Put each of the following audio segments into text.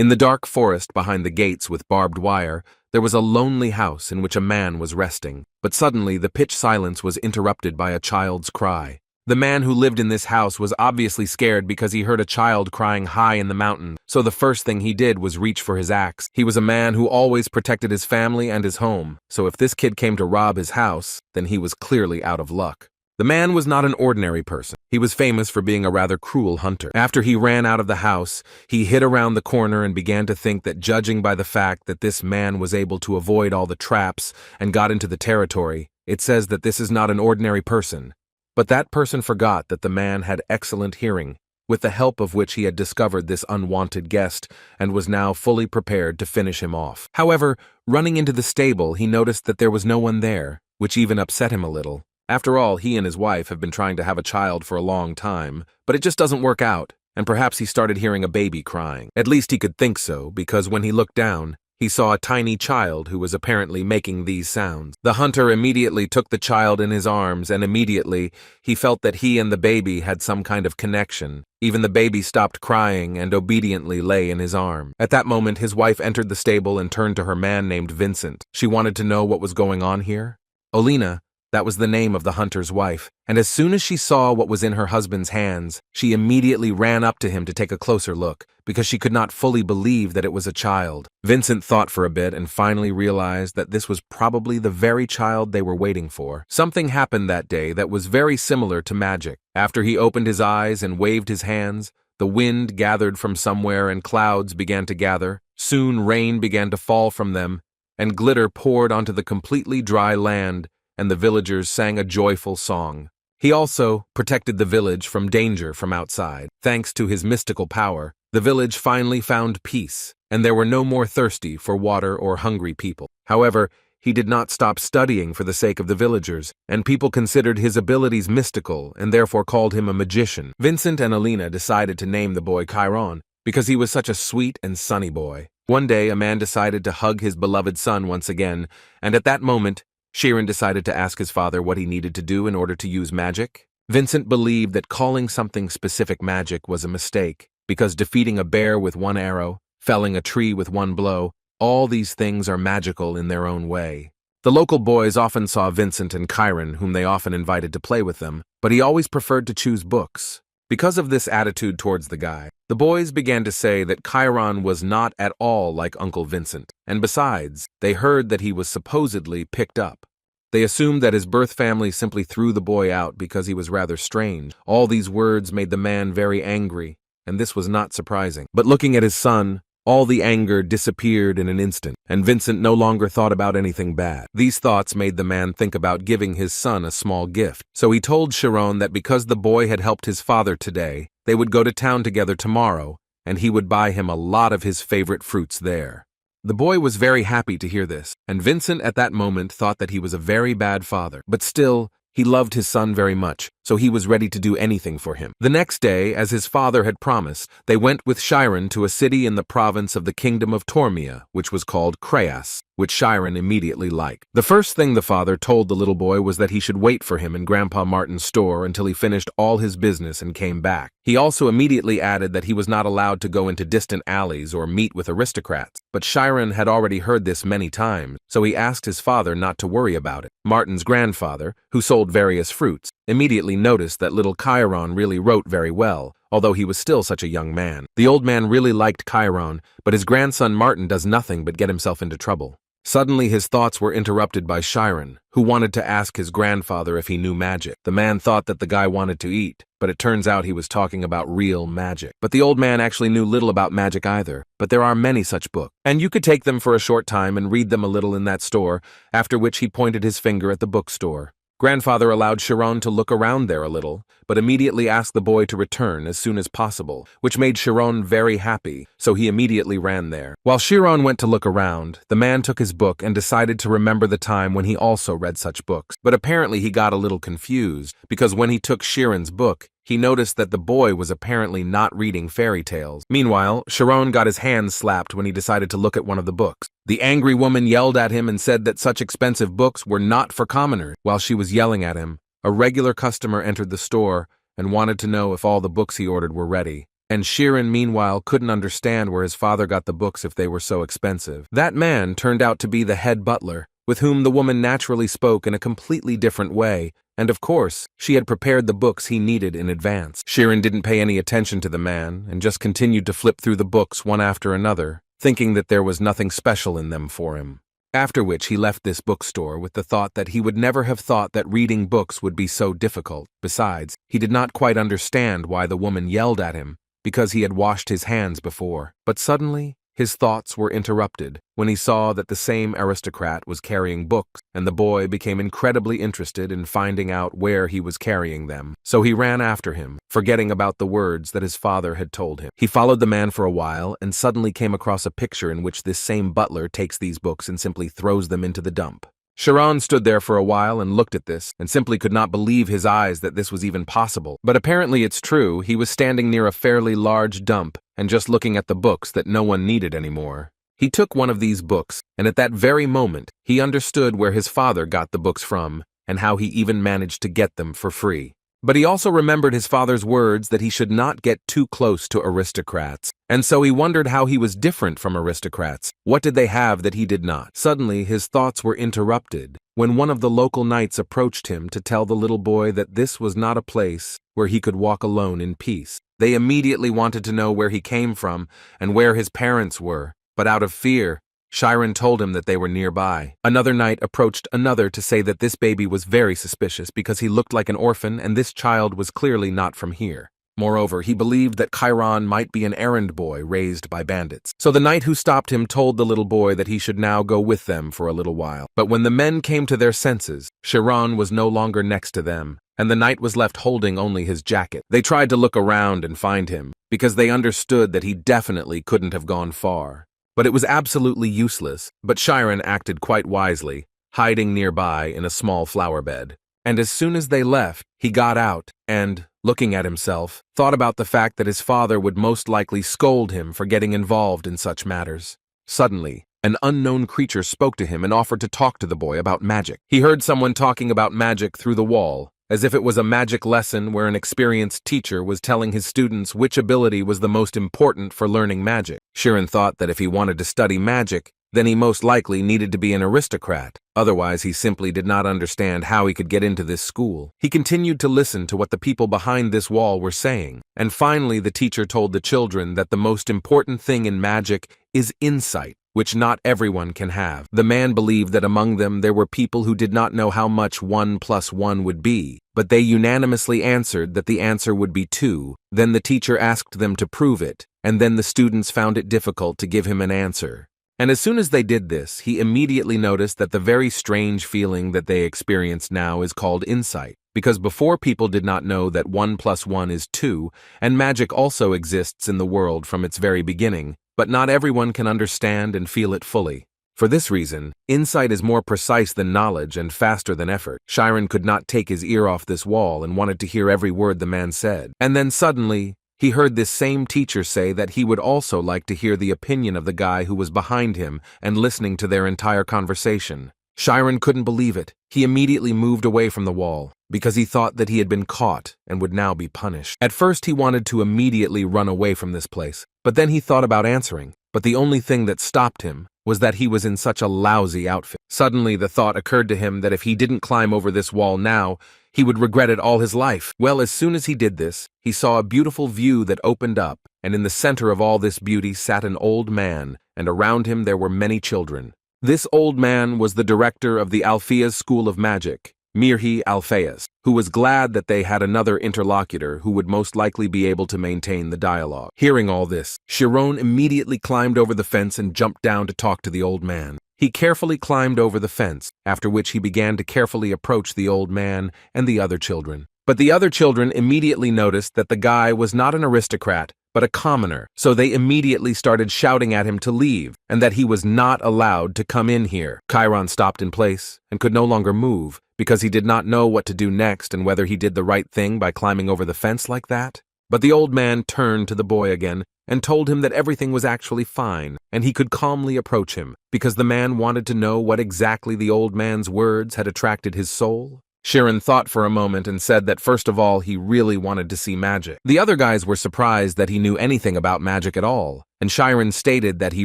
In the dark forest behind the gates with barbed wire, there was a lonely house in which a man was resting, but suddenly the pitch silence was interrupted by a child's cry. The man who lived in this house was obviously scared because he heard a child crying high in the mountain, so the first thing he did was reach for his axe. He was a man who always protected his family and his home, so if this kid came to rob his house, then he was clearly out of luck. The man was not an ordinary person. He was famous for being a rather cruel hunter. After he ran out of the house, he hid around the corner and began to think that judging by the fact that this man was able to avoid all the traps and got into the territory, it says that this is not an ordinary person. But that person forgot that the man had excellent hearing, with the help of which he had discovered this unwanted guest and was now fully prepared to finish him off. However, running into the stable, he noticed that there was no one there, which even upset him a little. After all, he and his wife have been trying to have a child for a long time, but it just doesn't work out, and perhaps he started hearing a baby crying. At least he could think so, because when he looked down, he saw a tiny child who was apparently making these sounds. The hunter immediately took the child in his arms, and immediately he felt that he and the baby had some kind of connection. Even the baby stopped crying and obediently lay in his arm. At that moment, his wife entered the stable and turned to her man named Vincent. She wanted to know what was going on here. Olena, that was the name of the hunter's wife, and as soon as she saw what was in her husband's hands, she immediately ran up to him to take a closer look, because she could not fully believe that it was a child. Vincent thought for a bit and finally realized that this was probably the very child they were waiting for. Something happened that day that was very similar to magic. After he opened his eyes and waved his hands, the wind gathered from somewhere and clouds began to gather. Soon rain began to fall from them, and glitter poured onto the completely dry land, and the villagers sang a joyful song. He also protected the village from danger from outside. Thanks to his mystical power, the village finally found peace, and there were no more thirsty for water or hungry people. However, he did not stop studying for the sake of the villagers, and people considered his abilities mystical and therefore called him a magician. Vincent and Olena decided to name the boy Chiron because he was such a sweet and sunny boy. One day, a man decided to hug his beloved son once again, and at that moment, Chiron decided to ask his father what he needed to do in order to use magic. Vincent believed that calling something specific magic was a mistake, because defeating a bear with one arrow, felling a tree with one blow, all these things are magical in their own way. The local boys often saw Vincent and Chiron, whom they often invited to play with them, but he always preferred to choose books. Because of this attitude towards the guy, the boys began to say that Chiron was not at all like Uncle Vincent, and besides, they heard that he was supposedly picked up. They assumed that his birth family simply threw the boy out because he was rather strange. All these words made the man very angry, and this was not surprising. But looking at his son, all the anger disappeared in an instant, and Vincent no longer thought about anything bad. These thoughts made the man think about giving his son a small gift. So he told Chiron that because the boy had helped his father today, they would go to town together tomorrow, and he would buy him a lot of his favorite fruits there. The boy was very happy to hear this, and Vincent at that moment thought that he was a very bad father, but still, he loved his son very much, so he was ready to do anything for him. The next day, as his father had promised, they went with Chiron to a city in the province of the kingdom of Tormia, which was called Creas, which Chiron immediately liked. The first thing the father told the little boy was that he should wait for him in Grandpa Martin's store until he finished all his business and came back. He also immediately added that he was not allowed to go into distant alleys or meet with aristocrats, but Chiron had already heard this many times, so he asked his father not to worry about it. Martin's grandfather, who sold various fruits, immediately noticed that little Chiron really wrote very well, although he was still such a young man. The old man really liked Chiron, but his grandson Martin does nothing but get himself into trouble. Suddenly his thoughts were interrupted by Chiron, who wanted to ask his grandfather if he knew magic. The man thought that the guy wanted to eat, but it turns out he was talking about real magic. But the old man actually knew little about magic either, but there are many such books, and you could take them for a short time and read them a little in that store, after which he pointed his finger at the bookstore. Grandfather allowed Chiron to look around there a little, but immediately asked the boy to return as soon as possible, which made Chiron very happy, so he immediately ran there. While Chiron went to look around, the man took his book and decided to remember the time when he also read such books. But apparently he got a little confused, because when he took Chiron's book, he noticed that the boy was apparently not reading fairy tales. Meanwhile, Chiron got his hands slapped when he decided to look at one of the books. The angry woman yelled at him and said that such expensive books were not for commoners. While she was yelling at him, a regular customer entered the store and wanted to know if all the books he ordered were ready. And Chiron, meanwhile, couldn't understand where his father got the books if they were so expensive. That man turned out to be the head butler, with whom the woman naturally spoke in a completely different way, and of course, she had prepared the books he needed in advance. Chiron didn't pay any attention to the man, and just continued to flip through the books one after another, thinking that there was nothing special in them for him. After which he left this bookstore with the thought that he would never have thought that reading books would be so difficult. Besides, he did not quite understand why the woman yelled at him, because he had washed his hands before. But suddenly, his thoughts were interrupted when he saw that the same aristocrat was carrying books, and the boy became incredibly interested in finding out where he was carrying them. So he ran after him, forgetting about the words that his father had told him. He followed the man for a while and suddenly came across a picture in which this same butler takes these books and simply throws them into the dump. Chiron stood there for a while and looked at this, and simply could not believe his eyes that this was even possible. But apparently it's true, he was standing near a fairly large dump, and just looking at the books that no one needed anymore. He took one of these books, and at that very moment, he understood where his father got the books from, and how he even managed to get them for free. But he also remembered his father's words that he should not get too close to aristocrats, and so he wondered how he was different from aristocrats. What did they have that he did not? Suddenly, his thoughts were interrupted when one of the local knights approached him to tell the little boy that this was not a place where he could walk alone in peace. They immediately wanted to know where he came from and where his parents were, but out of fear, Chiron told him that they were nearby. Another knight approached another to say that this baby was very suspicious because he looked like an orphan and this child was clearly not from here. Moreover, he believed that Chiron might be an errand boy raised by bandits. So the knight who stopped him told the little boy that he should now go with them for a little while. But when the men came to their senses, Chiron was no longer next to them, and the knight was left holding only his jacket. They tried to look around and find him, because they understood that he definitely couldn't have gone far. But it was absolutely useless. But Chiron acted quite wisely, hiding nearby in a small flower bed. And as soon as they left, he got out and, looking at himself, thought about the fact that his father would most likely scold him for getting involved in such matters. Suddenly, an unknown creature spoke to him and offered to talk to the boy about magic. He heard someone talking about magic through the wall, as if it was a magic lesson where an experienced teacher was telling his students which ability was the most important for learning magic. Chiron thought that if he wanted to study magic, then he most likely needed to be an aristocrat. Otherwise, he simply did not understand how he could get into this school. He continued to listen to what the people behind this wall were saying, and finally the teacher told the children that the most important thing in magic is insight, which not everyone can have. The man believed that among them there were people who did not know how much 1 + 1 would be, but they unanimously answered that the answer would be 2. Then the teacher asked them to prove it, and then the students found it difficult to give him an answer. And as soon as they did this, he immediately noticed that the very strange feeling that they experience now is called insight, because before people did not know that 1 + 1 is 2, and magic also exists in the world from its very beginning, but not everyone can understand and feel it fully. For this reason, insight is more precise than knowledge and faster than effort. Chiron could not take his ear off this wall and wanted to hear every word the man said. And then suddenly, he heard this same teacher say that he would also like to hear the opinion of the guy who was behind him and listening to their entire conversation. Chiron couldn't believe it. He immediately moved away from the wall, because he thought that he had been caught and would now be punished. At first he wanted to immediately run away from this place, but then he thought about answering. But the only thing that stopped him was that he was in such a lousy outfit. Suddenly the thought occurred to him that if he didn't climb over this wall now, he would regret it all his life. Well, as soon as he did this, he saw a beautiful view that opened up, and in the center of all this beauty sat an old man, and around him there were many children. This old man was the director of the Alpheus School of Magic, Mirhi Alpheus, who was glad that they had another interlocutor who would most likely be able to maintain the dialogue. Hearing all this, Chiron immediately climbed over the fence and jumped down to talk to the old man. He carefully climbed over the fence, after which he began to carefully approach the old man and the other children. But the other children immediately noticed that the guy was not an aristocrat, but a commoner, so they immediately started shouting at him to leave, and that he was not allowed to come in here. Chiron stopped in place and could no longer move, because he did not know what to do next and whether he did the right thing by climbing over the fence like that. But the old man turned to the boy again and told him that everything was actually fine, and he could calmly approach him, because the man wanted to know what exactly the old man's words had attracted his soul. Chiron thought for a moment and said that first of all he really wanted to see magic. The other guys were surprised that he knew anything about magic at all, and Chiron stated that he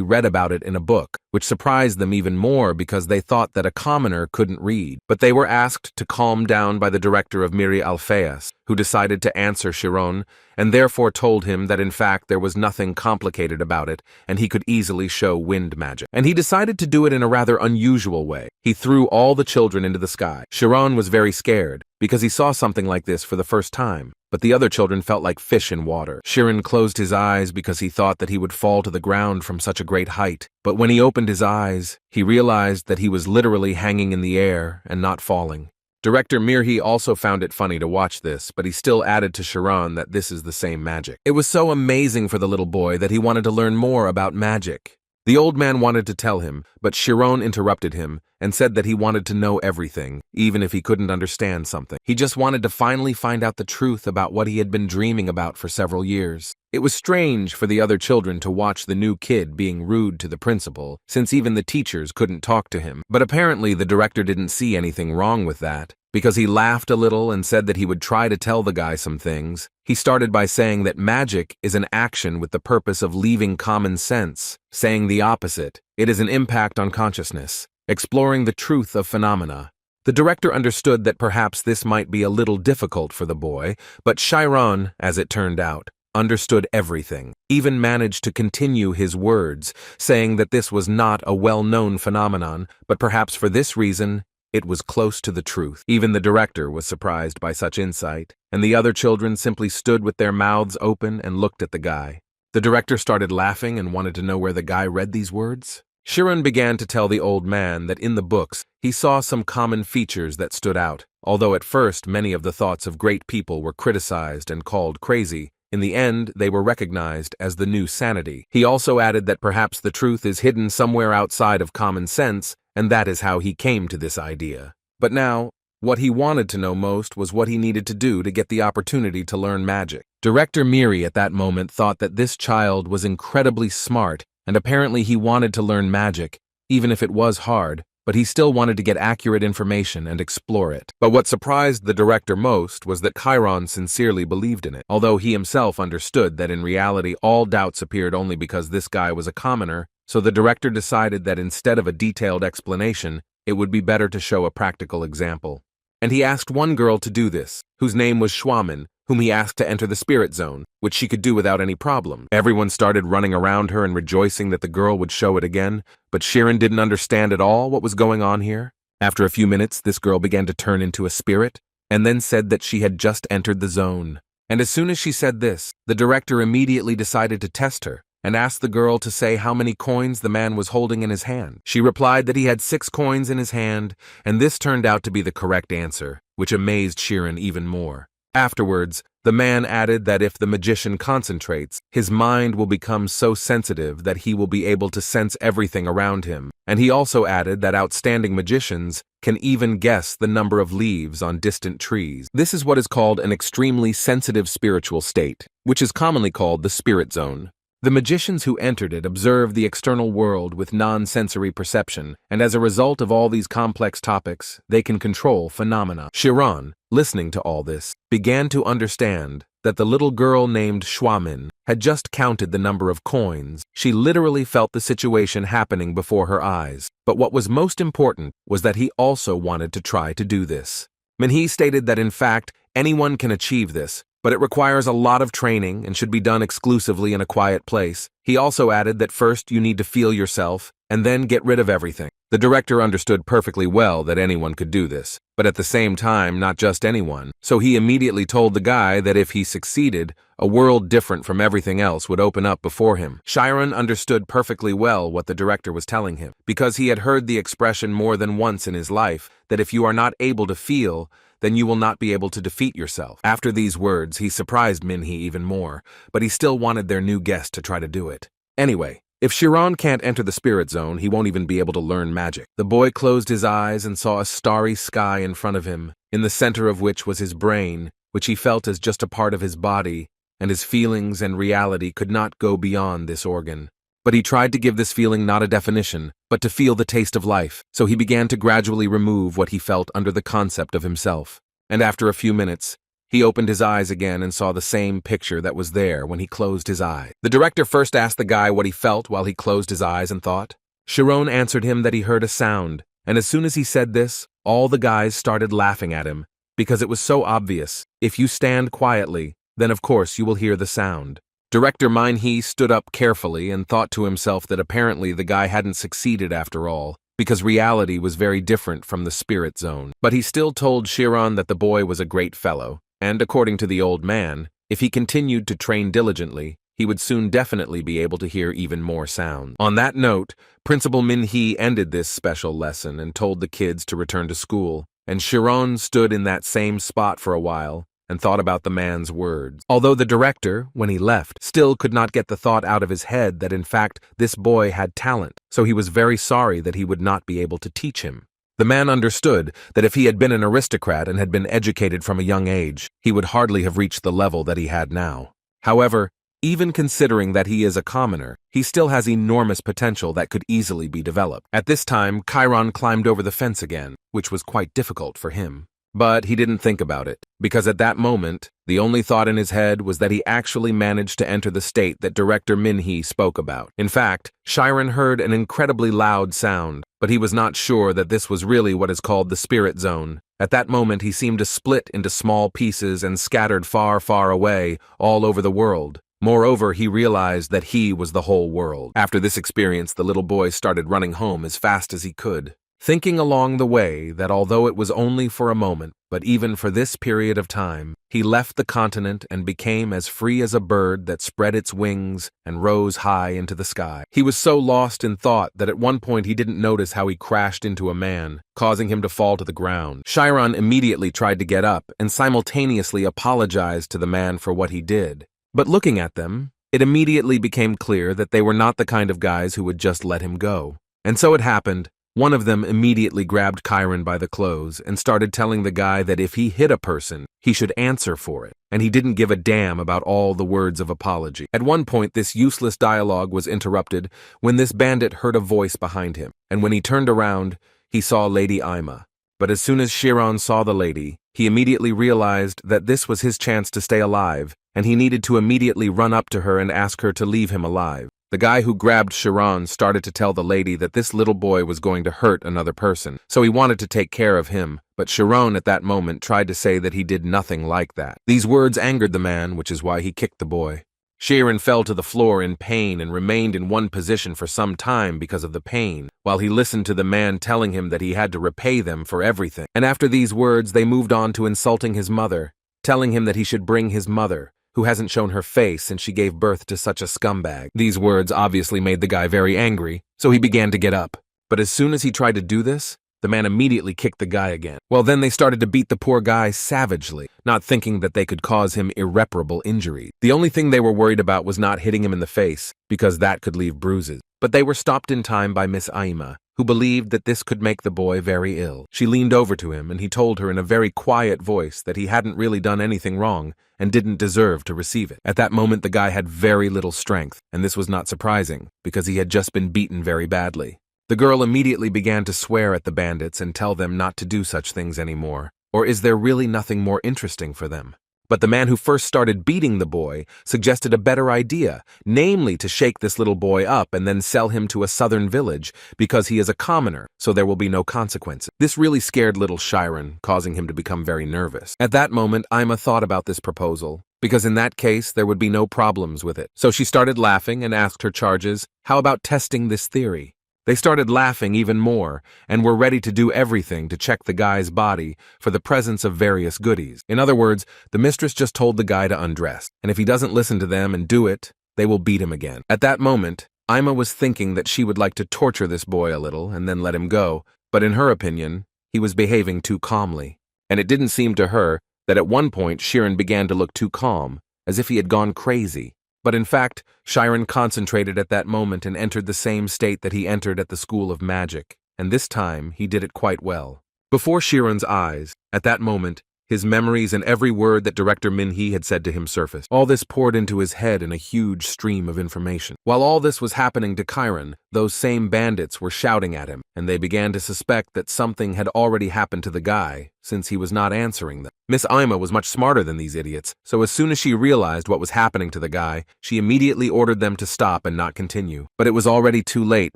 read about it in a book, which surprised them even more because they thought that a commoner couldn't read. But they were asked to calm down by the director of Miri Alpheus, who decided to answer Chiron, and therefore told him that in fact there was nothing complicated about it, and he could easily show wind magic. And he decided to do it in a rather unusual way. He threw all the children into the sky. Chiron was very scared, because he saw something like this for the first time, but the other children felt like fish in water. Chiron closed his eyes because he thought that he would fall to the ground from such a great height, but when he opened his eyes, he realized that he was literally hanging in the air and not falling. Director Mirhi also found it funny to watch this, but he still added to Chiron that this is the same magic. It was so amazing for the little boy that he wanted to learn more about magic. The old man wanted to tell him, but Chiron interrupted him and said that he wanted to know everything, even if he couldn't understand something. He just wanted to finally find out the truth about what he had been dreaming about for several years. It was strange for the other children to watch the new kid being rude to the principal, since even the teachers couldn't talk to him. But apparently the director didn't see anything wrong with that, because he laughed a little and said that he would try to tell the guy some things. He started by saying that magic is an action with the purpose of leaving common sense, saying the opposite. It is an impact on consciousness, exploring the truth of phenomena. The director understood that perhaps this might be a little difficult for the boy, but Chiron, as it turned out, understood everything, even managed to continue his words, saying that this was not a well-known phenomenon, but perhaps for this reason, it was close to the truth. Even the director was surprised by such insight, and the other children simply stood with their mouths open and looked at the guy. The director started laughing and wanted to know where the guy read these words. Chiron began to tell the old man that in the books he saw some common features that stood out. Although at first many of the thoughts of great people were criticized and called crazy, in the end they were recognized as the new sanity. He also added that perhaps the truth is hidden somewhere outside of common sense, and that is how he came to this idea. But now, what he wanted to know most was what he needed to do to get the opportunity to learn magic. Director Miri at that moment thought that this child was incredibly smart, and apparently he wanted to learn magic, even if it was hard, but he still wanted to get accurate information and explore it. But what surprised the director most was that Chiron sincerely believed in it, although he himself understood that in reality all doubts appeared only because this guy was a commoner, so the director decided that instead of a detailed explanation, it would be better to show a practical example. And he asked one girl to do this, whose name was Schwamin, whom he asked to enter the spirit zone, which she could do without any problem. Everyone started running around her and rejoicing that the girl would show it again, but Chiron didn't understand at all what was going on here. After a few minutes, this girl began to turn into a spirit, and then said that she had just entered the zone. And as soon as she said this, the director immediately decided to test her, and asked the girl to say how many coins the man was holding in his hand. She replied that he had 6 coins in his hand, and this turned out to be the correct answer, which amazed Chiron even more. Afterwards, the man added that if the magician concentrates, his mind will become so sensitive that he will be able to sense everything around him. And he also added that outstanding magicians can even guess the number of leaves on distant trees. This is what is called an extremely sensitive spiritual state, which is commonly called the spirit zone. The magicians who entered it observed the external world with non-sensory perception, and as a result of all these complex topics, they can control phenomena. Chiron, listening to all this, began to understand that the little girl named Schwamin had just counted the number of coins. She literally felt the situation happening before her eyes. But what was most important was that he also wanted to try to do this. Minhee stated that in fact, anyone can achieve this, but it requires a lot of training and should be done exclusively in a quiet place. He also added that first you need to feel yourself, and then get rid of everything. The director understood perfectly well that anyone could do this, but at the same time, not just anyone. So he immediately told the guy that if he succeeded, a world different from everything else would open up before him. Chiron understood perfectly well what the director was telling him, because he had heard the expression more than once in his life that if you are not able to feel, then you will not be able to defeat yourself. After these words, he surprised Minhee even more, but he still wanted their new guest to try to do it. Anyway, if Chiron can't enter the spirit zone, he won't even be able to learn magic. The boy closed his eyes and saw a starry sky in front of him, in the center of which was his brain, which he felt as just a part of his body, and his feelings and reality could not go beyond this organ. but he tried to give this feeling not a definition, but to feel the taste of life, so he began to gradually remove what he felt under the concept of himself. And after a few minutes, he opened his eyes again and saw the same picture that was there when he closed his eyes. The director first asked the guy what he felt while he closed his eyes and thought. Chiron answered him that he heard a sound, and as soon as he said this, all the guys started laughing at him, because it was so obvious. If you stand quietly, then of course you will hear the sound. Director Minhee stood up carefully and thought to himself that apparently the guy hadn't succeeded after all, because reality was very different from the spirit zone. But he still told Chiron that the boy was a great fellow, and according to the old man, if he continued to train diligently, he would soon definitely be able to hear even more sound. On that note, Principal Minhee ended this special lesson and told the kids to return to school, and Chiron stood in that same spot for a while and thought about the man's words. Although the director, when he left, still could not get the thought out of his head that in fact this boy had talent, so he was very sorry that he would not be able to teach him. The man understood that if he had been an aristocrat and had been educated from a young age, he would hardly have reached the level that he had now. However, even considering that he is a commoner, he still has enormous potential that could easily be developed. At this time, Chiron climbed over the fence again, which was quite difficult for him. But he didn't think about it, because at that moment, the only thought in his head was that he actually managed to enter the state that Director Minhee spoke about. In fact, Chiron heard an incredibly loud sound, but he was not sure that this was really what is called the spirit zone. At that moment, he seemed to split into small pieces and scattered far, far away, all over the world. Moreover, he realized that he was the whole world. After this experience, the little boy started running home as fast as he could, thinking along the way that although it was only for a moment, but even for this period of time, he left the continent and became as free as a bird that spread its wings and rose high into the sky. He was so lost in thought that at one point he didn't notice how he crashed into a man, causing him to fall to the ground. Chiron immediately tried to get up and simultaneously apologized to the man for what he did. But looking at them, it immediately became clear that they were not the kind of guys who would just let him go. And so it happened. One of them immediately grabbed Chiron by the clothes and started telling the guy that if he hit a person, he should answer for it, and he didn't give a damn about all the words of apology. At one point, this useless dialogue was interrupted when this bandit heard a voice behind him, and when he turned around, he saw Lady Ima. But as soon as Chiron saw the lady, he immediately realized that this was his chance to stay alive, and he needed to immediately run up to her and ask her to leave him alive. The guy who grabbed Chiron started to tell the lady that this little boy was going to hurt another person, so he wanted to take care of him, but Chiron at that moment tried to say that he did nothing like that. These words angered the man, which is why he kicked the boy. Chiron fell to the floor in pain and remained in one position for some time because of the pain, while he listened to the man telling him that he had to repay them for everything. And after these words, they moved on to insulting his mother, telling him that he should bring his mother, who hasn't shown her face since she gave birth to such a scumbag. These words obviously made the guy very angry, so he began to get up. But as soon as he tried to do this, the man immediately kicked the guy again. Well, then they started to beat the poor guy savagely, not thinking that they could cause him irreparable injury. The only thing they were worried about was not hitting him in the face, because that could leave bruises. But they were stopped in time by Miss Ima, who believed that this could make the boy very ill. She leaned over to him, and he told her in a very quiet voice that he hadn't really done anything wrong and didn't deserve to receive it. At that moment, the guy had very little strength, and this was not surprising, because he had just been beaten very badly. The girl immediately began to swear at the bandits and tell them not to do such things anymore. Or is there really nothing more interesting for them? But the man who first started beating the boy suggested a better idea, namely to shake this little boy up and then sell him to a southern village because he is a commoner, so there will be no consequences. This really scared little Chiron, causing him to become very nervous. At that moment, Ima thought about this proposal, because in that case there would be no problems with it. So she started laughing and asked her charges, how about testing this theory? They started laughing even more and were ready to do everything to check the guy's body for the presence of various goodies. In other words, the mistress just told the guy to undress, and if he doesn't listen to them and do it, they will beat him again. At that moment, Ima was thinking that she would like to torture this boy a little and then let him go, but in her opinion, he was behaving too calmly. And it didn't seem to her that at one point Chiron began to look too calm, as if he had gone crazy. But in fact, Chiron concentrated at that moment and entered the same state that he entered at the School of Magic, and this time he did it quite well. Before Chiron's eyes, at that moment, His memories and every word that Director Min-hee had said to him surfaced. All this poured into his head in a huge stream of information. While all this was happening to Chiron, those same bandits were shouting at him, and they began to suspect that something had already happened to the guy, since he was not answering them. Miss Ima was much smarter than these idiots, so as soon as she realized what was happening to the guy, she immediately ordered them to stop and not continue. But it was already too late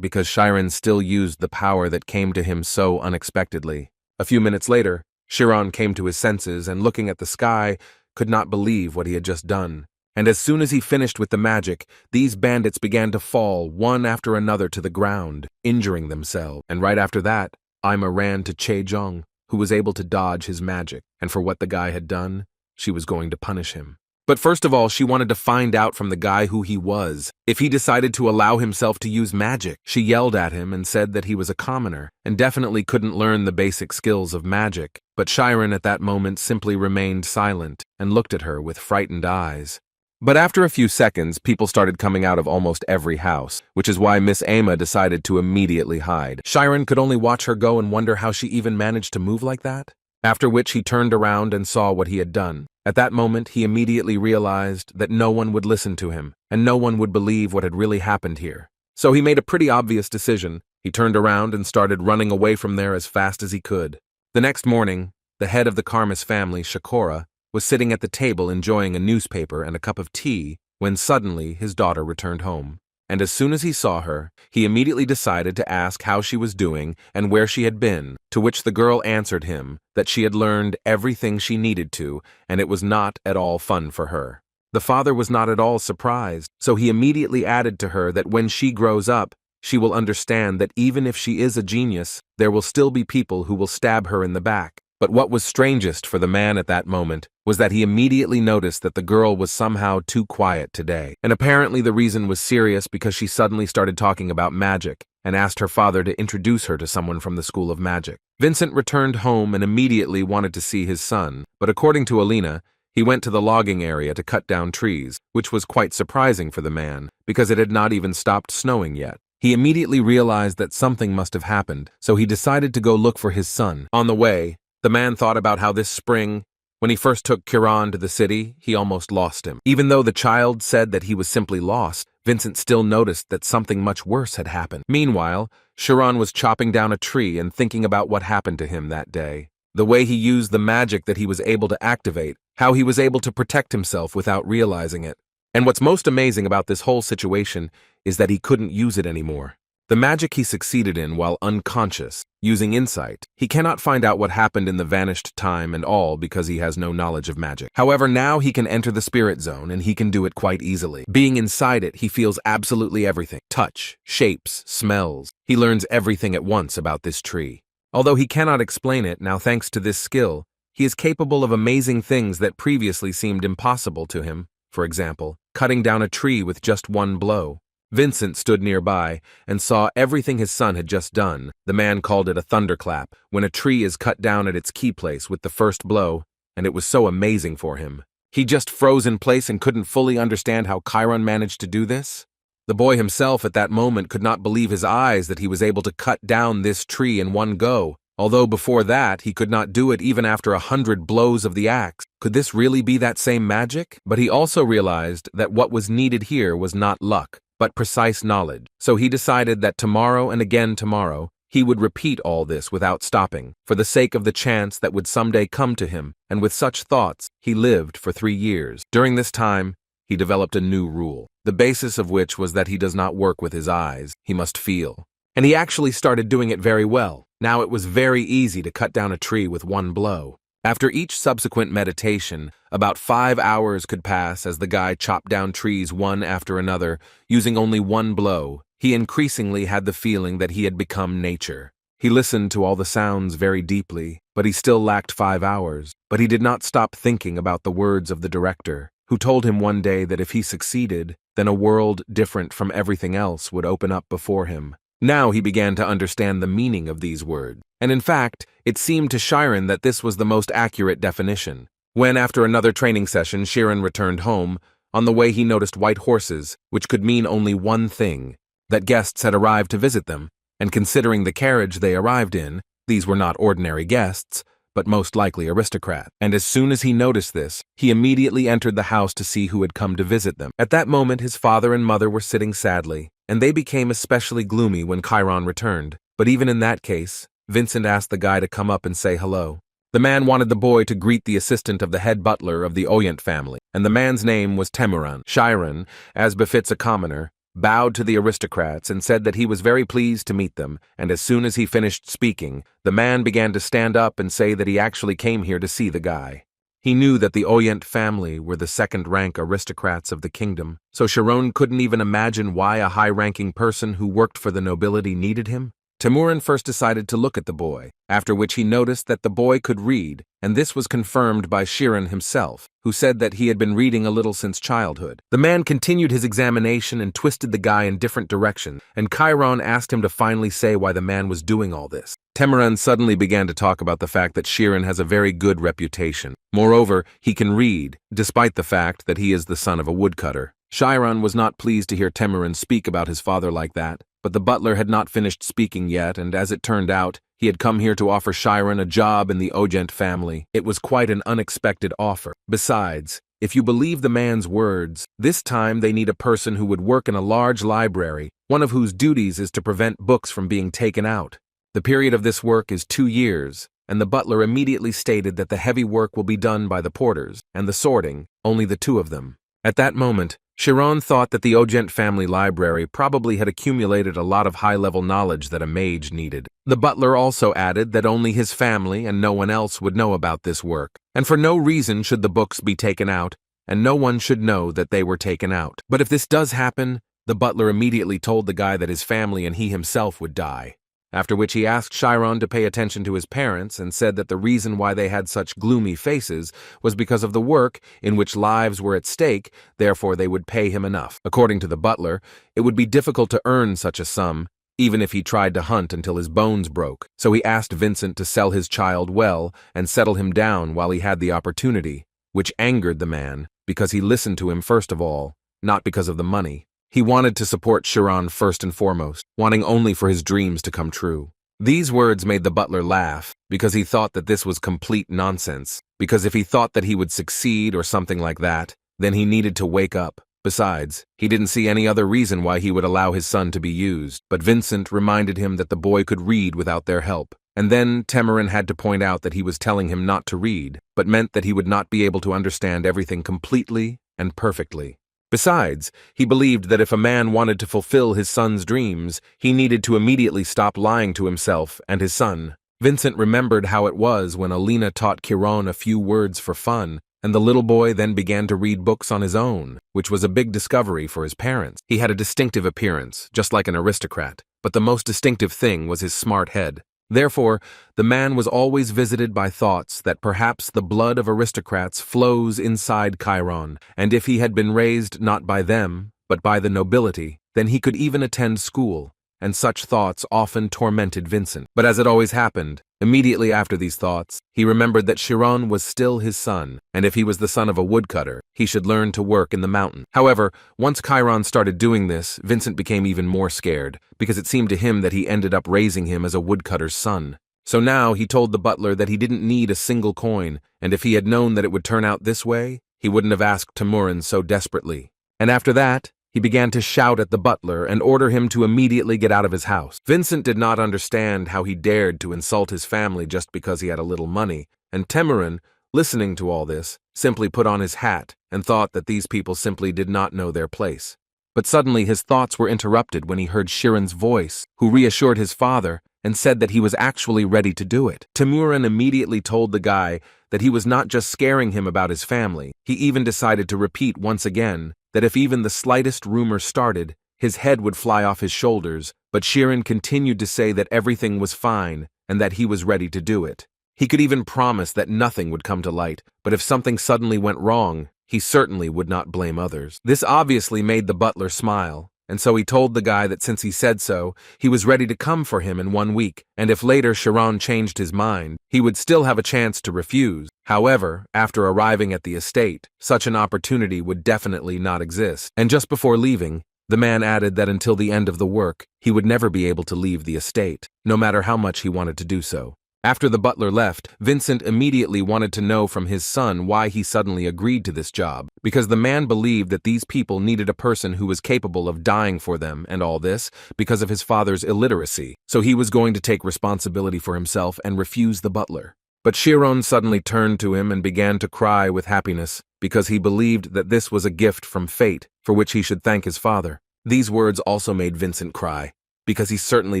because Chiron still used the power that came to him so unexpectedly. A few minutes later, Chiron came to his senses and, looking at the sky, could not believe what he had just done. And as soon as he finished with the magic, these bandits began to fall one after another to the ground, injuring themselves. And right after that, Ima ran to Che-jong, who was able to dodge his magic, and for what the guy had done, she was going to punish him. But first of all, she wanted to find out from the guy who he was, if he decided to allow himself to use magic. She yelled at him and said that he was a commoner, and definitely couldn't learn the basic skills of magic. But Chiron at that moment simply remained silent and looked at her with frightened eyes. But after a few seconds, people started coming out of almost every house, which is why Miss Ama decided to immediately hide. Chiron could only watch her go and wonder how she even managed to move like that. After which he turned around and saw what he had done. At that moment, he immediately realized that no one would listen to him, and no one would believe what had really happened here. So he made a pretty obvious decision. He turned around and started running away from there as fast as he could. The next morning, the head of the Karmas family, Shakura, was sitting at the table enjoying a newspaper and a cup of tea when suddenly his daughter returned home. And as soon as he saw her, he immediately decided to ask how she was doing and where she had been, to which the girl answered him that she had learned everything she needed to, and it was not at all fun for her. The father was not at all surprised, so he immediately added to her that when she grows up, she will understand that even if she is a genius, there will still be people who will stab her in the back. But what was strangest for the man at that moment was that he immediately noticed that the girl was somehow too quiet today. And apparently the reason was serious because she suddenly started talking about magic and asked her father to introduce her to someone from the School of Magic. Vincent returned home and immediately wanted to see his son, but according to Alina, he went to the logging area to cut down trees, which was quite surprising for the man because it had not even stopped snowing yet. He immediately realized that something must have happened, so he decided to go look for his son. On the way, the man thought about how this spring, when he first took Chiron to the city, he almost lost him. Even though the child said that he was simply lost, Vincent still noticed that something much worse had happened. Meanwhile, Chiron was chopping down a tree and thinking about what happened to him that day. The way he used the magic that he was able to activate, how he was able to protect himself without realizing it. And what's most amazing about this whole situation is that he couldn't use it anymore. The magic he succeeded in while unconscious, using insight, he cannot find out what happened in the vanished time and all because he has no knowledge of magic. However, now he can enter the spirit zone and he can do it quite easily. Being inside it, he feels absolutely everything. Touch, shapes, smells. He learns everything at once about this tree. Although he cannot explain it, now thanks to this skill, he is capable of amazing things that previously seemed impossible to him. For example, cutting down a tree with just one blow. Vincent stood nearby and saw everything his son had just done. The man called it a thunderclap, when a tree is cut down at its key place with the first blow, and it was so amazing for him. He just froze in place and couldn't fully understand how Chiron managed to do this. The boy himself at that moment could not believe his eyes that he was able to cut down this tree in one go, although before that he could not do it even after 100 blows of the axe. Could this really be that same magic? But he also realized that what was needed here was not luck, but precise knowledge. So he decided that tomorrow and again tomorrow, he would repeat all this without stopping, for the sake of the chance that would someday come to him, and with such thoughts, he lived for 3 years. During this time, he developed a new rule, the basis of which was that he does not work with his eyes, he must feel. And he actually started doing it very well. Now it was very easy to cut down a tree with one blow. After each subsequent meditation, about 5 hours could pass as the guy chopped down trees one after another, using only one blow. He increasingly had the feeling that he had become nature. He listened to all the sounds very deeply, but he still lacked 5 hours. But he did not stop thinking about the words of the director, who told him one day that if he succeeded, then a world different from everything else would open up before him. Now he began to understand the meaning of these words. And in fact, it seemed to Chiron that this was the most accurate definition. When, after another training session, Chiron returned home, on the way he noticed white horses, which could mean only one thing, that guests had arrived to visit them, and considering the carriage they arrived in, these were not ordinary guests, but most likely aristocrat. And as soon as he noticed this, he immediately entered the house to see who had come to visit them. At that moment, his father and mother were sitting sadly, and they became especially gloomy when Chiron returned. But even in that case, Vincent asked the guy to come up and say hello. The man wanted the boy to greet the assistant of the head butler of the Oyent family, and the man's name was Temuran. Chiron, as befits a commoner, bowed to the aristocrats and said that he was very pleased to meet them, and as soon as he finished speaking, the man began to stand up and say that he actually came here to see the guy. He knew that the Oyent family were the second-rank aristocrats of the kingdom, so Chiron couldn't even imagine why a high-ranking person who worked for the nobility needed him. Temuran first decided to look at the boy, after which he noticed that the boy could read, and this was confirmed by Chiron himself, who said that he had been reading a little since childhood. The man continued his examination and twisted the guy in different directions, and Chiron asked him to finally say why the man was doing all this. Temuran suddenly began to talk about the fact that Chiron has a very good reputation. Moreover, he can read, despite the fact that he is the son of a woodcutter. Chiron was not pleased to hear Temuran speak about his father like that, but the butler had not finished speaking yet, and as it turned out, he had come here to offer Chiron a job in the Oyent family. It was quite an unexpected offer. Besides, if you believe the man's words, this time they need a person who would work in a large library, one of whose duties is to prevent books from being taken out. The period of this work is 2 years, and the butler immediately stated that the heavy work will be done by the porters, and the sorting, only the 2 of them. At that moment, Chiron thought that the Oyent family library probably had accumulated a lot of high-level knowledge that a mage needed. The butler also added that only his family and no one else would know about this work, and for no reason should the books be taken out, and no one should know that they were taken out. But if this does happen, the butler immediately told the guy that his family and he himself would die. After which he asked Chiron to pay attention to his parents and said that the reason why they had such gloomy faces was because of the work in which lives were at stake, therefore they would pay him enough. According to the butler, it would be difficult to earn such a sum, even if he tried to hunt until his bones broke, so he asked Vincent to sell his child well and settle him down while he had the opportunity, which angered the man, because he listened to him first of all, not because of the money. He wanted to support Chiron first and foremost, wanting only for his dreams to come true. These words made the butler laugh, because he thought that this was complete nonsense, because if he thought that he would succeed or something like that, then he needed to wake up. Besides, he didn't see any other reason why he would allow his son to be used, but Vincent reminded him that the boy could read without their help. And then Temuran had to point out that he was telling him not to read, but meant that he would not be able to understand everything completely and perfectly. Besides, he believed that if a man wanted to fulfill his son's dreams, he needed to immediately stop lying to himself and his son. Vincent remembered how it was when Alina taught Chiron a few words for fun, and the little boy then began to read books on his own, which was a big discovery for his parents. He had a distinctive appearance, just like an aristocrat, but the most distinctive thing was his smart head. Therefore, the man was always visited by thoughts that perhaps the blood of aristocrats flows inside Chiron, and if he had been raised not by them, but by the nobility, then he could even attend school, and such thoughts often tormented Vincent. But as it always happened, immediately after these thoughts, he remembered that Chiron was still his son, and if he was the son of a woodcutter, he should learn to work in the mountain. However, once Chiron started doing this, Vincent became even more scared, because it seemed to him that he ended up raising him as a woodcutter's son. So now he told the butler that he didn't need a single coin, and if he had known that it would turn out this way, he wouldn't have asked Temuran so desperately. And after that, he began to shout at the butler and order him to immediately get out of his house. Vincent did not understand how he dared to insult his family just because he had a little money, and Temuran, listening to all this, simply put on his hat and thought that these people simply did not know their place. But suddenly his thoughts were interrupted when he heard Chiron's voice, who reassured his father and said that he was actually ready to do it. Temuran immediately told the guy that he was not just scaring him about his family, he even decided to repeat once again that if even the slightest rumor started, his head would fly off his shoulders, but Chiron continued to say that everything was fine and that he was ready to do it. He could even promise that nothing would come to light, but if something suddenly went wrong, he certainly would not blame others. This obviously made the butler smile, and so he told the guy that since he said so, he was ready to come for him in 1 week, and if later Chiron changed his mind, he would still have a chance to refuse. However, after arriving at the estate, such an opportunity would definitely not exist. And just before leaving, the man added that until the end of the work, he would never be able to leave the estate, no matter how much he wanted to do so. After the butler left, Vincent immediately wanted to know from his son why he suddenly agreed to this job, because the man believed that these people needed a person who was capable of dying for them and all this because of his father's illiteracy, so he was going to take responsibility for himself and refuse the butler. But Chiron suddenly turned to him and began to cry with happiness, because he believed that this was a gift from fate for which he should thank his father. These words also made Vincent cry, because he certainly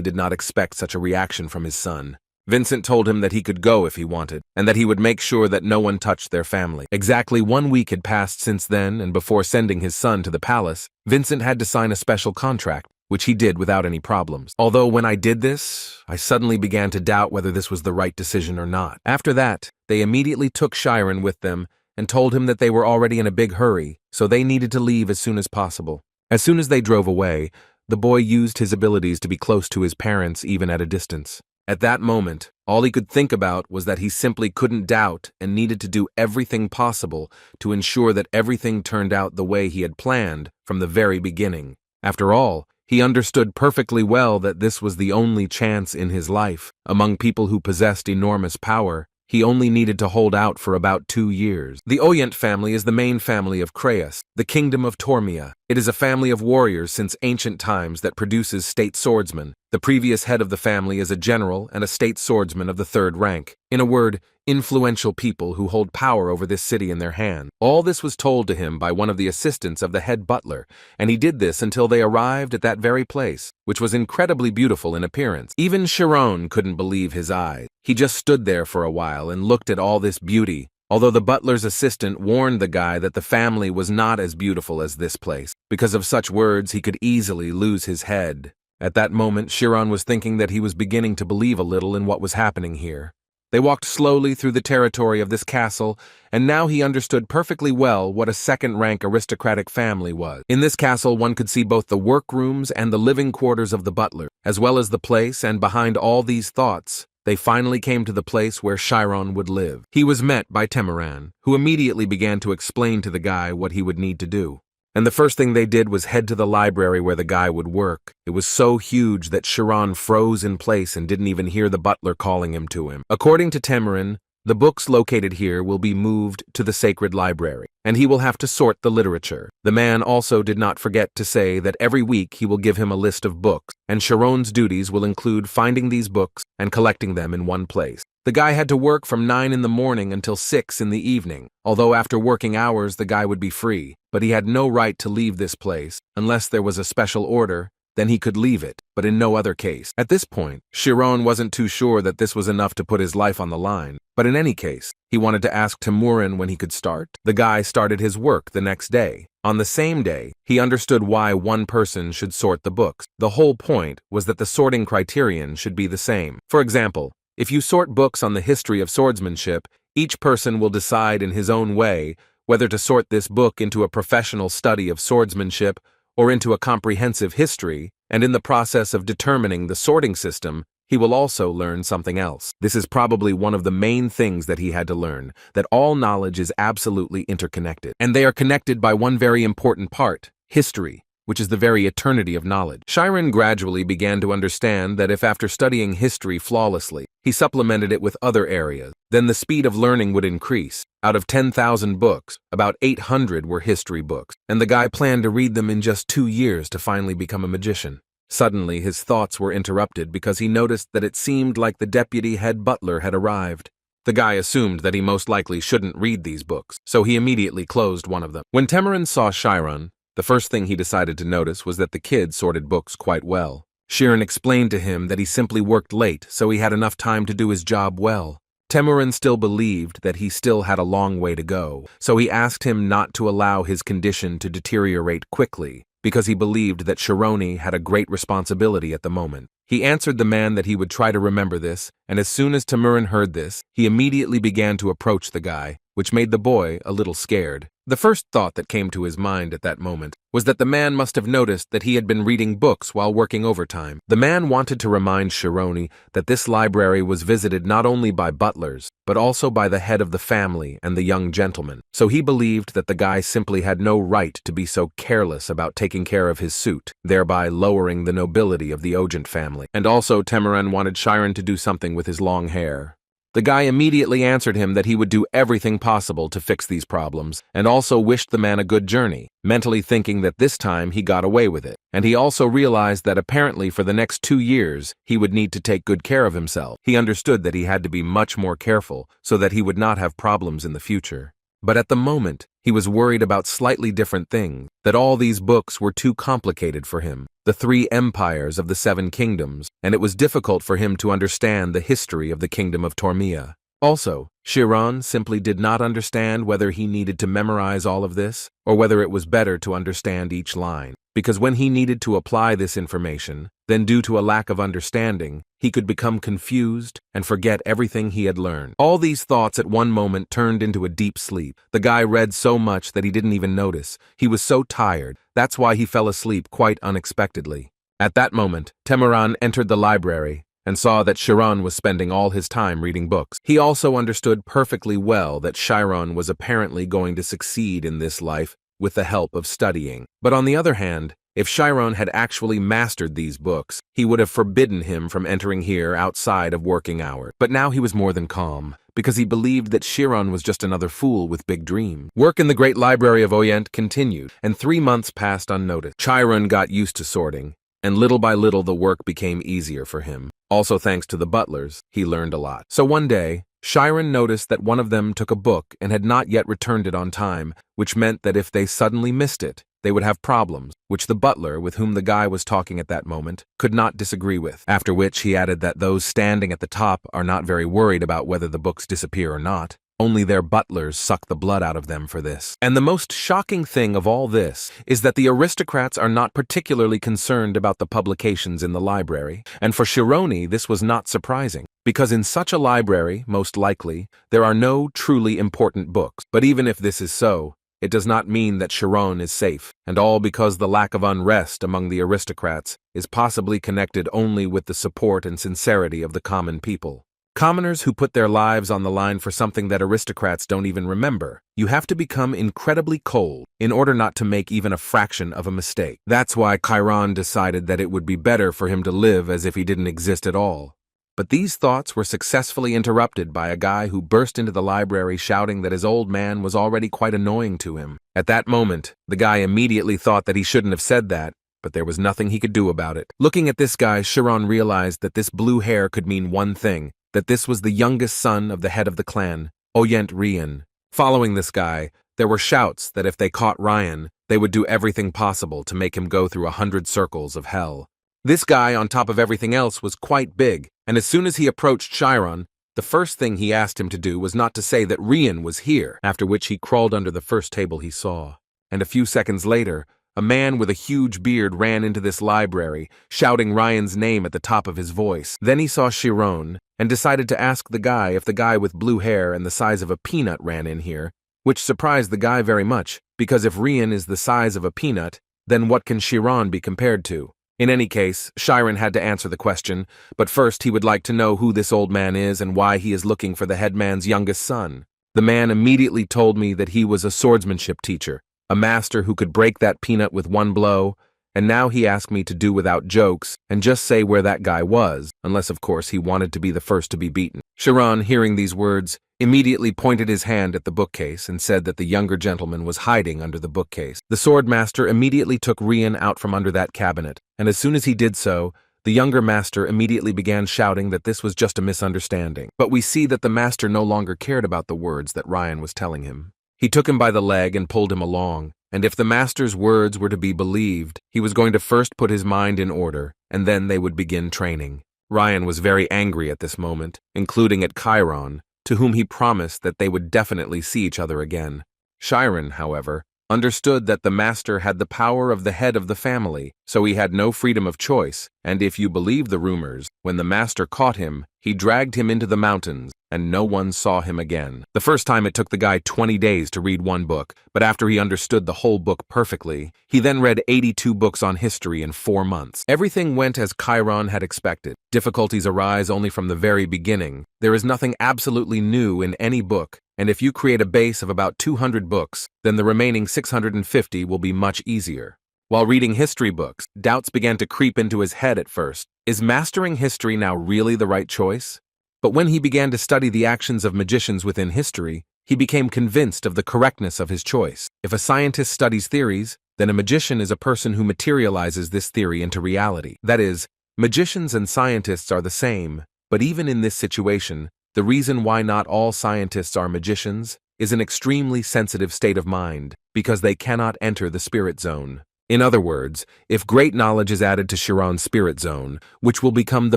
did not expect such a reaction from his son. Vincent told him that he could go if he wanted, and that he would make sure that no one touched their family. Exactly 1 week had passed since then, and before sending his son to the palace, Vincent had to sign a special contract, which he did without any problems. Although when I did this, I suddenly began to doubt whether this was the right decision or not. After that, they immediately took Chiron with them and told him that they were already in a big hurry, so they needed to leave as soon as possible. As soon as they drove away, the boy used his abilities to be close to his parents even at a distance. At that moment, all he could think about was that he simply couldn't doubt and needed to do everything possible to ensure that everything turned out the way he had planned from the very beginning. After all, he understood perfectly well that this was the only chance in his life. Among people who possessed enormous power, he only needed to hold out for about 2 years. The Oyent family is the main family of Creus, the kingdom of Tormia. It is a family of warriors since ancient times that produces state swordsmen. The previous head of the family is a general and a state swordsman of the 3rd rank. In a word, influential people who hold power over this city in their hand. All this was told to him by one of the assistants of the head butler, and he did this until they arrived at that very place, which was incredibly beautiful in appearance. Even Chiron couldn't believe his eyes. He just stood there for a while and looked at all this beauty, although the butler's assistant warned the guy that the family was not as beautiful as this place. Because of such words, he could easily lose his head. At that moment, Chiron was thinking that he was beginning to believe a little in what was happening here. They walked slowly through the territory of this castle, and now he understood perfectly well what a 2nd-rank aristocratic family was. In this castle, one could see both the workrooms and the living quarters of the butler, as well as the place, and behind all these thoughts, they finally came to the place where Chiron would live. He was met by Temeran, who immediately began to explain to the guy what he would need to do. And the first thing they did was head to the library where the guy would work. It was so huge that Chiron froze in place and didn't even hear the butler calling him to him. According to Temeran, the books located here will be moved to the sacred library, and he will have to sort the literature. The man also did not forget to say that every week he will give him a list of books, and Chiron's duties will include finding these books and collecting them in one place. The guy had to work from 9 in the morning until 6 in the evening, although after working hours the guy would be free, but he had no right to leave this place. Unless there was a special order, then he could leave it, but in no other case. At this point, Chiron wasn't too sure that this was enough to put his life on the line, but in any case, he wanted to ask Temurin when he could start. The guy started his work the next day. On the same day, he understood why one person should sort the books. The whole point was that the sorting criterion should be the same. For example, if you sort books on the history of swordsmanship, each person will decide in his own way whether to sort this book into a professional study of swordsmanship or into a comprehensive history, and in the process of determining the sorting system, he will also learn something else. This is probably one of the main things that he had to learn, that all knowledge is absolutely interconnected. And they are connected by one very important part, history, which is the very eternity of knowledge. Chiron gradually began to understand that if after studying history flawlessly, he supplemented it with other areas, then the speed of learning would increase. Out of 10,000 books, about 800 were history books, and the guy planned to read them in just 2 years to finally become a magician. Suddenly, his thoughts were interrupted because he noticed that it seemed like the deputy head butler had arrived. The guy assumed that he most likely shouldn't read these books, so he immediately closed one of them. When Temeran saw Chiron, the first thing he decided to notice was that the kid sorted books quite well. Chiron explained to him that he simply worked late, so he had enough time to do his job well. Temeran still believed that he still had a long way to go, so he asked him not to allow his condition to deteriorate quickly, because he believed that Chironi had a great responsibility at the moment. He answered the man that he would try to remember this, and as soon as Temeran heard this, he immediately began to approach the guy, which made the boy a little scared. The first thought that came to his mind at that moment was that the man must have noticed that he had been reading books while working overtime. The man wanted to remind Chironi that this library was visited not only by butlers, but also by the head of the family and the young gentleman. So he believed that the guy simply had no right to be so careless about taking care of his suit, thereby lowering the nobility of the Ogent family. And also Tamaran wanted Chiron to do something with his long hair. The guy immediately answered him that he would do everything possible to fix these problems, and also wished the man a good journey, mentally thinking that this time he got away with it. And he also realized that apparently for the next 2 years, he would need to take good care of himself. He understood that he had to be much more careful so that he would not have problems in the future. But at the moment, he was worried about slightly different things, that all these books were too complicated for him, the 3 empires of the 7 kingdoms, and it was difficult for him to understand the history of the kingdom of Tormia. Also, Chiron simply did not understand whether he needed to memorize all of this, or whether it was better to understand each line, because when he needed to apply this information, then due to a lack of understanding, he could become confused and forget everything he had learned. All these thoughts at one moment turned into a deep sleep. The guy read so much that he didn't even notice. He was so tired, that's why he fell asleep quite unexpectedly. At that moment, Tamaran entered the library and saw that Chiron was spending all his time reading books. He also understood perfectly well that Chiron was apparently going to succeed in this life with the help of studying. But on the other hand, if Chiron had actually mastered these books, he would have forbidden him from entering here outside of working hours. But now he was more than calm, because he believed that Chiron was just another fool with big dreams. Work in the great library of Orient continued, and 3 months passed unnoticed. Chiron got used to sorting, and little by little the work became easier for him. Also thanks to the butlers, he learned a lot. So one day, Chiron noticed that one of them took a book and had not yet returned it on time, which meant that if they suddenly missed it, they would have problems, which the butler, with whom the guy was talking at that moment, could not disagree with. After which he added that those standing at the top are not very worried about whether the books disappear or not. Only their butlers suck the blood out of them for this. And the most shocking thing of all this is that the aristocrats are not particularly concerned about the publications in the library. And for Chironi, this was not surprising, because in such a library, most likely, there are no truly important books. But even if this is so, it does not mean that Chiron is safe, and all because the lack of unrest among the aristocrats is possibly connected only with the support and sincerity of the common people. Commoners who put their lives on the line for something that aristocrats don't even remember. You have to become incredibly cold in order not to make even a fraction of a mistake. That's why Chiron decided that it would be better for him to live as if he didn't exist at all. But these thoughts were successfully interrupted by a guy who burst into the library shouting that his old man was already quite annoying to him. At that moment, the guy immediately thought that he shouldn't have said that, but there was nothing he could do about it. Looking at this guy, Chiron realized that this blue hair could mean one thing, that this was the youngest son of the head of the clan, Oyent Rian. Following this guy, there were shouts that if they caught Rian, they would do everything possible to make him go through 100 circles of hell. This guy, on top of everything else, was quite big, and as soon as he approached Chiron, the first thing he asked him to do was not to say that Rian was here, after which he crawled under the first table he saw. And a few seconds later, a man with a huge beard ran into this library, shouting Ryan's name at the top of his voice. Then he saw Chiron, and decided to ask the guy if the guy with blue hair and the size of a peanut ran in here, which surprised the guy very much, because if Rian is the size of a peanut, then what can Chiron be compared to? In any case, Chiron had to answer the question, but first he would like to know who this old man is and why he is looking for the headman's youngest son. The man immediately told me that he was a swordsmanship teacher, a master who could break that peanut with one blow, and now he asked me to do without jokes and just say where that guy was, unless of course he wanted to be the first to be beaten. Chiron, hearing these words, immediately pointed his hand at the bookcase and said that the younger gentleman was hiding under the bookcase. The swordmaster immediately took Rian out from under that cabinet, and as soon as he did so, the younger master immediately began shouting that this was just a misunderstanding. But we see that the master no longer cared about the words that Rian was telling him. He took him by the leg and pulled him along, and if the master's words were to be believed, he was going to first put his mind in order, and then they would begin training. Rian was very angry at this moment, including at Chiron, to whom he promised that they would definitely see each other again. Chiron, however, understood that the master had the power of the head of the family, so he had no freedom of choice, and if you believe the rumors, when the master caught him, He dragged him into the mountains, and no one saw him again. The first time it took the guy 20 days to read one book, but after he understood the whole book perfectly, he then read 82 books on history in 4 months. Everything went as Chiron had expected. Difficulties arise only from the very beginning. There is nothing absolutely new in any book, and if you create a base of about 200 books, then the remaining 650 will be much easier. While reading history books, doubts began to creep into his head at first. Is mastering history now really the right choice? But when he began to study the actions of magicians within history, he became convinced of the correctness of his choice. If a scientist studies theories, then a magician is a person who materializes this theory into reality. That is, magicians and scientists are the same, but even in this situation, the reason why not all scientists are magicians is an extremely sensitive state of mind, because they cannot enter the spirit zone. In other words, if great knowledge is added to Chiron's spirit zone, which will become the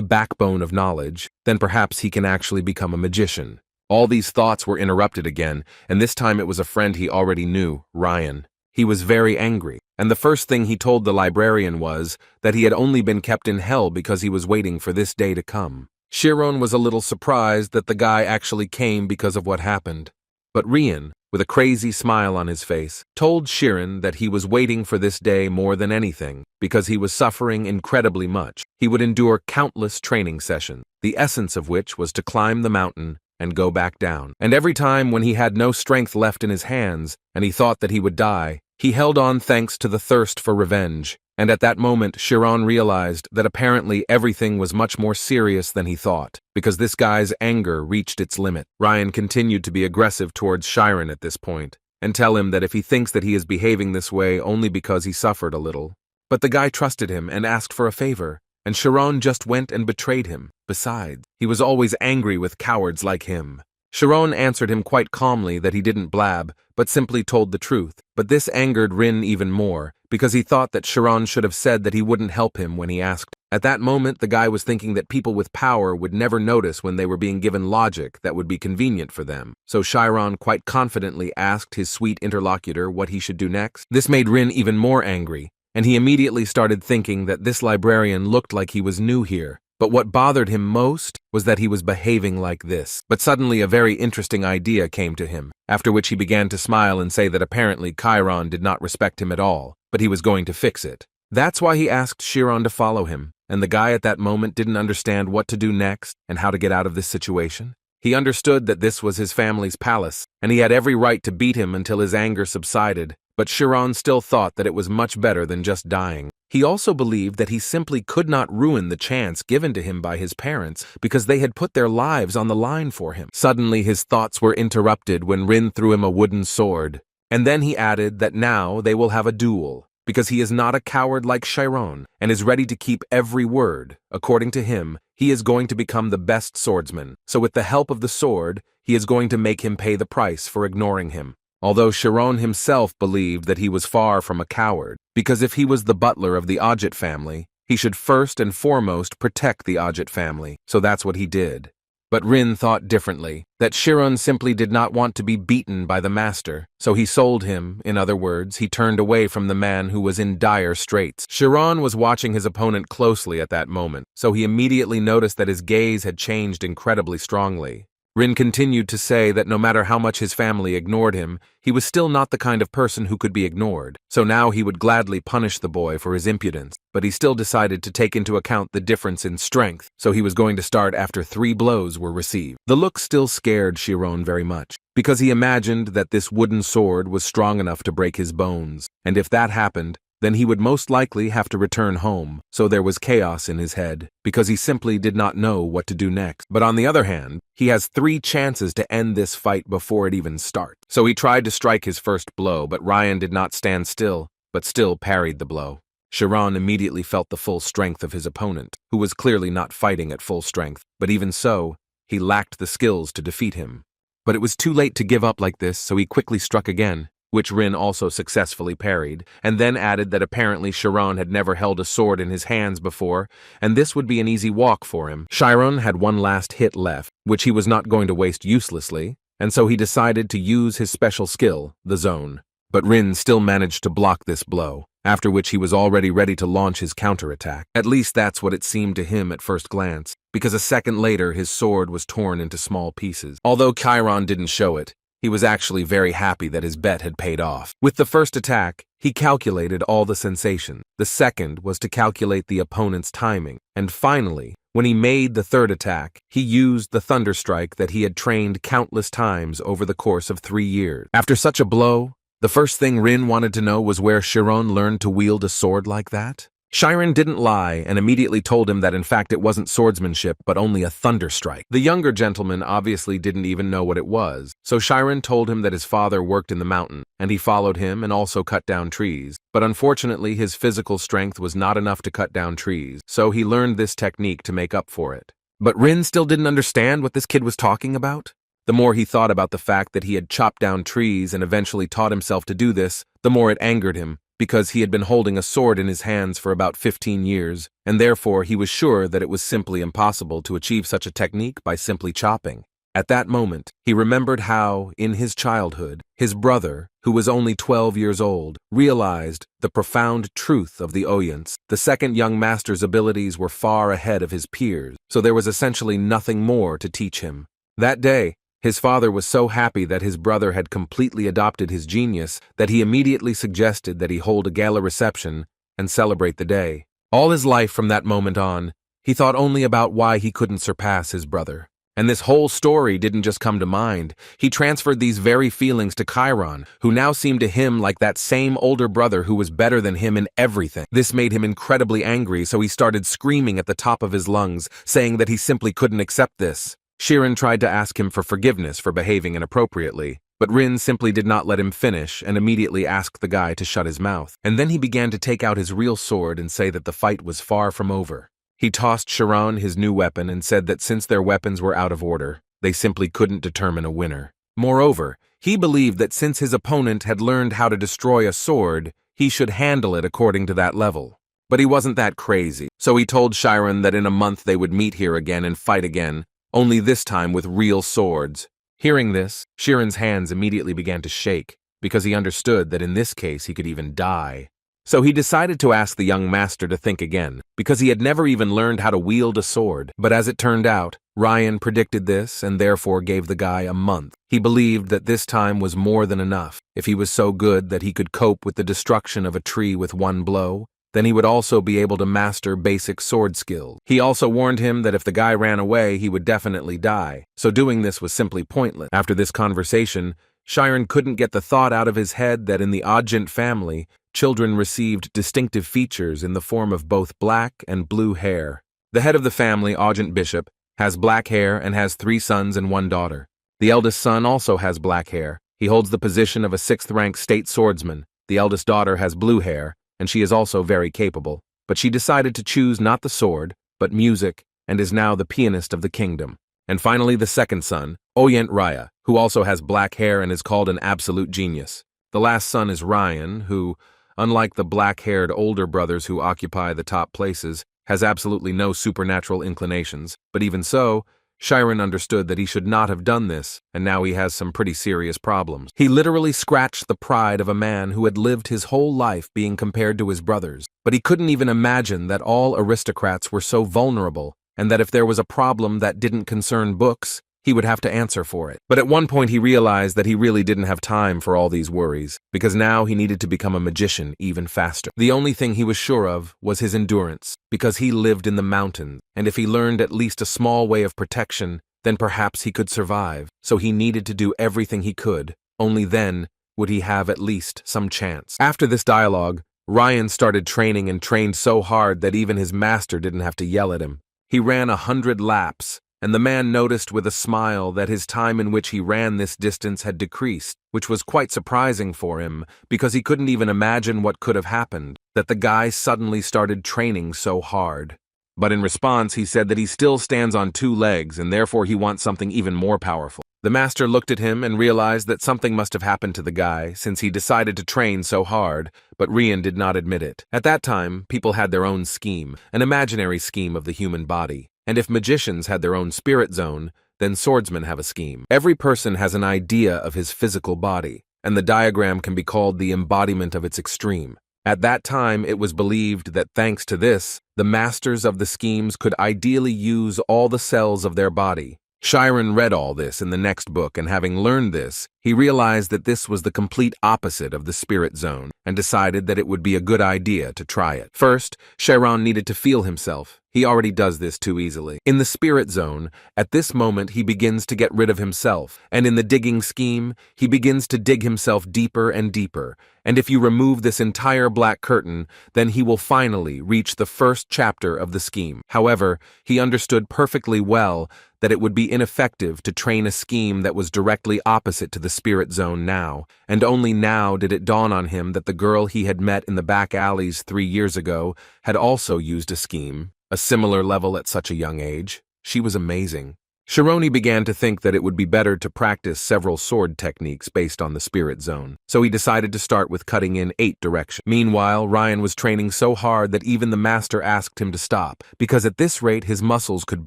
backbone of knowledge, then perhaps he can actually become a magician. All these thoughts were interrupted again, and this time it was a friend he already knew, Rian. He was very angry, and the first thing he told the librarian was that he had only been kept in hell because he was waiting for this day to come. Chiron was a little surprised that the guy actually came because of what happened. But Rian, with a crazy smile on his face, told Chiron that he was waiting for this day more than anything, because he was suffering incredibly much. He would endure countless training sessions, the essence of which was to climb the mountain and go back down. And every time when he had no strength left in his hands, and he thought that he would die, he held on thanks to the thirst for revenge. And at that moment, Chiron realized that apparently everything was much more serious than he thought, because this guy's anger reached its limit. Rian continued to be aggressive towards Chiron at this point, and tell him that if he thinks that he is behaving this way only because he suffered a little. But the guy trusted him and asked for a favor, and Chiron just went and betrayed him. Besides, he was always angry with cowards like him. Chiron answered him quite calmly that he didn't blab, but simply told the truth. But this angered Rian even more, because he thought that Chiron should have said that he wouldn't help him when he asked. At that moment, the guy was thinking that people with power would never notice when they were being given logic that would be convenient for them. So Chiron quite confidently asked his sweet interlocutor what he should do next. This made Rian even more angry, and he immediately started thinking that this librarian looked like he was new here. But what bothered him most was that he was behaving like this. But suddenly a very interesting idea came to him, after which he began to smile and say that apparently Chiron did not respect him at all, but he was going to fix it. That's why he asked Chiron to follow him, and the guy at that moment didn't understand what to do next and how to get out of this situation. He understood that this was his family's palace, and he had every right to beat him until his anger subsided, but Chiron still thought that it was much better than just dying. He also believed that he simply could not ruin the chance given to him by his parents because they had put their lives on the line for him. Suddenly his thoughts were interrupted when Rian threw him a wooden sword, and then he added that now they will have a duel, because he is not a coward like Chiron and is ready to keep every word. According to him, he is going to become the best swordsman, so with the help of the sword, he is going to make him pay the price for ignoring him. Although Chiron himself believed that he was far from a coward, because if he was the butler of the Ajit family, he should first and foremost protect the Ajit family, so that's what he did. But Rian thought differently, that Chiron simply did not want to be beaten by the master, so he sold him. In other words, he turned away from the man who was in dire straits. Chiron was watching his opponent closely at that moment, so he immediately noticed that his gaze had changed incredibly strongly. Rian continued to say that no matter how much his family ignored him, he was still not the kind of person who could be ignored, so now he would gladly punish the boy for his impudence, but he still decided to take into account the difference in strength, so he was going to start after 3 blows were received. The look still scared Chiron very much, because he imagined that this wooden sword was strong enough to break his bones, and if that happened, then he would most likely have to return home, so there was chaos in his head, because he simply did not know what to do next. But on the other hand, he has 3 chances to end this fight before it even starts. So he tried to strike his first blow, but Rian did not stand still, but still parried the blow. Chiron immediately felt the full strength of his opponent, who was clearly not fighting at full strength, but even so, he lacked the skills to defeat him. But it was too late to give up like this, so he quickly struck again, which Rian also successfully parried, and then added that apparently Chiron had never held a sword in his hands before, and this would be an easy walk for him. Chiron had 1 last hit left, which he was not going to waste uselessly, and so he decided to use his special skill, the zone. but Rian still managed to block this blow, after which he was already ready to launch his counterattack. At least that's what it seemed to him at first glance, because a second later his sword was torn into small pieces. Although Chiron didn't show it, he was actually very happy that his bet had paid off. With the first attack, he calculated all the sensations. The second was to calculate the opponent's timing. And finally, when he made the third attack, he used the thunder strike that he had trained countless times over the course of 3 years. After such a blow, the first thing Rian wanted to know was where Chiron learned to wield a sword like that. Chiron didn't lie and immediately told him that in fact it wasn't swordsmanship but only a thunder strike. The younger gentleman obviously didn't even know what it was, so Chiron told him that his father worked in the mountain, and he followed him and also cut down trees. But unfortunately his physical strength was not enough to cut down trees, so he learned this technique to make up for it. But Rian still didn't understand what this kid was talking about. The more he thought about the fact that he had chopped down trees and eventually taught himself to do this, the more it angered him, because he had been holding a sword in his hands for about 15 years, and therefore he was sure that it was simply impossible to achieve such a technique by simply chopping. At that moment, he remembered how, in his childhood, his brother, who was only 12 years old, realized the profound truth of the Oyents. The second young master's abilities were far ahead of his peers, so there was essentially nothing more to teach him. That day, his father was so happy that his brother had completely adopted his genius that he immediately suggested that he hold a gala reception and celebrate the day. All his life from that moment on, he thought only about why he couldn't surpass his brother. And this whole story didn't just come to mind. He transferred these very feelings to Chiron, who now seemed to him like that same older brother who was better than him in everything. This made him incredibly angry, so he started screaming at the top of his lungs, saying that he simply couldn't accept this. Chiron tried to ask him for forgiveness for behaving inappropriately, but Rian simply did not let him finish and immediately asked the guy to shut his mouth. And then he began to take out his real sword and say that the fight was far from over. He tossed Chiron his new weapon and said that since their weapons were out of order, they simply couldn't determine a winner. Moreover, he believed that since his opponent had learned how to destroy a sword, he should handle it according to that level. But he wasn't that crazy, so he told Chiron that in a month they would meet here again and fight again, only this time with real swords. Hearing this, Chiron's hands immediately began to shake, because he understood that in this case he could even die. So he decided to ask the young master to think again, because he had never even learned how to wield a sword. But as it turned out, Rian predicted this and therefore gave the guy a month. He believed that this time was more than enough. If he was so good that he could cope with the destruction of a tree with one blow, then he would also be able to master basic sword skills. He also warned him that if the guy ran away, he would definitely die, so doing this was simply pointless. After this conversation, Chiron couldn't get the thought out of his head that in the Ogent family, children received distinctive features in the form of both black and blue hair. The head of the family, Ogent Bishop, has black hair and has 3 sons and 1 daughter. The eldest son also has black hair. He holds the position of a 6th-rank state swordsman. The eldest daughter has blue hair, and she is also very capable, but she decided to choose not the sword, but music, and is now the pianist of the kingdom. And finally the second son, Oyent Raya, who also has black hair and is called an absolute genius. The last son is Rian, who, unlike the black-haired older brothers who occupy the top places, has absolutely no supernatural inclinations, but even so, Chiron understood that he should not have done this, and now he has some pretty serious problems. He literally scratched the pride of a man who had lived his whole life being compared to his brothers, but he couldn't even imagine that all aristocrats were so vulnerable, and that if there was a problem that didn't concern books, he would have to answer for it. But at one point he realized that he really didn't have time for all these worries, because now he needed to become a magician even faster. The only thing he was sure of was his endurance, because he lived in the mountains, and if he learned at least a small way of protection, then perhaps he could survive. So he needed to do everything he could, only then would he have at least some chance. After this dialogue, Rian started training and trained so hard that even his master didn't have to yell at him. He ran 100 laps, and the man noticed with a smile that his time in which he ran this distance had decreased, which was quite surprising for him, because he couldn't even imagine what could have happened, that the guy suddenly started training so hard. But in response, he said that he still stands on 2 legs, and therefore he wants something even more powerful. The master looked at him and realized that something must have happened to the guy, since he decided to train so hard, but Rian did not admit it. At that time, people had their own scheme, an imaginary scheme of the human body. And if magicians had their own spirit zone, then swordsmen have a scheme. Every person has an idea of his physical body, and the diagram can be called the embodiment of its extreme. At that time, it was believed that thanks to this, the masters of the schemes could ideally use all the cells of their body. Chiron read all this in the next book, and having learned this, he realized that this was the complete opposite of the spirit zone, and decided that it would be a good idea to try it. First, Chiron needed to feel himself. He already does this too easily. In the spirit zone, at this moment he begins to get rid of himself, and in the digging scheme, he begins to dig himself deeper and deeper, and if you remove this entire black curtain, then he will finally reach the first chapter of the scheme. However, he understood perfectly well that it would be ineffective to train a scheme that was directly opposite to the spirit zone now, and only now did it dawn on him that the girl he had met in the back alleys 3 years ago had also used a scheme, a similar level at such a young age. She was amazing. Chiron began to think that it would be better to practice several sword techniques based on the spirit zone, so he decided to start with cutting in 8 directions. Meanwhile, Rian was training so hard that even the master asked him to stop, because at this rate his muscles could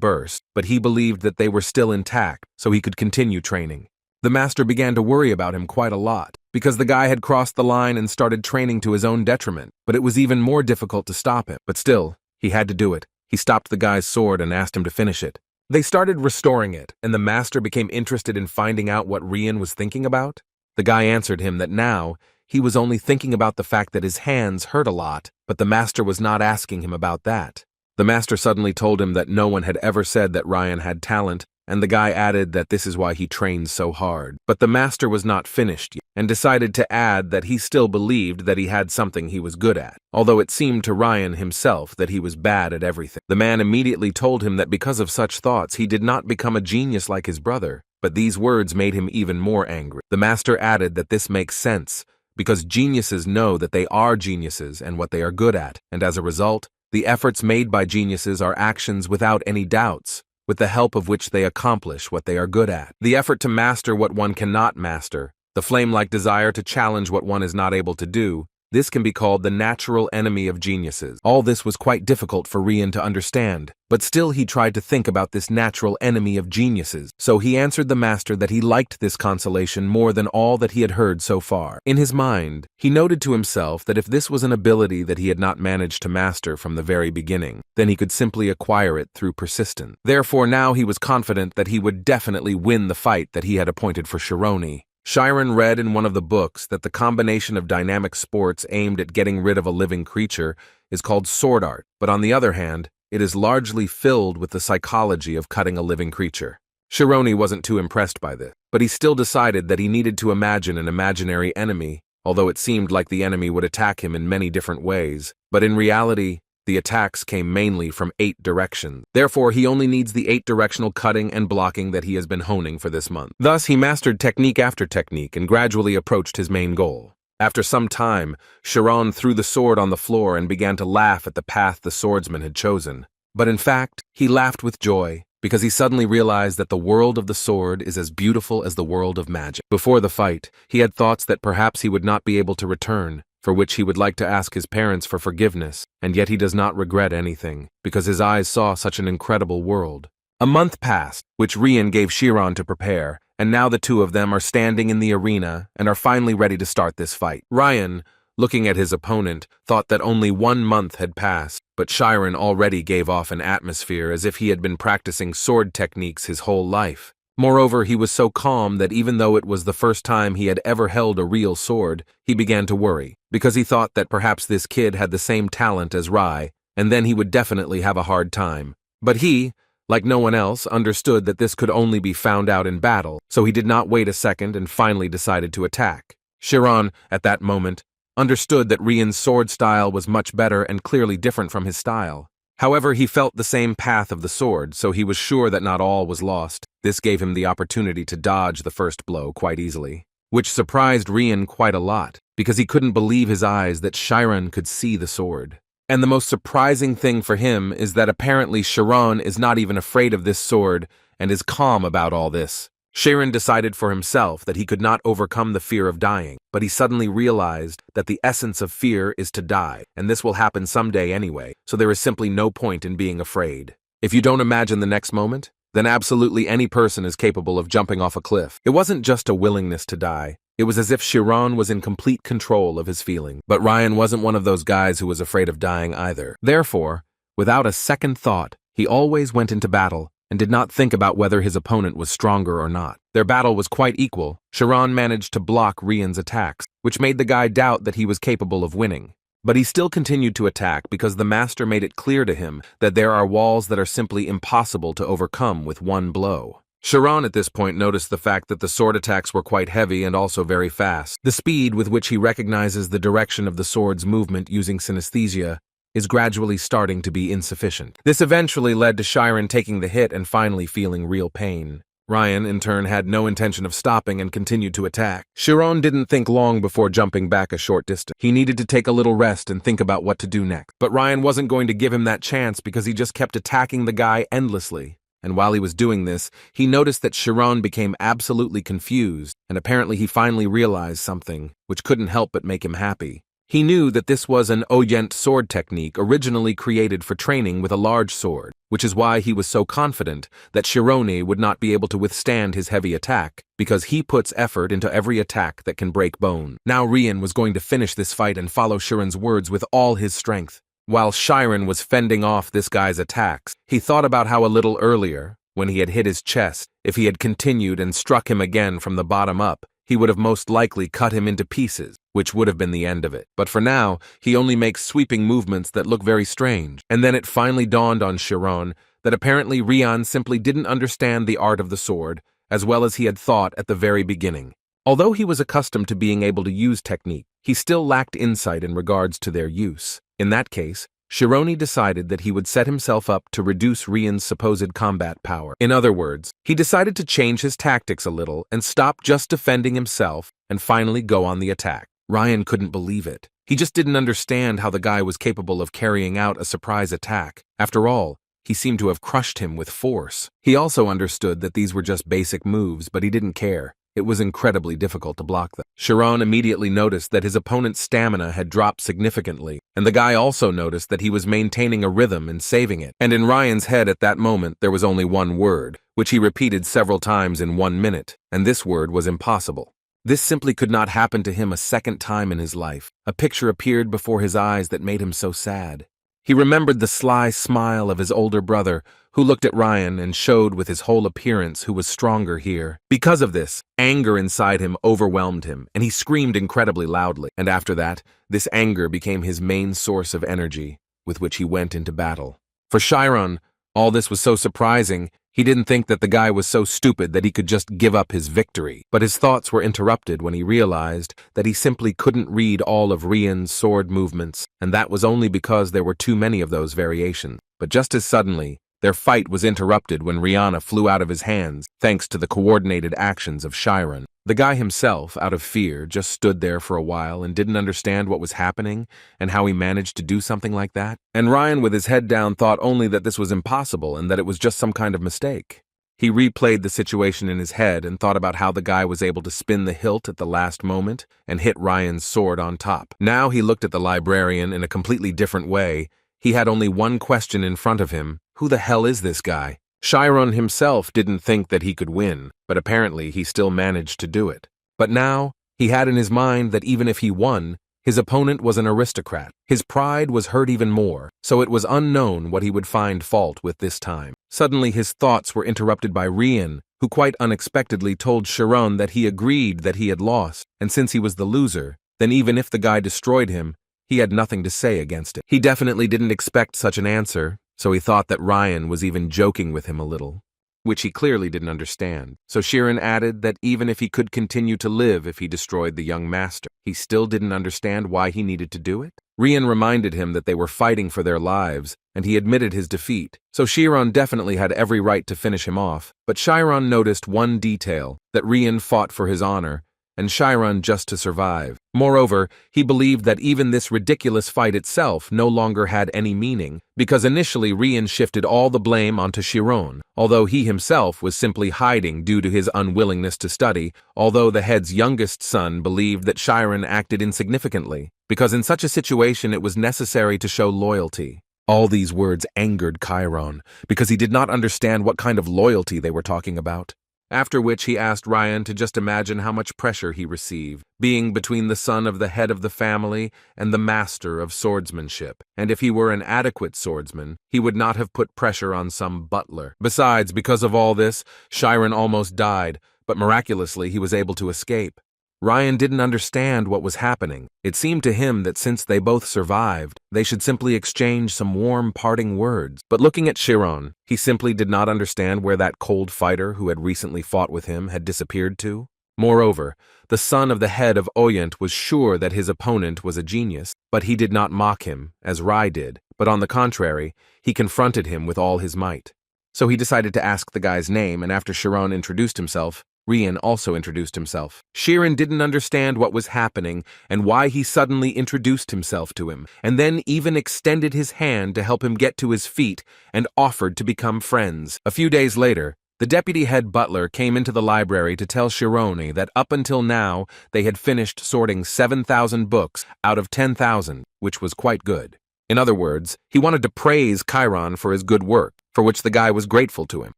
burst, but he believed that they were still intact, so he could continue training. The master began to worry about him quite a lot, because the guy had crossed the line and started training to his own detriment, but it was even more difficult to stop him. But still, he had to do it. He stopped the guy's sword and asked him to finish it. They started restoring it, and the master became interested in finding out what Rian was thinking about. The guy answered him that now, he was only thinking about the fact that his hands hurt a lot, but the master was not asking him about that. The master suddenly told him that no one had ever said that Rian had talent, and the guy added that this is why he trains so hard. But the master was not finished yet, and decided to add that he still believed that he had something he was good at, although it seemed to Rian himself that he was bad at everything. The man immediately told him that because of such thoughts he did not become a genius like his brother, but these words made him even more angry. The master added that this makes sense, because geniuses know that they are geniuses and what they are good at, and as a result, the efforts made by geniuses are actions without any doubts, with the help of which they accomplish what they are good at. The effort to master what one cannot master, the flame-like desire to challenge what one is not able to do, this can be called the natural enemy of geniuses. All this was quite difficult for Rian to understand, but still he tried to think about this natural enemy of geniuses. So he answered the master that he liked this consolation more than all that he had heard so far. In his mind, he noted to himself that if this was an ability that he had not managed to master from the very beginning, then he could simply acquire it through persistence. Therefore now he was confident that he would definitely win the fight that he had appointed for Chiron. Chiron read in one of the books that the combination of dynamic sports aimed at getting rid of a living creature is called sword art, but on the other hand, it is largely filled with the psychology of cutting a living creature. Chiron wasn't too impressed by this, but he still decided that he needed to imagine an imaginary enemy, although it seemed like the enemy would attack him in many different ways, but in reality, the attacks came mainly from 8 directions. Therefore, he only needs the 8-directional cutting and blocking that he has been honing for this month. Thus, he mastered technique after technique and gradually approached his main goal. After some time, Chiron threw the sword on the floor and began to laugh at the path the swordsman had chosen. But in fact, he laughed with joy, because he suddenly realized that the world of the sword is as beautiful as the world of magic. Before the fight, he had thoughts that perhaps he would not be able to return, for which he would like to ask his parents for forgiveness, and yet he does not regret anything, because his eyes saw such an incredible world. A month passed, which Rian gave Chiron to prepare, and now the two of them are standing in the arena and are finally ready to start this fight. Rian, looking at his opponent, thought that only 1 month had passed, but Chiron already gave off an atmosphere as if he had been practicing sword techniques his whole life. Moreover, he was so calm that even though it was the first time he had ever held a real sword, he began to worry, because he thought that perhaps this kid had the same talent as Rai, and then he would definitely have a hard time. But he, like no one else, understood that this could only be found out in battle, so he did not wait a second and finally decided to attack. Chiron, at that moment, understood that Rian's sword style was much better and clearly different from his style. However, he felt the same path of the sword, so he was sure that not all was lost. This gave him the opportunity to dodge the first blow quite easily, which surprised Rian quite a lot, because he couldn't believe his eyes that Chiron could see the sword. And the most surprising thing for him is that apparently Chiron is not even afraid of this sword and is calm about all this. Chiron decided for himself that he could not overcome the fear of dying, but he suddenly realized that the essence of fear is to die, and this will happen someday anyway, so there is simply no point in being afraid. If you don't imagine the next moment, then absolutely any person is capable of jumping off a cliff. It wasn't just a willingness to die, It was as if Chiron was in complete control of his feelings. But Rian wasn't one of those guys who was afraid of dying either. Therefore, without a second thought, he always went into battle and did not think about whether his opponent was stronger or not. Their battle was quite equal. Chiron managed to block Rian's attacks, which made the guy doubt that he was capable of winning. But he still continued to attack because the master made it clear to him that there are walls that are simply impossible to overcome with one blow. Chiron at this point noticed the fact that the sword attacks were quite heavy and also very fast. The speed with which he recognizes the direction of the sword's movement using synesthesia is gradually starting to be insufficient. This eventually led to Chiron taking the hit and finally feeling real pain. Rian, in turn, had no intention of stopping and continued to attack. Chiron didn't think long before jumping back a short distance. He needed to take a little rest and think about what to do next. But Rian wasn't going to give him that chance because he just kept attacking the guy endlessly. And while he was doing this, he noticed that Chiron became absolutely confused, and apparently he finally realized something, which couldn't help but make him happy. He knew that this was an Orient sword technique originally created for training with a large sword, which is why he was so confident that Chiron would not be able to withstand his heavy attack, because he puts effort into every attack that can break bone. Now Rian was going to finish this fight and follow Chiron's words with all his strength. While Chiron was fending off this guy's attacks, he thought about how a little earlier, when he had hit his chest, if he had continued and struck him again from the bottom up, he would have most likely cut him into pieces, which would have been the end of it. But for now, he only makes sweeping movements that look very strange. And then it finally dawned on Chiron that apparently Rian simply didn't understand the art of the sword as well as he had thought at the very beginning. Although he was accustomed to being able to use technique, he still lacked insight in regards to their use. In that case, Chiron decided that he would set himself up to reduce Rian's supposed combat power. In other words, he decided to change his tactics a little and stop just defending himself and finally go on the attack. Rian couldn't believe it. He just didn't understand how the guy was capable of carrying out a surprise attack. After all, he seemed to have crushed him with force. He also understood that these were just basic moves, but he didn't care. It was incredibly difficult to block them. Chiron immediately noticed that his opponent's stamina had dropped significantly, and the guy also noticed that he was maintaining a rhythm and saving it. And in Rian's head at that moment there was only one word, which he repeated several times in 1 minute, and this word was impossible. This simply could not happen to him a second time in his life. A picture appeared before his eyes that made him so sad. He remembered the sly smile of his older brother, who looked at Rian and showed with his whole appearance who was stronger here. Because of this, anger inside him overwhelmed him, and he screamed incredibly loudly. And after that, this anger became his main source of energy, with which he went into battle. For Chiron, all this was so surprising, he didn't think that the guy was so stupid that he could just give up his victory. But his thoughts were interrupted when he realized that he simply couldn't read all of Rian's sword movements, and that was only because there were too many of those variations. But just as suddenly, their fight was interrupted when Rihanna flew out of his hands, thanks to the coordinated actions of Chiron. The guy himself, out of fear, just stood there for a while and didn't understand what was happening and how he managed to do something like that. And Rian, with his head down, thought only that this was impossible and that it was just some kind of mistake. He replayed the situation in his head and thought about how the guy was able to spin the hilt at the last moment and hit Rian's sword on top. Now he looked at the librarian in a completely different way. He had only one question in front of him. Who the hell is this guy? Chiron himself didn't think that he could win, but apparently he still managed to do it. But now, he had in his mind that even if he won, his opponent was an aristocrat. His pride was hurt even more, so it was unknown what he would find fault with this time. Suddenly his thoughts were interrupted by Rian, who quite unexpectedly told Chiron that he agreed that he had lost, and since he was the loser, then even if the guy destroyed him, he had nothing to say against it. He definitely didn't expect such an answer, so he thought that Rian was even joking with him a little, which he clearly didn't understand. So Chiron added that even if he could continue to live if he destroyed the young master, he still didn't understand why he needed to do it. Rian reminded him that they were fighting for their lives, and he admitted his defeat. So Chiron definitely had every right to finish him off, but Chiron noticed one detail, that Rian fought for his honor, and Chiron just to survive. Moreover, he believed that even this ridiculous fight itself no longer had any meaning, because initially Rian shifted all the blame onto Chiron, although he himself was simply hiding due to his unwillingness to study, although the head's youngest son believed that Chiron acted insignificantly, because in such a situation it was necessary to show loyalty. All these words angered Chiron, because he did not understand what kind of loyalty they were talking about. After which he asked Rian to just imagine how much pressure he received, being between the son of the head of the family and the master of swordsmanship, and if he were an adequate swordsman, he would not have put pressure on some butler. Besides, because of all this, Chiron almost died, but miraculously he was able to escape. Rian didn't understand what was happening. It seemed to him that since they both survived, they should simply exchange some warm parting words. But looking at Chiron, he simply did not understand where that cold fighter who had recently fought with him had disappeared to. Moreover, the son of the head of Oyent was sure that his opponent was a genius, but he did not mock him, as Rai did, but on the contrary, he confronted him with all his might. So he decided to ask the guy's name, and after Chiron introduced himself, Rian also introduced himself. Chiron didn't understand what was happening and why he suddenly introduced himself to him, and then even extended his hand to help him get to his feet and offered to become friends. A few days later, the deputy head butler came into the library to tell Chiron that up until now they had finished sorting 7,000 books out of 10,000, which was quite good. In other words, he wanted to praise Chiron for his good work, for which the guy was grateful to him.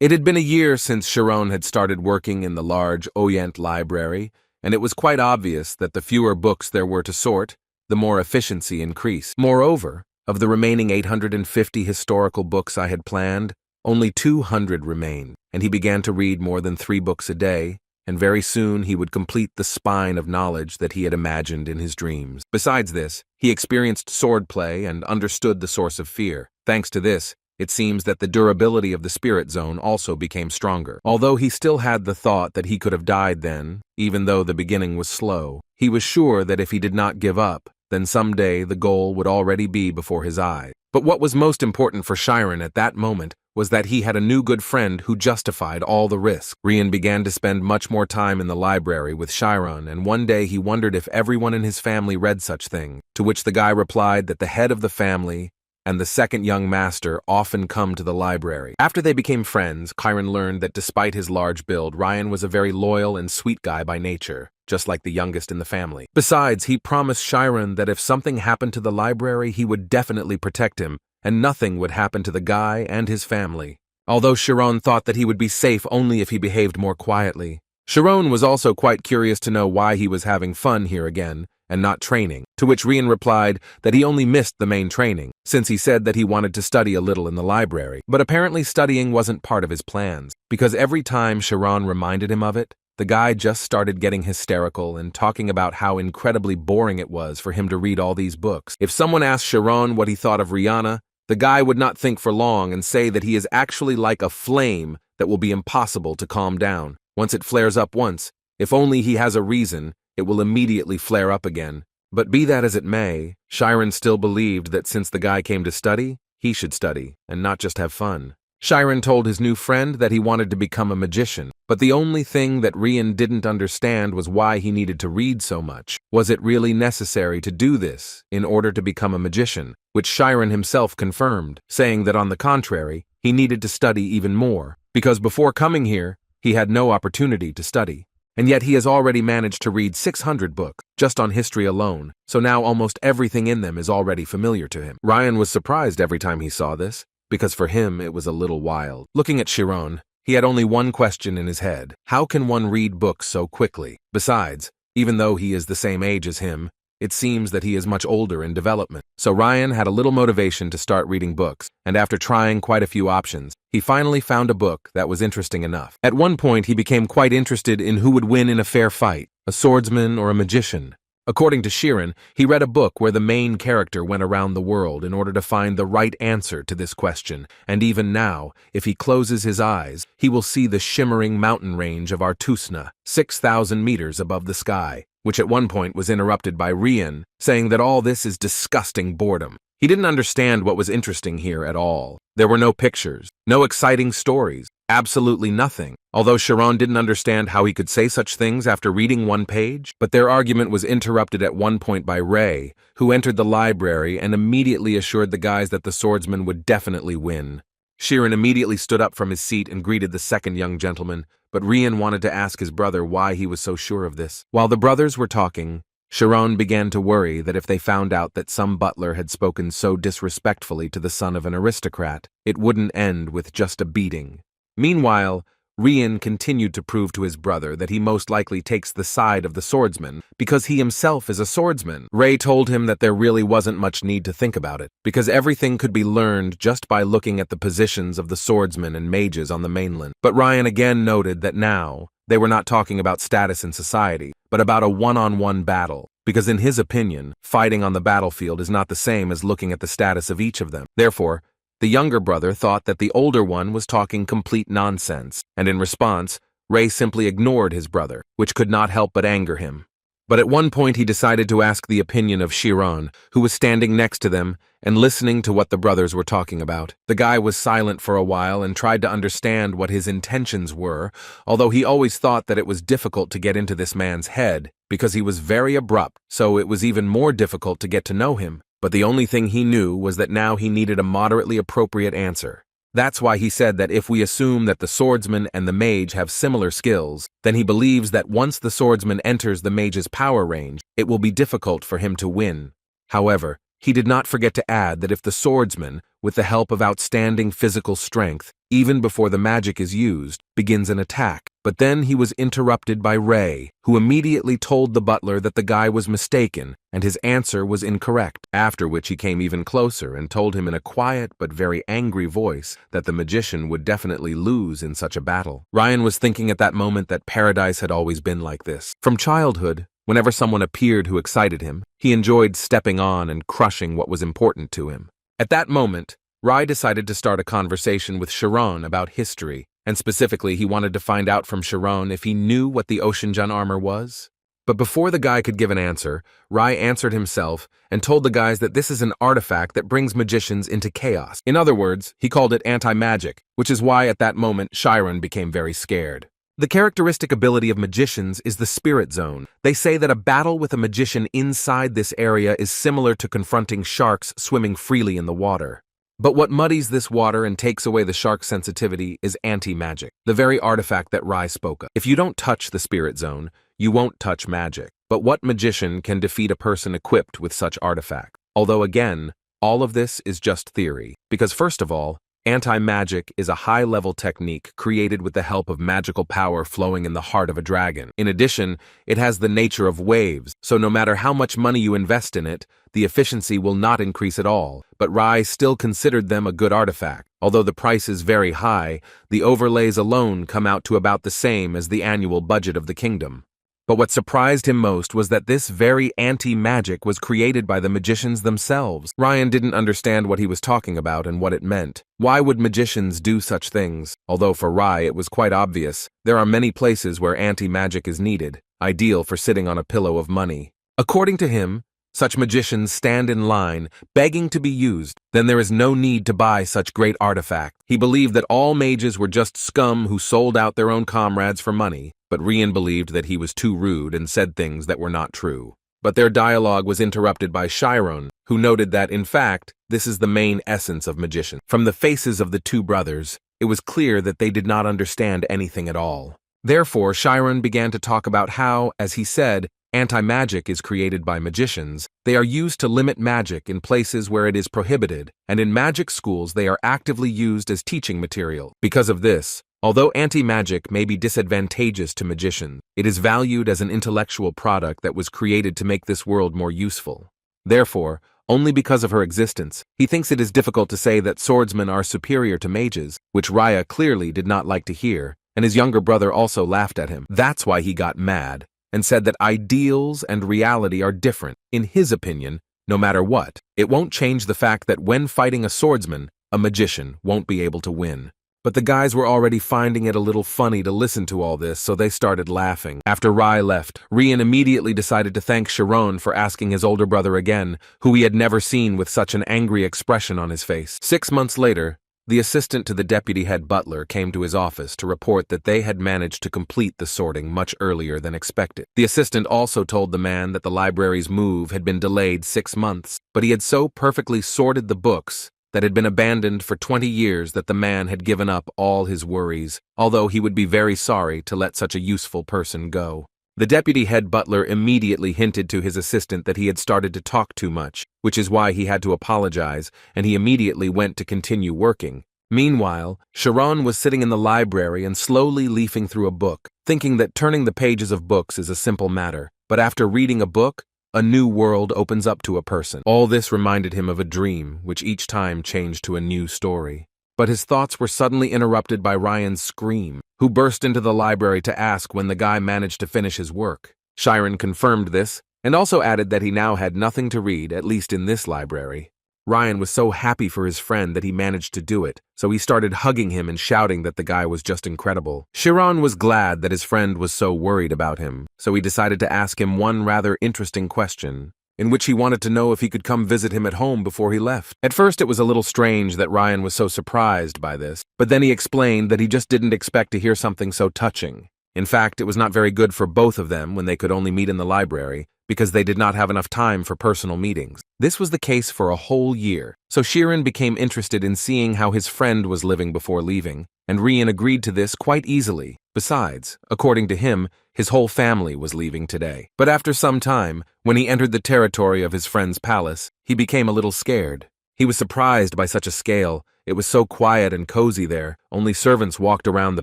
It had been a year since Chiron had started working in the large Oyent library, and it was quite obvious that the fewer books there were to sort, the more efficiency increased. Moreover, of the remaining 850 historical books I had planned, only 200 remained, and he began to read more than 3 books a day, and very soon he would complete the spine of knowledge that he had imagined in his dreams. Besides this, he experienced swordplay and understood the source of fear. Thanks to this, it seems that the durability of the spirit zone also became stronger. Although he still had the thought that he could have died then, even though the beginning was slow, he was sure that if he did not give up, then someday the goal would already be before his eyes. But what was most important for Chiron at that moment was that he had a new good friend who justified all the risk. Rian began to spend much more time in the library with Chiron, and one day he wondered if everyone in his family read such things, to which the guy replied that the head of the family and the second young master often come to the library. After they became friends, Chiron learned that despite his large build, Rian was a very loyal and sweet guy by nature, just like the youngest in the family. Besides, he promised Chiron that if something happened to the library, he would definitely protect him, and nothing would happen to the guy and his family. Although Chiron thought that he would be safe only if he behaved more quietly. Chiron was also quite curious to know why he was having fun here again, and not training, to which Rian replied that he only missed the main training, since he said that he wanted to study a little in the library. But apparently studying wasn't part of his plans, because every time Chiron reminded him of it, the guy just started getting hysterical and talking about how incredibly boring it was for him to read all these books. If someone asked Chiron what he thought of Rihanna, the guy would not think for long and say that he is actually like a flame that will be impossible to calm down. Once it flares up once, if only he has a reason, it will immediately flare up again. But be that as it may, Chiron still believed that since the guy came to study, he should study, and not just have fun. Chiron told his new friend that he wanted to become a magician, but the only thing that Rian didn't understand was why he needed to read so much. Was it really necessary to do this in order to become a magician, which Chiron himself confirmed, saying that on the contrary, he needed to study even more, because before coming here, he had no opportunity to study. And yet he has already managed to read 600 books, just on history alone, so now almost everything in them is already familiar to him. Rian was surprised every time he saw this, because for him it was a little wild. Looking at Chiron, he had only one question in his head. How can one read books so quickly? Besides, even though he is the same age as him, it seems that he is much older in development. So Rian had a little motivation to start reading books, and after trying quite a few options, he finally found a book that was interesting enough. At one point, he became quite interested in who would win in a fair fight, a swordsman or a magician. According to Chiron, he read a book where the main character went around the world in order to find the right answer to this question, and even now, if he closes his eyes, he will see the shimmering mountain range of Artusna, 6,000 meters above the sky, which at one point was interrupted by Rian, saying that all this is disgusting boredom. He didn't understand what was interesting here at all. There were no pictures, no exciting stories, absolutely nothing. Although Chiron didn't understand how he could say such things after reading one page, but their argument was interrupted at one point by Ray, who entered the library and immediately assured the guys that the swordsman would definitely win. Chiron immediately stood up from his seat and greeted the second young gentleman, but Rian wanted to ask his brother why he was so sure of this. While the brothers were talking, Chiron began to worry that if they found out that some butler had spoken so disrespectfully to the son of an aristocrat, it wouldn't end with just a beating. Meanwhile, Rian continued to prove to his brother that he most likely takes the side of the swordsman because he himself is a swordsman. Ray told him that there really wasn't much need to think about it, because everything could be learned just by looking at the positions of the swordsmen and mages on the mainland. But Rian again noted that now, they were not talking about status in society, but about a one-on-one battle, because in his opinion, fighting on the battlefield is not the same as looking at the status of each of them. Therefore, the younger brother thought that the older one was talking complete nonsense, and in response, Ray simply ignored his brother, which could not help but anger him. But at one point he decided to ask the opinion of Chiron, who was standing next to them and listening to what the brothers were talking about. The guy was silent for a while and tried to understand what his intentions were, although he always thought that it was difficult to get into this man's head, because he was very abrupt, so it was even more difficult to get to know him. But the only thing he knew was that now he needed a moderately appropriate answer. That's why he said that if we assume that the swordsman and the mage have similar skills, then he believes that once the swordsman enters the mage's power range, it will be difficult for him to win. However, he did not forget to add that if the swordsman, with the help of outstanding physical strength, even before the magic is used, begins an attack. But then he was interrupted by Ray, who immediately told the butler that the guy was mistaken and his answer was incorrect, after which he came even closer and told him in a quiet but very angry voice that the magician would definitely lose in such a battle. Rian was thinking at that moment that Paradise had always been like this. From childhood, whenever someone appeared who excited him, he enjoyed stepping on and crushing what was important to him. At that moment, Rai decided to start a conversation with Chiron about history, and specifically he wanted to find out from Chiron if he knew what the Oceanjun armor was. But before the guy could give an answer, Rai answered himself and told the guys that this is an artifact that brings magicians into chaos. In other words, he called it anti-magic, which is why at that moment Chiron became very scared. The characteristic ability of magicians is the spirit zone. They say that a battle with a magician inside this area is similar to confronting sharks swimming freely in the water. But what muddies this water and takes away the shark's sensitivity is anti-magic, the very artifact that Rai spoke of. If you don't touch the spirit zone, you won't touch magic. But what magician can defeat a person equipped with such artifact? Although again, all of this is just theory, because first of all, anti-magic is a high-level technique created with the help of magical power flowing in the heart of a dragon. In addition, it has the nature of waves, so no matter how much money you invest in it, the efficiency will not increase at all. But Rai still considered them a good artifact. Although the price is very high, the overlays alone come out to about the same as the annual budget of the kingdom. But what surprised him most was that this very anti-magic was created by the magicians themselves. Rian didn't understand what he was talking about and what it meant. Why would magicians do such things? Although for Rai it was quite obvious, there are many places where anti-magic is needed, ideal for sitting on a pillow of money. According to him, such magicians stand in line, begging to be used. Then there is no need to buy such great artifact. He believed that all mages were just scum who sold out their own comrades for money, but Rian believed that he was too rude and said things that were not true. But their dialogue was interrupted by Chiron, who noted that, in fact, this is the main essence of magicians. From the faces of the two brothers, it was clear that they did not understand anything at all. Therefore, Chiron began to talk about how, as he said, anti-magic is created by magicians. They are used to limit magic in places where it is prohibited, and in magic schools they are actively used as teaching material. Because of this, although anti-magic may be disadvantageous to magicians, it is valued as an intellectual product that was created to make this world more useful. Therefore, only because of her existence, he thinks it is difficult to say that swordsmen are superior to mages, which Raya clearly did not like to hear, and his younger brother also laughed at him. That's why he got mad, and said that ideals and reality are different. In his opinion, no matter what, it won't change the fact that when fighting a swordsman, a magician won't be able to win. But the guys were already finding it a little funny to listen to all this, so they started laughing. After Rai left, Rian immediately decided to thank Chiron for asking his older brother again, who he had never seen with such an angry expression on his face. 6 months later, the assistant to the deputy head butler came to his office to report that they had managed to complete the sorting much earlier than expected. The assistant also told the man that the library's move had been delayed 6 months, but he had so perfectly sorted the books that had been abandoned for 20 years that the man had given up all his worries, although he would be very sorry to let such a useful person go. The deputy head butler immediately hinted to his assistant that he had started to talk too much, which is why he had to apologize, and he immediately went to continue working. Meanwhile, Chiron was sitting in the library and slowly leafing through a book, thinking that turning the pages of books is a simple matter. But after reading a book, a new world opens up to a person. All this reminded him of a dream, which each time changed to a new story. But his thoughts were suddenly interrupted by Rian's scream, who burst into the library to ask when the guy managed to finish his work. Chiron confirmed this, and also added that he now had nothing to read, at least in this library. Rian was so happy for his friend that he managed to do it, so he started hugging him and shouting that the guy was just incredible. Chiron was glad that his friend was so worried about him, so he decided to ask him one rather interesting question, in which he wanted to know if he could come visit him at home before he left. At first it was a little strange that Rian was so surprised by this, but then he explained that he just didn't expect to hear something so touching. In fact, it was not very good for both of them when they could only meet in the library, because they did not have enough time for personal meetings. This was the case for a whole year, so Chiron became interested in seeing how his friend was living before leaving, and Rian agreed to this quite easily. Besides, according to him, his whole family was leaving today. But after some time, when he entered the territory of his friend's palace, he became a little scared. He was surprised by such a scale. It was so quiet and cozy there, only servants walked around the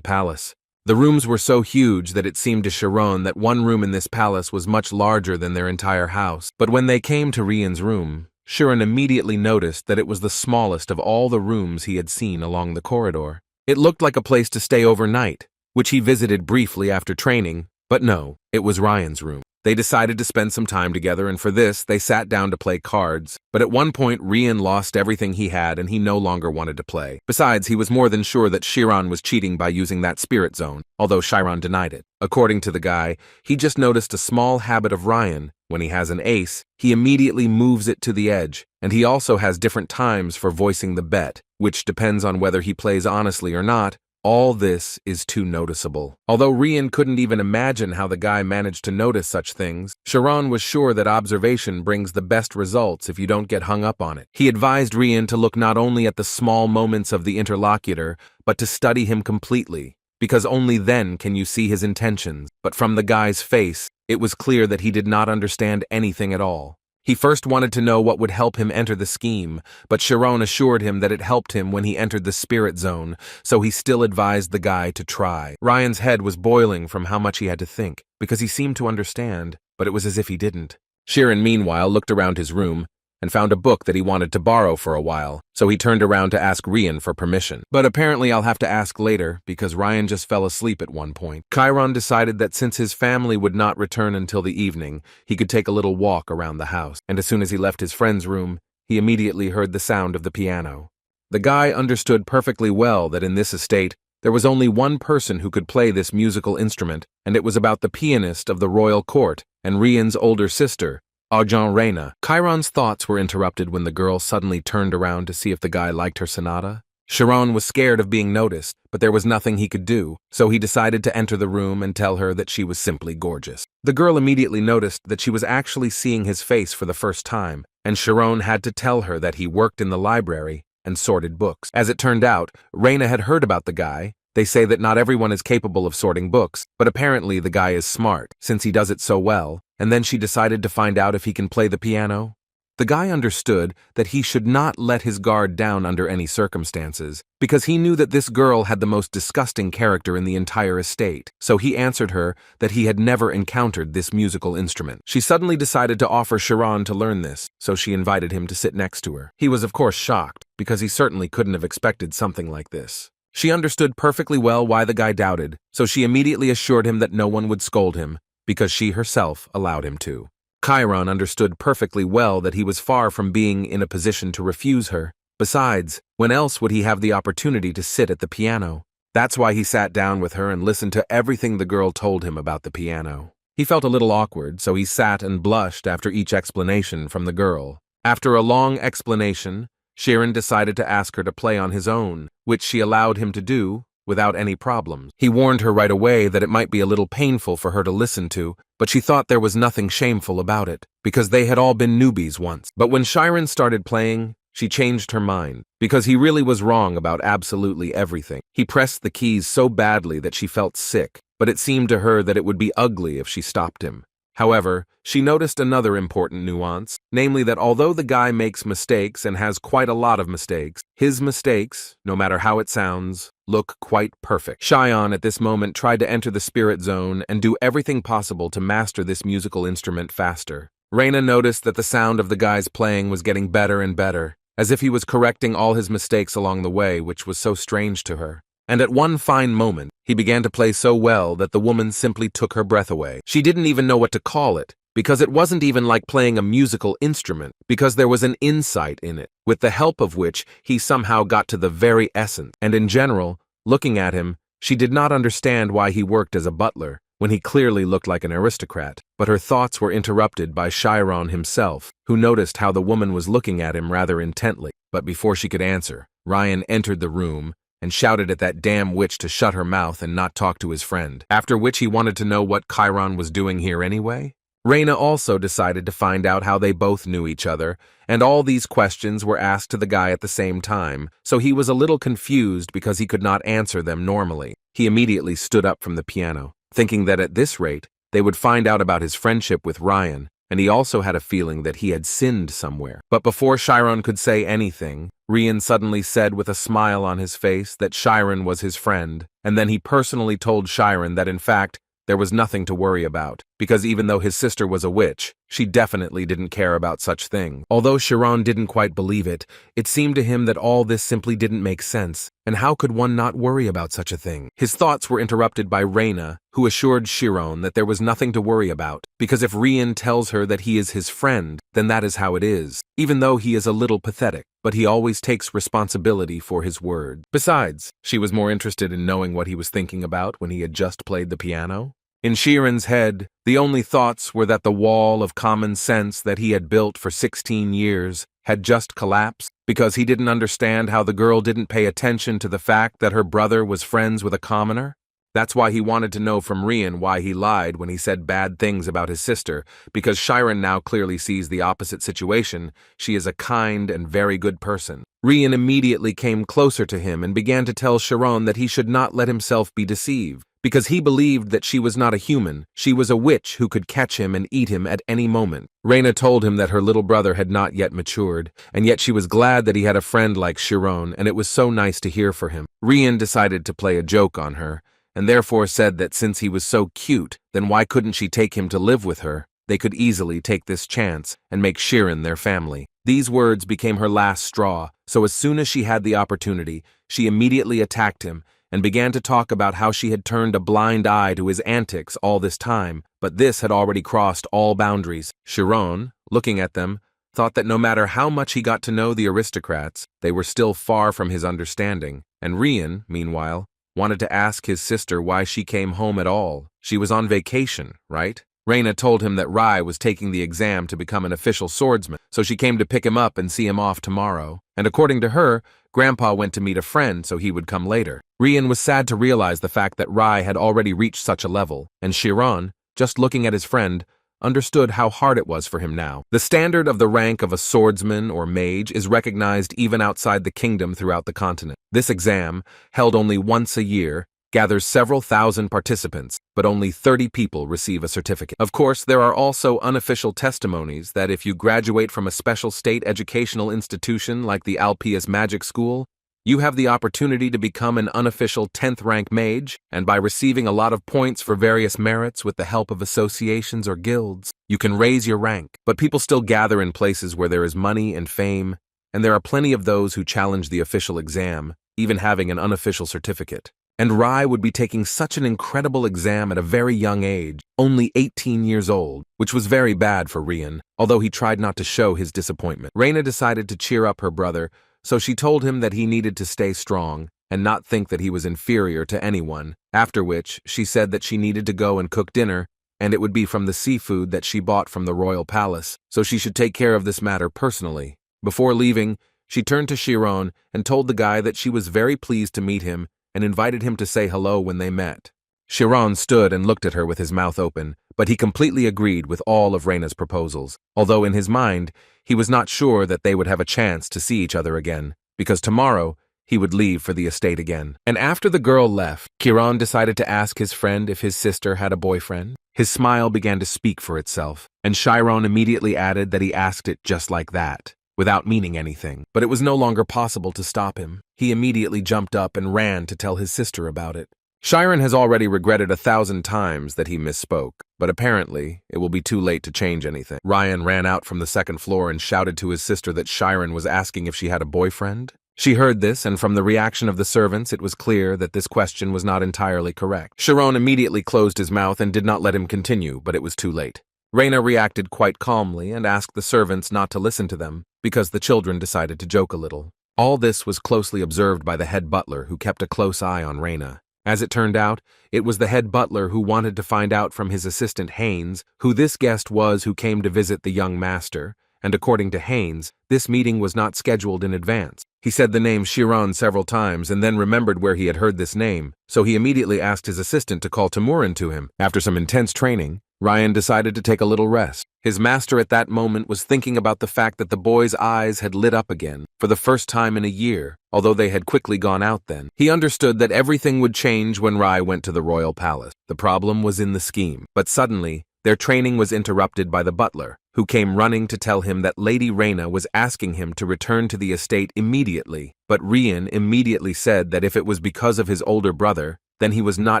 palace. The rooms were so huge that it seemed to Chiron that one room in this palace was much larger than their entire house. But when they came to Rian's room, Chiron immediately noticed that it was the smallest of all the rooms he had seen along the corridor. It looked like a place to stay overnight, which he visited briefly after training, but no, it was Rian's room. They decided to spend some time together, and for this, they sat down to play cards. But at one point, Rian lost everything he had and he no longer wanted to play. Besides, he was more than sure that Chiron was cheating by using that spirit zone, although Chiron denied it. According to the guy, he just noticed a small habit of Rian. When he has an ace, he immediately moves it to the edge, and he also has different times for voicing the bet, which depends on whether he plays honestly or not. All this is too noticeable. Although Rian couldn't even imagine how the guy managed to notice such things, Chiron was sure that observation brings the best results if you don't get hung up on it. He advised Rian to look not only at the small moments of the interlocutor, but to study him completely, because only then can you see his intentions. But from the guy's face, it was clear that he did not understand anything at all. He first wanted to know what would help him enter the scheme, but Chiron assured him that it helped him when he entered the spirit zone, so he still advised the guy to try. Rian's head was boiling from how much he had to think, because he seemed to understand, but it was as if he didn't. Chiron, meanwhile, looked around his room and found a book that he wanted to borrow for a while, so he turned around to ask Rian for permission. But apparently I'll have to ask later, because Rian just fell asleep at one point. Chiron decided that since his family would not return until the evening, he could take a little walk around the house, and as soon as he left his friend's room, he immediately heard the sound of the piano. The guy understood perfectly well that in this estate, there was only one person who could play this musical instrument, and it was about the pianist of the royal court and Rian's older sister, Reina. Chiron's thoughts were interrupted when the girl suddenly turned around to see if the guy liked her sonata. Chiron was scared of being noticed, but there was nothing he could do, so he decided to enter the room and tell her that she was simply gorgeous. The girl immediately noticed that she was actually seeing his face for the first time, and Chiron had to tell her that he worked in the library and sorted books. As it turned out, Reina had heard about the guy. They say that not everyone is capable of sorting books, but apparently the guy is smart, since he does it so well, and then she decided to find out if he can play the piano. The guy understood that he should not let his guard down under any circumstances, because he knew that this girl had the most disgusting character in the entire estate, so he answered her that he had never encountered this musical instrument. She suddenly decided to offer Chiron to learn this, so she invited him to sit next to her. He was of course shocked, because he certainly couldn't have expected something like this. She understood perfectly well why the guy doubted, so she immediately assured him that no one would scold him, because she herself allowed him to. Chiron understood perfectly well that he was far from being in a position to refuse her. Besides, when else would he have the opportunity to sit at the piano? That's why he sat down with her and listened to everything the girl told him about the piano. He felt a little awkward, so he sat and blushed after each explanation from the girl. After a long explanation, Chiron decided to ask her to play on his own, which she allowed him to do without any problems. He warned her right away that it might be a little painful for her to listen to, but she thought there was nothing shameful about it, because they had all been newbies once. But when Chiron started playing, she changed her mind, because he really was wrong about absolutely everything. He pressed the keys so badly that she felt sick, but it seemed to her that it would be ugly if she stopped him. However, she noticed another important nuance, namely that although the guy makes mistakes and has quite a lot of mistakes, his mistakes, no matter how it sounds, look quite perfect. Chiron at this moment tried to enter the spirit zone and do everything possible to master this musical instrument faster. Reina noticed that the sound of the guy's playing was getting better and better, as if he was correcting all his mistakes along the way, which was so strange to her. And at one fine moment, he began to play so well that the woman simply took her breath away. She didn't even know what to call it, because it wasn't even like playing a musical instrument, because there was an insight in it, with the help of which he somehow got to the very essence. And in general, looking at him, she did not understand why he worked as a butler, when he clearly looked like an aristocrat. But her thoughts were interrupted by Chiron himself, who noticed how the woman was looking at him rather intently. But before she could answer, Rian entered the room and shouted at that damn witch to shut her mouth and not talk to his friend, after which he wanted to know what Chiron was doing here anyway. Reina also decided to find out how they both knew each other, and all these questions were asked to the guy at the same time, so he was a little confused because he could not answer them normally. He immediately stood up from the piano, thinking that at this rate, they would find out about his friendship with Rian, and he also had a feeling that he had sinned somewhere. But before Chiron could say anything, Rian suddenly said with a smile on his face that Chiron was his friend, and then he personally told Chiron that in fact, there was nothing to worry about, because even though his sister was a witch, she definitely didn't care about such thing. Although Chiron didn't quite believe it, it seemed to him that all this simply didn't make sense, and how could one not worry about such a thing? His thoughts were interrupted by Reina, who assured Chiron that there was nothing to worry about, because if Rian tells her that he is his friend, then that is how it is, even though he is a little pathetic, but he always takes responsibility for his word. Besides, she was more interested in knowing what he was thinking about when he had just played the piano. In Chiron's head, the only thoughts were that the wall of common sense that he had built for 16 years had just collapsed, because he didn't understand how the girl didn't pay attention to the fact that her brother was friends with a commoner. That's why he wanted to know from Rian why he lied when he said bad things about his sister, because Chiron now clearly sees the opposite situation. She is a kind and very good person. Rian immediately came closer to him and began to tell Chiron that he should not let himself be deceived, because he believed that she was not a human, she was a witch who could catch him and eat him at any moment. Reina told him that her little brother had not yet matured, and yet she was glad that he had a friend like Chiron, and it was so nice to hear for him. Rian decided to play a joke on her, and therefore said that since he was so cute, then why couldn't she take him to live with her? They could easily take this chance and make Chiron their family. These words became her last straw, so as soon as she had the opportunity, she immediately attacked him and began to talk about how she had turned a blind eye to his antics all this time, but this had already crossed all boundaries. Chiron, looking at them, thought that no matter how much he got to know the aristocrats, they were still far from his understanding, and Rian, meanwhile, wanted to ask his sister why she came home at all. She was on vacation, right? Reina told him that Rai was taking the exam to become an official swordsman, so she came to pick him up and see him off tomorrow. And according to her, Grandpa went to meet a friend so he would come later. Rian was sad to realize the fact that Rai had already reached such a level, and Chiron, just looking at his friend, understood how hard it was for him now. The standard of the rank of a swordsman or mage is recognized even outside the kingdom throughout the continent. This exam, held only once a year, gathers several thousand participants, but only 30 people receive a certificate. Of course, there are also unofficial testimonies that if you graduate from a special state educational institution like the Alpius Magic School, you have the opportunity to become an unofficial 10th rank mage, and by receiving a lot of points for various merits with the help of associations or guilds, you can raise your rank. But people still gather in places where there is money and fame, and there are plenty of those who challenge the official exam, even having an unofficial certificate. And Rai would be taking such an incredible exam at a very young age, only 18 years old, which was very bad for Rian, although he tried not to show his disappointment. Reina decided to cheer up her brother, so she told him that he needed to stay strong and not think that he was inferior to anyone, after which she said that she needed to go and cook dinner, and it would be from the seafood that she bought from the royal palace, so she should take care of this matter personally. Before leaving, she turned to Chiron and told the guy that she was very pleased to meet him and invited him to say hello when they met. Chiron stood and looked at her with his mouth open, but he completely agreed with all of Reina's proposals, although in his mind, he was not sure that they would have a chance to see each other again, because tomorrow he would leave for the estate again. And after the girl left, Chiron decided to ask his friend if his sister had a boyfriend. His smile began to speak for itself, and Chiron immediately added that he asked it just like that, without meaning anything. But it was no longer possible to stop him. He immediately jumped up and ran to tell his sister about it. Chiron has already regretted 1,000 times that he misspoke, but apparently it will be too late to change anything. Rian ran out from the second floor and shouted to his sister that Chiron was asking if she had a boyfriend. She heard this, and from the reaction of the servants, it was clear that this question was not entirely correct. Chiron immediately closed his mouth and did not let him continue, but it was too late. Reina reacted quite calmly and asked the servants not to listen to them, because the children decided to joke a little. All this was closely observed by the head butler, who kept a close eye on Reina. As it turned out, it was the head butler who wanted to find out from his assistant Haynes who this guest was who came to visit the young master, and according to Haynes, this meeting was not scheduled in advance. He said the name Chiron several times and then remembered where he had heard this name, so he immediately asked his assistant to call Timurin to him. After some intense training, Rian decided to take a little rest. His master at that moment was thinking about the fact that the boy's eyes had lit up again, for the first time in a year, although they had quickly gone out then. He understood that everything would change when Rai went to the royal palace. The problem was in the scheme. But suddenly, their training was interrupted by the butler, who came running to tell him that Lady Reina was asking him to return to the estate immediately. But Rian immediately said that if it was because of his older brother, then he was not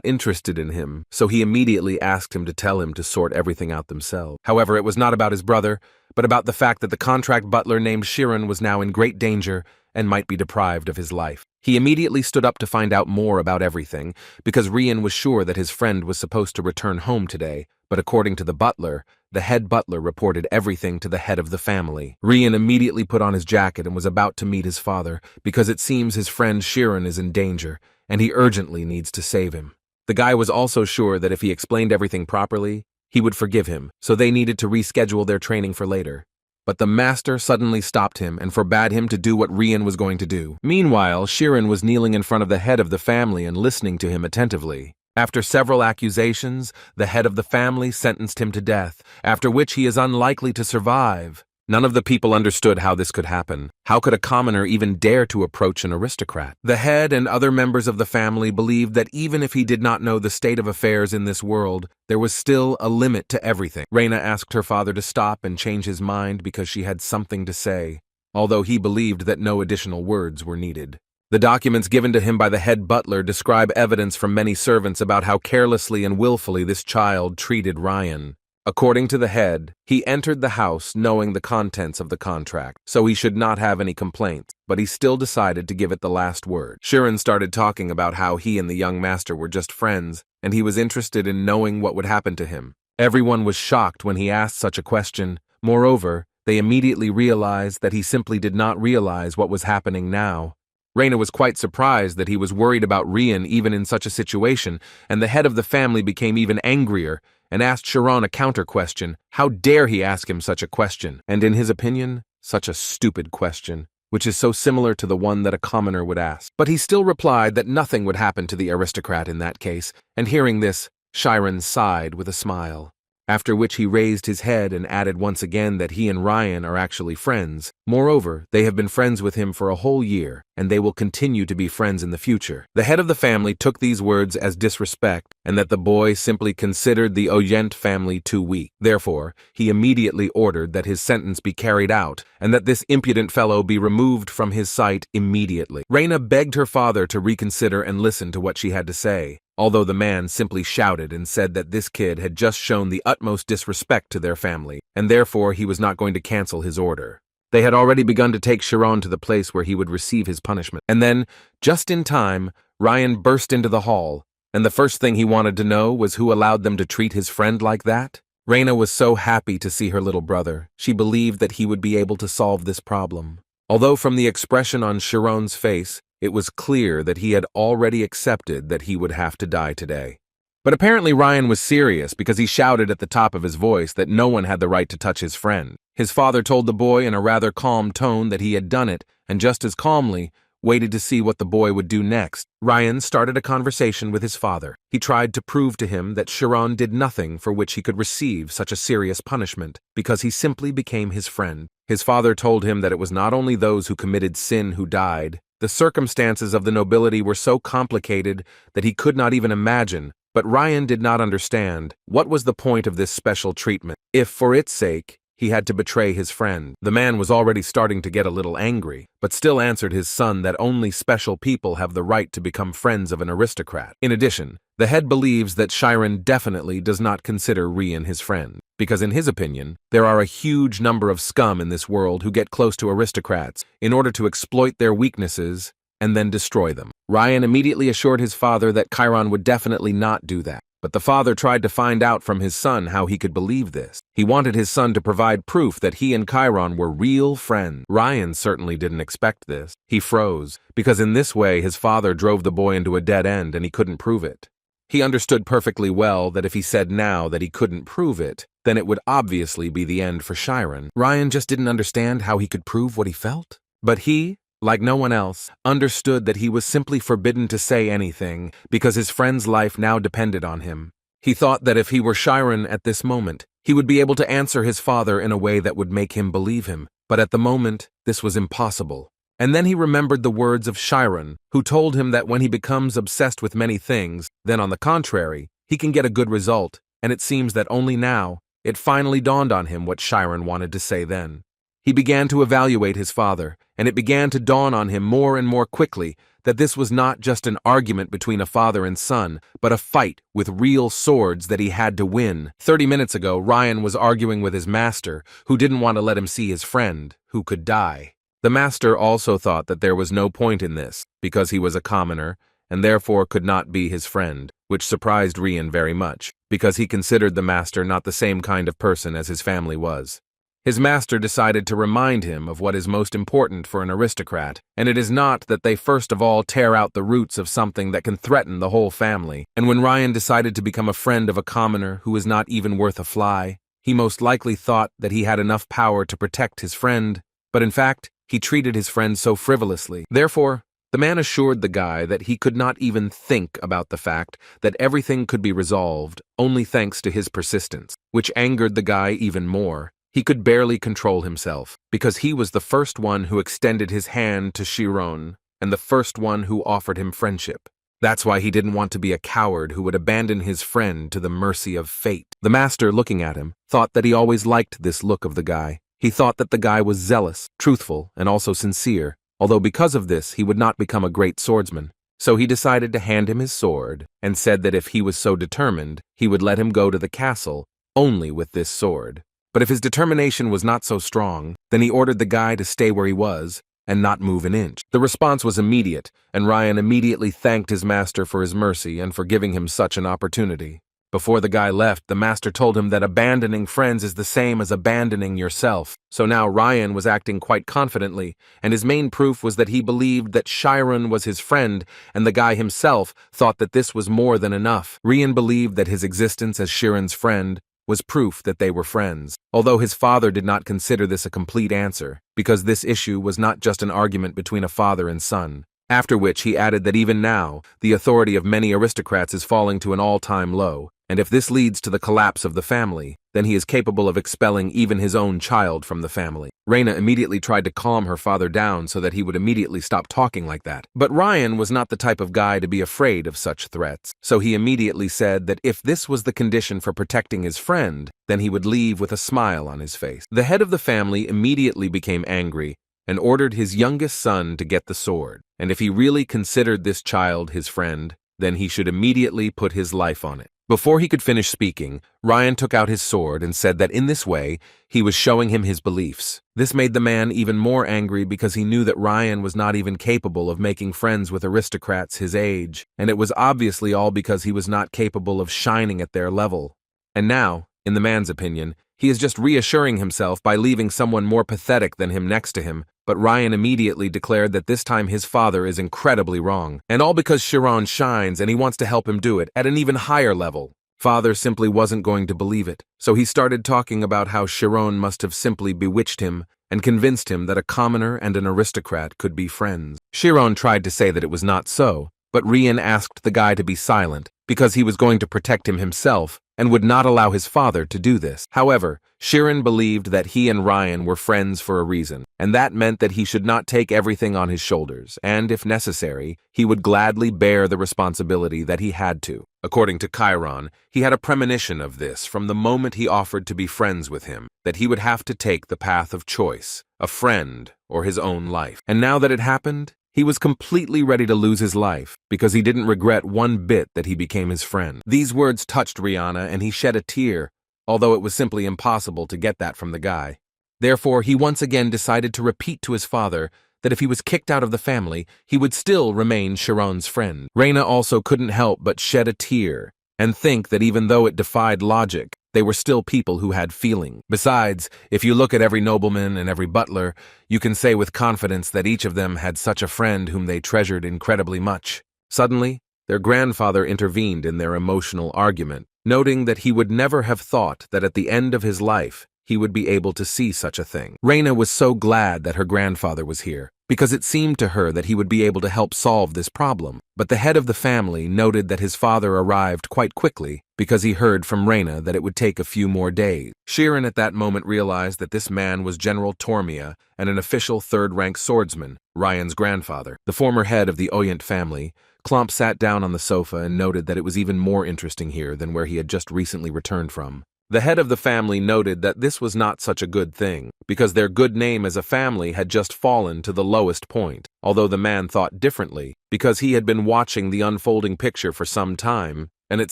interested in him, so he immediately asked him to tell him to sort everything out themselves. However, it was not about his brother, but about the fact that the contract butler named Chiron was now in great danger and might be deprived of his life. He immediately stood up to find out more about everything, because Rian was sure that his friend was supposed to return home today, but according to the butler, the head butler reported everything to the head of the family. Rian immediately put on his jacket and was about to meet his father, because it seems his friend Chiron is in danger, and he urgently needs to save him. The guy was also sure that if he explained everything properly, he would forgive him, so they needed to reschedule their training for later. But the master suddenly stopped him and forbade him to do what Rian was going to do. Meanwhile, Chiron was kneeling in front of the head of the family and listening to him attentively. After several accusations, the head of the family sentenced him to death, after which he is unlikely to survive. None of the people understood how this could happen. How could a commoner even dare to approach an aristocrat? The head and other members of the family believed that even if he did not know the state of affairs in this world, there was still a limit to everything. Reina asked her father to stop and change his mind because she had something to say, although he believed that no additional words were needed. The documents given to him by the head butler describe evidence from many servants about how carelessly and willfully this child treated Rian. According to the head, he entered the house knowing the contents of the contract, so he should not have any complaints, but he still decided to give it the last word. Chiron started talking about how he and the young master were just friends, and he was interested in knowing what would happen to him. Everyone was shocked when he asked such a question. Moreover, they immediately realized that he simply did not realize what was happening now. Reina was quite surprised that he was worried about Rian even in such a situation, and the head of the family became even angrier and asked Chiron a counter-question. How dare he ask him such a question? And in his opinion, such a stupid question, which is so similar to the one that a commoner would ask. But he still replied that nothing would happen to the aristocrat in that case, and hearing this, Chiron sighed with a smile. After which he raised his head and added once again that he and Rian are actually friends. Moreover, they have been friends with him for a whole year, and they will continue to be friends in the future. The head of the family took these words as disrespect, and that the boy simply considered the Oyent family too weak. Therefore, he immediately ordered that his sentence be carried out, and that this impudent fellow be removed from his sight immediately. Reina begged her father to reconsider and listen to what she had to say, although the man simply shouted and said that this kid had just shown the utmost disrespect to their family, and therefore he was not going to cancel his order. They had already begun to take Chiron to the place where he would receive his punishment. And then, just in time, Rian burst into the hall, and the first thing he wanted to know was who allowed them to treat his friend like that. Reina was so happy to see her little brother. She believed that he would be able to solve this problem. Although from the expression on Chiron's face, it was clear that he had already accepted that he would have to die today. But apparently Rian was serious because he shouted at the top of his voice that no one had the right to touch his friend. His father told the boy in a rather calm tone that he had done it, and just as calmly, waited to see what the boy would do next. Rian started a conversation with his father. He tried to prove to him that Chiron did nothing for which he could receive such a serious punishment, because he simply became his friend. His father told him that it was not only those who committed sin who died. The circumstances of the nobility were so complicated that he could not even imagine, But Rian did not understand what was the point of this special treatment, if for its sake he had to betray his friend. The man was already starting to get a little angry, but still answered his son that only special people have the right to become friends of an aristocrat. In addition, the head believes that Chiron definitely does not consider Rian his friend, because in his opinion, there are a huge number of scum in this world who get close to aristocrats in order to exploit their weaknesses and then destroy them. Rian immediately assured his father that Chiron would definitely not do that. But the father tried to find out from his son how he could believe this. He wanted his son to provide proof that he and Chiron were real friends. Rian certainly didn't expect this. He froze, because in this way his father drove the boy into a dead end and he couldn't prove it. He understood perfectly well that if he said now that he couldn't prove it, then it would obviously be the end for Chiron. Rian just didn't understand how he could prove what he felt. But he, like no one else, understood that he was simply forbidden to say anything because his friend's life now depended on him. He thought that if he were Chiron at this moment, he would be able to answer his father in a way that would make him believe him. But at the moment, this was impossible. And then he remembered the words of Chiron, who told him that when he becomes obsessed with many things, then on the contrary, he can get a good result, and it seems that only now, it finally dawned on him what Chiron wanted to say then. He began to evaluate his father, and it began to dawn on him more and more quickly that this was not just an argument between a father and son, but a fight with real swords that he had to win. 30 minutes ago, Rian was arguing with his master, who didn't want to let him see his friend, who could die. The master also thought that there was no point in this, because he was a commoner, and therefore could not be his friend, which surprised Rian very much, because he considered the master not the same kind of person as his family was. His master decided to remind him of what is most important for an aristocrat, and it is not that they first of all tear out the roots of something that can threaten the whole family. And when Rian decided to become a friend of a commoner who is not even worth a fly, he most likely thought that he had enough power to protect his friend, but in fact, he treated his friend so frivolously. Therefore, the man assured the guy that he could not even think about the fact that everything could be resolved only thanks to his persistence, which angered the guy even more. He could barely control himself, because he was the first one who extended his hand to Chiron, and the first one who offered him friendship. That's why he didn't want to be a coward who would abandon his friend to the mercy of fate. The master, looking at him, thought that he always liked this look of the guy. He thought that the guy was zealous, truthful, and also sincere, although because of this he would not become a great swordsman. So he decided to hand him his sword, and said that if he was so determined, he would let him go to the castle only with this sword. But if his determination was not so strong, then he ordered the guy to stay where he was and not move an inch. The response was immediate, and Rian immediately thanked his master for his mercy and for giving him such an opportunity. Before the guy left, the master told him that abandoning friends is the same as abandoning yourself. So now Rian was acting quite confidently, and his main proof was that he believed that Chiron was his friend, and the guy himself thought that this was more than enough. Rian believed that his existence as Chiron's friend was proof that they were friends, although his father did not consider this a complete answer, because this issue was not just an argument between a father and son. After which he added that even now, the authority of many aristocrats is falling to an all-time low, and if this leads to the collapse of the family, then he is capable of expelling even his own child from the family. Reina immediately tried to calm her father down so that he would immediately stop talking like that. But Rian was not the type of guy to be afraid of such threats, so he immediately said that if this was the condition for protecting his friend, then he would leave with a smile on his face. The head of the family immediately became angry and ordered his youngest son to get the sword, and if he really considered this child his friend, then he should immediately put his life on it. Before he could finish speaking, Rian took out his sword and said that in this way, he was showing him his beliefs. This made the man even more angry because he knew that Rian was not even capable of making friends with aristocrats his age, and it was obviously all because he was not capable of shining at their level. And now, in the man's opinion, he is just reassuring himself by leaving someone more pathetic than him next to him, but Rian immediately declared that this time his father is incredibly wrong, and all because Chiron shines and he wants to help him do it at an even higher level. Father simply wasn't going to believe it, so he started talking about how Chiron must have simply bewitched him and convinced him that a commoner and an aristocrat could be friends. Chiron tried to say that it was not so, but Rian asked the guy to be silent because he was going to protect him himself and would not allow his father to do this. However, Chiron believed that he and Rian were friends for a reason, and that meant that he should not take everything on his shoulders, and, if necessary, he would gladly bear the responsibility that he had to. According to Chiron, he had a premonition of this from the moment he offered to be friends with him, that he would have to take the path of choice, a friend or his own life. And now that it happened, he was completely ready to lose his life, because he didn't regret one bit that he became his friend. These words touched Rihanna, and he shed a tear, although it was simply impossible to get that from the guy. Therefore, he once again decided to repeat to his father that if he was kicked out of the family, he would still remain Chiron's friend. Reina also couldn't help but shed a tear, and think that even though it defied logic, they were still people who had feeling. Besides, if you look at every nobleman and every butler, you can say with confidence that each of them had such a friend whom they treasured incredibly much. Suddenly, their grandfather intervened in their emotional argument, noting that he would never have thought that at the end of his life, he would be able to see such a thing. Reina was so glad that her grandfather was here, because it seemed to her that he would be able to help solve this problem. But the head of the family noted that his father arrived quite quickly because he heard from Reina that it would take a few more days. Chiron at that moment realized that this man was General Tormia and an official third-rank swordsman, Rian's grandfather. The former head of the Oyent family, Klomp sat down on the sofa and noted that it was even more interesting here than where he had just recently returned from. The head of the family noted that this was not such a good thing, because their good name as a family had just fallen to the lowest point, although the man thought differently, because he had been watching the unfolding picture for some time, and it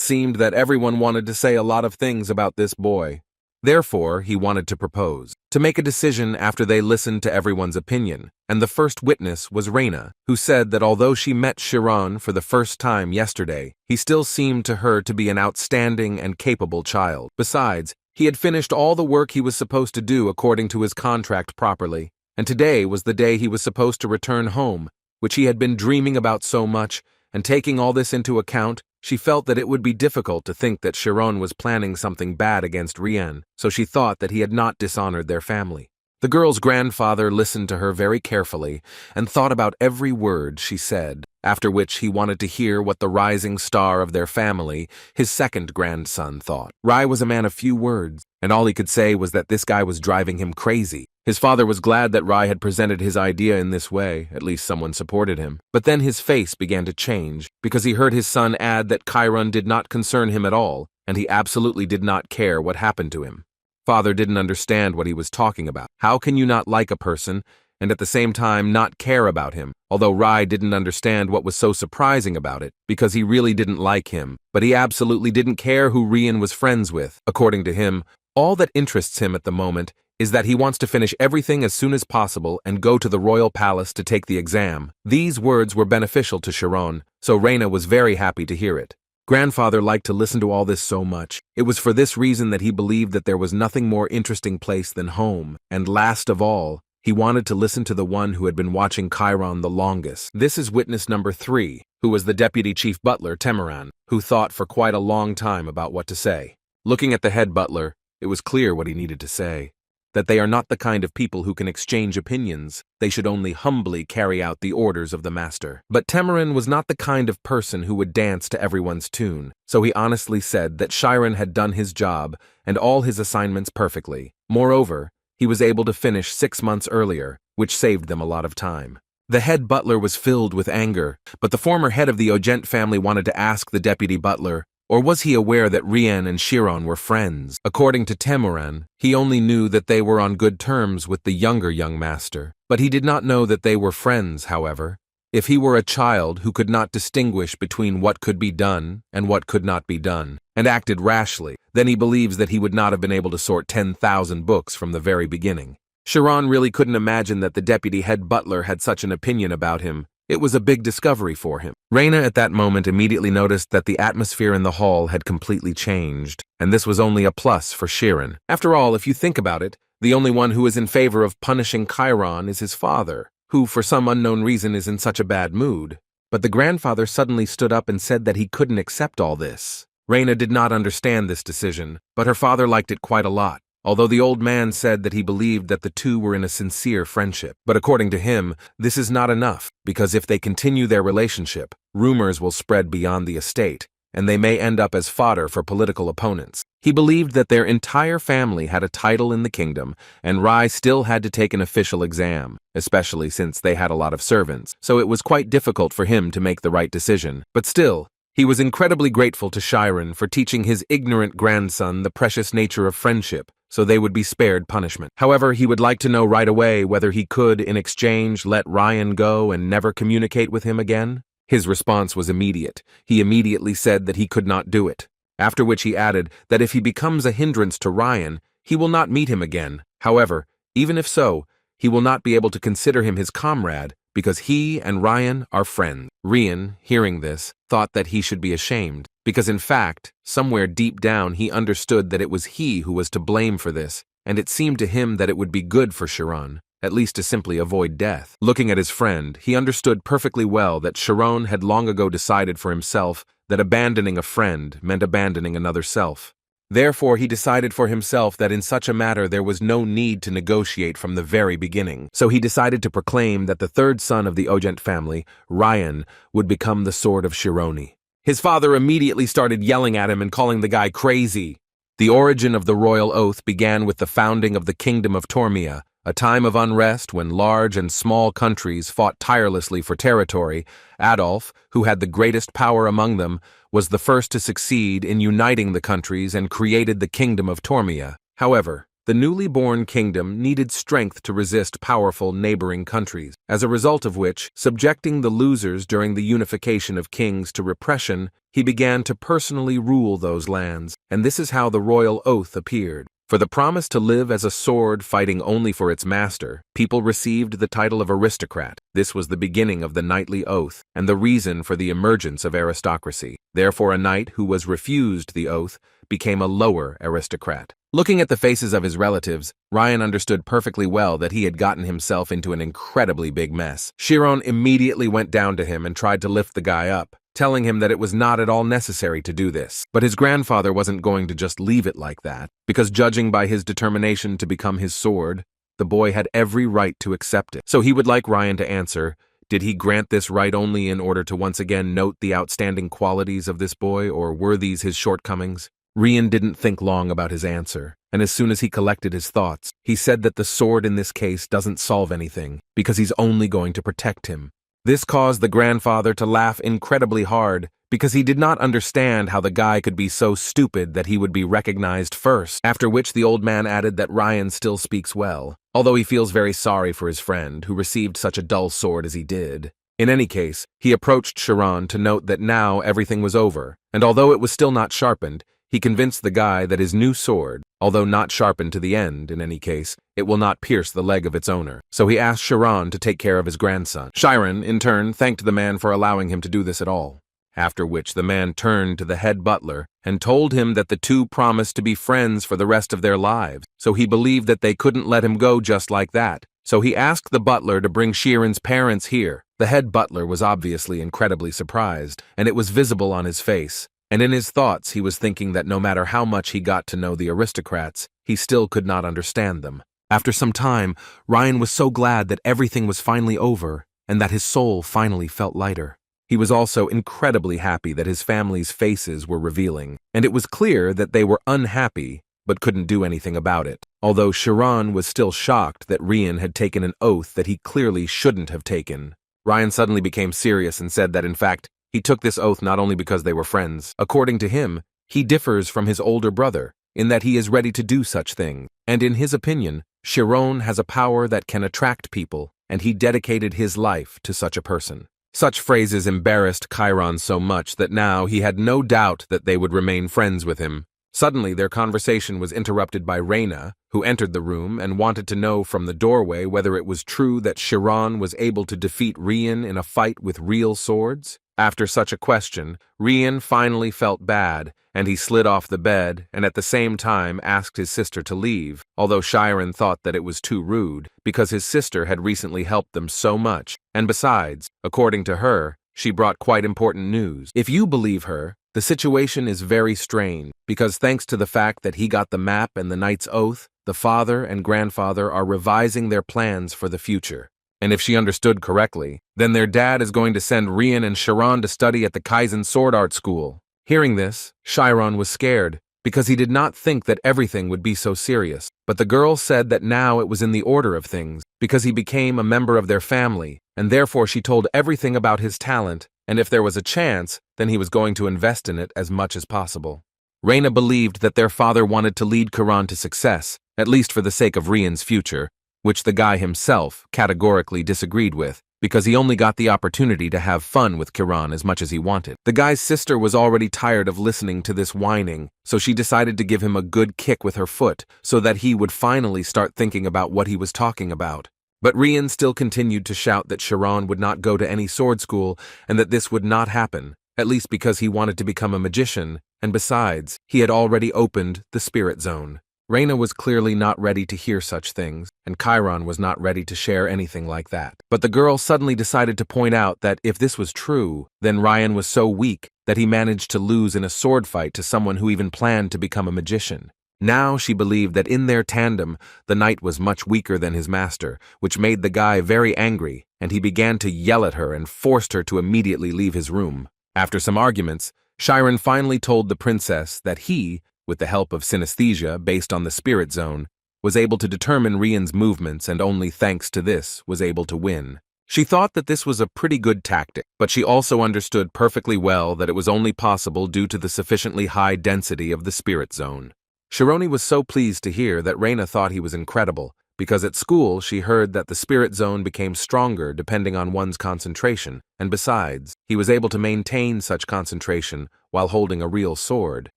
seemed that everyone wanted to say a lot of things about this boy. Therefore, he wanted to propose, to make a decision after they listened to everyone's opinion, and the first witness was Reina, who said that although she met Chiron for the first time yesterday, he still seemed to her to be an outstanding and capable child. Besides, he had finished all the work he was supposed to do according to his contract properly, and today was the day he was supposed to return home, which he had been dreaming about so much, and taking all this into account, she felt that it would be difficult to think that Chiron was planning something bad against Rian, so she thought that he had not dishonored their family. The girl's grandfather listened to her very carefully and thought about every word she said, after which he wanted to hear what the rising star of their family, his second grandson, thought. Rai was a man of few words, and all he could say was that this guy was driving him crazy. His father was glad that Rai had presented his idea in this way, at least someone supported him. But then his face began to change, because he heard his son add that Chiron did not concern him at all, and he absolutely did not care what happened to him. Father didn't understand what he was talking about. How can you not like a person and at the same time not care about him? Although Rai didn't understand what was so surprising about it, because he really didn't like him, but he absolutely didn't care who Rian was friends with. According to him, all that interests him at the moment is that he wants to finish everything as soon as possible and go to the royal palace to take the exam. These words were beneficial to Chiron, so Reina was very happy to hear it. Grandfather liked to listen to all this so much. It was for this reason that he believed that there was nothing more interesting place than home, and last of all, he wanted to listen to the one who had been watching Chiron the longest. This is witness number 3, who was the deputy chief butler, Temeran, who thought for quite a long time about what to say. Looking at the head butler, it was clear what he needed to say. That they are not the kind of people who can exchange opinions, they should only humbly carry out the orders of the master. But Temeran was not the kind of person who would dance to everyone's tune, so he honestly said that Chiron had done his job and all his assignments perfectly. Moreover, he was able to finish 6 months earlier, which saved them a lot of time. The head butler was filled with anger, but the former head of the Ogent family wanted to ask the deputy butler, or was he aware that Rian and Chiron were friends? According to Temeran, he only knew that they were on good terms with the younger young master, but he did not know that they were friends, however. If he were a child who could not distinguish between what could be done and what could not be done, and acted rashly, then he believes that he would not have been able to sort 10,000 books from the very beginning. Chiron really couldn't imagine that the deputy head butler had such an opinion about him. It was a big discovery for him. Reina at that moment immediately noticed that the atmosphere in the hall had completely changed, and this was only a plus for Chiron. After all, if you think about it, the only one who is in favor of punishing Chiron is his father, who for some unknown reason is in such a bad mood. But the grandfather suddenly stood up and said that he couldn't accept all this. Reina did not understand this decision, but her father liked it quite a lot. Although the old man said that he believed that the two were in a sincere friendship. But according to him, this is not enough, because if they continue their relationship, rumors will spread beyond the estate, and they may end up as fodder for political opponents. He believed that their entire family had a title in the kingdom, and Rai still had to take an official exam, especially since they had a lot of servants, so it was quite difficult for him to make the right decision. But still, he was incredibly grateful to Chiron for teaching his ignorant grandson the precious nature of friendship, so they would be spared punishment. However, he would like to know right away whether he could, in exchange, let Rian go and never communicate with him again. His response was immediate. He immediately said that he could not do it, after which he added that if he becomes a hindrance to Rian, he will not meet him again. However, even if so, he will not be able to consider him his comrade, because he and Rian are friends. Rian, hearing this, thought that he should be ashamed, because in fact, somewhere deep down he understood that it was he who was to blame for this, and it seemed to him that it would be good for Chiron, at least to simply avoid death. Looking at his friend, he understood perfectly well that Chiron had long ago decided for himself that abandoning a friend meant abandoning another self. Therefore, he decided for himself that in such a matter there was no need to negotiate from the very beginning. So he decided to proclaim that the third son of the Ogent family, Rian, would become the sword of Chiron. His father immediately started yelling at him and calling the guy crazy. The origin of the royal oath began with the founding of the kingdom of Tormia, a time of unrest when large and small countries fought tirelessly for territory. Adolf, who had the greatest power among them, was the first to succeed in uniting the countries and created the kingdom of Tormia. However, the newly born kingdom needed strength to resist powerful neighboring countries, as a result of which, subjecting the losers during the unification of kings to repression, he began to personally rule those lands, and this is how the royal oath appeared. For the promise to live as a sword fighting only for its master, people received the title of aristocrat. This was the beginning of the knightly oath, and the reason for the emergence of aristocracy. Therefore, a knight who was refused the oath became a lower aristocrat. Looking at the faces of his relatives, Rian understood perfectly well that he had gotten himself into an incredibly big mess. Chiron immediately went down to him and tried to lift the guy up, telling him that it was not at all necessary to do this. But his grandfather wasn't going to just leave it like that, because judging by his determination to become his sword, the boy had every right to accept it. So he would like Rian to answer, did he grant this right only in order to once again note the outstanding qualities of this boy, or were these his shortcomings? Rian didn't think long about his answer, and as soon as he collected his thoughts, he said that the sword in this case doesn't solve anything, because he's only going to protect him. This caused the grandfather to laugh incredibly hard, because he did not understand how the guy could be so stupid that he would be recognized first, after which the old man added that Rian still speaks well, although he feels very sorry for his friend, who received such a dull sword as he did. In any case, he approached Chiron to note that now everything was over, and although it was still not sharpened, he convinced the guy that his new sword, although not sharpened to the end in any case, it will not pierce the leg of its owner. So he asked Chiron to take care of his grandson. Chiron, in turn, thanked the man for allowing him to do this at all. After which the man turned to the head butler and told him that the two promised to be friends for the rest of their lives, so he believed that they couldn't let him go just like that. So he asked the butler to bring Chiron's parents here. The head butler was obviously incredibly surprised, and it was visible on his face. And in his thoughts he was thinking that no matter how much he got to know the aristocrats, he still could not understand them. After some time, Rian was so glad that everything was finally over, and that his soul finally felt lighter. He was also incredibly happy that his family's faces were revealing, and it was clear that they were unhappy, but couldn't do anything about it. Although Chiron was still shocked that Rian had taken an oath that he clearly shouldn't have taken. Rian suddenly became serious and said that in fact, he took this oath not only because they were friends. According to him, he differs from his older brother, in that he is ready to do such things, and in his opinion, Chiron has a power that can attract people, and he dedicated his life to such a person. Such phrases embarrassed Chiron so much that now he had no doubt that they would remain friends with him. Suddenly, their conversation was interrupted by Reyna, who entered the room and wanted to know from the doorway whether it was true that Chiron was able to defeat Rian in a fight with real swords. After such a question, Rian finally felt bad, and he slid off the bed and at the same time asked his sister to leave, although Chiron thought that it was too rude, because his sister had recently helped them so much, and besides, according to her, she brought quite important news. If you believe her, the situation is very strange, because thanks to the fact that he got the map and the knight's oath, the father and grandfather are revising their plans for the future. And if she understood correctly, then their dad is going to send Rian and Chiron to study at the Kaizen Sword Art School. Hearing this, Chiron was scared, because he did not think that everything would be so serious. But the girl said that now it was in the order of things, because he became a member of their family, and therefore she told everything about his talent, and if there was a chance, then he was going to invest in it as much as possible. Reina believed that their father wanted to lead Chiron to success, at least for the sake of Rian's future, which the guy himself categorically disagreed with, because he only got the opportunity to have fun with Chiron as much as he wanted. The guy's sister was already tired of listening to this whining, so she decided to give him a good kick with her foot so that he would finally start thinking about what he was talking about. But Rian still continued to shout that Chiron would not go to any sword school and that this would not happen, at least because he wanted to become a magician, and besides, he had already opened the spirit zone. Reina was clearly not ready to hear such things, and Chiron was not ready to share anything like that. But the girl suddenly decided to point out that if this was true, then Rian was so weak that he managed to lose in a sword fight to someone who even planned to become a magician. Now she believed that in their tandem, the knight was much weaker than his master, which made the guy very angry, and he began to yell at her and forced her to immediately leave his room. After some arguments, Chiron finally told the princess that he, with the help of synesthesia based on the spirit zone, was able to determine Rian's movements and only thanks to this was able to win. She thought that this was a pretty good tactic, but she also understood perfectly well that it was only possible due to the sufficiently high density of the spirit zone. Chiron was so pleased to hear that Reina thought he was incredible, because at school she heard that the spirit zone became stronger depending on one's concentration, and besides, he was able to maintain such concentration while holding a real sword.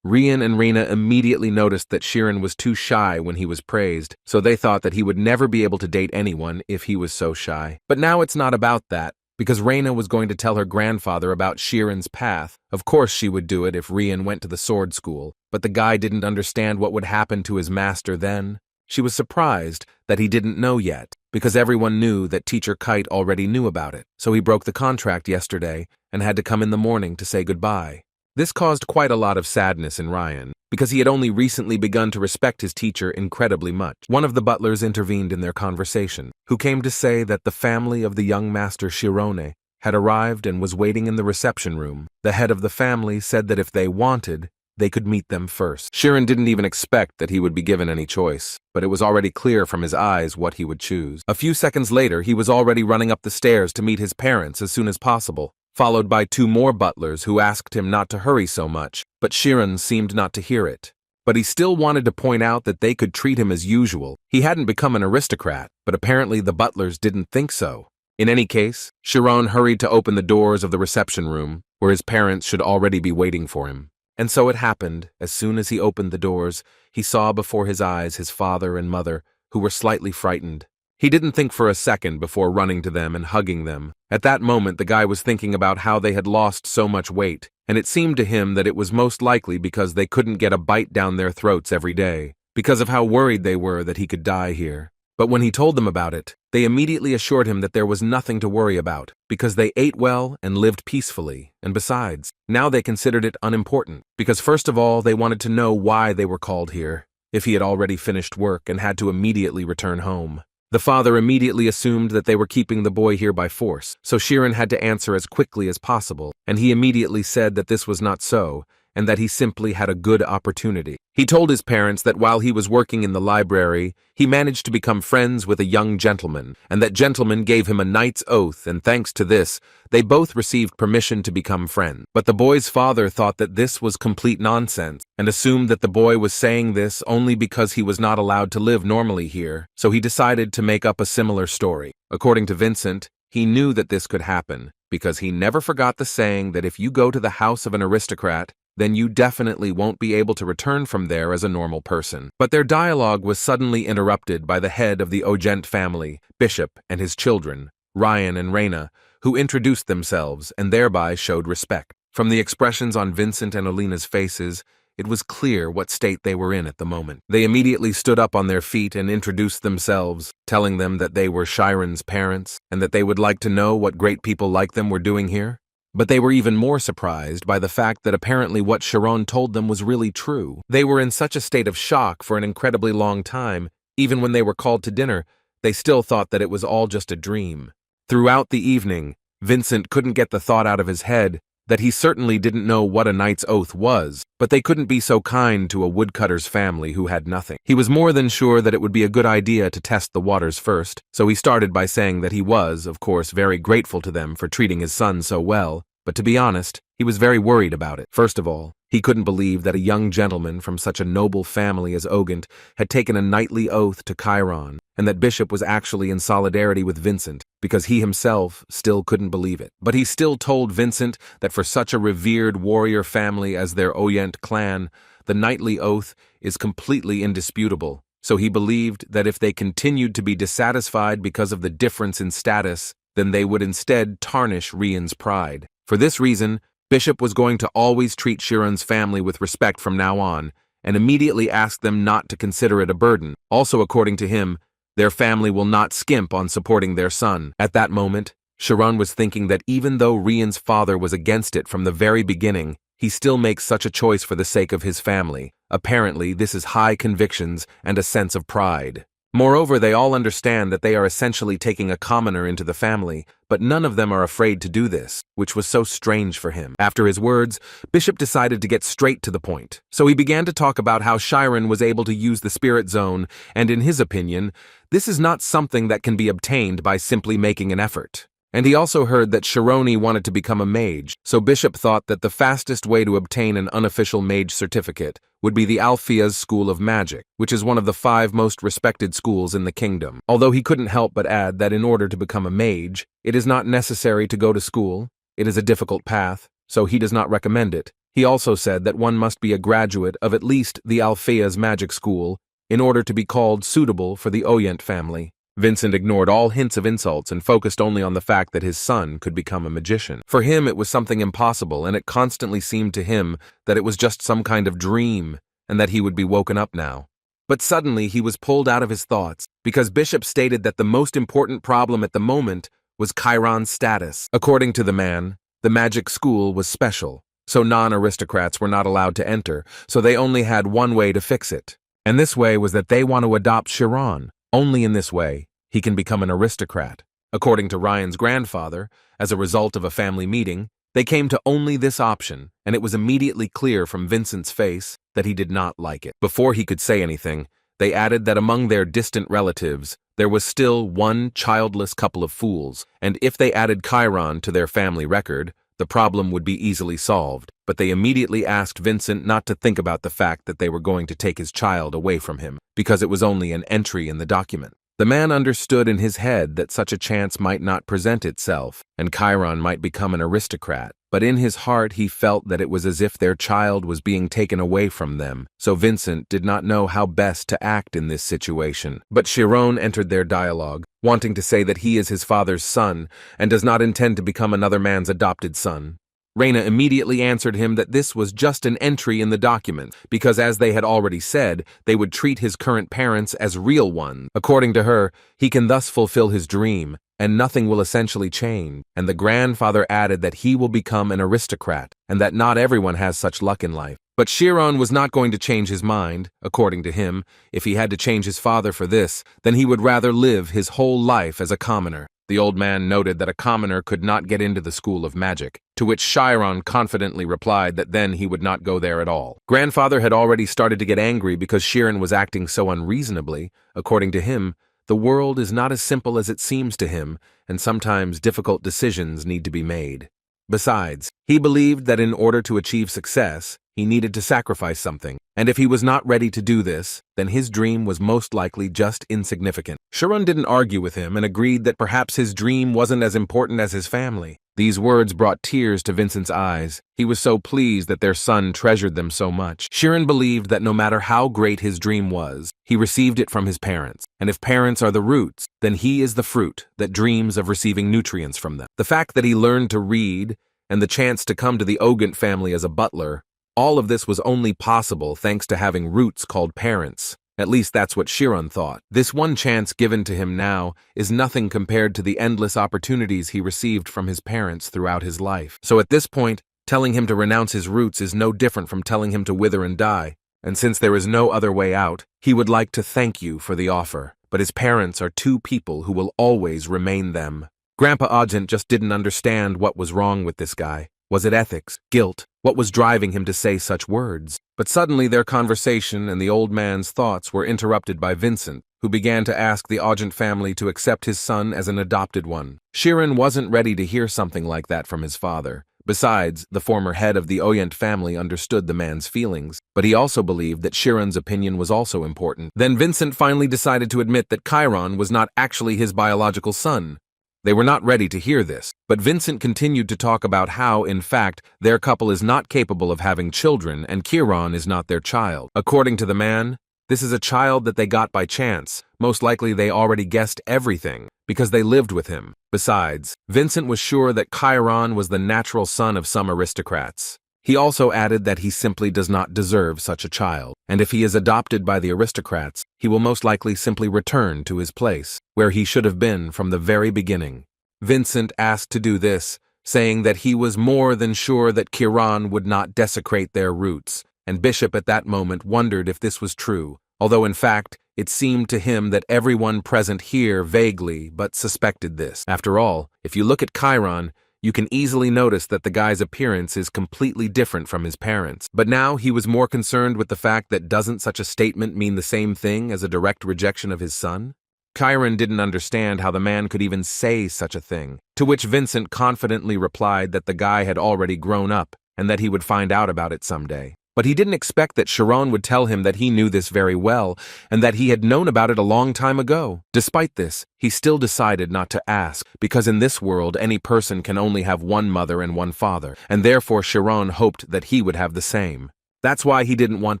Rian and Reina immediately noticed that Chiron was too shy when he was praised, so they thought that he would never be able to date anyone if he was so shy. But now it's not about that, because Reina was going to tell her grandfather about Chiron's path. Of course she would do it if Rian went to the sword school, but the guy didn't understand what would happen to his master then. She was surprised that he didn't know yet, because everyone knew that Teacher Kite already knew about it, so he broke the contract yesterday and had to come in the morning to say goodbye. This caused quite a lot of sadness in Rian, because he had only recently begun to respect his teacher incredibly much. One of the butlers intervened in their conversation, who came to say that the family of the young master Chiron had arrived and was waiting in the reception room. The head of the family said that if they wanted, they could meet them first. Chiron didn't even expect that he would be given any choice, but it was already clear from his eyes what he would choose. A few seconds later, he was already running up the stairs to meet his parents as soon as possible, followed by two more butlers who asked him not to hurry so much, but Chiron seemed not to hear it. But he still wanted to point out that they could treat him as usual. He hadn't become an aristocrat, but apparently the butlers didn't think so. In any case, Chiron hurried to open the doors of the reception room, where his parents should already be waiting for him. And so it happened, as soon as he opened the doors, he saw before his eyes his father and mother, who were slightly frightened. He didn't think for a second before running to them and hugging them. At that moment, the guy was thinking about how they had lost so much weight, and it seemed to him that it was most likely because they couldn't get a bite down their throats every day, because of how worried they were that he could die here. But when he told them about it, they immediately assured him that there was nothing to worry about, because they ate well and lived peacefully, and besides, now they considered it unimportant, because first of all they wanted to know why they were called here, if he had already finished work and had to immediately return home. The father immediately assumed that they were keeping the boy here by force, so Chiron had to answer as quickly as possible, and he immediately said that this was not so, and that he simply had a good opportunity. He told his parents that while he was working in the library, he managed to become friends with a young gentleman, and that gentleman gave him a knight's oath, and thanks to this, they both received permission to become friends. But the boy's father thought that this was complete nonsense, and assumed that the boy was saying this only because he was not allowed to live normally here, so he decided to make up a similar story. According to Vincent, he knew that this could happen, because he never forgot the saying that if you go to the house of an aristocrat, then you definitely won't be able to return from there as a normal person. But their dialogue was suddenly interrupted by the head of the Ogent family, Bishop, and his children, Rian and Reina, who introduced themselves and thereby showed respect. From the expressions on Vincent and Olena's faces, it was clear what state they were in at the moment. They immediately stood up on their feet and introduced themselves, telling them that they were Chiron's parents and that they would like to know what great people like them were doing here. But they were even more surprised by the fact that apparently what Chiron told them was really true. They were in such a state of shock for an incredibly long time. Even when they were called to dinner, they still thought that it was all just a dream. Throughout the evening, Vincent couldn't get the thought out of his head that he certainly didn't know what a knight's oath was, but they couldn't be so kind to a woodcutter's family who had nothing. He was more than sure that it would be a good idea to test the waters first, so he started by saying that he was, of course, very grateful to them for treating his son so well, but to be honest, he was very worried about it. First of all, he couldn't believe that a young gentleman from such a noble family as Ogent had taken a knightly oath to Chiron, and that Bishop was actually in solidarity with Vincent, because he himself still couldn't believe it. But he still told Vincent that for such a revered warrior family as their Oyent clan, the knightly oath is completely indisputable, so he believed that if they continued to be dissatisfied because of the difference in status, then they would instead tarnish Rian's pride. For this reason, Bishop was going to always treat Chiron's family with respect from now on, and immediately asked them not to consider it a burden. Also, according to him, their family will not skimp on supporting their son. At that moment, Chiron was thinking that even though Rian's father was against it from the very beginning, he still makes such a choice for the sake of his family. Apparently, this is high convictions and a sense of pride. Moreover, they all understand that they are essentially taking a commoner into the family, but none of them are afraid to do this, which was so strange for him. After his words, Bishop decided to get straight to the point. So he began to talk about how Chiron was able to use the spirit zone, and in his opinion, this is not something that can be obtained by simply making an effort. And he also heard that Chironi wanted to become a mage, so Bishop thought that the fastest way to obtain an unofficial mage certificate would be the Alphea's School of Magic, which is one of the 5 most respected schools in the kingdom. Although he couldn't help but add that in order to become a mage, it is not necessary to go to school. It is a difficult path, so he does not recommend it. He also said that one must be a graduate of at least the Alphea's Magic School in order to be called suitable for the Oyent family. Vincent ignored all hints of insults and focused only on the fact that his son could become a magician. For him, it was something impossible, and it constantly seemed to him that it was just some kind of dream, and that he would be woken up now. But suddenly he was pulled out of his thoughts, because Bishop stated that the most important problem at the moment was Chiron's status. According to the man, the magic school was special, so non-aristocrats were not allowed to enter, so they only had one way to fix it. And this way was that they want to adopt Chiron. Only in this way, he can become an aristocrat. According to Ryan's grandfather, as a result of a family meeting, they came to only this option, and it was immediately clear from Vincent's face that he did not like it. Before he could say anything, they added that among their distant relatives, there was still one childless couple of fools, and if they added Chiron to their family record, the problem would be easily solved. But they immediately asked Vincent not to think about the fact that they were going to take his child away from him, because it was only an entry in the document. The man understood in his head that such a chance might not present itself, and Chiron might become an aristocrat, but in his heart he felt that it was as if their child was being taken away from them, so Vincent did not know how best to act in this situation. But Chiron entered their dialogue, wanting to say that he is his father's son, and does not intend to become another man's adopted son. Reina immediately answered him that this was just an entry in the document, because as they had already said, they would treat his current parents as real ones. According to her, he can thus fulfill his dream, and nothing will essentially change. And the grandfather added that he will become an aristocrat, and that not everyone has such luck in life. But Chiron was not going to change his mind. According to him, if he had to change his father for this, then he would rather live his whole life as a commoner. The old man noted that a commoner could not get into the School of Magic, to which Chiron confidently replied that then he would not go there at all. Grandfather had already started to get angry because Chiron was acting so unreasonably. According to him, the world is not as simple as it seems to him, and sometimes difficult decisions need to be made. Besides, he believed that in order to achieve success, he needed to sacrifice something, and if he was not ready to do this, then his dream was most likely just insignificant. Chiron didn't argue with him and agreed that perhaps his dream wasn't as important as his family. These words brought tears to Vincent's eyes. He was so pleased that their son treasured them so much. Chiron believed that no matter how great his dream was, he received it from his parents, and if parents are the roots, then he is the fruit that dreams of receiving nutrients from them. The fact that he learned to read, and the chance to come to the Ogent family as a butler, all of this was only possible thanks to having roots called parents. At least that's what Chiron thought. This one chance given to him now is nothing compared to the endless opportunities he received from his parents throughout his life. So at this point, telling him to renounce his roots is no different from telling him to wither and die. And since there is no other way out, he would like to thank you for the offer. But his parents are two people who will always remain them. Grandpa Ogent just didn't understand what was wrong with this guy. Was it ethics? Guilt? What was driving him to say such words? But suddenly their conversation and the old man's thoughts were interrupted by Vincent, who began to ask the Augent family to accept his son as an adopted one. Chiron wasn't ready to hear something like that from his father. Besides, the former head of the Augent family understood the man's feelings, but he also believed that Chiron's opinion was also important. Then Vincent finally decided to admit that Chiron was not actually his biological son. They were not ready to hear this, but Vincent continued to talk about how, in fact, their couple is not capable of having children and Chiron is not their child. According to the man, this is a child that they got by chance. Most likely they already guessed everything, because they lived with him. Besides, Vincent was sure that Chiron was the natural son of some aristocrats. He also added that he simply does not deserve such a child, and if he is adopted by the aristocrats, he will most likely simply return to his place, where he should have been from the very beginning. Vincent asked to do this, saying that he was more than sure that Chiron would not desecrate their roots, and Bishop at that moment wondered if this was true, although in fact, it seemed to him that everyone present here vaguely but suspected this. After all, if you look at Chiron, you can easily notice that the guy's appearance is completely different from his parents. But now he was more concerned with the fact that doesn't such a statement mean the same thing as a direct rejection of his son? Chiron didn't understand how the man could even say such a thing, to which Vincent confidently replied that the guy had already grown up and that he would find out about it someday. But he didn't expect that Chiron would tell him that he knew this very well and that he had known about it a long time ago. Despite this, he still decided not to ask, because in this world any person can only have one mother and one father, and therefore Chiron hoped that he would have the same. That's why he didn't want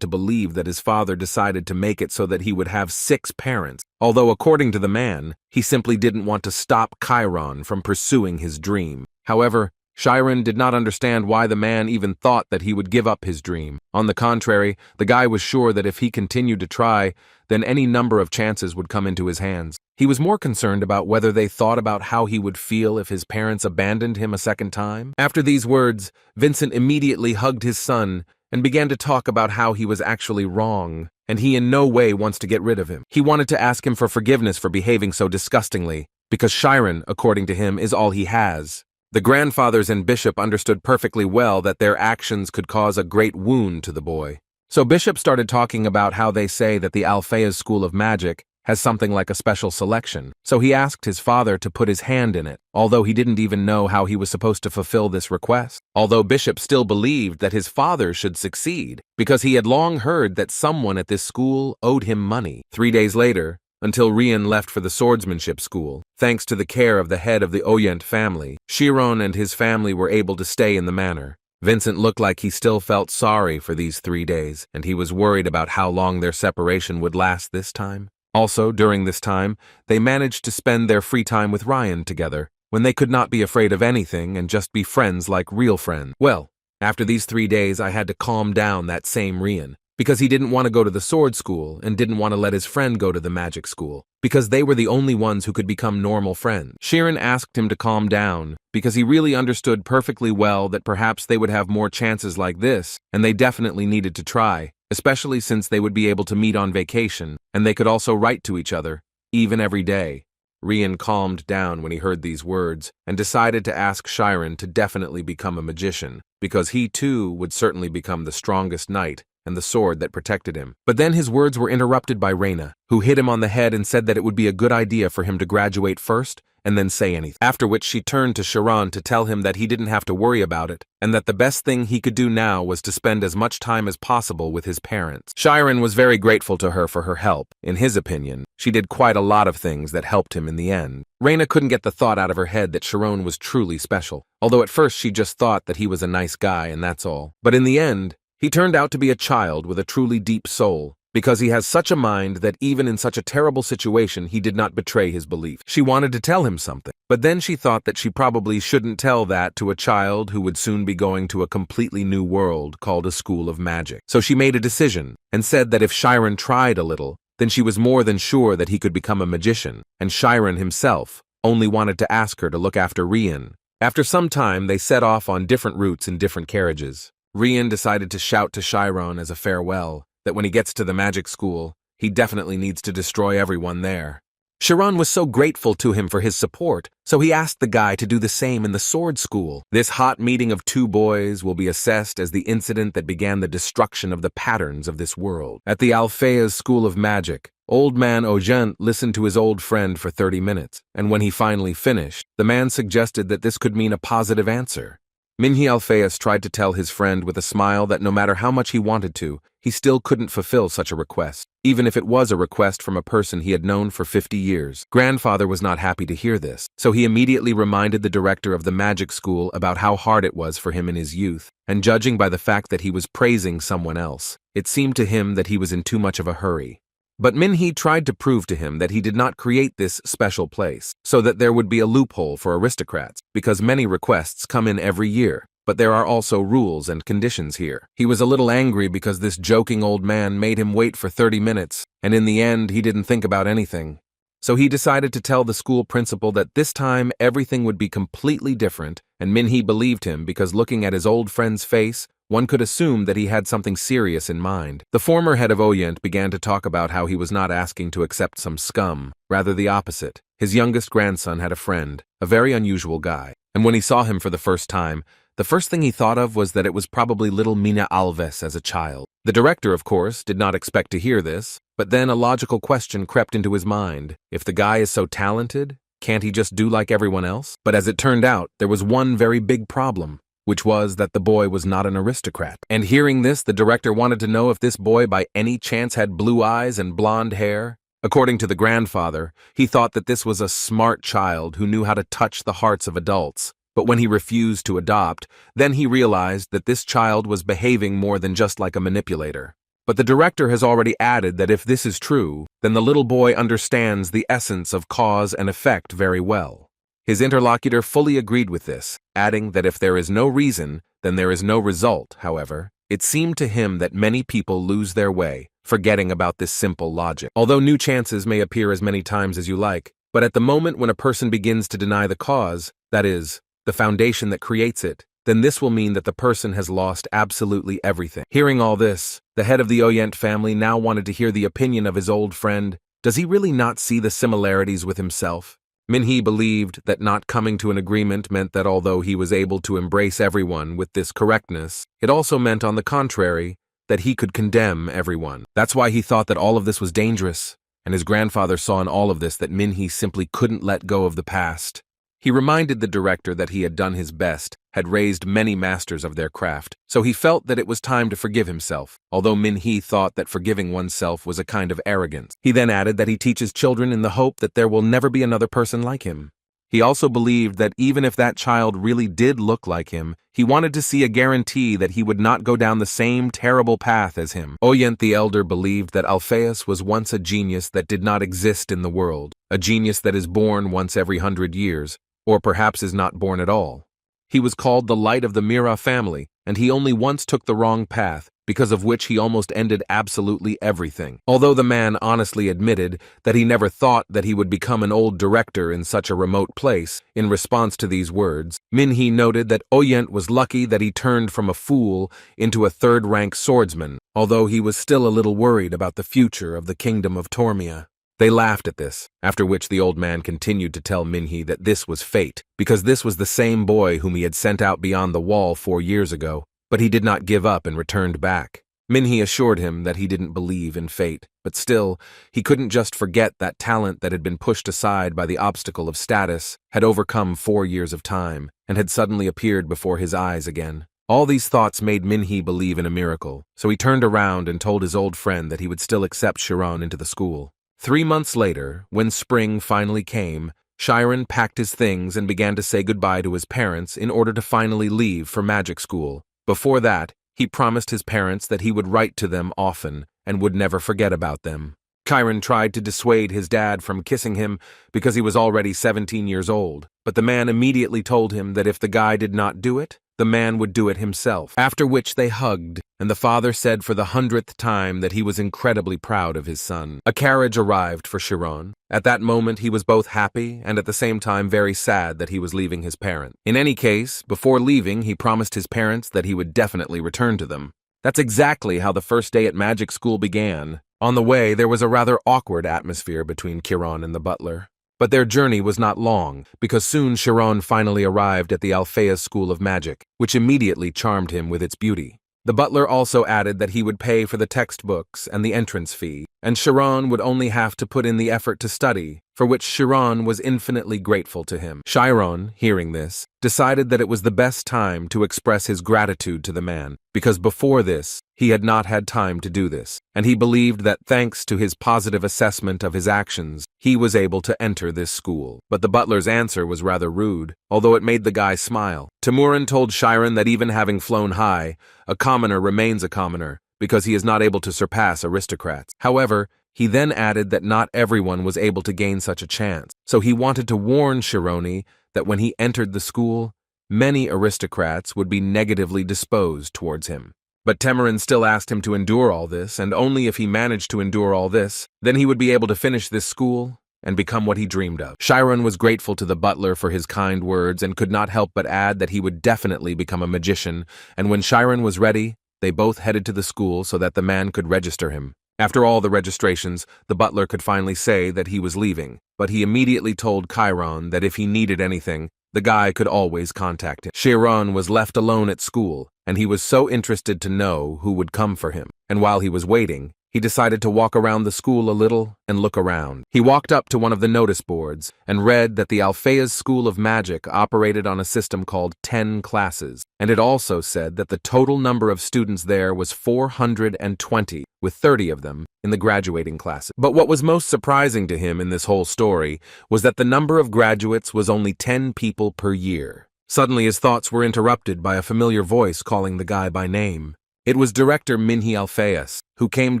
to believe that his father decided to make it so that he would have 6 parents, although according to the man, he simply didn't want to stop Chiron from pursuing his dream. However, Chiron did not understand why the man even thought that he would give up his dream. On the contrary, the guy was sure that if he continued to try, then any number of chances would come into his hands. He was more concerned about whether they thought about how he would feel if his parents abandoned him a second time. After these words, Vincent immediately hugged his son and began to talk about how he was actually wrong, and he in no way wants to get rid of him. He wanted to ask him for forgiveness for behaving so disgustingly, because Chiron, according to him, is all he has. The grandfathers and Bishop understood perfectly well that their actions could cause a great wound to the boy. So Bishop started talking about how they say that the Alpheus School of Magic has something like a special selection, so he asked his father to put his hand in it, although he didn't even know how he was supposed to fulfill this request. Although Bishop still believed that his father should succeed, because he had long heard that someone at this school owed him money. 3 days later, until Rian left for the swordsmanship school, thanks to the care of the head of the Augent family, Chiron and his family were able to stay in the manor. Vincent looked like he still felt sorry for these 3 days, and he was worried about how long their separation would last this time. Also, during this time, they managed to spend their free time with Rian together, when they could not be afraid of anything and just be friends like real friends. Well, after these 3 days I had to calm down that same Rian, because he didn't want to go to the sword school and didn't want to let his friend go to the magic school, because they were the only ones who could become normal friends. Chiron asked him to calm down, because he really understood perfectly well that perhaps they would have more chances like this, and they definitely needed to try, especially since they would be able to meet on vacation, and they could also write to each other, even every day. Rian calmed down when he heard these words, and decided to ask Chiron to definitely become a magician, because he too would certainly become the strongest knight, and the sword that protected him. But then his words were interrupted by Reyna, who hit him on the head and said that it would be a good idea for him to graduate first and then say anything. After which she turned to Chiron to tell him that he didn't have to worry about it, and that the best thing he could do now was to spend as much time as possible with his parents. Chiron was very grateful to her for her help. In his opinion, she did quite a lot of things that helped him in the end. Reyna couldn't get the thought out of her head that Chiron was truly special, although at first she just thought that he was a nice guy and that's all. But in the end, he turned out to be a child with a truly deep soul, because he has such a mind that even in such a terrible situation he did not betray his belief. She wanted to tell him something, but then she thought that she probably shouldn't tell that to a child who would soon be going to a completely new world called a school of magic. So she made a decision, and said that if Chiron tried a little, then she was more than sure that he could become a magician, and Chiron himself only wanted to ask her to look after Rian. After some time, they set off on different routes in different carriages. Rian decided to shout to Chiron as a farewell that when he gets to the magic school, he definitely needs to destroy everyone there. Chiron was so grateful to him for his support, so he asked the guy to do the same in the sword school. This hot meeting of two boys will be assessed as the incident that began the destruction of the patterns of this world. At the Alphea's School of Magic, old man Ogent listened to his old friend for 30 minutes, and when he finally finished, the man suggested that this could mean a positive answer. Minhee Alpheus tried to tell his friend with a smile that no matter how much he wanted to, he still couldn't fulfill such a request, even if it was a request from a person he had known for 50 years. Grandfather was not happy to hear this, so he immediately reminded the director of the magic school about how hard it was for him in his youth, and judging by the fact that he was praising someone else, it seemed to him that he was in too much of a hurry. But Minhee tried to prove to him that he did not create this special place, so that there would be a loophole for aristocrats, because many requests come in every year, but there are also rules and conditions here. He was a little angry because this joking old man made him wait for 30 minutes, and in the end he didn't think about anything. So he decided to tell the school principal that this time everything would be completely different, and Minhee believed him because looking at his old friend's face, one could assume that he had something serious in mind. The former head of Oyent began to talk about how he was not asking to accept some scum, rather the opposite. His youngest grandson had a friend, a very unusual guy, and when he saw him for the first time, the first thing he thought of was that it was probably little Mina Alves as a child. The director, of course, did not expect to hear this, but then a logical question crept into his mind. If the guy is so talented, can't he just do like everyone else? But as it turned out, there was one very big problem, which was that the boy was not an aristocrat. And hearing this, the director wanted to know if this boy by any chance had blue eyes and blonde hair. According to the grandfather, he thought that this was a smart child who knew how to touch the hearts of adults. But when he refused to adopt, then he realized that this child was behaving more than just like a manipulator. But the director has already added that if this is true, then the little boy understands the essence of cause and effect very well. His interlocutor fully agreed with this, adding that if there is no reason, then there is no result. However, it seemed to him that many people lose their way, forgetting about this simple logic. Although new chances may appear as many times as you like, but at the moment when a person begins to deny the cause, that is, the foundation that creates it, then this will mean that the person has lost absolutely everything. Hearing all this, the head of the Oyent family now wanted to hear the opinion of his old friend. Does he really not see the similarities with himself? Minhee believed that not coming to an agreement meant that although he was able to embrace everyone with this correctness, it also meant, on the contrary, that he could condemn everyone. That's why he thought that all of this was dangerous, and his grandfather saw in all of this that Minhee simply couldn't let go of the past. He reminded the director that he had done his best, had raised many masters of their craft, so he felt that it was time to forgive himself, although Minhee thought that forgiving oneself was a kind of arrogance. He then added that he teaches children in the hope that there will never be another person like him. He also believed that even if that child really did look like him, he wanted to see a guarantee that he would not go down the same terrible path as him. Oyent the Elder believed that Alpheus was once a genius that did not exist in the world, a genius that is born once every 100 years, or perhaps is not born at all. He was called the light of the Mira family, and he only once took the wrong path, because of which he almost ended absolutely everything. Although the man honestly admitted that he never thought that he would become an old director in such a remote place, in response to these words, Minhee noted that Oyent was lucky that he turned from a fool into a third-rank swordsman, although he was still a little worried about the future of the kingdom of Tormia. They laughed at this, after which the old man continued to tell Minhee that this was fate, because this was the same boy whom he had sent out beyond the wall 4 years ago, but he did not give up and returned back. Minhee assured him that he didn't believe in fate, but still, he couldn't just forget that talent that had been pushed aside by the obstacle of status had overcome 4 years of time, and had suddenly appeared before his eyes again. All these thoughts made Minhee believe in a miracle, so he turned around and told his old friend that he would still accept Chiron into the school. 3 months later, when spring finally came, Chiron packed his things and began to say goodbye to his parents in order to finally leave for magic school. Before that, he promised his parents that he would write to them often and would never forget about them. Chiron tried to dissuade his dad from kissing him because he was already 17 years old, but the man immediately told him that if the guy did not do it, the man would do it himself, after which they hugged, and the father said for the 100th time that he was incredibly proud of his son. A carriage arrived for Chiron. At that moment he was both happy and at the same time very sad that he was leaving his parents. In any case, before leaving he promised his parents that he would definitely return to them. That's exactly how the first day at magic school began. On the way, there was a rather awkward atmosphere between Chiron and the butler. But their journey was not long, because soon Chiron finally arrived at the Alpheus School of Magic, which immediately charmed him with its beauty. The butler also added that he would pay for the textbooks and the entrance fee, and Chiron would only have to put in the effort to study, for which Chiron was infinitely grateful to him. Chiron, hearing this, decided that it was the best time to express his gratitude to the man, because before this, he had not had time to do this, and he believed that thanks to his positive assessment of his actions, he was able to enter this school. But the butler's answer was rather rude, although it made the guy smile. Timurin told Chiron that even having flown high, a commoner remains a commoner, because he is not able to surpass aristocrats. However, he then added that not everyone was able to gain such a chance, so he wanted to warn Chironi that when he entered the school, many aristocrats would be negatively disposed towards him. But Timurin still asked him to endure all this, and only if he managed to endure all this, then he would be able to finish this school and become what he dreamed of. Chiron was grateful to the butler for his kind words and could not help but add that he would definitely become a magician, and when Chiron was ready, they both headed to the school so that the man could register him. After all the registrations, the butler could finally say that he was leaving, but he immediately told Chiron that if he needed anything, the guy could always contact him. Chiron was left alone at school, and he was so interested to know who would come for him. And while he was waiting, he decided to walk around the school a little and look around. He walked up to one of the notice boards and read that the Alpheus School of Magic operated on a system called 10 classes, and it also said that the total number of students there was 420, with 30 of them in the graduating classes. But what was most surprising to him in this whole story was that the number of graduates was only 10 people per year. Suddenly his thoughts were interrupted by a familiar voice calling the guy by name. It was Director Minhi Alpheus, who came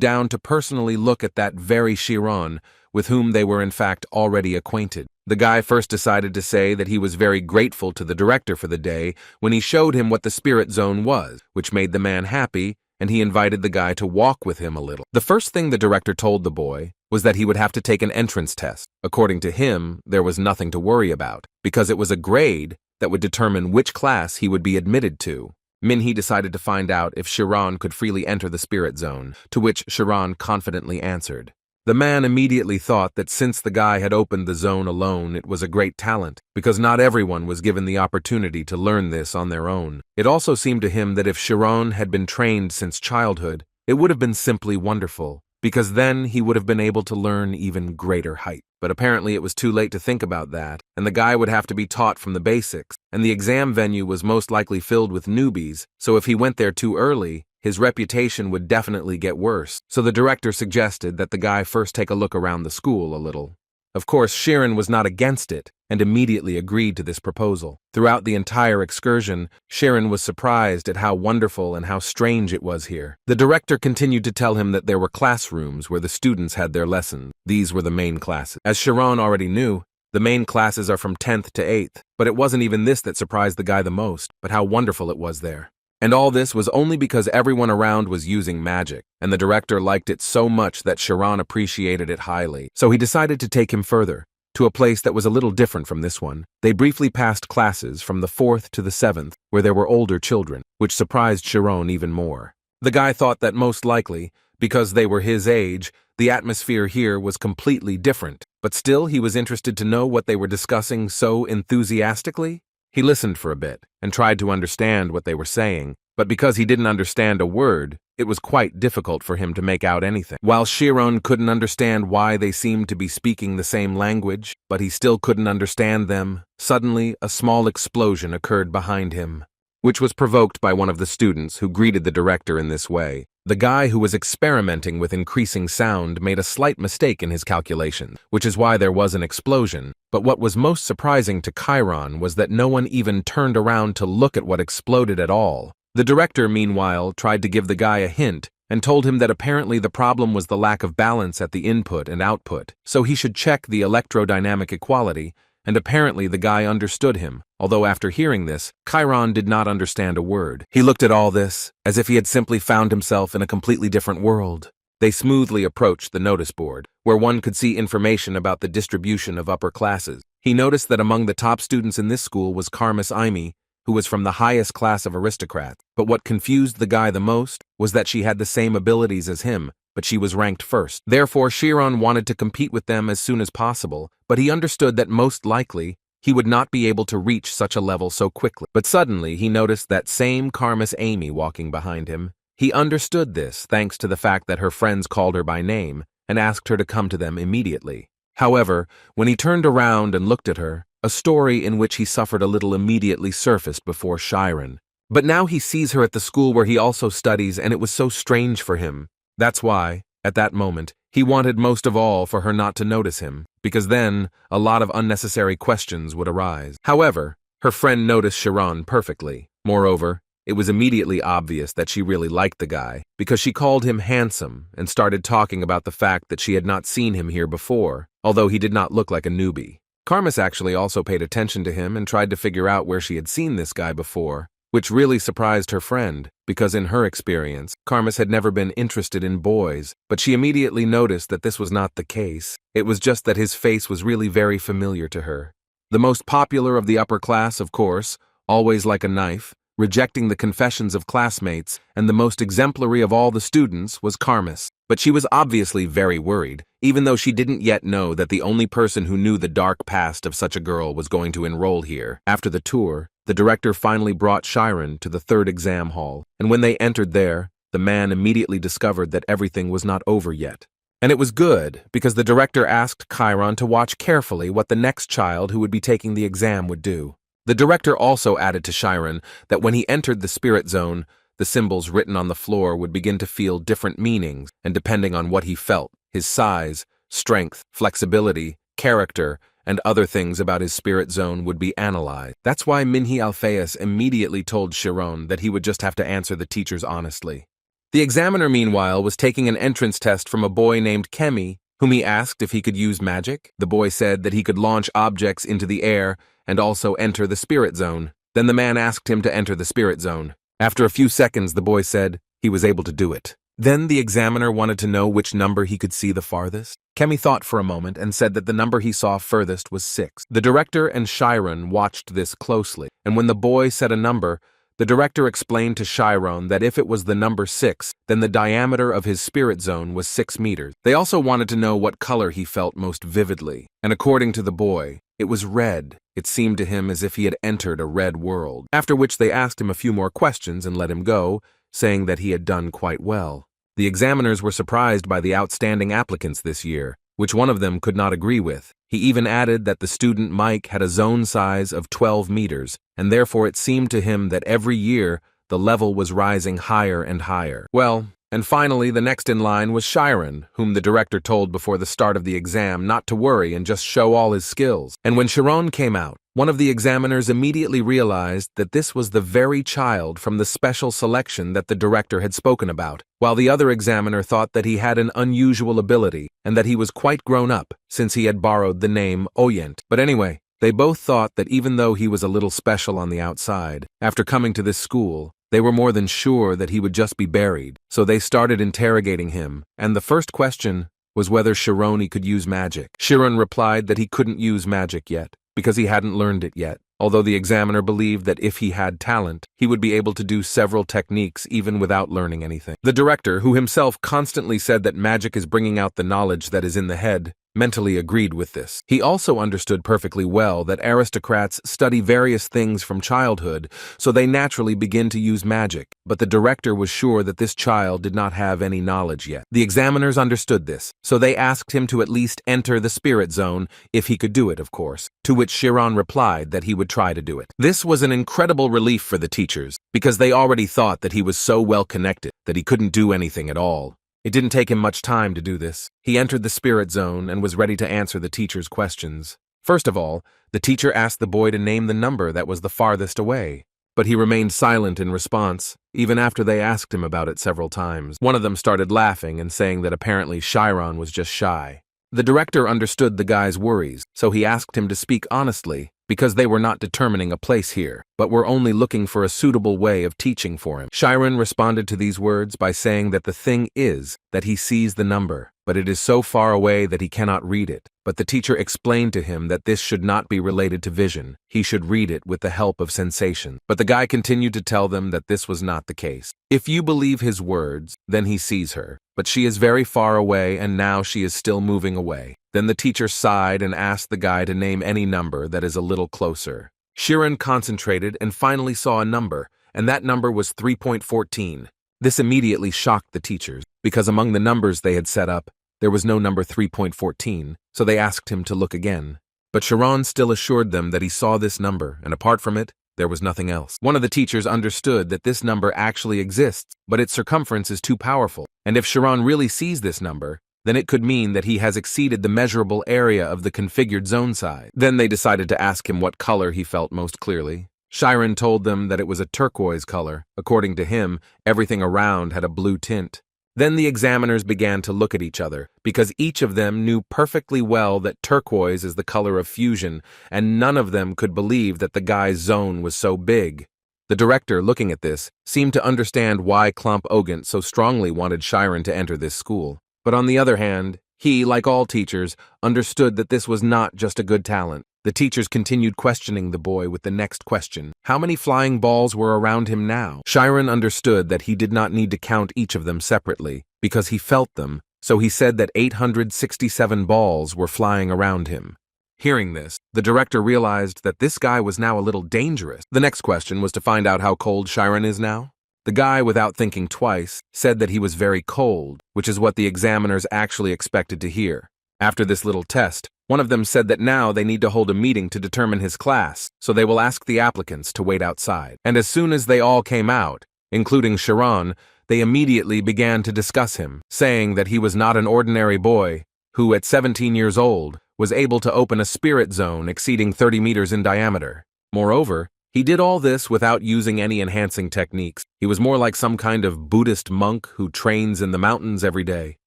down to personally look at that very Chiron, with whom they were in fact already acquainted. The guy first decided to say that he was very grateful to the director for the day when he showed him what the spirit zone was, which made the man happy, and he invited the guy to walk with him a little. The first thing the director told the boy was that he would have to take an entrance test. According to him, there was nothing to worry about, because it was a grade that would determine which class he would be admitted to. Minhi decided to find out if Chiron could freely enter the spirit zone, to which Chiron confidently answered. The man immediately thought that since the guy had opened the zone alone, it was a great talent, because not everyone was given the opportunity to learn this on their own. It also seemed to him that if Chiron had been trained since childhood, it would have been simply wonderful, because then he would have been able to learn even greater height. But apparently it was too late to think about that, and the guy would have to be taught from the basics, and the exam venue was most likely filled with newbies, so if he went there too early, his reputation would definitely get worse. So the director suggested that the guy first take a look around the school a little. Of course, Chiron was not against it, and immediately agreed to this proposal. Throughout the entire excursion, Chiron was surprised at how wonderful and how strange it was here. The director continued to tell him that there were classrooms where the students had their lessons. These were the main classes. As Chiron already knew, the main classes are from 10th to 8th, but it wasn't even this that surprised the guy the most, but how wonderful it was there. And all this was only because everyone around was using magic, and the director liked it so much that Chiron appreciated it highly. So he decided to take him further, to a place that was a little different from this one. They briefly passed classes from the 4th to the 7th, where there were older children, which surprised Chiron even more. The guy thought that most likely, because they were his age, the atmosphere here was completely different, but still he was interested to know what they were discussing so enthusiastically. He listened for a bit and tried to understand what they were saying, but because he didn't understand a word, it was quite difficult for him to make out anything. While Chiron couldn't understand why they seemed to be speaking the same language, but he still couldn't understand them, suddenly a small explosion occurred behind him, which was provoked by one of the students who greeted the director in this way. The guy who was experimenting with increasing sound made a slight mistake in his calculation, which is why there was an explosion. But what was most surprising to Chiron was that no one even turned around to look at what exploded at all. The director, meanwhile, tried to give the guy a hint and told him that apparently the problem was the lack of balance at the input and output, so he should check the electrodynamic equality, and apparently the guy understood him, although after hearing this, Chiron did not understand a word. He looked at all this as if he had simply found himself in a completely different world. They smoothly approached the notice board, where one could see information about the distribution of upper classes. He noticed that among the top students in this school was Karmis Aimi, who was from the highest class of aristocrats. But what confused the guy the most was that she had the same abilities as him, but she was ranked first. Therefore, Chiron wanted to compete with them as soon as possible, but he understood that most likely he would not be able to reach such a level so quickly. But suddenly, he noticed that same Karmas Amy walking behind him. He understood this thanks to the fact that her friends called her by name and asked her to come to them immediately. However, when he turned around and looked at her, a story in which he suffered a little immediately surfaced before Chiron. But now he sees her at the school where he also studies, and it was so strange for him. That's why, at that moment, he wanted most of all for her not to notice him, because then a lot of unnecessary questions would arise. However, her friend noticed Chiron perfectly. Moreover, it was immediately obvious that she really liked the guy, because she called him handsome and started talking about the fact that she had not seen him here before, although he did not look like a newbie. Karmas actually also paid attention to him and tried to figure out where she had seen this guy before, which really surprised her friend, because in her experience, Karmas had never been interested in boys, but she immediately noticed that this was not the case. It was just that his face was really very familiar to her. The most popular of the upper class, of course, always like a knife, rejecting the confessions of classmates, and the most exemplary of all the students was Karmas. But she was obviously very worried, even though she didn't yet know that the only person who knew the dark past of such a girl was going to enroll here. After the tour, the director finally brought Chiron to the third exam hall, and when they entered there, the man immediately discovered that everything was not over yet. And it was good, because the director asked Chiron to watch carefully what the next child who would be taking the exam would do. The director also added to Chiron that when he entered the spirit zone, the symbols written on the floor would begin to feel different meanings, and depending on what he felt, his size, strength, flexibility, character, and other things about his spirit zone would be analyzed. That's why Minhi Alphaeus immediately told Chiron that he would just have to answer the teachers honestly. The examiner, meanwhile, was taking an entrance test from a boy named Kemi, whom he asked if he could use magic. The boy said that he could launch objects into the air and also enter the spirit zone. Then the man asked him to enter the spirit zone. After a few seconds, the boy said he was able to do it. Then the examiner wanted to know which number he could see the farthest. Kemi thought for a moment and said that the number he saw furthest was 6. The director and Chiron watched this closely, and when the boy said a number, the director explained to Chiron that if it was the number 6, then the diameter of his spirit zone was 6 meters. They also wanted to know what color he felt most vividly, and according to the boy, it was red. It seemed to him as if he had entered a red world, after which they asked him a few more questions and let him go, saying that he had done quite well. The examiners were surprised by the outstanding applicants this year, which one of them could not agree with. He even added that the student Mike had a zone size of 12 meters, and therefore it seemed to him that every year the level was rising higher and higher. Well, and finally the next in line was Chiron, whom the director told before the start of the exam not to worry and just show all his skills. And when Chiron came out, one of the examiners immediately realized that this was the very child from the special selection that the director had spoken about, while the other examiner thought that he had an unusual ability and that he was quite grown up since he had borrowed the name Oyent. But anyway, they both thought that even though he was a little special on the outside, after coming to this school, they were more than sure that he would just be buried. So they started interrogating him, and the first question was whether Chironi could use magic. Chiron replied that he couldn't use magic yet, because he hadn't learned it yet, although the examiner believed that if he had talent, he would be able to do several techniques even without learning anything. The director, who himself constantly said that magic is bringing out the knowledge that is in the head, mentally agreed with this. He also understood perfectly well that aristocrats study various things from childhood, so they naturally begin to use magic, but the director was sure that this child did not have any knowledge yet. The examiners understood this, so they asked him to at least enter the spirit zone, if he could do it, of course, to which Chiron replied that he would try to do it. This was an incredible relief for the teachers, because they already thought that he was so well connected that he couldn't do anything at all. It didn't take him much time to do this. He entered the spirit zone and was ready to answer the teacher's questions. First of all, the teacher asked the boy to name the number that was the farthest away, but he remained silent in response, even after they asked him about it several times. One of them started laughing and saying that apparently Chiron was just shy. The director understood the guy's worries, so he asked him to speak honestly, because they were not determining a place here, but were only looking for a suitable way of teaching for him. Chiron responded to these words by saying that the thing is that he sees the number, but it is so far away that he cannot read it. But the teacher explained to him that this should not be related to vision. He should read it with the help of sensation. But the guy continued to tell them that this was not the case. If you believe his words, then he sees her. But she is very far away, and now she is still moving away. Then the teacher sighed and asked the guy to name any number that is a little closer. Chiron concentrated and finally saw a number, and that number was 3.14. This immediately shocked the teachers, because among the numbers they had set up, there was no number 3.14, so they asked him to look again. But Chiron still assured them that he saw this number, and apart from it, there was nothing else. One of the teachers understood that this number actually exists, but its circumference is too powerful, and if Chiron really sees this number, then it could mean that he has exceeded the measurable area of the configured zone size. Then they decided to ask him what color he felt most clearly. Chiron told them that it was a turquoise color. According to him, everything around had a blue tint. Then the examiners began to look at each other, because each of them knew perfectly well that turquoise is the color of fusion, and none of them could believe that the guy's zone was so big. The director, looking at this, seemed to understand why Klump Ogent so strongly wanted Chiron to enter this school. But on the other hand, he, like all teachers, understood that this was not just a good talent. The teachers continued questioning the boy with the next question. How many flying balls were around him now? Chiron understood that he did not need to count each of them separately, because he felt them, so he said that 867 balls were flying around him. Hearing this, the director realized that this guy was now a little dangerous. The next question was to find out how cold Chiron is now. The guy, without thinking twice, said that he was very cold, which is what the examiners actually expected to hear. After this little test, one of them said that now they need to hold a meeting to determine his class, so they will ask the applicants to wait outside. And as soon as they all came out, including Chiron, they immediately began to discuss him, saying that he was not an ordinary boy who, at 17 years old, was able to open a spirit zone exceeding 30 meters in diameter. Moreover, he did all this without using any enhancing techniques. He was more like some kind of Buddhist monk who trains in the mountains every day.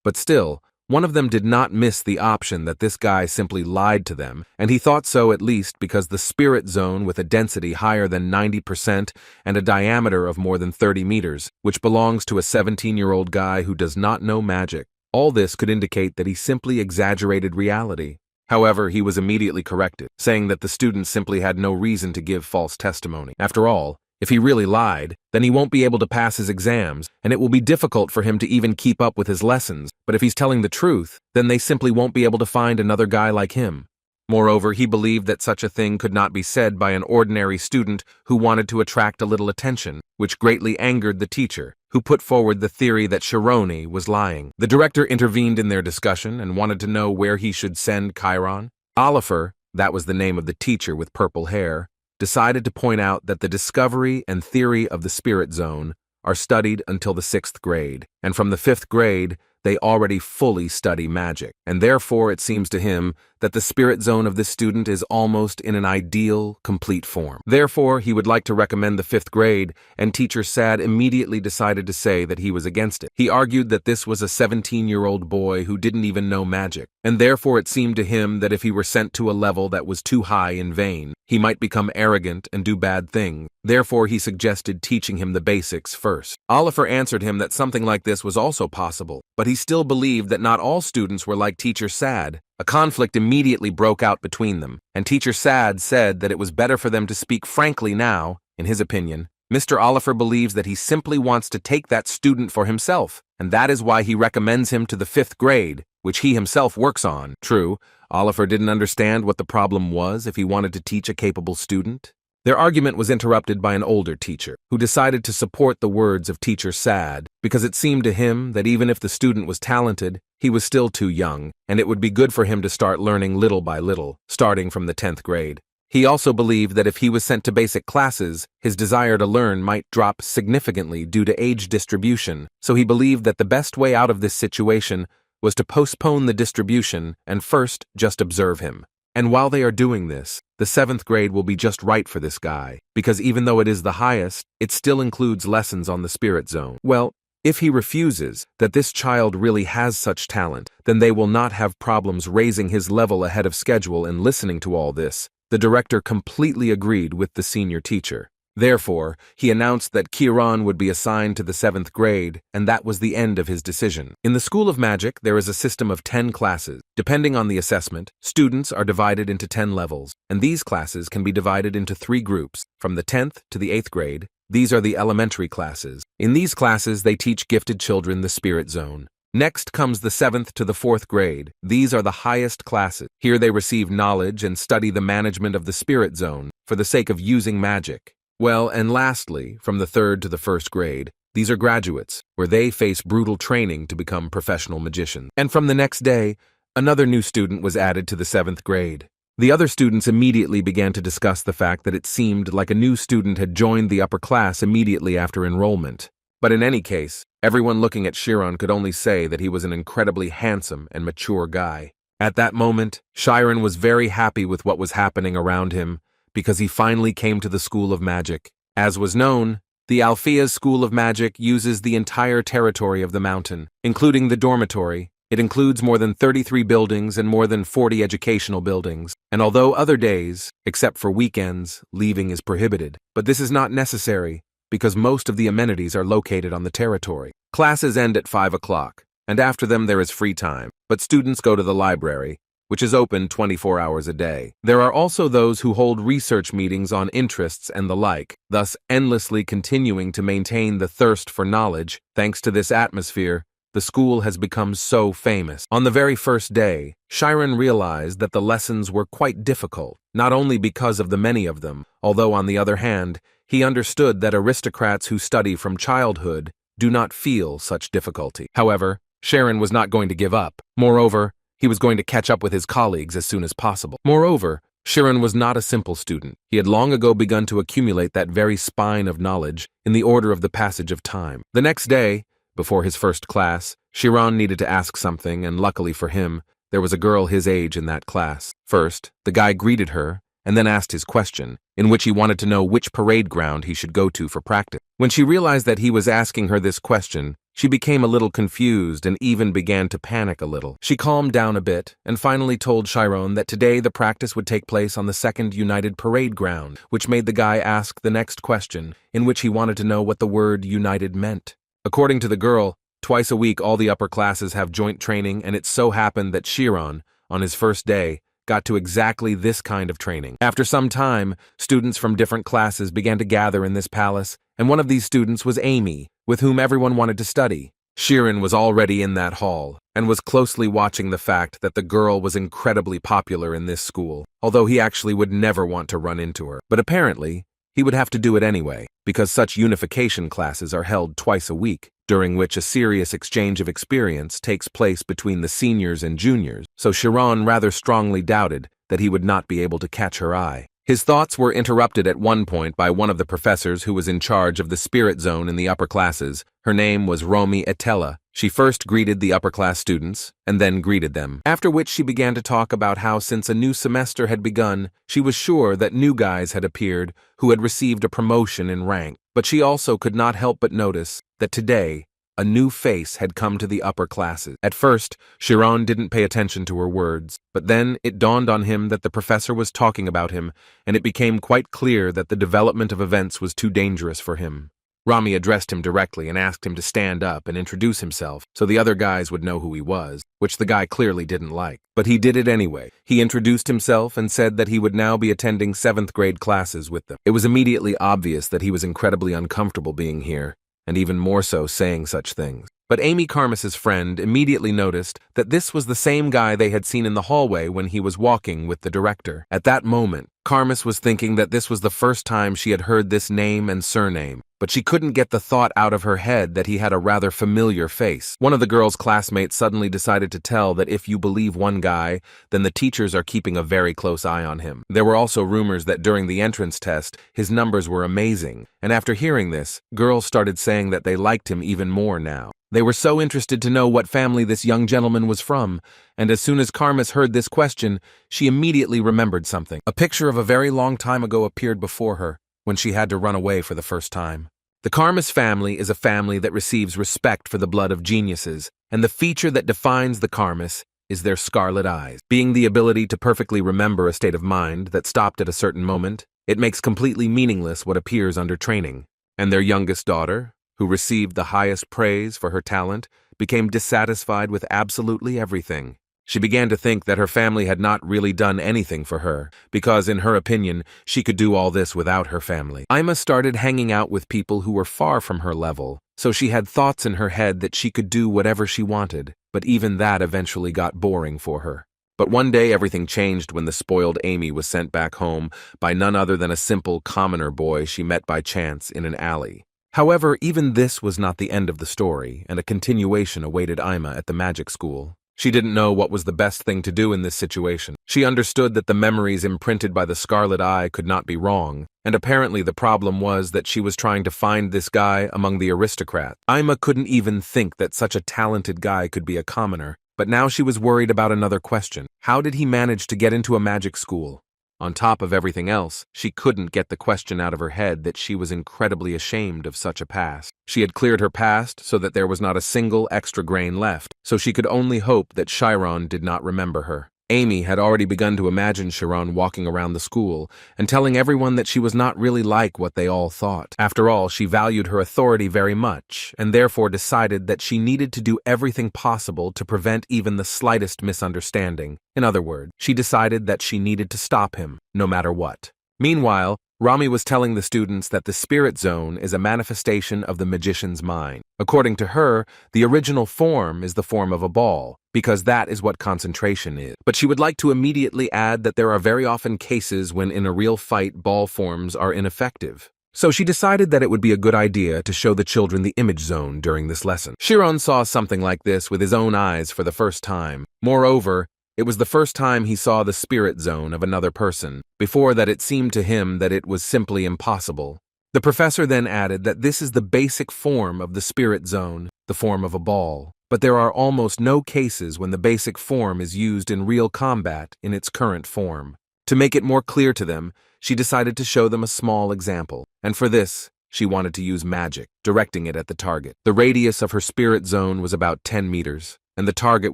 But still, one of them did not miss the option that this guy simply lied to them, and he thought so at least because the spirit zone with a density higher than 90% and a diameter of more than 30 meters, which belongs to a 17-year-old guy who does not know magic. All this could indicate that he simply exaggerated reality. However, he was immediately corrected, saying that the students simply had no reason to give false testimony. After all, if he really lied, then he won't be able to pass his exams, and it will be difficult for him to even keep up with his lessons. But if he's telling the truth, then they simply won't be able to find another guy like him. Moreover, he believed that such a thing could not be said by an ordinary student who wanted to attract a little attention, which greatly angered the teacher, who put forward the theory that Chiron was lying. The director intervened in their discussion and wanted to know where he should send Chiron. Oliver, that was the name of the teacher with purple hair, decided to point out that the discovery and theory of the spirit zone are studied until the 6th grade, and from the 5th grade, they already fully study magic, and therefore it seems to him that the spirit zone of this student is almost in an ideal, complete form. Therefore, he would like to recommend the 5th grade, and Teacher Sad immediately decided to say that he was against it. He argued that this was a 17-year-old boy who didn't even know magic, and therefore it seemed to him that if he were sent to a level that was too high in vain, he might become arrogant and do bad things. Therefore, he suggested teaching him the basics first. Oliver answered him that something like this was also possible, but he still believed that not all students were like Teacher Sad. A conflict immediately broke out between them, and Teacher Sad said that it was better for them to speak frankly now. In his opinion, Mr. Oliver believes that he simply wants to take that student for himself, and that is why he recommends him to the 5th grade, which he himself works on. True, Oliver didn't understand what the problem was if he wanted to teach a capable student. Their argument was interrupted by an older teacher, who decided to support the words of Teacher Sad, because it seemed to him that even if the student was talented, he was still too young, and it would be good for him to start learning little by little, starting from the 10th grade. He also believed that if he was sent to basic classes, his desire to learn might drop significantly due to age distribution, so he believed that the best way out of this situation was to postpone the distribution and first just observe him. And while they are doing this, the 7th grade will be just right for this guy, because even though it is the highest, it still includes lessons on the spirit zone. Well, if he refuses that this child really has such talent, then they will not have problems raising his level ahead of schedule and listening to all this. The director completely agreed with the senior teacher. Therefore, he announced that Chiron would be assigned to the 7th grade, and that was the end of his decision. In the School of Magic, there is a system of 10 classes. Depending on the assessment, students are divided into 10 levels, and these classes can be divided into 3 groups, from the 10th to the 8th grade. These are the elementary classes. In these classes, they teach gifted children the spirit zone. Next comes the 7th to the 4th grade. These are the highest classes. Here they receive knowledge and study the management of the spirit zone for the sake of using magic. Well, and lastly, from the 3rd to the 1st grade, these are graduates, where they face brutal training to become professional magicians. And from the next day, another new student was added to the 7th grade. The other students immediately began to discuss the fact that it seemed like a new student had joined the upper class immediately after enrollment. But in any case, everyone looking at Chiron could only say that he was an incredibly handsome and mature guy. At that moment, Chiron was very happy with what was happening around him, because he finally came to the School of Magic. As was known, the Alphea's School of Magic uses the entire territory of the mountain, including the dormitory. It includes more than 33 buildings and more than 40 educational buildings, and although other days, except for weekends, leaving is prohibited, but this is not necessary, because most of the amenities are located on the territory. Classes end at 5 o'clock, and after them there is free time, but students go to the library, which is open 24 hours a day. There are also those who hold research meetings on interests and the like, thus endlessly continuing to maintain the thirst for knowledge. Thanks to this atmosphere, the school has become so famous. On the very first day, Chiron realized that the lessons were quite difficult, not only because of the many of them, although on the other hand, he understood that aristocrats who study from childhood do not feel such difficulty. However, Chiron was not going to give up. Moreover, he was going to catch up with his colleagues as soon as possible. Moreover, Chiron was not a simple student. He had long ago begun to accumulate that very spine of knowledge in the order of the passage of time. The next day, before his first class, Chiron needed to ask something, and luckily for him, there was a girl his age in that class. First, the guy greeted her, and then asked his question, in which he wanted to know which parade ground he should go to for practice. When she realized that he was asking her this question, she became a little confused and even began to panic a little. She calmed down a bit and finally told Chiron that today the practice would take place on the 2nd United Parade Ground, which made the guy ask the next question, in which he wanted to know what the word United meant. According to the girl, twice a week all the upper classes have joint training, and it so happened that Chiron, on his first day, got to exactly this kind of training. After some time, students from different classes began to gather in this palace, and one of these students was Amy, with whom everyone wanted to study. Chiron was already in that hall, and was closely watching the fact that the girl was incredibly popular in this school, although he actually would never want to run into her. But apparently, he would have to do it anyway, because such unification classes are held twice a week, during which a serious exchange of experience takes place between the seniors and juniors, so Chiron rather strongly doubted that he would not be able to catch her eye. His thoughts were interrupted at one point by one of the professors who was in charge of the spirit zone in the upper classes. Her name was Romy Etella. She first greeted the upper class students, and then greeted them, after which she began to talk about how since a new semester had begun, she was sure that new guys had appeared who had received a promotion in rank. But she also could not help but notice that today, a new face had come to the upper classes. At first, Chiron didn't pay attention to her words, but then it dawned on him that the professor was talking about him, and it became quite clear that the development of events was too dangerous for him. Rami addressed him directly and asked him to stand up and introduce himself so the other guys would know who he was, which the guy clearly didn't like. But he did it anyway. He introduced himself and said that he would now be attending 7th grade classes with them. It was immediately obvious that he was incredibly uncomfortable being here, and even more so saying such things. But Amy Karmas's friend immediately noticed that this was the same guy they had seen in the hallway when he was walking with the director. At that moment, Karmas was thinking that this was the first time she had heard this name and surname, but she couldn't get the thought out of her head that he had a rather familiar face. One of the girl's classmates suddenly decided to tell that if you believe one guy, then the teachers are keeping a very close eye on him. There were also rumors that during the entrance test, his numbers were amazing, and after hearing this, girls started saying that they liked him even more now. They were so interested to know what family this young gentleman was from, and as soon as Karmas heard this question, she immediately remembered something. A picture of a very long time ago appeared before her, when she had to run away for the first time. The Karmas family is a family that receives respect for the blood of geniuses, and the feature that defines the Karmas is their scarlet eyes. Being the ability to perfectly remember a state of mind that stopped at a certain moment, it makes completely meaningless what appears under training. And their youngest daughter, who received the highest praise for her talent, became dissatisfied with absolutely everything. She began to think that her family had not really done anything for her, because, in her opinion, she could do all this without her family. Ima started hanging out with people who were far from her level, so she had thoughts in her head that she could do whatever she wanted, but even that eventually got boring for her. But one day everything changed when the spoiled Amy was sent back home by none other than a simple commoner boy she met by chance in an alley. However, even this was not the end of the story, and a continuation awaited Ima at the magic school. She didn't know what was the best thing to do in this situation. She understood that the memories imprinted by the Scarlet Eye could not be wrong, and apparently the problem was that she was trying to find this guy among the aristocrats. Ima couldn't even think that such a talented guy could be a commoner, but now she was worried about another question. How did he manage to get into a magic school? On top of everything else, she couldn't get the question out of her head that she was incredibly ashamed of such a past. She had cleared her past so that there was not a single extra grain left, so she could only hope that Chiron did not remember her. Amy had already begun to imagine Chiron walking around the school and telling everyone that she was not really like what they all thought. After all, she valued her authority very much, and therefore decided that she needed to do everything possible to prevent even the slightest misunderstanding. In other words, she decided that she needed to stop him, no matter what. Meanwhile, Rami was telling the students that the spirit zone is a manifestation of the magician's mind. According to her, the original form is the form of a ball, because that is what concentration is. But she would like to immediately add that there are very often cases when in a real fight ball forms are ineffective. So she decided that it would be a good idea to show the children the image zone during this lesson. Chiron saw something like this with his own eyes for the first time. Moreover, it was the first time he saw the spirit zone of another person. Before that, it seemed to him that it was simply impossible. The professor then added that this is the basic form of the spirit zone, the form of a ball. But there are almost no cases when the basic form is used in real combat in its current form. To make it more clear to them, she decided to show them a small example, and for this, she wanted to use magic, directing it at the target. The radius of her spirit zone was about 10 meters, and the target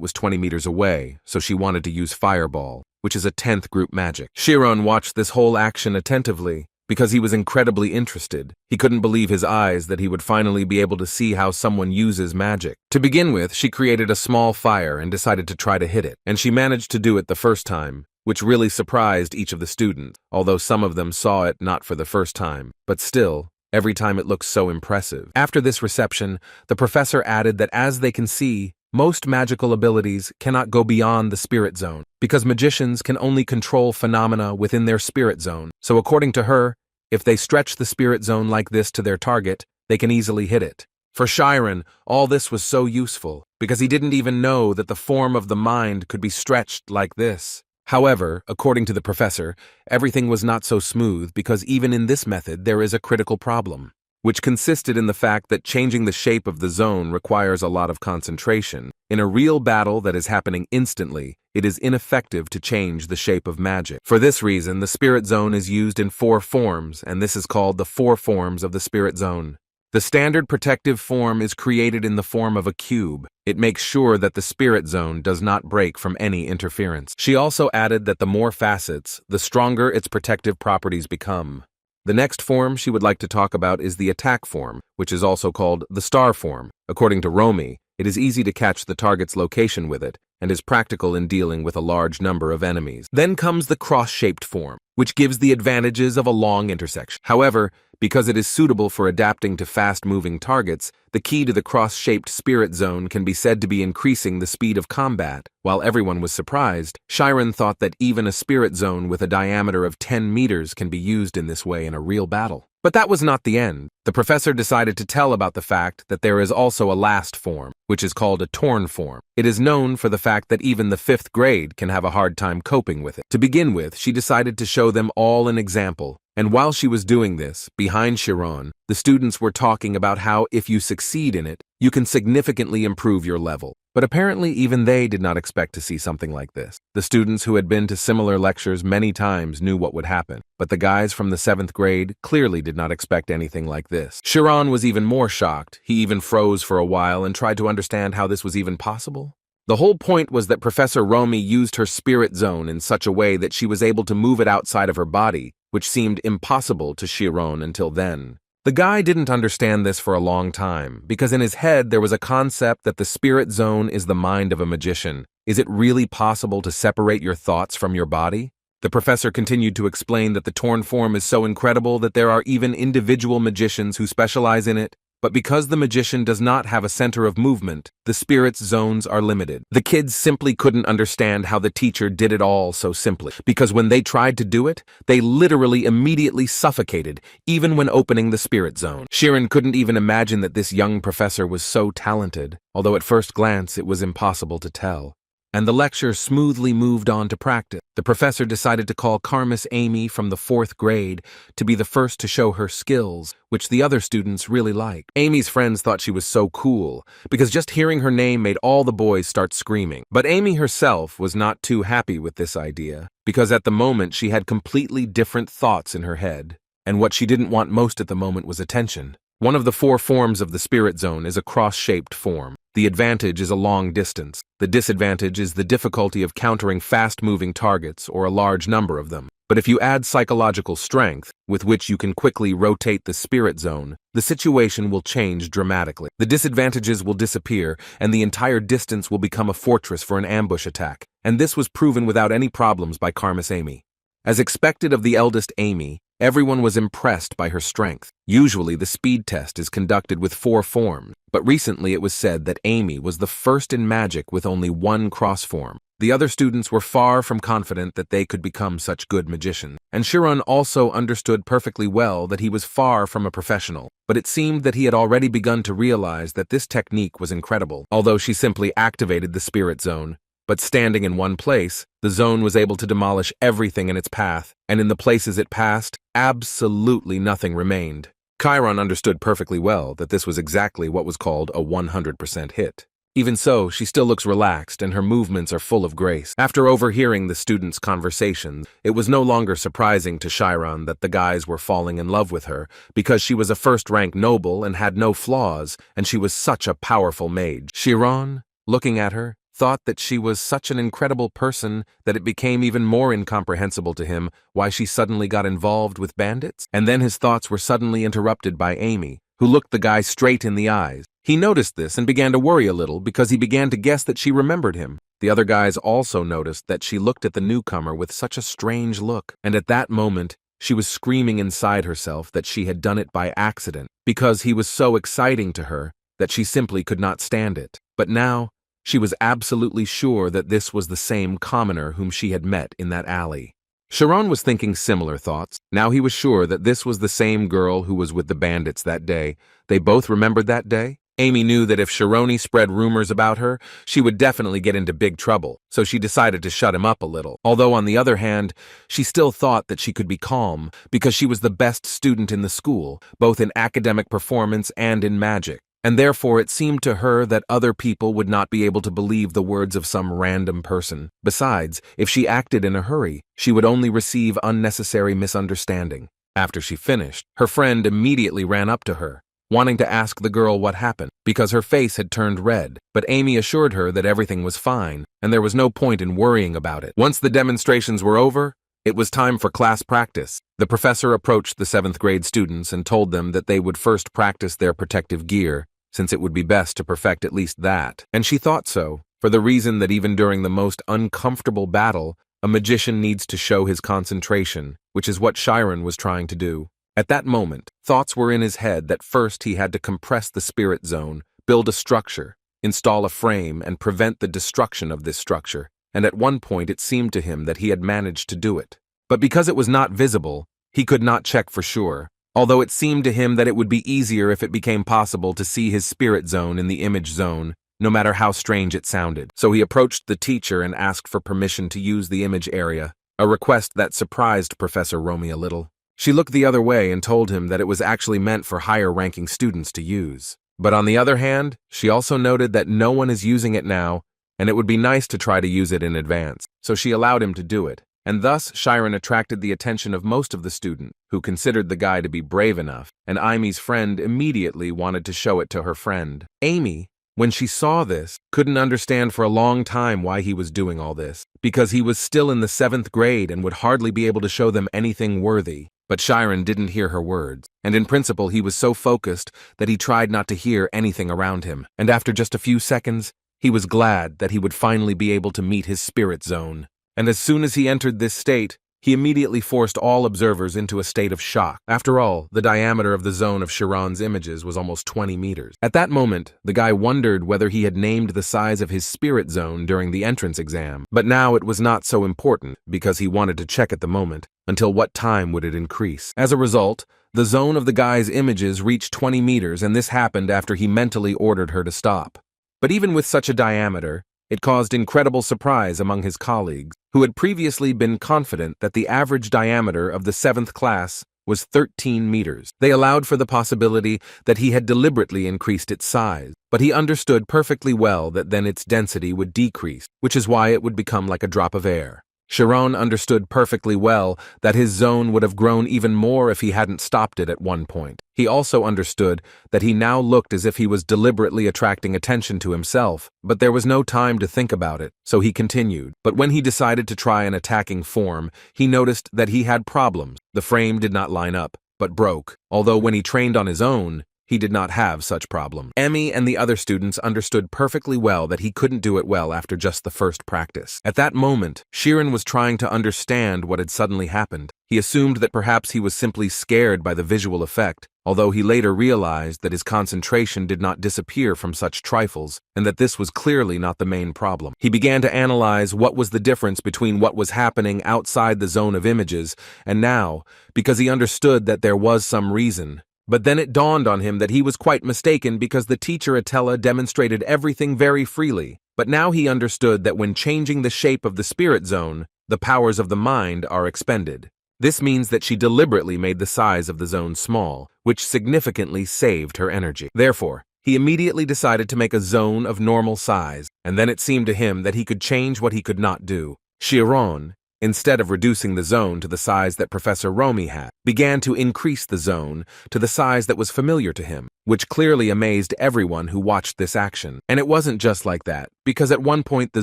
was 20 meters away, so she wanted to use Fireball, which is a 10th group magic. Chiron watched this whole action attentively, because he was incredibly interested. He couldn't believe his eyes that he would finally be able to see how someone uses magic. To begin with, she created a small fire and decided to try to hit it, and she managed to do it the first time, which really surprised each of the students, although some of them saw it not for the first time. But still, every time it looked so impressive. After this reception, the professor added that as they can see, most magical abilities cannot go beyond the spirit zone, because magicians can only control phenomena within their spirit zone. So according to her, if they stretch the spirit zone like this to their target, they can easily hit it. For Chiron, all this was so useful, because he didn't even know that the form of the mind could be stretched like this. However, according to the professor, everything was not so smooth because even in this method there is a critical problem, which consisted in the fact that changing the shape of the zone requires a lot of concentration. In a real battle that is happening instantly, it is ineffective to change the shape of magic. For this reason, the spirit zone is used in 4 forms, and this is called the 4 forms of the spirit zone. The standard protective form is created in the form of a cube. It makes sure that the spirit zone does not break from any interference. She also added that the more facets, the stronger its protective properties become. The next form she would like to talk about is the attack form, which is also called the star form. According to Romy, it is easy to catch the target's location with it, and is practical in dealing with a large number of enemies. Then comes the cross-shaped form, which gives the advantages of a long intersection. However, because it is suitable for adapting to fast-moving targets, the key to the cross-shaped spirit zone can be said to be increasing the speed of combat. While everyone was surprised, Chiron thought that even a spirit zone with a diameter of 10 meters can be used in this way in a real battle. But that was not the end. The professor decided to tell about the fact that there is also a last form, which is called a torn form. It is known for the fact that even the 5th grade can have a hard time coping with it. To begin with, she decided to show them all an example. And while she was doing this, behind Chiron, the students were talking about how if you succeed in it, you can significantly improve your level. But apparently even they did not expect to see something like this. The students who had been to similar lectures many times knew what would happen, but the guys from the 7th grade clearly did not expect anything like this. Chiron was even more shocked. He even froze for a while and tried to understand how this was even possible. The whole point was that Professor Romy used her spirit zone in such a way that she was able to move it outside of her body, which seemed impossible to Chiron until then. The guy didn't understand this for a long time, because in his head there was a concept that the spirit zone is the mind of a magician. Is it really possible to separate your thoughts from your body? The professor continued to explain that the torn form is so incredible that there are even individual magicians who specialize in it, but because the magician does not have a center of movement, the spirit's zones are limited. The kids simply couldn't understand how the teacher did it all so simply, because when they tried to do it, they literally immediately suffocated, even when opening the spirit zone. Chiron couldn't even imagine that this young professor was so talented, although at first glance it was impossible to tell. And the lecture smoothly moved on to practice. The professor decided to call Carmiss Amy from the 4th grade to be the first to show her skills, which the other students really liked. Amy's friends thought she was so cool, because just hearing her name made all the boys start screaming. But Amy herself was not too happy with this idea, because at the moment she had completely different thoughts in her head, and what she didn't want most at the moment was attention. One of the 4 forms of the spirit zone is a cross-shaped form. The advantage is a long distance. The disadvantage is the difficulty of countering fast-moving targets or a large number of them. But if you add psychological strength, with which you can quickly rotate the spirit zone, the situation will change dramatically. The disadvantages will disappear, and the entire distance will become a fortress for an ambush attack. And this was proven without any problems by Carmiss Amy. As expected of the eldest Amy, everyone was impressed by her strength. Usually the speed test is conducted with 4 forms, but recently it was said that Amy was the first in magic with only 1 cross form. The other students were far from confident that they could become such good magicians, and Chiron also understood perfectly well that he was far from a professional, but it seemed that he had already begun to realize that this technique was incredible. Although she simply activated the spirit zone, but standing in one place, the zone was able to demolish everything in its path, and in the places it passed, absolutely nothing remained. Chiron understood perfectly well that this was exactly what was called a 100% hit. Even so, she still looks relaxed and her movements are full of grace. After overhearing the students' conversations, it was no longer surprising to Chiron that the guys were falling in love with her, because she was a first-rank noble and had no flaws, and she was such a powerful mage. Chiron, looking at her, thought that she was such an incredible person that it became even more incomprehensible to him why she suddenly got involved with bandits. And then his thoughts were suddenly interrupted by Amy, who looked the guy straight in the eyes. He noticed this and began to worry a little because he began to guess that she remembered him. The other guys also noticed that she looked at the newcomer with such a strange look, and at that moment, she was screaming inside herself that she had done it by accident, because he was so exciting to her that she simply could not stand it. But now, she was absolutely sure that this was the same commoner whom she had met in that alley. Chiron was thinking similar thoughts. Now he was sure that this was the same girl who was with the bandits that day. They both remembered that day. Amy knew that if Chironi spread rumors about her, she would definitely get into big trouble, so she decided to shut him up a little. Although on the other hand, she still thought that she could be calm, because she was the best student in the school, both in academic performance and in magic. And therefore it seemed to her that other people would not be able to believe the words of some random person. Besides, if she acted in a hurry, she would only receive unnecessary misunderstanding. After she finished, her friend immediately ran up to her, wanting to ask the girl what happened, because her face had turned red, but Amy assured her that everything was fine, and there was no point in worrying about it. Once the demonstrations were over, it was time for class practice. The professor approached the 7th grade students and told them that they would first practice their protective gear, since it would be best to perfect at least that. And she thought so, for the reason that even during the most uncomfortable battle, a magician needs to show his concentration, which is what Chiron was trying to do. At that moment, thoughts were in his head that first he had to compress the spirit zone, build a structure, install a frame, and prevent the destruction of this structure, and at one point it seemed to him that he had managed to do it. But because it was not visible, he could not check for sure, although it seemed to him that it would be easier if it became possible to see his spirit zone in the image zone, no matter how strange it sounded. So he approached the teacher and asked for permission to use the image area, a request that surprised Professor Romy a little. She looked the other way and told him that it was actually meant for higher-ranking students to use. But on the other hand, she also noted that no one is using it now, and it would be nice to try to use it in advance. So she allowed him to do it. And thus, Chiron attracted the attention of most of the students, who considered the guy to be brave enough, and Amy's friend immediately wanted to show it to her friend. Amy, When she saw this, couldn't understand for a long time why he was doing all this, because he was still in the 7th grade and would hardly be able to show them anything worthy. But Chiron didn't hear her words, and in principle he was so focused that he tried not to hear anything around him, and after just a few seconds, he was glad that he would finally be able to meet his spirit zone. And as soon as he entered this state, he immediately forced all observers into a state of shock. After all, the diameter of the zone of Chiron's images was almost 20 meters. At that moment, the guy wondered whether he had named the size of his spirit zone during the entrance exam. But now it was not so important, because he wanted to check at the moment, until what time would it increase. As a result, the zone of the guy's images reached 20 meters, and this happened after he mentally ordered her to stop. But even with such a diameter, it caused incredible surprise among his colleagues, who had previously been confident that the average diameter of the 7th class was 13 meters. They allowed for the possibility that he had deliberately increased its size, but he understood perfectly well that then its density would decrease, which is why it would become like a drop of air. Chiron understood perfectly well that his zone would have grown even more if he hadn't stopped it at one point. He also understood that he now looked as if he was deliberately attracting attention to himself, but there was no time to think about it, so he continued. But when he decided to try an attacking form, he noticed that he had problems. The frame did not line up, but broke, although when he trained on his own, he did not have such problems. Emmy and the other students understood perfectly well that he couldn't do it well after just the first practice. At that moment, Chiron was trying to understand what had suddenly happened. He assumed that perhaps he was simply scared by the visual effect, although he later realized that his concentration did not disappear from such trifles, and that this was clearly not the main problem. He began to analyze what was the difference between what was happening outside the zone of images and now, because he understood that there was some reason. But then it dawned on him that he was quite mistaken, because the teacher Atella demonstrated everything very freely. But now he understood that when changing the shape of the spirit zone, the powers of the mind are expended. This means that she deliberately made the size of the zone small, which significantly saved her energy. Therefore, he immediately decided to make a zone of normal size, and then it seemed to him that he could change what he could not do. Chiron, instead of reducing the zone to the size that Professor Romy had, began to increase the zone to the size that was familiar to him, which clearly amazed everyone who watched this action. And it wasn't just like that, because at one point the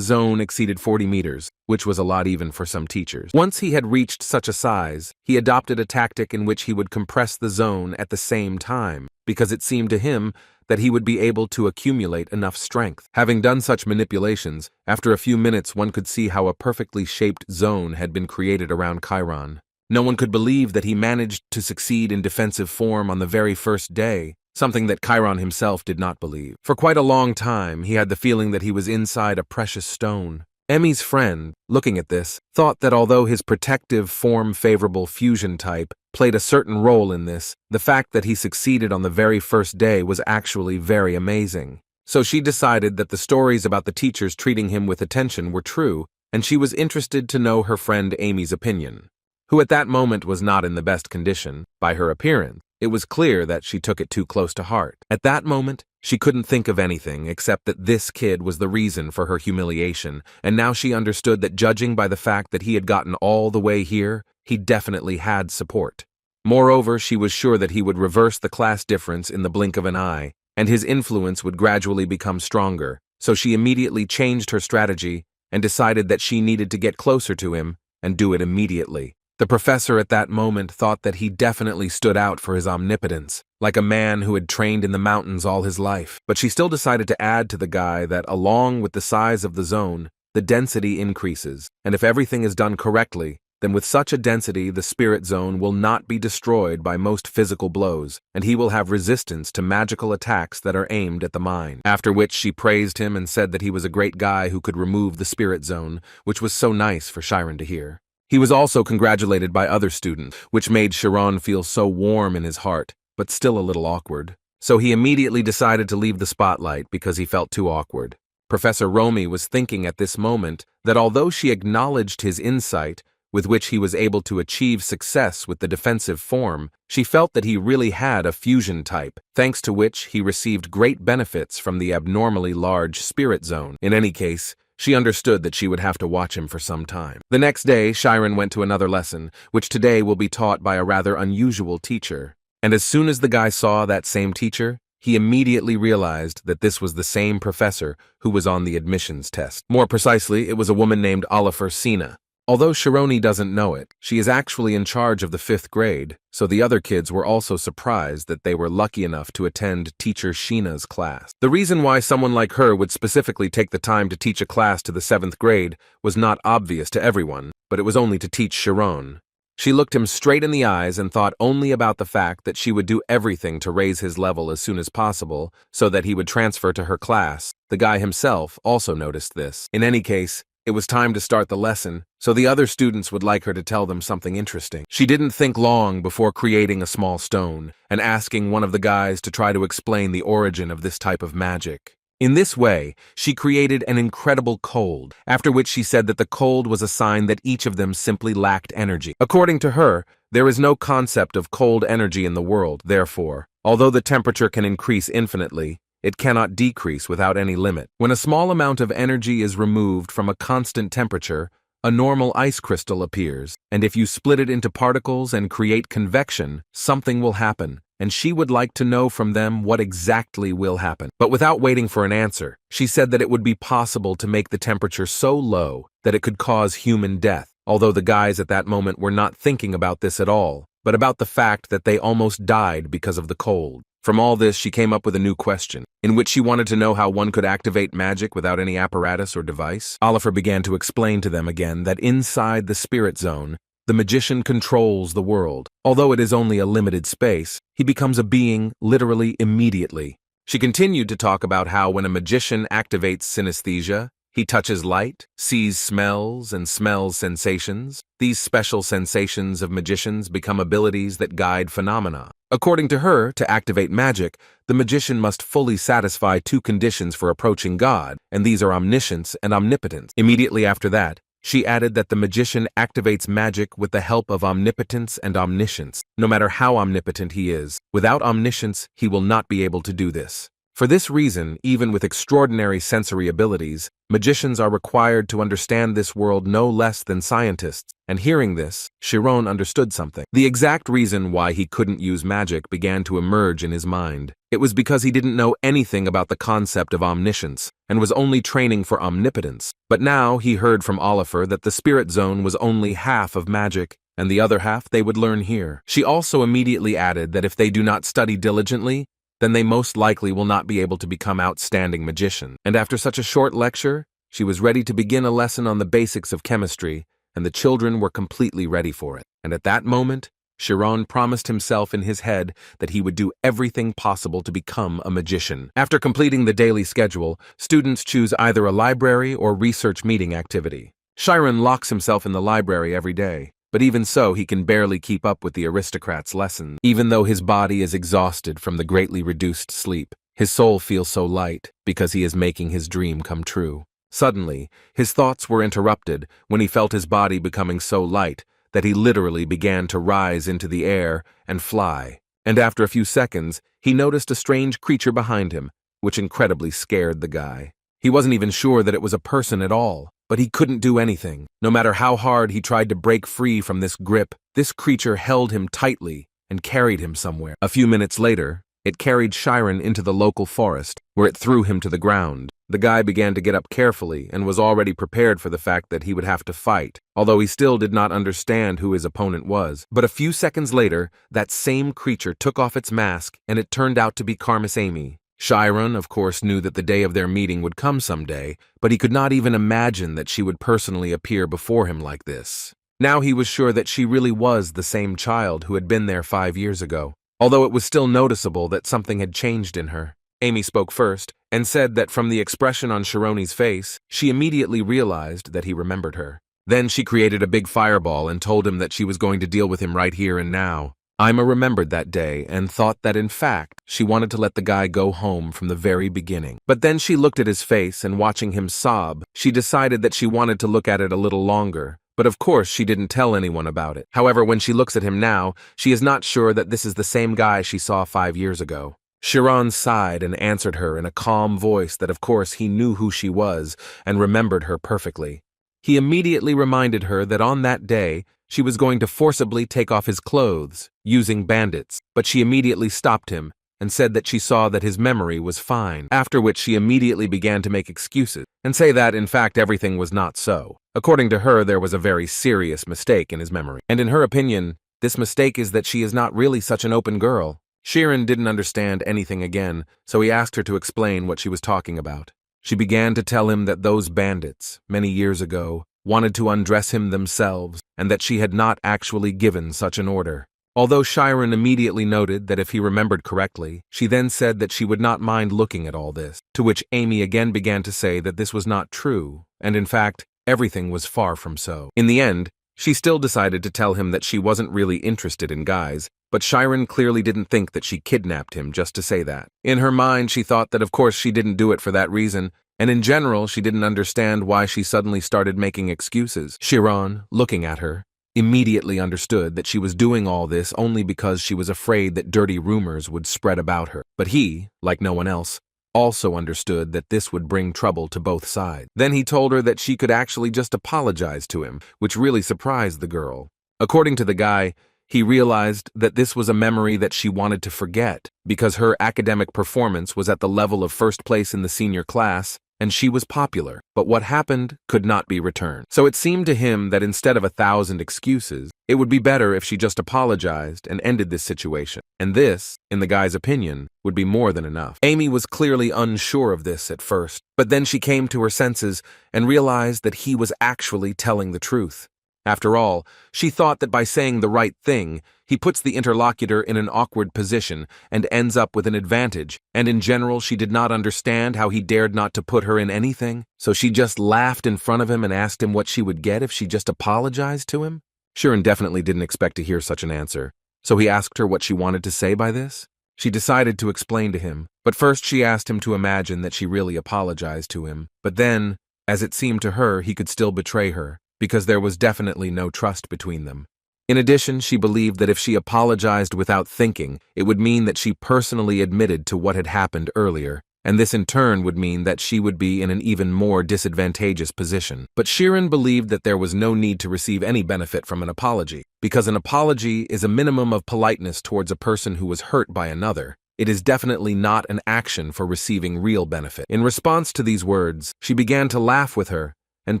zone exceeded 40 meters, which was a lot even for some teachers. Once he had reached such a size, he adopted a tactic in which he would compress the zone at the same time, because it seemed to him that he would be able to accumulate enough strength. Having done such manipulations, after a few minutes one could see how a perfectly shaped zone had been created around Chiron. No one could believe that he managed to succeed in defensive form on the very first day, something that Chiron himself did not believe. For quite a long time, he had the feeling that he was inside a precious stone. Emmy's friend, looking at this, thought that although his protective, form-favorable fusion type played a certain role in this, the fact that he succeeded on the very first day was actually very amazing. So she decided that the stories about the teachers treating him with attention were true, and she was interested to know her friend Amy's opinion, who at that moment was not in the best condition. By her appearance, it was clear that she took it too close to heart. At that moment, she couldn't think of anything except that this kid was the reason for her humiliation, and now she understood that judging by the fact that he had gotten all the way here, he definitely had support. Moreover, she was sure that he would reverse the class difference in the blink of an eye, and his influence would gradually become stronger, so she immediately changed her strategy and decided that she needed to get closer to him and do it immediately. The professor at that moment thought that he definitely stood out for his omnipotence, like a man who had trained in the mountains all his life. But she still decided to add to the guy that along with the size of the zone, the density increases, and if everything is done correctly, then with such a density the spirit zone will not be destroyed by most physical blows, and he will have resistance to magical attacks that are aimed at the mind. After which she praised him and said that he was a great guy who could remove the spirit zone, which was so nice for Chiron to hear. He was also congratulated by other students, which made Chiron feel so warm in his heart, but still a little awkward. So he immediately decided to leave the spotlight because he felt too awkward. Professor Romy was thinking at this moment that although she acknowledged his insight, with which he was able to achieve success with the defensive form, she felt that he really had a fusion type, thanks to which he received great benefits from the abnormally large spirit zone. In any case, she understood that she would have to watch him for some time. The next day, Chiron went to another lesson, which today will be taught by a rather unusual teacher. And as soon as the guy saw that same teacher, he immediately realized that this was the same professor who was on the admissions test. More precisely, it was a woman named Oliver Sina. Although Chironi doesn't know it, she is actually in charge of the 5th grade, so the other kids were also surprised that they were lucky enough to attend teacher Sheena's class. The reason why someone like her would specifically take the time to teach a class to the 7th grade was not obvious to everyone, but it was only to teach Chiron. She looked him straight in the eyes and thought only about the fact that she would do everything to raise his level as soon as possible so that he would transfer to her class. The guy himself also noticed this. In any case, it was time to start the lesson, so the other students would like her to tell them something interesting. She didn't think long before creating a small stone and asking one of the guys to try to explain the origin of this type of magic. In this way, she created an incredible cold, after which she said that the cold was a sign that each of them simply lacked energy. According to her, there is no concept of cold energy in the world, therefore, although the temperature can increase infinitely, it cannot decrease without any limit. When a small amount of energy is removed from a constant temperature, a normal ice crystal appears, and if you split it into particles and create convection, something will happen, and she would like to know from them what exactly will happen. But without waiting for an answer, she said that it would be possible to make the temperature so low that it could cause human death, although the guys at that moment were not thinking about this at all, but about the fact that they almost died because of the cold. From all this, she came up with a new question, in which she wanted to know how one could activate magic without any apparatus or device. Oliver began to explain to them again that inside the spirit zone, the magician controls the world. Although it is only a limited space, he becomes a being literally immediately. She continued to talk about how when a magician activates synesthesia, he touches light, sees smells, and smells sensations. These special sensations of magicians become abilities that guide phenomena. According to her, to activate magic, the magician must fully satisfy 2 conditions for approaching God, and these are omniscience and omnipotence. Immediately after that, she added that the magician activates magic with the help of omnipotence and omniscience. No matter how omnipotent he is, without omniscience, he will not be able to do this. For this reason, even with extraordinary sensory abilities, magicians are required to understand this world no less than scientists, and hearing this, Chiron understood something. The exact reason why he couldn't use magic began to emerge in his mind. It was because he didn't know anything about the concept of omniscience, and was only training for omnipotence. But now he heard from Oliver that the spirit zone was only half of magic, and the other half they would learn here. She also immediately added that if they do not study diligently, then they most likely will not be able to become outstanding magicians. And after such a short lecture, she was ready to begin a lesson on the basics of chemistry, and the children were completely ready for it. And at that moment, Chiron promised himself in his head that he would do everything possible to become a magician. After completing the daily schedule, students choose either a library or research meeting activity. Chiron locks himself in the library every day. But even so, he can barely keep up with the aristocrat's lessons. Even though his body is exhausted from the greatly reduced sleep, his soul feels so light because he is making his dream come true. Suddenly, his thoughts were interrupted when he felt his body becoming so light that he literally began to rise into the air and fly. And after a few seconds, he noticed a strange creature behind him, which incredibly scared the guy. He wasn't even sure that it was a person at all. But he couldn't do anything. No matter how hard he tried to break free from this grip, this creature held him tightly and carried him somewhere. A few minutes later, it carried Chiron into the local forest, where it threw him to the ground. The guy began to get up carefully and was already prepared for the fact that he would have to fight, although he still did not understand who his opponent was. But a few seconds later, that same creature took off its mask, and it turned out to be Karmas Amy. Chiron, of course, knew that the day of their meeting would come someday, but he could not even imagine that she would personally appear before him like this. Now he was sure that she really was the same child who had been there 5 years ago, although it was still noticeable that something had changed in her. Amy spoke first, and said that from the expression on Chironi's face, she immediately realized that he remembered her. Then she created a big fireball and told him that she was going to deal with him right here and now. Ima remembered that day and thought that in fact, she wanted to let the guy go home from the very beginning. But then she looked at his face and watching him sob, she decided that she wanted to look at it a little longer. But of course she didn't tell anyone about it. However, when she looks at him now, she is not sure that this is the same guy she saw 5 years ago. Chiron sighed and answered her in a calm voice that of course he knew who she was and remembered her perfectly. He immediately reminded her that on that day, she was going to forcibly take off his clothes, using bandits, but she immediately stopped him and said that she saw that his memory was fine, after which she immediately began to make excuses and say that, in fact, everything was not so. According to her, there was a very serious mistake in his memory. And in her opinion, this mistake is that she is not really such an open girl. Chiron didn't understand anything again, so he asked her to explain what she was talking about. She began to tell him that those bandits, many years ago, wanted to undress him themselves, and that she had not actually given such an order. Although Chiron immediately noted that if he remembered correctly, she then said that she would not mind looking at all this, to which Amy again began to say that this was not true, and in fact, everything was far from so. In the end, she still decided to tell him that she wasn't really interested in guys, but Chiron clearly didn't think that she kidnapped him just to say that. In her mind, she thought that of course she didn't do it for that reason, and in general, she didn't understand why she suddenly started making excuses. Chiron, looking at her, immediately understood that she was doing all this only because she was afraid that dirty rumors would spread about her. But he, like no one else, also understood that this would bring trouble to both sides. Then he told her that she could actually just apologize to him, which really surprised the girl. According to the guy, he realized that this was a memory that she wanted to forget because her academic performance was at the level of first place in the senior class, and she was popular, but what happened could not be returned. So it seemed to him that instead of 1,000 excuses, it would be better if she just apologized and ended this situation. And this, in the guy's opinion, would be more than enough. Amy was clearly unsure of this at first, but then she came to her senses and realized that he was actually telling the truth. After all, she thought that by saying the right thing, he puts the interlocutor in an awkward position and ends up with an advantage, and in general she did not understand how he dared not to put her in anything, so she just laughed in front of him and asked him what she would get if she just apologized to him. Chiron definitely didn't expect to hear such an answer, so he asked her what she wanted to say by this. She decided to explain to him, but first she asked him to imagine that she really apologized to him, but then, as it seemed to her, he could still betray her, because there was definitely no trust between them. In addition, she believed that if she apologized without thinking, it would mean that she personally admitted to what had happened earlier, and this in turn would mean that she would be in an even more disadvantageous position. But Chiron believed that there was no need to receive any benefit from an apology, because an apology is a minimum of politeness towards a person who was hurt by another. It is definitely not an action for receiving real benefit. In response to these words, she began to laugh with her, and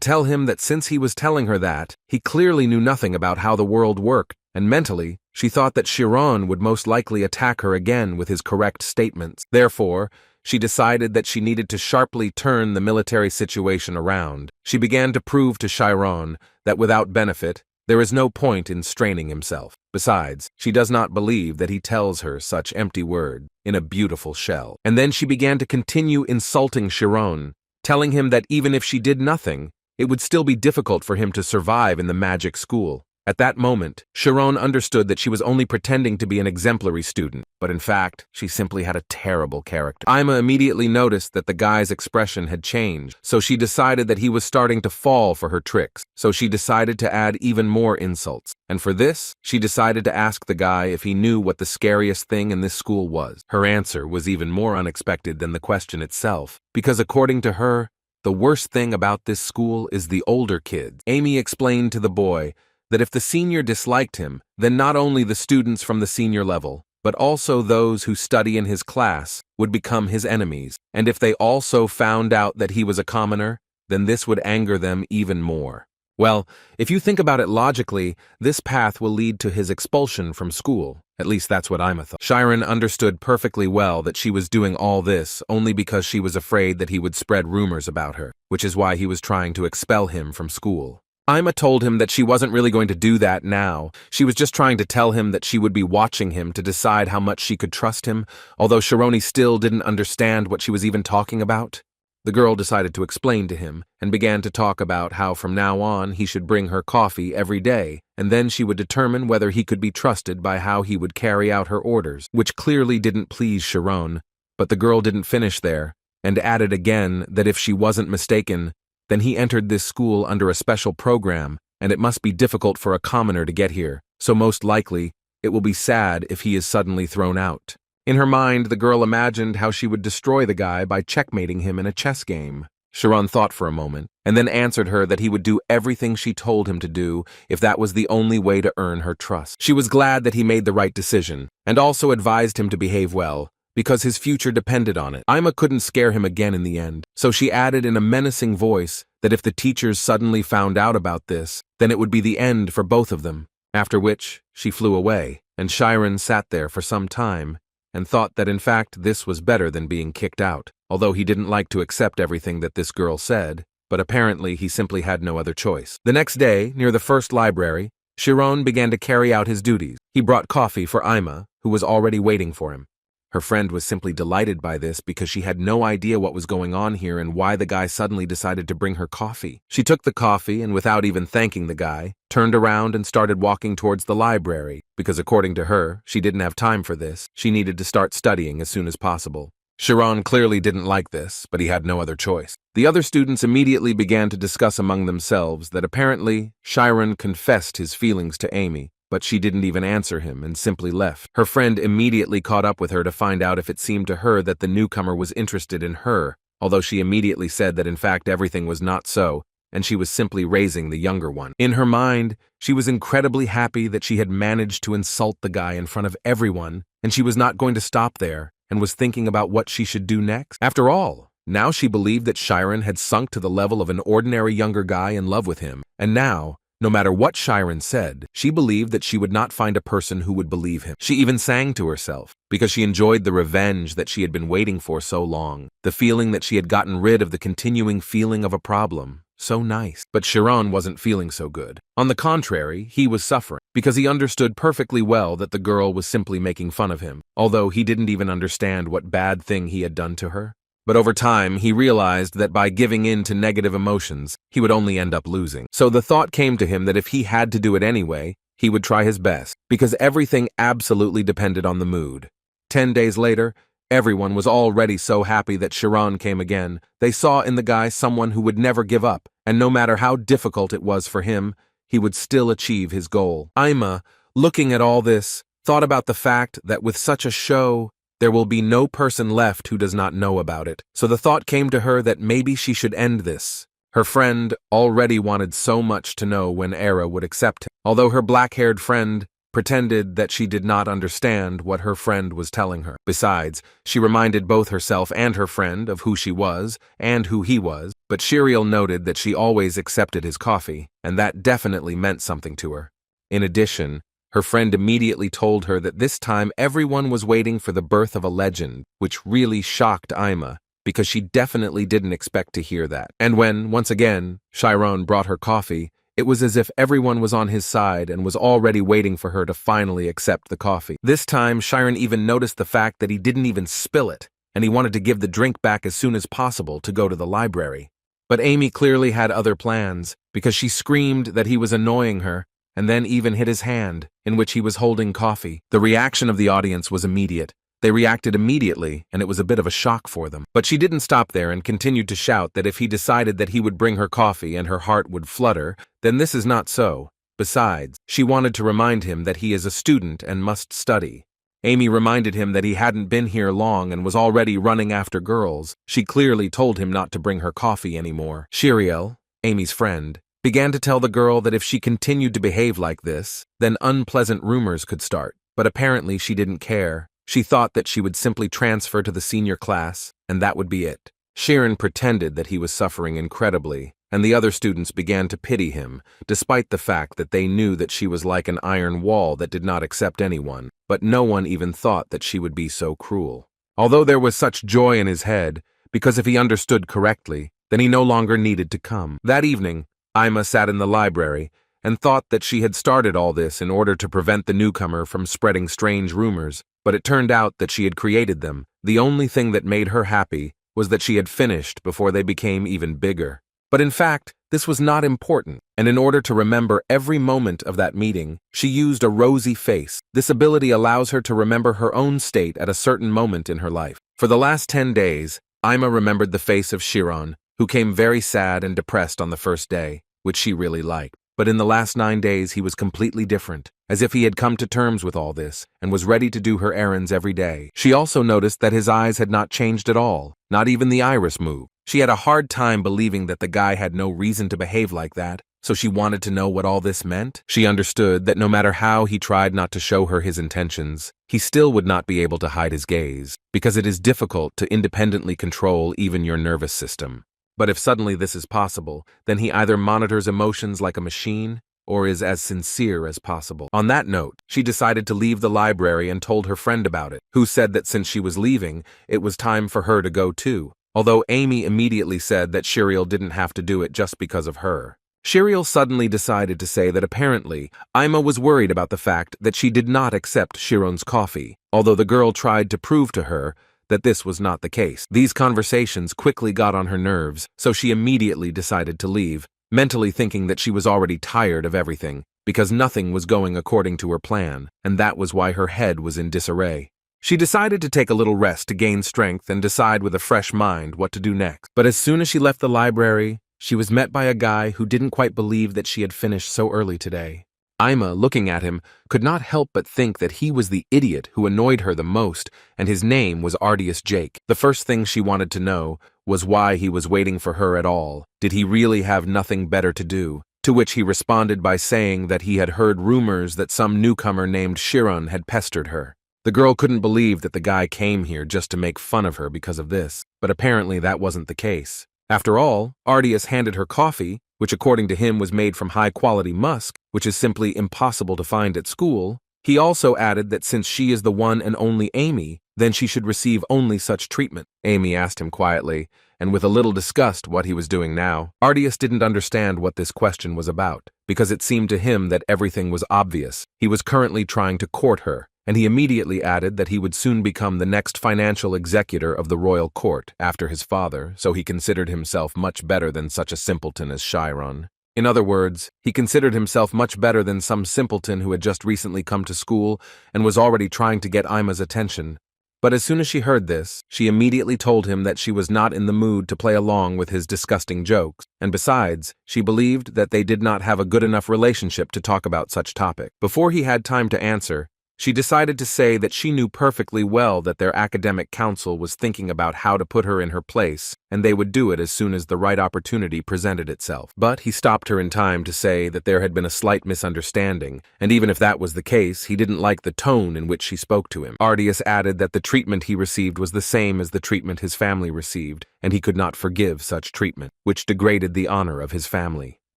tell him that since he was telling her that, he clearly knew nothing about how the world worked, and mentally, she thought that Chiron would most likely attack her again with his correct statements. Therefore, she decided that she needed to sharply turn the military situation around. She began to prove to Chiron that without benefit, there is no point in straining himself. Besides, she does not believe that he tells her such empty words in a beautiful shell. And then she began to continue insulting Chiron, telling him that even if she did nothing, it would still be difficult for him to survive in the magic school. At that moment, Chiron understood that she was only pretending to be an exemplary student, but in fact, she simply had a terrible character. Ima immediately noticed that the guy's expression had changed, so she decided that he was starting to fall for her tricks, so she decided to add even more insults. And for this, she decided to ask the guy if he knew what the scariest thing in this school was. Her answer was even more unexpected than the question itself, because according to her, the worst thing about this school is the older kids. Amy explained to the boy that if the senior disliked him, then not only the students from the senior level, but also those who study in his class would become his enemies, and if they also found out that he was a commoner, then this would anger them even more. Well, if you think about it logically, this path will lead to his expulsion from school. At least that's what Ima thought. Chiron understood perfectly well that she was doing all this only because she was afraid that he would spread rumors about her, which is why he was trying to expel him from school. Ima told him that she wasn't really going to do that now. She was just trying to tell him that she would be watching him to decide how much she could trust him, although Chironi still didn't understand what she was even talking about. The girl decided to explain to him, and began to talk about how from now on he should bring her coffee every day, and then she would determine whether he could be trusted by how he would carry out her orders, which clearly didn't please Chiron. But the girl didn't finish there, and added again that if she wasn't mistaken, then he entered this school under a special program, and it must be difficult for a commoner to get here, so most likely, it will be sad if he is suddenly thrown out. In her mind, the girl imagined how she would destroy the guy by checkmating him in a chess game. Chiron thought for a moment, and then answered her that he would do everything she told him to do if that was the only way to earn her trust. She was glad that he made the right decision, and also advised him to behave well, because his future depended on it. Ima couldn't scare him again in the end, so she added in a menacing voice that if the teachers suddenly found out about this, then it would be the end for both of them. After which, she flew away, and Chiron sat there for some time and thought that in fact this was better than being kicked out, although he didn't like to accept everything that this girl said, but apparently he simply had no other choice. The next day, near the first library, Chiron began to carry out his duties. He brought coffee for Ima, who was already waiting for him. Her friend was simply delighted by this because she had no idea what was going on here and why the guy suddenly decided to bring her coffee. She took the coffee and, without even thanking the guy, turned around and started walking towards the library because, according to her, she didn't have time for this. She needed to start studying as soon as possible. Chiron clearly didn't like this, but he had no other choice. The other students immediately began to discuss among themselves that apparently Chiron confessed his feelings to Amy, but she didn't even answer him and simply left. Her friend immediately caught up with her to find out if it seemed to her that the newcomer was interested in her, although she immediately said that in fact everything was not so, and she was simply raising the younger one. In her mind, she was incredibly happy that she had managed to insult the guy in front of everyone, and she was not going to stop there, and was thinking about what she should do next. After all, now she believed that Chiron had sunk to the level of an ordinary younger guy in love with him, and now, no matter what Chiron said, she believed that she would not find a person who would believe him. She even sang to herself, because she enjoyed the revenge that she had been waiting for so long, the feeling that she had gotten rid of the continuing feeling of a problem. So nice. But Chiron wasn't feeling so good. On the contrary, he was suffering, because he understood perfectly well that the girl was simply making fun of him, although he didn't even understand what bad thing he had done to her. But over time, he realized that by giving in to negative emotions, he would only end up losing. So the thought came to him that if he had to do it anyway, he would try his best, because everything absolutely depended on the mood. 10 days later, everyone was already so happy that Chiron came again. They saw in the guy someone who would never give up, and no matter how difficult it was for him, he would still achieve his goal. Ima, looking at all this, thought about the fact that with such a show, there will be no person left who does not know about it. So the thought came to her that maybe she should end this. Her friend already wanted so much to know when Era would accept him, although her black-haired friend pretended that she did not understand what her friend was telling her. Besides, she reminded both herself and her friend of who she was and who he was, but Shiriel noted that she always accepted his coffee, and that definitely meant something to her. In addition, her friend immediately told her that this time everyone was waiting for the birth of a legend, which really shocked Ima, because she definitely didn't expect to hear that. And when, once again, Chiron brought her coffee, it was as if everyone was on his side and was already waiting for her to finally accept the coffee. This time, Chiron even noticed the fact that he didn't even spill it, and he wanted to give the drink back as soon as possible to go to the library. But Amy clearly had other plans, because she screamed that he was annoying her, and then even hit his hand, in which he was holding coffee. The reaction of the audience was immediate. They reacted immediately, and it was a bit of a shock for them. But she didn't stop there and continued to shout that if he decided that he would bring her coffee and her heart would flutter, then this is not so. Besides, she wanted to remind him that he is a student and must study. Amy reminded him that he hadn't been here long and was already running after girls. She clearly told him not to bring her coffee anymore. Shiriel, Amy's friend, began to tell the girl that if she continued to behave like this, then unpleasant rumors could start. But apparently she didn't care. She thought that she would simply transfer to the senior class, and that would be it. Chiron pretended that he was suffering incredibly, and the other students began to pity him, despite the fact that they knew that she was like an iron wall that did not accept anyone, but no one even thought that she would be so cruel. Although there was such joy in his head, because if he understood correctly, then he no longer needed to come. That evening, Ima sat in the library and thought that she had started all this in order to prevent the newcomer from spreading strange rumors, but it turned out that she had created them. The only thing that made her happy was that she had finished before they became even bigger. But in fact, this was not important, and in order to remember every moment of that meeting, she used a rosy face. This ability allows her to remember her own state at a certain moment in her life. For the last 10 days, Ima remembered the face of Chiron, who came very sad and depressed on the first day, which she really liked. But in the last 9 days, he was completely different, as if he had come to terms with all this and was ready to do her errands every day. She also noticed that his eyes had not changed at all, not even the iris moved. She had a hard time believing that the guy had no reason to behave like that, So she wanted to know what all this meant? She understood that no matter how he tried not to show her his intentions, he still would not be able to hide his gaze, because it is difficult to independently control even your nervous system. But if suddenly this is possible, then he either monitors emotions like a machine, or is as sincere as possible. On that note, she decided to leave the library and told her friend about it, who said that since she was leaving, it was time for her to go too. Although Amy immediately said that Shiriel didn't have to do it just because of her. Shiriel suddenly decided to say that apparently, Ima was worried about the fact that she did not accept Chiron's coffee, although the girl tried to prove to her that this was not the case. These conversations quickly got on her nerves, so she immediately decided to leave, mentally thinking that she was already tired of everything, because nothing was going according to her plan, and that was why her head was in disarray. She decided to take a little rest to gain strength and decide with a fresh mind what to do next. But as soon as she left the library, she was met by a guy who didn't quite believe that she had finished so early today. Ima, looking at him, could not help but think that he was the idiot who annoyed her the most, and his name was Ardius Jake. The first thing she wanted to know was why he was waiting for her at all. Did he really have nothing better to do? To which he responded by saying that he had heard rumors that some newcomer named Chiron had pestered her. The girl couldn't believe that the guy came here just to make fun of her because of this, but apparently that wasn't the case. After all, Ardius handed her coffee, which according to him was made from high-quality musk, which is simply impossible to find at school. He also added that since she is the one and only Amy, then she should receive only such treatment. Amy asked him quietly, and with a little disgust, what he was doing now. Ardius didn't understand what this question was about, because it seemed to him that everything was obvious. He was currently trying to court her, and he immediately added that he would soon become the next financial executor of the royal court after his father, so he considered himself much better than such a simpleton as Chiron. In other words, he considered himself much better than some simpleton who had just recently come to school and was already trying to get Ima's attention. But as soon as she heard this, she immediately told him that she was not in the mood to play along with his disgusting jokes, and besides, she believed that they did not have a good enough relationship to talk about such topic. Before he had time to answer, she decided to say that she knew perfectly well that their academic council was thinking about how to put her in her place, and they would do it as soon as the right opportunity presented itself. But he stopped her in time to say that there had been a slight misunderstanding, and even if that was the case, he didn't like the tone in which she spoke to him. Ardius added that the treatment he received was the same as the treatment his family received, and he could not forgive such treatment, which degraded the honor of his family.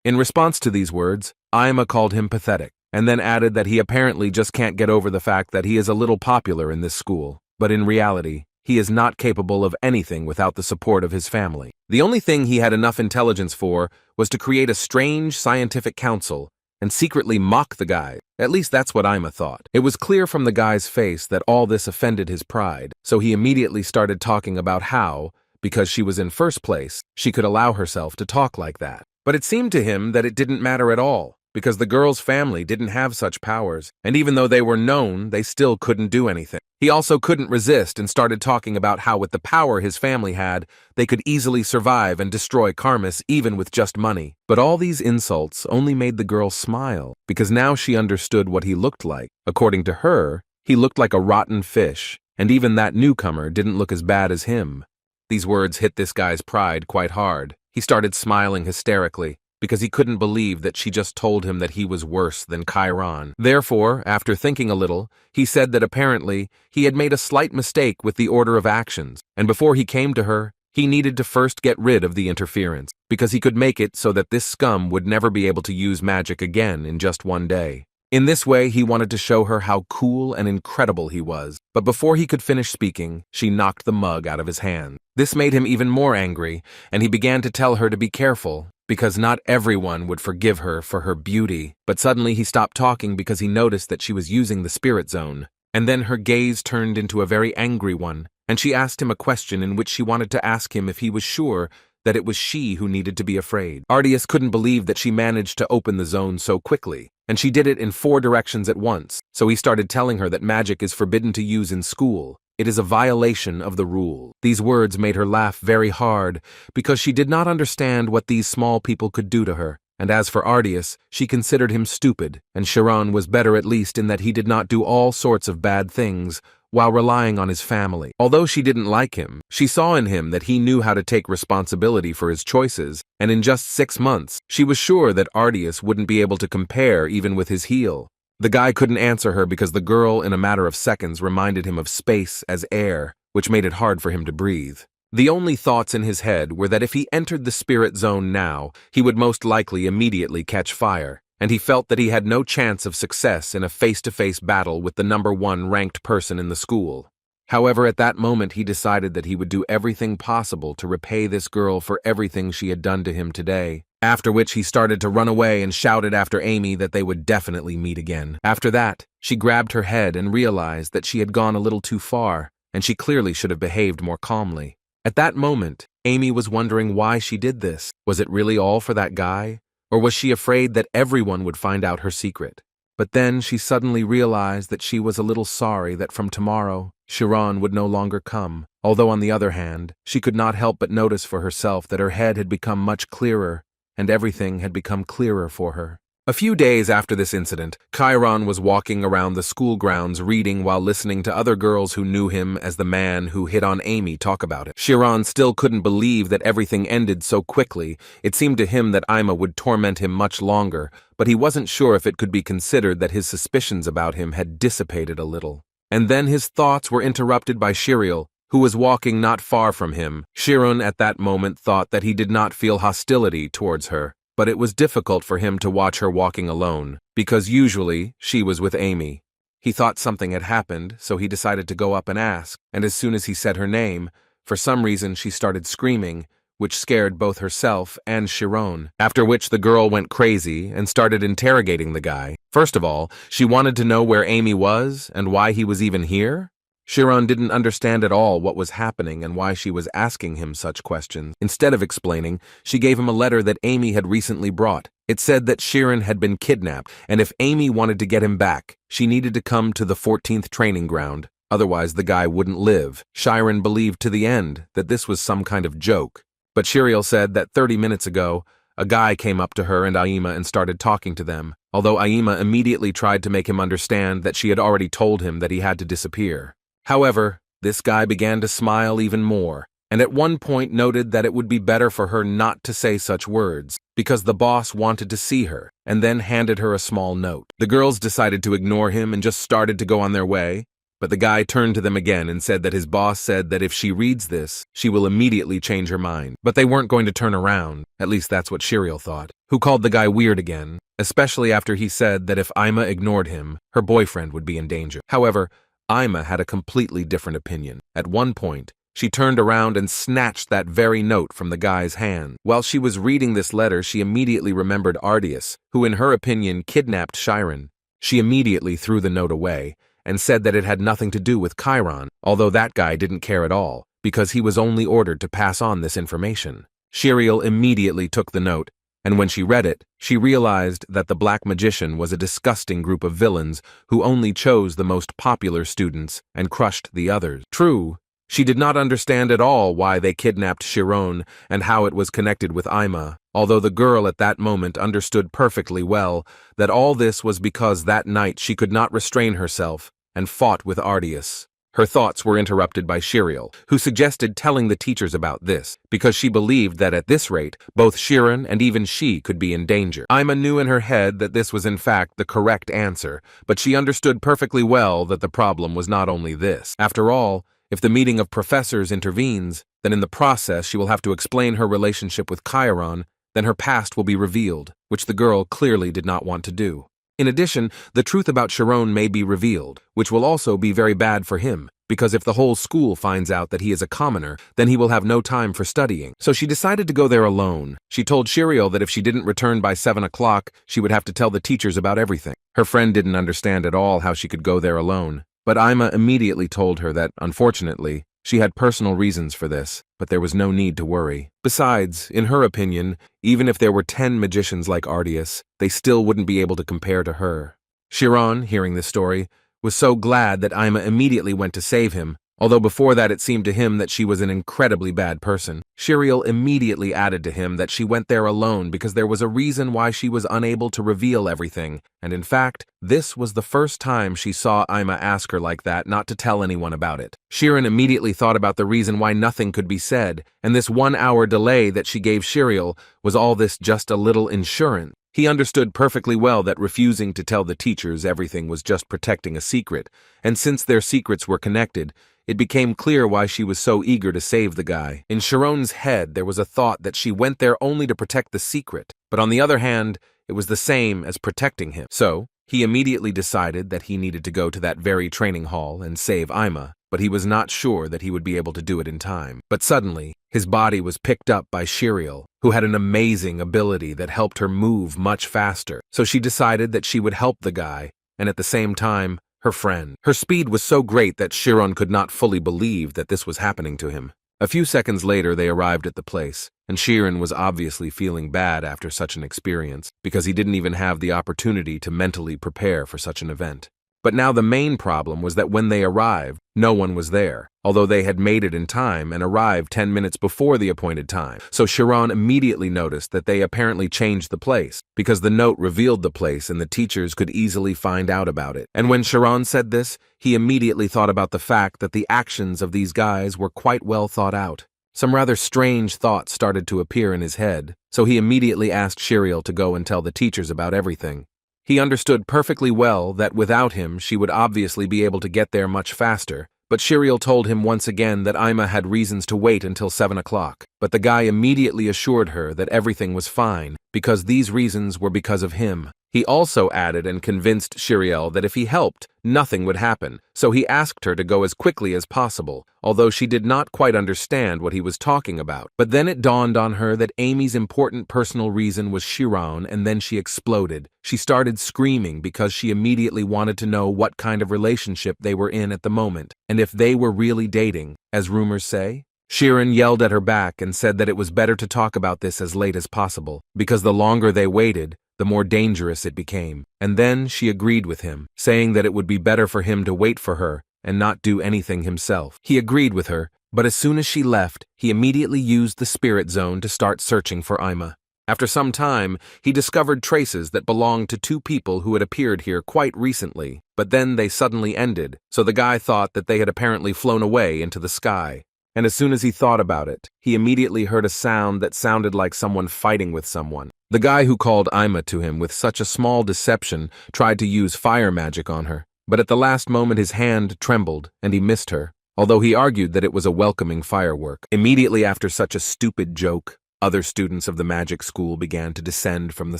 In response to these words, Ima called him pathetic, and then added that he apparently just can't get over the fact that he is a little popular in this school, but in reality, he is not capable of anything without the support of his family. The only thing he had enough intelligence for was to create a strange scientific council and secretly mock the guy. At least that's what Ima thought. It was clear from the guy's face that all this offended his pride, so he immediately started talking about how, because she was in first place, she could allow herself to talk like that. But it seemed to him that it didn't matter at all, because the girl's family didn't have such powers, and even though they were known, they still couldn't do anything. He also couldn't resist and started talking about how with the power his family had, they could easily survive and destroy Karmas even with just money. But all these insults only made the girl smile, because now she understood what he looked like. According to her, he looked like a rotten fish, and even that newcomer didn't look as bad as him. These words hit this guy's pride quite hard. He started smiling hysterically, because he couldn't believe that she just told him that he was worse than Chiron. Therefore, after thinking a little, he said that apparently he had made a slight mistake with the order of actions, and before he came to her, he needed to first get rid of the interference, because he could make it so that this scum would never be able to use magic again in just one day. In this way, he wanted to show her how cool and incredible he was, but before he could finish speaking, she knocked the mug out of his hand. This made him even more angry, and he began to tell her to be careful, because not everyone would forgive her for her beauty. But suddenly he stopped talking because he noticed that she was using the spirit zone, and then her gaze turned into a very angry one, and she asked him a question in which she wanted to ask him if he was sure that it was she who needed to be afraid. Ardius couldn't believe that she managed to open the zone so quickly, and she did it in 4 directions at once, so he started telling her that magic is forbidden to use in school. It is a violation of the rule. These words made her laugh very hard, because she did not understand what these small people could do to her. And as for Ardius, she considered him stupid, and Chiron was better at least in that he did not do all sorts of bad things, while relying on his family. Although she didn't like him, she saw in him that he knew how to take responsibility for his choices, and in just 6 months, she was sure that Ardius wouldn't be able to compare even with his heel. The guy couldn't answer her because the girl in a matter of seconds reminded him of space as air, which made it hard for him to breathe. The only thoughts in his head were that if he entered the spirit zone now, he would most likely immediately catch fire, and he felt that he had no chance of success in a face-to-face battle with the #1 ranked person in the school. However, at that moment he decided that he would do everything possible to repay this girl for everything she had done to him today, after which he started to run away and shouted after Amy that they would definitely meet again. After that, she grabbed her head and realized that she had gone a little too far, and she clearly should have behaved more calmly. At that moment, Amy was wondering why she did this. Was it really all for that guy? Or was she afraid that everyone would find out her secret? But then she suddenly realized that she was a little sorry that from tomorrow, Chiron would no longer come. Although on the other hand, she could not help but notice for herself that her head had become much clearer, and everything had become clearer for her. A few days after this incident, Chiron was walking around the school grounds reading while listening to other girls who knew him as the man who hit on Amy talk about it. Chiron still couldn't believe that everything ended so quickly. It seemed to him that Ima would torment him much longer, but he wasn't sure if it could be considered that his suspicions about him had dissipated a little. And then his thoughts were interrupted by Chiron, who was walking not far from him. Chiron at that moment thought that he did not feel hostility towards her, but it was difficult for him to watch her walking alone, because usually she was with Amy. He thought something had happened, so he decided to go up and ask, and as soon as he said her name, for some reason she started screaming, which scared both herself and Chiron, after which the girl went crazy and started interrogating the guy. First of all, she wanted to know where Amy was and why he was even here. Chiron didn't understand at all what was happening and why she was asking him such questions. Instead of explaining, she gave him a letter that Amy had recently brought. It said that Chiron had been kidnapped, and if Amy wanted to get him back, she needed to come to the 14th training ground. Otherwise, the guy wouldn't live. Chiron believed to the end that this was some kind of joke. But Chiron said that 30 minutes ago, a guy came up to her and Aima and started talking to them, although Aima immediately tried to make him understand that she had already told him that he had to disappear. However, this guy began to smile even more, and at one point noted that it would be better for her not to say such words, because the boss wanted to see her, and then handed her a small note. The girls decided to ignore him and just started to go on their way, but the guy turned to them again and said that his boss said that if she reads this, she will immediately change her mind. But they weren't going to turn around, at least that's what Chiron thought, who called the guy weird again, especially after he said that if Ima ignored him, her boyfriend would be in danger. However, Ima had a completely different opinion. At one point, she turned around and snatched that very note from the guy's hand. While she was reading this letter, she immediately remembered Ardius, who in her opinion kidnapped Chiron. She immediately threw the note away and said that it had nothing to do with Chiron, although that guy didn't care at all, because he was only ordered to pass on this information. Chiron immediately took the note, and when she read it, she realized that the Black Magician was a disgusting group of villains who only chose the most popular students and crushed the others. True, she did not understand at all why they kidnapped Chiron and how it was connected with Ima, although the girl at that moment understood perfectly well that all this was because that night she could not restrain herself and fought with Ardius. Her thoughts were interrupted by Chiron, who suggested telling the teachers about this, because she believed that at this rate, both Chiron and even she could be in danger. Ima knew in her head that this was in fact the correct answer, but she understood perfectly well that the problem was not only this. After all, if the meeting of professors intervenes, then in the process she will have to explain her relationship with Chiron, then her past will be revealed, which the girl clearly did not want to do. In addition, the truth about Chiron may be revealed, which will also be very bad for him, because if the whole school finds out that he is a commoner, then he will have no time for studying. So she decided to go there alone. She told Chiron that if she didn't return by 7 o'clock, she would have to tell the teachers about everything. Her friend didn't understand at all how she could go there alone, but Ima immediately told her that, unfortunately, she had personal reasons for this, but there was no need to worry. Besides, in her opinion, even if there were 10 magicians like Ardius, they still wouldn't be able to compare to her. Chiron, hearing this story, was so glad that Ima immediately went to save him, Although before that it seemed to him that she was an incredibly bad person, Chiron immediately added to him that she went there alone because there was a reason why she was unable to reveal everything, and in fact, this was the first time she saw Ima ask her like that not to tell anyone about it. Chiron immediately thought about the reason why nothing could be said, and this 1-hour delay that she gave Chiron was all this just a little insurance. He understood perfectly well that refusing to tell the teachers everything was just protecting a secret, and since their secrets were connected, it became clear why she was so eager to save the guy. In Chiron's head, there was a thought that she went there only to protect the secret, but on the other hand, it was the same as protecting him. So, he immediately decided that he needed to go to that very training hall and save Ima, but he was not sure that he would be able to do it in time. But suddenly, his body was picked up by Chiron, who had an amazing ability that helped her move much faster. So she decided that she would help the guy, and at the same time, her friend. Her speed was so great that Chiron could not fully believe that this was happening to him. A few seconds later, they arrived at the place, and Chiron was obviously feeling bad after such an experience, because he didn't even have the opportunity to mentally prepare for such an event. But now the main problem was that when they arrived, no one was there, although they had made it in time and arrived 10 minutes before the appointed time. So Chiron immediately noticed that they apparently changed the place, because the note revealed the place and the teachers could easily find out about it. And when Chiron said this, he immediately thought about the fact that the actions of these guys were quite well thought out. Some rather strange thoughts started to appear in his head, so he immediately asked Chiron to go and tell the teachers about everything. He understood perfectly well that without him she would obviously be able to get there much faster, but Chiron told him once again that Ima had reasons to wait until 7 o'clock. But the guy immediately assured her that everything was fine, because these reasons were because of him. He also added and convinced Chiron that if he helped, nothing would happen, so he asked her to go as quickly as possible, although she did not quite understand what he was talking about. But then it dawned on her that Amy's important personal reason was Chiron, and then she exploded. She started screaming because she immediately wanted to know what kind of relationship they were in at the moment, and if they were really dating, as rumors say. Chiron yelled at her back and said that it was better to talk about this as late as possible, because the longer they waited, the more dangerous it became. And then she agreed with him, saying that it would be better for him to wait for her and not do anything himself. He agreed with her, but as soon as she left, he immediately used the spirit zone to start searching for Ima. After some time, he discovered traces that belonged to 2 people who had appeared here quite recently, but then they suddenly ended, so the guy thought that they had apparently flown away into the sky. And as soon as he thought about it, he immediately heard a sound that sounded like someone fighting with someone. The guy who called Ima to him with such a small deception tried to use fire magic on her, but at the last moment his hand trembled and he missed her, although he argued that it was a welcoming firework. Immediately after such a stupid joke, other students of the magic school began to descend from the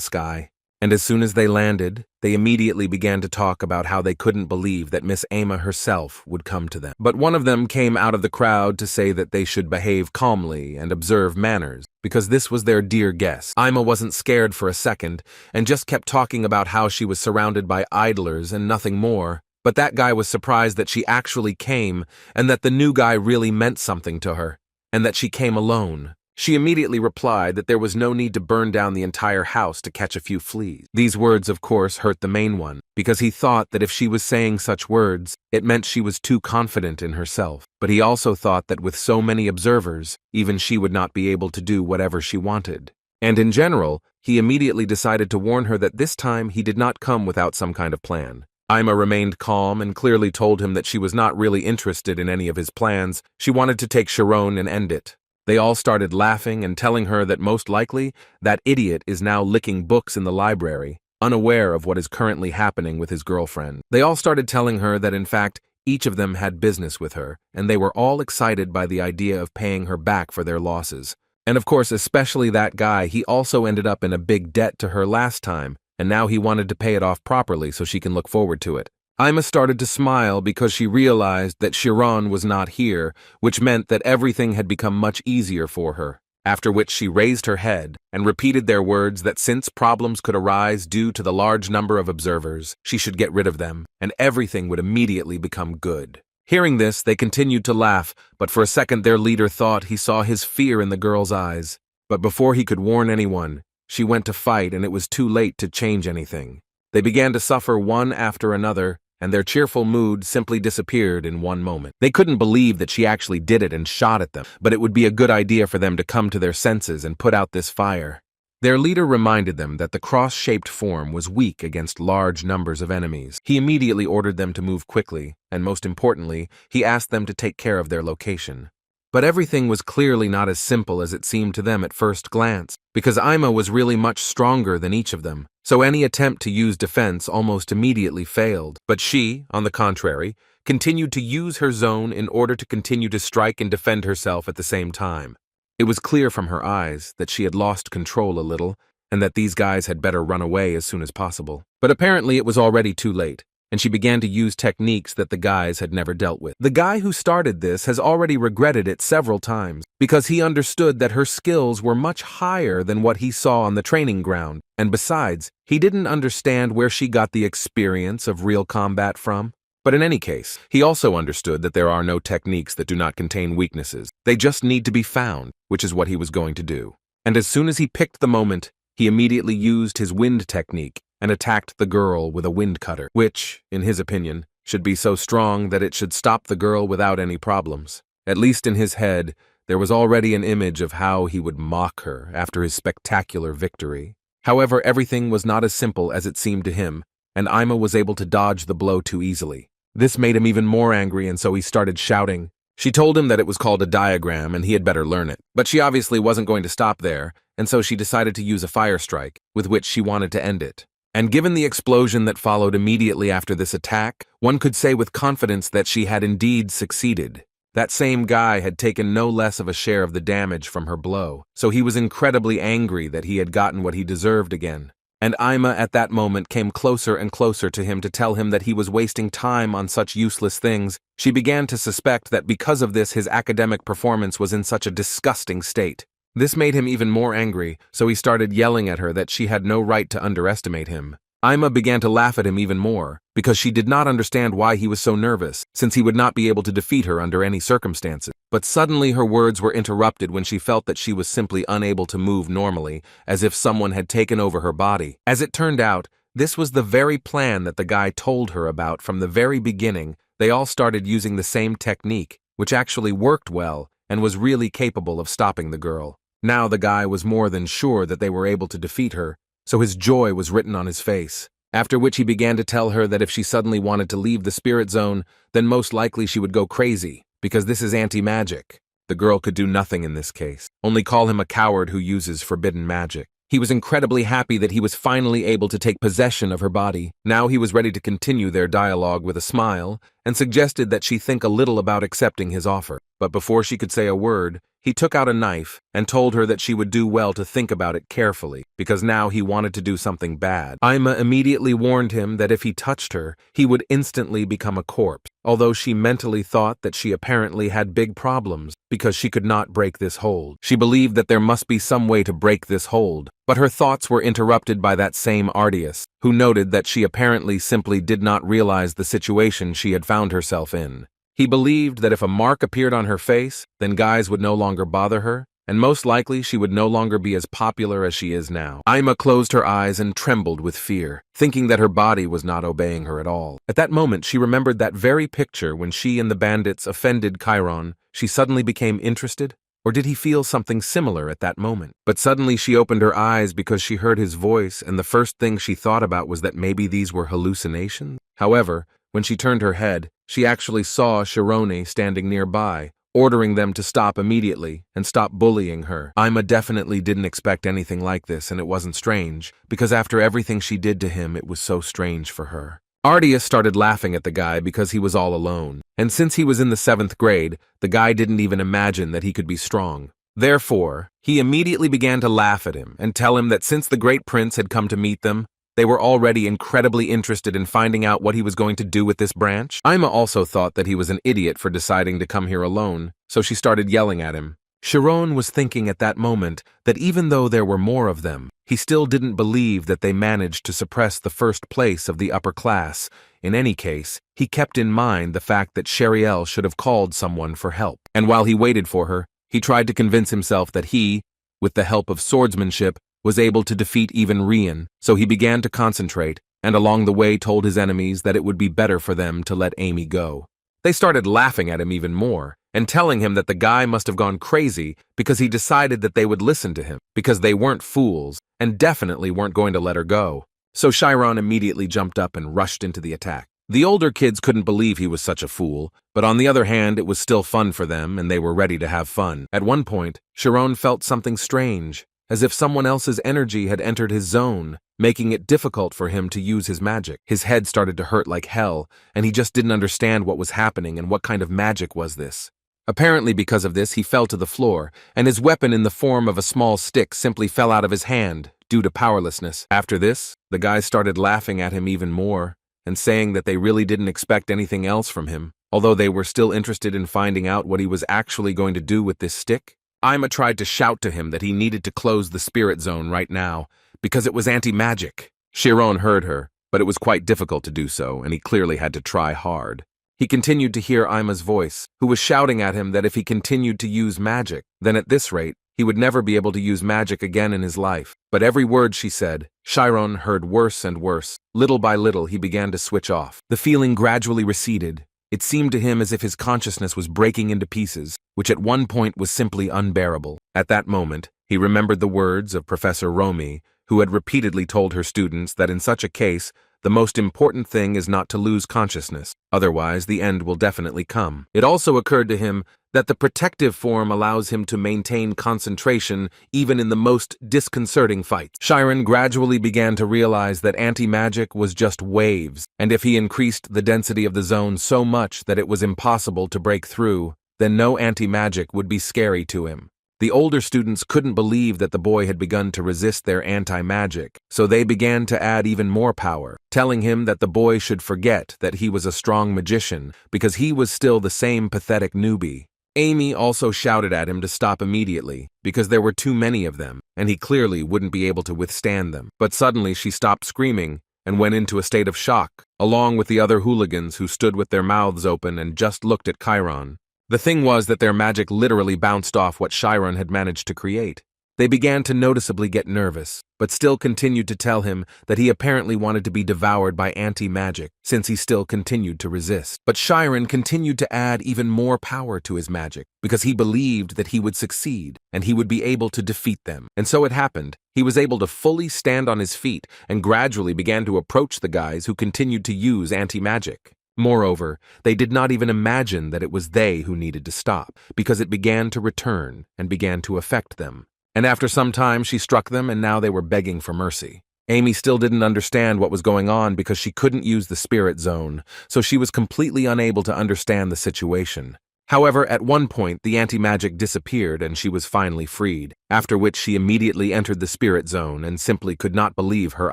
sky. And as soon as they landed, they immediately began to talk about how they couldn't believe that Miss Ama herself would come to them. But one of them came out of the crowd to say that they should behave calmly and observe manners, because this was their dear guest. Ima wasn't scared for a second, and just kept talking about how she was surrounded by idlers and nothing more. But that guy was surprised that she actually came, and that the new guy really meant something to her, and that she came alone. She immediately replied that there was no need to burn down the entire house to catch a few fleas. These words, of course, hurt the main one, because he thought that if she was saying such words, it meant she was too confident in herself. But he also thought that with so many observers, even she would not be able to do whatever she wanted. And in general, he immediately decided to warn her that this time he did not come without some kind of plan. Ima remained calm and clearly told him that she was not really interested in any of his plans. She wanted to take Chiron and end it. They all started laughing and telling her that most likely that idiot is now licking books in the library, unaware of what is currently happening with his girlfriend. They all started telling her that in fact each of them had business with her, and they were all excited by the idea of paying her back for their losses. And of course, especially that guy, he also ended up in a big debt to her last time, and now he wanted to pay it off properly so she can look forward to it. Ima started to smile because she realized that Chiron was not here, which meant that everything had become much easier for her. After which she raised her head and repeated their words that since problems could arise due to the large number of observers, she should get rid of them, and everything would immediately become good. Hearing this, they continued to laugh, but for a second their leader thought he saw his fear in the girl's eyes. But before he could warn anyone, she went to fight and it was too late to change anything. They began to suffer one after another, and their cheerful mood simply disappeared in one moment. They couldn't believe that she actually did it and shot at them, but it would be a good idea for them to come to their senses and put out this fire. Their leader reminded them that the cross-shaped form was weak against large numbers of enemies. He immediately ordered them to move quickly, and most importantly, he asked them to take care of their location. But everything was clearly not as simple as it seemed to them at first glance, because Ima was really much stronger than each of them, so any attempt to use defense almost immediately failed. But she, on the contrary, continued to use her zone in order to continue to strike and defend herself at the same time. It was clear from her eyes that she had lost control a little, and that these guys had better run away as soon as possible. But apparently it was already too late, and she began to use techniques that the guys had never dealt with. The guy who started this has already regretted it several times, because he understood that her skills were much higher than what he saw on the training ground, and besides, he didn't understand where she got the experience of real combat from. But in any case, he also understood that there are no techniques that do not contain weaknesses. They just need to be found, which is what he was going to do. And as soon as he picked the moment, he immediately used his wind technique and attacked the girl with a wind cutter, which, in his opinion, should be so strong that it should stop the girl without any problems. At least in his head, there was already an image of how he would mock her after his spectacular victory. However, everything was not as simple as it seemed to him, and Ima was able to dodge the blow too easily. This made him even more angry, and so he started shouting. She told him that it was called a diagram and he had better learn it. But she obviously wasn't going to stop there, and so she decided to use a fire strike, with which she wanted to end it. And given the explosion that followed immediately after this attack, one could say with confidence that she had indeed succeeded. That same guy had taken no less of a share of the damage from her blow, so he was incredibly angry that he had gotten what he deserved again. And Ima at that moment came closer and closer to him to tell him that he was wasting time on such useless things. She began to suspect that because of this his academic performance was in such a disgusting state. This made him even more angry, so he started yelling at her that she had no right to underestimate him. Ima began to laugh at him even more, because she did not understand why he was so nervous, since he would not be able to defeat her under any circumstances. But suddenly her words were interrupted when she felt that she was simply unable to move normally, as if someone had taken over her body. As it turned out, this was the very plan that the guy told her about from the very beginning. They all started using the same technique, which actually worked well and was really capable of stopping the girl. Now the guy was more than sure that they were able to defeat her, so his joy was written on his face. After which he began to tell her that if she suddenly wanted to leave the spirit zone, then most likely she would go crazy, because this is anti-magic. The girl could do nothing in this case, only call him a coward who uses forbidden magic. He was incredibly happy that he was finally able to take possession of her body. Now he was ready to continue their dialogue with a smile, and suggested that she think a little about accepting his offer. But before she could say a word, he took out a knife and told her that she would do well to think about it carefully, because now he wanted to do something bad. Ima immediately warned him that if he touched her, he would instantly become a corpse, although she mentally thought that she apparently had big problems, because she could not break this hold. She believed that there must be some way to break this hold, but her thoughts were interrupted by that same Ardius, who noted that she apparently simply did not realize the situation she had found herself in. He believed that if a mark appeared on her face, then guys would no longer bother her, and most likely she would no longer be as popular as she is now. Ima closed her eyes and trembled with fear, thinking that her body was not obeying her at all. At that moment, she remembered that very picture when she and the bandits offended Chiron. She suddenly became interested, or did he feel something similar at that moment? But suddenly she opened her eyes because she heard his voice, and the first thing she thought about was that maybe these were hallucinations. However, when she turned her head, she actually saw Chiron standing nearby, ordering them to stop immediately and stop bullying her. Ima definitely didn't expect anything like this, and it wasn't strange, because after everything she did to him, it was so strange for her. Ardius started laughing at the guy because he was all alone, and since he was in the 7th grade, the guy didn't even imagine that he could be strong. Therefore, he immediately began to laugh at him and tell him that since the great prince had come to meet them, they were already incredibly interested in finding out what he was going to do with this branch. Ima also thought that he was an idiot for deciding to come here alone, so she started yelling at him. Chiron was thinking at that moment that even though there were more of them, he still didn't believe that they managed to suppress the first place of the upper class. In any case, he kept in mind the fact that Sheriel should have called someone for help. And while he waited for her, he tried to convince himself that he, with the help of swordsmanship, was able to defeat even Rian, so he began to concentrate and along the way told his enemies that it would be better for them to let Amy go. They started laughing at him even more, and telling him that the guy must have gone crazy because he decided that they would listen to him, because they weren't fools, and definitely weren't going to let her go. So Chiron immediately jumped up and rushed into the attack. The older kids couldn't believe he was such a fool, but on the other hand, it was still fun for them, and they were ready to have fun. At one point, Chiron felt something strange, as if someone else's energy had entered his zone, making it difficult for him to use his magic. His head started to hurt like hell, and he just didn't understand what was happening and what kind of magic was this. Apparently because of this, he fell to the floor, and his weapon in the form of a small stick simply fell out of his hand due to powerlessness. After this, the guys started laughing at him even more, and saying that they really didn't expect anything else from him, although they were still interested in finding out what he was actually going to do with this stick. Ima tried to shout to him that he needed to close the spirit zone right now, because it was anti-magic. Chiron heard her, but it was quite difficult to do so, and he clearly had to try hard. He continued to hear Ima's voice, who was shouting at him that if he continued to use magic, then at this rate, he would never be able to use magic again in his life. But every word she said, Chiron heard worse and worse. Little by little, he began to switch off. The feeling gradually receded. It seemed to him as if his consciousness was breaking into pieces, which at one point was simply unbearable. At that moment, he remembered the words of Professor Romy, who had repeatedly told her students that in such a case, the most important thing is not to lose consciousness, otherwise the end will definitely come. It also occurred to him that the protective form allows him to maintain concentration even in the most disconcerting fights. Chiron gradually began to realize that anti-magic was just waves, and if he increased the density of the zone so much that it was impossible to break through, then no anti-magic would be scary to him. The older students couldn't believe that the boy had begun to resist their anti-magic, so they began to add even more power, telling him that the boy should forget that he was a strong magician because he was still the same pathetic newbie. Amy also shouted at him to stop immediately because there were too many of them, and he clearly wouldn't be able to withstand them. But suddenly she stopped screaming and went into a state of shock, along with the other hooligans who stood with their mouths open and just looked at Chiron. The thing was that their magic literally bounced off what Chiron had managed to create. They began to noticeably get nervous, but still continued to tell him that he apparently wanted to be devoured by anti-magic, since he still continued to resist. But Chiron continued to add even more power to his magic, because he believed that he would succeed, and he would be able to defeat them. And so it happened. He was able to fully stand on his feet, and gradually began to approach the guys who continued to use anti-magic. Moreover, they did not even imagine that it was they who needed to stop, because it began to return and began to affect them. And after some time, she struck them, and now they were begging for mercy. Amy still didn't understand what was going on because she couldn't use the spirit zone, so she was completely unable to understand the situation. However, at one point, the anti-magic disappeared and she was finally freed, after which she immediately entered the spirit zone and simply could not believe her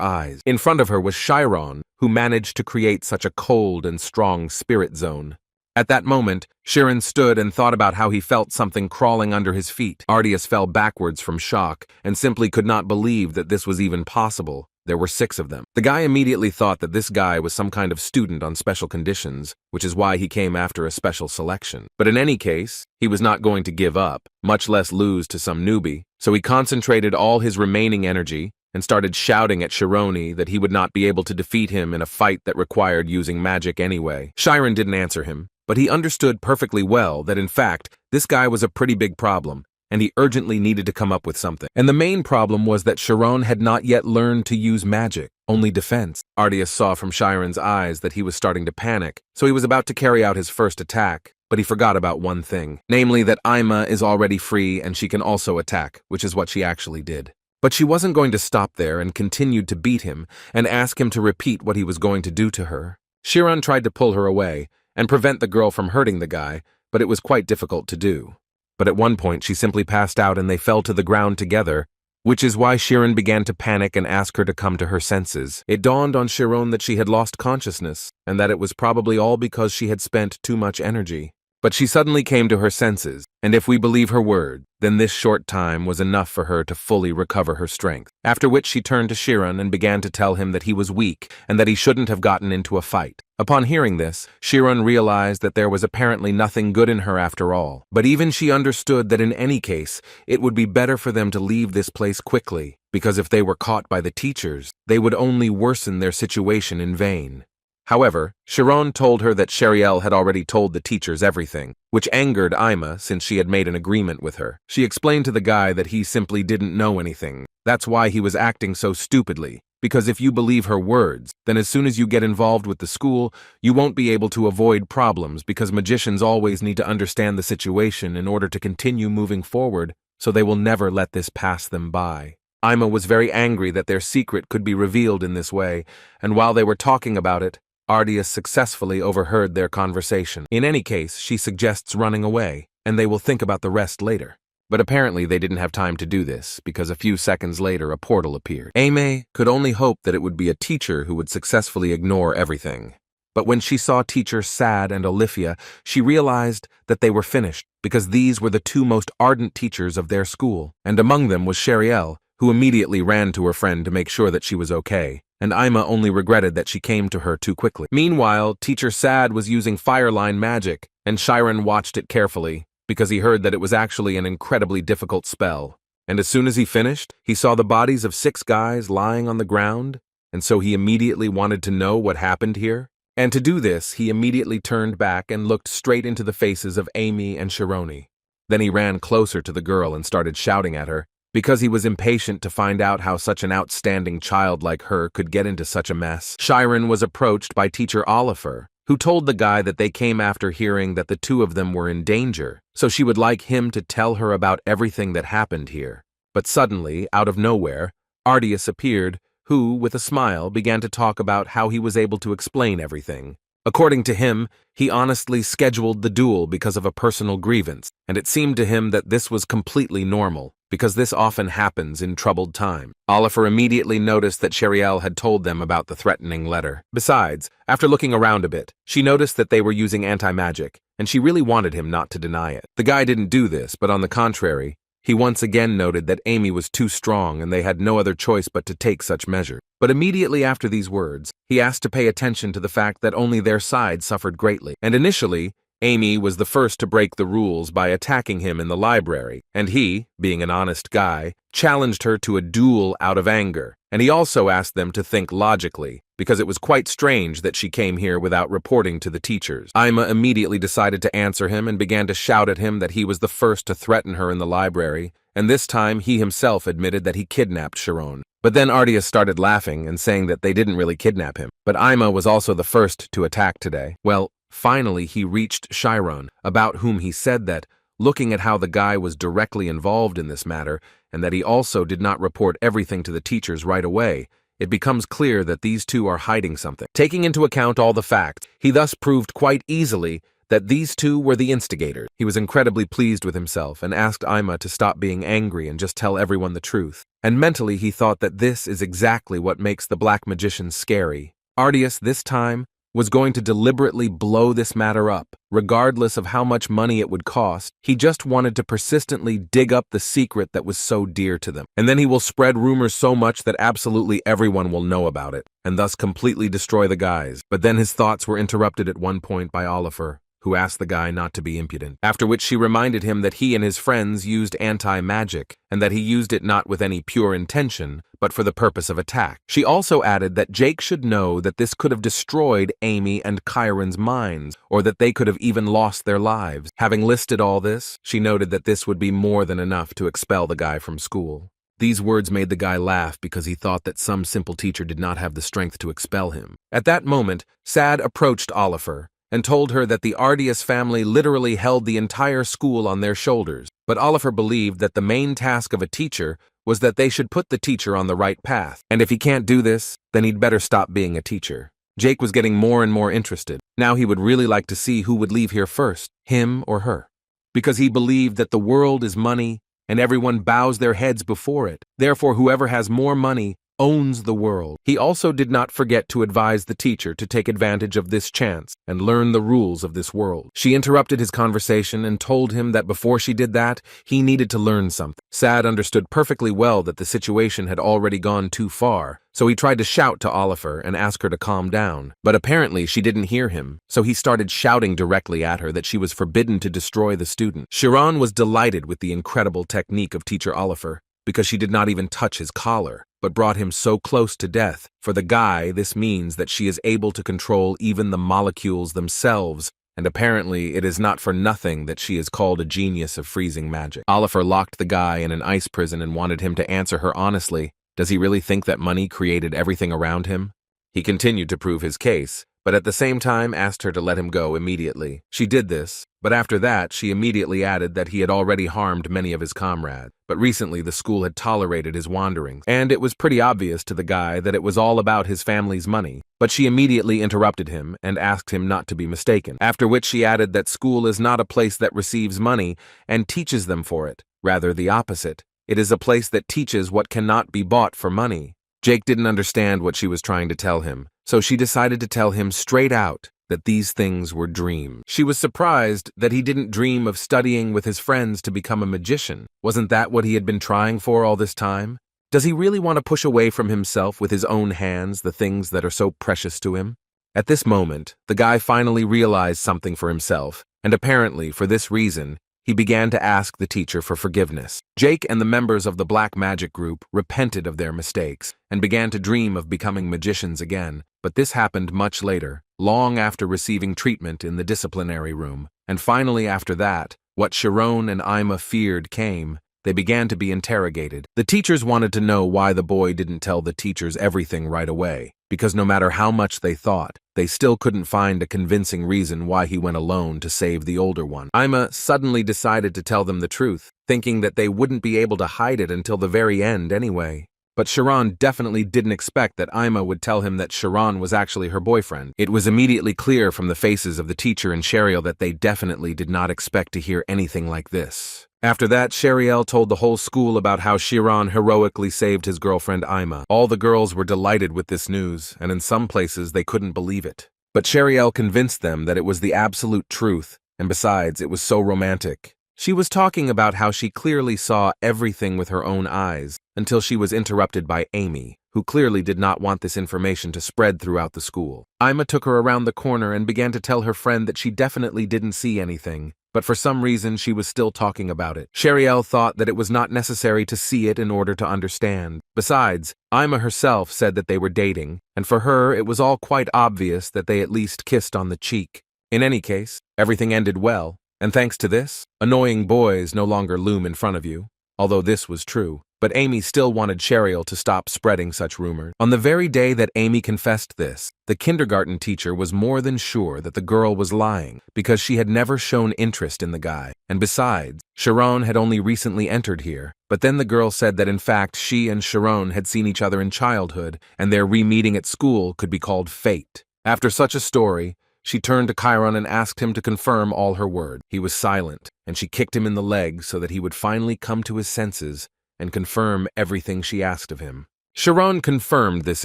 eyes. In front of her was Chiron, who managed to create such a cold and strong spirit zone. At that moment, Chiron stood and thought about how he felt something crawling under his feet. Ardias fell backwards from shock and simply could not believe that this was even possible. There were 6 of them. The guy immediately thought that this guy was some kind of student on special conditions, which is why he came after a special selection. But in any case, he was not going to give up, much less lose to some newbie, so he concentrated all his remaining energy and started shouting at Chironi that he would not be able to defeat him in a fight that required using magic anyway. Chiron didn't answer him, but he understood perfectly well that in fact, this guy was a pretty big problem, and he urgently needed to come up with something. And the main problem was that Chiron had not yet learned to use magic, only defense. Ardias saw from Chiron's eyes that he was starting to panic, so he was about to carry out his first attack, but he forgot about one thing, namely that Ima is already free and she can also attack, which is what she actually did. But she wasn't going to stop there and continued to beat him and ask him to repeat what he was going to do to her. Chiron tried to pull her away and prevent the girl from hurting the guy, but it was quite difficult to do. But at one point she simply passed out and they fell to the ground together, which is why Chiron began to panic and ask her to come to her senses. It dawned on Chiron that she had lost consciousness, and that it was probably all because she had spent too much energy. But she suddenly came to her senses, and if we believe her word, then this short time was enough for her to fully recover her strength. After which she turned to Chiron and began to tell him that he was weak and that he shouldn't have gotten into a fight. Upon hearing this, Chiron realized that there was apparently nothing good in her after all. But even she understood that in any case, it would be better for them to leave this place quickly, because if they were caught by the teachers, they would only worsen their situation in vain. However, Chiron told her that Cheriel had already told the teachers everything, which angered Ima since she had made an agreement with her. She explained to the guy that he simply didn't know anything. That's why he was acting so stupidly, because if you believe her words, then as soon as you get involved with the school, you won't be able to avoid problems because magicians always need to understand the situation in order to continue moving forward, so they will never let this pass them by. Ima was very angry that their secret could be revealed in this way, and while they were talking about it, Ardias successfully overheard their conversation. In any case, she suggests running away, and they will think about the rest later. But apparently they didn't have time to do this, because a few seconds later a portal appeared. Aimee could only hope that it would be a teacher who would successfully ignore everything. But when she saw teacher Sad and Olivia, she realized that they were finished, because these were the two most ardent teachers of their school, and among them was Cheriel, who immediately ran to her friend to make sure that she was okay, and Ima only regretted that she came to her too quickly. Meanwhile, teacher Sad was using fireline magic, and Chiron watched it carefully, because he heard that it was actually an incredibly difficult spell. And as soon as he finished, he saw the bodies of 6 guys lying on the ground, and so he immediately wanted to know what happened here. And to do this, he immediately turned back and looked straight into the faces of Amy and Chironi. Then he ran closer to the girl and started shouting at her, because he was impatient to find out how such an outstanding child like her could get into such a mess. Chiron was approached by teacher Oliver, who told the guy that they came after hearing that the two of them were in danger, so she would like him to tell her about everything that happened here. But suddenly, out of nowhere, Ardias appeared, who, with a smile, began to talk about how he was able to explain everything. According to him, he honestly scheduled the duel because of a personal grievance, and it seemed to him that this was completely normal, because this often happens in troubled time. Oliver immediately noticed that Cheriel had told them about the threatening letter. Besides, after looking around a bit, she noticed that they were using anti-magic, and she really wanted him not to deny it. The guy didn't do this, but on the contrary, he once again noted that Amy was too strong and they had no other choice but to take such measures. But immediately after these words, he asked to pay attention to the fact that only their side suffered greatly. And initially, Amy was the first to break the rules by attacking him in the library, and he, being an honest guy, challenged her to a duel out of anger. And he also asked them to think logically, because it was quite strange that she came here without reporting to the teachers. Ima immediately decided to answer him and began to shout at him that he was the first to threaten her in the library, and this time he himself admitted that he kidnapped Chiron. But then Ardias started laughing and saying that they didn't really kidnap him. But Ima was also the first to attack today. Well, finally he reached Chiron, about whom he said that, looking at how the guy was directly involved in this matter, and that he also did not report everything to the teachers right away, it becomes clear that these two are hiding something. Taking into account all the facts, he thus proved quite easily that these two were the instigators. He was incredibly pleased with himself and asked Ima to stop being angry and just tell everyone the truth. And mentally he thought that this is exactly what makes the black magician scary. Ardias, this time, was going to deliberately blow this matter up, regardless of how much money it would cost. He just wanted to persistently dig up the secret that was so dear to them. And then he will spread rumors so much that absolutely everyone will know about it, and thus completely destroy the guys. But then his thoughts were interrupted at one point by Oliver, who asked the guy not to be impudent. After which she reminded him that he and his friends used anti-magic, and that he used it not with any pure intention, but for the purpose of attack. She also added that Jake should know that this could have destroyed Amy and Chiron's minds, or that they could have even lost their lives. Having listed all this, she noted that this would be more than enough to expel the guy from school. These words made the guy laugh because he thought that some simple teacher did not have the strength to expel him. At that moment, Sad approached Oliver and told her that the Ardias family literally held the entire school on their shoulders. But Oliver believed that the main task of a teacher was that they should put the teacher on the right path. And if he can't do this, then he'd better stop being a teacher. Jake was getting more and more interested. Now he would really like to see who would leave here first, him or her. Because he believed that the world is money and everyone bows their heads before it. Therefore, whoever has more money owns the world. He also did not forget to advise the teacher to take advantage of this chance and learn the rules of this world. She interrupted his conversation and told him that before she did that, he needed to learn something. Sad understood perfectly well that the situation had already gone too far, so he tried to shout to Oliver and ask her to calm down. But apparently she didn't hear him, so he started shouting directly at her that she was forbidden to destroy the student. Chiron was delighted with the incredible technique of teacher Oliver, because she did not even touch his collar, but brought him so close to death. For the guy, this means that she is able to control even the molecules themselves, and apparently it is not for nothing that she is called a genius of freezing magic. Oliver locked the guy in an ice prison and wanted him to answer her honestly. Does he really think that money created everything around him? He continued to prove his case, but at the same time asked her to let him go immediately. She did this, but after that she immediately added that he had already harmed many of his comrades. But recently the school had tolerated his wanderings, and it was pretty obvious to the guy that it was all about his family's money. But she immediately interrupted him and asked him not to be mistaken, after which she added that school is not a place that receives money and teaches them for it, rather the opposite. It is a place that teaches what cannot be bought for money. Jake didn't understand what she was trying to tell him, so she decided to tell him straight out that these things were dreams. She was surprised that he didn't dream of studying with his friends to become a magician. Wasn't that what he had been trying for all this time? Does he really want to push away from himself with his own hands the things that are so precious to him? At this moment, the guy finally realized something for himself, and apparently for this reason, he began to ask the teacher for forgiveness. Jake and the members of the Black Magic group repented of their mistakes and began to dream of becoming magicians again, but this happened much later, long after receiving treatment in the disciplinary room. And finally after that, what Chiron and Ima feared came. They began to be interrogated. The teachers wanted to know why the boy didn't tell the teachers everything right away, because no matter how much they thought, they still couldn't find a convincing reason why he went alone to save the older one. Ima suddenly decided to tell them the truth, thinking that they wouldn't be able to hide it until the very end anyway. But Chiron definitely didn't expect that Ima would tell him that Chiron was actually her boyfriend. It was immediately clear from the faces of the teacher and Sheriel that they definitely did not expect to hear anything like this. After that, Sheriel told the whole school about how Chiron heroically saved his girlfriend Ima. All the girls were delighted with this news, and in some places they couldn't believe it. But Sheriel convinced them that it was the absolute truth, and besides, it was so romantic. She was talking about how she clearly saw everything with her own eyes, until she was interrupted by Amy, who clearly did not want this information to spread throughout the school. Ima took her around the corner and began to tell her friend that she definitely didn't see anything, but for some reason she was still talking about it. Sheriel thought that it was not necessary to see it in order to understand. Besides, Ima herself said that they were dating, and for her it was all quite obvious that they at least kissed on the cheek. In any case, everything ended well, and thanks to this, annoying boys no longer loom in front of you, although this was true. But Amy still wanted Sheriel to stop spreading such rumors. On the very day that Amy confessed this, the kindergarten teacher was more than sure that the girl was lying because she had never shown interest in the guy. And besides, Chiron had only recently entered here. But then the girl said that in fact she and Chiron had seen each other in childhood and their re-meeting at school could be called fate. After such a story, she turned to Chiron and asked him to confirm all her words. He was silent, and she kicked him in the leg so that he would finally come to his senses and confirm everything she asked of him. Chiron confirmed this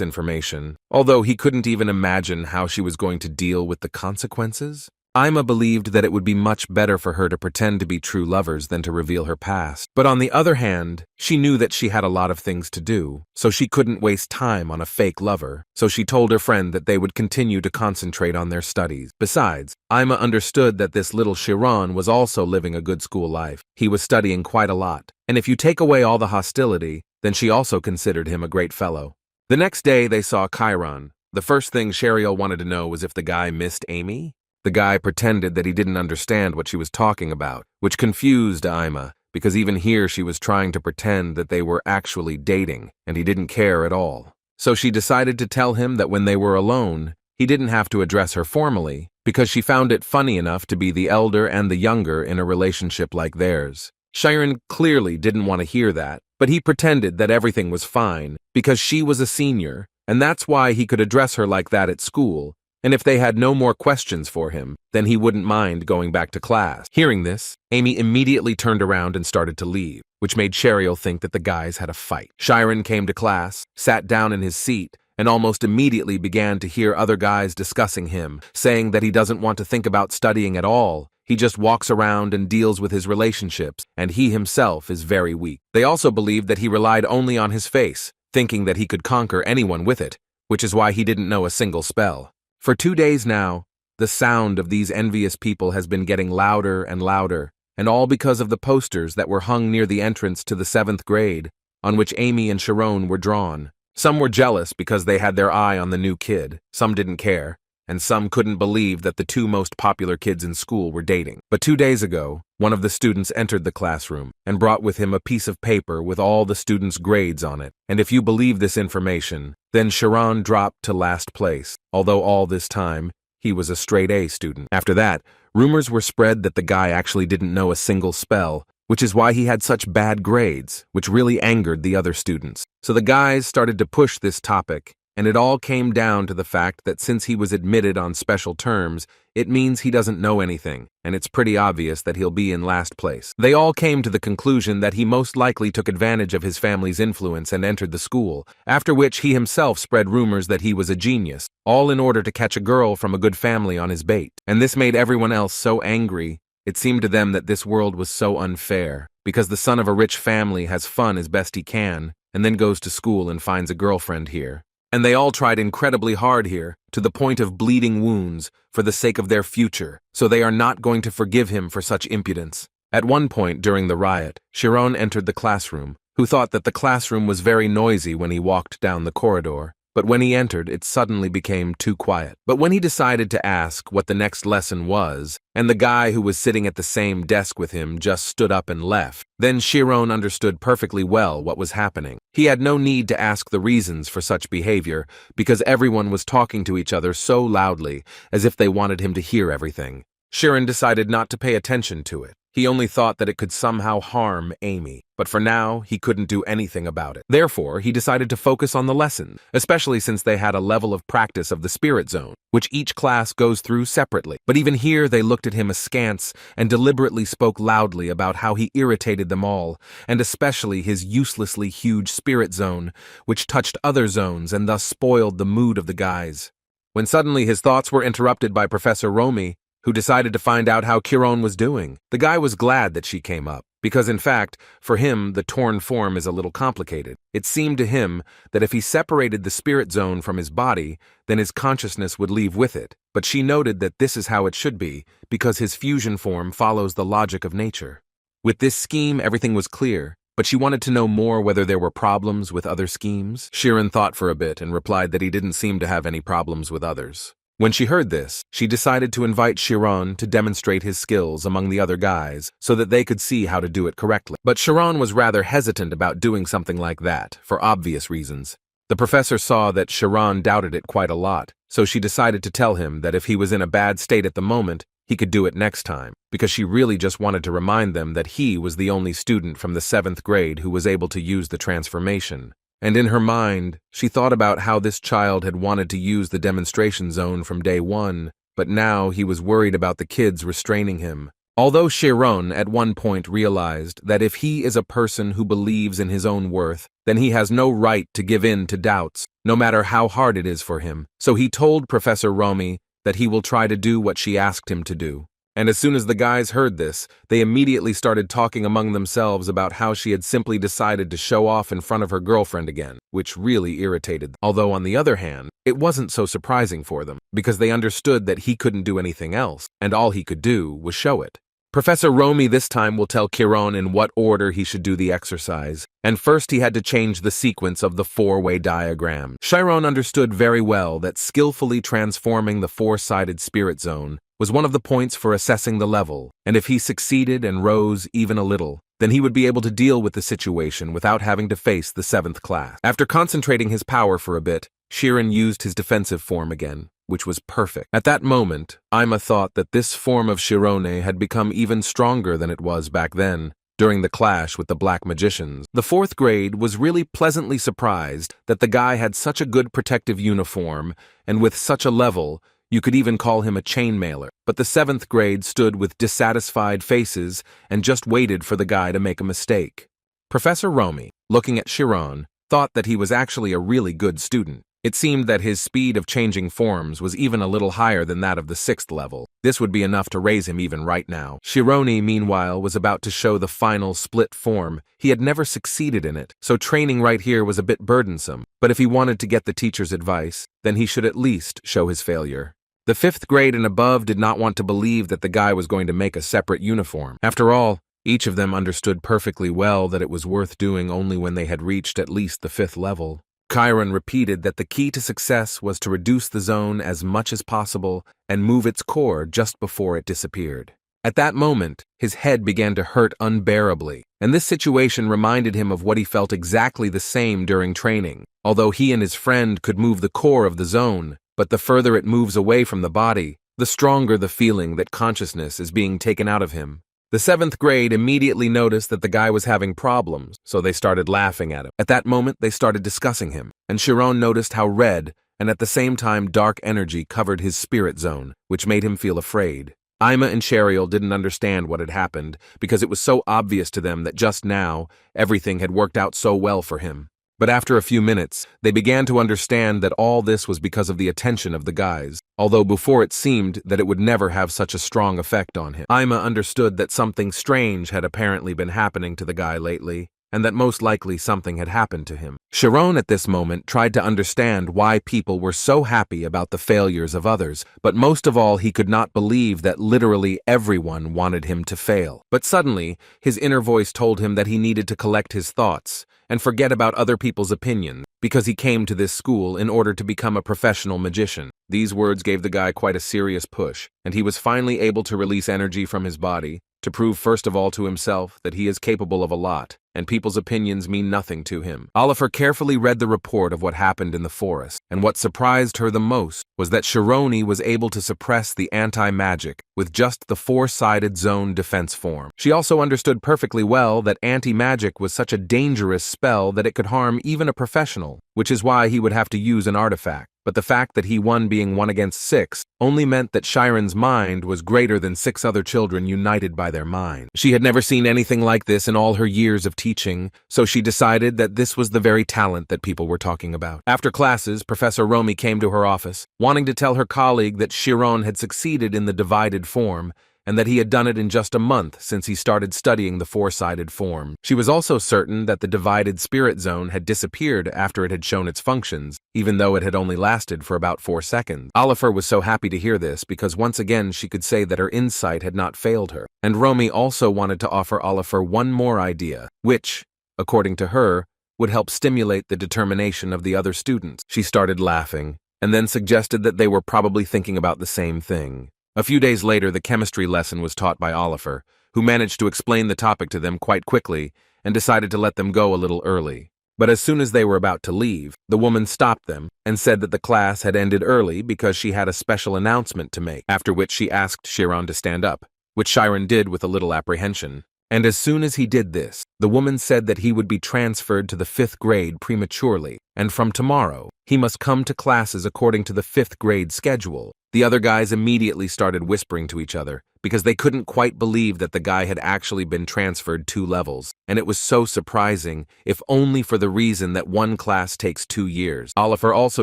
information, although he couldn't even imagine how she was going to deal with the consequences. Ima believed that it would be much better for her to pretend to be true lovers than to reveal her past. But on the other hand, she knew that she had a lot of things to do, so she couldn't waste time on a fake lover. So she told her friend that they would continue to concentrate on their studies. Besides, Ima understood that this little Chiron was also living a good school life. He was studying quite a lot, and if you take away all the hostility, then she also considered him a great fellow. The next day they saw Chiron. The first thing Sheriel wanted to know was if the guy missed Amy. The guy pretended that he didn't understand what she was talking about, which confused Ima, because even here she was trying to pretend that they were actually dating, and he didn't care at all. So she decided to tell him that when they were alone, he didn't have to address her formally, because she found it funny enough to be the elder and the younger in a relationship like theirs. Chiron clearly didn't want to hear that, but he pretended that everything was fine, because she was a senior, and that's why he could address her like that at school, and if they had no more questions for him, then he wouldn't mind going back to class. Hearing this, Amy immediately turned around and started to leave, which made Cheryl think that the guys had a fight. Chiron came to class, sat down in his seat, and almost immediately began to hear other guys discussing him, saying that he doesn't want to think about studying at all. He just walks around and deals with his relationships, and he himself is very weak. They also believed that he relied only on his face, thinking that he could conquer anyone with it, which is why he didn't know a single spell. For 2 days now, the sound of these envious people has been getting louder and louder, and all because of the posters that were hung near the entrance to the 7th grade, on which Amy and Chiron were drawn. Some were jealous because they had their eye on the new kid, some didn't care, and some couldn't believe that the 2 most popular kids in school were dating. But 2 days ago, one of the students entered the classroom and brought with him a piece of paper with all the students' grades on it. And if you believe this information, then Chiron dropped to last place, although all this time, he was a straight A student. After that, rumors were spread that the guy actually didn't know a single spell, which is why he had such bad grades, which really angered the other students. So the guys started to push this topic, and it all came down to the fact that since he was admitted on special terms, it means he doesn't know anything, and it's pretty obvious that he'll be in last place. They all came to the conclusion that he most likely took advantage of his family's influence and entered the school, after which he himself spread rumors that he was a genius, all in order to catch a girl from a good family on his bait. And this made everyone else so angry. It seemed to them that this world was so unfair, because the son of a rich family has fun as best he can, and then goes to school and finds a girlfriend here. And they all tried incredibly hard here, to the point of bleeding wounds, for the sake of their future, so they are not going to forgive him for such impudence. At one point during the riot, Chiron entered the classroom, who thought that the classroom was very noisy when he walked down the corridor. But when he entered, it suddenly became too quiet. But when he decided to ask what the next lesson was, and the guy who was sitting at the same desk with him just stood up and left, then Chiron understood perfectly well what was happening. He had no need to ask the reasons for such behavior, because everyone was talking to each other so loudly, as if they wanted him to hear everything. Chiron decided not to pay attention to it. He only thought that it could somehow harm Amy, but for now, he couldn't do anything about it. Therefore, he decided to focus on the lesson, especially since they had a level of practice of the spirit zone, which each class goes through separately. But even here, they looked at him askance and deliberately spoke loudly about how he irritated them all, and especially his uselessly huge spirit zone, which touched other zones and thus spoiled the mood of the guys. When suddenly his thoughts were interrupted by Professor Romy, who decided to find out how Chiron was doing. The guy was glad that she came up, because in fact, for him, the torn form is a little complicated. It seemed to him that if he separated the spirit zone from his body, then his consciousness would leave with it. But she noted that this is how it should be, because his fusion form follows the logic of nature. With this scheme, everything was clear, but she wanted to know more whether there were problems with other schemes. Chiron thought for a bit and replied that he didn't seem to have any problems with others. When she heard this, she decided to invite Chiron to demonstrate his skills among the other guys so that they could see how to do it correctly. But Chiron was rather hesitant about doing something like that, for obvious reasons. The professor saw that Chiron doubted it quite a lot, so she decided to tell him that if he was in a bad state at the moment, he could do it next time, because she really just wanted to remind them that he was the only student from the 7th grade who was able to use the transformation. And in her mind, she thought about how this child had wanted to use the demonstration zone from day one, but now he was worried about the kids restraining him. Although Chiron at one point realized that if he is a person who believes in his own worth, then he has no right to give in to doubts, no matter how hard it is for him. So he told Professor Romy that he will try to do what she asked him to do. And as soon as the guys heard this, they immediately started talking among themselves about how she had simply decided to show off in front of her girlfriend again, which really irritated them. Although on the other hand, it wasn't so surprising for them, because they understood that he couldn't do anything else, and all he could do was show it. Professor Romy this time will tell Chiron in what order he should do the exercise, and first he had to change the sequence of the 4-way diagram. Chiron understood very well that skillfully transforming the 4-sided spirit zone was one of the points for assessing the level, and if he succeeded and rose even a little, then he would be able to deal with the situation without having to face the 7th class. After concentrating his power for a bit, Chiron used his defensive form again, which was perfect. At that moment, Ima thought that this form of Chirone had become even stronger than it was back then, during the clash with the black magicians. The 4th grade was really pleasantly surprised that the guy had such a good protective uniform, and with such a level, You could even call him a chainmailer. But the 7th grade stood with dissatisfied faces and just waited for the guy to make a mistake. Professor Romy, looking at Chiron, thought that he was actually a really good student. It seemed that his speed of changing forms was even a little higher than that of the 6th level. This would be enough to raise him even right now. Chironi, meanwhile, was about to show the final split form. He had never succeeded in it, so training right here was a bit burdensome. But if he wanted to get the teacher's advice, then he should at least show his failure. The 5th grade and above did not want to believe that the guy was going to make a separate uniform. After all, each of them understood perfectly well that it was worth doing only when they had reached at least the 5th level. Chiron repeated that the key to success was to reduce the zone as much as possible and move its core just before it disappeared. At that moment, his head began to hurt unbearably, and this situation reminded him of what he felt exactly the same during training. Although he and his friend could move the core of the zone, but the further it moves away from the body, the stronger the feeling that consciousness is being taken out of him. The 7th grade immediately noticed that the guy was having problems, so they started laughing at him. At that moment, they started discussing him, and Chiron noticed how red and at the same time dark energy covered his spirit zone, which made him feel afraid. Ima and Cheryl didn't understand what had happened because it was so obvious to them that just now, everything had worked out so well for him. But after a few minutes, they began to understand that all this was because of the attention of the guys, although before it seemed that it would never have such a strong effect on him. Ima understood that something strange had apparently been happening to the guy lately, and that most likely something had happened to him. Chiron at this moment tried to understand why people were so happy about the failures of others, but most of all he could not believe that literally everyone wanted him to fail. But suddenly, his inner voice told him that he needed to collect his thoughts and forget about other people's opinions, because he came to this school in order to become a professional magician. These words gave the guy quite a serious push, and he was finally able to release energy from his body, to prove first of all to himself that he is capable of a lot, and people's opinions mean nothing to him. Oliver carefully read the report of what happened in the forest, and what surprised her the most was that Chironi was able to suppress the anti-magic with just the 4-sided zone defense form. She also understood perfectly well that anti-magic was such a dangerous spell that it could harm even a professional, which is why he would have to use an artifact. But the fact that he won being 1 against 6 only meant that Chiron's mind was greater than 6 other children united by their mind. She had never seen anything like this in all her years of teaching, so she decided that this was the very talent that people were talking about. After classes, Professor Romy came to her office, wanting to tell her colleague that Chiron had succeeded in the divided form, and that he had done it in just a month since he started studying the 4-sided form. She was also certain that the divided spirit zone had disappeared after it had shown its functions, even though it had only lasted for about 4 seconds. Oliver was so happy to hear this because once again she could say that her insight had not failed her. And Romy also wanted to offer Oliver one more idea, which, according to her, would help stimulate the determination of the other students. She started laughing, and then suggested that they were probably thinking about the same thing. A few days later, the chemistry lesson was taught by Oliver, who managed to explain the topic to them quite quickly and decided to let them go a little early. But as soon as they were about to leave, the woman stopped them and said that the class had ended early because she had a special announcement to make, after which she asked Chiron to stand up, which Chiron did with a little apprehension. And as soon as he did this, the woman said that he would be transferred to the 5th grade prematurely, and from tomorrow, he must come to classes according to the 5th grade schedule. The other guys immediately started whispering to each other because they couldn't quite believe that the guy had actually been transferred 2 levels, and it was so surprising, if only for the reason that one class takes 2 years. Oliver also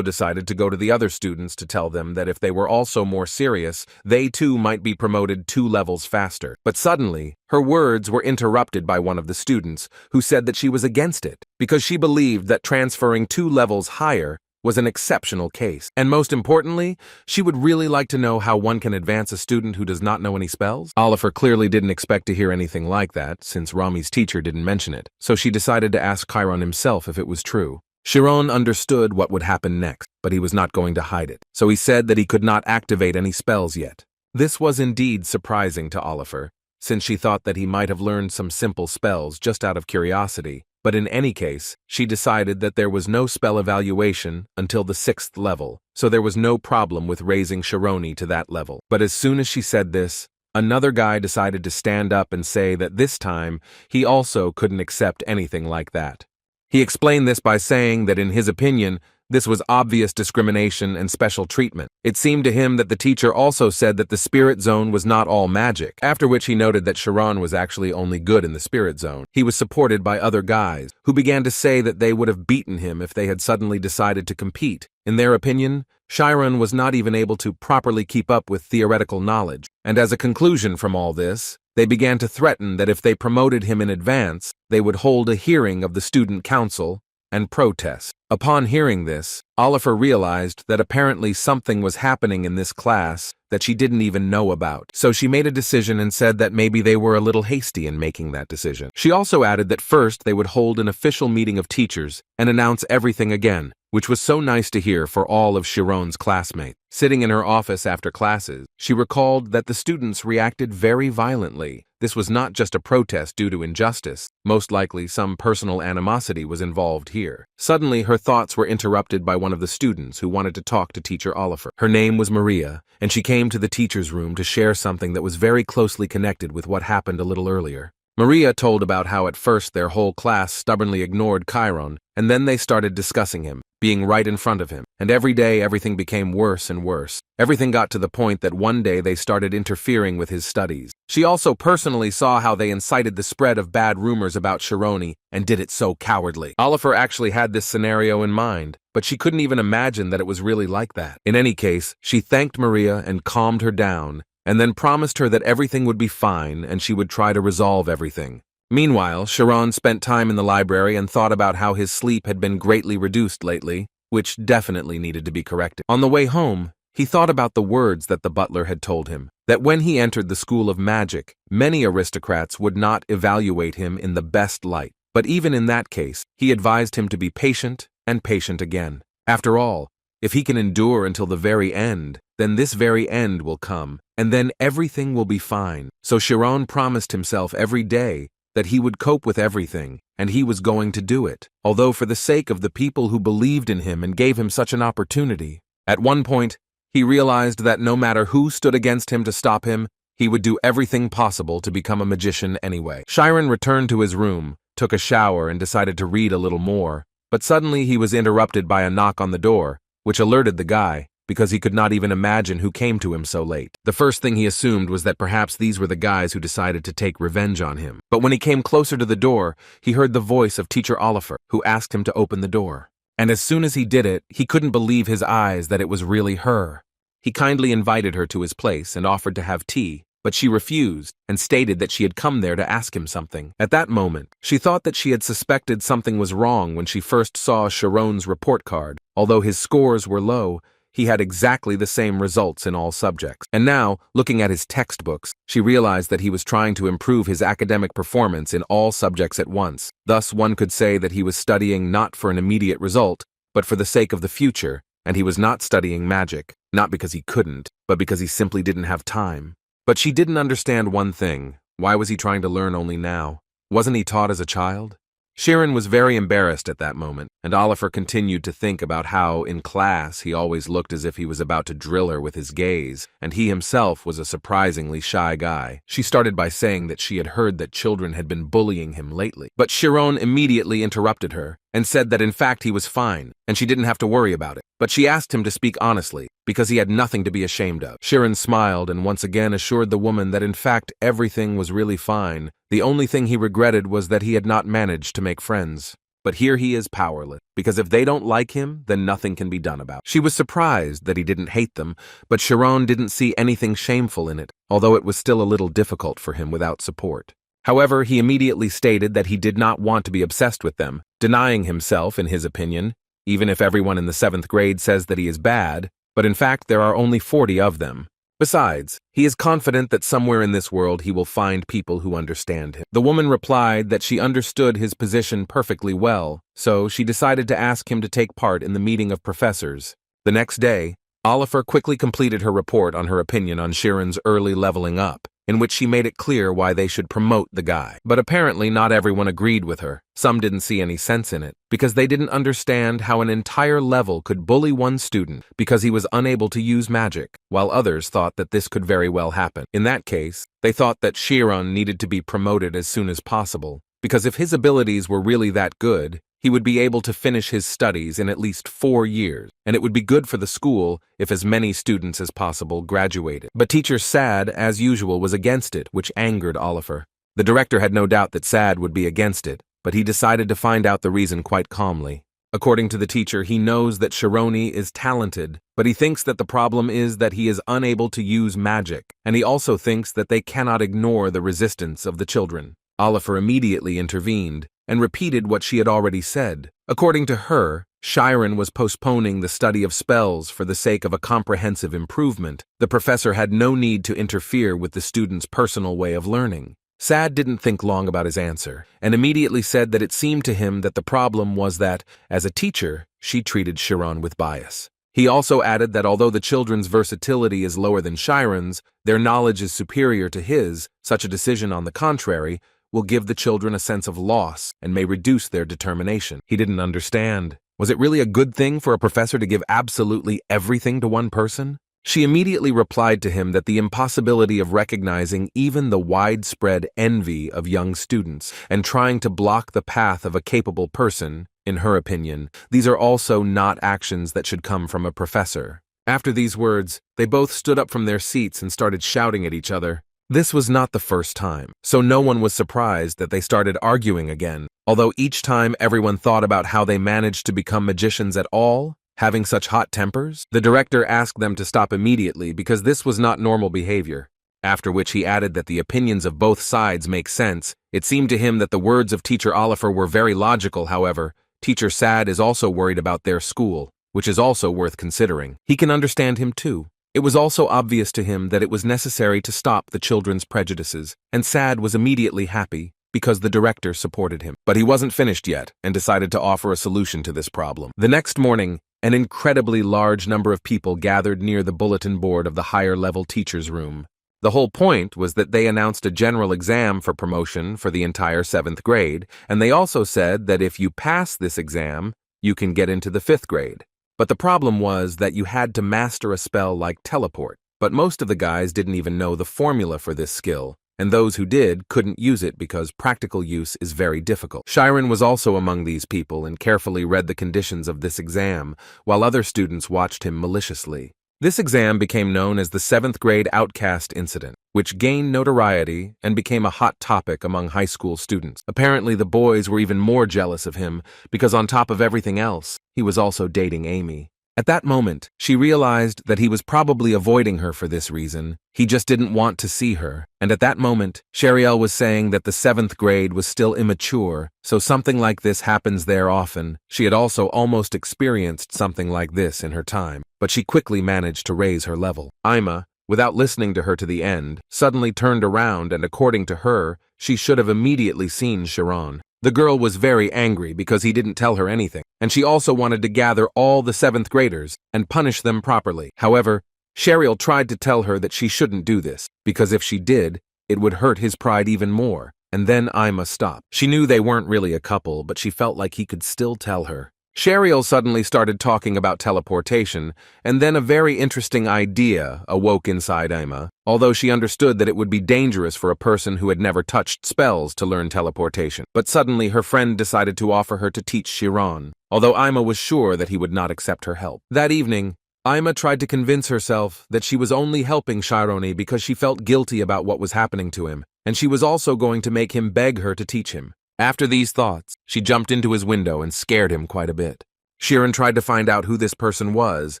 decided to go to the other students to tell them that if they were also more serious, they too might be promoted 2 levels faster. But suddenly, her words were interrupted by one of the students, who said that she was against it, because she believed that transferring 2 levels higher was an exceptional case. And most importantly, she would really like to know how one can advance a student who does not know any spells. Oliver clearly didn't expect to hear anything like that, since Rami's teacher didn't mention it, so she decided to ask Chiron himself if it was true. Chiron understood what would happen next, but he was not going to hide it, so he said that he could not activate any spells yet. This was indeed surprising to Oliver, since she thought that he might have learned some simple spells just out of curiosity. But in any case, she decided that there was no spell evaluation until the 6th level, so there was no problem with raising Chironi to that level. But as soon as she said this, another guy decided to stand up and say that this time he also couldn't accept anything like that. He explained this by saying that in his opinion, This was obvious discrimination and special treatment. It seemed to him that the teacher also said that the spirit zone was not all magic, after which he noted that Chiron was actually only good in the spirit zone. He was supported by other guys, who began to say that they would have beaten him if they had suddenly decided to compete. In their opinion, Chiron was not even able to properly keep up with theoretical knowledge, and as a conclusion from all this, they began to threaten that if they promoted him in advance, they would hold a hearing of the student council and protest. Upon hearing this, Oliver realized that apparently something was happening in this class that she didn't even know about. So she made a decision and said that maybe they were a little hasty in making that decision. She also added that first they would hold an official meeting of teachers and announce everything again, which was so nice to hear for all of Chiron's classmates. Sitting in her office after classes, she recalled that the students reacted very violently. This was not just a protest due to injustice. Most likely some personal animosity was involved here. Suddenly, her thoughts were interrupted by one of the students who wanted to talk to Teacher Oliver. Her name was Maria, and she came to the teacher's room to share something that was very closely connected with what happened a little earlier. Maria told about how at first their whole class stubbornly ignored Chiron, and then they started discussing him, being right in front of him, and every day everything became worse and worse. Everything got to the point that one day they started interfering with his studies. She also personally saw how they incited the spread of bad rumors about Chironi and did it so cowardly. Oliver actually had this scenario in mind, but she couldn't even imagine that it was really like that. In any case, she thanked Maria and calmed her down, and then promised her that everything would be fine and she would try to resolve everything. Meanwhile, Chiron spent time in the library and thought about how his sleep had been greatly reduced lately, which definitely needed to be corrected. On the way home, he thought about the words that the butler had told him, that when he entered the school of magic, many aristocrats would not evaluate him in the best light. But even in that case, he advised him to be patient and patient again. After all, if he can endure until the very end, then this very end will come, and then everything will be fine. So Chiron promised himself every day that he would cope with everything, and he was going to do it, although for the sake of the people who believed in him and gave him such an opportunity. At one point, he realized that no matter who stood against him to stop him, he would do everything possible to become a magician anyway. Chiron returned to his room, took a shower, and decided to read a little more, but suddenly he was interrupted by a knock on the door, which alerted the guy, because he could not even imagine who came to him so late. The first thing he assumed was that perhaps these were the guys who decided to take revenge on him. But when he came closer to the door, he heard the voice of Teacher Oliver, who asked him to open the door. And as soon as he did it, he couldn't believe his eyes that it was really her. He kindly invited her to his place and offered to have tea, but she refused and stated that she had come there to ask him something. At that moment, she thought that she had suspected something was wrong when she first saw Chiron's report card. Although his scores were low, he had exactly the same results in all subjects. And now, looking at his textbooks, she realized that he was trying to improve his academic performance in all subjects at once. Thus, one could say that he was studying not for an immediate result, but for the sake of the future, and he was not studying magic, not because he couldn't, but because he simply didn't have time. But she didn't understand one thing. Why was he trying to learn only now? Wasn't he taught as a child? Chiron was very embarrassed at that moment, and Oliver continued to think about how, in class, he always looked as if he was about to drill her with his gaze, and he himself was a surprisingly shy guy. She started by saying that she had heard that children had been bullying him lately, but Chiron immediately interrupted her and said that in fact he was fine, and she didn't have to worry about it. But she asked him to speak honestly, because he had nothing to be ashamed of. Chiron smiled and once again assured the woman that in fact everything was really fine. The only thing he regretted was that he had not managed to make friends. But here he is powerless, because if they don't like him, then nothing can be done about it. She was surprised that he didn't hate them, but Chiron didn't see anything shameful in it, although it was still a little difficult for him without support. However, he immediately stated that he did not want to be obsessed with them, denying himself, in his opinion, even if everyone in the 7th grade says that he is bad, but in fact there are only 40 of them. Besides, he is confident that somewhere in this world he will find people who understand him. The woman replied that she understood his position perfectly well, so she decided to ask him to take part in the meeting of professors. The next day, Oliver quickly completed her report on her opinion on Chiron's early leveling up, in which she made it clear why they should promote the guy. But apparently not everyone agreed with her. Some didn't see any sense in it, because they didn't understand how an entire level could bully one student because he was unable to use magic, while others thought that this could very well happen. In that case, they thought that Chiron needed to be promoted as soon as possible, because if his abilities were really that good, he would be able to finish his studies in at least 4 years, and it would be good for the school if as many students as possible graduated. But teacher Sad, as usual, was against it, which angered Oliver. The director had no doubt that Sad would be against it, but he decided to find out the reason quite calmly. According to the teacher, he knows that Chiron is talented, but he thinks that the problem is that he is unable to use magic, and he also thinks that they cannot ignore the resistance of the children. Oliver immediately intervened and repeated what she had already said. According to her, Chiron was postponing the study of spells for the sake of a comprehensive improvement. The professor had no need to interfere with the student's personal way of learning. Sad didn't think long about his answer, and immediately said that it seemed to him that the problem was that, as a teacher, she treated Chiron with bias. He also added that although the children's versatility is lower than Chiron's, their knowledge is superior to his. Such a decision, on the contrary, will give the children a sense of loss and may reduce their determination. He didn't understand. Was it really a good thing for a professor to give absolutely everything to one person? She immediately replied to him that the impossibility of recognizing even the widespread envy of young students and trying to block the path of a capable person, in her opinion, these are also not actions that should come from a professor. After these words, they both stood up from their seats and started shouting at each other. This was not the first time, so no one was surprised that they started arguing again, although each time everyone thought about how they managed to become magicians at all, having such hot tempers. The director asked them to stop immediately because this was not normal behavior, after which he added that the opinions of both sides make sense. It seemed to him that the words of Teacher Oliver were very logical. However, Teacher Sad is also worried about their school, which is also worth considering. He can understand him too. It was also obvious to him that it was necessary to stop the children's prejudices, and Sad was immediately happy because the director supported him. But he wasn't finished yet and decided to offer a solution to this problem. The next morning, an incredibly large number of people gathered near the bulletin board of the higher-level teacher's room. The whole point was that they announced a general exam for promotion for the entire 7th grade, and they also said that if you pass this exam, you can get into the 5th grade. But the problem was that you had to master a spell like teleport, but most of the guys didn't even know the formula for this skill, and those who did couldn't use it because practical use is very difficult. Chiron was also among these people and carefully read the conditions of this exam, while other students watched him maliciously. This exam became known as the 7th grade outcast incident, which gained notoriety and became a hot topic among high school students. Apparently, the boys were even more jealous of him because on top of everything else, he was also dating Amy. At that moment, she realized that he was probably avoiding her for this reason. He just didn't want to see her. And at that moment, Sheriel was saying that the 7th grade was still immature, so something like this happens there often. She had also almost experienced something like this in her time, but she quickly managed to raise her level. Ima, without listening to her to the end, suddenly turned around and according to her, she should have immediately seen Chiron. The girl was very angry because he didn't tell her anything, and she also wanted to gather all the 7th graders and punish them properly. However, Sheriel tried to tell her that she shouldn't do this, because if she did, it would hurt his pride even more, and then Ima stopped. She knew they weren't really a couple, but she felt like he could still tell her. Sheriel suddenly started talking about teleportation, and then a very interesting idea awoke inside Ima, although she understood that it would be dangerous for a person who had never touched spells to learn teleportation. But suddenly her friend decided to offer her to teach Chiron, although Ima was sure that he would not accept her help. That evening, Ima tried to convince herself that she was only helping Chiron because she felt guilty about what was happening to him, and she was also going to make him beg her to teach him. After these thoughts, she jumped into his window and scared him quite a bit. Chiron tried to find out who this person was,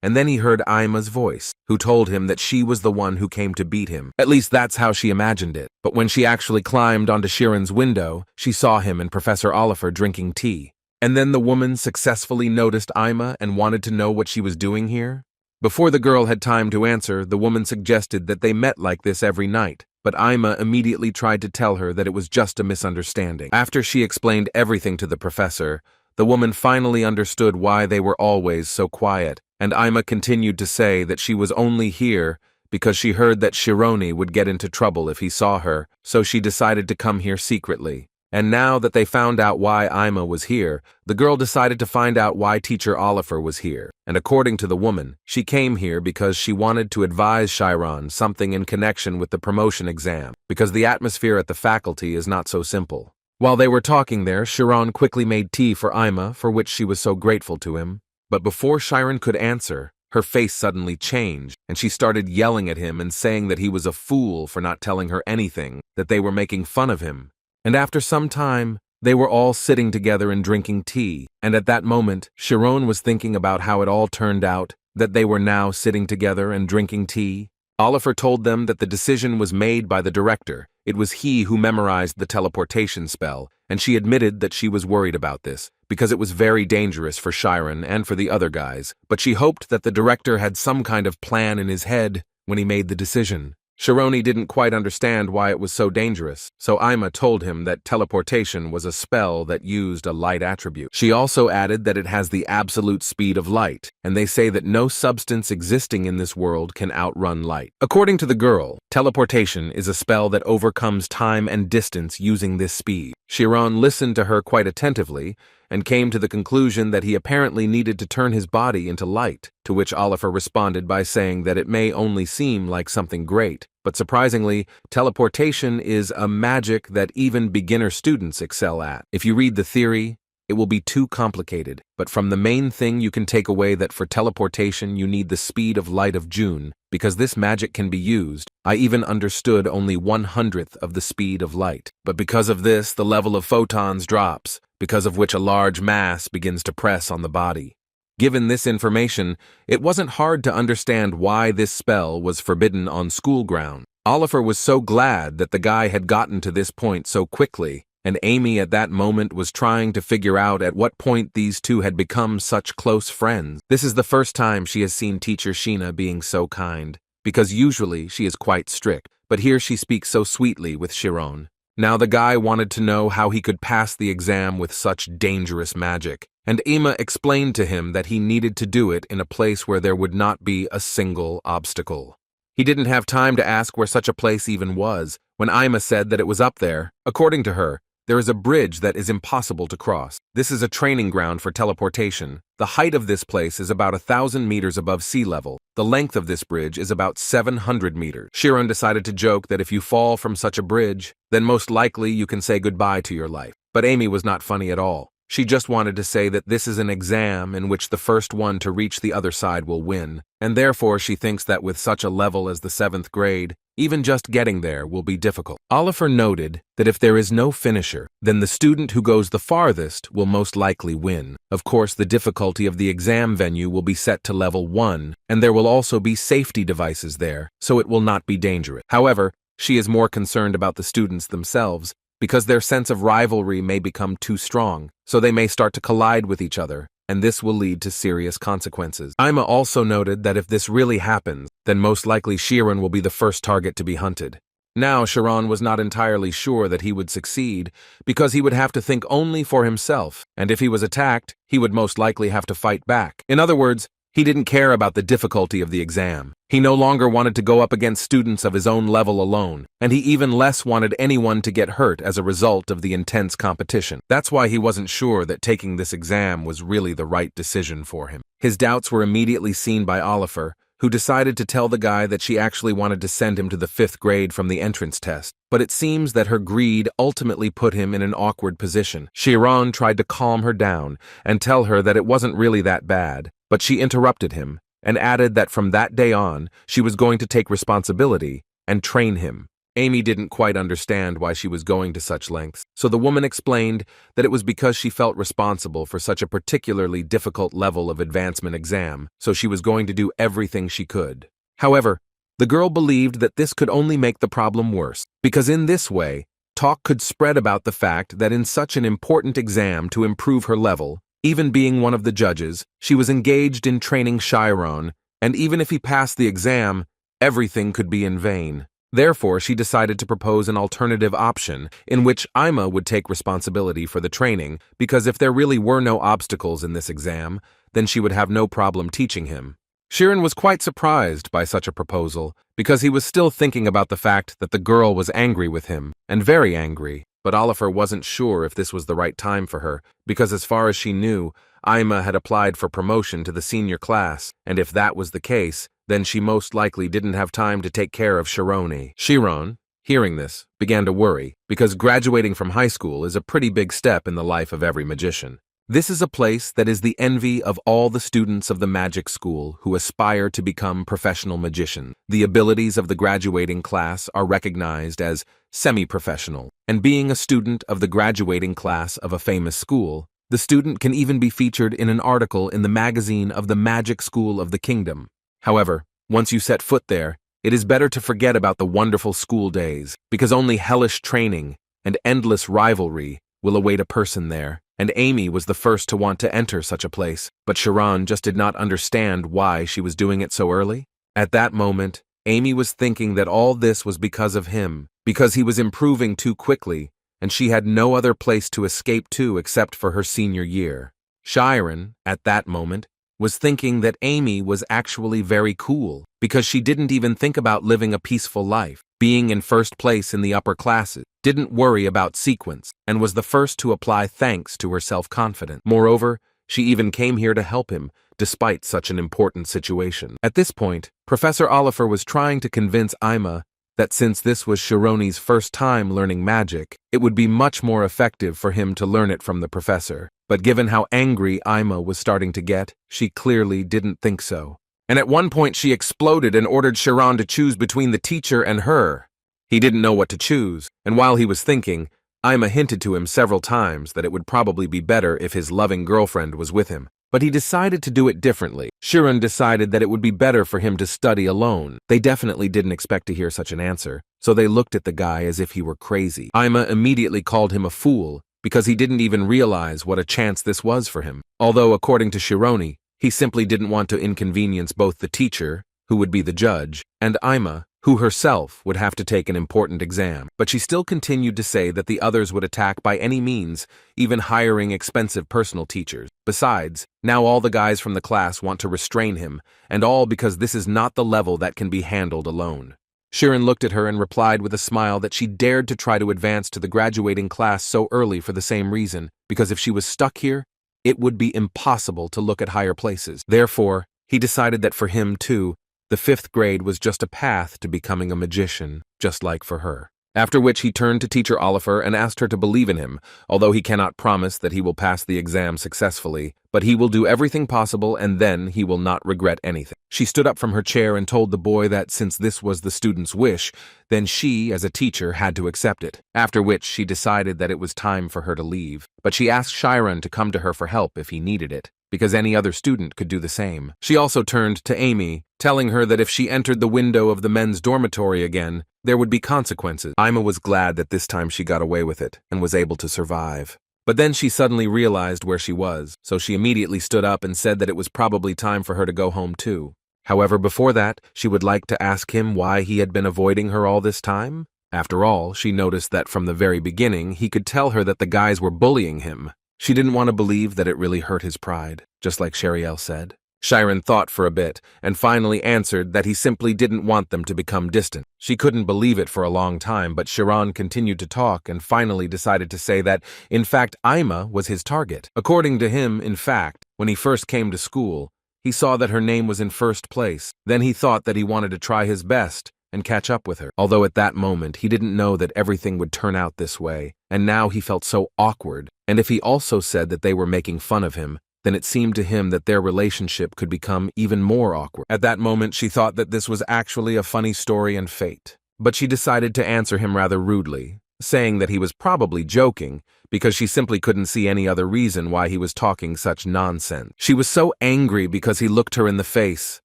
and then he heard Ima's voice, who told him that she was the one who came to beat him. At least that's how she imagined it. But when she actually climbed onto Chiron's window, she saw him and Professor Oliver drinking tea. And then the woman successfully noticed Ima and wanted to know what she was doing here. Before the girl had time to answer, the woman suggested that they met like this every night. But Ima immediately tried to tell her that it was just a misunderstanding. After she explained everything to the professor, the woman finally understood why they were always so quiet, and Ima continued to say that she was only here because she heard that Chiron would get into trouble if he saw her, so she decided to come here secretly. And now that they found out why Ima was here, the girl decided to find out why Teacher Oliver was here. And according to the woman, she came here because she wanted to advise Chiron something in connection with the promotion exam, because the atmosphere at the faculty is not so simple. While they were talking there, Chiron quickly made tea for Ima, for which she was so grateful to him. But before Chiron could answer, her face suddenly changed, and she started yelling at him and saying that he was a fool for not telling her anything, that they were making fun of him. And after some time, they were all sitting together and drinking tea, and at that moment, Chiron was thinking about how it all turned out, that they were now sitting together and drinking tea. Oliver told them that the decision was made by the director. It was he who memorized the teleportation spell, and she admitted that she was worried about this, because it was very dangerous for Chiron and for the other guys, but she hoped that the director had some kind of plan in his head when he made the decision. Chironi didn't quite understand why it was so dangerous, so Ima told him that teleportation was a spell that used a light attribute. She also added that it has the absolute speed of light, and they say that no substance existing in this world can outrun light. According to the girl, teleportation is a spell that overcomes time and distance using this speed. Chiron listened to her quite attentively, and came to the conclusion that he apparently needed to turn his body into light, to which Oliver responded by saying that it may only seem like something great, but surprisingly, teleportation is a magic that even beginner students excel at. If you read the theory, it will be too complicated, but from the main thing you can take away that for teleportation you need the speed of light of June, because this magic can be used. I even understood only 1/100th of the speed of light. But because of this, the level of photons drops, because of which a large mass begins to press on the body. Given this information, it wasn't hard to understand why this spell was forbidden on school ground. Oliver was so glad that the guy had gotten to this point so quickly, and Amy at that moment was trying to figure out at what point these two had become such close friends. This is the first time she has seen teacher Sheena being so kind, because usually she is quite strict, but here she speaks so sweetly with Chiron. Now the guy wanted to know how he could pass the exam with such dangerous magic, and Ima explained to him that he needed to do it in a place where there would not be a single obstacle. He didn't have time to ask where such a place even was, when Ima said that it was up there. According to her, there is a bridge that is impossible to cross. This is a training ground for teleportation. The height of this place is about 1,000 meters above sea level. The length of this bridge is about 700 meters. Chiron decided to joke that if you fall from such a bridge, then most likely you can say goodbye to your life. But Amy was not funny at all. She just wanted to say that this is an exam in which the first one to reach the other side will win, and therefore she thinks that with such a level as the 7th grade, even just getting there will be difficult. Oliver noted that if there is no finisher, then the student who goes the farthest will most likely win. Of course, the difficulty of the exam venue will be set to level 1, and there will also be safety devices there, so it will not be dangerous. However, she is more concerned about the students themselves, because their sense of rivalry may become too strong, so they may start to collide with each other, and this will lead to serious consequences. Ima also noted that if this really happens, then most likely Chiron will be the first target to be hunted. Now Chiron was not entirely sure that he would succeed, because he would have to think only for himself, and if he was attacked, he would most likely have to fight back. In other words, he didn't care about the difficulty of the exam. He no longer wanted to go up against students of his own level alone, and he even less wanted anyone to get hurt as a result of the intense competition. That's why he wasn't sure that taking this exam was really the right decision for him. His doubts were immediately seen by Oliver, who decided to tell the guy that she actually wanted to send him to the 5th grade from the entrance test. But it seems that her greed ultimately put him in an awkward position. Chiron tried to calm her down and tell her that it wasn't really that bad, but she interrupted him and added that from that day on, she was going to take responsibility and train him. Amy didn't quite understand why she was going to such lengths, so the woman explained that it was because she felt responsible for such a particularly difficult level of advancement exam, so she was going to do everything she could. However, the girl believed that this could only make the problem worse, because in this way, talk could spread about the fact that in such an important exam to improve her level, even being one of the judges, she was engaged in training Chiron, and even if he passed the exam, everything could be in vain. Therefore, she decided to propose an alternative option in which Ima would take responsibility for the training, because if there really were no obstacles in this exam, then she would have no problem teaching him. Chiron was quite surprised by such a proposal, because he was still thinking about the fact that the girl was angry with him, and very angry. But Oliver wasn't sure if this was the right time for her, because as far as she knew, Ima had applied for promotion to the senior class, and if that was the case, then she most likely didn't have time to take care of Chironi. Chiron, hearing this, began to worry, because graduating from high school is a pretty big step in the life of every magician. This is a place that is the envy of all the students of the magic school who aspire to become professional magicians. The abilities of the graduating class are recognized as semi-professional, and being a student of the graduating class of a famous school, the student can even be featured in an article in the magazine of the Magic School of the Kingdom. However, once you set foot there, it is better to forget about the wonderful school days, because only hellish training and endless rivalry will await a person there. And Amy was the first to want to enter such a place, but Chiron just did not understand why she was doing it so early. At that moment, Amy was thinking that all this was because of him, because he was improving too quickly, and she had no other place to escape to except for her senior year. Chiron, at that moment, was thinking that Amy was actually very cool, because she didn't even think about living a peaceful life, being in first place in the upper classes, didn't worry about sequence, and was the first to apply thanks to her self-confidence. Moreover, she even came here to help him, despite such an important situation. At this point, Professor Oliver was trying to convince Ima that since this was Chironi's first time learning magic, it would be much more effective for him to learn it from the professor. But given how angry Ima was starting to get, she clearly didn't think so. And at one point she exploded and ordered Chiron to choose between the teacher and her. He didn't know what to choose, and while he was thinking, Ima hinted to him several times that it would probably be better if his loving girlfriend was with him. But he decided to do it differently. Chiron decided that it would be better for him to study alone. They definitely didn't expect to hear such an answer, so they looked at the guy as if he were crazy. Ima immediately called him a fool, because he didn't even realize what a chance this was for him. Although, according to Chironi, he simply didn't want to inconvenience both the teacher, who would be the judge, and Ima, who herself would have to take an important exam. But she still continued to say that the others would attack by any means, even hiring expensive personal teachers. Besides, now all the guys from the class want to restrain him, and all because this is not the level that can be handled alone. Chiron looked at her and replied with a smile that she dared to try to advance to the graduating class so early for the same reason, because if she was stuck here, it would be impossible to look at higher places. Therefore, he decided that for him, too, the 5th grade was just a path to becoming a magician, just like for her. After which he turned to Teacher Oliver and asked her to believe in him, although he cannot promise that he will pass the exam successfully, but he will do everything possible and then he will not regret anything. She stood up from her chair and told the boy that since this was the student's wish, then she, as a teacher, had to accept it, after which she decided that it was time for her to leave. But she asked Chiron to come to her for help if he needed it, because any other student could do the same. She also turned to Amy, telling her that if she entered the window of the men's dormitory again, there would be consequences. Ima was glad that this time she got away with it and was able to survive. But then she suddenly realized where she was, so she immediately stood up and said that it was probably time for her to go home too. However, before that, she would like to ask him why he had been avoiding her all this time. After all, she noticed that from the very beginning, he could tell her that the guys were bullying him. She didn't want to believe that it really hurt his pride, just like Sheriel said. Chiron thought for a bit, and finally answered that he simply didn't want them to become distant. She couldn't believe it for a long time, but Chiron continued to talk and finally decided to say that, in fact, Ima was his target. According to him, in fact, when he first came to school, he saw that her name was in first place. Then he thought that he wanted to try his best and catch up with her. Although at that moment, he didn't know that everything would turn out this way, and now he felt so awkward. And if he also said that they were making fun of him, then it seemed to him that their relationship could become even more awkward. At that moment, she thought that this was actually a funny story and fate. But she decided to answer him rather rudely, saying that he was probably joking, because she simply couldn't see any other reason why he was talking such nonsense. She was so angry because he looked her in the face,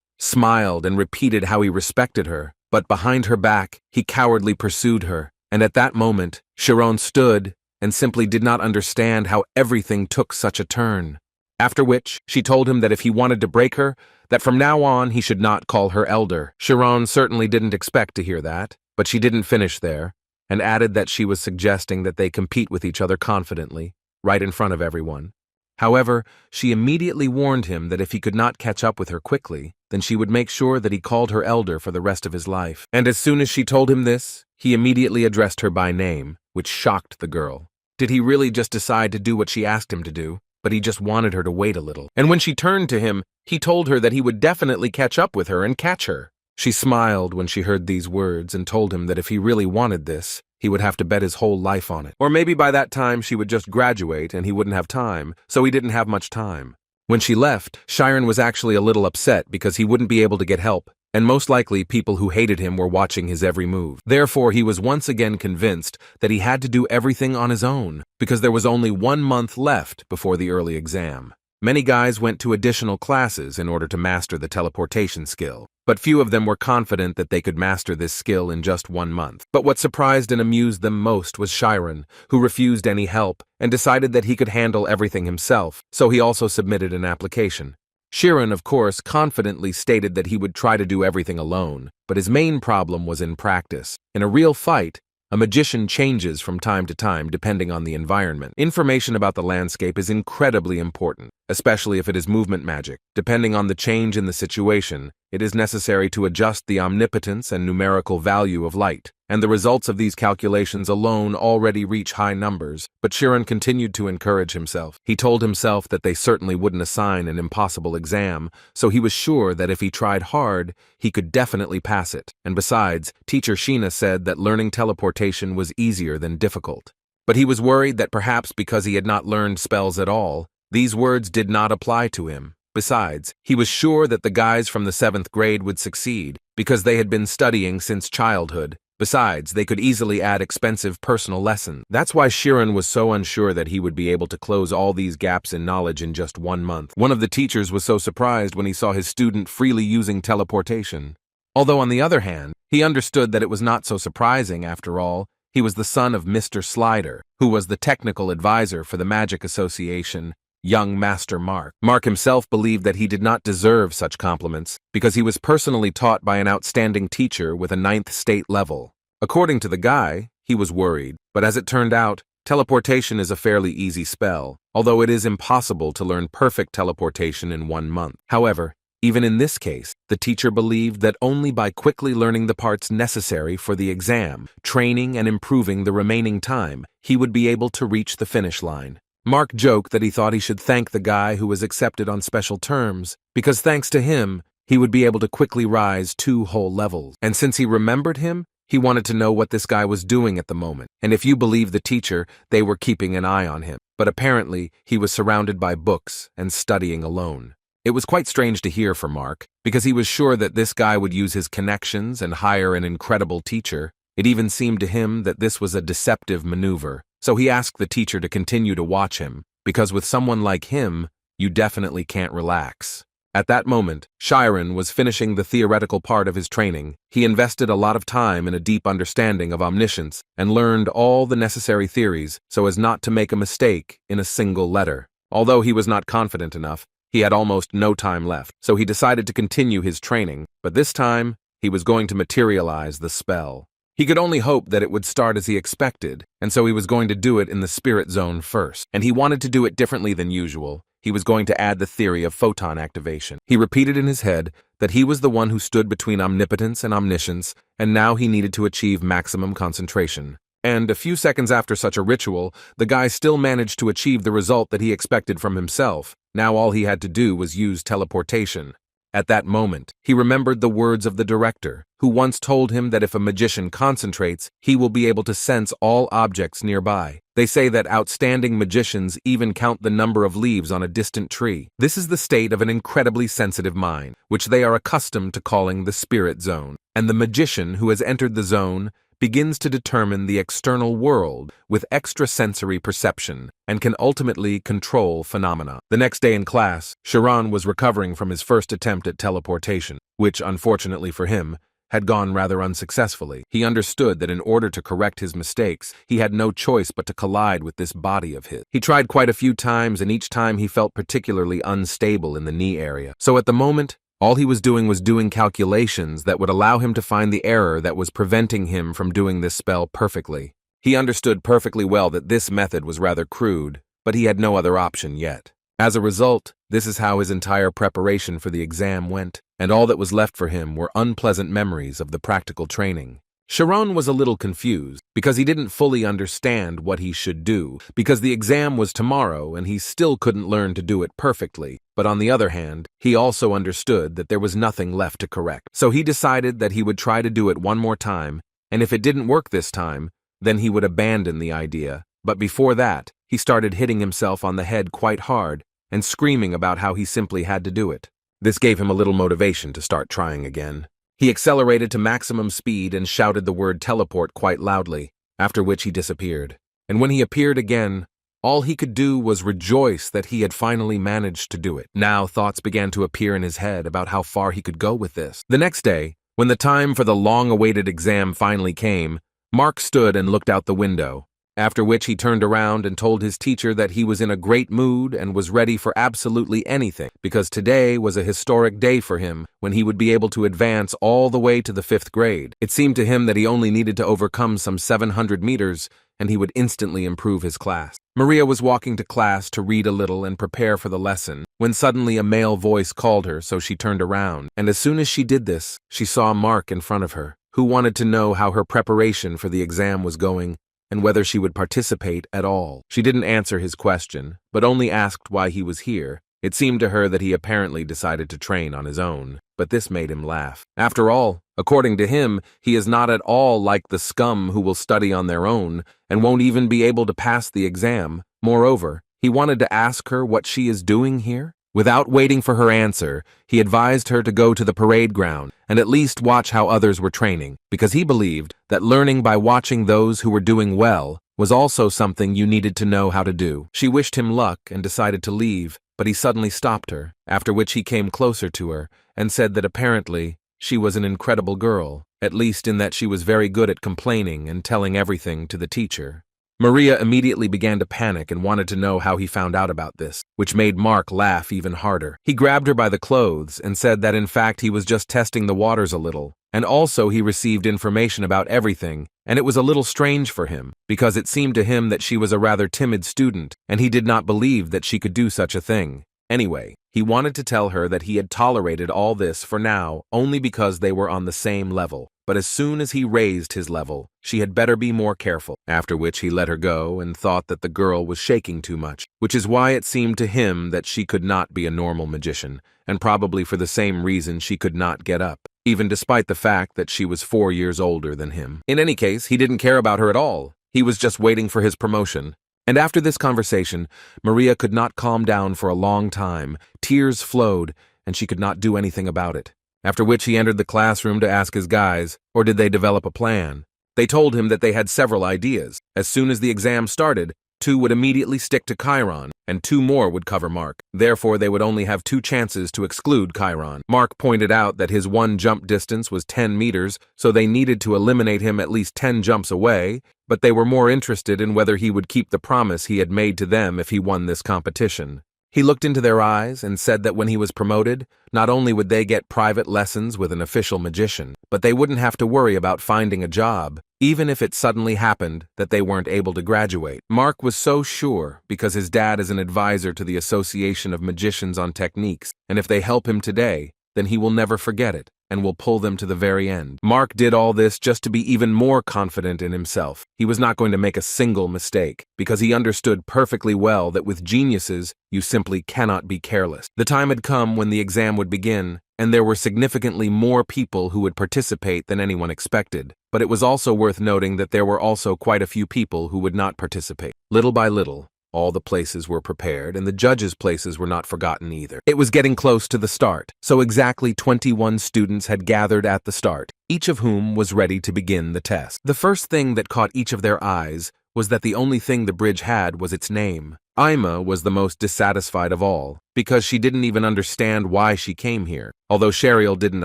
smiled, and repeated how he respected her. But behind her back, he cowardly pursued her. And at that moment, Chiron stood and simply did not understand how everything took such a turn. After which, she told him that if he wanted to break her, that from now on he should not call her elder. Chiron certainly didn't expect to hear that, but she didn't finish there, and added that she was suggesting that they compete with each other confidently, right in front of everyone. However, she immediately warned him that if he could not catch up with her quickly, then she would make sure that he called her elder for the rest of his life. And as soon as she told him this, he immediately addressed her by name, which shocked the girl. Did he really just decide to do what she asked him to do? But he just wanted her to wait a little. And when she turned to him, he told her that he would definitely catch up with her and catch her. She smiled when she heard these words and told him that if he really wanted this, he would have to bet his whole life on it. Or maybe by that time she would just graduate and he wouldn't have time, so he didn't have much time. When she left, Chiron was actually a little upset because he wouldn't be able to get help, and most likely people who hated him were watching his every move. Therefore, he was once again convinced that he had to do everything on his own, because there was only 1 month left before the early exam. Many guys went to additional classes in order to master the teleportation skill, but few of them were confident that they could master this skill in just 1 month. But what surprised and amused them most was Chiron, who refused any help and decided that he could handle everything himself, so he also submitted an application. Chiron, of course, confidently stated that he would try to do everything alone, but his main problem was in practice. In a real fight, a magician changes from time to time depending on the environment. Information about the landscape is incredibly important, especially if it is movement magic. Depending on the change in the situation, it is necessary to adjust the omnipotence and numerical value of light, and the results of these calculations alone already reach high numbers. But Chiron continued to encourage himself. He told himself that they certainly wouldn't assign an impossible exam, so he was sure that if he tried hard, he could definitely pass it. And besides, teacher Sheena said that learning teleportation was easier than difficult. But he was worried that perhaps because he had not learned spells at all, these words did not apply to him. Besides, he was sure that the guys from the 7th grade would succeed because they had been studying since childhood. Besides, they could easily add expensive personal lessons. That's why Chiron was so unsure that he would be able to close all these gaps in knowledge in just 1 month. One of the teachers was so surprised when he saw his student freely using teleportation. Although on the other hand, he understood that it was not so surprising after all. He was the son of Mr. Slider, who was the technical advisor for the Magic Association, young Master Mark. Mark himself believed that he did not deserve such compliments because he was personally taught by an outstanding teacher with a 9th state level. According to the guy, he was worried, but as it turned out, teleportation is a fairly easy spell, although it is impossible to learn perfect teleportation in 1 month. However, even in this case, the teacher believed that only by quickly learning the parts necessary for the exam, training and improving the remaining time, he would be able to reach the finish line. Mark joked that he thought he should thank the guy who was accepted on special terms, because thanks to him, he would be able to quickly rise 2 whole levels. And since he remembered him, he wanted to know what this guy was doing at the moment. And if you believe the teacher, they were keeping an eye on him. But apparently, he was surrounded by books and studying alone. It was quite strange to hear for Mark, because he was sure that this guy would use his connections and hire an incredible teacher. It even seemed to him that this was a deceptive maneuver. So he asked the teacher to continue to watch him, because with someone like him, you definitely can't relax. At that moment, Chiron was finishing the theoretical part of his training. He invested a lot of time in a deep understanding of omniscience and learned all the necessary theories so as not to make a mistake in a single letter. Although he was not confident enough, he had almost no time left, so he decided to continue his training, but this time, he was going to materialize the spell. He could only hope that it would start as he expected, and so he was going to do it in the spirit zone first. And he wanted to do it differently than usual. He was going to add the theory of photon activation. He repeated in his head that he was the one who stood between omnipotence and omniscience, and now he needed to achieve maximum concentration. And a few seconds after such a ritual, the guy still managed to achieve the result that he expected from himself. Now all he had to do was use teleportation. At that moment, he remembered the words of the director, who once told him that if a magician concentrates, he will be able to sense all objects nearby. They say that outstanding magicians even count the number of leaves on a distant tree. This is the state of an incredibly sensitive mind, which they are accustomed to calling the spirit zone. And the magician who has entered the zone begins to determine the external world with extrasensory perception and can ultimately control phenomena. The next day in class, Chiron was recovering from his first attempt at teleportation, which, unfortunately for him, had gone rather unsuccessfully. He understood that in order to correct his mistakes, he had no choice but to collide with this body of his. He tried quite a few times, and each time he felt particularly unstable in the knee area. So at the moment, all he was doing calculations that would allow him to find the error that was preventing him from doing this spell perfectly. He understood perfectly well that this method was rather crude, but he had no other option yet. As a result, this is how his entire preparation for the exam went, and all that was left for him were unpleasant memories of the practical training. Chiron was a little confused, because he didn't fully understand what he should do, because the exam was tomorrow and he still couldn't learn to do it perfectly. but on the other hand, he also understood that there was nothing left to correct. So he decided that he would try to do it one more time, and if it didn't work this time, then he would abandon the idea. But before that, he started hitting himself on the head quite hard and screaming about how he simply had to do it. This gave him a little motivation to start trying again. He accelerated to maximum speed and shouted the word teleport quite loudly, after which he disappeared. And when he appeared again, all he could do was rejoice that he had finally managed to do it. Now thoughts began to appear in his head about how far he could go with this. The next day, when the time for the long-awaited exam finally came, Mark stood and looked out the window, after which he turned around and told his teacher that he was in a great mood and was ready for absolutely anything, because today was a historic day for him when he would be able to advance all the way to the 5th grade. It seemed to him that he only needed to overcome some 700 meters and he would instantly improve his class. Maria was walking to class to read a little and prepare for the lesson, when suddenly a male voice called her, so she turned around, and as soon as she did this, she saw Mark in front of her, who wanted to know how her preparation for the exam was going and whether she would participate at all. She didn't answer his question, but only asked why he was here. It seemed to her that he apparently decided to train on his own, but this made him laugh. After all, according to him, he is not at all like the scum who will study on their own and won't even be able to pass the exam. Moreover, he wanted to ask her what she is doing here. Without waiting for her answer, he advised her to go to the parade ground and at least watch how others were training, because he believed that learning by watching those who were doing well was also something you needed to know how to do. She wished him luck and decided to leave, but he suddenly stopped her, after which he came closer to her and said that apparently she was an incredible girl, at least in that she was very good at complaining and telling everything to the teacher. Maria immediately began to panic and wanted to know how he found out about this, which made Mark laugh even harder. He grabbed her by the clothes and said that in fact he was just testing the waters a little, and also he received information about everything, and it was a little strange for him, because it seemed to him that she was a rather timid student, and he did not believe that she could do such a thing. Anyway, he wanted to tell her that he had tolerated all this for now only because they were on the same level. But as soon as he raised his level, she had better be more careful, after which he let her go and thought that the girl was shaking too much, which is why it seemed to him that she could not be a normal magician, and probably for the same reason she could not get up, even despite the fact that she was 4 years older than him. In any case, he didn't care about her at all. He was just waiting for his promotion. And after this conversation, Maria could not calm down for a long time. Tears flowed, and she could not do anything about it. After which he entered the classroom to ask his guys, or did they develop a plan? They told him that they had several ideas. As soon as the exam started, 2 would immediately stick to Chiron, and 2 more would cover Mark. Therefore, they would only have 2 chances to exclude Chiron. Mark pointed out that his 1 jump distance was 10 meters, so they needed to eliminate him at least 10 jumps away, but they were more interested in whether he would keep the promise he had made to them if he won this competition. He looked into their eyes and said that when he was promoted, not only would they get private lessons with an official magician, but they wouldn't have to worry about finding a job, even if it suddenly happened that they weren't able to graduate. Mark was so sure because his dad is an advisor to the Association of Magicians on Techniques, and if they help him today, then he will never forget it and will pull them to the very end. Mark did all this just to be even more confident in himself. He was not going to make a single mistake, because he understood perfectly well that with geniuses, you simply cannot be careless. The time had come when the exam would begin, and there were significantly more people who would participate than anyone expected. But it was also worth noting that there were also quite a few people who would not participate. Little by little, all the places were prepared, and the judges' places were not forgotten either. It was getting close to the start, so exactly 21 students had gathered at the start, each of whom was ready to begin the test. The first thing that caught each of their eyes was that the only thing the bridge had was its name. Ima was the most dissatisfied of all, because she didn't even understand why she came here, although Cheryl didn't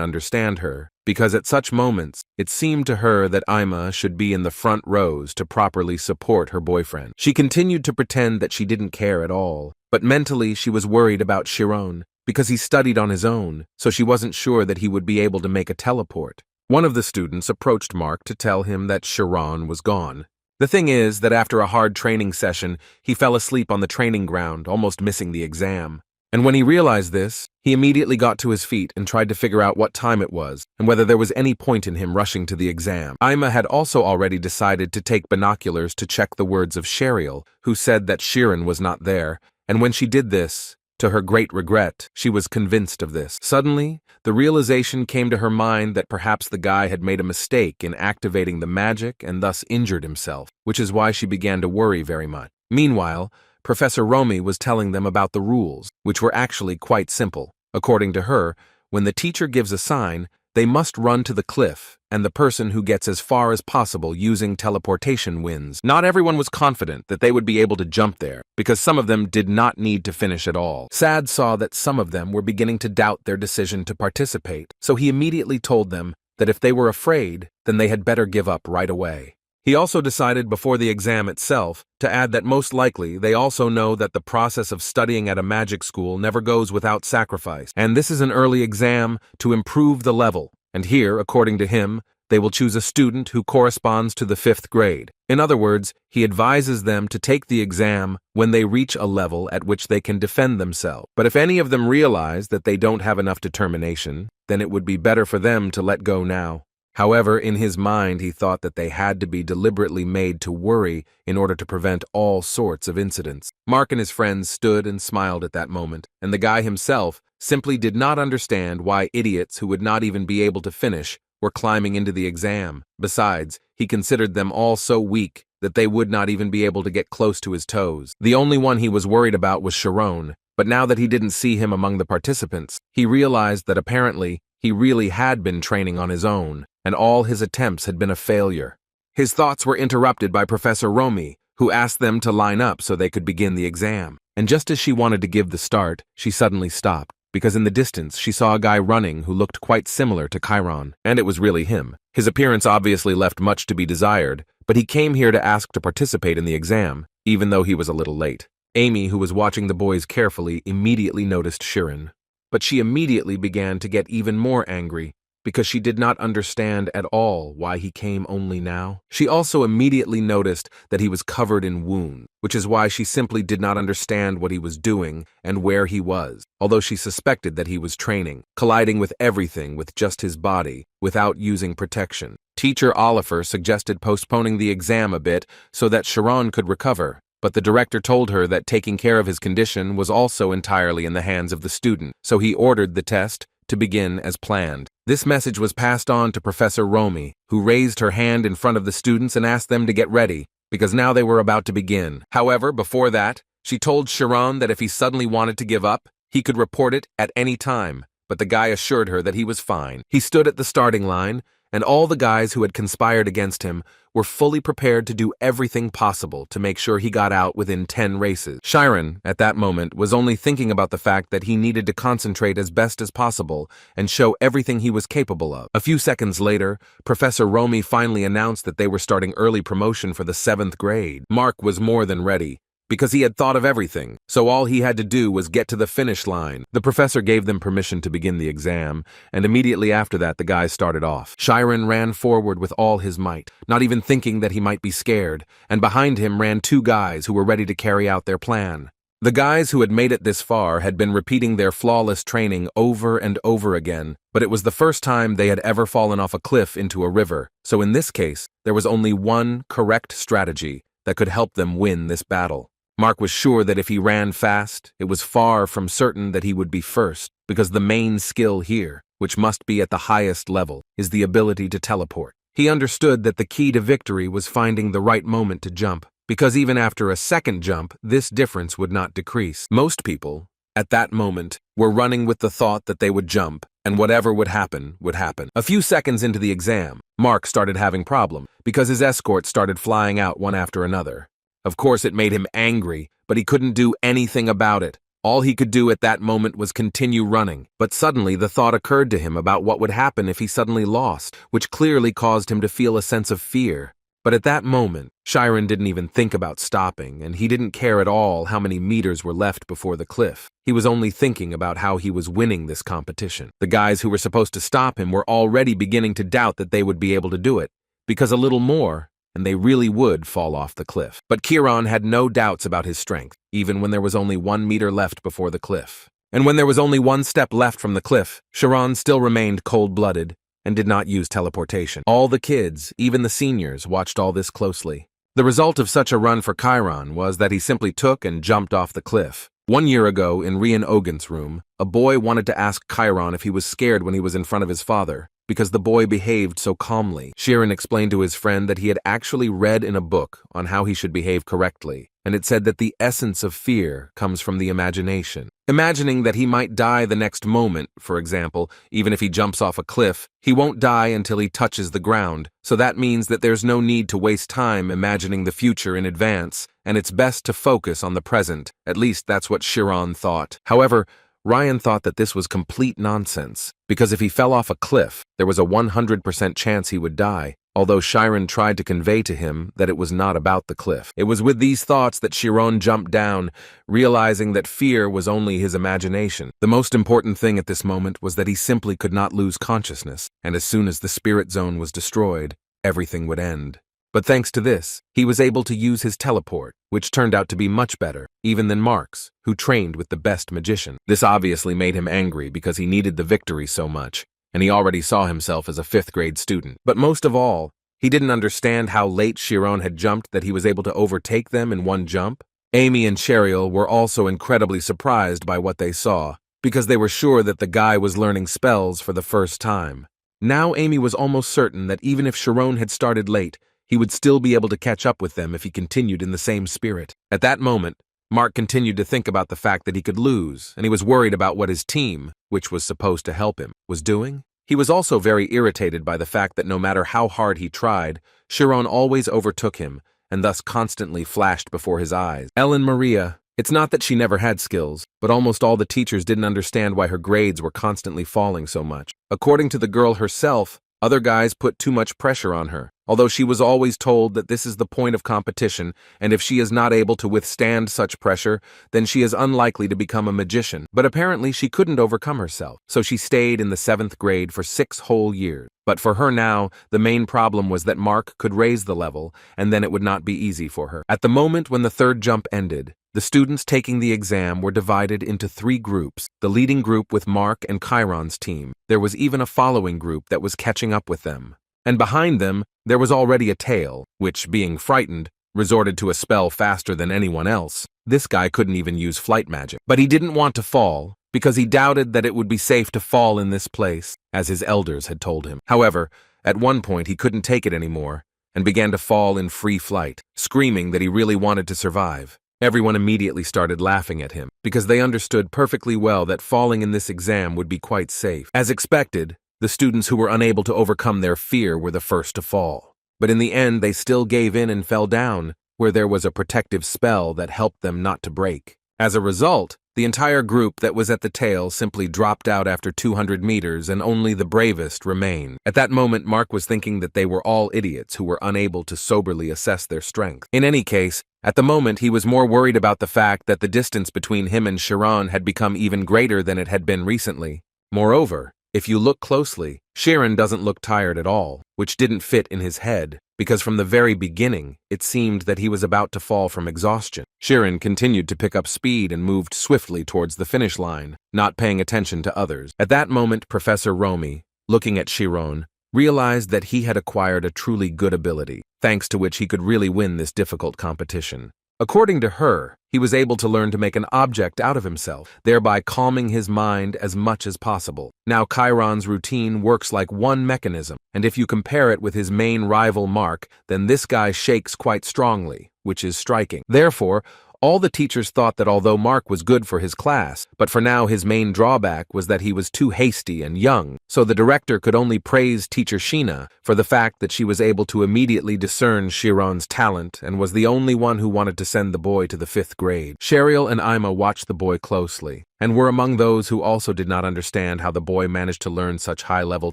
understand her, because at such moments, it seemed to her that Ima should be in the front rows to properly support her boyfriend. She continued to pretend that she didn't care at all, but mentally she was worried about Chiron, because he studied on his own, so she wasn't sure that he would be able to make a teleport. One of the students approached Mark to tell him that Chiron was gone. The thing is that after a hard training session, he fell asleep on the training ground, almost missing the exam. And when he realized this, he immediately got to his feet and tried to figure out what time it was and whether there was any point in him rushing to the exam. Ima had also already decided to take binoculars to check the words of Cheryl, who said that Chiron was not there, and when she did this, To her great regret, she was convinced of this. Suddenly, the realization came to her mind that perhaps the guy had made a mistake in activating the magic and thus injured himself, which is why she began to worry very much. Meanwhile, Professor Romy was telling them about the rules, which were actually quite simple. According to her, when the teacher gives a sign, they must run to the cliff, and the person who gets as far as possible using teleportation wins. Not everyone was confident that they would be able to jump there, because some of them did not need to finish at all. Sad saw that some of them were beginning to doubt their decision to participate, so he immediately told them that if they were afraid, then they had better give up right away. He also decided before the exam itself to add that most likely they also know that the process of studying at a magic school never goes without sacrifice, and this is an early exam to improve the level, and here, according to him, they will choose a student who corresponds to the 5th grade. In other words, he advises them to take the exam when they reach a level at which they can defend themselves. But if any of them realize that they don't have enough determination, then it would be better for them to let go now. However, in his mind, he thought that they had to be deliberately made to worry in order to prevent all sorts of incidents. Mark and his friends stood and smiled at that moment, and the guy himself simply did not understand why idiots who would not even be able to finish were climbing into the exam. Besides, he considered them all so weak that they would not even be able to get close to his toes. The only one he was worried about was Chiron, but now that he didn't see him among the participants, he realized that apparently he really had been training on his own, and all his attempts had been a failure. His thoughts were interrupted by Professor Romy, who asked them to line up so they could begin the exam. And just as she wanted to give the start, she suddenly stopped, because in the distance she saw a guy running who looked quite similar to Chiron, and it was really him. His appearance obviously left much to be desired, but he came here to ask to participate in the exam, even though he was a little late. Amy, who was watching the boys carefully, immediately noticed Chiron. But she immediately began to get even more angry, because she did not understand at all why he came only now. She also immediately noticed that he was covered in wounds, which is why she simply did not understand what he was doing and where he was, although she suspected that he was training, colliding with everything with just his body, without using protection. Teacher Oliver suggested postponing the exam a bit so that Chiron could recover, but the director told her that taking care of his condition was also entirely in the hands of the student, so he ordered the test to begin as planned. This message was passed on to Professor Romy, who raised her hand in front of the students and asked them to get ready, because now they were about to begin. However, before that, she told Chiron that if he suddenly wanted to give up, he could report it at any time, but the guy assured her that he was fine. He stood at the starting line, and all the guys who had conspired against him were fully prepared to do everything possible to make sure he got out within 10 races. Chiron, at that moment, was only thinking about the fact that he needed to concentrate as best as possible and show everything he was capable of. A few seconds later, Professor Romy finally announced that they were starting early promotion for the 7th grade. Mark was more than ready, because he had thought of everything, so all he had to do was get to the finish line. The professor gave them permission to begin the exam, and immediately after that the guys started off. Chiron ran forward with all his might, not even thinking that he might be scared, and behind him ran 2 guys who were ready to carry out their plan. The guys who had made it this far had been repeating their flawless training over and over again, but it was the first time they had ever fallen off a cliff into a river, so in this case, there was only one correct strategy that could help them win this battle. Mark was sure that if he ran fast, it was far from certain that he would be first, because the main skill here, which must be at the highest level, is the ability to teleport. He understood that the key to victory was finding the right moment to jump, because even after a second jump, this difference would not decrease. Most people, at that moment, were running with the thought that they would jump, and whatever would happen, would happen. A few seconds into the exam, Mark started having problems, because his escorts started flying out one after another. Of course, it made him angry, but he couldn't do anything about it. All he could do at that moment was continue running. But suddenly the thought occurred to him about what would happen if he suddenly lost, which clearly caused him to feel a sense of fear. But at that moment, Chiron didn't even think about stopping, and he didn't care at all how many meters were left before the cliff. He was only thinking about how he was winning this competition. The guys who were supposed to stop him were already beginning to doubt that they would be able to do it, because a little more, and they really would fall off the cliff. But Chiron had no doubts about his strength, even when there was only 1 meter left before the cliff. And when there was only 1 step left from the cliff, Chiron still remained cold-blooded and did not use teleportation. All the kids, even the seniors, watched all this closely. The result of such a run for Chiron was that he simply took and jumped off the cliff. 1 year ago, in Rian Ogan's room, a boy wanted to ask Chiron if he was scared when he was in front of his father, because the boy behaved so calmly. Chiron explained to his friend that he had actually read in a book on how he should behave correctly, and it said that the essence of fear comes from the imagination. Imagining that he might die the next moment, for example, even if he jumps off a cliff, he won't die until he touches the ground, so that means that there's no need to waste time imagining the future in advance, and it's best to focus on the present. At least that's what Chiron thought. However, Rian thought that this was complete nonsense, because if he fell off a cliff, there was a 100% chance he would die, although Chiron tried to convey to him that it was not about the cliff. It was with these thoughts that Chiron jumped down, realizing that fear was only his imagination. The most important thing at this moment was that he simply could not lose consciousness, and as soon as the spirit zone was destroyed, everything would end. But thanks to this, he was able to use his teleport, which turned out to be much better, even than Mark's, who trained with the best magician. This obviously made him angry because he needed the victory so much, and he already saw himself as a 5th grade student. But most of all, he didn't understand how late Chiron had jumped that he was able to overtake them in one jump. Amy and Cheryl were also incredibly surprised by what they saw, because they were sure that the guy was learning spells for the first time. Now Amy was almost certain that even if Chiron had started late, he would still be able to catch up with them if he continued in the same spirit. At that moment, Mark continued to think about the fact that he could lose, and he was worried about what his team, which was supposed to help him, was doing. He was also very irritated by the fact that no matter how hard he tried, Chiron always overtook him, and thus constantly flashed before his eyes. Ellen Maria, it's not that she never had skills, but almost all the teachers didn't understand why her grades were constantly falling so much. According to the girl herself, other guys put too much pressure on her, although she was always told that this is the point of competition, and if she is not able to withstand such pressure, then she is unlikely to become a magician. But apparently she couldn't overcome herself, so she stayed in the 7th grade for 6 whole years. But for her now, the main problem was that Mark could raise the level, and then it would not be easy for her. At the moment when the 3rd jump ended, the students taking the exam were divided into 3 groups, the leading group with Mark and Chiron's team. There was even a following group that was catching up with them. And behind them, there was already a tail, which, being frightened, resorted to a spell faster than anyone else. This guy couldn't even use flight magic. But he didn't want to fall, because he doubted that it would be safe to fall in this place, as his elders had told him. However, at one point he couldn't take it anymore, and began to fall in free flight, screaming that he really wanted to survive. Everyone immediately started laughing at him, because they understood perfectly well that falling in this exam would be quite safe. As expected, the students who were unable to overcome their fear were the first to fall. But in the end, they still gave in and fell down, where there was a protective spell that helped them not to break. As a result, the entire group that was at the tail simply dropped out after 200 meters, and only the bravest remained. At that moment, Mark was thinking that they were all idiots who were unable to soberly assess their strength. In any case, at the moment he was more worried about the fact that the distance between him and Chiron had become even greater than it had been recently. Moreover, if you look closely, Chiron doesn't look tired at all, which didn't fit in his head, because from the very beginning, it seemed that he was about to fall from exhaustion. Chiron continued to pick up speed and moved swiftly towards the finish line, not paying attention to others. At that moment, Professor Romy, looking at Chiron, realized that he had acquired a truly good ability, thanks to which he could really win this difficult competition. According to her, he was able to learn to make an object out of himself, thereby calming his mind as much as possible. Now Chiron's routine works like one mechanism, and if you compare it with his main rival Mark, then this guy shakes quite strongly, which is striking. Therefore, all the teachers thought that although Mark was good for his class, but for now his main drawback was that he was too hasty and young, so the director could only praise teacher Sheena for the fact that she was able to immediately discern Chiron's talent and was the only one who wanted to send the boy to the 5th grade. Cheryl and Ima watched the boy closely, and were among those who also did not understand how the boy managed to learn such high-level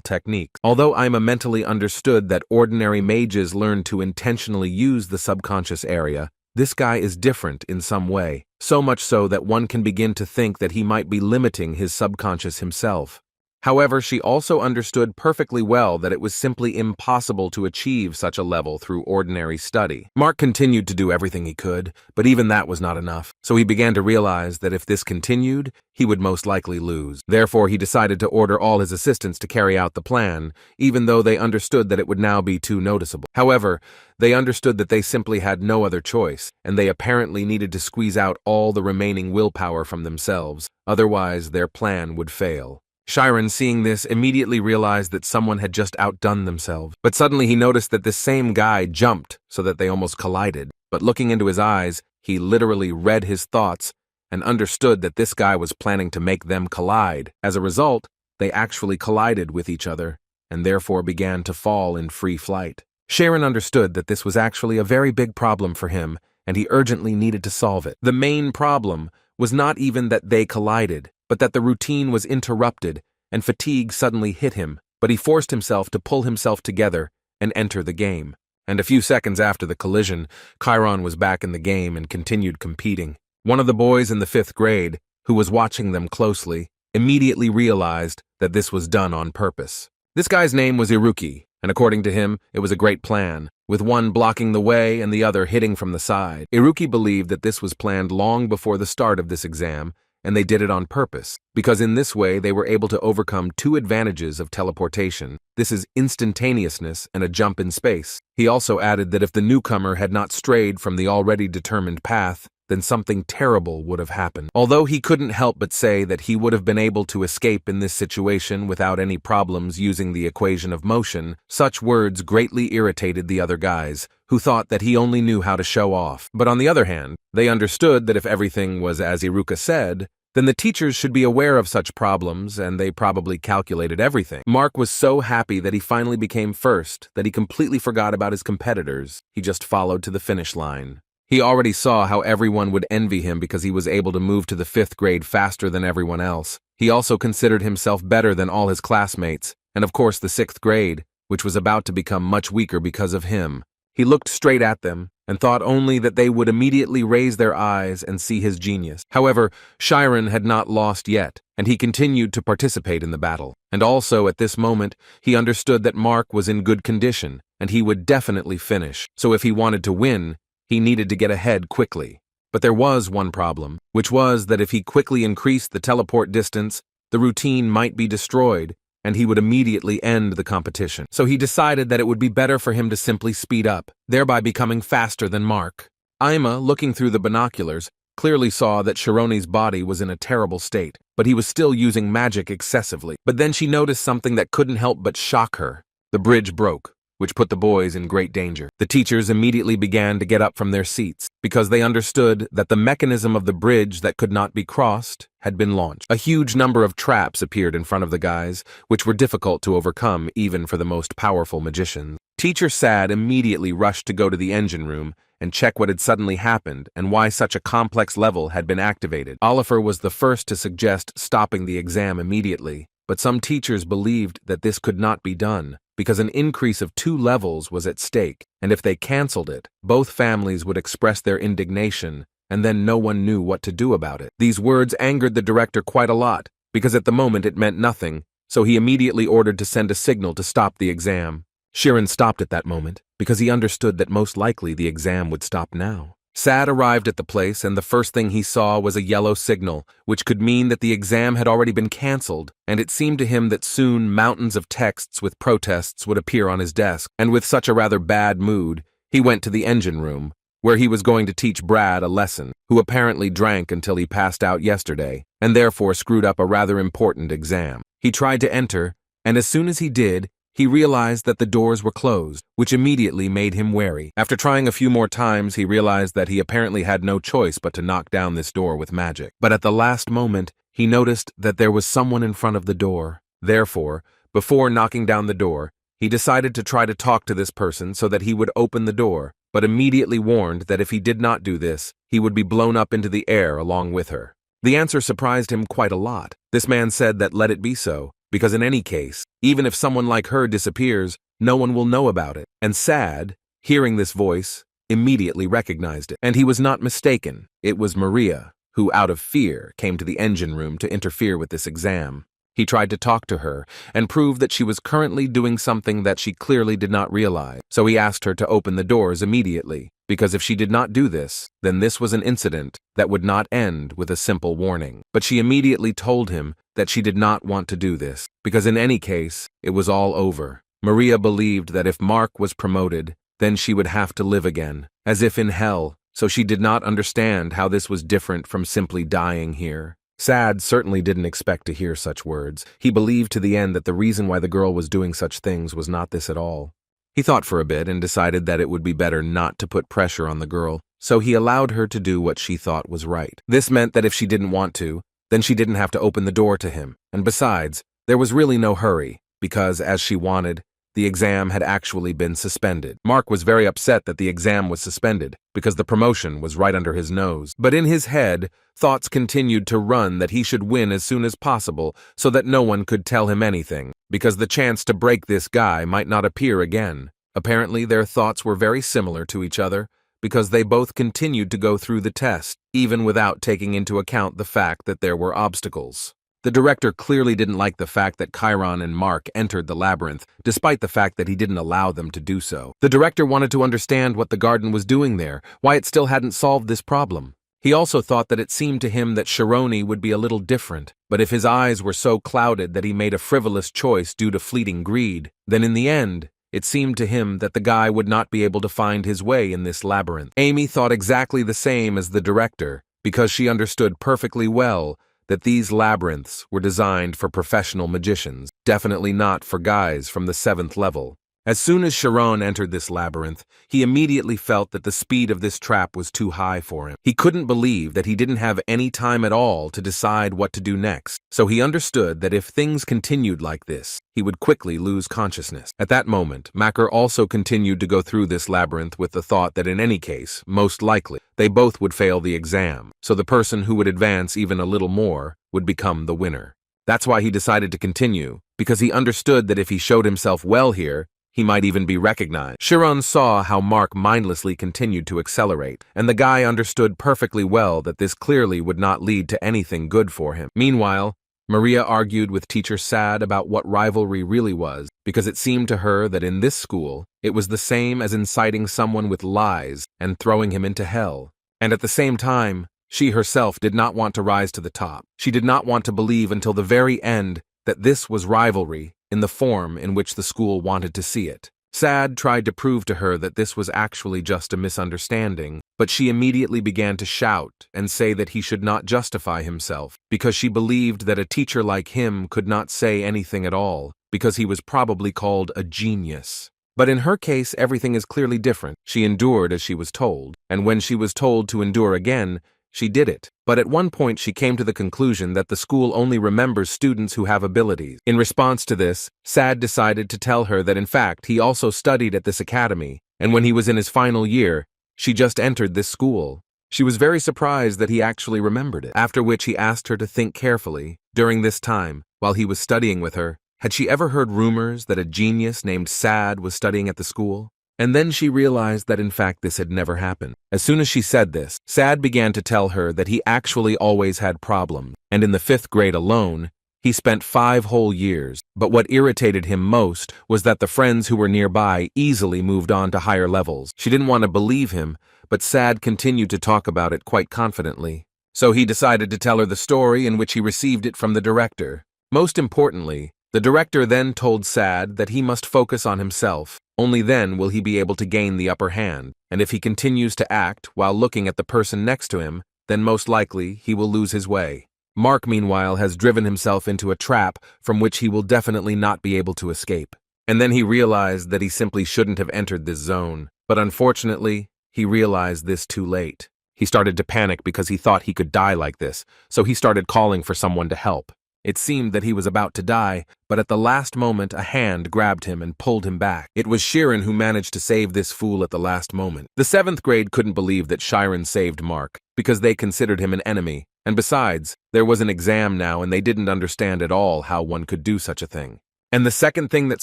techniques. Although Ima mentally understood that ordinary mages learn to intentionally use the subconscious area, this guy is different in some way, so much so that one can begin to think that he might be limiting his subconscious himself. However, she also understood perfectly well that it was simply impossible to achieve such a level through ordinary study. Mark continued to do everything he could, but even that was not enough, so he began to realize that if this continued, he would most likely lose. Therefore, he decided to order all his assistants to carry out the plan, even though they understood that it would now be too noticeable. However, they understood that they simply had no other choice, and they apparently needed to squeeze out all the remaining willpower from themselves, otherwise their plan would fail. Chiron, seeing this, immediately realized that someone had just outdone themselves. But suddenly he noticed that this same guy jumped so that they almost collided. But looking into his eyes, he literally read his thoughts and understood that this guy was planning to make them collide. As a result, they actually collided with each other and therefore began to fall in free flight. Chiron understood that this was actually a very big problem for him, and he urgently needed to solve it. The main problem was not even that they collided, but that the routine was interrupted and fatigue suddenly hit him, but he forced himself to pull himself together and enter the game. And a few seconds after the collision, Chiron was back in the game and continued competing. One of the boys in the 5th grade, who was watching them closely, immediately realized that this was done on purpose. This guy's name was Iruki, and according to him, it was a great plan, with one blocking the way and the other hitting from the side. Iruki believed that this was planned long before the start of this exam, and they did it on purpose, because in this way they were able to overcome 2 advantages of teleportation. This is instantaneousness and a jump in space. He also added that if the newcomer had not strayed from the already determined path, then something terrible would have happened. Although he couldn't help but say that he would have been able to escape in this situation without any problems using the equation of motion, such words greatly irritated the other guys, who thought that he only knew how to show off. But on the other hand, they understood that if everything was as Iruka said, then the teachers should be aware of such problems, and they probably calculated everything. Mark was so happy that he finally became first that he completely forgot about his competitors. He just followed to the finish line. He already saw how everyone would envy him because he was able to move to the 5th grade faster than everyone else. He also considered himself better than all his classmates, and of course the 6th grade, which was about to become much weaker because of him. He looked straight at them and thought only that they would immediately raise their eyes and see his genius. However, Chiron had not lost yet, and he continued to participate in the battle. And also, at this moment, he understood that Mark was in good condition, and he would definitely finish. So if he wanted to win, he needed to get ahead quickly. But there was one problem, which was that if he quickly increased the teleport distance, the routine might be destroyed, and he would immediately end the competition. So he decided that it would be better for him to simply speed up, thereby becoming faster than Mark. Ima, looking through the binoculars, clearly saw that Chironi's body was in a terrible state, but he was still using magic excessively. But then she noticed something that couldn't help but shock her. The bridge broke, which put the boys in great danger. The teachers immediately began to get up from their seats, because they understood that the mechanism of the bridge that could not be crossed had been launched. A huge number of traps appeared in front of the guys, which were difficult to overcome even for the most powerful magicians. Teacher Sad immediately rushed to go to the engine room and check what had suddenly happened and why such a complex level had been activated. Oliver was the first to suggest stopping the exam immediately, but some teachers believed that this could not be done, because an increase of 2 levels was at stake, and if they cancelled it, both families would express their indignation, and then no one knew what to do about it. These words angered the director quite a lot, because at the moment it meant nothing, so he immediately ordered to send a signal to stop the exam. Chiron stopped at that moment, because he understood that most likely the exam would stop now. Sad arrived at the place, and the first thing he saw was a yellow signal, which could mean that the exam had already been cancelled, and it seemed to him that soon mountains of texts with protests would appear on his desk, and with such a rather bad mood, he went to the engine room, where he was going to teach Brad a lesson, who apparently drank until he passed out yesterday, and therefore screwed up a rather important exam. He tried to enter, and as soon as he did, he realized that the doors were closed, which immediately made him wary. After trying a few more times, he realized that he apparently had no choice but to knock down this door with magic. But at the last moment, he noticed that there was someone in front of the door. Therefore, before knocking down the door, he decided to try to talk to this person so that he would open the door, but immediately warned that if he did not do this, he would be blown up into the air along with her. The answer surprised him quite a lot. This man said that let it be so, because in any case, even if someone like her disappears, no one will know about it. And Sad, hearing this voice, immediately recognized it. And he was not mistaken. It was Maria, who out of fear came to the engine room to interfere with this exam. He tried to talk to her and prove that she was currently doing something that she clearly did not realize. So he asked her to open the doors immediately, because if she did not do this, then this was an incident that would not end with a simple warning. But she immediately told him that she did not want to do this, because in any case, it was all over. Maria believed that if Mark was promoted, then she would have to live again, as if in hell, so she did not understand how this was different from simply dying here. Sad certainly didn't expect to hear such words. He believed to the end that the reason why the girl was doing such things was not this at all. He thought for a bit and decided that it would be better not to put pressure on the girl, so he allowed her to do what she thought was right. This meant that if she didn't want to, then she didn't have to open the door to him, and besides, there was really no hurry, because, as she wanted, the exam had actually been suspended. Mark was very upset that the exam was suspended, because the promotion was right under his nose. But in his head, thoughts continued to run that he should win as soon as possible so that no one could tell him anything, because the chance to break this guy might not appear again. Apparently, their thoughts were very similar to each other, because they both continued to go through the test, even without taking into account the fact that there were obstacles. The director clearly didn't like the fact that Chiron and Mark entered the labyrinth, despite the fact that he didn't allow them to do so. The director wanted to understand what the garden was doing there, why it still hadn't solved this problem. He also thought that it seemed to him that Chiron would be a little different, but if his eyes were so clouded that he made a frivolous choice due to fleeting greed, then in the end, it seemed to him that the guy would not be able to find his way in this labyrinth. Amy thought exactly the same as the director, because she understood perfectly well that these labyrinths were designed for professional magicians, definitely not for guys from the 7th level. As soon as Chiron entered this labyrinth, he immediately felt that the speed of this trap was too high for him. He couldn't believe that he didn't have any time at all to decide what to do next, so he understood that if things continued like this, he would quickly lose consciousness. At that moment, Macker also continued to go through this labyrinth with the thought that in any case, most likely, they both would fail the exam, so the person who would advance even a little more would become the winner. That's why he decided to continue, because he understood that if he showed himself well here, he might even be recognized. Chiron saw how Mark mindlessly continued to accelerate, and the guy understood perfectly well that this clearly would not lead to anything good for him. Meanwhile, Maria argued with teacher Sad about what rivalry really was, because it seemed to her that in this school, it was the same as inciting someone with lies and throwing him into hell. And at the same time, she herself did not want to rise to the top. She did not want to believe until the very end that this was rivalry in the form in which the school wanted to see it. Sad tried to prove to her that this was actually just a misunderstanding, but she immediately began to shout and say that he should not justify himself, because she believed that a teacher like him could not say anything at all, because he was probably called a genius. But in her case, everything is clearly different. She endured as she was told, and when she was told to endure again, she did it. But at one point she came to the conclusion that the school only remembers students who have abilities. In response to this, Sad decided to tell her that in fact he also studied at this academy, and when he was in his final year, she just entered this school. She was very surprised that he actually remembered it, after which he asked her to think carefully. During this time, while he was studying with her, had she ever heard rumors that a genius named Sad was studying at the school? And then she realized that in fact this had never happened. As soon as she said this, Sad began to tell her that he actually always had problems, and in the 5th grade alone, he spent 5 whole years. But what irritated him most was that the friends who were nearby easily moved on to higher levels. She didn't want to believe him, but Sad continued to talk about it quite confidently. So he decided to tell her the story in which he received it from the director. Most importantly, the director then told Sad that he must focus on himself. Only then will he be able to gain the upper hand, and if he continues to act while looking at the person next to him, then most likely he will lose his way. Mark, meanwhile, has driven himself into a trap from which he will definitely not be able to escape. And then he realized that he simply shouldn't have entered this zone, but unfortunately, he realized this too late. He started to panic because he thought he could die like this, so he started calling for someone to help. It seemed that he was about to die, but at the last moment a hand grabbed him and pulled him back. It was Chiron who managed to save this fool at the last moment. The 7th grade couldn't believe that Chiron saved Mark, because they considered him an enemy, and besides, there was an exam now and they didn't understand at all how one could do such a thing. And the second thing that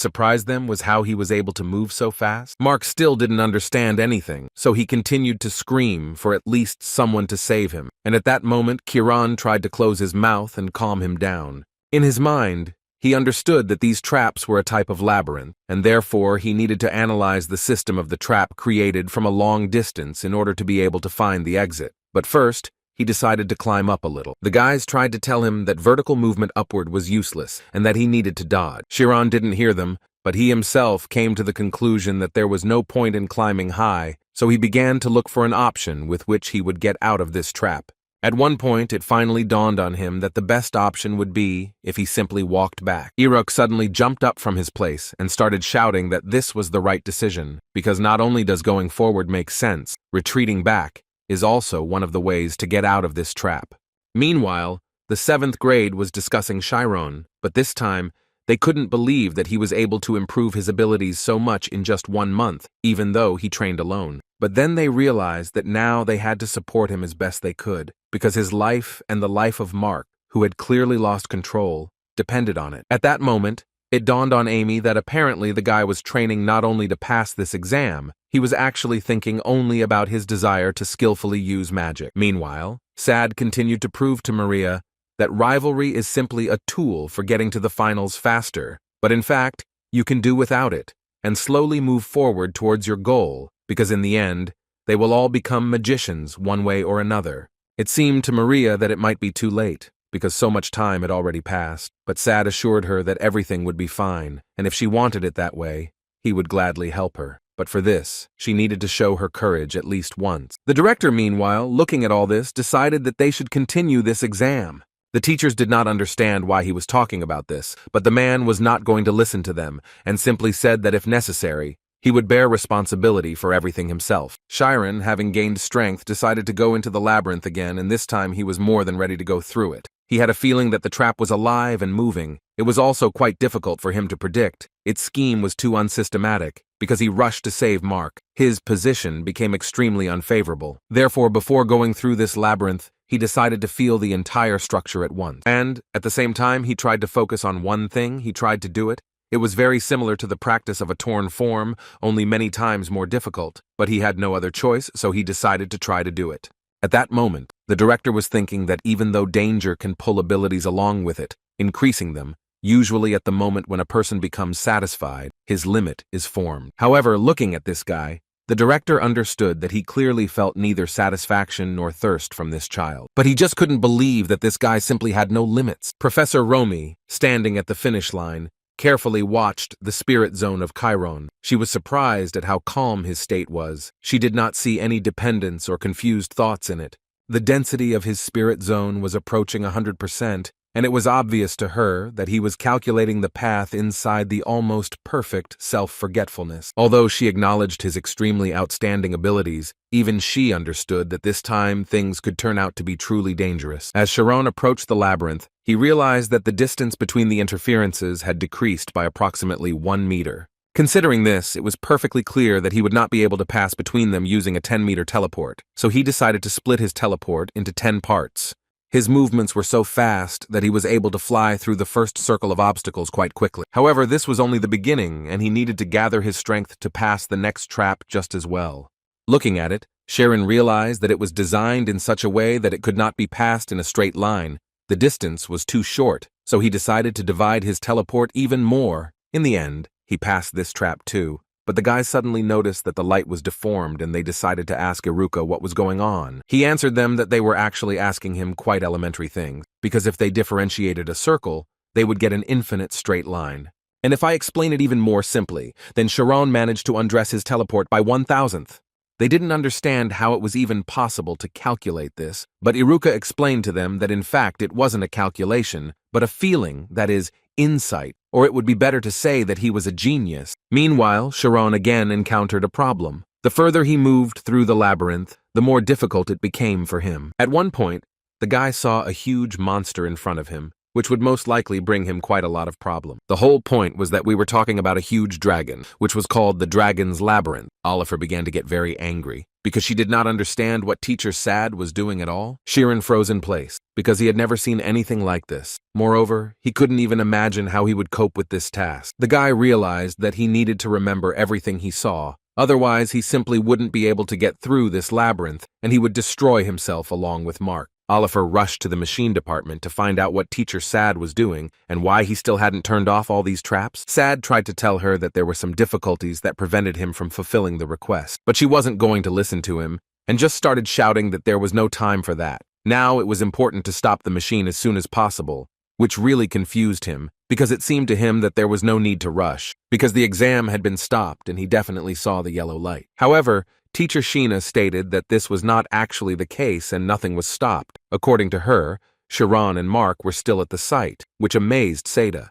surprised them was how he was able to move so fast. Mark still didn't understand anything, so he continued to scream for at least someone to save him. And at that moment, Chiron tried to close his mouth and calm him down. In his mind, he understood that these traps were a type of labyrinth, and therefore he needed to analyze the system of the trap created from a long distance in order to be able to find the exit. But first, he decided to climb up a little. The guys tried to tell him that vertical movement upward was useless and that he needed to dodge. Chiron didn't hear them, but he himself came to the conclusion that there was no point in climbing high, so he began to look for an option with which he would get out of this trap. At one point, it finally dawned on him that the best option would be if he simply walked back. Iruk suddenly jumped up from his place and started shouting that this was the right decision, because not only does going forward make sense, retreating back is also one of the ways to get out of this trap. Meanwhile, the 7th grade was discussing Chiron, but this time, they couldn't believe that he was able to improve his abilities so much in just 1 month, even though he trained alone. But then they realized that now they had to support him as best they could, because his life and the life of Mark, who had clearly lost control, depended on it. At that moment, it dawned on Amy that apparently the guy was training not only to pass this exam, he was actually thinking only about his desire to skillfully use magic. Meanwhile, Sad continued to prove to Maria that rivalry is simply a tool for getting to the finals faster, but in fact, you can do without it, and slowly move forward towards your goal, because in the end, they will all become magicians one way or another. It seemed to Maria that it might be too late, because so much time had already passed, but Sad assured her that everything would be fine, and if she wanted it that way, he would gladly help her. But for this, she needed to show her courage at least once. The director, meanwhile, looking at all this, decided that they should continue this exam. The teachers did not understand why he was talking about this, but the man was not going to listen to them, and simply said that if necessary, he would bear responsibility for everything himself. Chiron, having gained strength, decided to go into the labyrinth again, and this time he was more than ready to go through it. He had a feeling that the trap was alive and moving. It was also quite difficult for him to predict. Its scheme was too unsystematic, because he rushed to save Mark. His position became extremely unfavorable. Therefore, before going through this labyrinth, he decided to feel the entire structure at once. And, at the same time, he tried to focus on one thing. He tried to do it. It was very similar to the practice of a torn form, only many times more difficult. But he had no other choice, so he decided to try to do it. At that moment, the director was thinking that even though danger can pull abilities along with it, increasing them, usually at the moment when a person becomes satisfied, his limit is formed. However, looking at this guy, the director understood that he clearly felt neither satisfaction nor thirst from this child. But he just couldn't believe that this guy simply had no limits. Professor Romy, standing at the finish line, carefully watched the spirit zone of Chiron. She was surprised at how calm his state was. She did not see any dependence or confused thoughts in it. The density of his spirit zone was approaching 100%, and it was obvious to her that he was calculating the path inside the almost perfect self-forgetfulness. Although she acknowledged his extremely outstanding abilities, even she understood that this time things could turn out to be truly dangerous. As Chiron approached the labyrinth, he realized that the distance between the interferences had decreased by approximately 1 meter. Considering this, it was perfectly clear that he would not be able to pass between them using a 10-meter teleport, so he decided to split his teleport into 10 parts. His movements were so fast that he was able to fly through the first circle of obstacles quite quickly. However, this was only the beginning, and he needed to gather his strength to pass the next trap just as well. Looking at it, Chiron realized that it was designed in such a way that it could not be passed in a straight line. The distance was too short, so he decided to divide his teleport even more. In the end, he passed this trap too. But the guys suddenly noticed that the light was deformed and they decided to ask Iruka what was going on. He answered them that they were actually asking him quite elementary things, because if they differentiated a circle, they would get an infinite straight line. And if I explain it even more simply, then Chiron managed to undress his teleport by 1,000th. They didn't understand how it was even possible to calculate this, but Iruka explained to them that in fact it wasn't a calculation, but a feeling, that is, insight, or it would be better to say that he was a genius. Meanwhile, Chiron again encountered a problem. The further he moved through the labyrinth, the more difficult it became for him. At one point, the guy saw a huge monster in front of him, which would most likely bring him quite a lot of problem. The whole point was that we were talking about a huge dragon, which was called the Dragon's Labyrinth. Oliver began to get very angry, because she did not understand what Teacher Sad was doing at all. Chiron froze in place, because he had never seen anything like this. Moreover, he couldn't even imagine how he would cope with this task. The guy realized that he needed to remember everything he saw, otherwise he simply wouldn't be able to get through this labyrinth, and he would destroy himself along with Mark. Oliver rushed to the machine department to find out what teacher Sad was doing and why he still hadn't turned off all these traps. Sad tried to tell her that there were some difficulties that prevented him from fulfilling the request, but she wasn't going to listen to him and just started shouting that there was no time for that. Now it was important to stop the machine as soon as possible, which really confused him because it seemed to him that there was no need to rush because the exam had been stopped and he definitely saw the yellow light. However, Teacher Sheena stated that this was not actually the case and nothing was stopped. According to her, Chiron and Mark were still at the site, which amazed Seda.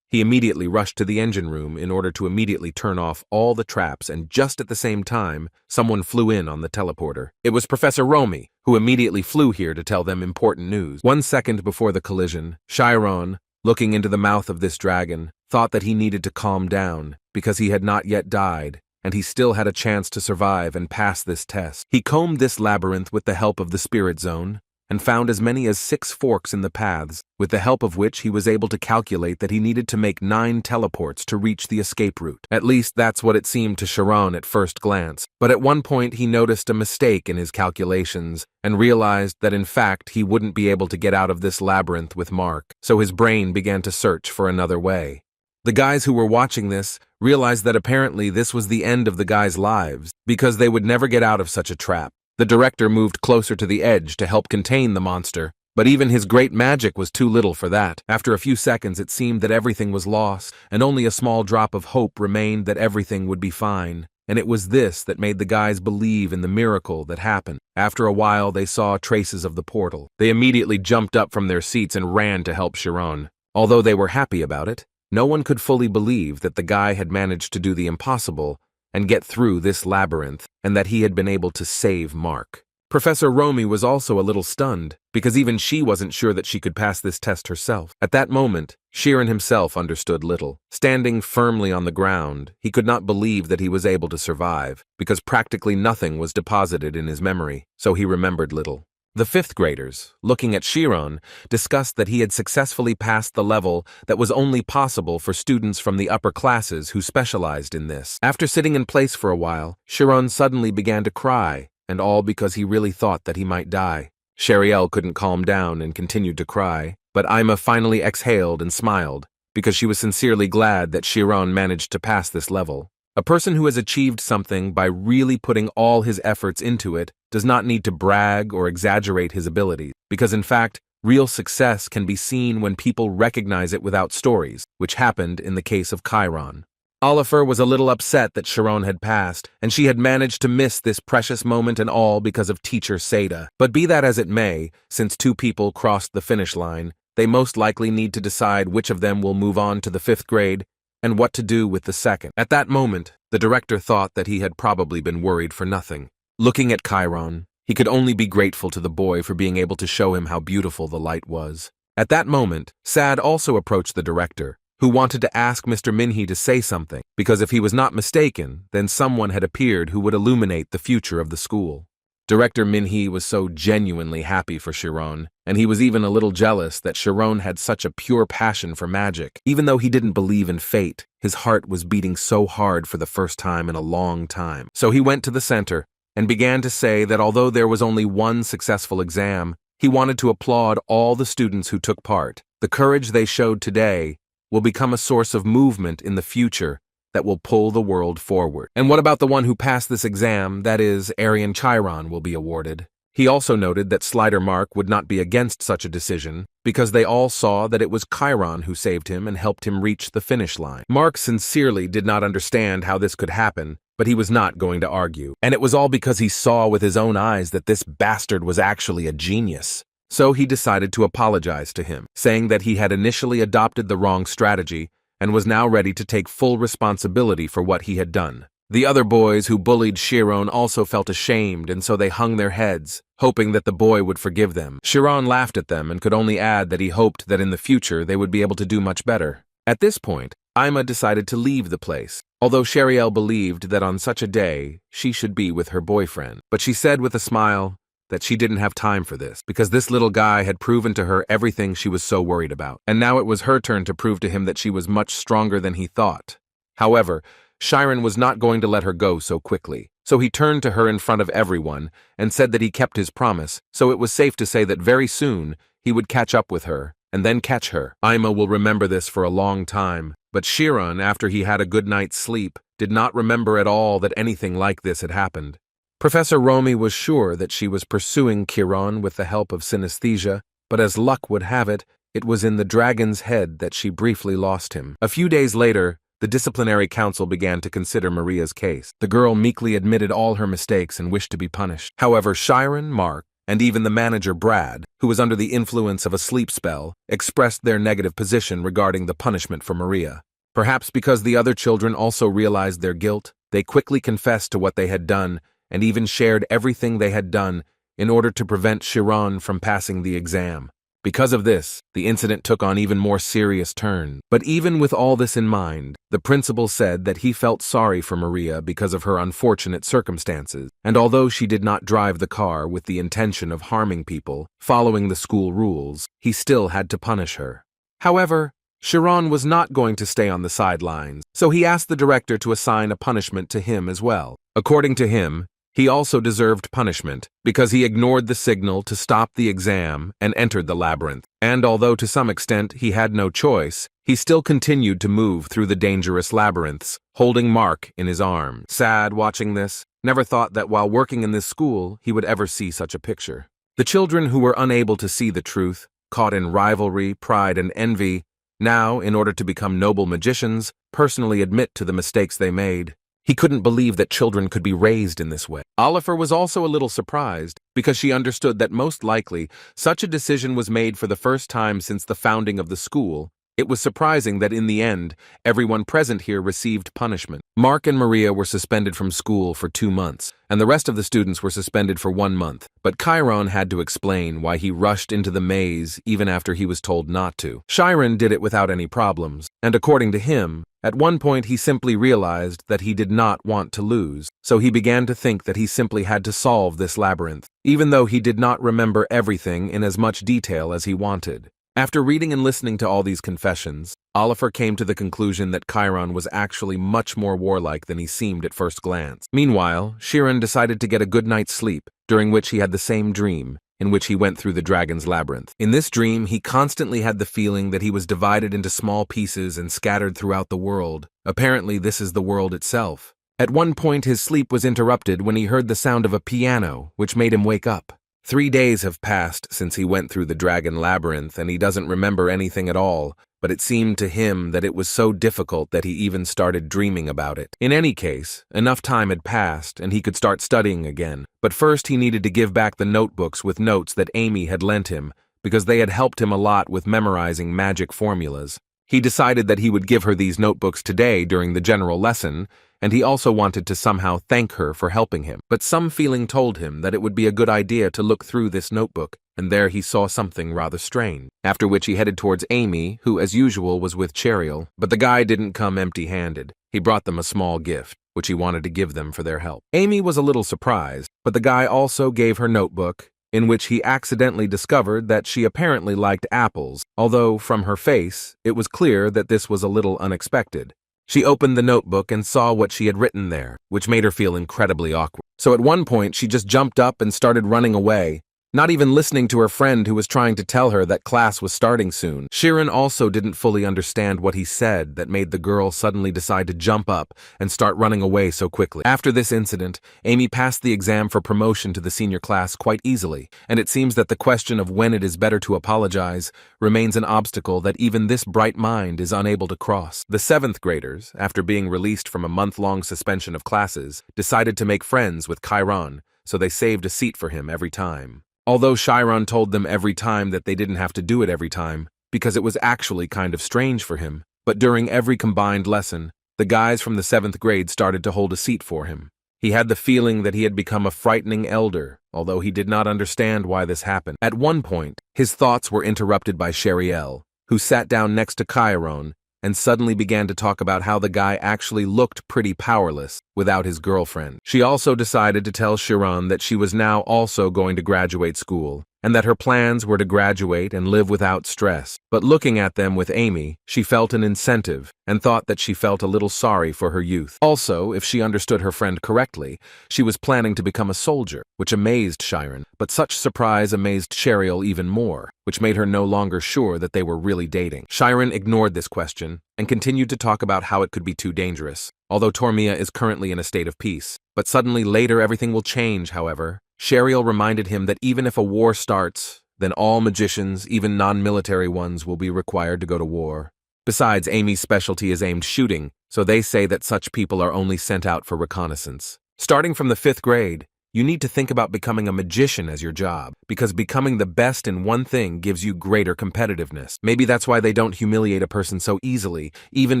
He immediately rushed to the engine room in order to immediately turn off all the traps, and just at the same time, someone flew in on the teleporter. It was Professor Romy, who immediately flew here to tell them important news. 1 second before the collision, Chiron, looking into the mouth of this dragon, thought that he needed to calm down because he had not yet died, and he still had a chance to survive and pass this test. He combed this labyrinth with the help of the spirit zone, and found as many as 6 forks in the paths, with the help of which he was able to calculate that he needed to make 9 teleports to reach the escape route. At least that's what it seemed to Chiron at first glance, but at one point he noticed a mistake in his calculations and realized that in fact he wouldn't be able to get out of this labyrinth with Mark, so his brain began to search for another way. The guys who were watching this realized that apparently this was the end of the guys' lives, because they would never get out of such a trap. The director moved closer to the edge to help contain the monster, but even his great magic was too little for that. After a few seconds it seemed that everything was lost, and only a small drop of hope remained that everything would be fine. And it was this that made the guys believe in the miracle that happened. After a while they saw traces of the portal. They immediately jumped up from their seats and ran to help Chiron. Although they were happy about it, no one could fully believe that the guy had managed to do the impossible and get through this labyrinth, and that he had been able to save Mark. Professor Romy was also a little stunned, because even she wasn't sure that she could pass this test herself. At that moment, Chiron himself understood little. Standing firmly on the ground, he could not believe that he was able to survive, because practically nothing was deposited in his memory, so he remembered little. The 5th graders, looking at Chiron, discussed that he had successfully passed the level that was only possible for students from the upper classes who specialized in this. After sitting in place for a while, Chiron suddenly began to cry, and all because he really thought that he might die. Shariel couldn't calm down and continued to cry, but Ima finally exhaled and smiled, because she was sincerely glad that Chiron managed to pass this level. A person who has achieved something by really putting all his efforts into it does not need to brag or exaggerate his abilities, because in fact, real success can be seen when people recognize it without stories, which happened in the case of Chiron. Oliver was a little upset that Chiron had passed, and she had managed to miss this precious moment and all because of teacher Seda. But be that as it may, since 2 people crossed the finish line, they most likely need to decide which of them will move on to the 5th grade and what to do with the 2nd. At that moment, the director thought that he had probably been worried for nothing. Looking at Chiron, he could only be grateful to the boy for being able to show him how beautiful the light was. At that moment, Sad also approached the director, who wanted to ask Mr. Minhee to say something, because if he was not mistaken, then someone had appeared who would illuminate the future of the school. Director Minhee was so genuinely happy for Chiron, and he was even a little jealous that Chiron had such a pure passion for magic. Even though he didn't believe in fate, his heart was beating so hard for the first time in a long time. So he went to the center and began to say that although there was only 1 successful exam, he wanted to applaud all the students who took part. The courage they showed today will become a source of movement in the future that will pull the world forward. And what about the one who passed this exam, that is, Arian Chiron, will be awarded? He also noted that Slider Mark would not be against such a decision, because they all saw that it was Chiron who saved him and helped him reach the finish line. Mark sincerely did not understand how this could happen, but he was not going to argue. And it was all because he saw with his own eyes that this bastard was actually a genius. So he decided to apologize to him, saying that he had initially adopted the wrong strategy and was now ready to take full responsibility for what he had done. The other boys who bullied Chiron also felt ashamed, and so they hung their heads, hoping that the boy would forgive them. Chiron laughed at them and could only add that he hoped that in the future they would be able to do much better. At this point, Ima decided to leave the place, although Shariel believed that on such a day she should be with her boyfriend. But she said with a smile that she didn't have time for this, because this little guy had proven to her everything she was so worried about, and now it was her turn to prove to him that she was much stronger than he thought. However, Chiron was not going to let her go so quickly, So he turned to her in front of everyone and said that he kept his promise, so it was safe to say that very soon he would catch up with her and then catch her. Aima will remember this for a long time, but Chiron, after he had a good night's sleep, did not remember at all that anything like this had happened. Professor Romy was sure that she was pursuing Chiron with the help of synesthesia, but as luck would have it, it was in the dragon's head that she briefly lost him. A few days later, the disciplinary council began to consider Maria's case. The girl meekly admitted all her mistakes and wished to be punished. However, Chiron, Mark, and even the manager Brad, who was under the influence of a sleep spell, expressed their negative position regarding the punishment for Maria. Perhaps because the other children also realized their guilt, they quickly confessed to what they had done and even shared everything they had done in order to prevent Chiron from passing the exam. Because of this, the incident took on even more serious turn. But even with all this in mind, the principal said that he felt sorry for Maria because of her unfortunate circumstances, and although she did not drive the car with the intention of harming people, following the school rules, he still had to punish her. However, Chiron was not going to stay on the sidelines, so he asked the director to assign a punishment to him as well. According to him, he also deserved punishment because he ignored the signal to stop the exam and entered the labyrinth. And although to some extent he had no choice, he still continued to move through the dangerous labyrinths, holding Mark in his arms. Sad watching this, never thought that while working in this school he would ever see such a picture. The children who were unable to see the truth, caught in rivalry, pride, and envy, now, in order to become noble magicians, personally admit to the mistakes they made. He couldn't believe that children could be raised in this way. Oliver was also a little surprised because she understood that most likely such a decision was made for the first time since the founding of the school. It was surprising that in the end, everyone present here received punishment. Mark and Maria were suspended from school for 2 months, and the rest of the students were suspended for 1 month. But Chiron had to explain why he rushed into the maze even after he was told not to. Chiron did it without any problems, and according to him, at one point he simply realized that he did not want to lose, so he began to think that he simply had to solve this labyrinth, even though he did not remember everything in as much detail as he wanted. After reading and listening to all these confessions, Oliver came to the conclusion that Chiron was actually much more warlike than he seemed at first glance. Meanwhile, Chiron decided to get a good night's sleep, during which he had the same dream, in which he went through the dragon's labyrinth. In this dream, he constantly had the feeling that he was divided into small pieces and scattered throughout the world. Apparently, this is the world itself. At one point, his sleep was interrupted when he heard the sound of a piano, which made him wake up. 3 days have passed since he went through the dragon labyrinth, and he doesn't remember anything at all, but it seemed to him that it was so difficult that he even started dreaming about it. In any case, enough time had passed, and he could start studying again. But first he needed to give back the notebooks with notes that Amy had lent him, because they had helped him a lot with memorizing magic formulas. He decided that he would give her these notebooks today during the general lesson, and he also wanted to somehow thank her for helping him. But some feeling told him that it would be a good idea to look through this notebook, and there he saw something rather strange. After which he headed towards Amy, who as usual was with Cheryl, but the guy didn't come empty-handed. He brought them a small gift, which he wanted to give them for their help. Amy was a little surprised, but the guy also gave her notebook, in which he accidentally discovered that she apparently liked apples, although from her face, it was clear that this was a little unexpected. She opened the notebook and saw what she had written there, which made her feel incredibly awkward. So at one point, she just jumped up and started running away, not even listening to her friend who was trying to tell her that class was starting soon. Chiron also didn't fully understand what he said that made the girl suddenly decide to jump up and start running away so quickly. After this incident, Amy passed the exam for promotion to the senior class quite easily, and it seems that the question of when it is better to apologize remains an obstacle that even this bright mind is unable to cross. The 7th graders, after being released from a month-long suspension of classes, decided to make friends with Chiron, so they saved a seat for him every time. Although Chiron told them every time that they didn't have to do it every time, because it was actually kind of strange for him, but during every combined lesson, the guys from the 7th grade started to hold a seat for him. He had the feeling that he had become a frightening elder, although he did not understand why this happened. At one point, his thoughts were interrupted by Cheryl, who sat down next to Chiron and suddenly began to talk about how the guy actually looked pretty powerless without his girlfriend. She also decided to tell Chiron that she was now also going to graduate school, and that her plans were to graduate and live without stress. But looking at them with Amy, she felt an incentive and thought that she felt a little sorry for her youth. Also, if she understood her friend correctly, she was planning to become a soldier, which amazed Chiron, but such surprise amazed Cheryl even more, which made her no longer sure that they were really dating. Chiron ignored this question and continued to talk about how it could be too dangerous, although Tormia is currently in a state of peace. But suddenly later everything will change, however. Cheryl reminded him that even if a war starts, then all magicians, even non-military ones, will be required to go to war. Besides, Amy's specialty is aimed shooting, so they say that such people are only sent out for reconnaissance. Starting from the 5th grade, you need to think about becoming a magician as your job, because becoming the best in one thing gives you greater competitiveness. Maybe that's why they don't humiliate a person so easily, even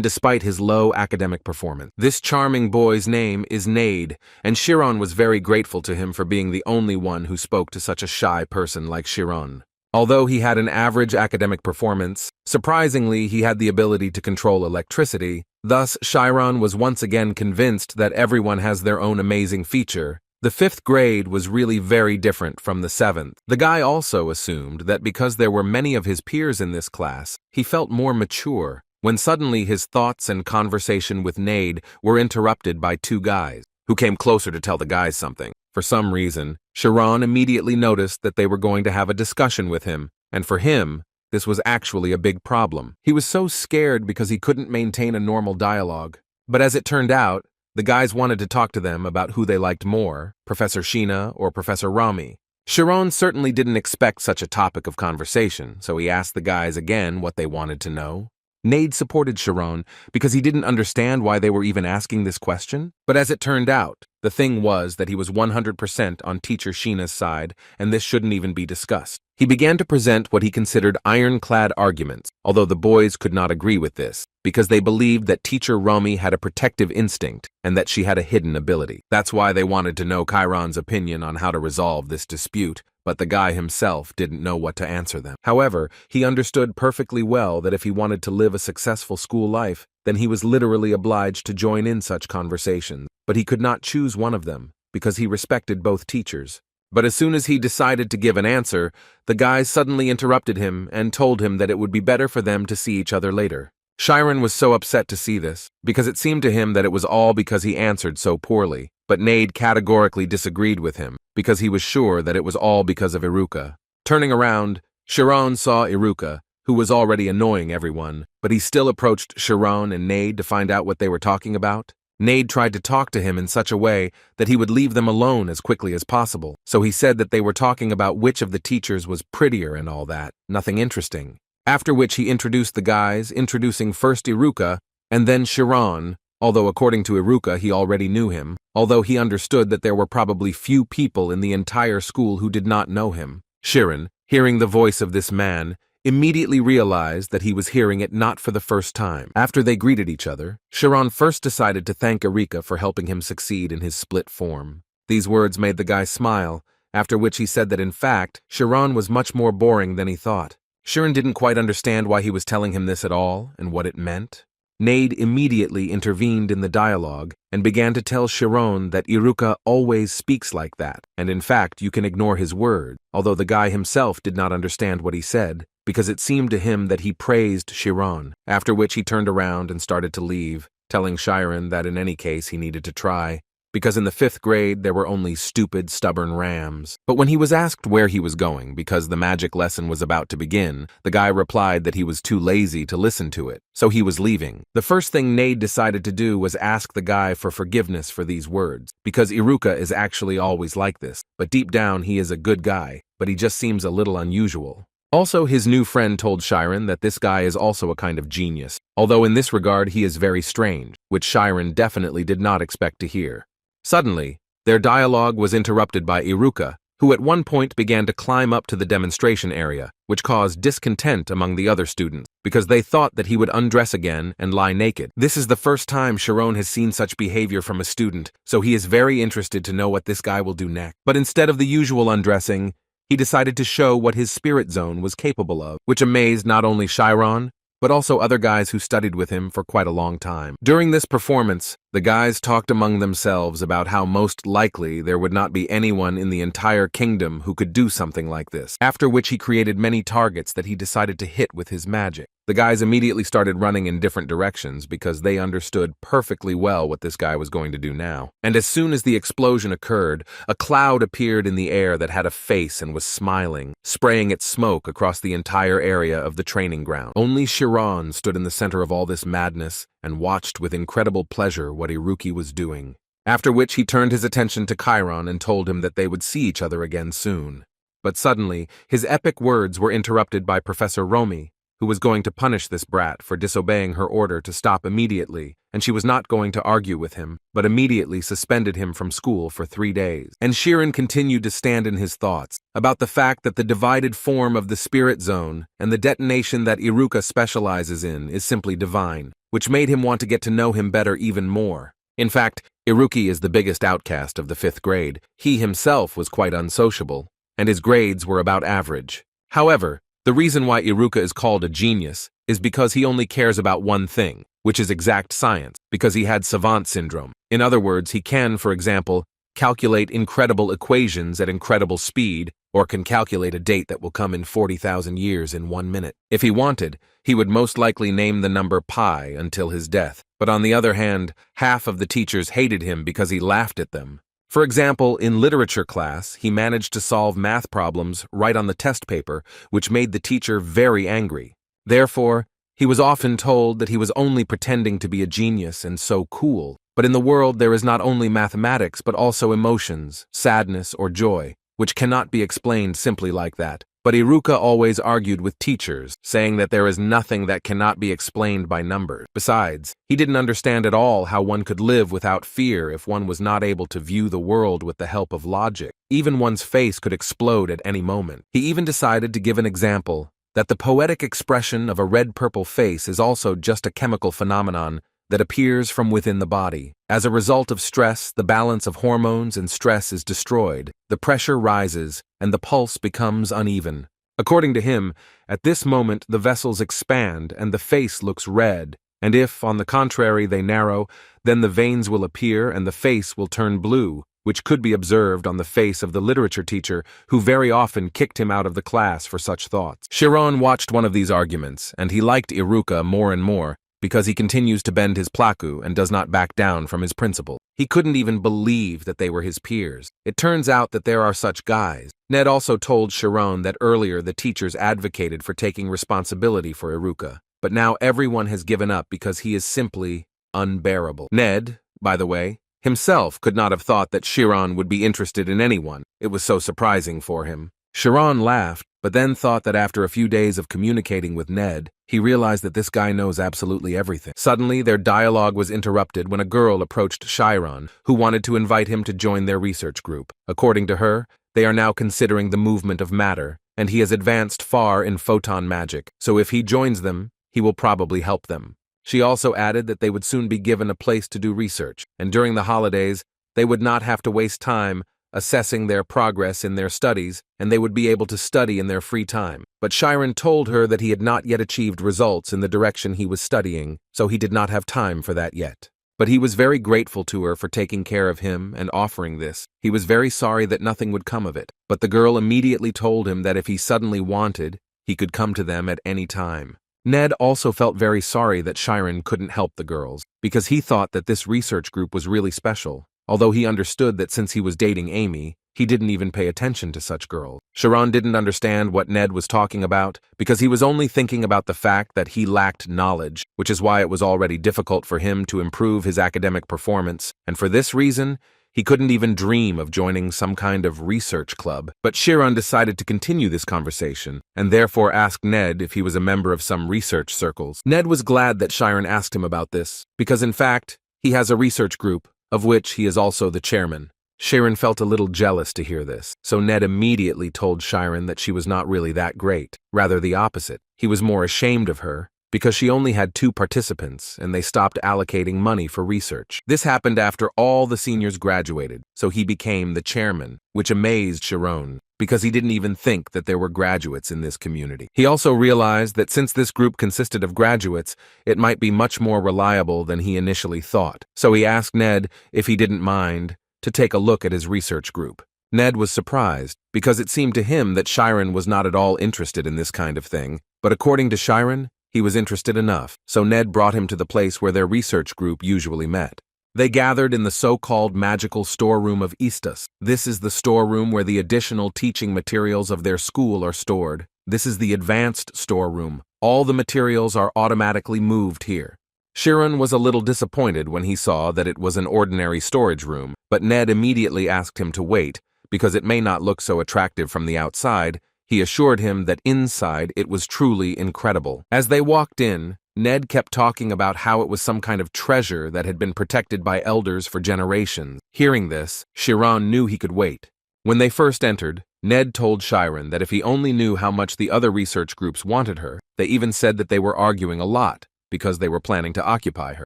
despite his low academic performance. This charming boy's name is Nade, and Chiron was very grateful to him for being the only one who spoke to such a shy person like Chiron. Although he had an average academic performance, surprisingly he had the ability to control electricity. Thus, Chiron was once again convinced that everyone has their own amazing feature. The 5th grade was really very different from the 7th. The guy also assumed that because there were many of his peers in this class, he felt more mature, when suddenly his thoughts and conversation with Nade were interrupted by 2 guys, who came closer to tell the guys something. For some reason, Chiron immediately noticed that they were going to have a discussion with him, and for him, this was actually a big problem. He was so scared because he couldn't maintain a normal dialogue. But as it turned out, the guys wanted to talk to them about who they liked more, Professor Sheena or Professor Rami. Chiron certainly didn't expect such a topic of conversation, so he asked the guys again what they wanted to know. Nade supported Chiron because he didn't understand why they were even asking this question. But as it turned out, the thing was that he was 100% on teacher Sheena's side, and this shouldn't even be discussed. He began to present what he considered ironclad arguments, although the boys could not agree with this, because they believed that teacher Rami had a protective instinct and that she had a hidden ability. That's why they wanted to know Chiron's opinion on how to resolve this dispute, but the guy himself didn't know what to answer them. However, he understood perfectly well that if he wanted to live a successful school life, then he was literally obliged to join in such conversations. But he could not choose one of them, because he respected both teachers. But as soon as he decided to give an answer, the guys suddenly interrupted him and told him that it would be better for them to see each other later. Chiron was so upset to see this, because it seemed to him that it was all because he answered so poorly. But Nade categorically disagreed with him, because he was sure that it was all because of Iruka. Turning around, Chiron saw Iruka, who was already annoying everyone, but he still approached Chiron and Nade to find out what they were talking about. Nade tried to talk to him in such a way that he would leave them alone as quickly as possible, so he said that they were talking about which of the teachers was prettier and all that, nothing interesting. After which he introduced the guys, introducing first Iruka and then Chiron, although according to Iruka he already knew him, although he understood that there were probably few people in the entire school who did not know him. Chiron, hearing the voice of this man, immediately realized that he was hearing it not for the first time. After they greeted each other, Chiron first decided to thank Iruka for helping him succeed in his split form. These words made the guy smile, after which he said that in fact, Chiron was much more boring than he thought. Chiron didn't quite understand why he was telling him this at all and what it meant. Nade immediately intervened in the dialogue and began to tell Chiron that Iruka always speaks like that, and in fact you can ignore his word, although the guy himself did not understand what he said, because it seemed to him that he praised Chiron, after which he turned around and started to leave, telling Chiron that in any case he needed to try, because in the 5th grade there were only stupid, stubborn rams. But when he was asked where he was going because the magic lesson was about to begin, the guy replied that he was too lazy to listen to it, so he was leaving. The first thing Nade decided to do was ask the guy for forgiveness for these words, because Iruka is actually always like this, but deep down he is a good guy, but he just seems a little unusual. Also, his new friend told Chiron that this guy is also a kind of genius, although in this regard he is very strange, which Chiron definitely did not expect to hear. Suddenly, their dialogue was interrupted by Iruka, who at one point began to climb up to the demonstration area, which caused discontent among the other students, because they thought that he would undress again and lie naked. This is the first time Chiron has seen such behavior from a student, so he is very interested to know what this guy will do next. But instead of the usual undressing, he decided to show what his spirit zone was capable of, which amazed not only Chiron, but also other guys who studied with him for quite a long time. During this performance, the guys talked among themselves about how most likely there would not be anyone in the entire kingdom who could do something like this, after which he created many targets that he decided to hit with his magic. The guys immediately started running in different directions because they understood perfectly well what this guy was going to do now. And as soon as the explosion occurred, a cloud appeared in the air that had a face and was smiling, spraying its smoke across the entire area of the training ground. Only Chiron stood in the center of all this madness and watched with incredible pleasure what Iruki was doing. After which he turned his attention to Chiron and told him that they would see each other again soon. But suddenly, his epic words were interrupted by Professor Romy, who was going to punish this brat for disobeying her order to stop immediately, and she was not going to argue with him, but immediately suspended him from school for 3 days. And Chiron continued to stand in his thoughts about the fact that the divided form of the spirit zone and the detonation that Iruka specializes in is simply divine, which made him want to get to know him better even more. In fact, Iruki is the biggest outcast of the 5th grade. He himself was quite unsociable, and his grades were about average. However, the reason why Iruka is called a genius is because he only cares about one thing, which is exact science, because he had savant syndrome. In other words, he can, for example, calculate incredible equations at incredible speed, or can calculate a date that will come in 40,000 years in 1 minute. If he wanted, he would most likely name the number pi until his death. But on the other hand, half of the teachers hated him because he laughed at them. For example, in literature class, he managed to solve math problems right on the test paper, which made the teacher very angry. Therefore, he was often told that he was only pretending to be a genius and so cool. But in the world there is not only mathematics but also emotions, sadness or joy, which cannot be explained simply like that. But Iruka always argued with teachers, saying that there is nothing that cannot be explained by numbers. Besides, he didn't understand at all how one could live without fear if one was not able to view the world with the help of logic. Even one's face could explode at any moment. He even decided to give an example that the poetic expression of a red-purple face is also just a chemical phenomenon that appears from within the body. As a result of stress, the balance of hormones and stress is destroyed, the pressure rises, and the pulse becomes uneven. According to him, at this moment the vessels expand and the face looks red, and if, on the contrary, they narrow, then the veins will appear and the face will turn blue, which could be observed on the face of the literature teacher, who very often kicked him out of the class for such thoughts. Chiron watched one of these arguments, and he liked Iruka more and more, because he continues to bend his plaku and does not back down from his principle. He couldn't even believe that they were his peers. It turns out that there are such guys. Ned also told Chiron that earlier the teachers advocated for taking responsibility for Iruka, but now everyone has given up because he is simply unbearable. Ned, by the way, himself could not have thought that Chiron would be interested in anyone. It was so surprising for him. Chiron laughed, but then thought that after a few days of communicating with Ned, he realized that this guy knows absolutely everything. Suddenly, their dialogue was interrupted when a girl approached Chiron, who wanted to invite him to join their research group. According to her, they are now considering the movement of matter, and he has advanced far in photon magic, so if he joins them, he will probably help them. She also added that they would soon be given a place to do research, and during the holidays, they would not have to waste time assessing their progress in their studies, and they would be able to study in their free time. But Chiron told her that he had not yet achieved results in the direction he was studying, so he did not have time for that yet. But he was very grateful to her for taking care of him and offering this. He was very sorry that nothing would come of it, but the girl immediately told him that if he suddenly wanted, he could come to them at any time. Ned also felt very sorry that Chiron couldn't help the girls, because he thought that this research group was really special. Although he understood that since he was dating Amy, he didn't even pay attention to such girls. Chiron didn't understand what Ned was talking about because he was only thinking about the fact that he lacked knowledge, which is why it was already difficult for him to improve his academic performance, and for this reason, he couldn't even dream of joining some kind of research club. But Chiron decided to continue this conversation, and therefore asked Ned if he was a member of some research circles. Ned was glad that Chiron asked him about this, because in fact, he has a research group, of which he is also the chairman. Chiron felt a little jealous to hear this, so Ned immediately told Chiron that she was not really that great, rather the opposite. He was more ashamed of her, because she only had 2 participants, and they stopped allocating money for research. This happened after all the seniors graduated, so he became the chairman, which amazed Chiron. because he didn't even think that there were graduates in this community. He also realized that since this group consisted of graduates, it might be much more reliable than he initially thought. So he asked Ned if he didn't mind to take a look at his research group. Ned was surprised, because it seemed to him that Chiron was not at all interested in this kind of thing, but according to Chiron, he was interested enough, so Ned brought him to the place where their research group usually met. They gathered in the so-called magical storeroom of Istas. This is the storeroom where the additional teaching materials of their school are stored. This is the advanced storeroom. All the materials are automatically moved here. Chiron was a little disappointed when he saw that it was an ordinary storage room, but Ned immediately asked him to wait, because it may not look so attractive from the outside. He assured him that inside it was truly incredible. As they walked in, Ned kept talking about how it was some kind of treasure that had been protected by elders for generations. Hearing this, Chiron knew he could wait. When they first entered, Ned told Chiron that if he only knew how much the other research groups wanted her, they even said that they were arguing a lot because they were planning to occupy her.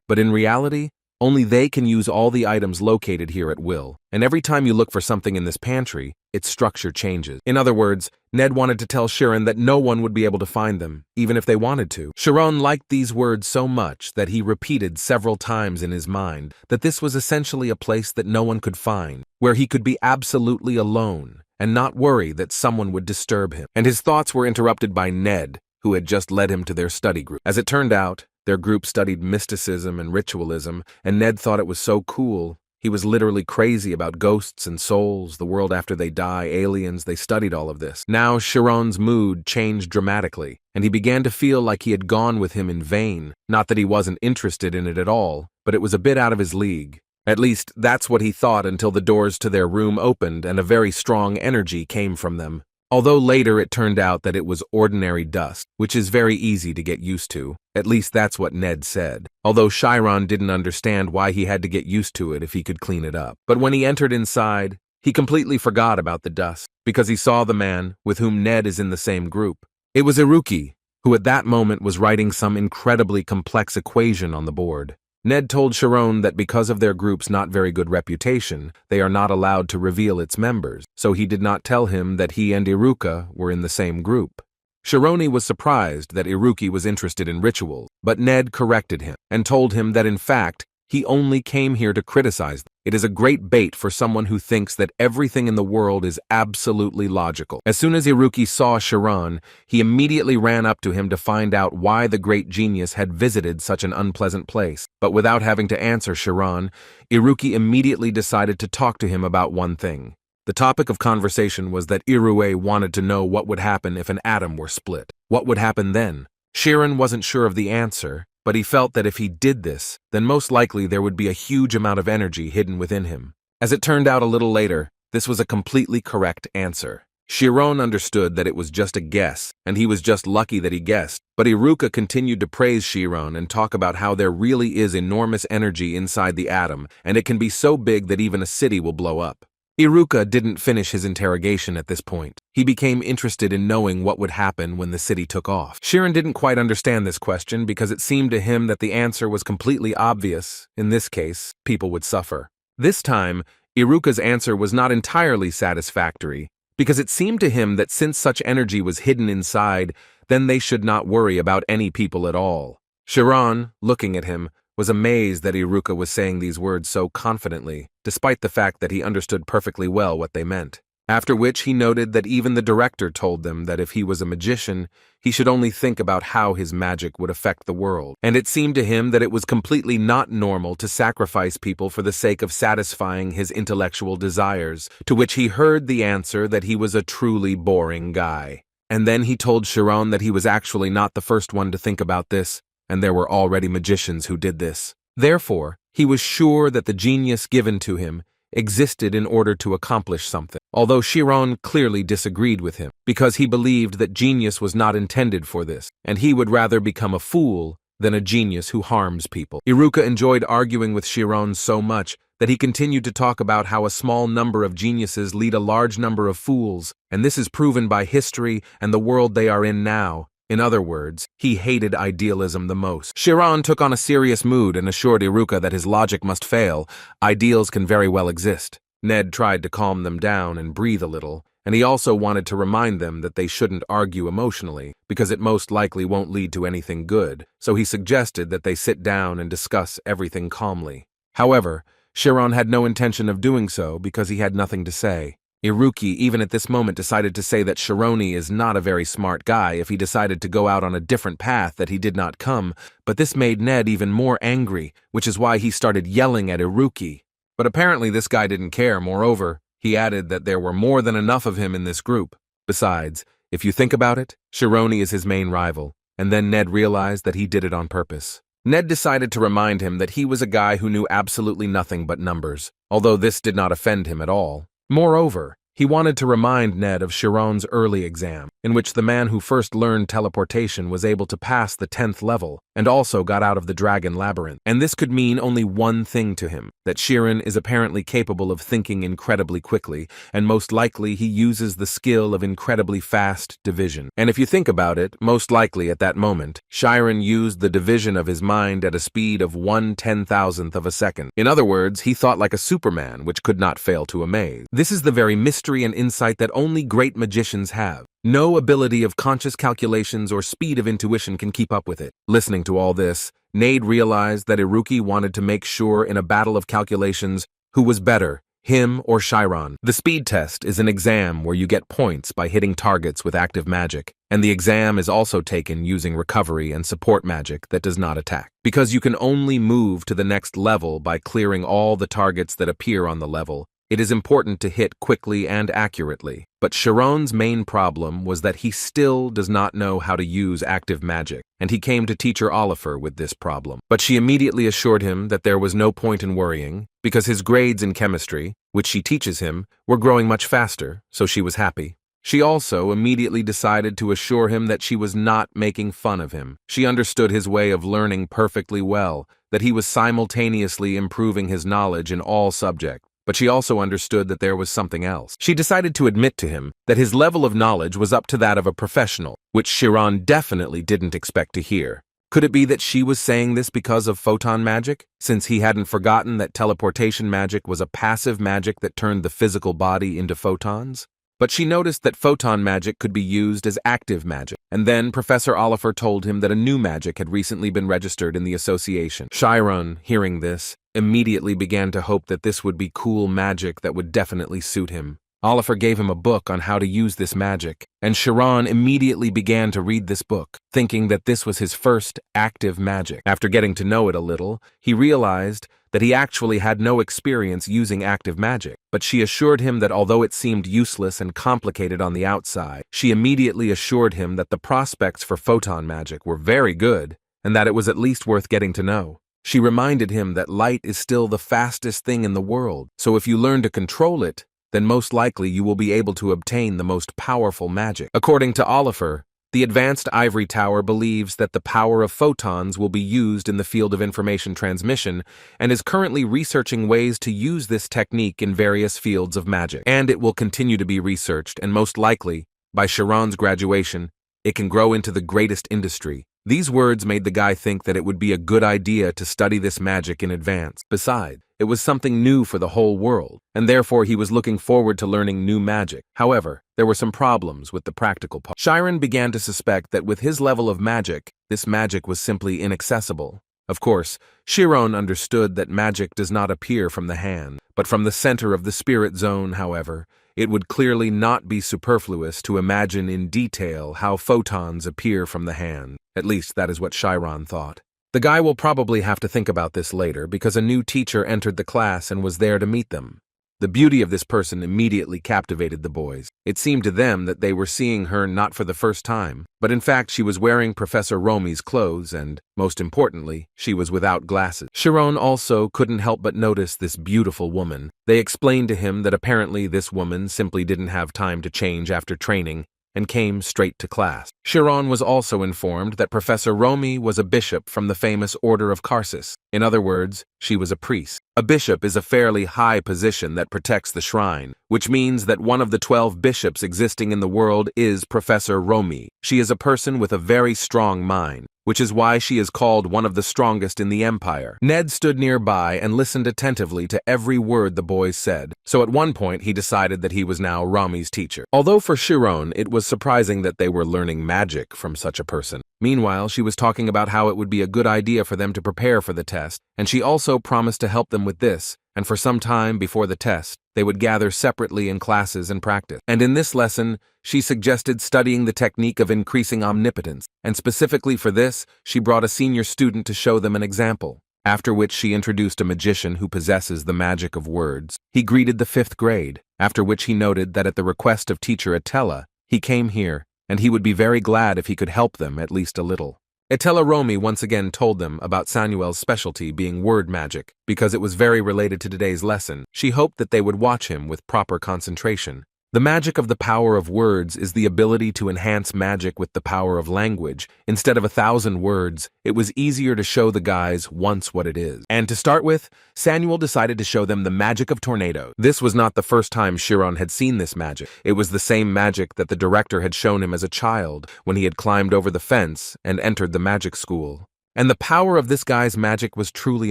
But in reality, only they can use all the items located here at will, and every time you look for something in this pantry, its structure changes. In other words, Ned wanted to tell Chiron that no one would be able to find them, even if they wanted to. Chiron liked these words so much that he repeated several times in his mind that this was essentially a place that no one could find, where he could be absolutely alone and not worry that someone would disturb him. And his thoughts were interrupted by Ned, who had just led him to their study group. As it turned out, their group studied mysticism and ritualism, and Ned thought it was so cool. He was literally crazy about ghosts and souls, the world after they die, aliens. They studied all of this. Now Chiron's mood changed dramatically, and he began to feel like he had gone with him in vain. Not that he wasn't interested in it at all, but it was a bit out of his league. At least, that's what he thought until the doors to their room opened and a very strong energy came from them. Although later it turned out that it was ordinary dust, which is very easy to get used to. At least that's what Ned said. Although Chiron didn't understand why he had to get used to it if he could clean it up. But when he entered inside, he completely forgot about the dust, because he saw the man with whom Ned is in the same group. It was Iruki, who at that moment was writing some incredibly complex equation on the board. Ned told Chiron that because of their group's not very good reputation, they are not allowed to reveal its members, so he did not tell him that he and Iruka were in the same group. Chiron was surprised that Iruki was interested in rituals, but Ned corrected him and told him that in fact, he only came here to criticize them. It is a great bait for someone who thinks that everything in the world is absolutely logical. As soon as Iruki saw Chiron, he immediately ran up to him to find out why the great genius had visited such an unpleasant place. But without having to answer Chiron, Iruki immediately decided to talk to him about one thing. The topic of conversation was that Irue wanted to know what would happen if an atom were split. What would happen then? Chiron wasn't sure of the answer, but he felt that if he did this, then most likely there would be a huge amount of energy hidden within him. As it turned out a little later, this was a completely correct answer. Chiron understood that it was just a guess, and he was just lucky that he guessed, but Iruka continued to praise Chiron and talk about how there really is enormous energy inside the atom, and it can be so big that even a city will blow up. Iruka didn't finish his interrogation at this point. He became interested in knowing what would happen when the city took off. Chiron didn't quite understand this question because it seemed to him that the answer was completely obvious. In this case, people would suffer. This time, Iruka's answer was not entirely satisfactory because it seemed to him that since such energy was hidden inside, then they should not worry about any people at all. Chiron, looking at him, was amazed that Iruka was saying these words so confidently, despite the fact that he understood perfectly well what they meant. After which he noted that even the director told them that if he was a magician, he should only think about how his magic would affect the world. And it seemed to him that it was completely not normal to sacrifice people for the sake of satisfying his intellectual desires, to which he heard the answer that he was a truly boring guy. And then he told Chiron that he was actually not the first one to think about this, and there were already magicians who did this. Therefore, he was sure that the genius given to him existed in order to accomplish something, although Chiron clearly disagreed with him, because he believed that genius was not intended for this, and he would rather become a fool than a genius who harms people. Iruka enjoyed arguing with Chiron so much that he continued to talk about how a small number of geniuses lead a large number of fools, and this is proven by history and the world they are in now. In other words, he hated idealism the most. Chiron took on a serious mood and assured Iruka that his logic must fail. Ideals can very well exist. Ned tried to calm them down and breathe a little, and he also wanted to remind them that they shouldn't argue emotionally, because it most likely won't lead to anything good, so he suggested that they sit down and discuss everything calmly. However, Chiron had no intention of doing so because he had nothing to say. Iruki even at this moment decided to say that Chironi is not a very smart guy if he decided to go out on a different path that he did not come, but this made Ned even more angry, which is why he started yelling at Iruki. But apparently this guy didn't care. Moreover, he added that there were more than enough of him in this group. Besides, if you think about it, Chironi is his main rival, and then Ned realized that he did it on purpose. Ned decided to remind him that he was a guy who knew absolutely nothing but numbers, although this did not offend him at all. Moreover, he wanted to remind Ned of Chiron's early exam, in which the man who first learned teleportation was able to pass the 10th level and also got out of the dragon labyrinth. And this could mean only one thing to him, that Chiron is apparently capable of thinking incredibly quickly, and most likely he uses the skill of incredibly fast division. And if you think about it, most likely at that moment, Chiron used the division of his mind at a speed of 1/10,000th of a second. In other words, he thought like a Superman, which could not fail to amaze. This is the very mystery and insight that only great magicians have. No ability of conscious calculations or speed of intuition can keep up with it. Listening to all this, Nade realized that Iruki wanted to make sure in a battle of calculations who was better, him or Chiron. The speed test is an exam where you get points by hitting targets with active magic, and the exam is also taken using recovery and support magic that does not attack. Because you can only move to the next level by clearing all the targets that appear on the level, it is important to hit quickly and accurately. But Chiron's main problem was that he still does not know how to use active magic, and he came to teacher Oliver with this problem. But she immediately assured him that there was no point in worrying, because his grades in chemistry, which she teaches him, were growing much faster, so she was happy. She also immediately decided to assure him that she was not making fun of him. She understood his way of learning perfectly well, that he was simultaneously improving his knowledge in all subjects. But she also understood that there was something else. She decided to admit to him that his level of knowledge was up to that of a professional, which Chiron definitely didn't expect to hear. Could it be that she was saying this because of photon magic, since he hadn't forgotten that teleportation magic was a passive magic that turned the physical body into photons? But she noticed that photon magic could be used as active magic, and then Professor Oliver told him that a new magic had recently been registered in the association. Chiron, hearing this, immediately began to hope that this would be cool magic that would definitely suit him. Oliver gave him a book on how to use this magic, and Chiron immediately began to read this book, thinking that this was his first active magic. After getting to know it a little, he realized that he actually had no experience using active magic, but she assured him that although it seemed useless and complicated on the outside, she immediately assured him that the prospects for photon magic were very good, and that it was at least worth getting to know. She reminded him that light is still the fastest thing in the world, so if you learn to control it, then most likely you will be able to obtain the most powerful magic. According to Oliver, the Advanced Ivory Tower believes that the power of photons will be used in the field of information transmission and is currently researching ways to use this technique in various fields of magic. And it will continue to be researched, and most likely, by Chiron's graduation, it can grow into the greatest industry. These words made the guy think that it would be a good idea to study this magic in advance. Besides, it was something new for the whole world, and therefore he was looking forward to learning new magic. However, there were some problems with the practical part. Chiron began to suspect that with his level of magic, this magic was simply inaccessible. Of course, Chiron understood that magic does not appear from the hand, but from the center of the spirit zone. However, it would clearly not be superfluous to imagine in detail how photons appear from the hand. At least that is what Chiron thought. The guy will probably have to think about this later because a new teacher entered the class and was there to meet them. The beauty of this person immediately captivated the boys. It seemed to them that they were seeing her not for the first time, but in fact she was wearing Professor Romi's clothes and, most importantly, she was without glasses. Chiron also couldn't help but notice this beautiful woman. They explained to him that apparently this woman simply didn't have time to change after training and came straight to class. Chiron was also informed that Professor Romi was a bishop from the famous Order of Karsus. In other words, she was a priest. A bishop is a fairly high position that protects the shrine, which means that one of the 12 bishops existing in the world is Professor Romi. She is a person with a very strong mind, which is why she is called one of the strongest in the empire. Ned stood nearby and listened attentively to every word the boys said, so at one point he decided that he was now Romi's teacher. Although for Chiron it was surprising that they were learning magic from such a person. Meanwhile, she was talking about how it would be a good idea for them to prepare for the test, and she also promised to help them with this, and for some time before the test, they would gather separately in classes and practice. And in this lesson, she suggested studying the technique of increasing omnipotence, and specifically for this, she brought a senior student to show them an example, after which she introduced a magician who possesses the magic of words. He greeted the 5th grade, after which he noted that at the request of teacher Atella, he came here, and he would be very glad if he could help them at least a little. Atella Romi once again told them about Samuel's specialty being word magic, because it was very related to today's lesson. She hoped that they would watch him with proper concentration. The magic of the power of words is the ability to enhance magic with the power of language. Instead of 1,000 words, it was easier to show the guys once what it is. And to start with, Samuel decided to show them the magic of tornado. This was not the first time Chiron had seen this magic. It was the same magic that the director had shown him as a child when he had climbed over the fence and entered the magic school. And the power of this guy's magic was truly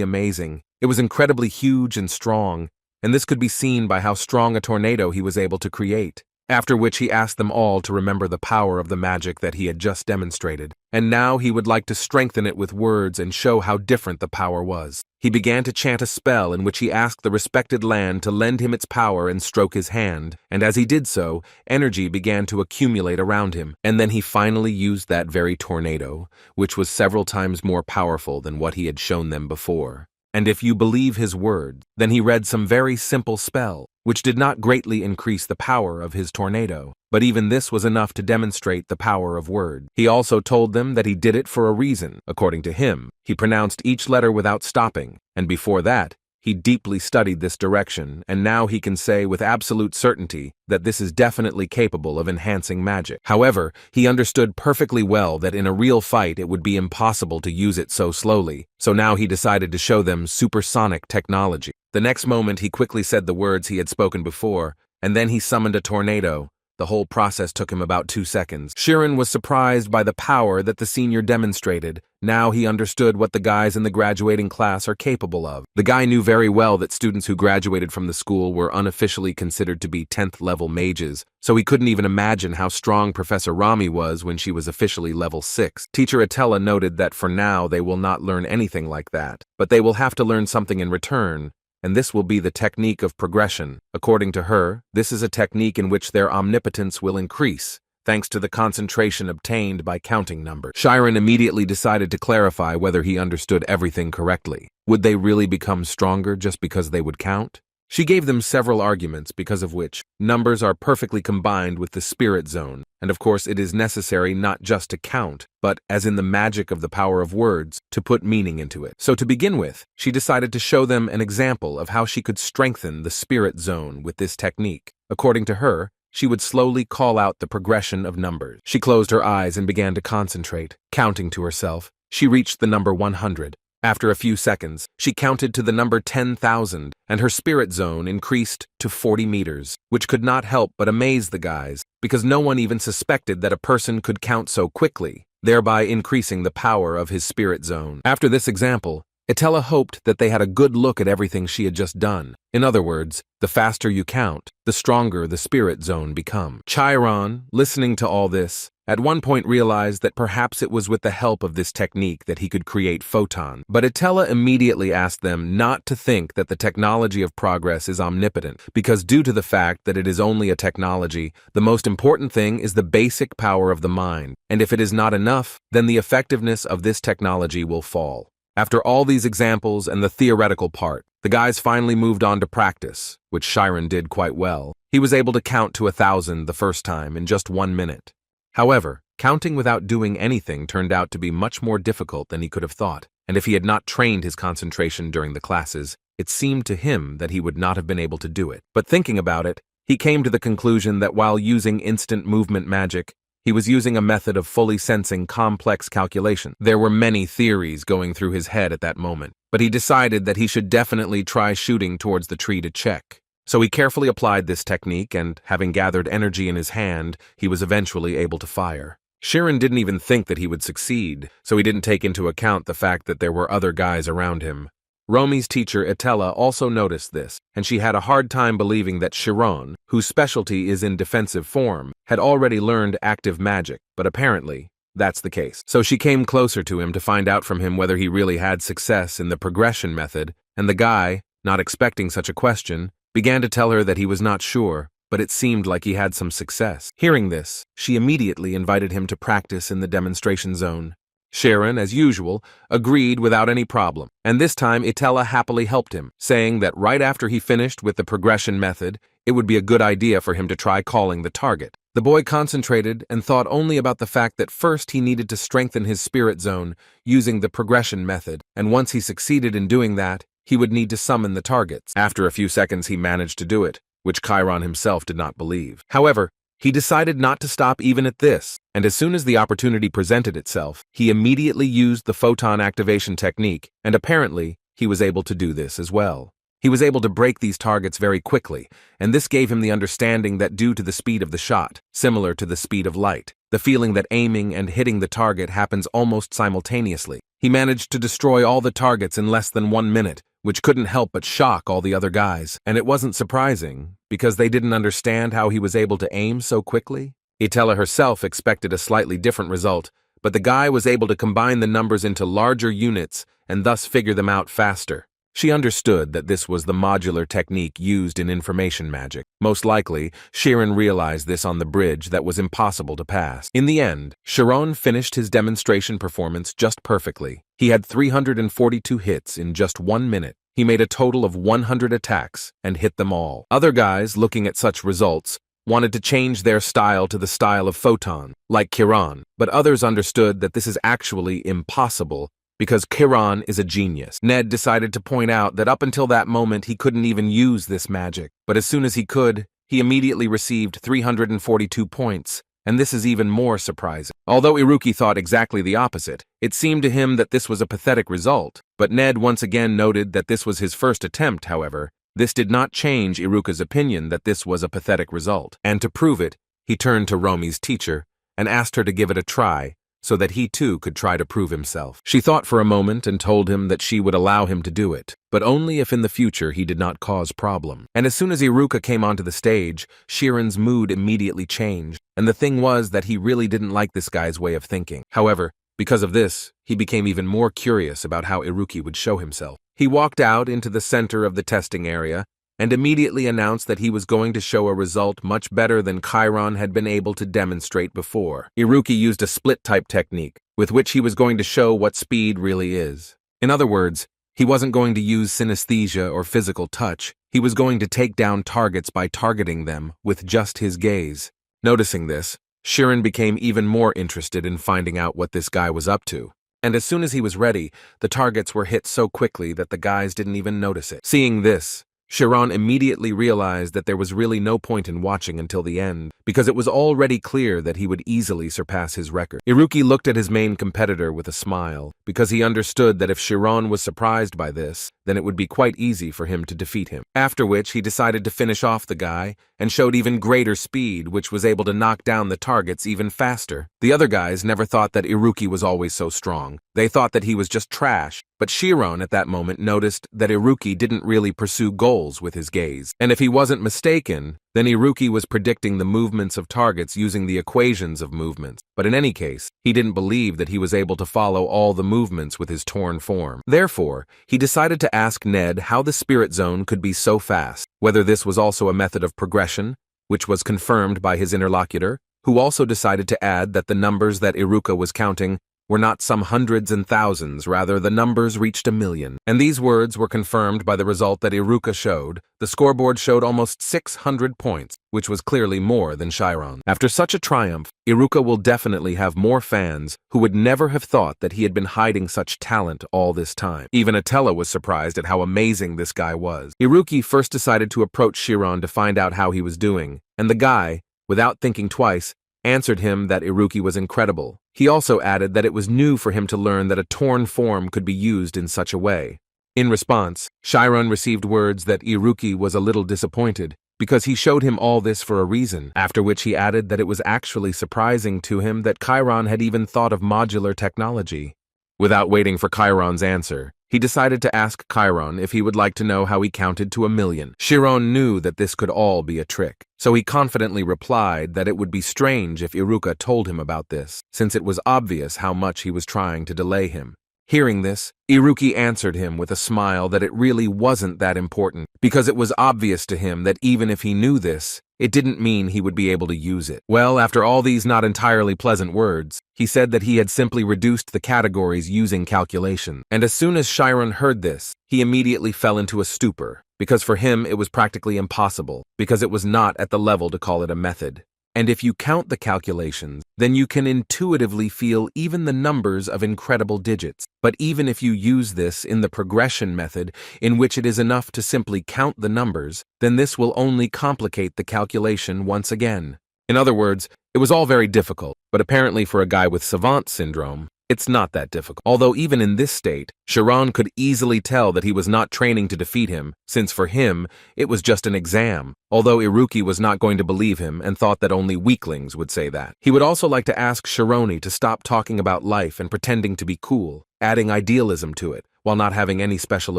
amazing. It was incredibly huge and strong, and this could be seen by how strong a tornado he was able to create. After which he asked them all to remember the power of the magic that he had just demonstrated, and now he would like to strengthen it with words and show how different the power was. He began to chant a spell in which he asked the respected land to lend him its power and stroke his hand, and as he did so, energy began to accumulate around him, and then he finally used that very tornado, which was several times more powerful than what he had shown them before. And if you believe his word, then he read some very simple spell, which did not greatly increase the power of his tornado, but even this was enough to demonstrate the power of word. He also told them that he did it for a reason. According to him, he pronounced each letter without stopping, and before that, he deeply studied this direction, and now he can say with absolute certainty that this is definitely capable of enhancing magic. However, he understood perfectly well that in a real fight it would be impossible to use it so slowly, so now he decided to show them supersonic technology. The next moment he quickly said the words he had spoken before, and then he summoned a tornado. The whole process took him about 2 seconds. Chiron was surprised by the power that the senior demonstrated. Now he understood what the guys in the graduating class are capable of. The guy knew very well that students who graduated from the school were unofficially considered to be 10th level mages, so he couldn't even imagine how strong Professor Romi was when she was officially level 6. Teacher Atella noted that for now they will not learn anything like that, but they will have to learn something in return. And this will be the technique of progression. According to her, this is a technique in which their omnipotence will increase, thanks to the concentration obtained by counting numbers. Chiron immediately decided to clarify whether he understood everything correctly. Would they really become stronger just because they would count? She gave them several arguments because of which numbers are perfectly combined with the spirit zone, and of course it is necessary not just to count, but, as in the magic of the power of words, to put meaning into it. So to begin with, she decided to show them an example of how she could strengthen the spirit zone with this technique. According to her, she would slowly call out the progression of numbers. She closed her eyes and began to concentrate, counting to herself. She reached the number 100. After a few seconds, she counted to the number 10,000, and her spirit zone increased to 40 meters, which could not help but amaze the guys, because no one even suspected that a person could count so quickly, thereby increasing the power of his spirit zone. After this example, Atella hoped that they had a good look at everything she had just done. In other words, the faster you count, the stronger the spirit zone becomes. Chiron, listening to all this, at one point realized that perhaps it was with the help of this technique that he could create photons. But Atella immediately asked them not to think that the technology of progress is omnipotent, because due to the fact that it is only a technology, the most important thing is the basic power of the mind, and if it is not enough, then the effectiveness of this technology will fall. After all these examples and the theoretical part, the guys finally moved on to practice, which Chiron did quite well. He was able to count to 1,000 the first time in just 1 minute. However, counting without doing anything turned out to be much more difficult than he could have thought, and if he had not trained his concentration during the classes, it seemed to him that he would not have been able to do it. But thinking about it, he came to the conclusion that while using instant movement magic, he was using a method of fully sensing complex calculation. There were many theories going through his head at that moment. but he decided that he should definitely try shooting towards the tree to check. So he carefully applied this technique, and having gathered energy in his hand, he was eventually able to fire. Chiron didn't even think that he would succeed, so he didn't take into account the fact that there were other guys around him. Romi's teacher, Itella, also noticed this, and she had a hard time believing that Chiron, whose specialty is in defensive form, had already learned active magic, but apparently, that's the case. So she came closer to him to find out from him whether he really had success in the progression method, and the guy, not expecting such a question, began to tell her that he was not sure, but it seemed like he had some success. Hearing this, she immediately invited him to practice in the demonstration zone. Chiron, as usual, agreed without any problem, and this time Itella happily helped him, saying that right after he finished with the progression method, it would be a good idea for him to try calling the target. The boy concentrated and thought only about the fact that first he needed to strengthen his spirit zone using the progression method, and once he succeeded in doing that, he would need to summon the targets. After a few seconds he managed to do it, which Chiron himself did not believe. However, he decided not to stop even at this, and as soon as the opportunity presented itself, he immediately used the photon activation technique, and apparently, he was able to do this as well. He was able to break these targets very quickly, and this gave him the understanding that due to the speed of the shot, similar to the speed of light, the feeling that aiming and hitting the target happens almost simultaneously. He managed to destroy all the targets in less than 1 minute, which couldn't help but shock all the other guys, and it wasn't surprising, because they didn't understand how he was able to aim so quickly. Itella herself expected a slightly different result, but the guy was able to combine the numbers into larger units and thus figure them out faster. She understood that this was the modular technique used in information magic. Most likely, Chiron realized this on the bridge that was impossible to pass. In the end, Chiron finished his demonstration performance just perfectly. He had 342 hits in just 1 minute. He made a total of 100 attacks and hit them all. Other guys, looking at such results, wanted to change their style to the style of Photon, like Chiron, but others understood that this is actually impossible because Chiron is a genius. Ned decided to point out that up until that moment he couldn't even use this magic, but as soon as he could, he immediately received 342 points, and this is even more surprising. Although Iruki thought exactly the opposite, it seemed to him that this was a pathetic result, but Ned once again noted that this was his first attempt, however. This did not change Iruka's opinion that this was a pathetic result, and to prove it, he turned to Romi's teacher and asked her to give it a try, so that he too could try to prove himself. She thought for a moment and told him that she would allow him to do it, but only if in the future he did not cause problem. And as soon as Iruka came onto the stage, Chiron's mood immediately changed, and the thing was that he really didn't like this guy's way of thinking. However, because of this, he became even more curious about how Iruki would show himself. He walked out into the center of the testing area and immediately announced that he was going to show a result much better than Chiron had been able to demonstrate before. Iruki used a split-type technique, with which he was going to show what speed really is. In other words, he wasn't going to use synesthesia or physical touch. He was going to take down targets by targeting them with just his gaze. Noticing this, Chiron became even more interested in finding out what this guy was up to. And as soon as he was ready, the targets were hit so quickly that the guys didn't even notice it. Seeing this, Chiron immediately realized that there was really no point in watching until the end, because it was already clear that he would easily surpass his record. Iruki looked at his main competitor with a smile, because he understood that if Chiron was surprised by this, then it would be quite easy for him to defeat him. After which, he decided to finish off the guy, and showed even greater speed, which was able to knock down the targets even faster. The other guys never thought that Iruki was always so strong. They thought that he was just trash, but Chiron at that moment noticed that Iruki didn't really pursue goals with his gaze. And if he wasn't mistaken, then Iruki was predicting the movements of targets using the equations of movements. But in any case, he didn't believe that he was able to follow all the movements with his torn form. Therefore, he decided to ask Ned how the spirit zone could be so fast, whether this was also a method of progression, which was confirmed by his interlocutor, who also decided to add that the numbers that Iruka was counting were not some hundreds and thousands, rather the numbers reached 1,000,000. And these words were confirmed by the result that Iruka showed. The scoreboard showed almost 600 points, which was clearly more than Chiron. After such a triumph, Iruka will definitely have more fans who would never have thought that he had been hiding such talent all this time. Even Itella was surprised at how amazing this guy was. Iruki first decided to approach Chiron to find out how he was doing, and the guy, without thinking twice, answered him that Iruki was incredible. He also added that it was new for him to learn that a torn form could be used in such a way. In response, Chiron received words that Iruki was a little disappointed, because he showed him all this for a reason, after which he added that it was actually surprising to him that Chiron had even thought of modular technology. Without waiting for Chiron's answer, he decided to ask Chiron if he would like to know how he counted to 1,000,000. Chiron knew that this could all be a trick, so he confidently replied that it would be strange if Iruka told him about this, since it was obvious how much he was trying to delay him. Hearing this, Iruki answered him with a smile that it really wasn't that important, because it was obvious to him that even if he knew this, it didn't mean he would be able to use it. Well, after all these not entirely pleasant words, he said that he had simply reduced the categories using calculation. And as soon as Chiron heard this, he immediately fell into a stupor, because for him it was practically impossible, because it was not at the level to call it a method. And if you count the calculations, then you can intuitively feel even the numbers of incredible digits. But even if you use this in the progression method, in which it is enough to simply count the numbers, then this will only complicate the calculation once again. In other words, it was all very difficult, but apparently for a guy with savant syndrome, it's not that difficult. Although even in this state, Chiron could easily tell that he was not training to defeat him, since for him, it was just an exam, although Iruki was not going to believe him and thought that only weaklings would say that. He would also like to ask Chironi to stop talking about life and pretending to be cool, adding idealism to it, while not having any special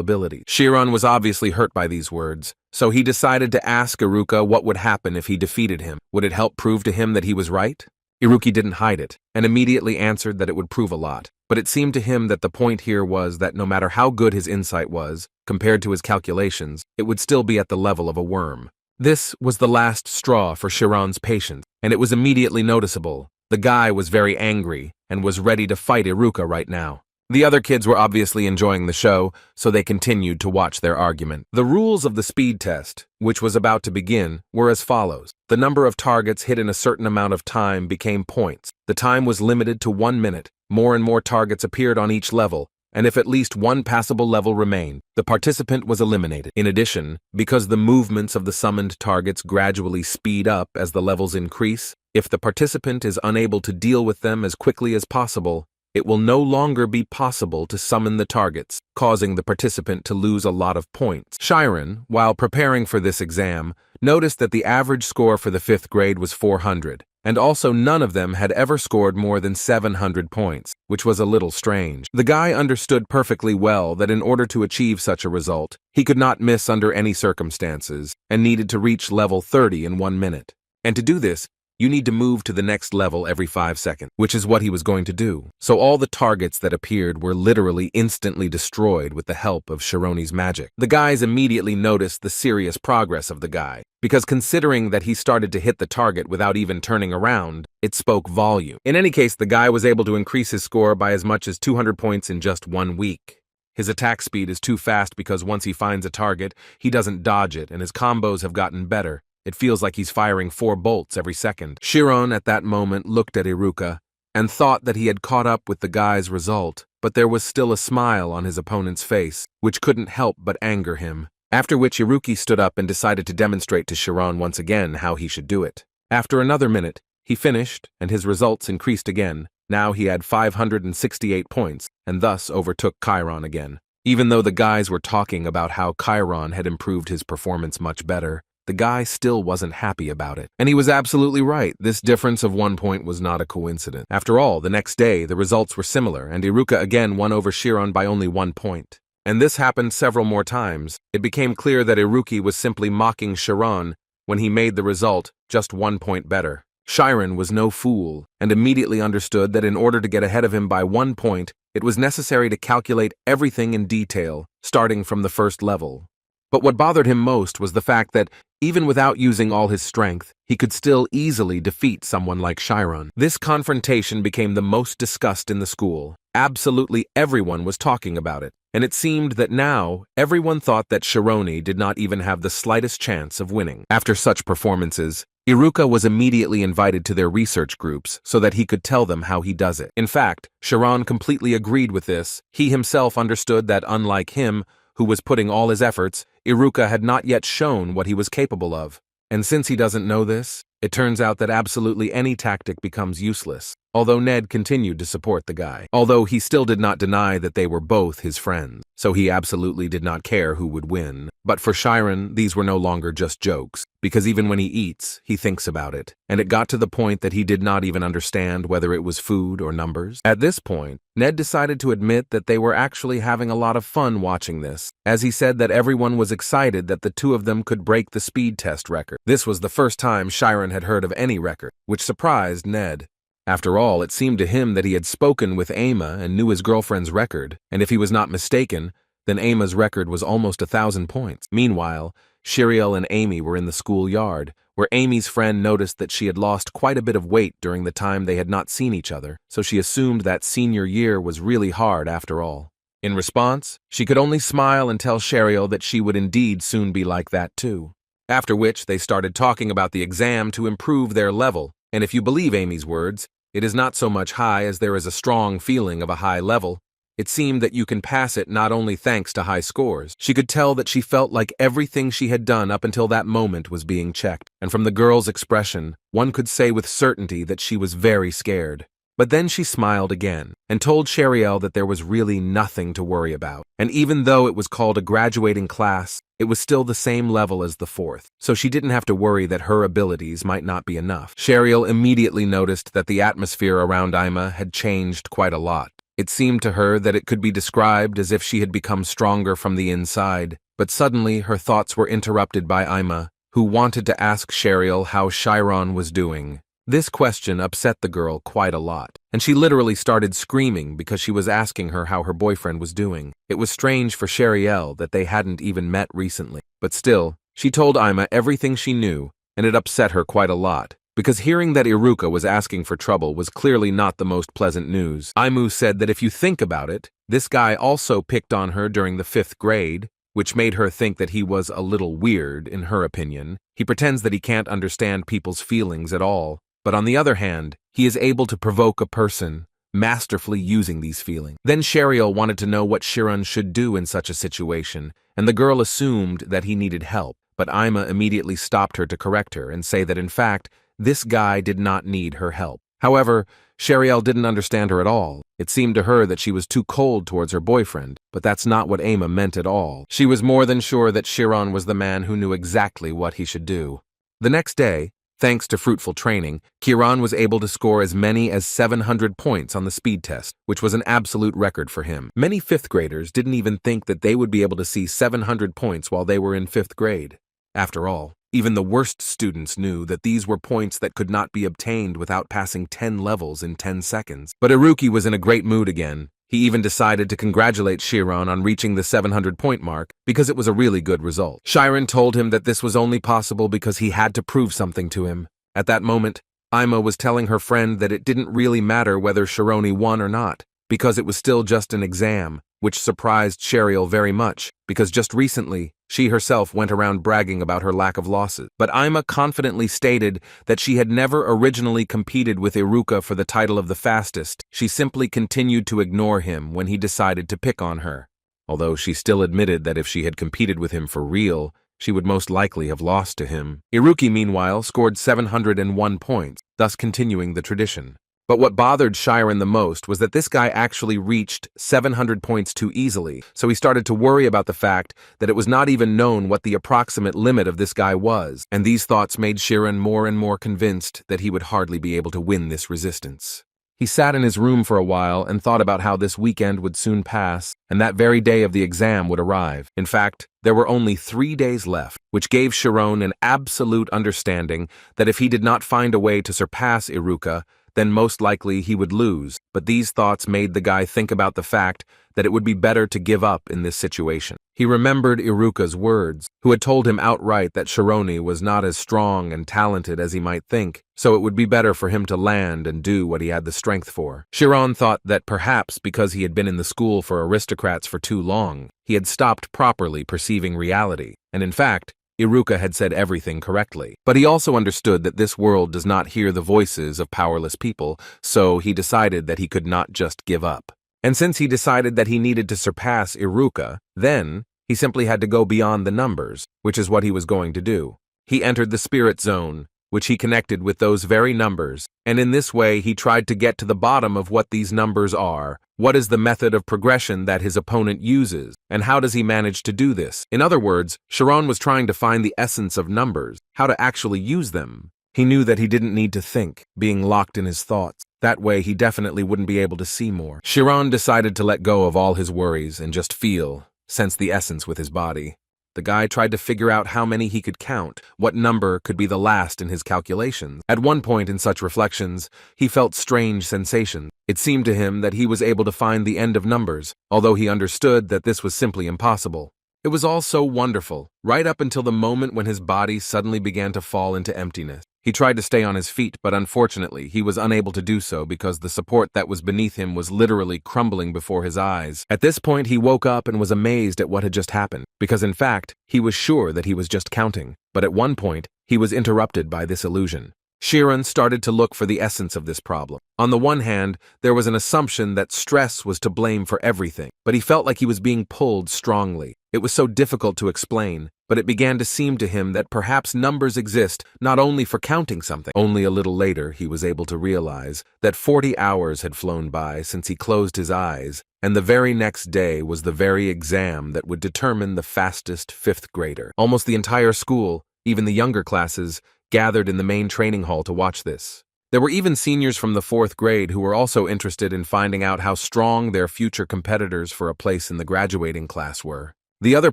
ability. Chiron was obviously hurt by these words, so he decided to ask Iruka what would happen if he defeated him. Would it help prove to him that he was right? Iruki didn't hide it, and immediately answered that it would prove a lot, but it seemed to him that the point here was that no matter how good his insight was, compared to his calculations, it would still be at the level of a worm. This was the last straw for Chiron's patience, and it was immediately noticeable. The guy was very angry, and was ready to fight Iruka right now. The other kids were obviously enjoying the show, so they continued to watch their argument. The rules of the speed test, which was about to begin, were as follows. The number of targets hit in a certain amount of time became points. The time was limited to 1 minute. More and more targets appeared on each level, and if at least one passable level remained, the participant was eliminated. In addition, because the movements of the summoned targets gradually speed up as the levels increase, if the participant is unable to deal with them as quickly as possible, it will no longer be possible to summon the targets, causing the participant to lose a lot of points. Chiron, while preparing for this exam, noticed that the average score for the 5th grade was 400, and also none of them had ever scored more than 700 points, which was a little strange. The guy understood perfectly well that in order to achieve such a result, he could not miss under any circumstances, and needed to reach level 30 in 1 minute. And to do this, you need to move to the next level every 5 seconds, which is what he was going to do. So all the targets that appeared were literally instantly destroyed with the help of Chironi's magic. The guys immediately noticed the serious progress of the guy, because considering that he started to hit the target without even turning around, it spoke volume. In any case, the guy was able to increase his score by as much as 200 points in just 1 week. His attack speed is too fast because once he finds a target, he doesn't dodge it, and his combos have gotten better. It feels like he's firing 4 bolts every second. Chiron at that moment looked at Iruka and thought that he had caught up with the guy's result, but there was still a smile on his opponent's face, which couldn't help but anger him. After which Iruki stood up and decided to demonstrate to Chiron once again how he should do it. After another minute, he finished, and his results increased again. Now he had 568 points, and thus overtook Chiron again. Even though the guys were talking about how Chiron had improved his performance much better, the guy still wasn't happy about it. And he was absolutely right. This difference of 1 point was not a coincidence. After all, the next day, the results were similar, and Iruka again won over Chiron by only 1 point. And this happened several more times. It became clear that Iruki was simply mocking Chiron when he made the result just 1 point better. Chiron was no fool, and immediately understood that in order to get ahead of him by 1 point, it was necessary to calculate everything in detail, starting from the first level. But what bothered him most was the fact that, even without using all his strength, he could still easily defeat someone like Chiron. This confrontation became the most discussed in the school. Absolutely everyone was talking about it, and it seemed that now everyone thought that Chironi did not even have the slightest chance of winning. After such performances, Iruka was immediately invited to their research groups so that he could tell them how he does it. In fact, Chiron completely agreed with this. He himself understood that, unlike him, who was putting all his efforts, Iruka had not yet shown what he was capable of. And since he doesn't know this, it turns out that absolutely any tactic becomes useless. although Ned continued to support the guy. Although he still did not deny that they were both his friends, so he absolutely did not care who would win. But for Chiron, these were no longer just jokes, because even when he eats, he thinks about it, and it got to the point that he did not even understand whether it was food or numbers. At this point, Ned decided to admit that they were actually having a lot of fun watching this, as he said that everyone was excited that the two of them could break the speed test record. This was the first time Chiron had heard of any record, which surprised Ned. After all, it seemed to him that he had spoken with Ama and knew his girlfriend's record, and if he was not mistaken, then Ama's record was almost 1,000 points. Meanwhile, Shiriel and Amy were in the schoolyard, where Amy's friend noticed that she had lost quite a bit of weight during the time they had not seen each other, so she assumed that senior year was really hard after all. In response, she could only smile and tell Shiriel that she would indeed soon be like that too. After which, they started talking about the exam to improve their level, and if you believe Amy's words, it is not so much high as there is a strong feeling of a high level. It seemed that you can pass it not only thanks to high scores. She could tell that she felt like everything she had done up until that moment was being checked, and from the girl's expression, one could say with certainty that she was very scared. But then she smiled again, and told Shiriel that there was really nothing to worry about, and even though it was called a graduating class, it was still the same level as the fourth, so she didn't have to worry that her abilities might not be enough. Shiriel immediately noticed that the atmosphere around Ima had changed quite a lot. It seemed to her that it could be described as if she had become stronger from the inside, but suddenly her thoughts were interrupted by Ima, who wanted to ask Shiriel how Chiron was doing. This question upset the girl quite a lot, and she literally started screaming because she was asking her how her boyfriend was doing. It was strange for Shiriel that they hadn't even met recently, but still, she told Ima everything she knew, and it upset her quite a lot, because hearing that Iruka was asking for trouble was clearly not the most pleasant news. Imu said that if you think about it, this guy also picked on her during the 5th grade, which made her think that he was a little weird, in her opinion. He pretends that he can't understand people's feelings at all, but on the other hand, he is able to provoke a person, masterfully using these feelings. Then Shiriel wanted to know what Chiron should do in such a situation, and the girl assumed that he needed help, but Ima immediately stopped her to correct her and say that in fact, this guy did not need her help. However, Shiriel didn't understand her at all. It seemed to her that she was too cold towards her boyfriend, but that's not what Ama meant at all. She was more than sure that Chiron was the man who knew exactly what he should do. The next day, thanks to fruitful training, Chiron was able to score as many as 700 points on the speed test, which was an absolute record for him. Many 5th graders didn't even think that they would be able to see 700 points while they were in 5th grade. After all, even the worst students knew that these were points that could not be obtained without passing 10 levels in 10 seconds. But Iruki was in a great mood again. He even decided to congratulate Chiron on reaching the 700-point mark because it was a really good result. Chiron told him that this was only possible because he had to prove something to him. At that moment, Ima was telling her friend that it didn't really matter whether Shironi won or not, because it was still just an exam, which surprised Shiriel very much, because just recently, she herself went around bragging about her lack of losses. But Ima confidently stated that she had never originally competed with Iruka for the title of the fastest. She simply continued to ignore him when he decided to pick on her, although she still admitted that if she had competed with him for real, she would most likely have lost to him. Iruki, meanwhile, scored 701 points, thus continuing the tradition. But what bothered Chiron the most was that this guy actually reached 700 points too easily, so he started to worry about the fact that it was not even known what the approximate limit of this guy was, and these thoughts made Chiron more and more convinced that he would hardly be able to win this resistance. He sat in his room for a while and thought about how this weekend would soon pass, and that very day of the exam would arrive. In fact, there were only 3 days left, which gave Chiron an absolute understanding that if he did not find a way to surpass Iruka, then most likely he would lose, but these thoughts made the guy think about the fact that it would be better to give up in this situation. He remembered Iruka's words, who had told him outright that Shironi was not as strong and talented as he might think, so it would be better for him to land and do what he had the strength for. Chiron thought that perhaps because he had been in the school for aristocrats for too long, he had stopped properly perceiving reality, and in fact, Iruka had said everything correctly. But he also understood that this world does not hear the voices of powerless people, so he decided that he could not just give up. And since he decided that he needed to surpass Iruka, then he simply had to go beyond the numbers, which is what he was going to do. He entered the spirit zone, which he connected with those very numbers, and in this way he tried to get to the bottom of what these numbers are. What is the method of progression that his opponent uses, and how does he manage to do this? In other words, Chiron was trying to find the essence of numbers, how to actually use them. He knew that he didn't need to think, being locked in his thoughts. That way he definitely wouldn't be able to see more. Chiron decided to let go of all his worries and just feel, sense the essence with his body. The guy tried to figure out how many he could count, what number could be the last in his calculations. At one point in such reflections, he felt strange sensations. It seemed to him that he was able to find the end of numbers, although he understood that this was simply impossible. It was all so wonderful, right up until the moment when his body suddenly began to fall into emptiness. He tried to stay on his feet, but unfortunately, he was unable to do so because the support that was beneath him was literally crumbling before his eyes. At this point, he woke up and was amazed at what had just happened, because in fact, he was sure that he was just counting. But at one point, he was interrupted by this illusion. Chiron started to look for the essence of this problem. On the one hand, there was an assumption that stress was to blame for everything, but he felt like he was being pulled strongly. It was so difficult to explain, but it began to seem to him that perhaps numbers exist not only for counting something. Only a little later, he was able to realize that 40 hours had flown by since he closed his eyes, and the very next day was the very exam that would determine the fastest fifth grader. Almost the entire school, even the younger classes, gathered in the main training hall to watch this. There were even seniors from the fourth grade who were also interested in finding out how strong their future competitors for a place in the graduating class were. The other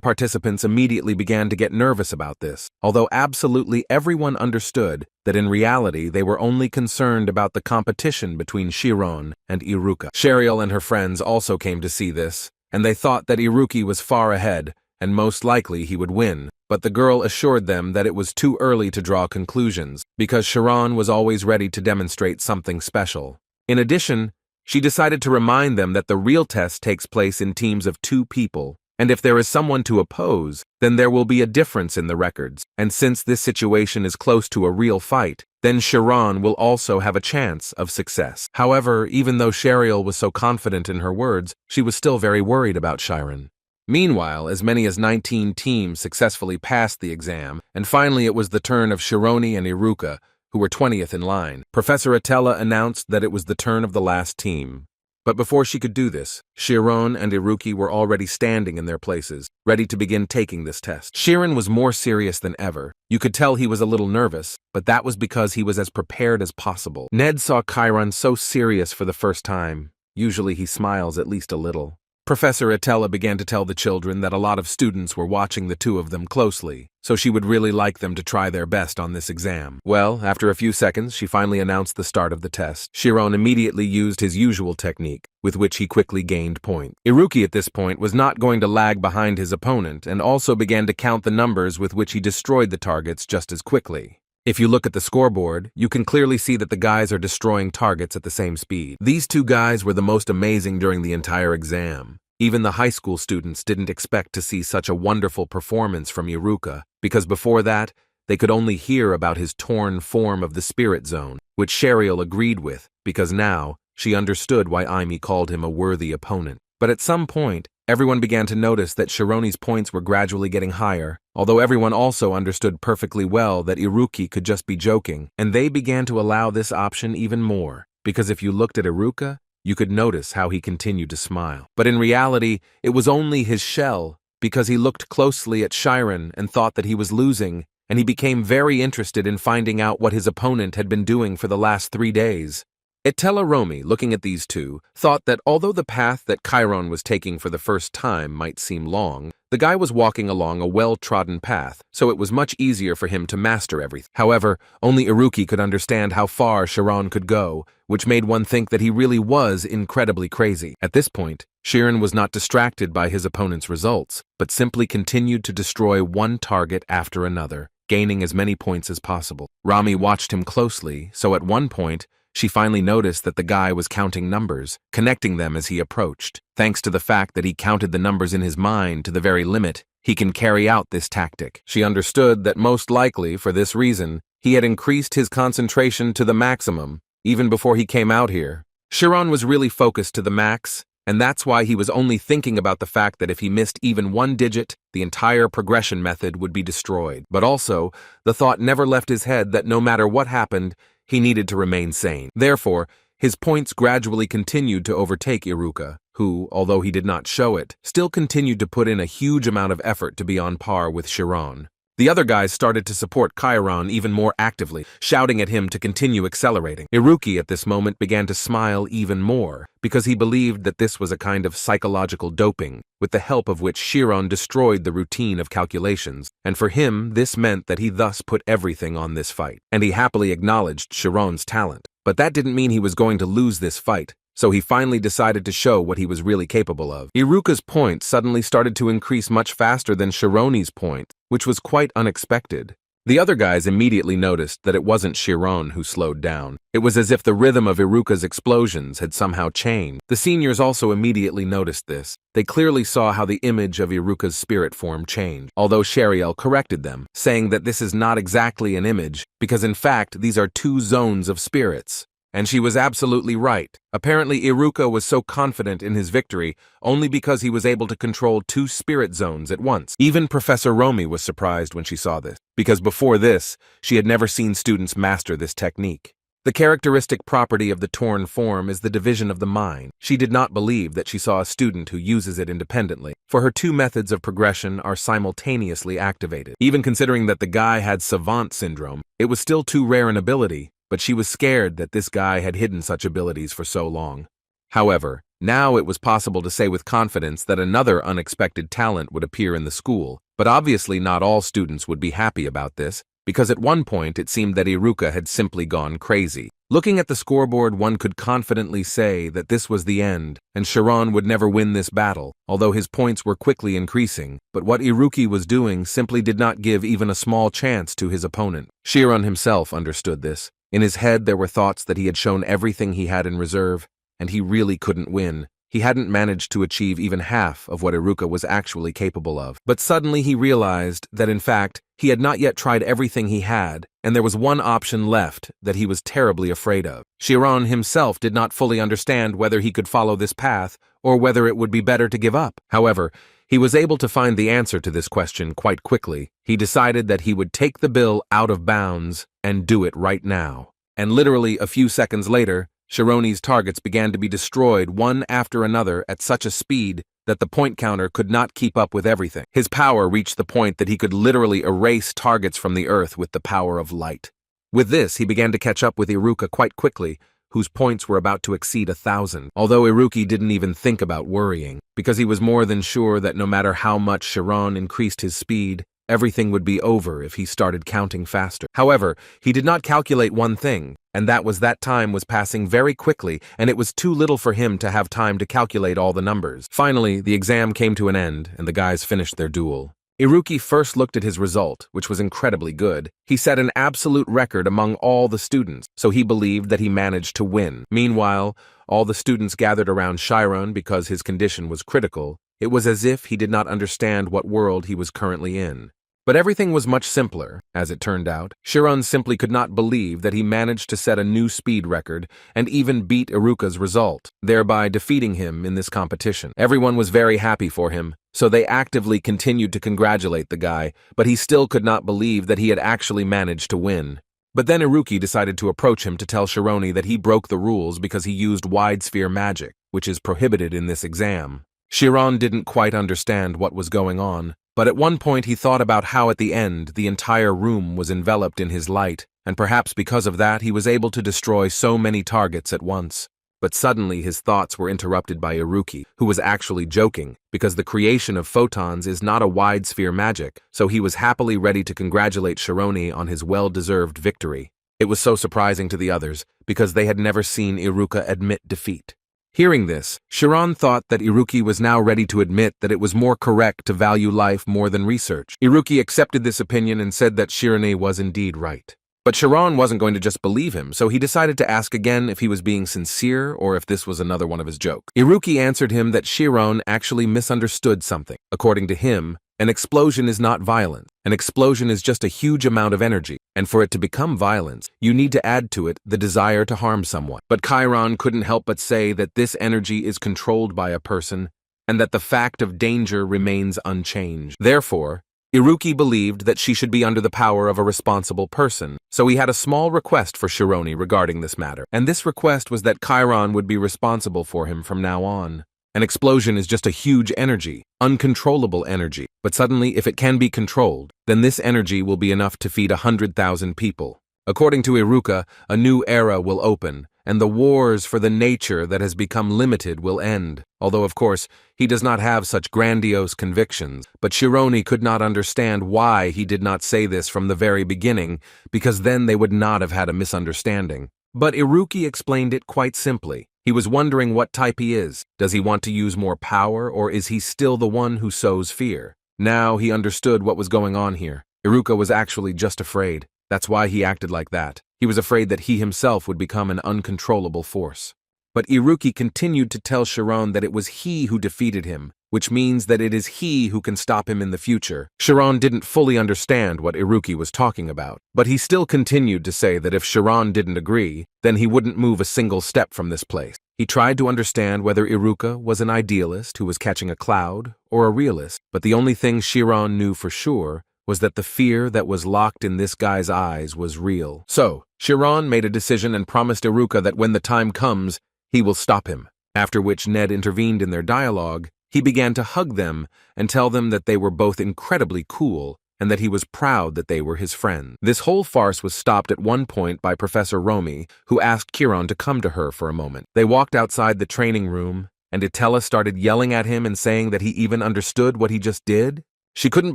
participants immediately began to get nervous about this, although absolutely everyone understood that in reality they were only concerned about the competition between Chiron and Iruka. Cheryl and her friends also came to see this, and they thought that Iruki was far ahead, and most likely he would win. But the girl assured them that it was too early to draw conclusions, because Chiron was always ready to demonstrate something special. In addition, she decided to remind them that the real test takes place in teams of 2 people, and if there is someone to oppose, then there will be a difference in the records, and since this situation is close to a real fight, then Chiron will also have a chance of success. However, even though Cheryl was so confident in her words, she was still very worried about Chiron. Meanwhile, as many as 19 teams successfully passed the exam, and finally it was the turn of Chironi and Iruka, who were 20th in line. Professor Atella announced that it was the turn of the last team. But before she could do this, Chiron and Iruki were already standing in their places, ready to begin taking this test. Chiron was more serious than ever. You could tell he was a little nervous, but that was because he was as prepared as possible. Ned saw Chiron so serious for the first time. Usually he smiles at least a little. Professor Atella began to tell the children that a lot of students were watching the 2 of them closely, so she would really like them to try their best on this exam. Well, after a few seconds, she finally announced the start of the test. Chiron immediately used his usual technique, with which he quickly gained points. Iruki at this point was not going to lag behind his opponent and also began to count the numbers with which he destroyed the targets just as quickly. If you look at the scoreboard, you can clearly see that the guys are destroying targets at the same speed. These 2 guys were the most amazing during the entire exam. Even the high school students didn't expect to see such a wonderful performance from Iruka, because before that, they could only hear about his torn form of the spirit zone, which Cheryl agreed with, because now she understood why Aimee called him a worthy opponent. But at some point, everyone began to notice that Chironi's points were gradually getting higher, although everyone also understood perfectly well that Iruki could just be joking, and they began to allow this option even more, because if you looked at Iruka, you could notice how he continued to smile. But in reality, it was only his shell, because he looked closely at Chiron and thought that he was losing, and he became very interested in finding out what his opponent had been doing for the last 3 days. Itella Romi, looking at these 2, thought that although the path that Chiron was taking for the first time might seem long, the guy was walking along a well-trodden path, so it was much easier for him to master everything. However, only Iruki could understand how far Chiron could go, which made one think that he really was incredibly crazy. At this point, Chiron was not distracted by his opponent's results, but simply continued to destroy one target after another, gaining as many points as possible. Rami watched him closely, so at one point, she finally noticed that the guy was counting numbers, connecting them as he approached. Thanks to the fact that he counted the numbers in his mind to the very limit, he can carry out this tactic. She understood that most likely, for this reason, he had increased his concentration to the maximum, even before he came out here. Chiron was really focused to the max, And that's why he was only thinking about the fact that if he missed even one digit, the entire progression method would be destroyed. But also, the thought never left his head that no matter what happened, he needed to remain sane. Therefore, his points gradually continued to overtake Iruka, who, although he did not show it, still continued to put in a huge amount of effort to be on par with Chiron. The other guys started to support Chiron even more actively, shouting at him to continue accelerating. Iruki at this moment began to smile even more, because he believed that this was a kind of psychological doping, with the help of which Chiron destroyed the routine of calculations, and for him this meant that he thus put everything on this fight. And he happily acknowledged Chiron's talent. But that didn't mean he was going to lose this fight, so he finally decided to show what he was really capable of. Iruka's point suddenly started to increase much faster than Chironi's point, which was quite unexpected. The other guys immediately noticed that it wasn't Chiron who slowed down. It was as if the rhythm of Iruka's explosions had somehow changed. The seniors also immediately noticed this. They clearly saw how the image of Iruka's spirit form changed, although Shariel corrected them, saying that this is not exactly an image, because in fact these are two zones of spirits. And she was absolutely right. Apparently Iruka was so confident in his victory only because he was able to control two spirit zones at once. Even Professor Romy was surprised when she saw this, because before this, she had never seen students master this technique. The characteristic property of the torn form is the division of the mind. She did not believe that she saw a student who uses it independently, for her two methods of progression are simultaneously activated. Even considering that the guy had savant syndrome, it was still too rare an ability, but she was scared that this guy had hidden such abilities for so long. However, now it was possible to say with confidence that another unexpected talent would appear in the school, but obviously not all students would be happy about this, because at one point it seemed that Iruka had simply gone crazy. Looking at the scoreboard, one could confidently say that this was the end, and Chiron would never win this battle, although his points were quickly increasing. But what Iruki was doing simply did not give even a small chance to his opponent. Chiron himself understood this. In his head there were thoughts that he had shown everything he had in reserve, and he really couldn't win. He hadn't managed to achieve even half of what Iruka was actually capable of. But suddenly he realized that in fact, he had not yet tried everything he had, and there was one option left that he was terribly afraid of. Chiron himself did not fully understand whether he could follow this path, or whether it would be better to give up. However, he was able to find the answer to this question quite quickly. He decided that he would take the bill out of bounds and do it right now. And literally a few seconds later, Chironi's targets began to be destroyed one after another at such a speed that the point counter could not keep up with everything. His power reached the point that he could literally erase targets from the earth with the power of light. With this, he began to catch up with Iruka quite quickly, whose points were about to exceed 1,000. Although Iruki didn't even think about worrying, because he was more than sure that no matter how much Chiron increased his speed, everything would be over if he started counting faster. However, he did not calculate one thing, and that was that time was passing very quickly, and it was too little for him to have time to calculate all the numbers. Finally, the exam came to an end, and the guys finished their duel. Iruki first looked at his result, which was incredibly good. He set an absolute record among all the students, so he believed that he managed to win. Meanwhile, all the students gathered around Chiron because his condition was critical. It was as if he did not understand what world he was currently in. But everything was much simpler, as it turned out. Chiron simply could not believe that he managed to set a new speed record and even beat Iruka's result, thereby defeating him in this competition. Everyone was very happy for him, so they actively continued to congratulate the guy, but he still could not believe that he had actually managed to win. But then Iruki decided to approach him to tell Chironi that he broke the rules because he used wide sphere magic, which is prohibited in this exam. Chiron didn't quite understand what was going on, but at one point he thought about how at the end the entire room was enveloped in his light, and perhaps because of that he was able to destroy so many targets at once. But suddenly his thoughts were interrupted by Iruki, who was actually joking, because the creation of photons is not a wide sphere magic, so he was happily ready to congratulate Chironi on his well-deserved victory. It was so surprising to the others, because they had never seen Iruka admit defeat. Hearing this, Chiron thought that Iruki was now ready to admit that it was more correct to value life more than research. Iruki accepted this opinion and said that Chironi was indeed right. But Chiron wasn't going to just believe him, so he decided to ask again if he was being sincere or if this was another one of his jokes. Iruki answered him that Chiron actually misunderstood something. According to him, An explosion is not violence. An explosion is just a huge amount of energy, and for it to become violence, you need to add to it the desire to harm someone. But Chiron couldn't help but say that this energy is controlled by a person, and that the fact of danger remains unchanged. Therefore, Iruki believed that she should be under the power of a responsible person, so he had a small request for Shironi regarding this matter, and this request was that Chiron would be responsible for him from now on. An explosion is just a huge energy, uncontrollable energy, but suddenly if it can be controlled, then this energy will be enough to feed 100,000 people. According to Iruka, a new era will open, and the wars for the nature that has become limited will end. Although, of course, he does not have such grandiose convictions, but Shironi could not understand why he did not say this from the very beginning, because then they would not have had a misunderstanding. But Iruki explained it quite simply. He was wondering what type he is. Does he want to use more power, or is he still the one who sows fear? Now he understood what was going on here. Iruka was actually just afraid. That's why he acted like that. He was afraid that he himself would become an uncontrollable force. But Iruki continued to tell Chiron that it was he who defeated him, which means that it is he who can stop him in the future. Chiron didn't fully understand what Iruki was talking about, but he still continued to say that if Chiron didn't agree, then he wouldn't move a single step from this place. He tried to understand whether Iruka was an idealist who was catching a cloud or a realist, but the only thing Chiron knew for sure was that the fear that was locked in this guy's eyes was real. So, Chiron made a decision and promised Iruka that when the time comes, he will stop him. After which Ned intervened in their dialogue, he began to hug them and tell them that they were both incredibly cool and that he was proud that they were his friends. This whole farce was stopped at one point by Professor Romy, who asked Chiron to come to her for a moment. They walked outside the training room, and Itella started yelling at him and saying that he even understood what he just did. She couldn't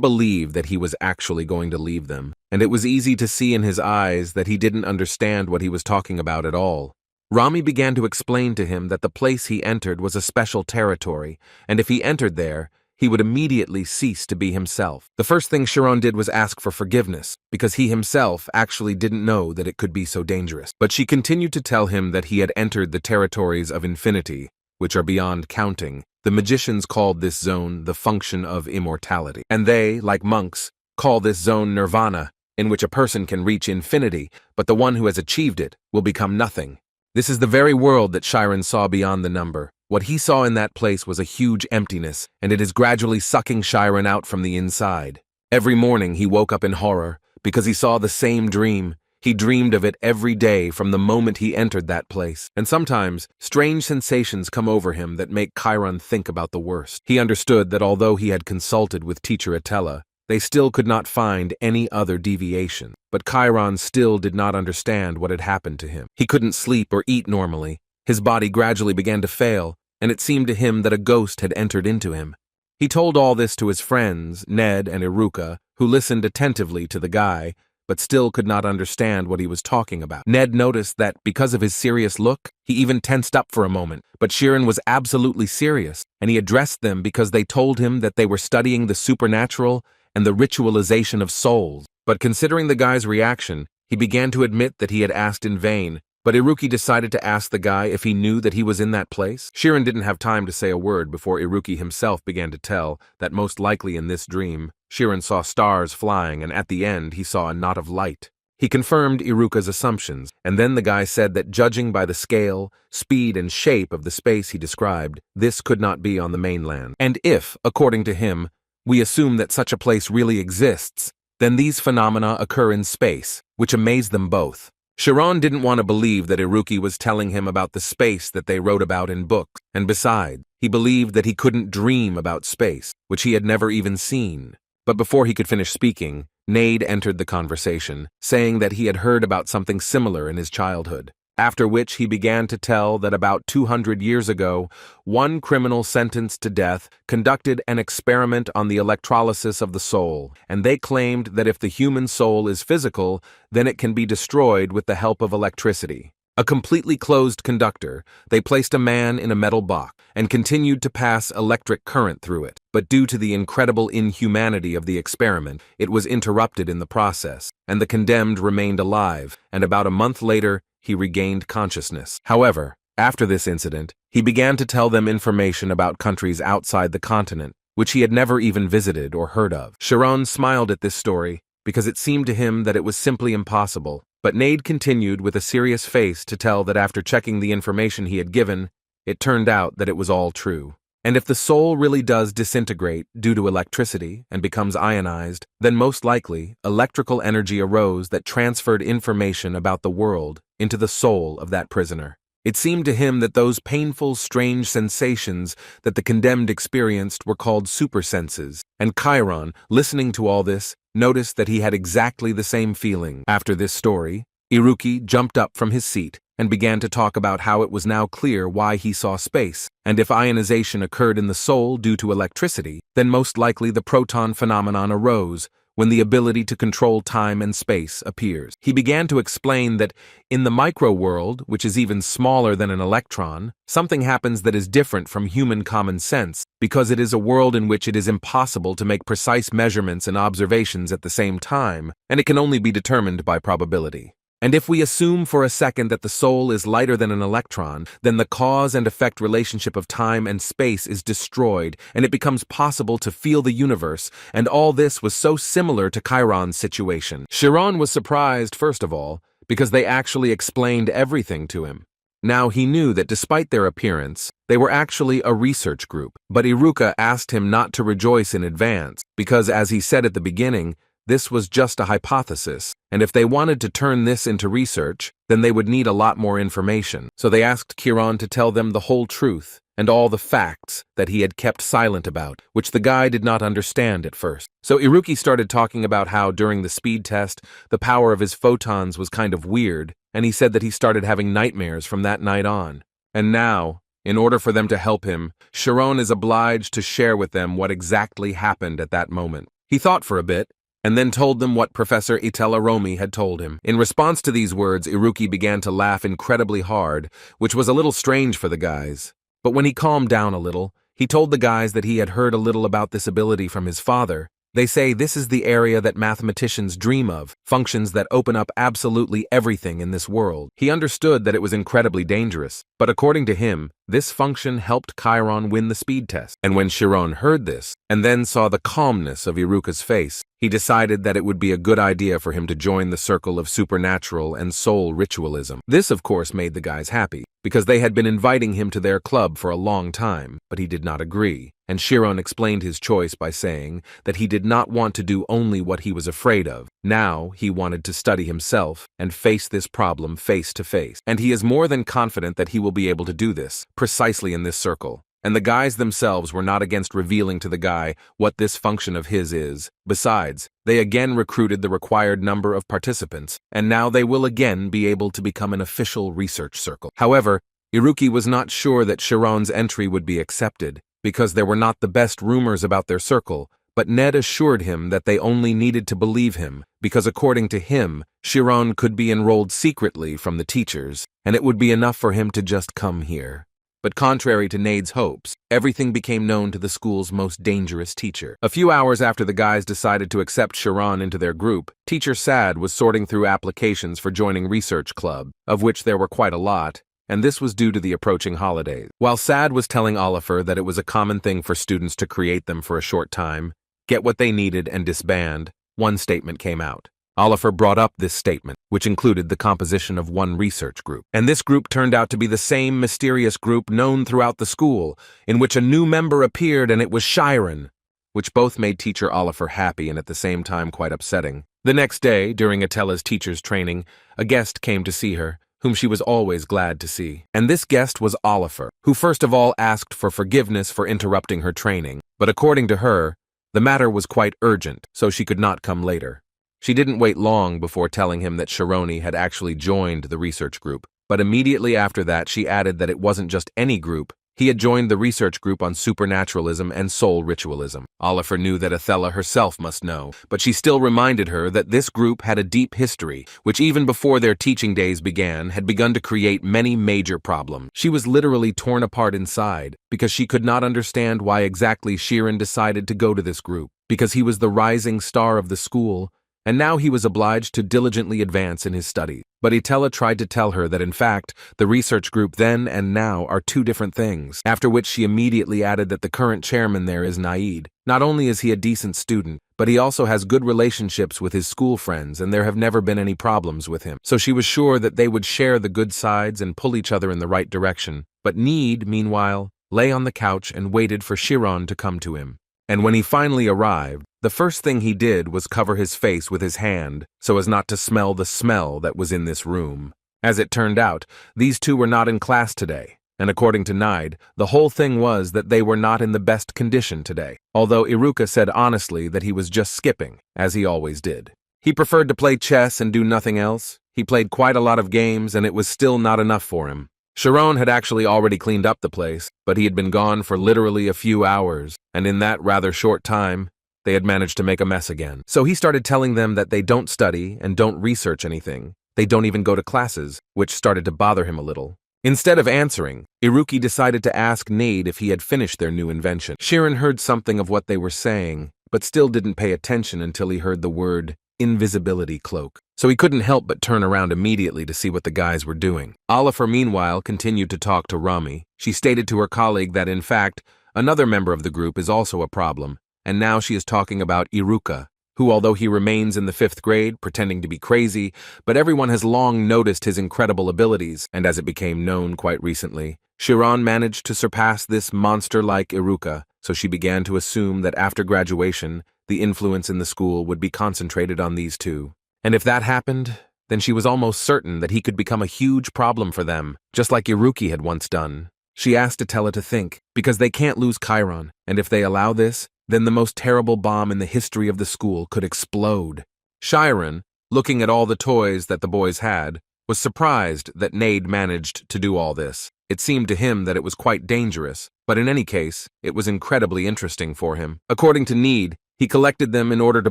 believe that he was actually going to leave them, and it was easy to see in his eyes that he didn't understand what he was talking about at all. Rami began to explain to him that the place he entered was a special territory, and if he entered there, he would immediately cease to be himself. The first thing Chiron did was ask for forgiveness, because he himself actually didn't know that it could be so dangerous. But she continued to tell him that he had entered the territories of infinity, which are beyond counting. The magicians called this zone the function of immortality. And they, like monks, call this zone nirvana, in which a person can reach infinity, but the one who has achieved it will become nothing. This is the very world that Chiron saw beyond the number. What he saw in that place was a huge emptiness, and it is gradually sucking Chiron out from the inside. Every morning he woke up in horror, because he saw the same dream. He dreamed of it every day from the moment he entered that place. And sometimes, strange sensations come over him that make Chiron think about the worst. He understood that although he had consulted with teacher Itella, they still could not find any other deviation. But Chiron still did not understand what had happened to him. He couldn't sleep or eat normally. His body gradually began to fail, and it seemed to him that a ghost had entered into him. He told all this to his friends, Ned and Iruka, who listened attentively to the guy, but still could not understand what he was talking about. Ned noticed that, because of his serious look, he even tensed up for a moment, but Chiron was absolutely serious, and he addressed them because they told him that they were studying the supernatural and the ritualization of souls. But considering the guy's reaction, he began to admit that he had asked in vain. But Iruki decided to ask the guy if he knew that he was in that place. Chiron didn't have time to say a word before Iruki himself began to tell that most likely in this dream, Chiron saw stars flying, and at the end he saw a knot of light. He confirmed Iruka's assumptions, and then the guy said that judging by the scale, speed, and shape of the space he described, this could not be on the mainland. And if, according to him, we assume that such a place really exists, then these phenomena occur in space, which amazed them both. Chiron didn't want to believe that Iruki was telling him about the space that they wrote about in books, and besides, he believed that he couldn't dream about space, which he had never even seen. But before he could finish speaking, Nade entered the conversation, saying that he had heard about something similar in his childhood. After which he began to tell that about 200 years ago, one criminal sentenced to death conducted an experiment on the electrolysis of the soul, and they claimed that if the human soul is physical, then it can be destroyed with the help of electricity. A completely closed conductor, they placed a man in a metal box and continued to pass electric current through it. But due to the incredible inhumanity of the experiment, it was interrupted in the process, and the condemned remained alive, and about a month later, he regained consciousness. However, after this incident, he began to tell them information about countries outside the continent, which he had never even visited or heard of. Chiron smiled at this story because it seemed to him that it was simply impossible, but Nade continued with a serious face to tell that after checking the information he had given, it turned out that it was all true. And if the soul really does disintegrate due to electricity and becomes ionized, then most likely electrical energy arose that transferred information about the world into the soul of that prisoner. It seemed to him that those painful, strange sensations that the condemned experienced were called supersenses, and Chiron, listening to all this, noticed that he had exactly the same feeling. After this story, Iruki jumped up from his seat and began to talk about how it was now clear why he saw space, and if ionization occurred in the soul due to electricity, then most likely the proton phenomenon arose when the ability to control time and space appears. He began to explain that in the micro-world, which is even smaller than an electron, something happens that is different from human common sense, because it is a world in which it is impossible to make precise measurements and observations at the same time, and it can only be determined by probability. And if we assume for a second that the soul is lighter than an electron, then the cause and effect relationship of time and space is destroyed, and it becomes possible to feel the universe, and all this was so similar to Chiron's situation. Chiron was surprised, first of all, because they actually explained everything to him. Now he knew that despite their appearance, they were actually a research group, but Iruka asked him not to rejoice in advance, because as he said at the beginning, this was just a hypothesis, and if they wanted to turn this into research, then they would need a lot more information. So they asked Chiron to tell them the whole truth and all the facts that he had kept silent about, which the guy did not understand at first. So Iruki started talking about how during the speed test, the power of his photons was kind of weird, and he said that he started having nightmares from that night on. And now, in order for them to help him, Chiron is obliged to share with them what exactly happened at that moment. He thought for a bit, and then told them what Professor Itellaromi had told him. In response to these words, Iruki began to laugh incredibly hard, which was a little strange for the guys. But when he calmed down a little, he told the guys that he had heard a little about this ability from his father. They say this is the area that mathematicians dream of, functions that open up absolutely everything in this world. He understood that it was incredibly dangerous, but according to him, this function helped Chiron win the speed test. And when Chiron heard this, and then saw the calmness of Iruka's face, he decided that it would be a good idea for him to join the circle of supernatural and soul ritualism. This, of course, made the guys happy, because they had been inviting him to their club for a long time, but he did not agree. And Chiron explained his choice by saying that he did not want to do only what he was afraid of. Now he wanted to study himself and face this problem face to face. And he is more than confident that he will be able to do this, precisely in this circle. And the guys themselves were not against revealing to the guy what this function of his is. Besides, they again recruited the required number of participants, and now they will again be able to become an official research circle. However, Iruki was not sure that Chiron's entry would be accepted, because there were not the best rumors about their circle, but Ned assured him that they only needed to believe him, because according to him, Chiron could be enrolled secretly from the teachers, and it would be enough for him to just come here. But contrary to Nade's hopes, everything became known to the school's most dangerous teacher. A few hours after the guys decided to accept Chiron into their group, Teacher Sad was sorting through applications for joining Research Club, of which there were quite a lot, and this was due to the approaching holidays. While Sad was telling Oliver that it was a common thing for students to create them for a short time, get what they needed and disband, one statement came out. Oliver brought up this statement, which included the composition of one research group. And this group turned out to be the same mysterious group known throughout the school, in which a new member appeared, and it was Chiron, which both made Teacher Oliver happy and at the same time quite upsetting. The next day, during Atella's teacher's training, a guest came to see her, whom she was always glad to see. And this guest was Oliver, who first of all asked for forgiveness for interrupting her training. But according to her, the matter was quite urgent, so she could not come later. She didn't wait long before telling him that Chironi had actually joined the research group, but immediately after that she added that it wasn't just any group. He had joined the research group on supernaturalism and soul ritualism. Oliver knew that Athela herself must know, but she still reminded her that this group had a deep history, which even before their teaching days began, had begun to create many major problems. She was literally torn apart inside, because she could not understand why exactly Chiron decided to go to this group, because he was the rising star of the school, and now he was obliged to diligently advance in his studies. But Itella tried to tell her that in fact, the research group then and now are two different things, after which she immediately added that the current chairman there is Naid. Not only is he a decent student, but he also has good relationships with his school friends and there have never been any problems with him. So she was sure that they would share the good sides and pull each other in the right direction. But Need, meanwhile, lay on the couch and waited for Chiron to come to him. And when he finally arrived, the first thing he did was cover his face with his hand so as not to smell the smell that was in this room. As it turned out, these two were not in class today, and according to Nide, the whole thing was that they were not in the best condition today, although Iruka said honestly that he was just skipping, as he always did. He preferred to play chess and do nothing else. He played quite a lot of games and it was still not enough for him. Chiron had actually already cleaned up the place, but he had been gone for literally a few hours, and in that rather short time, they had managed to make a mess again. So he started telling them that they don't study and don't research anything. They don't even go to classes, which started to bother him a little. Instead of answering, Iruki decided to ask Nade if he had finished their new invention. Chiron heard something of what they were saying, but still didn't pay attention until he heard the word invisibility cloak. So he couldn't help but turn around immediately to see what the guys were doing. Oliver, meanwhile, continued to talk to Rami. She stated to her colleague that, in fact, another member of the group is also a problem, and now she is talking about Iruka, who, although he remains in the 5th grade, pretending to be crazy, but everyone has long noticed his incredible abilities, and as it became known quite recently, Chiron managed to surpass this monster-like Iruka, so she began to assume that after graduation, the influence in the school would be concentrated on these two. And if that happened, then she was almost certain that he could become a huge problem for them, just like Iruki had once done. She asked Itella to think, because they can't lose Chiron, and if they allow this, then the most terrible bomb in the history of the school could explode. Chiron, looking at all the toys that the boys had, was surprised that Nade managed to do all this. It seemed to him that it was quite dangerous, but in any case, it was incredibly interesting for him. According to Nade, he collected them in order to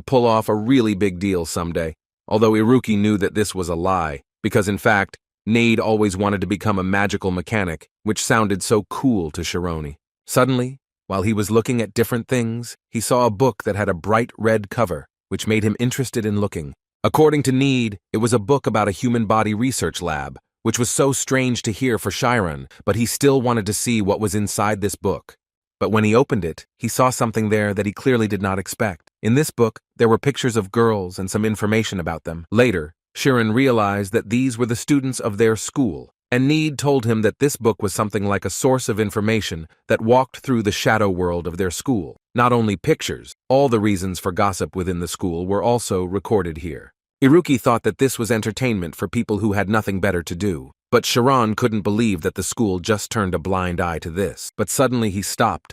pull off a really big deal someday, although Iruki knew that this was a lie, because in fact, Nade always wanted to become a magical mechanic, which sounded so cool to Chironi. Suddenly, while he was looking at different things, he saw a book that had a bright red cover, which made him interested in looking. According to Nade, it was a book about a human body research lab, which was so strange to hear for Chiron, but he still wanted to see what was inside this book. But when he opened it, he saw something there that he clearly did not expect. In this book, there were pictures of girls and some information about them. Later, Chiron realized that these were the students of their school, and Nade told him that this book was something like a source of information that walked through the shadow world of their school. Not only pictures, all the reasons for gossip within the school were also recorded here. Iruki thought that this was entertainment for people who had nothing better to do, but Chiron couldn't believe that the school just turned a blind eye to this. But suddenly he stopped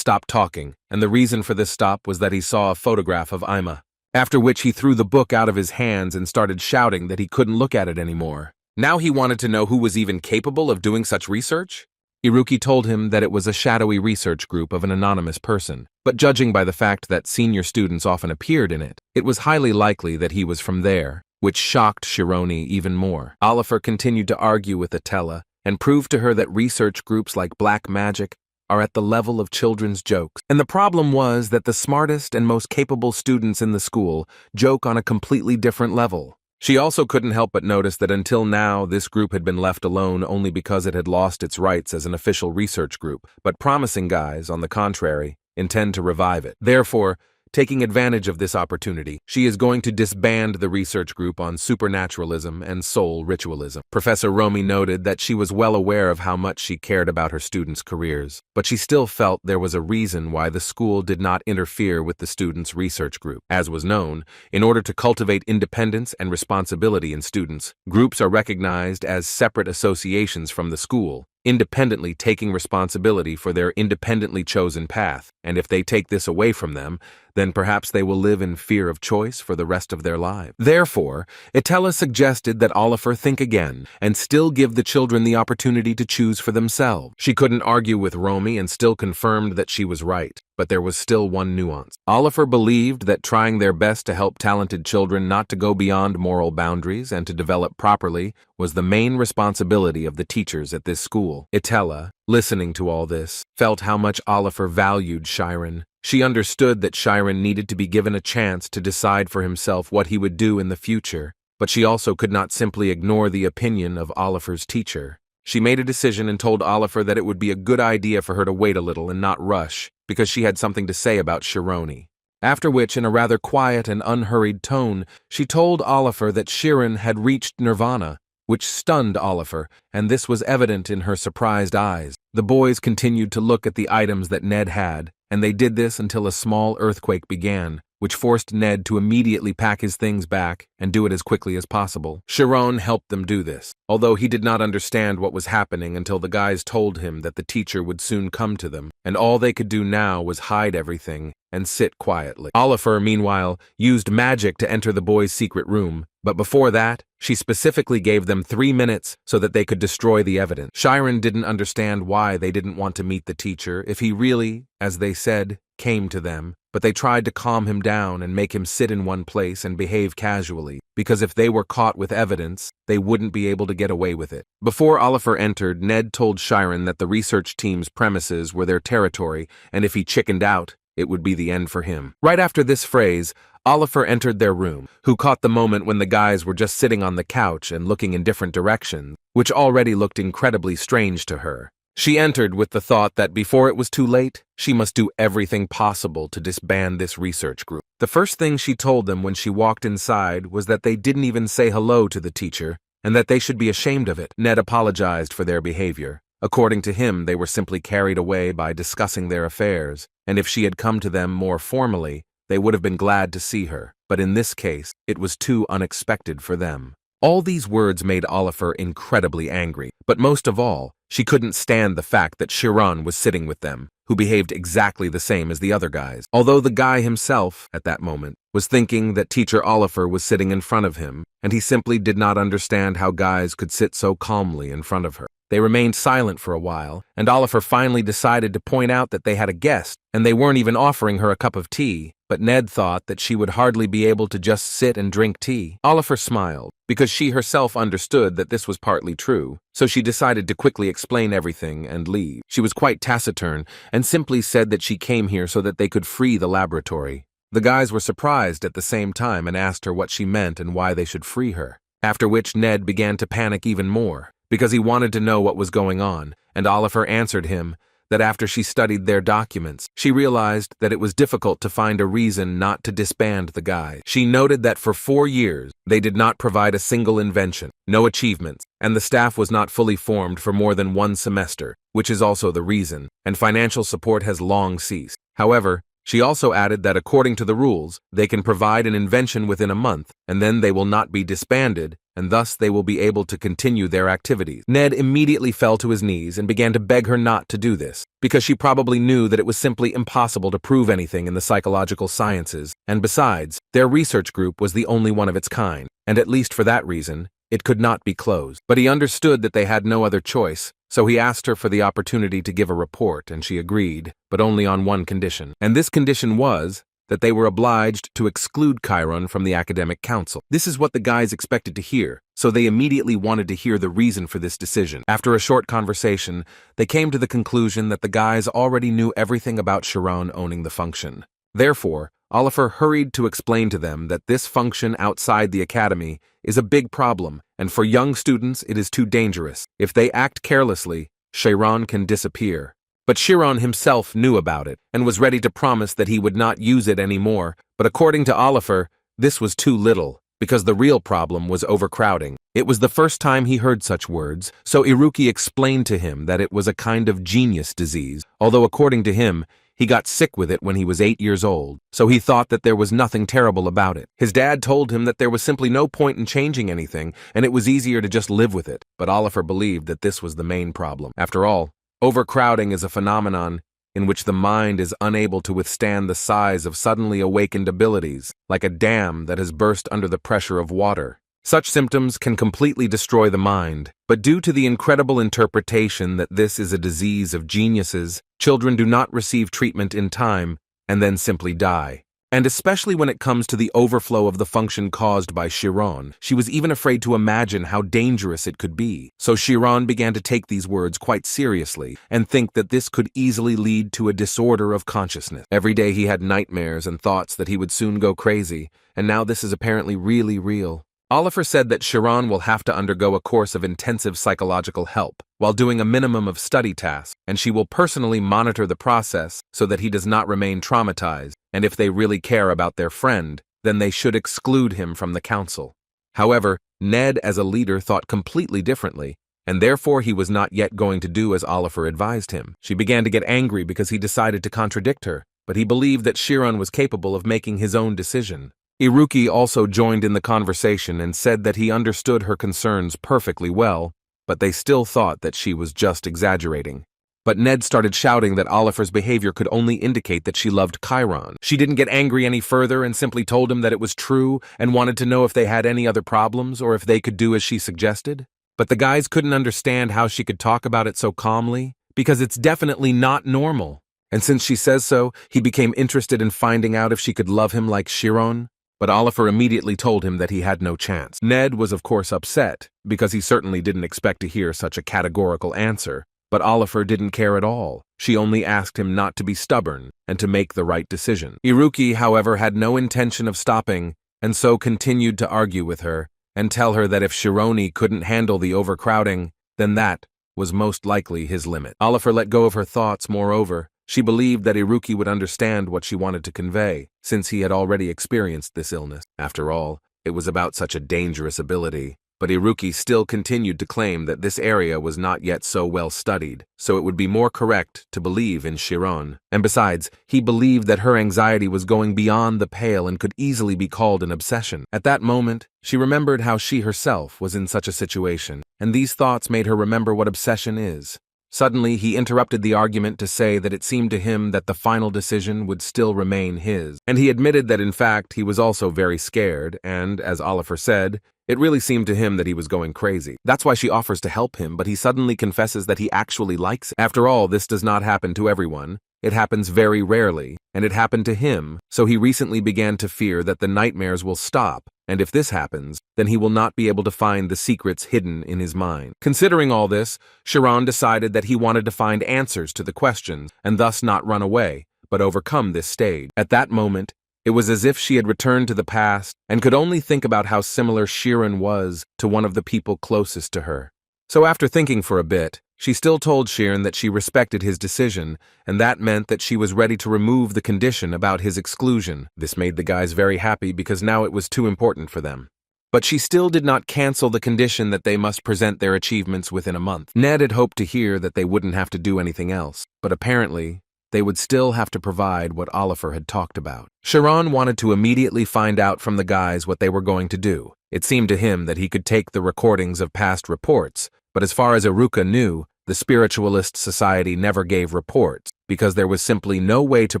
talking, and the reason for this stop was that he saw a photograph of Ima. After which he threw the book out of his hands and started shouting that he couldn't look at it anymore. Now he wanted to know who was even capable of doing such research? Iruki told him that it was a shadowy research group of an anonymous person, but judging by the fact that senior students often appeared in it, it was highly likely that he was from there, which shocked Chironi even more. Oliver continued to argue with Itella and proved to her that research groups like Black Magic are at the level of children's jokes. And the problem was that the smartest and most capable students in the school joke on a completely different level. She also couldn't help but notice that until now, this group had been left alone only because it had lost its rights as an official research group, but Promising Guys, on the contrary, intend to revive it. Therefore, taking advantage of this opportunity, she is going to disband the research group on supernaturalism and soul ritualism. Professor Romy noted that she was well aware of how much she cared about her students' careers, but she still felt there was a reason why the school did not interfere with the students' research group. As was known, in order to cultivate independence and responsibility in students, groups are recognized as separate associations from the school, independently taking responsibility for their independently chosen path, and if they take this away from them, then perhaps they will live in fear of choice for the rest of their lives. Therefore, Itella suggested that Oliver think again and still give the children the opportunity to choose for themselves. She couldn't argue with Romy and still confirmed that she was right. but there was still one nuance. Oliver believed that trying their best to help talented children not to go beyond moral boundaries and to develop properly was the main responsibility of the teachers at this school. Itella, listening to all this, felt how much Oliver valued Chiron. She understood that Chiron needed to be given a chance to decide for himself what he would do in the future, but she also could not simply ignore the opinion of Oliver's teacher. She made a decision and told Oliver that it would be a good idea for her to wait a little and not rush, because she had something to say about Chiron. After which, in a rather quiet and unhurried tone, she told Oliver that Chiron had reached nirvana, which stunned Oliver, and this was evident in her surprised eyes. The boys continued to look at the items that Ned had, and they did this until a small earthquake began, which forced Ned to immediately pack his things back and do it as quickly as possible. Chiron helped them do this, although he did not understand what was happening until the guys told him that the teacher would soon come to them, and all they could do now was hide everything and sit quietly. Oliver, meanwhile, used magic to enter the boys' secret room, but before that, she specifically gave them 3 minutes so that they could destroy the evidence. Chiron didn't understand why they didn't want to meet the teacher if he really, as they said, came to them, but they tried to calm him down and make him sit in one place and behave casually, because if they were caught with evidence, they wouldn't be able to get away with it. Before Oliver entered, Ned told Chiron that the research team's premises were their territory, and if he chickened out, it would be the end for him. Right after this phrase, Oliver entered their room, who caught the moment when the guys were just sitting on the couch and looking in different directions, which already looked incredibly strange to her. She entered with the thought that before it was too late, she must do everything possible to disband this research group. The first thing she told them when she walked inside was that they didn't even say hello to the teacher, and that they should be ashamed of it. Ned apologized for their behavior. According to him, they were simply carried away by discussing their affairs, and if she had come to them more formally, they would have been glad to see her. But in this case, it was too unexpected for them. All these words made Oliver incredibly angry, but most of all, she couldn't stand the fact that Chiron was sitting with them, who behaved exactly the same as the other guys. Although the guy himself, at that moment, was thinking that Teacher Oliver was sitting in front of him, and he simply did not understand how guys could sit so calmly in front of her. They remained silent for a while, and Oliver finally decided to point out that they had a guest, and they weren't even offering her a cup of tea, but Ned thought that she would hardly be able to just sit and drink tea. Oliver smiled, because she herself understood that this was partly true, so she decided to quickly explain everything and leave. She was quite taciturn, and simply said that she came here so that they could free the laboratory. The guys were surprised at the same time and asked her what she meant and why they should free her, after which Ned began to panic even more, because he wanted to know what was going on, and Oliver answered him that after she studied their documents, she realized that it was difficult to find a reason not to disband the guys. She noted that for 4 years, they did not provide a single invention, no achievements, and the staff was not fully formed for more than 1 semester, which is also the reason, and financial support has long ceased. However, she also added that according to the rules, they can provide an invention within a month, and then they will not be disbanded, and thus they will be able to continue their activities. Ned immediately fell to his knees and began to beg her not to do this, because she probably knew that it was simply impossible to prove anything in the psychological sciences, and besides, their research group was the only one of its kind, and at least for that reason, it could not be closed. But he understood that they had no other choice, so he asked her for the opportunity to give a report, and she agreed, but only on one condition. And this condition was that they were obliged to exclude Chiron from the academic council. This is what the guys expected to hear, so they immediately wanted to hear the reason for this decision. After a short conversation, they came to the conclusion that the guys already knew everything about Chiron owning the function. Therefore, Oliver hurried to explain to them that this function outside the academy is a big problem, and for young students it is too dangerous. If they act carelessly, Chiron can disappear. But Chiron himself knew about it, and was ready to promise that he would not use it anymore, but according to Oliver, this was too little, because the real problem was overcrowding. It was the first time he heard such words, so Iruki explained to him that it was a kind of genius disease, although according to him, he got sick with it when he was 8 years old, so he thought that there was nothing terrible about it. His dad told him that there was simply no point in changing anything, and it was easier to just live with it, but Oliver believed that this was the main problem. After all, overcrowding is a phenomenon in which the mind is unable to withstand the size of suddenly awakened abilities, like a dam that has burst under the pressure of water. Such symptoms can completely destroy the mind, but due to the incredible interpretation that this is a disease of geniuses, children do not receive treatment in time and then simply die. And especially when it comes to the overflow of the function caused by Chiron, she was even afraid to imagine how dangerous it could be. So Chiron began to take these words quite seriously and think that this could easily lead to a disorder of consciousness. Every day he had nightmares and thoughts that he would soon go crazy, and now this is apparently really real. Oliver said that Chiron will have to undergo a course of intensive psychological help while doing a minimum of study tasks, and she will personally monitor the process so that he does not remain traumatized, and if they really care about their friend, then they should exclude him from the council. However, Ned as a leader thought completely differently, and therefore he was not yet going to do as Oliver advised him. She began to get angry because he decided to contradict her, but he believed that Chiron was capable of making his own decision. Iruki also joined in the conversation and said that he understood her concerns perfectly well, but they still thought that she was just exaggerating. But Ned started shouting that Oliver's behavior could only indicate that she loved Chiron. She didn't get angry any further and simply told him that it was true and wanted to know if they had any other problems or if they could do as she suggested. But the guys couldn't understand how she could talk about it so calmly, because it's definitely not normal. And since she says so, he became interested in finding out if she could love him like Chiron. But Oliver immediately told him that he had no chance. Ned was of course upset, because he certainly didn't expect to hear such a categorical answer, but Oliver didn't care at all. She only asked him not to be stubborn and to make the right decision. Iruki, however, had no intention of stopping, and so continued to argue with her, and tell her that if Chironi couldn't handle the overcrowding, then that was most likely his limit. Oliver let go of her thoughts, moreover. She believed that Iruki would understand what she wanted to convey, since he had already experienced this illness. After all, it was about such a dangerous ability. But Iruki still continued to claim that this area was not yet so well studied, so it would be more correct to believe in Chiron. And besides, he believed that her anxiety was going beyond the pale and could easily be called an obsession. At that moment, she remembered how she herself was in such a situation, and these thoughts made her remember what obsession is. Suddenly, he interrupted the argument to say that it seemed to him that the final decision would still remain his, and he admitted that in fact he was also very scared, and, as Oliver said, it really seemed to him that he was going crazy. That's why she offers to help him, but he suddenly confesses that he actually likes it. After all, this does not happen to everyone. It happens very rarely, and it happened to him, so he recently began to fear that the nightmares will stop, and if this happens, then he will not be able to find the secrets hidden in his mind. Considering all this, Chiron decided that he wanted to find answers to the questions, and thus not run away, but overcome this stage. At that moment, it was as if she had returned to the past and could only think about how similar Chiron was to one of the people closest to her. So after thinking for a bit, she still told Chiron that she respected his decision, and that meant that she was ready to remove the condition about his exclusion. This made the guys very happy because now it was too important for them. But she still did not cancel the condition that they must present their achievements within a month. Ned had hoped to hear that they wouldn't have to do anything else, but apparently, they would still have to provide what Oliver had talked about. Chiron wanted to immediately find out from the guys what they were going to do. It seemed to him that he could take the recordings of past reports, but as far as Iruka knew, the Spiritualist Society never gave reports, because there was simply no way to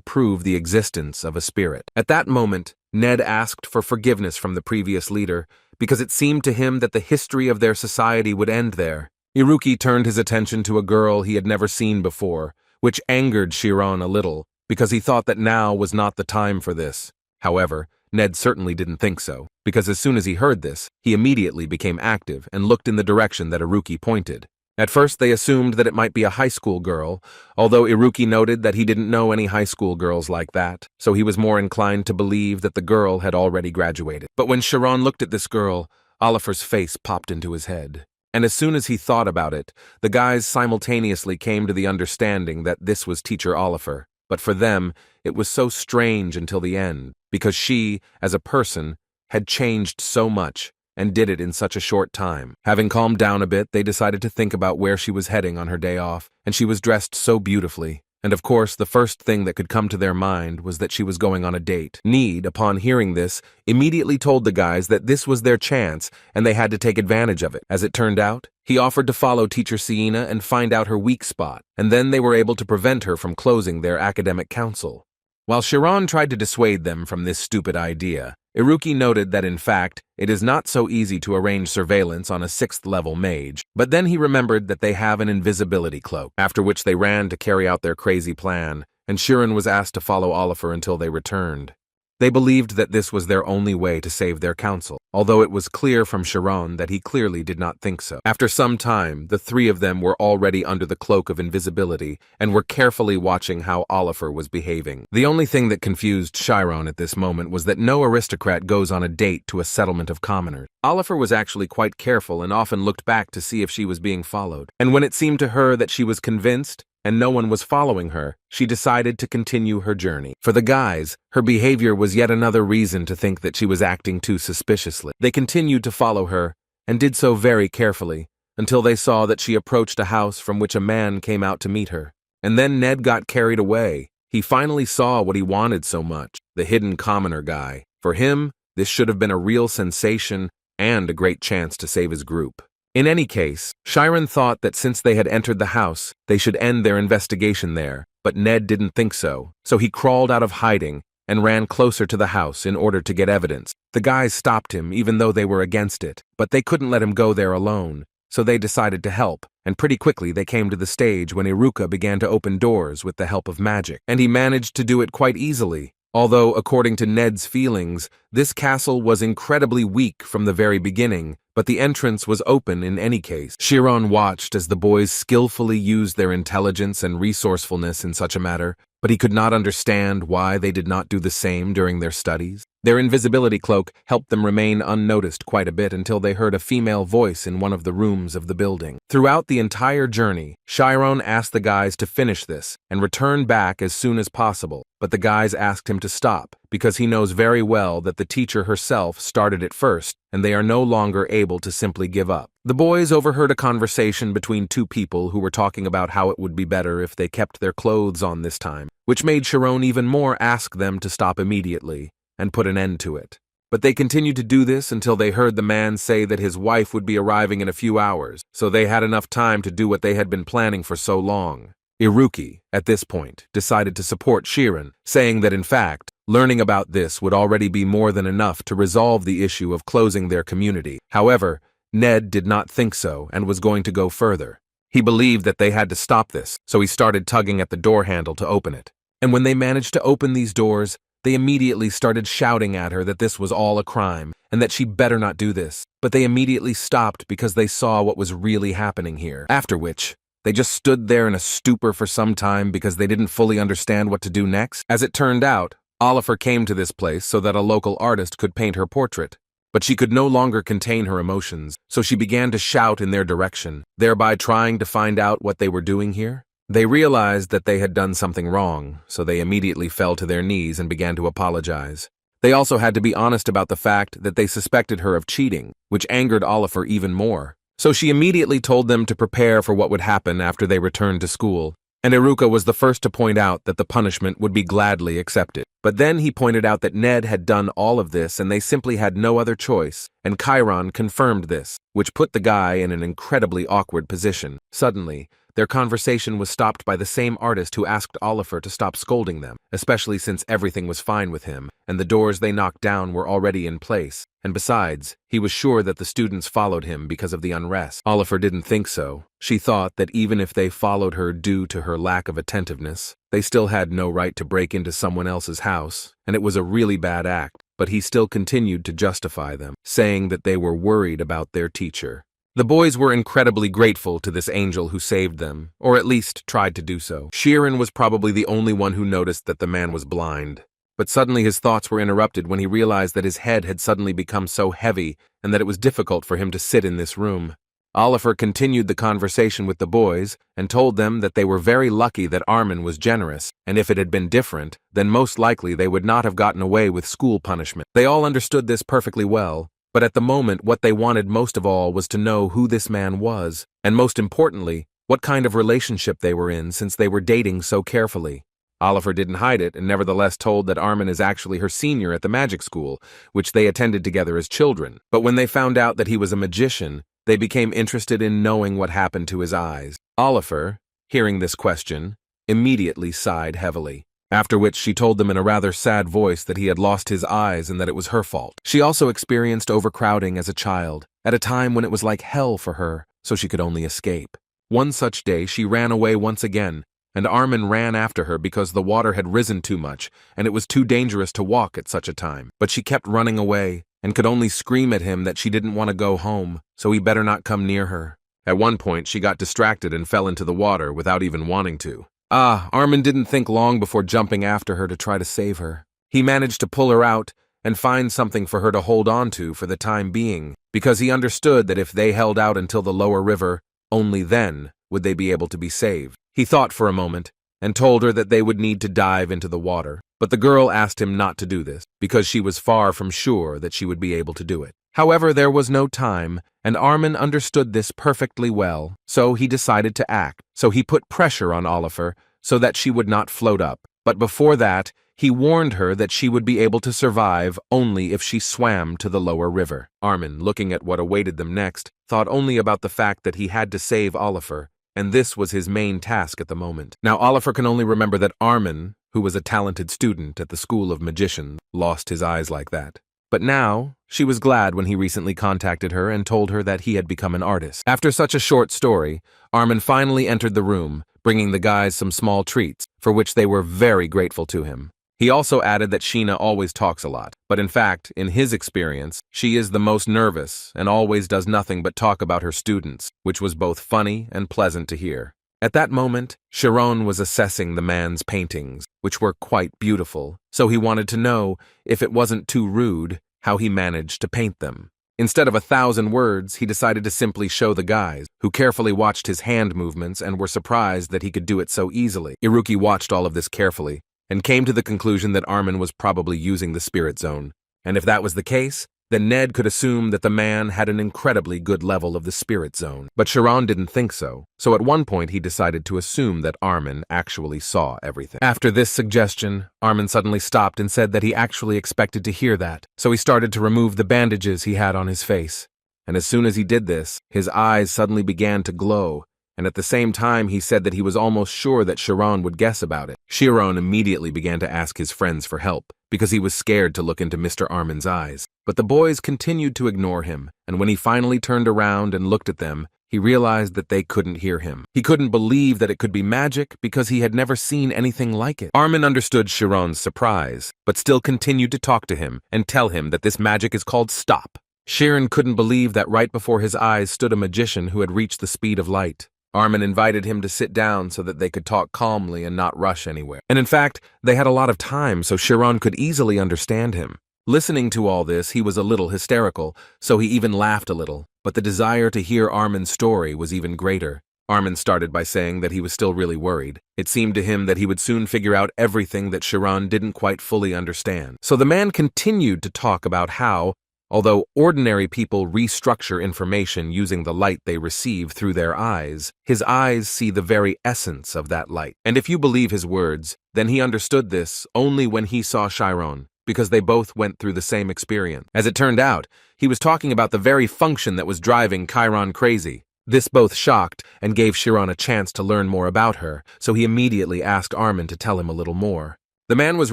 prove the existence of a spirit. At that moment, Ned asked for forgiveness from the previous leader, because it seemed to him that the history of their society would end there. Iruki turned his attention to a girl he had never seen before, which angered Chiron a little, because he thought that now was not the time for this. However, Ned certainly didn't think so, because as soon as he heard this, he immediately became active and looked in the direction that Iruki pointed. At first they assumed that it might be a high school girl, although Iruki noted that he didn't know any high school girls like that, so he was more inclined to believe that the girl had already graduated. But when Chiron looked at this girl, Oliver's face popped into his head. And as soon as he thought about it, the guys simultaneously came to the understanding that this was Teacher Oliver. But for them, it was so strange until the end, because she, as a person, had changed so much, and did it in such a short time. Having calmed down a bit, they decided to think about where she was heading on her day off, and she was dressed so beautifully. And of course, the first thing that could come to their mind was that she was going on a date. Need, upon hearing this, immediately told the guys that this was their chance, and they had to take advantage of it. As it turned out, he offered to follow Teacher Siena and find out her weak spot, and then they were able to prevent her from closing their academic council. While Chiron tried to dissuade them from this stupid idea, Iruki noted that in fact, it is not so easy to arrange surveillance on a 6th-level mage, but then he remembered that they have an invisibility cloak, after which they ran to carry out their crazy plan, and Chiron was asked to follow Oliver until they returned. They believed that this was their only way to save their council, although it was clear from Chiron that he clearly did not think so. After some time, the 3 of them were already under the cloak of invisibility and were carefully watching how Oliver was behaving. The only thing that confused Chiron at this moment was that no aristocrat goes on a date to a settlement of commoners. Oliver was actually quite careful and often looked back to see if she was being followed. And when it seemed to her that she was convinced and no one was following her, she decided to continue her journey. For the guys, her behavior was yet another reason to think that she was acting too suspiciously. They continued to follow her, and did so very carefully, until they saw that she approached a house from which a man came out to meet her. And then Ned got carried away. He finally saw what he wanted so much, the hidden commoner guy. For him, this should have been a real sensation and a great chance to save his group. In any case, Chiron thought that since they had entered the house, they should end their investigation there, but Ned didn't think so, so he crawled out of hiding and ran closer to the house in order to get evidence. The guys stopped him even though they were against it, but they couldn't let him go there alone, so they decided to help, and pretty quickly they came to the stage when Iruka began to open doors with the help of magic, and he managed to do it quite easily. Although, according to Ned's feelings, this castle was incredibly weak from the very beginning, but the entrance was open in any case. Chiron watched as the boys skillfully used their intelligence and resourcefulness in such a matter, but he could not understand why they did not do the same during their studies. Their invisibility cloak helped them remain unnoticed quite a bit until they heard a female voice in one of the rooms of the building. Throughout the entire journey, Chiron asked the guys to finish this and return back as soon as possible, but the guys asked him to stop because he knows very well that the teacher herself started it first and they are no longer able to simply give up. The boys overheard a conversation between 2 people who were talking about how it would be better if they kept their clothes on this time, which made Chiron even more ask them to stop immediately and put an end to it. But they continued to do this until they heard the man say that his wife would be arriving in a few hours, so they had enough time to do what they had been planning for so long. Iruki, at this point, decided to support Chiron, saying that in fact, learning about this would already be more than enough to resolve the issue of closing their community. However, Ned did not think so and was going to go further. He believed that they had to stop this, so he started tugging at the door handle to open it. And when they managed to open these doors, they immediately started shouting at her that this was all a crime and that she better not do this. But they immediately stopped because they saw what was really happening here. After which, they just stood there in a stupor for some time because they didn't fully understand what to do next. As it turned out, Oliver came to this place so that a local artist could paint her portrait. But she could no longer contain her emotions, so she began to shout in their direction, thereby trying to find out what they were doing here. They realized that they had done something wrong, so they immediately fell to their knees and began to apologize. They also had to be honest about the fact that they suspected her of cheating, which angered Oliver even more. So she immediately told them to prepare for what would happen after they returned to school, and Iruka was the first to point out that the punishment would be gladly accepted. But then he pointed out that Ned had done all of this and they simply had no other choice, and Chiron confirmed this, which put the guy in an incredibly awkward position. Suddenly, their conversation was stopped by the same artist who asked Oliver to stop scolding them, especially since everything was fine with him, and the doors they knocked down were already in place. And besides, he was sure that the students followed him because of the unrest. Oliver didn't think so. She thought that even if they followed her due to her lack of attentiveness, they still had no right to break into someone else's house, and it was a really bad act, but he still continued to justify them, saying that they were worried about their teacher. The boys were incredibly grateful to this angel who saved them, or at least tried to do so. Chiron was probably the only one who noticed that the man was blind. But suddenly his thoughts were interrupted when he realized that his head had suddenly become so heavy and that it was difficult for him to sit in this room. Oliver continued the conversation with the boys and told them that they were very lucky that Armin was generous, and if it had been different, then most likely they would not have gotten away with school punishment. They all understood this perfectly well, but at the moment what they wanted most of all was to know who this man was, and most importantly, what kind of relationship they were in since they were dating so carefully. Oliver didn't hide it and nevertheless told that Armin is actually her senior at the magic school, which they attended together as children. But when they found out that he was a magician, they became interested in knowing what happened to his eyes. Oliver, hearing this question, immediately sighed heavily. after which she told them in a rather sad voice that he had lost his eyes and that it was her fault. She also experienced overcrowding as a child, at a time when it was like hell for her, so she could only escape. One such day she ran away once again, and Armin ran after her because the water had risen too much, and it was too dangerous to walk at such a time. But she kept running away, and could only scream at him that she didn't want to go home, so he better not come near her. At one point she got distracted and fell into the water without even wanting to. Armin didn't think long before jumping after her to try to save her. He managed to pull her out and find something for her to hold on to for the time being, because he understood that if they held out until the lower river, only then would they be able to be saved. He thought for a moment and told her that they would need to dive into the water, but the girl asked him not to do this because she was far from sure that she would be able to do it. However, there was no time, and Armin understood this perfectly well, so he decided to act. So he put pressure on Oliver so that she would not float up. But before that, he warned her that she would be able to survive only if she swam to the lower river. Armin, looking at what awaited them next, thought only about the fact that he had to save Oliver, and this was his main task at the moment. Now Oliver can only remember that Armin, who was a talented student at the School of Magicians, lost his eyes like that. But now, she was glad when he recently contacted her and told her that he had become an artist. After such a short story, Armin finally entered the room, bringing the guys some small treats, for which they were very grateful to him. He also added that Sheena always talks a lot, but in fact, in his experience, she is the most nervous and always does nothing but talk about her students, which was both funny and pleasant to hear. At that moment, Chiron was assessing the man's paintings, which were quite beautiful, so he wanted to know, if it wasn't too rude, how he managed to paint them. Instead of 1,000 words, he decided to simply show the guys, who carefully watched his hand movements and were surprised that he could do it so easily. Iruki watched all of this carefully, and came to the conclusion that Armin was probably using the spirit zone. And if that was the case, then Ned could assume that the man had an incredibly good level of the spirit zone. But Chiron didn't think so, so at one point he decided to assume that Armin actually saw everything. After this suggestion, Armin suddenly stopped and said that he actually expected to hear that, so he started to remove the bandages he had on his face. And as soon as he did this, his eyes suddenly began to glow, and at the same time he said that he was almost sure that Chiron would guess about it. Chiron immediately began to ask his friends for help, because he was scared to look into Mr. Armin's eyes. But the boys continued to ignore him, and when he finally turned around and looked at them, he realized that they couldn't hear him. He couldn't believe that it could be magic because he had never seen anything like it. Armin understood Chiron's surprise, but still continued to talk to him and tell him that this magic is called stop. Chiron couldn't believe that right before his eyes stood a magician who had reached the speed of light. Armin invited him to sit down so that they could talk calmly and not rush anywhere. And in fact, they had a lot of time, so Chiron could easily understand him. Listening to all this, he was a little hysterical, so he even laughed a little, but the desire to hear Armin's story was even greater. Armin started by saying that he was still really worried. It seemed to him that he would soon figure out everything that Chiron didn't quite fully understand. So the man continued to talk about how, although ordinary people restructure information using the light they receive through their eyes, his eyes see the very essence of that light. And if you believe his words, then he understood this only when he saw Chiron, because they both went through the same experience. As it turned out, he was talking about the very function that was driving Chiron crazy. This both shocked and gave Chiron a chance to learn more about her, so he immediately asked Armin to tell him a little more. The man was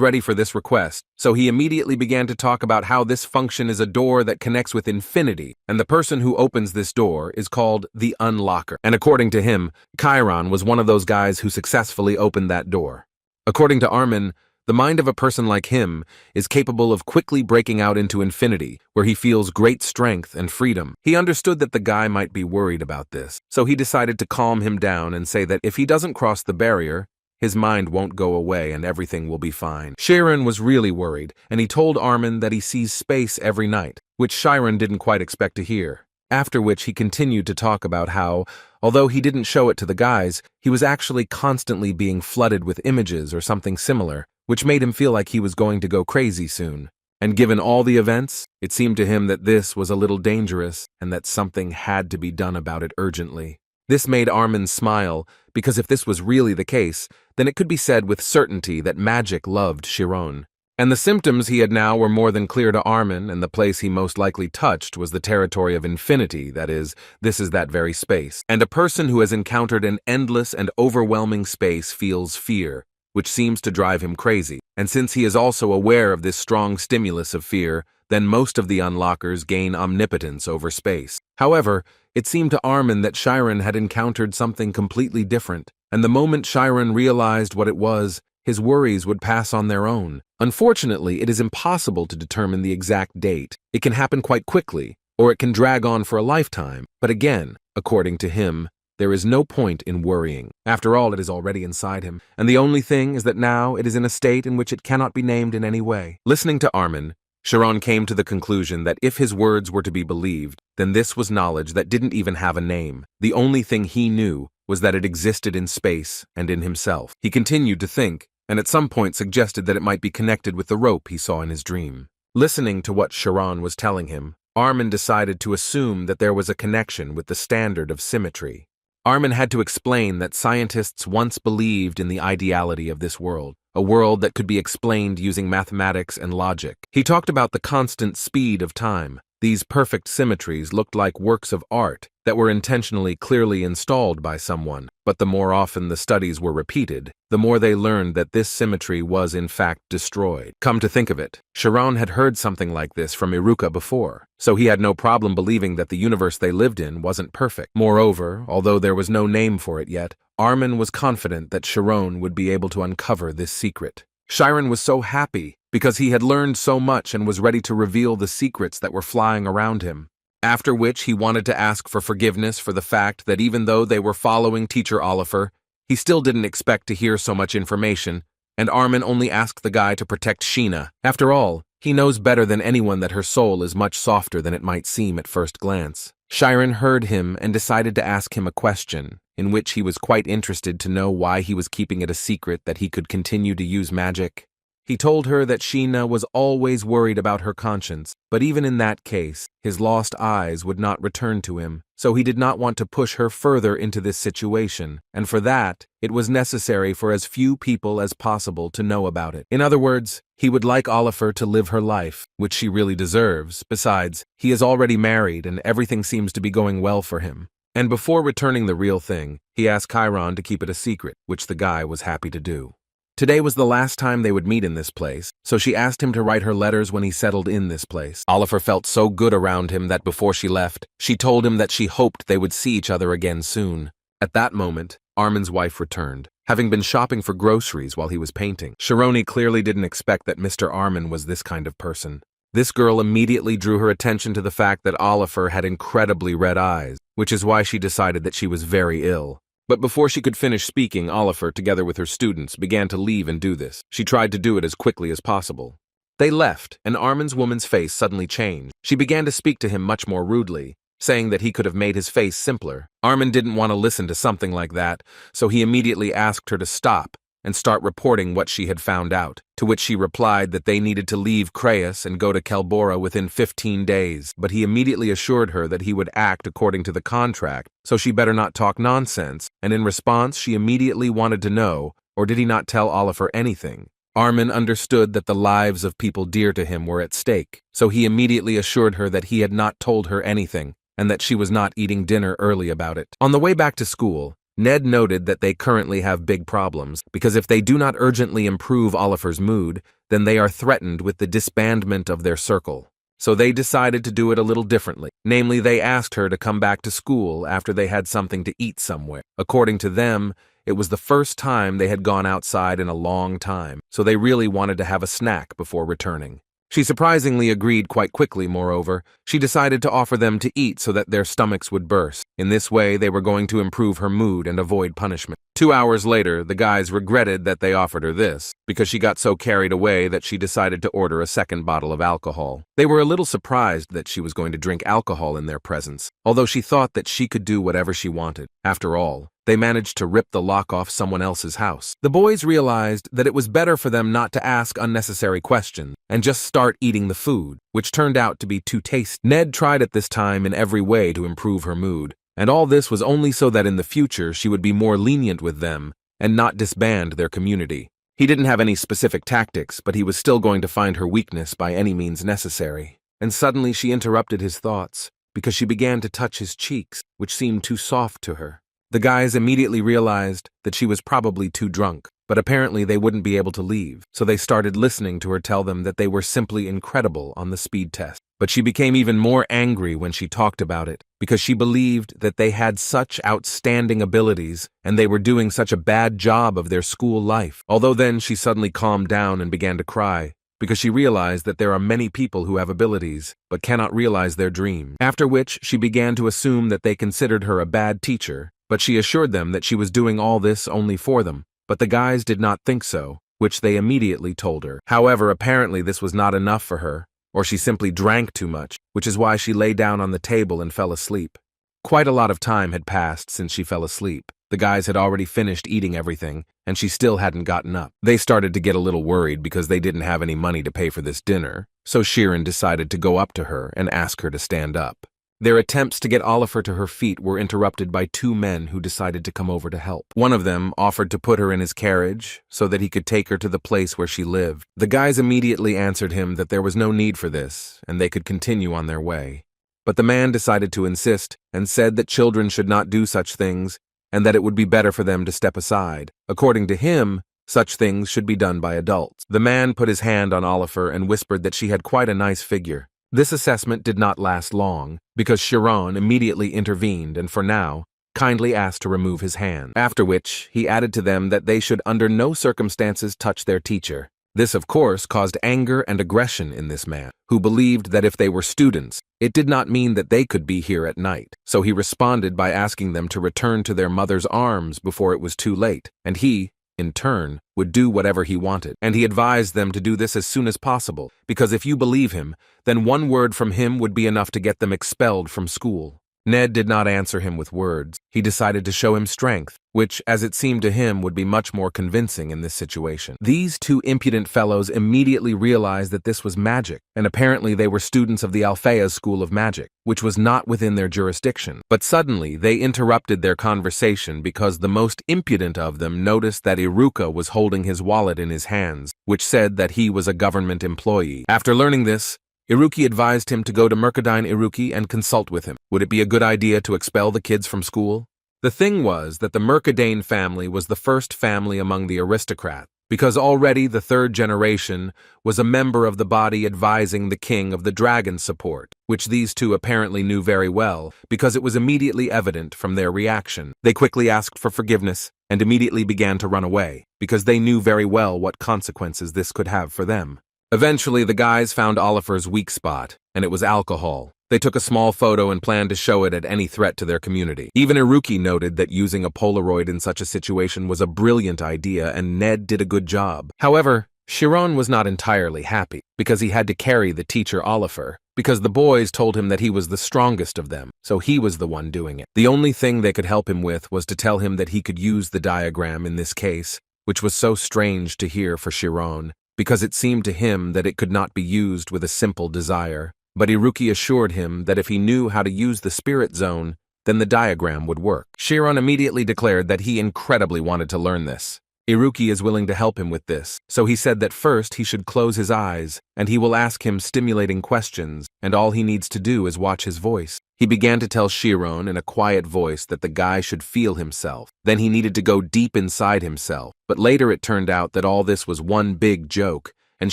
ready for this request, so he immediately began to talk about how this function is a door that connects with infinity, and the person who opens this door is called the Unlocker. And according to him, Chiron was one of those guys who successfully opened that door. According to Armin, the mind of a person like him is capable of quickly breaking out into infinity, where he feels great strength and freedom. He understood that the guy might be worried about this, so he decided to calm him down and say that if he doesn't cross the barrier, his mind won't go away and everything will be fine. Chiron was really worried, and he told Armin that he sees space every night, which Chiron didn't quite expect to hear. After which he continued to talk about how, although he didn't show it to the guys, he was actually constantly being flooded with images or something similar, which made him feel like he was going to go crazy soon. And given all the events, it seemed to him that this was a little dangerous and that something had to be done about it urgently. This made Armin smile, because if this was really the case, then it could be said with certainty that magic loved Chiron. And the symptoms he had now were more than clear to Armin, and the place he most likely touched was the territory of infinity, that is, this is that very space. And a person who has encountered an endless and overwhelming space feels fear, which seems to drive him crazy. And since he is also aware of this strong stimulus of fear, then most of the unlockers gain omnipotence over space. However, it seemed to Armin that Chiron had encountered something completely different, and the moment Chiron realized what it was, his worries would pass on their own. Unfortunately, it is impossible to determine the exact date. It can happen quite quickly, or it can drag on for a lifetime. But again, according to him, there is no point in worrying. After all, it is already inside him, and the only thing is that now it is in a state in which it cannot be named in any way. Listening to Armin, Chiron came to the conclusion that if his words were to be believed, then this was knowledge that didn't even have a name. The only thing he knew was that it existed in space and in himself. He continued to think, and at some point suggested that it might be connected with the rope he saw in his dream. Listening to what Chiron was telling him, Armin decided to assume that there was a connection with the standard of symmetry. Armin had to explain that scientists once believed in the ideality of this world, a world that could be explained using mathematics and logic. He talked about the constant speed of time. These perfect symmetries looked like works of art that were intentionally clearly installed by someone, but the more often the studies were repeated, the more they learned that this symmetry was in fact destroyed. Come to think of it, Chiron had heard something like this from Iruka before, so he had no problem believing that the universe they lived in wasn't perfect. Moreover, although there was no name for it yet, Armin was confident that Chiron would be able to uncover this secret. Chiron was so happy because he had learned so much and was ready to reveal the secrets that were flying around him. After which he wanted to ask for forgiveness for the fact that even though they were following Teacher Oliver, he still didn't expect to hear so much information, and Armin only asked the guy to protect Sheena. After all, he knows better than anyone that her soul is much softer than it might seem at first glance. Chiron heard him and decided to ask him a question, in which he was quite interested to know why he was keeping it a secret that he could continue to use magic. He told her that Sheena was always worried about her conscience, but even in that case, his lost eyes would not return to him, so he did not want to push her further into this situation, and for that, it was necessary for as few people as possible to know about it. In other words, he would like Oliver to live her life, which she really deserves. Besides, he is already married and everything seems to be going well for him. And before returning the real thing, he asked Chiron to keep it a secret, which the guy was happy to do. Today was the last time they would meet in this place, so she asked him to write her letters when he settled in this place. Oliver felt so good around him that before she left, she told him that she hoped they would see each other again soon. At that moment, Armin's wife returned, having been shopping for groceries while he was painting. Chironi clearly didn't expect that Mr. Armin was this kind of person. This girl immediately drew her attention to the fact that Oliver had incredibly red eyes, which is why she decided that she was very ill. But before she could finish speaking, Oliver, together with her students, began to leave and do this. She tried to do it as quickly as possible. They left, and Armin's woman's face suddenly changed. She began to speak to him much more rudely, saying that he could have made his face simpler. Armin didn't want to listen to something like that, so he immediately asked her to stop and start reporting what she had found out, to which she replied that they needed to leave Creus and go to Kelbora within 15 days, but he immediately assured her that he would act according to the contract, so she better not talk nonsense, and in response she immediately wanted to know, or did he not tell Oliver anything? Armin understood that the lives of people dear to him were at stake, so he immediately assured her that he had not told her anything, and that she was not eating dinner early about it. On the way back to school, Ned noted that they currently have big problems, because if they do not urgently improve Oliver's mood, then they are threatened with the disbandment of their circle. So they decided to do it a little differently. Namely, they asked her to come back to school after they had something to eat somewhere. According to them, it was the first time they had gone outside in a long time, so they really wanted to have a snack before returning. She surprisingly agreed quite quickly, moreover. She decided to offer them to eat so that their stomachs would burst. In this way, they were going to improve her mood and avoid punishment. 2 hours later, the guys regretted that they offered her this, because she got so carried away that she decided to order a second bottle of alcohol. They were a little surprised that she was going to drink alcohol in their presence, although she thought that she could do whatever she wanted. After all, they managed to rip the lock off someone else's house. The boys realized that it was better for them not to ask unnecessary questions and just start eating the food, which turned out to be too tasty. Ned tried at this time in every way to improve her mood, and all this was only so that in the future she would be more lenient with them and not disband their community. He didn't have any specific tactics, but he was still going to find her weakness by any means necessary. And suddenly she interrupted his thoughts, because she began to touch his cheeks, which seemed too soft to her. The guys immediately realized that she was probably too drunk, but apparently they wouldn't be able to leave, so they started listening to her tell them that they were simply incredible on the speed test. But she became even more angry when she talked about it, because she believed that they had such outstanding abilities and they were doing such a bad job of their school life. Although then she suddenly calmed down and began to cry, because she realized that there are many people who have abilities, but cannot realize their dream. After which, she began to assume that they considered her a bad teacher, but she assured them that she was doing all this only for them. But the guys did not think so, which they immediately told her. However, apparently this was not enough for her, or she simply drank too much, which is why she lay down on the table and fell asleep. Quite a lot of time had passed since she fell asleep. The guys had already finished eating everything, and she still hadn't gotten up. They started to get a little worried because they didn't have any money to pay for this dinner, so Chiron decided to go up to her and ask her to stand up. Their attempts to get Oliver to her feet were interrupted by two men who decided to come over to help. One of them offered to put her in his carriage so that he could take her to the place where she lived. The guys immediately answered him that there was no need for this and they could continue on their way. But the man decided to insist and said that children should not do such things and that it would be better for them to step aside. According to him, such things should be done by adults. The man put his hand on Oliver and whispered that she had quite a nice figure. This assessment did not last long, because Chiron immediately intervened and for now, kindly asked to remove his hand. After which, he added to them that they should under no circumstances touch their teacher. This, of course, caused anger and aggression in this man, who believed that if they were students, it did not mean that they could be here at night. So he responded by asking them to return to their mother's arms before it was too late, and he, in turn, would do whatever he wanted. And he advised them to do this as soon as possible, because if you believe him, then one word from him would be enough to get them expelled from school. Ned did not answer him with words. He decided to show him strength, which, as it seemed to him, would be much more convincing in this situation. These two impudent fellows immediately realized that this was magic, and apparently they were students of the Alphea's School of Magic, which was not within their jurisdiction. But suddenly, they interrupted their conversation because the most impudent of them noticed that Iruka was holding his wallet in his hands, which said that he was a government employee. After learning this, Iruki advised him to go to Mercadine Iruki and consult with him. Would it be a good idea to expel the kids from school? The thing was that the Mercadine family was the first family among the aristocrats, because already the third generation was a member of the body advising the king of the dragon support, which these two apparently knew very well, because it was immediately evident from their reaction. They quickly asked for forgiveness and immediately began to run away, because they knew very well what consequences this could have for them. Eventually, the guys found Oliver's weak spot, and it was alcohol. They took a small photo and planned to show it at any threat to their community. Even Iruki noted that using a Polaroid in such a situation was a brilliant idea, and Ned did a good job. However, Chiron was not entirely happy, because he had to carry the teacher Oliver, because the boys told him that he was the strongest of them, so he was the one doing it. The only thing they could help him with was to tell him that he could use the diagram in this case, which was so strange to hear for Chiron, because it seemed to him that it could not be used with a simple desire. But Iruki assured him that if he knew how to use the spirit zone, then the diagram would work. Chiron immediately declared that he incredibly wanted to learn this. Iruki is willing to help him with this, so he said that first he should close his eyes, and he will ask him stimulating questions, and all he needs to do is watch his voice. He began to tell Chiron in a quiet voice that the guy should feel himself. Then he needed to go deep inside himself, but later it turned out that all this was one big joke, and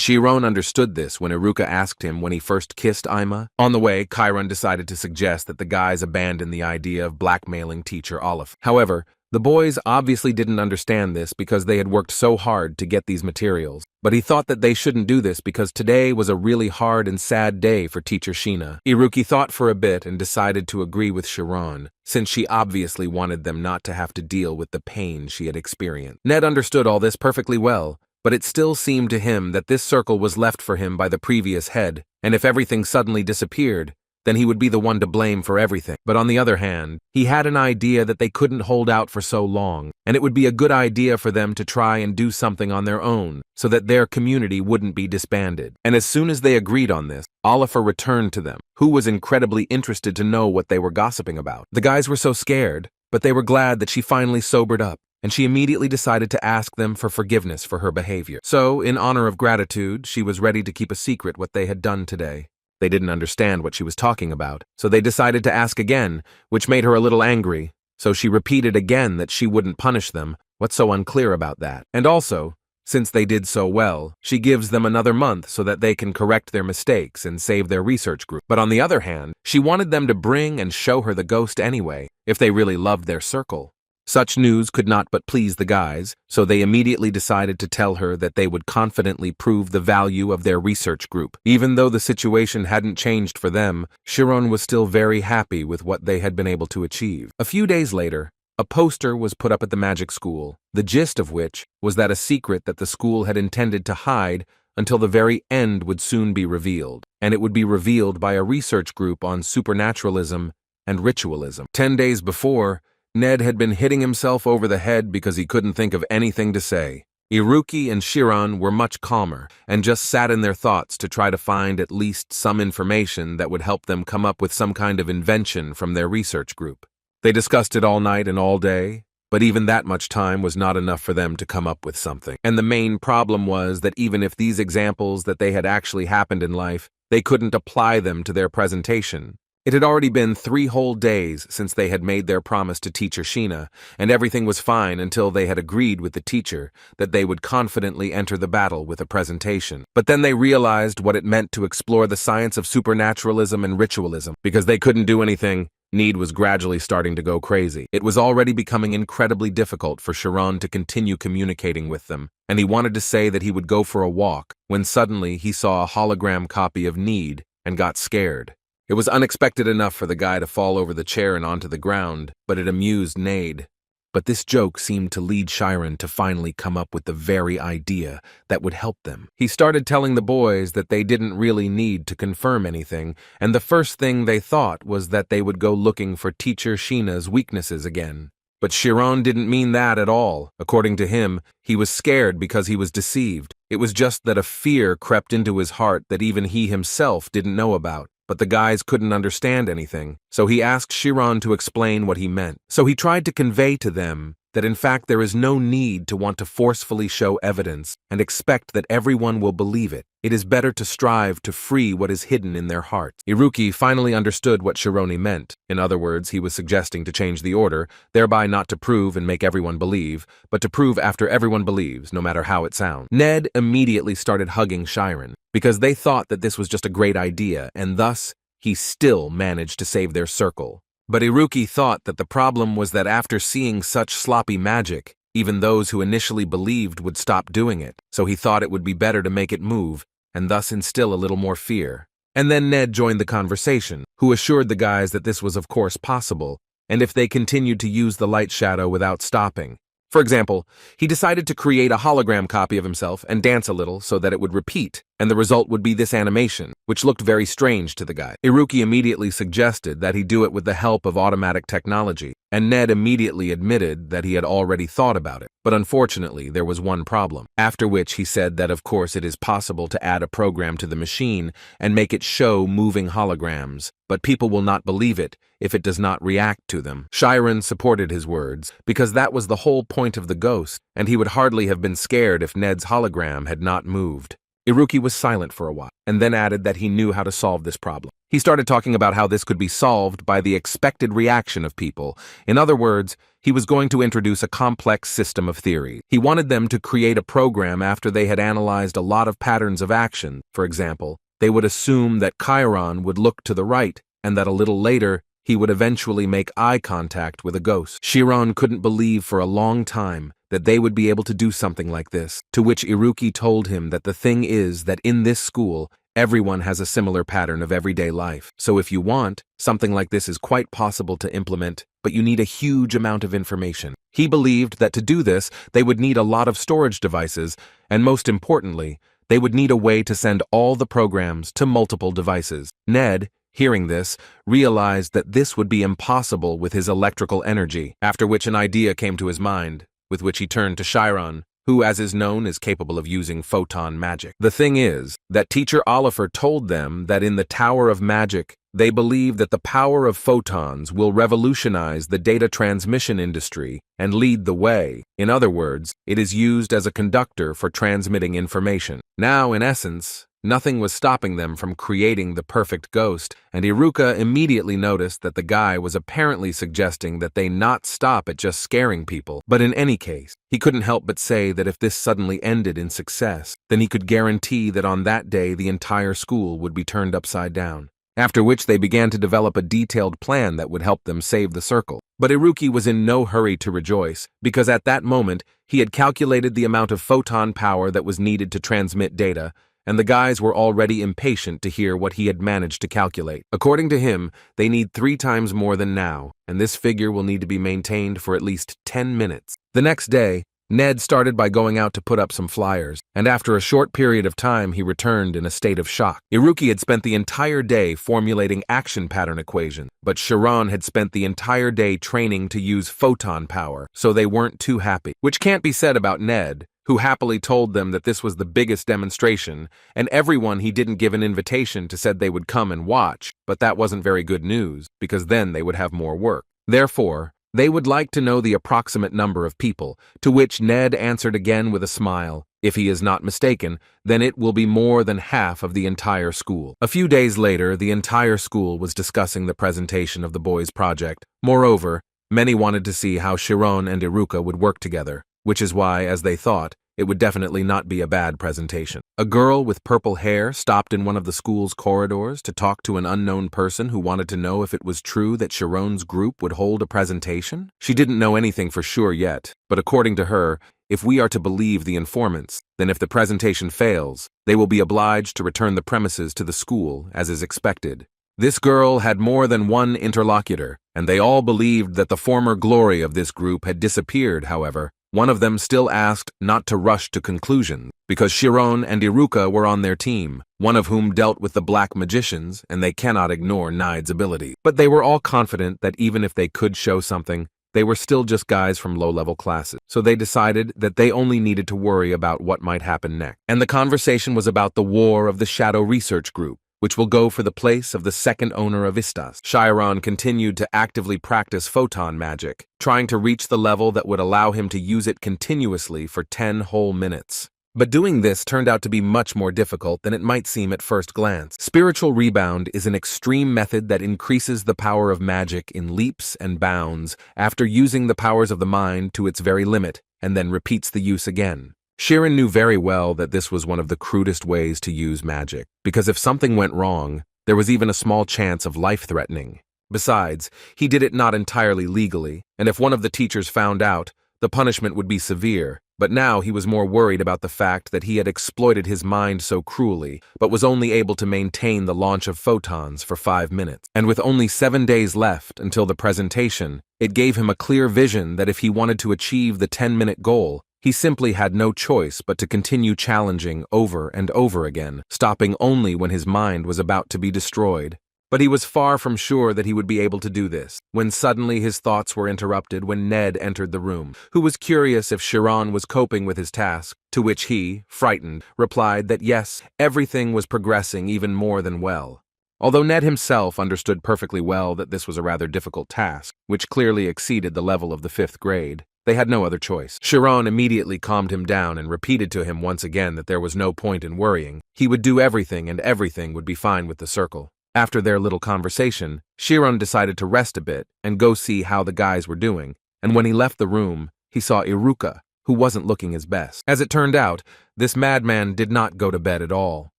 Chiron understood this when Iruka asked him when he first kissed Ima. On the way, Chiron decided to suggest that the guys abandon the idea of blackmailing teacher Olive. However, the boys obviously didn't understand this because they had worked so hard to get these materials, but he thought that they shouldn't do this because today was a really hard and sad day for teacher Sheena. Iruki thought for a bit and decided to agree with Chiron, since she obviously wanted them not to have to deal with the pain she had experienced. Ned understood all this perfectly well, but it still seemed to him that this circle was left for him by the previous head, and if everything suddenly disappeared, then he would be the one to blame for everything. But on the other hand, he had an idea that they couldn't hold out for so long, and it would be a good idea for them to try and do something on their own, so that their community wouldn't be disbanded. And as soon as they agreed on this, Oliver returned to them, who was incredibly interested to know what they were gossiping about. The guys were so scared, but they were glad that she finally sobered up, and she immediately decided to ask them for forgiveness for her behavior. So, in honor of gratitude, she was ready to keep a secret what they had done today. They didn't understand what she was talking about, so they decided to ask again, which made her a little angry, so she repeated again that she wouldn't punish them, What's so unclear about that? And also, since they did so well, she gives them another month so that they can correct their mistakes and save their research group. But on the other hand, she wanted them to bring and show her the ghost anyway, if they really loved their circle. Such news could not but please the guys, so they immediately decided to tell her that they would confidently prove the value of their research group. Even though the situation hadn't changed for them, Chiron was still very happy with what they had been able to achieve. A few days later, a poster was put up at the magic school, the gist of which was that a secret that the school had intended to hide until the very end would soon be revealed, and it would be revealed by a research group on supernaturalism and ritualism. 10 days before, Ned had been hitting himself over the head because he couldn't think of anything to say. Iruki and Chiron were much calmer and just sat in their thoughts to try to find at least some information that would help them come up with some kind of invention from their research group. They discussed it all night and all day, but even that much time was not enough for them to come up with something. And the main problem was that even if these examples that they had actually happened in life, they couldn't apply them to their presentation. It had already been 3 whole days since they had made their promise to teacher Sheena, and everything was fine until they had agreed with the teacher that they would confidently enter the battle with a presentation. But then they realized what it meant to explore the science of supernaturalism and ritualism. Because they couldn't do anything, Need was gradually starting to go crazy. It was already becoming incredibly difficult for Chiron to continue communicating with them, and he wanted to say that he would go for a walk, when suddenly he saw a hologram copy of Need and got scared. It was unexpected enough for the guy to fall over the chair and onto the ground, but it amused Nade. But this joke seemed to lead Chiron to finally come up with the very idea that would help them. He started telling the boys that they didn't really need to confirm anything, and the first thing they thought was that they would go looking for teacher Sheena's weaknesses again. But Chiron didn't mean that at all. According to him, he was scared because he was deceived. It was just that a fear crept into his heart that even he himself didn't know about. But the guys couldn't understand anything, so he asked Chiron to explain what he meant. So he tried to convey to them that in fact there is no need to want to forcefully show evidence and expect that everyone will believe it. It is better to strive to free what is hidden in their hearts. Iruki finally understood what Chironi meant. In other words, he was suggesting to change the order, thereby not to prove and make everyone believe, but to prove after everyone believes, no matter how it sounds. Ned immediately started hugging Chiron, because they thought that this was just a great idea, and thus, he still managed to save their circle. But Iruki thought that the problem was that after seeing such sloppy magic, even those who initially believed would stop doing it, so he thought it would be better to make it move, and thus instill a little more fear. And then Ned joined the conversation, who assured the guys that this was of course possible, and if they continued to use the light shadow without stopping. For example, he decided to create a hologram copy of himself and dance a little so that it would repeat, and the result would be this animation, which looked very strange to the guy. Iruki immediately suggested that he do it with the help of automatic technology, and Ned immediately admitted that he had already thought about it. But unfortunately, there was one problem, after which he said that of course it is possible to add a program to the machine and make it show moving holograms, but people will not believe it if it does not react to them. Chiron supported his words, because that was the whole point of the ghost, and he would hardly have been scared if Ned's hologram had not moved. Iruki was silent for a while, and then added that he knew how to solve this problem. He started talking about how this could be solved by the expected reaction of people. In other words, he was going to introduce a complex system of theory. He wanted them to create a program after they had analyzed a lot of patterns of action. For example, they would assume that Chiron would look to the right, and that a little later, he would eventually make eye contact with a ghost. Chiron couldn't believe for a long time that they would be able to do something like this, to which Iruki told him that the thing is that in this school, everyone has a similar pattern of everyday life. So if you want, something like this is quite possible to implement, but you need a huge amount of information. He believed that to do this, they would need a lot of storage devices, and most importantly, they would need a way to send all the programs to multiple devices. Ned, hearing this, realized that this would be impossible with his electrical energy, after which an idea came to his mind, with which he turned to Chiron, who, as is known, is capable of using photon magic. The thing is that Teacher Oliver told them that in the Tower of Magic, they believe that the power of photons will revolutionize the data transmission industry and lead the way. In other words, it is used as a conductor for transmitting information. Now, in essence, Nothing was stopping them from creating the perfect ghost, and Iruka immediately noticed that the guy was apparently suggesting that they not stop at just scaring people. But in any case, he couldn't help but say that if this suddenly ended in success, then he could guarantee that on that day the entire school would be turned upside down. After which they began to develop a detailed plan that would help them save the circle. But Iruki was in no hurry to rejoice, because at that moment he had calculated the amount of photon power that was needed to transmit data, and the guys were already impatient to hear what he had managed to calculate. According to him, they need 3 times more than now, and this figure will need to be maintained for at least 10 minutes. The next day, Ned started by going out to put up some flyers, and after a short period of time he returned in a state of shock. Iruki had spent the entire day formulating action pattern equations, but Chiron had spent the entire day training to use photon power, so they weren't too happy. Which can't be said about Ned, who happily told them that this was the biggest demonstration, and everyone he didn't give an invitation to said they would come and watch, but that wasn't very good news, because then they would have more work. Therefore, they would like to know the approximate number of people, to which Ned answered again with a smile. If he is not mistaken, then it will be more than half of the entire school. A few days later, the entire school was discussing the presentation of the boys' project. Moreover, many wanted to see how Chiron and Iruka would work together, which is why, as they thought, it would definitely not be a bad presentation. A girl with purple hair stopped in one of the school's corridors to talk to an unknown person who wanted to know if it was true that Chiron's group would hold a presentation. She didn't know anything for sure yet, but according to her, if we are to believe the informants, then if the presentation fails, they will be obliged to return the premises to the school, as is expected. This girl had more than one interlocutor, and they all believed that the former glory of this group had disappeared. However, one of them still asked not to rush to conclusions, because Chiron and Iruka were on their team, one of whom dealt with the black magicians, and they cannot ignore Nide's ability. But they were all confident that even if they could show something, they were still just guys from low-level classes, so they decided that they only needed to worry about what might happen next. And the conversation was about the war of the Shadow Research Group, which will go for the place of the second owner of Istas. Chiron continued to actively practice photon magic, trying to reach the level that would allow him to use it continuously for 10 whole minutes. But doing this turned out to be much more difficult than it might seem at first glance. Spiritual rebound is an extreme method that increases the power of magic in leaps and bounds after using the powers of the mind to its very limit, and then repeats the use again. Chiron knew very well that this was one of the crudest ways to use magic, because if something went wrong, there was even a small chance of life-threatening. Besides, he did it not entirely legally, and if one of the teachers found out, the punishment would be severe. But now he was more worried about the fact that he had exploited his mind so cruelly, but was only able to maintain the launch of photons for 5 minutes. And with only 7 days left until the presentation, it gave him a clear vision that if he wanted to achieve the 10-minute goal, he simply had no choice but to continue challenging over and over again, stopping only when his mind was about to be destroyed. But he was far from sure that he would be able to do this, when suddenly his thoughts were interrupted when Ned entered the room, who was curious if Chiron was coping with his task, to which he, frightened, replied that yes, everything was progressing even more than well. Although Ned himself understood perfectly well that this was a rather difficult task, which clearly exceeded the level of the 5th grade, they had no other choice. Chiron immediately calmed him down and repeated to him once again that there was no point in worrying. He would do everything and everything would be fine with the circle. After their little conversation, Chiron decided to rest a bit and go see how the guys were doing, and when he left the room, he saw Iruka, who wasn't looking his best. As it turned out, this madman did not go to bed at all.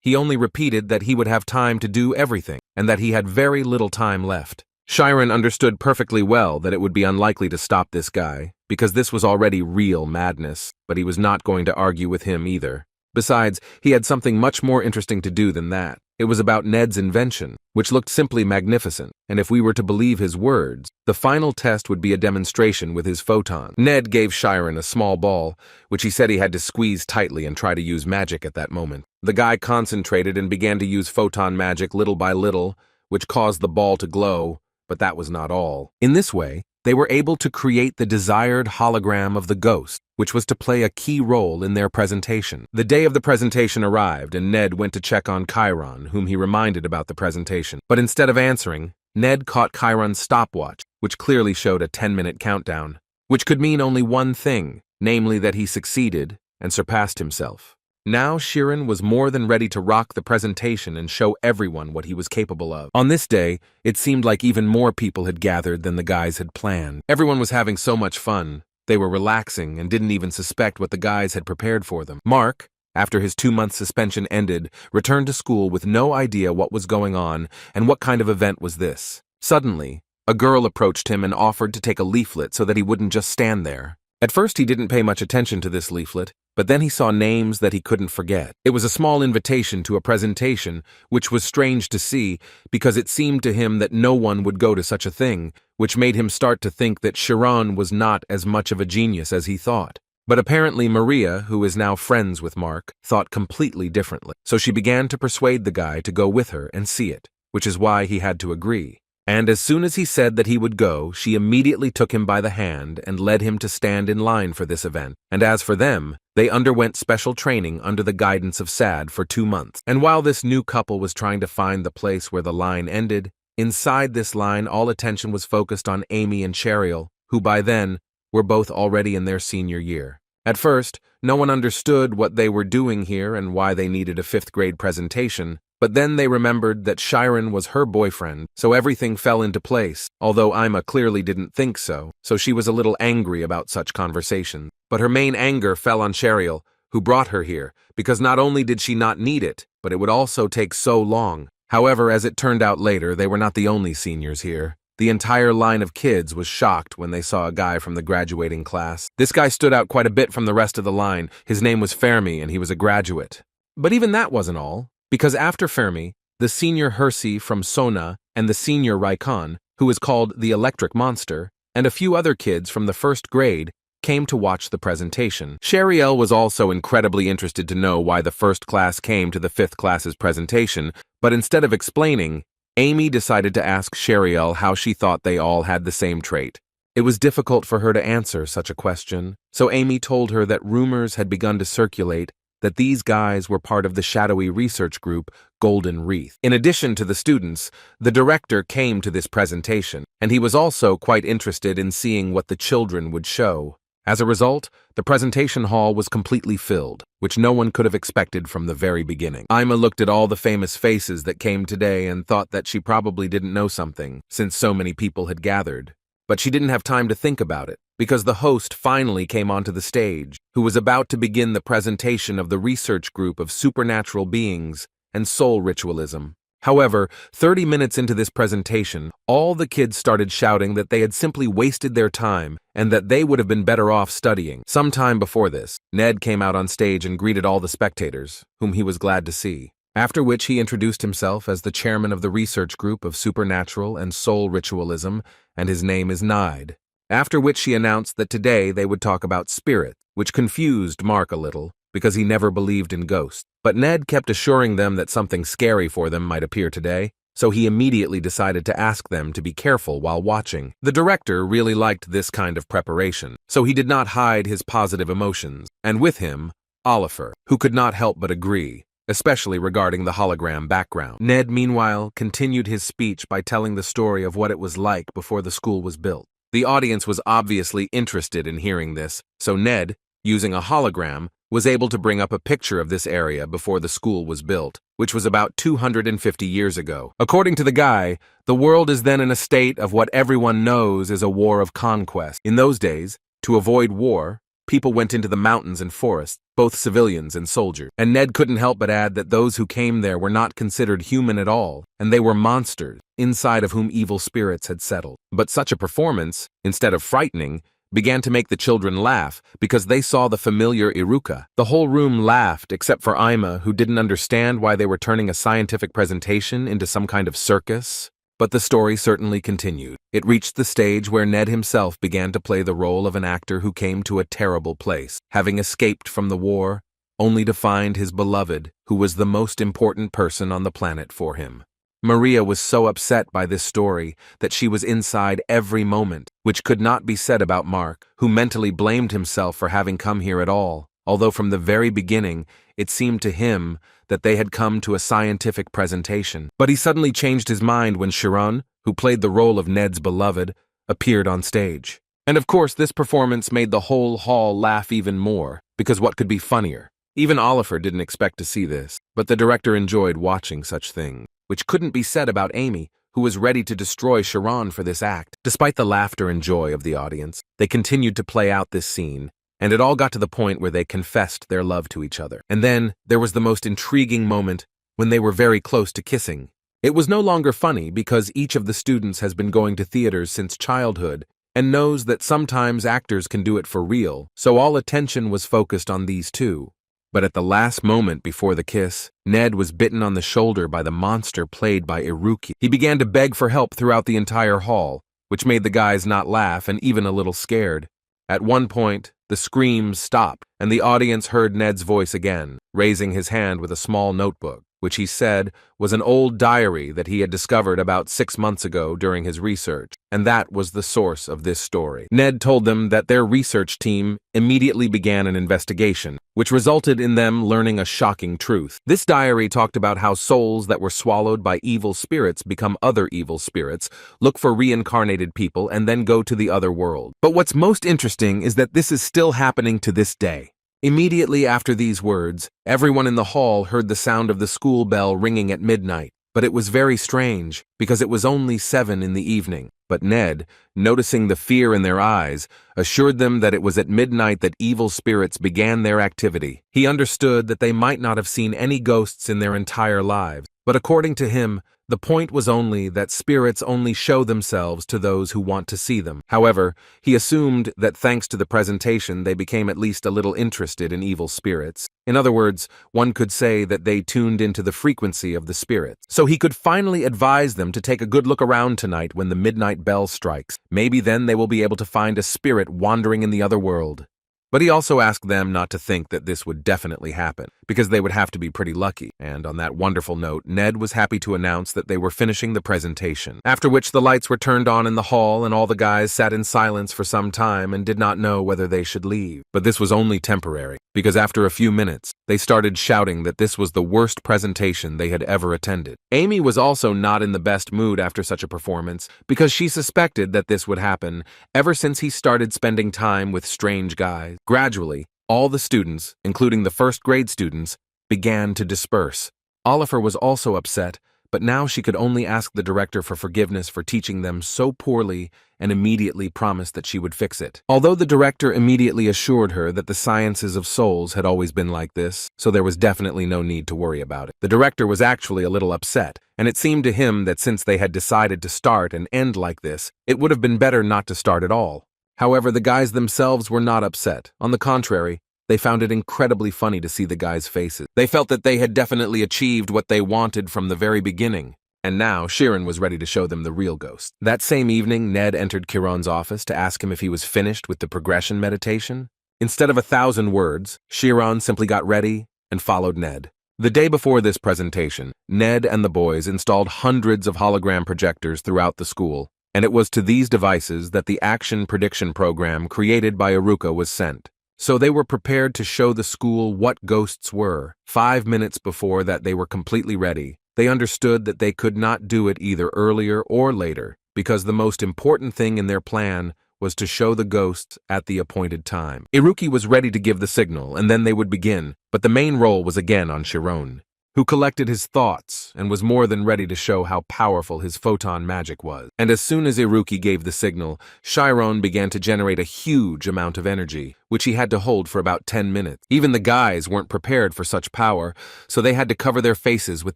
He only repeated that he would have time to do everything, and that he had very little time left. Chiron understood perfectly well that it would be unlikely to stop this guy, because this was already real madness, but he was not going to argue with him either. Besides, he had something much more interesting to do than that. It was about Ned's invention, which looked simply magnificent, and if we were to believe his words, the final test would be a demonstration with his photon. Ned gave Chiron a small ball, which he said he had to squeeze tightly and try to use magic at that moment. The guy concentrated and began to use photon magic little by little, which caused the ball to glow, but that was not all. In this way, they were able to create the desired hologram of the ghost, which was to play a key role in their presentation. The day of the presentation arrived, and Ned went to check on Chiron, whom he reminded about the presentation. But instead of answering, Ned caught Chiron's stopwatch, which clearly showed a 10-minute countdown, which could mean only one thing, namely that he succeeded and surpassed himself. Now Chiron was more than ready to rock the presentation and show everyone what he was capable of. On this day, it seemed like even more people had gathered than the guys had planned. Everyone was having so much fun. They were relaxing and didn't even suspect what the guys had prepared for them. Mark, after his 2-month suspension ended, returned to school with no idea what was going on and what kind of event was this. Suddenly, a girl approached him and offered to take a leaflet so that he wouldn't just stand there. At first, he didn't pay much attention to this leaflet, but then he saw names that he couldn't forget. It was a small invitation to a presentation, which was strange to see because it seemed to him that no one would go to such a thing, which made him start to think that Chiron was not as much of a genius as he thought. But apparently Maria, who is now friends with Mark, thought completely differently. So she began to persuade the guy to go with her and see it, which is why he had to agree. And as soon as he said that he would go, she immediately took him by the hand and led him to stand in line for this event. And as for them, they underwent special training under the guidance of Sad for 2 months. And while this new couple was trying to find the place where the line ended, inside this line all attention was focused on Amy and Cheryl, who by then were both already in their senior year. At first, no one understood what they were doing here and why they needed a 5th grade presentation, but then they remembered that Chiron was her boyfriend, so everything fell into place, although Ima clearly didn't think so she was a little angry about such conversations. But her main anger fell on Cheryl, who brought her here, because not only did she not need it, but it would also take so long. However, as it turned out later, they were not the only seniors here. The entire line of kids was shocked when they saw a guy from the graduating class. This guy stood out quite a bit from the rest of the line. His name was Fermi, and he was a graduate. But even that wasn't all. Because after Fermi, the senior Hersey from Sona and the senior Raikon, who is called the Electric Monster, and a few other kids from the 1st grade came to watch the presentation. Cheryl was also incredibly interested to know why the 1st class came to the 5th class's presentation, but instead of explaining, Amy decided to ask Cheryl how she thought they all had the same trait. It was difficult for her to answer such a question, so Amy told her that rumors had begun to circulate that these guys were part of the shadowy research group Golden Wreath. In addition to the students, the director came to this presentation, and he was also quite interested in seeing what the children would show. As a result, the presentation hall was completely filled, which no one could have expected from the very beginning. Ima looked at all the famous faces that came today and thought that she probably didn't know something, since so many people had gathered. But she didn't have time to think about it, because the host finally came onto the stage, who was about to begin the presentation of the research group of supernatural beings and soul ritualism. However, 30 minutes into this presentation, all the kids started shouting that they had simply wasted their time and that they would have been better off studying. Some time before this, Ned came out on stage and greeted all the spectators, whom he was glad to see. After which he introduced himself as the chairman of the research group of supernatural and soul ritualism, and his name is Nide. After which he announced that today they would talk about spirits, which confused Mark a little, because he never believed in ghosts. But Ned kept assuring them that something scary for them might appear today, so he immediately decided to ask them to be careful while watching. The director really liked this kind of preparation, so he did not hide his positive emotions, and with him, Oliver, who could not help but agree, especially regarding the hologram background. Ned, meanwhile, continued his speech by telling the story of what it was like before the school was built. The audience was obviously interested in hearing this, so Ned, using a hologram, was able to bring up a picture of this area before the school was built, which was about 250 years ago. According to the guy, the world is then in a state of what everyone knows is a war of conquest. In those days, to avoid war, people went into the mountains and forests, both civilians and soldiers. And Ned couldn't help but add that those who came there were not considered human at all, and they were monsters, inside of whom evil spirits had settled. But such a performance, instead of frightening, began to make the children laugh because they saw the familiar Iruka. The whole room laughed except for Ima, who didn't understand why they were turning a scientific presentation into some kind of circus. But the story certainly continued. It reached the stage where Ned himself began to play the role of an actor who came to a terrible place, having escaped from the war, only to find his beloved, who was the most important person on the planet for him. Maria was so upset by this story that she was inside every moment, which could not be said about Mark, who mentally blamed himself for having come here at all, although from the very beginning it seemed to him that they had come to a scientific presentation. But he suddenly changed his mind when Chiron, who played the role of Ned's beloved, appeared on stage. And of course this performance made the whole hall laugh even more, because what could be funnier Even Oliver didn't expect to see this, but the director enjoyed watching such things, which couldn't be said about Amy, who was ready to destroy Chiron for this act. Despite the laughter and joy of the audience, they continued to play out this scene, and it all got to the point where they confessed their love to each other. And then there was the most intriguing moment when they were very close to kissing. It was no longer funny because each of the students has been going to theaters since childhood and knows that sometimes actors can do it for real, so all attention was focused on these two. But at the last moment before the kiss, Ned was bitten on the shoulder by the monster played by Iruki. He began to beg for help throughout the entire hall, which made the guys not laugh and even a little scared. At one point, the screams stopped, and the audience heard Ned's voice again, raising his hand with a small notebook, which he said was an old diary that he had discovered about 6 months ago during his research, and that was the source of this story. Ned told them that their research team immediately began an investigation, which resulted in them learning a shocking truth. This diary talked about how souls that were swallowed by evil spirits become other evil spirits, look for reincarnated people, and then go to the other world. But what's most interesting is that this is still happening to this day. Immediately after these words, everyone in the hall heard the sound of the school bell ringing at midnight, but it was very strange because it was only 7 in the evening. But Ned, noticing the fear in their eyes, assured them that it was at midnight that evil spirits began their activity. He understood that they might not have seen any ghosts in their entire lives, but according to him, the point was only that spirits only show themselves to those who want to see them. However, he assumed that thanks to the presentation they became at least a little interested in evil spirits. In other words, one could say that they tuned into the frequency of the spirits. So he could finally advise them to take a good look around tonight when the midnight bell strikes. Maybe then they will be able to find a spirit wandering in the other world. But he also asked them not to think that this would definitely happen, because they would have to be pretty lucky. And on that wonderful note, Ned was happy to announce that they were finishing the presentation, after which the lights were turned on in the hall and all the guys sat in silence for some time and did not know whether they should leave. But this was only temporary, because after a few minutes, they started shouting that this was the worst presentation they had ever attended. Amy was also not in the best mood after such a performance, because she suspected that this would happen ever since he started spending time with strange guys. Gradually, all the students, including the first-grade students, began to disperse. Oliver was also upset, but now she could only ask the director for forgiveness for teaching them so poorly and immediately promised that she would fix it. Although the director immediately assured her that the sciences of souls had always been like this, so there was definitely no need to worry about it. The director was actually a little upset, and it seemed to him that since they had decided to start and end like this, it would have been better not to start at all. However, the guys themselves were not upset. On the contrary, they found it incredibly funny to see the guys' faces. They felt that they had definitely achieved what they wanted from the very beginning, and now Chiron was ready to show them the real ghost. That same evening, Ned entered Chiron's office to ask him if he was finished with the progression meditation. Instead of 1,000 words, Chiron simply got ready and followed Ned. The day before this presentation, Ned and the boys installed hundreds of hologram projectors throughout the school, and it was to these devices that the action prediction program created by Iruka was sent. So they were prepared to show the school what ghosts were. 5 minutes before that they were completely ready. They understood that they could not do it either earlier or later, because the most important thing in their plan was to show the ghosts at the appointed time. Iruki was ready to give the signal, and then they would begin, but the main role was again on Chiron, who collected his thoughts and was more than ready to show how powerful his photon magic was. And as soon as Iruki gave the signal, Chiron began to generate a huge amount of energy, which he had to hold for about 10 minutes. Even the guys weren't prepared for such power, so they had to cover their faces with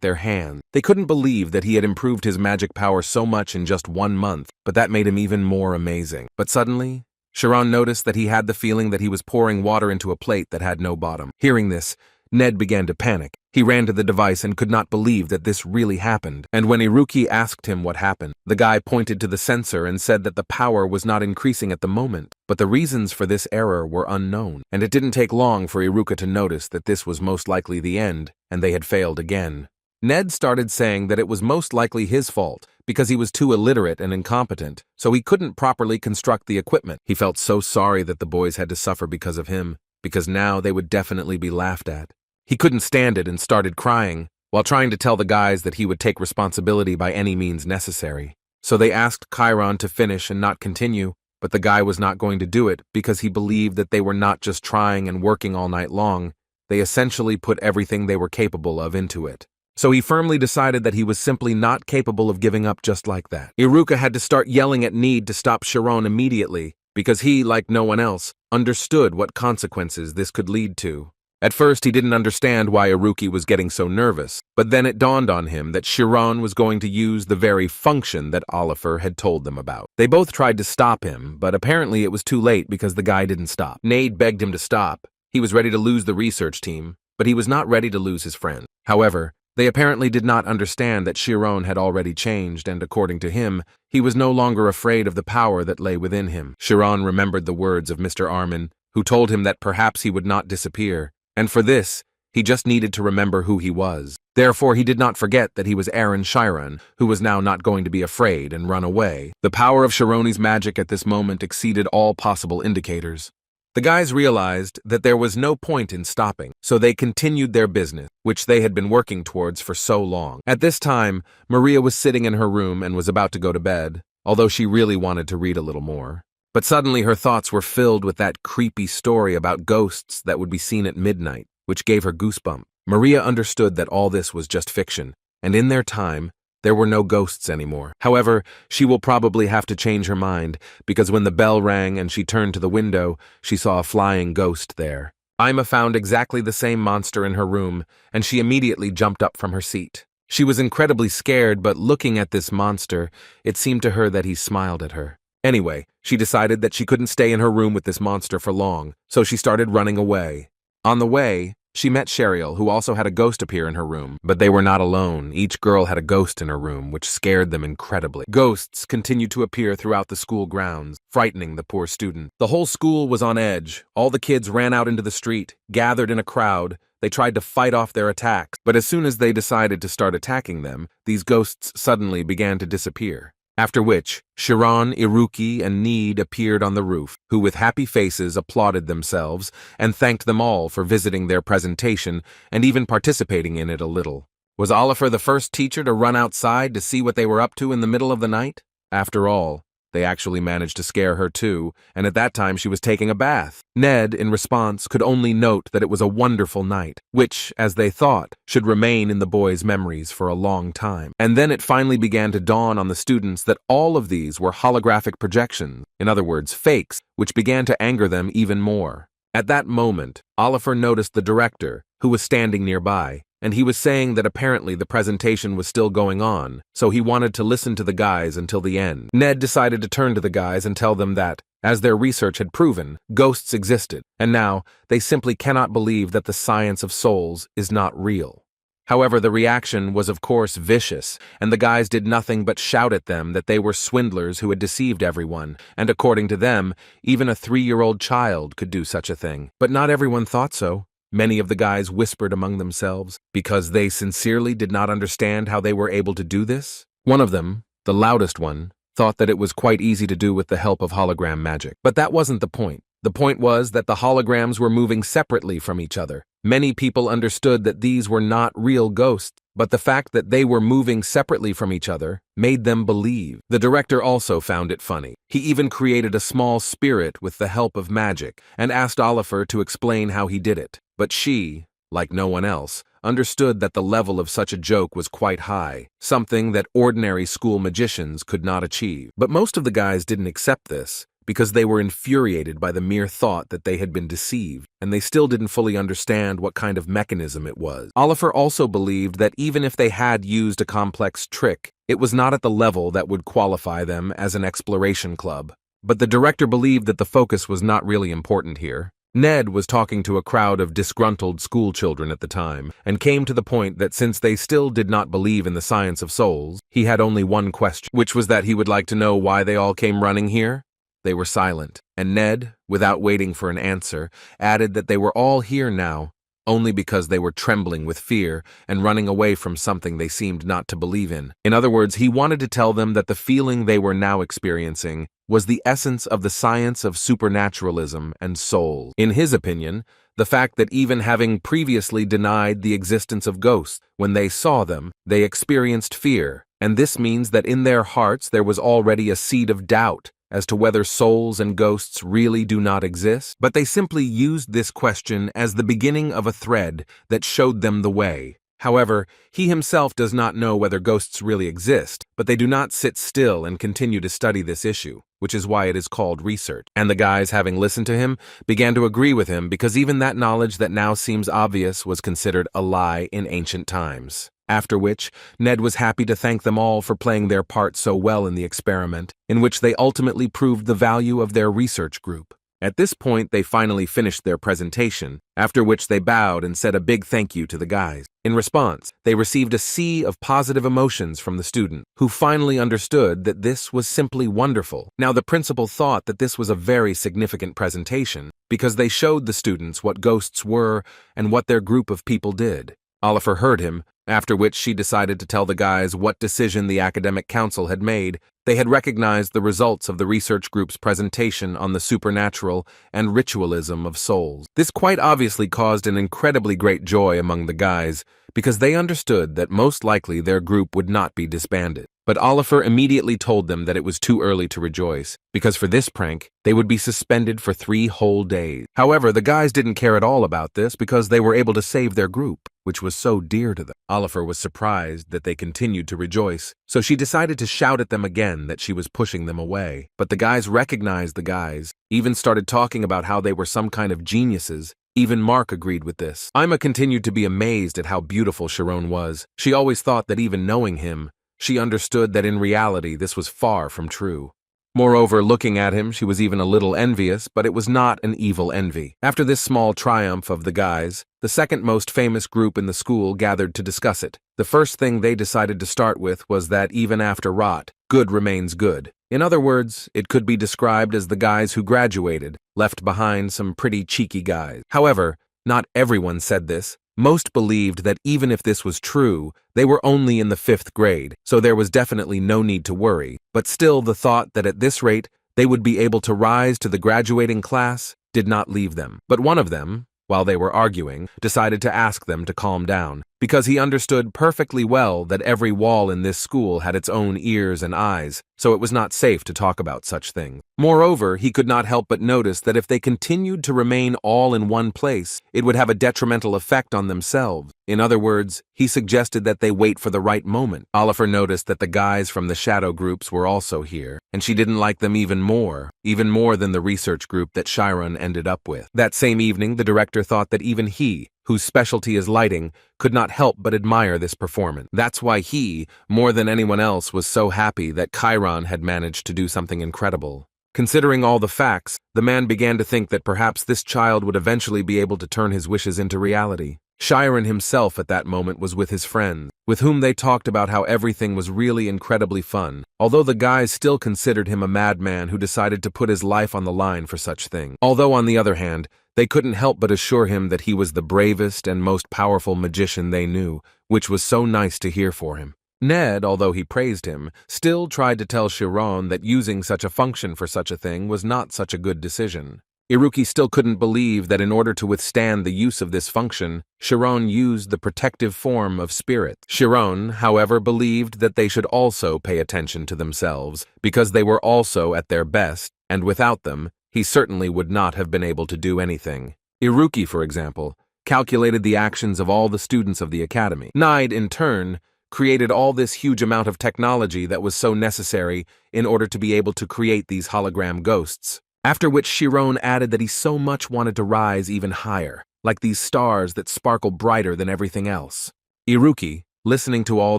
their hands. They couldn't believe that he had improved his magic power so much in just 1 month, but that made him even more amazing. But suddenly, Chiron noticed that he had the feeling that he was pouring water into a plate that had no bottom. Hearing this, Ned began to panic. He ran to the device and could not believe that this really happened. And when Iruki asked him what happened, the guy pointed to the sensor and said that the power was not increasing at the moment. But the reasons for this error were unknown, and it didn't take long for Iruka to notice that this was most likely the end, and they had failed again. Ned started saying that it was most likely his fault, because he was too illiterate and incompetent, so he couldn't properly construct the equipment. He felt so sorry that the boys had to suffer because of him, because now they would definitely be laughed at. He couldn't stand it and started crying, while trying to tell the guys that he would take responsibility by any means necessary. So they asked Chiron to finish and not continue, but the guy was not going to do it because he believed that they were not just trying and working all night long, They essentially put everything they were capable of into it. So he firmly decided that he was simply not capable of giving up just like that. Iruka had to start yelling at Need to stop Chiron immediately, because he, like no one else, understood what consequences this could lead to. At first, he didn't understand why Iruki was getting so nervous, but then it dawned on him that Chiron was going to use the very function that Oliver had told them about. They both tried to stop him, but apparently it was too late because the guy didn't stop. Nade begged him to stop. He was ready to lose the research team, but he was not ready to lose his friend. However, they apparently did not understand that Chiron had already changed, and according to him, he was no longer afraid of the power that lay within him. Chiron remembered the words of Mr. Armin, who told him that perhaps he would not disappear, and for this, he just needed to remember who he was. Therefore, he did not forget that he was Aaron Chiron, who was now not going to be afraid and run away. The power of Chironi's magic at this moment exceeded all possible indicators. The guys realized that there was no point in stopping, so they continued their business, which they had been working towards for so long. At this time, Maria was sitting in her room and was about to go to bed, although she really wanted to read a little more. But suddenly her thoughts were filled with that creepy story about ghosts that would be seen at midnight, which gave her goosebumps. Maria understood that all this was just fiction, and in their time, there were no ghosts anymore. However, she will probably have to change her mind, because when the bell rang and she turned to the window, she saw a flying ghost there. Ima found exactly the same monster in her room, and she immediately jumped up from her seat. She was incredibly scared, but looking at this monster, it seemed to her that he smiled at her. Anyway, she decided that she couldn't stay in her room with this monster for long, so she started running away. On the way, she met Cheryl, who also had a ghost appear in her room, but they were not alone. Each girl had a ghost in her room, which scared them incredibly. Ghosts continued to appear throughout the school grounds, frightening the poor student. The whole school was on edge. All the kids ran out into the street, gathered in a crowd. They tried to fight off their attacks, but as soon as they decided to start attacking them, these ghosts suddenly began to disappear. After which, Chiron, Iruki, and Need appeared on the roof, who with happy faces applauded themselves and thanked them all for visiting their presentation and even participating in it a little. Was Oliver the first teacher to run outside to see what they were up to in the middle of the night? After all, they actually managed to scare her too, and at that time she was taking a bath. Ned, in response, could only note that it was a wonderful night, which, as they thought, should remain in the boys' memories for a long time. And then it finally began to dawn on the students that all of these were holographic projections, in other words, fakes, which began to anger them even more. At that moment, Oliver noticed the director, who was standing nearby, and he was saying that apparently the presentation was still going on, so he wanted to listen to the guys until the end. Ned decided to turn to the guys and tell them that, as their research had proven, ghosts existed, and now they simply cannot believe that the science of souls is not real. However, the reaction was of course vicious, and the guys did nothing but shout at them that they were swindlers who had deceived everyone, and according to them, even a 3-year-old child could do such a thing. But not everyone thought so. Many of the guys whispered among themselves, because they sincerely did not understand how they were able to do this. One of them, the loudest one, thought that it was quite easy to do with the help of hologram magic. But that wasn't the point. The point was that the holograms were moving separately from each other. Many people understood that these were not real ghosts, but the fact that they were moving separately from each other made them believe. The director also found it funny. He even created a small spirit with the help of magic and asked Oliver to explain how he did it. But she, like no one else, understood that the level of such a joke was quite high, something that ordinary school magicians could not achieve. But most of the guys didn't accept this, because they were infuriated by the mere thought that they had been deceived, and they still didn't fully understand what kind of mechanism it was. Oliver also believed that even if they had used a complex trick, it was not at the level that would qualify them as an exploration club. But the director believed that the focus was not really important here. Ned was talking to a crowd of disgruntled school children at the time, and came to the point that since they still did not believe in the science of souls, he had only one question, which was that he would like to know why they all came running here. They were silent, and Ned, without waiting for an answer, added that they were all here now, only because they were trembling with fear and running away from something they seemed not to believe in. In other words, he wanted to tell them that the feeling they were now experiencing was the essence of the science of supernaturalism and souls. In his opinion, the fact that even having previously denied the existence of ghosts, when they saw them, they experienced fear, and this means that in their hearts there was already a seed of doubt, as to whether souls and ghosts really do not exist, but they simply used this question as the beginning of a thread that showed them the way. However, he himself does not know whether ghosts really exist, but they do not sit still and continue to study this issue, which is why it is called research. And the guys, having listened to him, began to agree with him because even that knowledge that now seems obvious was considered a lie in ancient times. After which, Ned was happy to thank them all for playing their part so well in the experiment, in which they ultimately proved the value of their research group. At this point, they finally finished their presentation, after which they bowed and said a big thank you to the guys. In response, they received a sea of positive emotions from the student, who finally understood that this was simply wonderful. Now, the principal thought that this was a very significant presentation, because they showed the students what ghosts were and what their group of people did. Oliver heard him, after which she decided to tell the guys what decision the academic council had made. They had recognized the results of the research group's presentation on the supernatural and ritualism of souls. This quite obviously caused an incredibly great joy among the guys, because they understood that most likely their group would not be disbanded. But Oliver immediately told them that it was too early to rejoice, because for this prank, they would be suspended for 3 whole days. However, the guys didn't care at all about this because they were able to save their group, which was so dear to them. Oliver was surprised that they continued to rejoice, so she decided to shout at them again that she was pushing them away. But the guys recognized the guys, even started talking about how they were some kind of geniuses. Even Mark agreed with this. Ima continued to be amazed at how beautiful Chiron was. She always thought that even knowing him, she understood that in reality this was far from true. Moreover, looking at him, she was even a little envious, but it was not an evil envy. After this small triumph of the guys, the second most famous group in the school gathered to discuss it. The first thing they decided to start with was that even after rot, good remains good. In other words, it could be described as the guys who graduated, left behind some pretty cheeky guys. However, not everyone said this. Most believed that even if this was true, they were only in the 5th grade, so there was definitely no need to worry. But still, the thought that at this rate they would be able to rise to the graduating class did not leave them. But one of them, while they were arguing, decided to ask them to calm down, because he understood perfectly well that every wall in this school had its own ears and eyes, so it was not safe to talk about such things. Moreover, he could not help but notice that if they continued to remain all in one place, it would have a detrimental effect on themselves. In other words, he suggested that they wait for the right moment. Oliver noticed that the guys from the shadow groups were also here, and she didn't like them even more than the research group that Chiron ended up with. That same evening, the director thought that even he, whose specialty is lighting, could not help but admire this performance. That's why he, more than anyone else, was so happy that Chiron had managed to do something incredible. Considering all the facts, the man began to think that perhaps this child would eventually be able to turn his wishes into reality. Chiron himself at that moment was with his friends, with whom they talked about how everything was really incredibly fun, although the guys still considered him a madman who decided to put his life on the line for such things. Although on the other hand, they couldn't help but assure him that he was the bravest and most powerful magician they knew, which was so nice to hear for him. Ned, although he praised him, still tried to tell Chiron that using such a function for such a thing was not such a good decision. Iruki still couldn't believe that in order to withstand the use of this function, Chiron used the protective form of spirit. Chiron, however, believed that they should also pay attention to themselves, because they were also at their best, and without them, he certainly would not have been able to do anything. Iruki, for example, calculated the actions of all the students of the academy. Nide, in turn, created all this huge amount of technology that was so necessary in order to be able to create these hologram ghosts. After which Chiron added that he so much wanted to rise even higher, like these stars that sparkle brighter than everything else. Iruki, listening to all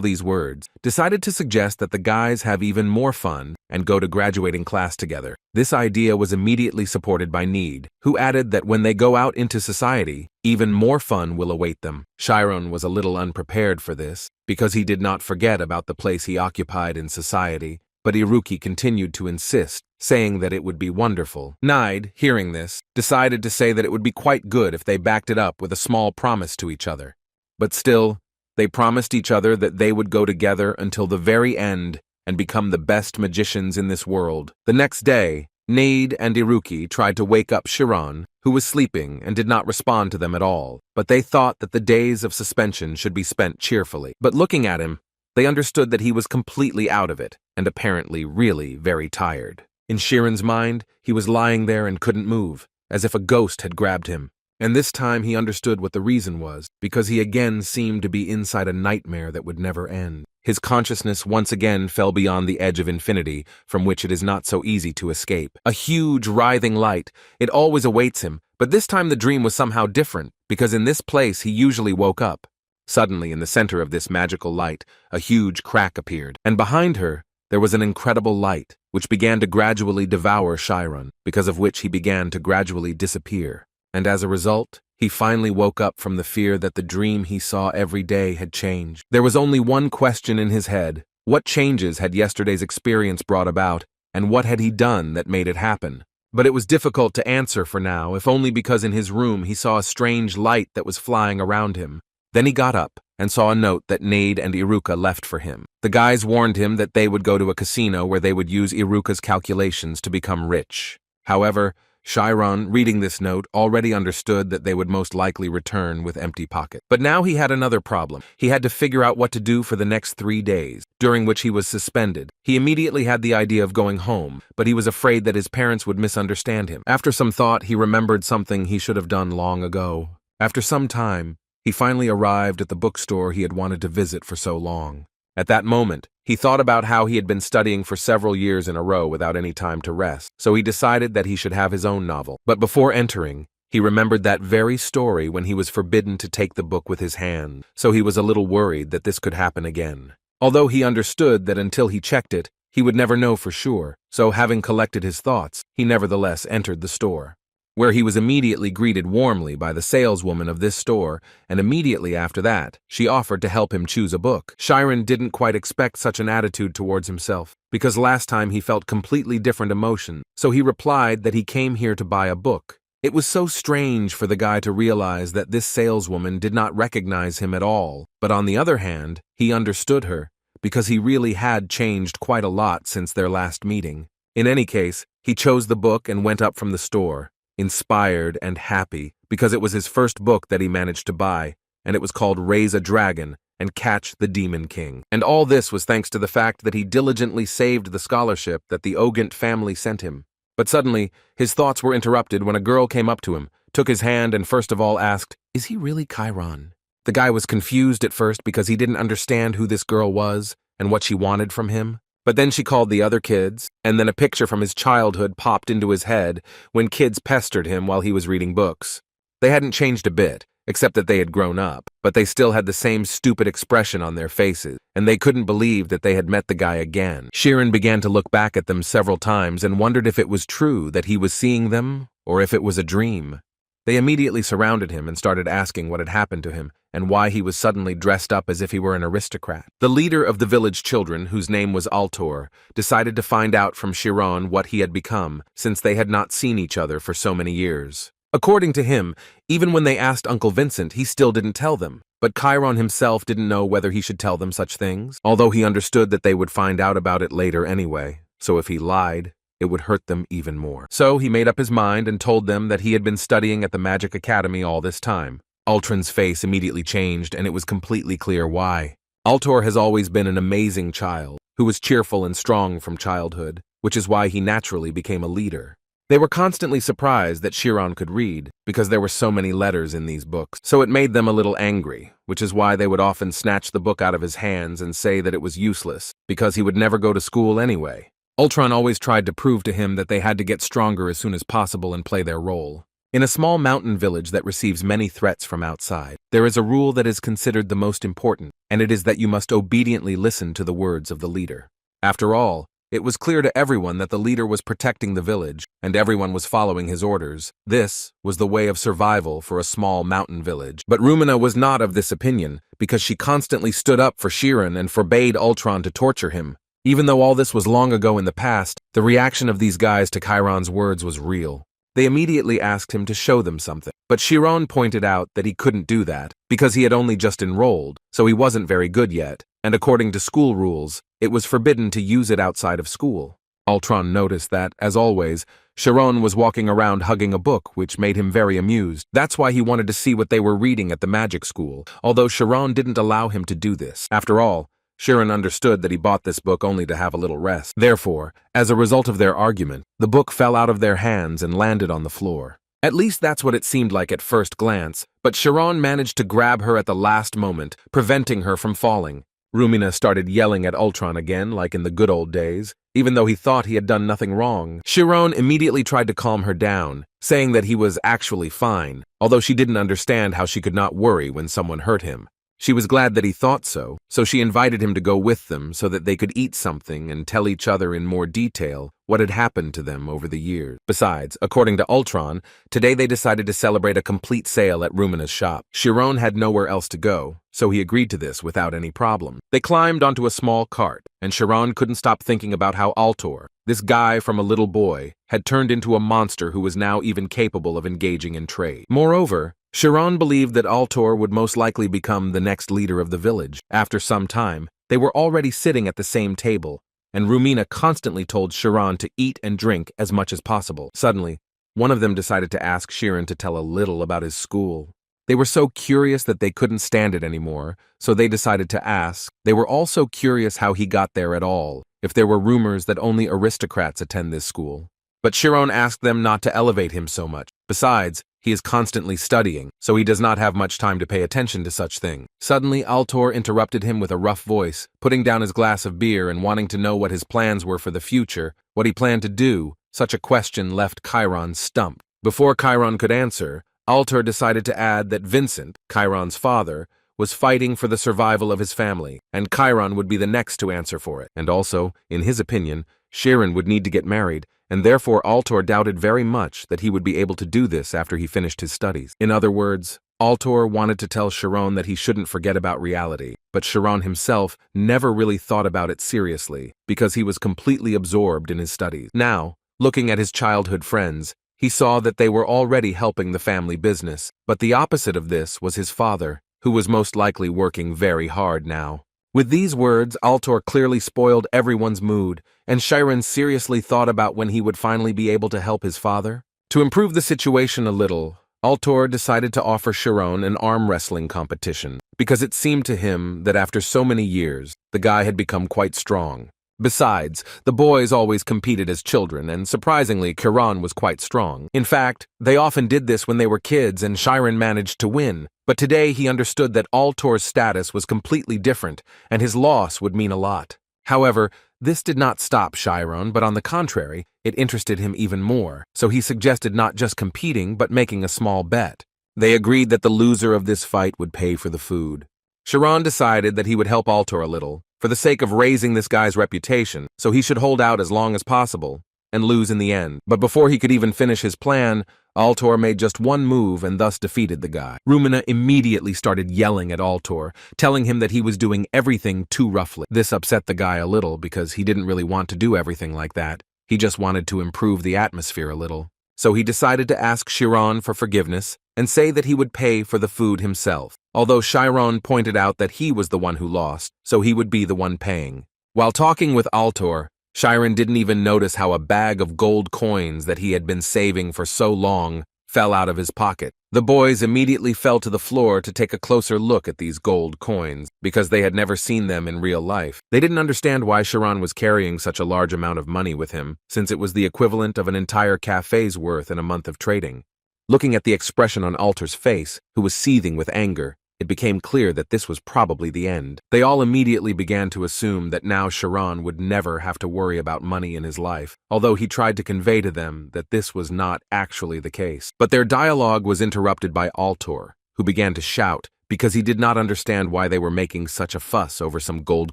these words, decided to suggest that the guys have even more fun and go to graduating class together. This idea was immediately supported by Need, who added that when they go out into society, even more fun will await them. Chiron was a little unprepared for this, because he did not forget about the place he occupied in society, but Iruki continued to insist, saying that it would be wonderful. Nide, hearing this, decided to say that it would be quite good if they backed it up with a small promise to each other. But still, they promised each other that they would go together until the very end and become the best magicians in this world. The next day, Nade and Iruki tried to wake up Chiron, who was sleeping and did not respond to them at all, but they thought that the days of suspension should be spent cheerfully. But looking at him, they understood that he was completely out of it, and apparently really very tired. In Chiron's mind, he was lying there and couldn't move, as if a ghost had grabbed him. And this time he understood what the reason was, because he again seemed to be inside a nightmare that would never end. His consciousness once again fell beyond the edge of infinity, from which it is not so easy to escape. A huge, writhing light, it always awaits him, but this time the dream was somehow different, because in this place he usually woke up. Suddenly, in the center of this magical light, a huge crack appeared, and behind her, there was an incredible light, which began to gradually devour Chiron, because of which he began to gradually disappear. And as a result, he finally woke up from the fear that the dream he saw every day had changed. There was only one question in his head. What changes had yesterday's experience brought about, and what had he done that made it happen? But it was difficult to answer for now, if only because in his room he saw a strange light that was flying around him. Then he got up and saw a note that Nade and Iruka left for him. The guys warned him that they would go to a casino where they would use Iruka's calculations to become rich. However, Chiron, reading this note, already understood that they would most likely return with empty pockets. But now he had another problem. He had to figure out what to do for the next 3 days, during which he was suspended. He immediately had the idea of going home, but he was afraid that his parents would misunderstand him. After some thought, he remembered something he should have done long ago. After some time, he finally arrived at the bookstore he had wanted to visit for so long. At that moment, he thought about how he had been studying for several years in a row without any time to rest, so he decided that he should have his own novel. But before entering, he remembered that very story when he was forbidden to take the book with his hand, so he was a little worried that this could happen again. Although he understood that until he checked it, he would never know for sure, so having collected his thoughts, he nevertheless entered the store, where he was immediately greeted warmly by the saleswoman of this store, and immediately after that, she offered to help him choose a book. Chiron didn't quite expect such an attitude towards himself, because last time he felt completely different emotions, so he replied that he came here to buy a book. It was so strange for the guy to realize that this saleswoman did not recognize him at all, but on the other hand, he understood her, because he really had changed quite a lot since their last meeting. In any case, he chose the book and went up from the store, inspired and happy, because it was his first book that he managed to buy, and it was called Raise a Dragon and Catch the Demon King. And all this was thanks to the fact that he diligently saved the scholarship that the Ogant family sent him. But suddenly, his thoughts were interrupted when a girl came up to him, took his hand, and first of all asked, "Is he really Chiron?" The guy was confused at first because he didn't understand who this girl was and what she wanted from him. But then she called the other kids, and then a picture from his childhood popped into his head when kids pestered him while he was reading books. They hadn't changed a bit, except that they had grown up, but they still had the same stupid expression on their faces, and they couldn't believe that they had met the guy again. Chiron began to look back at them several times and wondered if it was true that he was seeing them, or if it was a dream. They immediately surrounded him and started asking what had happened to him, and why he was suddenly dressed up as if he were an aristocrat. The leader of the village children, whose name was Altor, decided to find out from Chiron what he had become, since they had not seen each other for so many years. According to him, even when they asked Uncle Vincent, he still didn't tell them. But Chiron himself didn't know whether he should tell them such things, although he understood that they would find out about it later anyway, so if he lied, it would hurt them even more. So he made up his mind and told them that he had been studying at the Magic Academy all this time. Ultron's face immediately changed, and it was completely clear why. Altor has always been an amazing child, who was cheerful and strong from childhood, which is why he naturally became a leader. They were constantly surprised that Chiron could read, because there were so many letters in these books, so it made them a little angry, which is why they would often snatch the book out of his hands and say that it was useless, because he would never go to school anyway. Ultron always tried to prove to him that they had to get stronger as soon as possible and play their role. In a small mountain village that receives many threats from outside, there is a rule that is considered the most important, and it is that you must obediently listen to the words of the leader. After all, it was clear to everyone that the leader was protecting the village, and everyone was following his orders. This was the way of survival for a small mountain village. But Rumina was not of this opinion, because she constantly stood up for Chiron and forbade Ultron to torture him. Even though all this was long ago in the past, the reaction of these guys to Chiron's words was real. They immediately asked him to show them something, but Chiron pointed out that he couldn't do that, because he had only just enrolled, so he wasn't very good yet, and according to school rules, it was forbidden to use it outside of school. Ultron noticed that, as always, Chiron was walking around hugging a book, which made him very amused. That's why he wanted to see what they were reading at the magic school, although Chiron didn't allow him to do this. After all, Chiron understood that he bought this book only to have a little rest. Therefore, as a result of their argument, the book fell out of their hands and landed on the floor. At least that's what it seemed like at first glance, but Chiron managed to grab her at the last moment, preventing her from falling. Rumina started yelling at Ultron again like in the good old days, even though he thought he had done nothing wrong. Chiron immediately tried to calm her down, saying that he was actually fine, although she didn't understand how she could not worry when someone hurt him. She was glad that he thought so she invited him to go with them so that they could eat something and tell each other in more detail what had happened to them over the years. Besides, according to Ultron, today they decided to celebrate a complete sale at Rumina's shop. Chiron had nowhere else to go, so he agreed to this without any problem. They climbed onto a small cart, and Chiron couldn't stop thinking about how Altor, this guy from a little boy, had turned into a monster who was now even capable of engaging in trade. Moreover, Chiron believed that Altor would most likely become the next leader of the village. After some time, they were already sitting at the same table, and Rumina constantly told Chiron to eat and drink as much as possible. Suddenly, one of them decided to ask Chiron to tell a little about his school. They were so curious that they couldn't stand it anymore, so they decided to ask. They were also curious how he got there at all, if there were rumors that only aristocrats attend this school. But Chiron asked them not to elevate him so much. Besides, he is constantly studying, so he does not have much time to pay attention to such things. Suddenly, Altor interrupted him with a rough voice, putting down his glass of beer and wanting to know what his plans were for the future, what he planned to do. Such a question left Chiron stumped. Before Chiron could answer, Altor decided to add that Vincent, Chiron's father, was fighting for the survival of his family, and Chiron would be the next to answer for it. And also, in his opinion, Chiron would need to get married, and therefore Altor doubted very much that he would be able to do this after he finished his studies. In other words, Altor wanted to tell Chiron that he shouldn't forget about reality, but Chiron himself never really thought about it seriously because he was completely absorbed in his studies. Now, looking at his childhood friends, he saw that they were already helping the family business, but the opposite of this was his father, who was most likely working very hard now. With these words, Altor clearly spoiled everyone's mood, and Chiron seriously thought about when he would finally be able to help his father. To improve the situation a little, Altor decided to offer Chiron an arm wrestling competition, because it seemed to him that after so many years, the guy had become quite strong. Besides, the boys always competed as children, and surprisingly, Chiron was quite strong. In fact, they often did this when they were kids, and Chiron managed to win. But today he understood that Altor's status was completely different, and his loss would mean a lot. However, this did not stop Chiron, but on the contrary, it interested him even more, so he suggested not just competing, but making a small bet. They agreed that the loser of this fight would pay for the food. Chiron decided that he would help Altor a little, for the sake of raising this guy's reputation, so he should hold out as long as possible, and lose in the end. But before he could even finish his plan, Altor made just one move and thus defeated the guy. Rumina immediately started yelling at Altor, telling him that he was doing everything too roughly. This upset the guy a little because he didn't really want to do everything like that. He just wanted to improve the atmosphere a little. So he decided to ask Chiron for forgiveness and say that he would pay for the food himself, although Chiron pointed out that he was the one who lost, so he would be the one paying. While talking with Altor, Chiron didn't even notice how a bag of gold coins that he had been saving for so long fell out of his pocket. The boys immediately fell to the floor to take a closer look at these gold coins, because they had never seen them in real life. They didn't understand why Chiron was carrying such a large amount of money with him, since it was the equivalent of an entire cafe's worth in a month of trading. Looking at the expression on Altor's face, who was seething with anger, it became clear that this was probably the end. They all immediately began to assume that now Chiron would never have to worry about money in his life, although he tried to convey to them that this was not actually the case. But their dialogue was interrupted by Altor, who began to shout because he did not understand why they were making such a fuss over some gold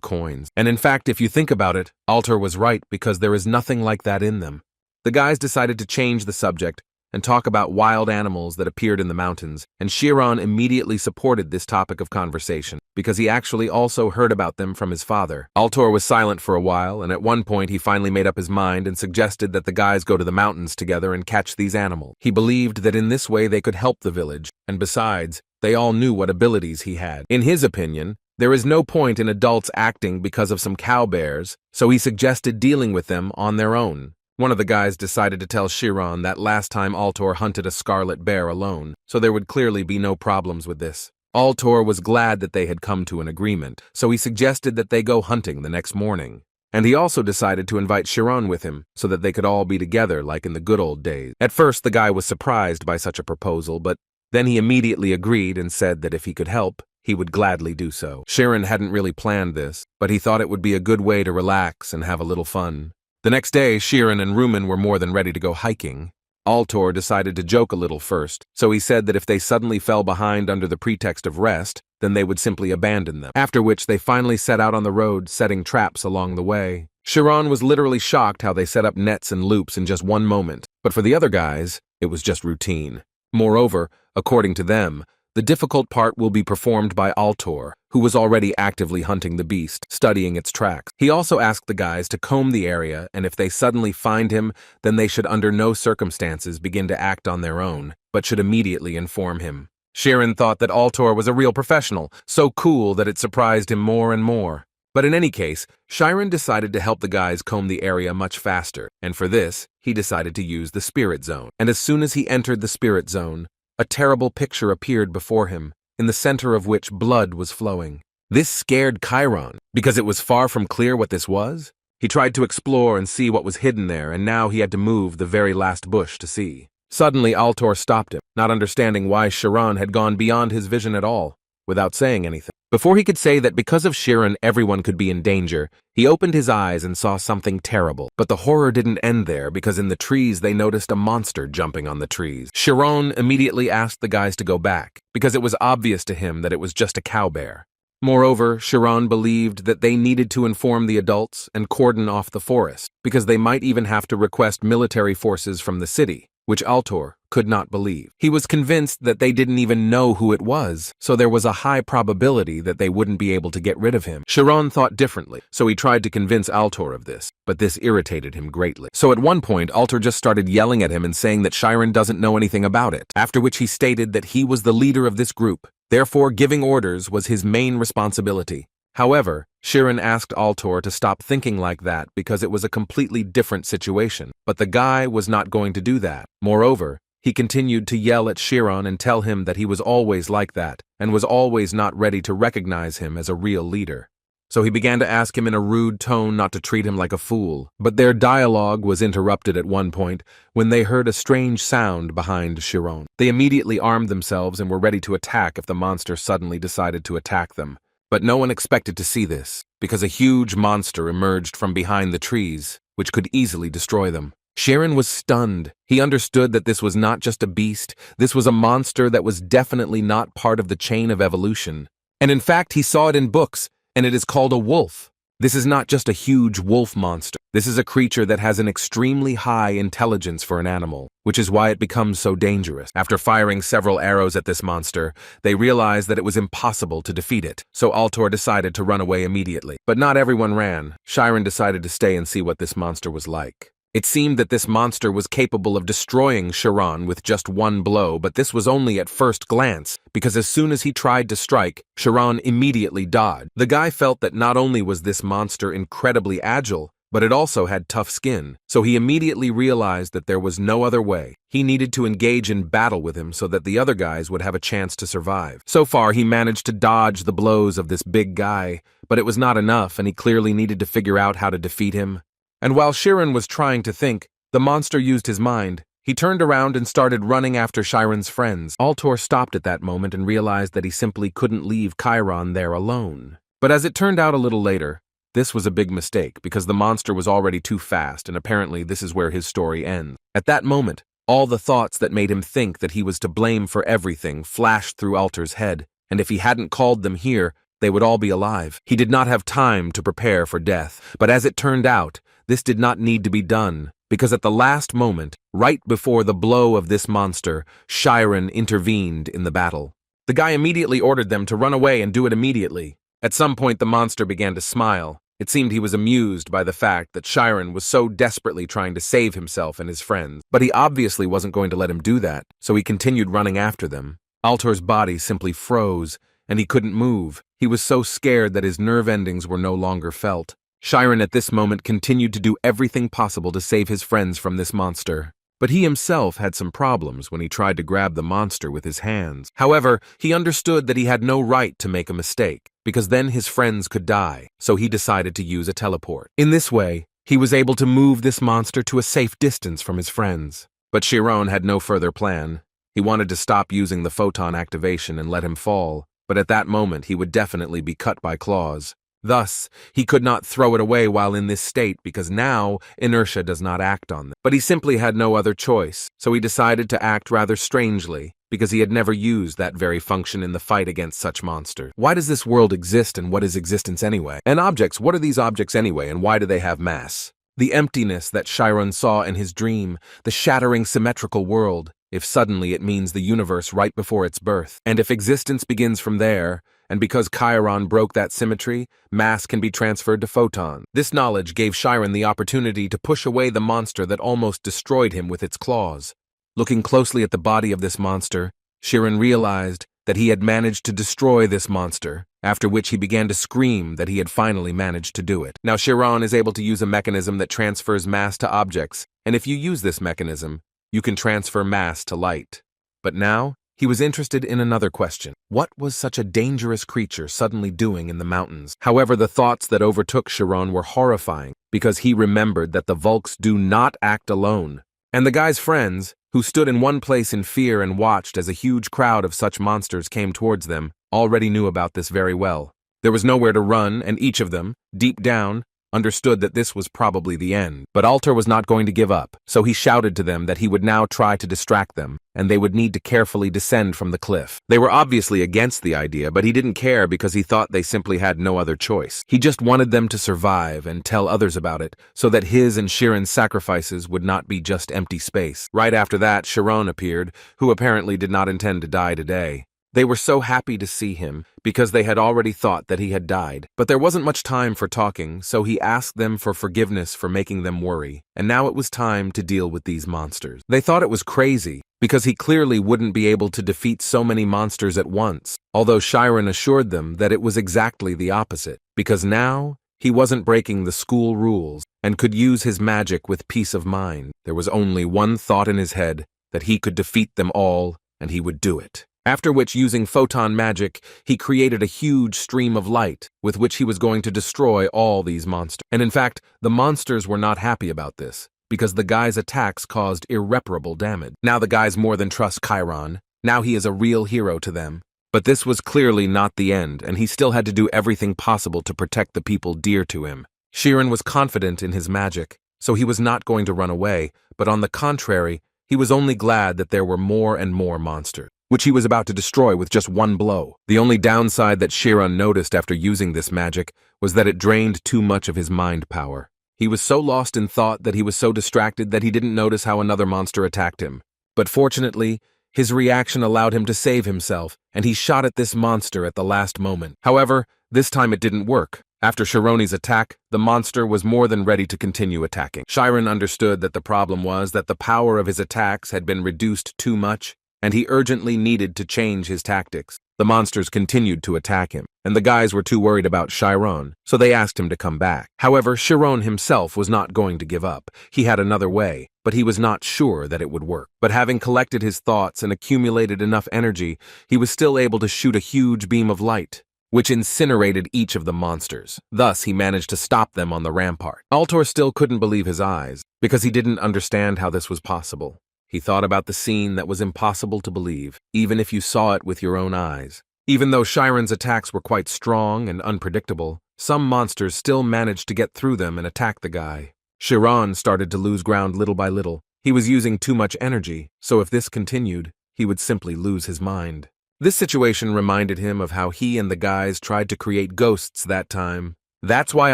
coins. And in fact, if you think about it, Altor was right because there is nothing like that in them. The guys decided to change the subject and talk about wild animals that appeared in the mountains, and Chiron immediately supported this topic of conversation, because he actually also heard about them from his father. Altor was silent for a while, and at one point he finally made up his mind and suggested that the guys go to the mountains together and catch these animals. He believed that in this way they could help the village, and besides, they all knew what abilities he had. In his opinion, there is no point in adults acting because of some cowbears, so he suggested dealing with them on their own. One of the guys decided to tell Chiron that last time Altor hunted a scarlet bear alone, so there would clearly be no problems with this. Altor was glad that they had come to an agreement, so he suggested that they go hunting the next morning. And he also decided to invite Chiron with him, so that they could all be together like in the good old days. At first, the guy was surprised by such a proposal, but then he immediately agreed and said that if he could help, he would gladly do so. Chiron hadn't really planned this, but he thought it would be a good way to relax and have a little fun. The next day, Chiron and Rumen were more than ready to go hiking. Altor decided to joke a little first, so he said that if they suddenly fell behind under the pretext of rest, then they would simply abandon them. After which, they finally set out on the road, setting traps along the way. Chiron was literally shocked how they set up nets and loops in just one moment, but for the other guys, it was just routine. Moreover, according to them, the difficult part will be performed by Altor, who was already actively hunting the beast, studying its tracks. He also asked the guys to comb the area, and if they suddenly find him, then they should under no circumstances begin to act on their own, but should immediately inform him. Chiron thought that Altor was a real professional, so cool that it surprised him more and more. But in any case, Chiron decided to help the guys comb the area much faster, and for this, he decided to use the spirit zone. And as soon as he entered the spirit zone, a terrible picture appeared before him, in the center of which blood was flowing. This scared Chiron, because it was far from clear what this was. He tried to explore and see what was hidden there, and now he had to move the very last bush to see. Suddenly, Altor stopped him, not understanding why Chiron had gone beyond his vision at all, without saying anything. Before he could say that because of Chiron everyone could be in danger, he opened his eyes and saw something terrible. But the horror didn't end there, because in the trees they noticed a monster jumping on the trees. Chiron immediately asked the guys to go back, because it was obvious to him that it was just a cowbear. Moreover, Chiron believed that they needed to inform the adults and cordon off the forest, because they might even have to request military forces from the city, which Altor could not believe. He was convinced that they didn't even know who it was, so there was a high probability that they wouldn't be able to get rid of him. Chiron thought differently, so he tried to convince Altor of this, but this irritated him greatly. So at one point, Altor just started yelling at him and saying that Chiron doesn't know anything about it, after which he stated that he was the leader of this group, therefore giving orders was his main responsibility. However, Chiron asked Altor to stop thinking like that because it was a completely different situation, but the guy was not going to do that. Moreover, he continued to yell at Chiron and tell him that he was always like that, and was always not ready to recognize him as a real leader. So he began to ask him in a rude tone not to treat him like a fool, but their dialogue was interrupted at one point when they heard a strange sound behind Chiron. They immediately armed themselves and were ready to attack if the monster suddenly decided to attack them. But no one expected to see this, because a huge monster emerged from behind the trees, which could easily destroy them. Chiron was stunned. He understood that this was not just a beast, this was a monster that was definitely not part of the chain of evolution. And in fact, he saw it in books, and it is called a wolf. This is not just a huge wolf monster. This is a creature that has an extremely high intelligence for an animal, which is why it becomes so dangerous. After firing several arrows at this monster, they realized that it was impossible to defeat it, so Altor decided to run away immediately. But not everyone ran. Chiron decided to stay and see what this monster was like. It seemed that this monster was capable of destroying Chiron with just one blow, but this was only at first glance, because as soon as he tried to strike, Chiron immediately dodged. The guy felt that not only was this monster incredibly agile, but it also had tough skin, so he immediately realized that there was no other way. He needed to engage in battle with him so that the other guys would have a chance to survive. So far, he managed to dodge the blows of this big guy, but it was not enough, and he clearly needed to figure out how to defeat him. And while Chiron was trying to think, the monster used his mind. He turned around and started running after Chiron's friends. Altor stopped at that moment and realized that he simply couldn't leave Chiron there alone. But as it turned out a little later, this was a big mistake because the monster was already too fast, and apparently this is where his story ends. At that moment, all the thoughts that made him think that he was to blame for everything flashed through Altor's head, and if he hadn't called them here, they would all be alive. He did not have time to prepare for death, but as it turned out, this did not need to be done, because at the last moment, right before the blow of this monster, Chiron intervened in the battle. The guy immediately ordered them to run away and do it immediately. At some point, the monster began to smile. It seemed he was amused by the fact that Chiron was so desperately trying to save himself and his friends, but he obviously wasn't going to let him do that, so he continued running after them. Altor's body simply froze, and he couldn't move. He was so scared that his nerve endings were no longer felt. Chiron at this moment continued to do everything possible to save his friends from this monster. But he himself had some problems when he tried to grab the monster with his hands. However, he understood that he had no right to make a mistake, because then his friends could die, so he decided to use a teleport. In this way, he was able to move this monster to a safe distance from his friends. But Chiron had no further plan. He wanted to stop using the photon activation and let him fall, but at that moment he would definitely be cut by claws. Thus, he could not throw it away while in this state because now inertia does not act on them. But he simply had no other choice, so he decided to act rather strangely because he had never used that very function in the fight against such monsters. Why does this world exist and what is existence anyway? And objects, what are these objects anyway and why do they have mass? The emptiness that Chiron saw in his dream, the shattering symmetrical world, if suddenly it means the universe right before its birth. And if existence begins from there, and because Chiron broke that symmetry, mass can be transferred to photons. This knowledge gave Chiron the opportunity to push away the monster that almost destroyed him with its claws. Looking closely at the body of this monster, Chiron realized that he had managed to destroy this monster, after which he began to scream that he had finally managed to do it. Now Chiron is able to use a mechanism that transfers mass to objects, and if you use this mechanism, you can transfer mass to light. But now, he was interested in another question. What was such a dangerous creature suddenly doing in the mountains? However, the thoughts that overtook Chiron were horrifying because he remembered that the Vulks do not act alone. And the guy's friends, who stood in one place in fear and watched as a huge crowd of such monsters came towards them, already knew about this very well. There was nowhere to run, and each of them, deep down, understood that this was probably the end. But Alter was not going to give up, so he shouted to them that he would now try to distract them, and they would need to carefully descend from the cliff. They were obviously against the idea, but he didn't care because he thought they simply had no other choice. He just wanted them to survive and tell others about it, so that his and Chiron's sacrifices would not be just empty space. Right after that, Chiron appeared, who apparently did not intend to die today. They were so happy to see him because they had already thought that he had died. But there wasn't much time for talking, so he asked them for forgiveness for making them worry, and now it was time to deal with these monsters. They thought it was crazy because he clearly wouldn't be able to defeat so many monsters at once, although Chiron assured them that it was exactly the opposite, because now he wasn't breaking the school rules and could use his magic with peace of mind. There was only one thought in his head, that he could defeat them all, and he would do it. After which, using photon magic, he created a huge stream of light with which he was going to destroy all these monsters. And in fact, the monsters were not happy about this, because the guy's attacks caused irreparable damage. Now the guys more than trust Chiron. Now he is a real hero to them. But this was clearly not the end, and he still had to do everything possible to protect the people dear to him. Chiron was confident in his magic, so he was not going to run away, but on the contrary, he was only glad that there were more and more monsters, which he was about to destroy with just one blow. The only downside that Chiron noticed after using this magic was that it drained too much of his mind power. He was so lost in thought that he was so distracted that he didn't notice how another monster attacked him. But fortunately, his reaction allowed him to save himself, and he shot at this monster at the last moment. However, this time it didn't work. After Chironi's attack, the monster was more than ready to continue attacking. Chiron understood that the problem was that the power of his attacks had been reduced too much, and he urgently needed to change his tactics. The monsters continued to attack him, and the guys were too worried about Chiron, so they asked him to come back. However, Chiron himself was not going to give up. He had another way, but he was not sure that it would work. But having collected his thoughts and accumulated enough energy, he was still able to shoot a huge beam of light, which incinerated each of the monsters. Thus, he managed to stop them on the rampart. Altor still couldn't believe his eyes, because he didn't understand how this was possible. He thought about the scene that was impossible to believe, even if you saw it with your own eyes. Even though Chiron's attacks were quite strong and unpredictable, some monsters still managed to get through them and attack the guy. Chiron started to lose ground little by little. He was using too much energy, so if this continued, he would simply lose his mind. This situation reminded him of how he and the guys tried to create ghosts that time. That's why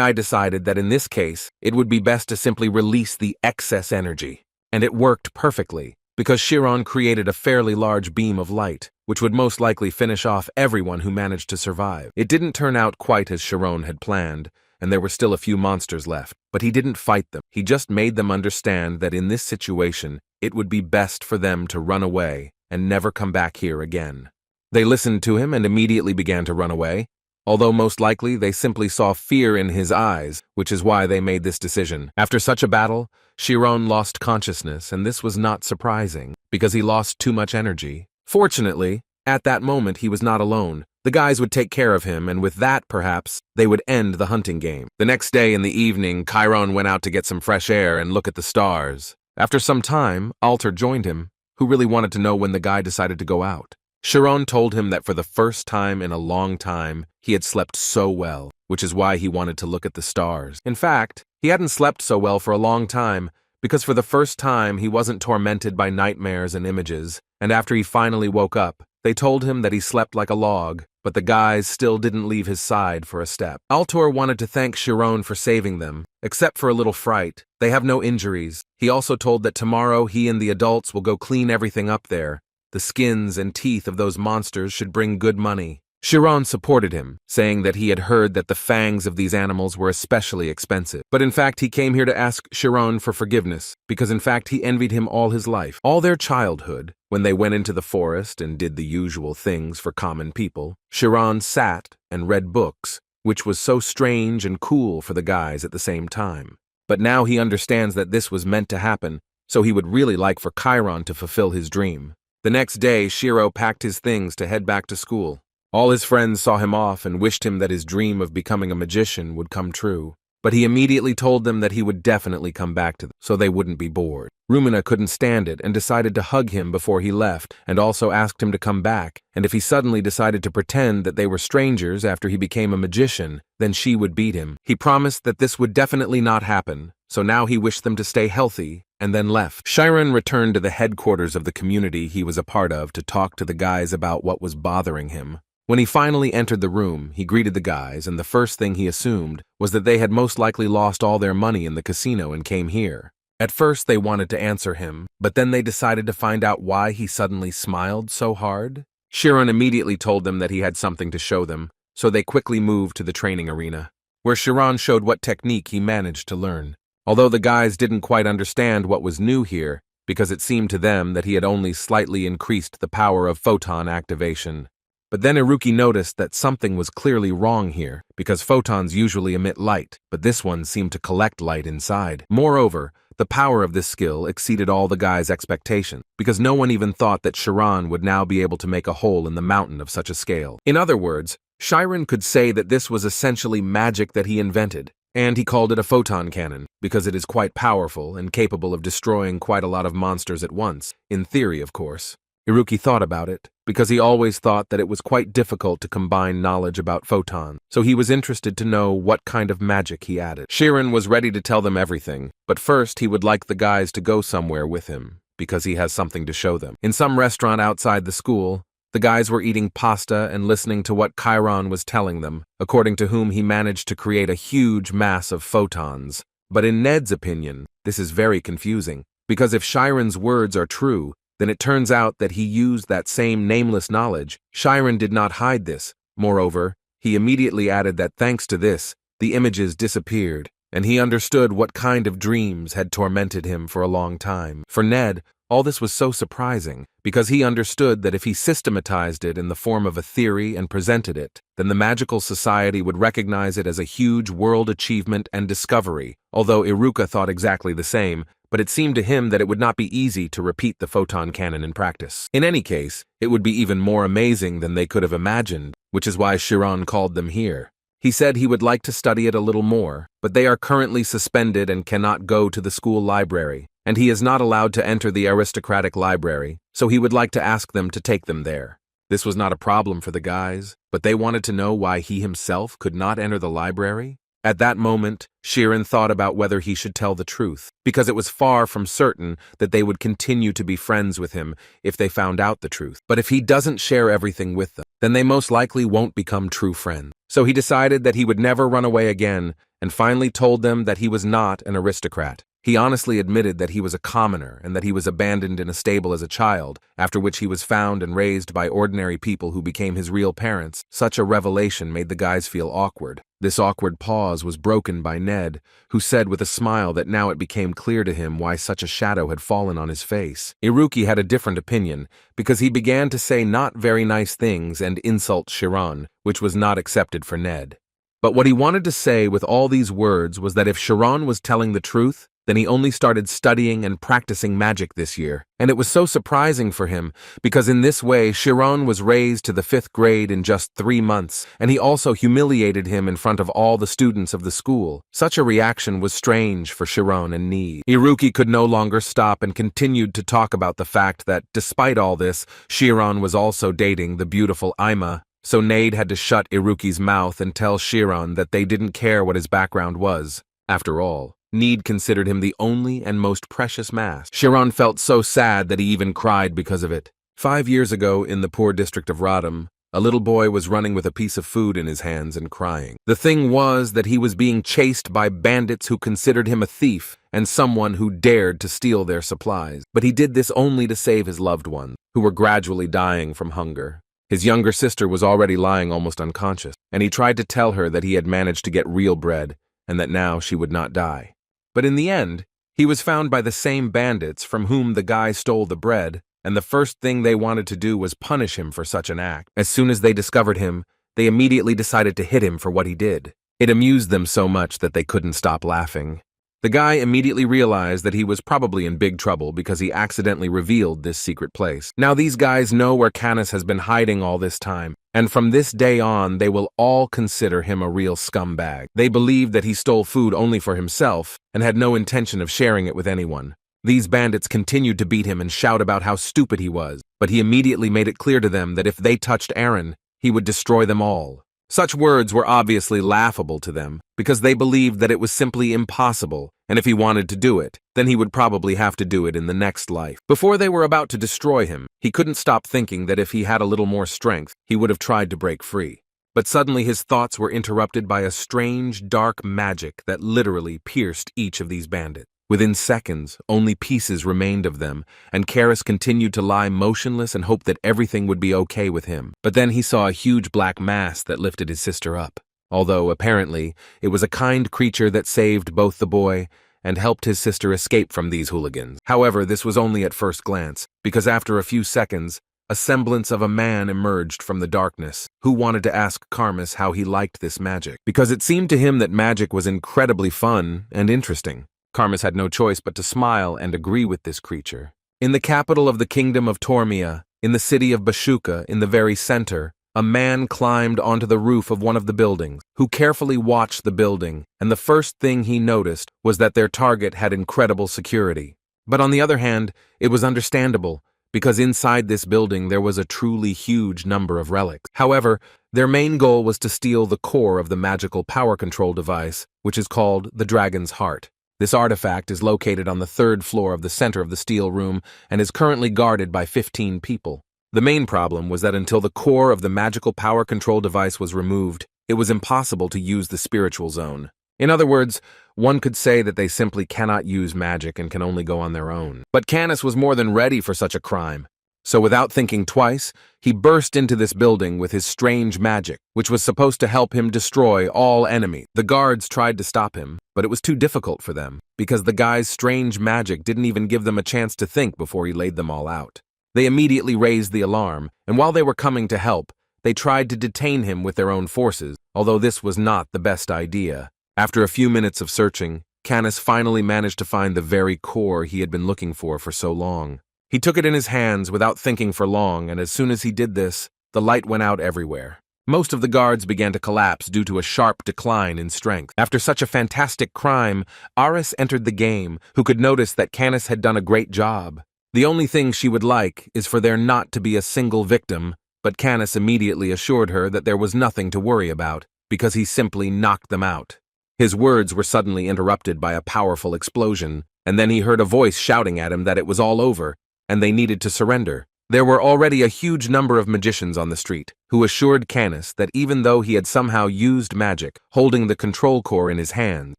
I decided that in this case, it would be best to simply release the excess energy. And it worked perfectly, because Chiron created a fairly large beam of light, which would most likely finish off everyone who managed to survive. It didn't turn out quite as Chiron had planned, and there were still a few monsters left, but he didn't fight them. He just made them understand that in this situation, it would be best for them to run away and never come back here again. They listened to him and immediately began to run away, although most likely they simply saw fear in his eyes, which is why they made this decision. After such a battle, Chiron lost consciousness, and this was not surprising, because he lost too much energy. Fortunately, at that moment he was not alone. The guys would take care of him, and with that, perhaps, they would end the hunting game. The next day in the evening, Chiron went out to get some fresh air and look at the stars. After some time, Alter joined him, who really wanted to know when the guy decided to go out. Chiron told him that for the first time in a long time, he had slept so well, which is why he wanted to look at the stars. In fact, he hadn't slept so well for a long time, because for the first time he wasn't tormented by nightmares and images, and after he finally woke up, they told him that he slept like a log, but the guys still didn't leave his side for a step. Altor wanted to thank Chiron for saving them, except for a little fright. They have no injuries. He also told that tomorrow he and the adults will go clean everything up there. The skins and teeth of those monsters should bring good money. Chiron supported him, saying that he had heard that the fangs of these animals were especially expensive. But in fact, he came here to ask Chiron for forgiveness, because in fact he envied him all his life, all their childhood. When they went into the forest and did the usual things for common people, Chiron sat and read books, which was so strange and cool for the guys at the same time. But now he understands that this was meant to happen, so he would really like for Chiron to fulfill his dream. The next day, Shiro packed his things to head back to school. All his friends saw him off and wished him that his dream of becoming a magician would come true. But he immediately told them that he would definitely come back to them, so they wouldn't be bored. Rumina couldn't stand it and decided to hug him before he left, and also asked him to come back, and if he suddenly decided to pretend that they were strangers after he became a magician, then she would beat him. He promised that this would definitely not happen, so now he wished them to stay healthy, and then left. Chiron returned to the headquarters of the community he was a part of to talk to the guys about what was bothering him. When he finally entered the room, he greeted the guys, and the first thing he assumed was that they had most likely lost all their money in the casino and came here. At first they wanted to answer him, but then they decided to find out why he suddenly smiled so hard. Chiron immediately told them that he had something to show them, so they quickly moved to the training arena, where Chiron showed what technique he managed to learn. Although the guys didn't quite understand what was new here, because it seemed to them that he had only slightly increased the power of photon activation. But then Iruki noticed that something was clearly wrong here, because photons usually emit light, but this one seemed to collect light inside. Moreover, the power of this skill exceeded all the guys' expectations, because no one even thought that Chiron would now be able to make a hole in the mountain of such a scale. In other words, Chiron could say that this was essentially magic that he invented, and he called it a photon cannon, because it is quite powerful and capable of destroying quite a lot of monsters at once, in theory, of course. Iruki thought about it, because he always thought that it was quite difficult to combine knowledge about photons, so he was interested to know what kind of magic he added. Chiron was ready to tell them everything, but first he would like the guys to go somewhere with him, because he has something to show them. In some restaurant outside the school, the guys were eating pasta and listening to what Chiron was telling them, according to whom he managed to create a huge mass of photons. But in Ned's opinion, this is very confusing, because if Chiron's words are true, then it turns out that he used that same nameless knowledge. Chiron did not hide this. Moreover, he immediately added that thanks to this, the images disappeared, and he understood what kind of dreams had tormented him for a long time. For Ned, all this was so surprising, because he understood that if he systematized it in the form of a theory and presented it, then the magical society would recognize it as a huge world achievement and discovery, although Iruka thought exactly the same, but it seemed to him that it would not be easy to repeat the photon cannon in practice. In any case, it would be even more amazing than they could have imagined, which is why Chiron called them here. He said he would like to study it a little more, but they are currently suspended and cannot go to the school library, and he is not allowed to enter the aristocratic library, so he would like to ask them to take them there. This was not a problem for the guys, but they wanted to know why he himself could not enter the library. At that moment, Chiron thought about whether he should tell the truth, because it was far from certain that they would continue to be friends with him if they found out the truth. But if he doesn't share everything with them, then they most likely won't become true friends. So he decided that he would never run away again, and finally told them that he was not an aristocrat. He honestly admitted that he was a commoner and that he was abandoned in a stable as a child, after which he was found and raised by ordinary people who became his real parents. Such a revelation made the guys feel awkward. This awkward pause was broken by Ned, who said with a smile that now it became clear to him why such a shadow had fallen on his face. Iruki had a different opinion, because he began to say not very nice things and insult Chiron, which was not accepted for Ned. But what he wanted to say with all these words was that if Chiron was telling the truth, Then he only started studying and practicing magic this year. And it was so surprising for him, because in this way Chiron was raised to the 5th grade in just 3 months, and he also humiliated him in front of all the students of the school. Such a reaction was strange for Chiron and Need. Iruki could no longer stop and continued to talk about the fact that, despite all this, Chiron was also dating the beautiful Ima. So Nade had to shut Iruki's mouth and tell Chiron that they didn't care what his background was. After all, Need considered him the only and most precious mask. Chiron felt so sad that he even cried because of it. 5 years ago, in the poor district of Radom, a little boy was running with a piece of food in his hands and crying. The thing was that he was being chased by bandits who considered him a thief and someone who dared to steal their supplies. But he did this only to save his loved ones, who were gradually dying from hunger. His younger sister was already lying almost unconscious, and he tried to tell her that he had managed to get real bread and that now she would not die. But in the end, he was found by the same bandits from whom the guy stole the bread, and the first thing they wanted to do was punish him for such an act. As soon as they discovered him, they immediately decided to hit him for what he did. It amused them so much that they couldn't stop laughing. The guy immediately realized that he was probably in big trouble because he accidentally revealed this secret place. Now these guys know where Canis has been hiding all this time, and from this day on they will all consider him a real scumbag. They believed that he stole food only for himself and had no intention of sharing it with anyone. These bandits continued to beat him and shout about how stupid he was, but he immediately made it clear to them that if they touched Aaron, he would destroy them all. Such words were obviously laughable to them, because they believed that it was simply impossible, and if he wanted to do it, then he would probably have to do it in the next life. Before they were about to destroy him, he couldn't stop thinking that if he had a little more strength, he would have tried to break free. But suddenly his thoughts were interrupted by a strange, dark magic that literally pierced each of these bandits. Within seconds, only pieces remained of them, and Karis continued to lie motionless and hope that everything would be okay with him. But then he saw a huge black mass that lifted his sister up, although apparently it was a kind creature that saved both the boy and helped his sister escape from these hooligans. However, this was only at first glance, because after a few seconds, a semblance of a man emerged from the darkness, who wanted to ask Karmas how he liked this magic, because it seemed to him that magic was incredibly fun and interesting. Karmas had no choice but to smile and agree with this creature. In the capital of the kingdom of Tormia, in the city of Bashuka, in the very center, a man climbed onto the roof of one of the buildings, who carefully watched the building, and the first thing he noticed was that their target had incredible security. But on the other hand, it was understandable, because inside this building there was a truly huge number of relics. However, their main goal was to steal the core of the magical power control device, which is called the Dragon's Heart. This artifact is located on the 3rd floor of the center of the steel room and is currently guarded by 15 people. The main problem was that until the core of the magical power control device was removed, it was impossible to use the spiritual zone. In other words, one could say that they simply cannot use magic and can only go on their own. But Canis was more than ready for such a crime. So without thinking twice, he burst into this building with his strange magic, which was supposed to help him destroy all enemies. The guards tried to stop him, but it was too difficult for them, because the guy's strange magic didn't even give them a chance to think before he laid them all out. They immediately raised the alarm, and while they were coming to help, they tried to detain him with their own forces, although this was not the best idea. After a few minutes of searching, Canis finally managed to find the very core he had been looking for so long. He took it in his hands without thinking for long, and as soon as he did this, the light went out everywhere. Most of the guards began to collapse due to a sharp decline in strength. After such a fantastic crime, Aris entered the game, who could notice that Canis had done a great job. The only thing she would like is for there not to be a single victim, but Canis immediately assured her that there was nothing to worry about, because he simply knocked them out. His words were suddenly interrupted by a powerful explosion, and then he heard a voice shouting at him that it was all over, and they needed to surrender. There were already a huge number of magicians on the street, who assured Canis that even though he had somehow used magic, holding the control core in his hand,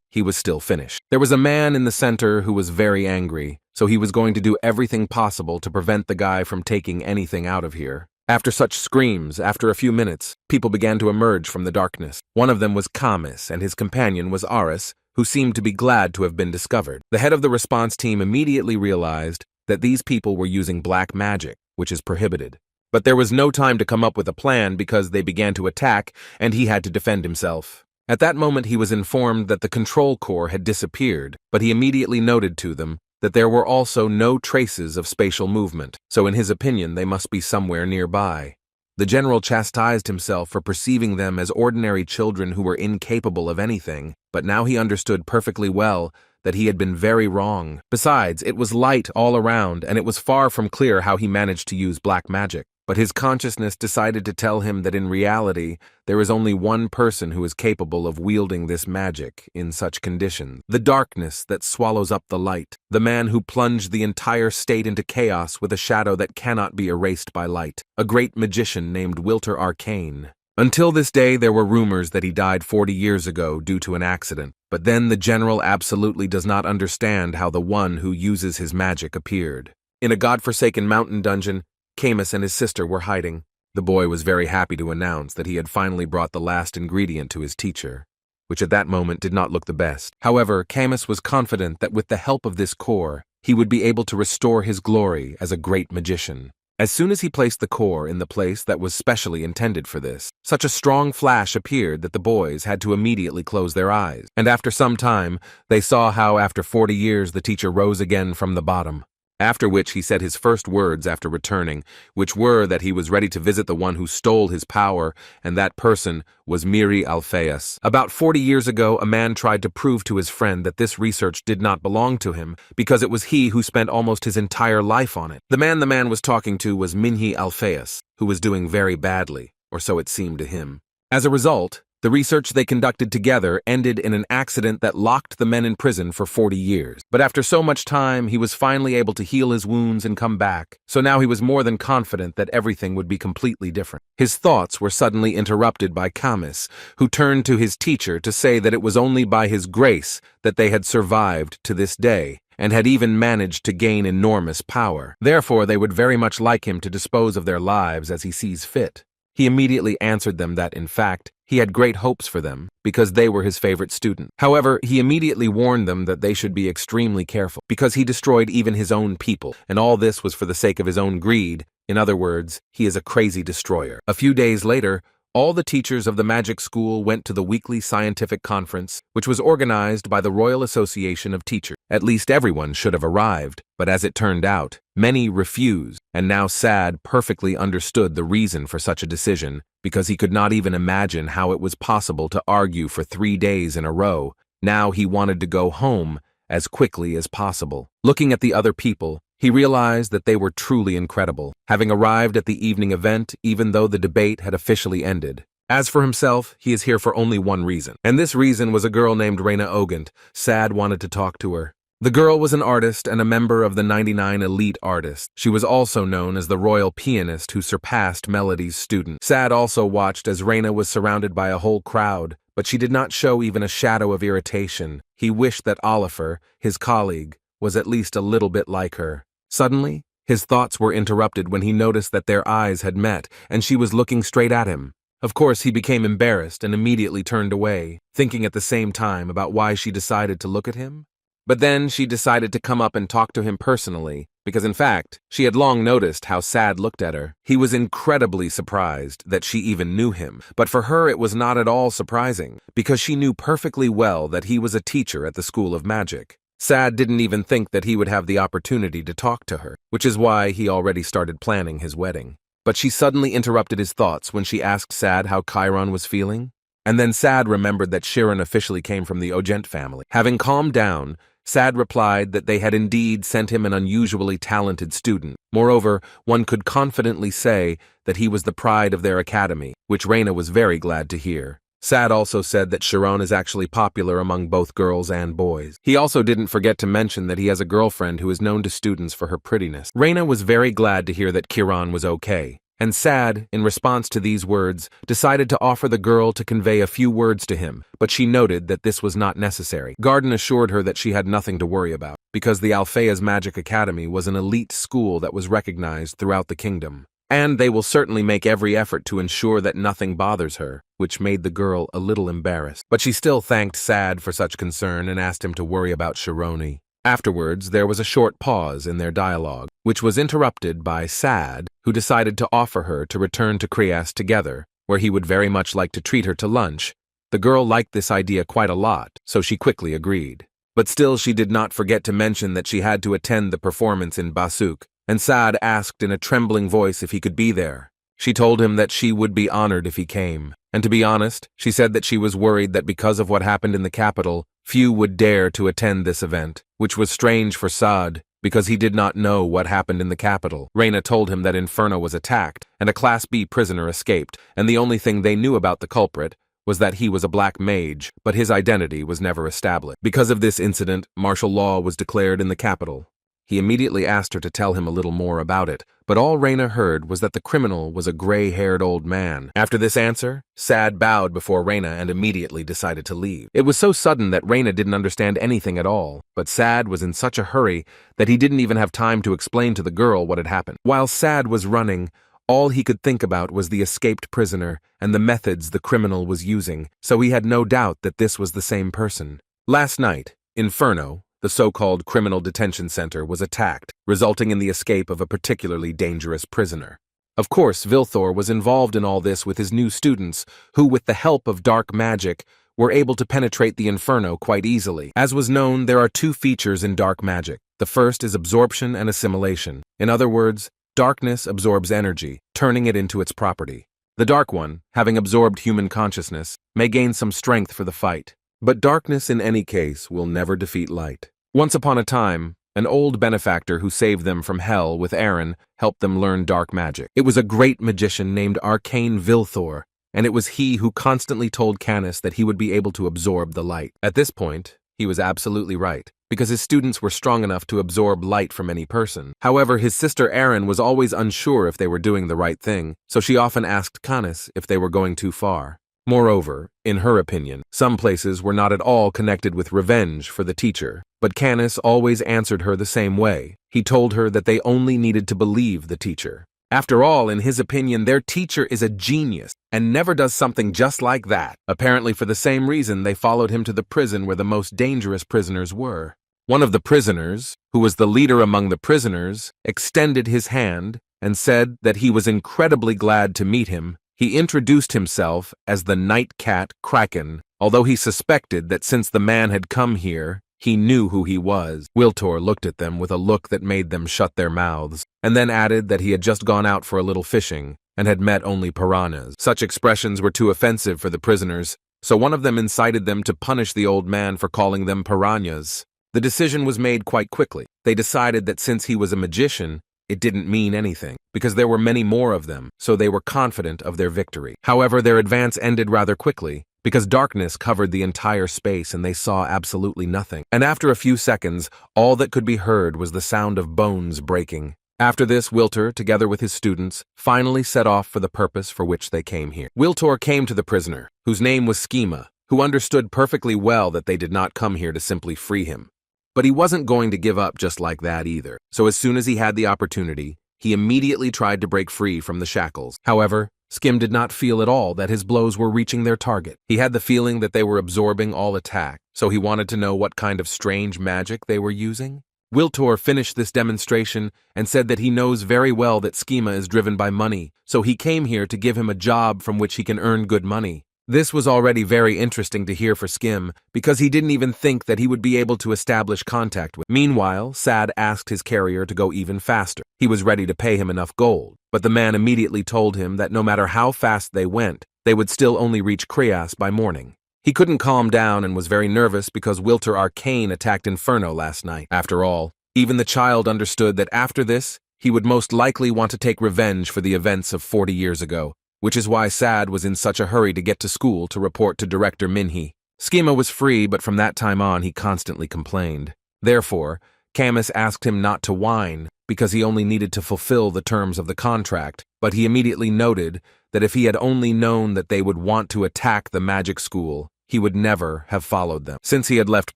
he was still finished. There was a man in the center who was very angry, so he was going to do everything possible to prevent the guy from taking anything out of here. After such screams, after a few minutes, people began to emerge from the darkness. One of them was Kamis, and his companion was Aris, who seemed to be glad to have been discovered. The head of the response team immediately realized that these people were using black magic, which is prohibited. But there was no time to come up with a plan because they began to attack, and he had to defend himself. At that moment he was informed that the control core had disappeared, but he immediately noted to them that there were also no traces of spatial movement, so in his opinion they must be somewhere nearby. The general chastised himself for perceiving them as ordinary children who were incapable of anything, but now he understood perfectly well that he had been very wrong. Besides, it was light all around, and it was far from clear how he managed to use black magic. But his consciousness decided to tell him that in reality, there is only one person who is capable of wielding this magic in such conditions. The darkness that swallows up the light. The man who plunged the entire state into chaos with a shadow that cannot be erased by light. A great magician named Wilter Arcane. Until this day, there were rumors that he died 40 years ago due to an accident. But then the general absolutely does not understand how the one who uses his magic appeared. In a godforsaken mountain dungeon, Camus and his sister were hiding. The boy was very happy to announce that he had finally brought the last ingredient to his teacher, which at that moment did not look the best. However, Camus was confident that with the help of this core, he would be able to restore his glory as a great magician. As soon as he placed the core in the place that was specially intended for this, such a strong flash appeared that the boys had to immediately close their eyes. And after some time, they saw how after 40 years the teacher rose again from the bottom. After which he said his first words after returning, which were that he was ready to visit the one who stole his power, and that person was Miri Alpheus. About 40 years ago, a man tried to prove to his friend that this research did not belong to him, because it was he who spent almost his entire life on it. The man was talking to was Minhi Alpheus, who was doing very badly, or so it seemed to him. As a result, the research they conducted together ended in an accident that locked the men in prison for 40 years. But after so much time, he was finally able to heal his wounds and come back, so now he was more than confident that everything would be completely different. His thoughts were suddenly interrupted by Camus, who turned to his teacher to say that it was only by his grace that they had survived to this day, and had even managed to gain enormous power. Therefore, they would very much like him to dispose of their lives as he sees fit. He immediately answered them that, in fact, he had great hopes for them, because they were his favorite student. However, he immediately warned them that they should be extremely careful, because he destroyed even his own people, and all this was for the sake of his own greed. In other words, he is a crazy destroyer. A few days later, all the teachers of the magic school went to the weekly scientific conference, which was organized by the Royal Association of Teachers. At least everyone should have arrived, but as it turned out, many refused, and now Sad perfectly understood the reason for such a decision, because he could not even imagine how it was possible to argue for 3 days in a row. Now he wanted to go home as quickly as possible. Looking at the other people, he realized that they were truly incredible, having arrived at the evening event even though the debate had officially ended. As for himself, he is here for only one reason, and this reason was a girl named Raina Ogant. Sad wanted to talk to her. The girl was an artist and a member of the 99 elite artists. She was also known as the royal pianist who surpassed Melody's student. Sad also watched as Raina was surrounded by a whole crowd, but she did not show even a shadow of irritation. He wished that Oliver, his colleague, was at least a little bit like her. Suddenly, his thoughts were interrupted when he noticed that their eyes had met, and she was looking straight at him. Of course, he became embarrassed and immediately turned away, thinking at the same time about why she decided to look at him. But then she decided to come up and talk to him personally, because in fact, she had long noticed how Sad looked at her. He was incredibly surprised that she even knew him, but for her it was not at all surprising, because she knew perfectly well that he was a teacher at the School of Magic. Sad didn't even think that he would have the opportunity to talk to her, which is why he already started planning his wedding. But she suddenly interrupted his thoughts when she asked Sad how Chiron was feeling. And then Sad remembered that Chiron officially came from the Ogent family. Having calmed down, Sad replied that they had indeed sent him an unusually talented student. Moreover, one could confidently say that he was the pride of their academy, which Raina was very glad to hear. Sad also said that Chiron is actually popular among both girls and boys. He also didn't forget to mention that he has a girlfriend who is known to students for her prettiness. Raina was very glad to hear that Chiron was okay, and Sad, in response to these words, decided to offer the girl to convey a few words to him, but she noted that this was not necessary. Garden assured her that she had nothing to worry about, because the Alphea's Magic Academy was an elite school that was recognized throughout the kingdom. And they will certainly make every effort to ensure that nothing bothers her, which made the girl a little embarrassed. But she still thanked Sad for such concern and asked him to worry about Chironi. Afterwards, there was a short pause in their dialogue, which was interrupted by Sad, who decided to offer her to return to Crias together, where he would very much like to treat her to lunch. The girl liked this idea quite a lot, so she quickly agreed. But still she did not forget to mention that she had to attend the performance in Basuk, and Sad asked in a trembling voice if he could be there. She told him that she would be honored if he came, and to be honest, she said that she was worried that because of what happened in the capital, few would dare to attend this event, which was strange for Sad, because he did not know what happened in the capital. Reina told him that Inferno was attacked, and a Class B prisoner escaped, and the only thing they knew about the culprit was that he was a black mage, but his identity was never established. Because of this incident, martial law was declared in the capital. He immediately asked her to tell him a little more about it, but all Reina heard was that the criminal was a gray-haired old man. After this answer, Sad bowed before Reina and immediately decided to leave. It was so sudden that Reina didn't understand anything at all, but Sad was in such a hurry that he didn't even have time to explain to the girl what had happened. While Sad was running, all he could think about was the escaped prisoner and the methods the criminal was using, so he had no doubt that this was the same person. Last night, Inferno, the so-called criminal detention center, was attacked, resulting in the escape of a particularly dangerous prisoner. Of course, Vilthor was involved in all this with his new students, who, with the help of dark magic, were able to penetrate the Inferno quite easily. As was known, there are two features in dark magic. The first is absorption and assimilation. In other words, darkness absorbs energy, turning it into its property. The Dark One, having absorbed human consciousness, may gain some strength for the fight. But darkness in any case will never defeat light. Once upon a time, an old benefactor who saved them from hell with Aaron helped them learn dark magic. It was a great magician named Arcane Vilthor, and it was he who constantly told Canis that he would be able to absorb the light. At this point, he was absolutely right, because his students were strong enough to absorb light from any person. However, his sister Aaron was always unsure if they were doing the right thing, so she often asked Canis if they were going too far. Moreover, in her opinion, some places were not at all connected with revenge for the teacher, but Canis always answered her the same way. He told her that they only needed to believe the teacher. After all, in his opinion, their teacher is a genius and never does something just like that. Apparently, for the same reason, they followed him to the prison where the most dangerous prisoners were. One of the prisoners, who was the leader among the prisoners, extended his hand and said that he was incredibly glad to meet him. He introduced himself as the Night Cat Kraken, although he suspected that since the man had come here, he knew who he was. Wiltor looked at them with a look that made them shut their mouths, and then added that he had just gone out for a little fishing and had met only piranhas. Such expressions were too offensive for the prisoners, so one of them incited them to punish the old man for calling them piranhas. The decision was made quite quickly. They decided that since he was a magician, it didn't mean anything, because there were many more of them, so they were confident of their victory. However, their advance ended rather quickly, because darkness covered the entire space and they saw absolutely nothing. And after a few seconds, all that could be heard was the sound of bones breaking. After this, Wiltor, together with his students, finally set off for the purpose for which they came here. Wiltor came to the prisoner, whose name was Schema, who understood perfectly well that they did not come here to simply free him. But he wasn't going to give up just like that either, so as soon as he had the opportunity, he immediately tried to break free from the shackles. However, Skim did not feel at all that his blows were reaching their target. He had the feeling that they were absorbing all attack, so he wanted to know what kind of strange magic they were using. Wiltor finished this demonstration and said that he knows very well that Schema is driven by money, so he came here to give him a job from which he can earn good money. This was already very interesting to hear for Skim, because he didn't even think that he would be able to establish contact with. Meanwhile, Sad asked his carrier to go even faster. He was ready to pay him enough gold, but the man immediately told him that no matter how fast they went, they would still only reach Krias by morning. He couldn't calm down and was very nervous because Wiltor Arcane attacked Inferno last night. After all, even the child understood that after this, he would most likely want to take revenge for the events of 40 years ago, which is why Sad was in such a hurry to get to school to report to Director Minhee. Schema was free, but from that time on he constantly complained. Therefore, Camus asked him not to whine, because he only needed to fulfill the terms of the contract, but he immediately noted that if he had only known that they would want to attack the magic school, he would never have followed them. Since he had left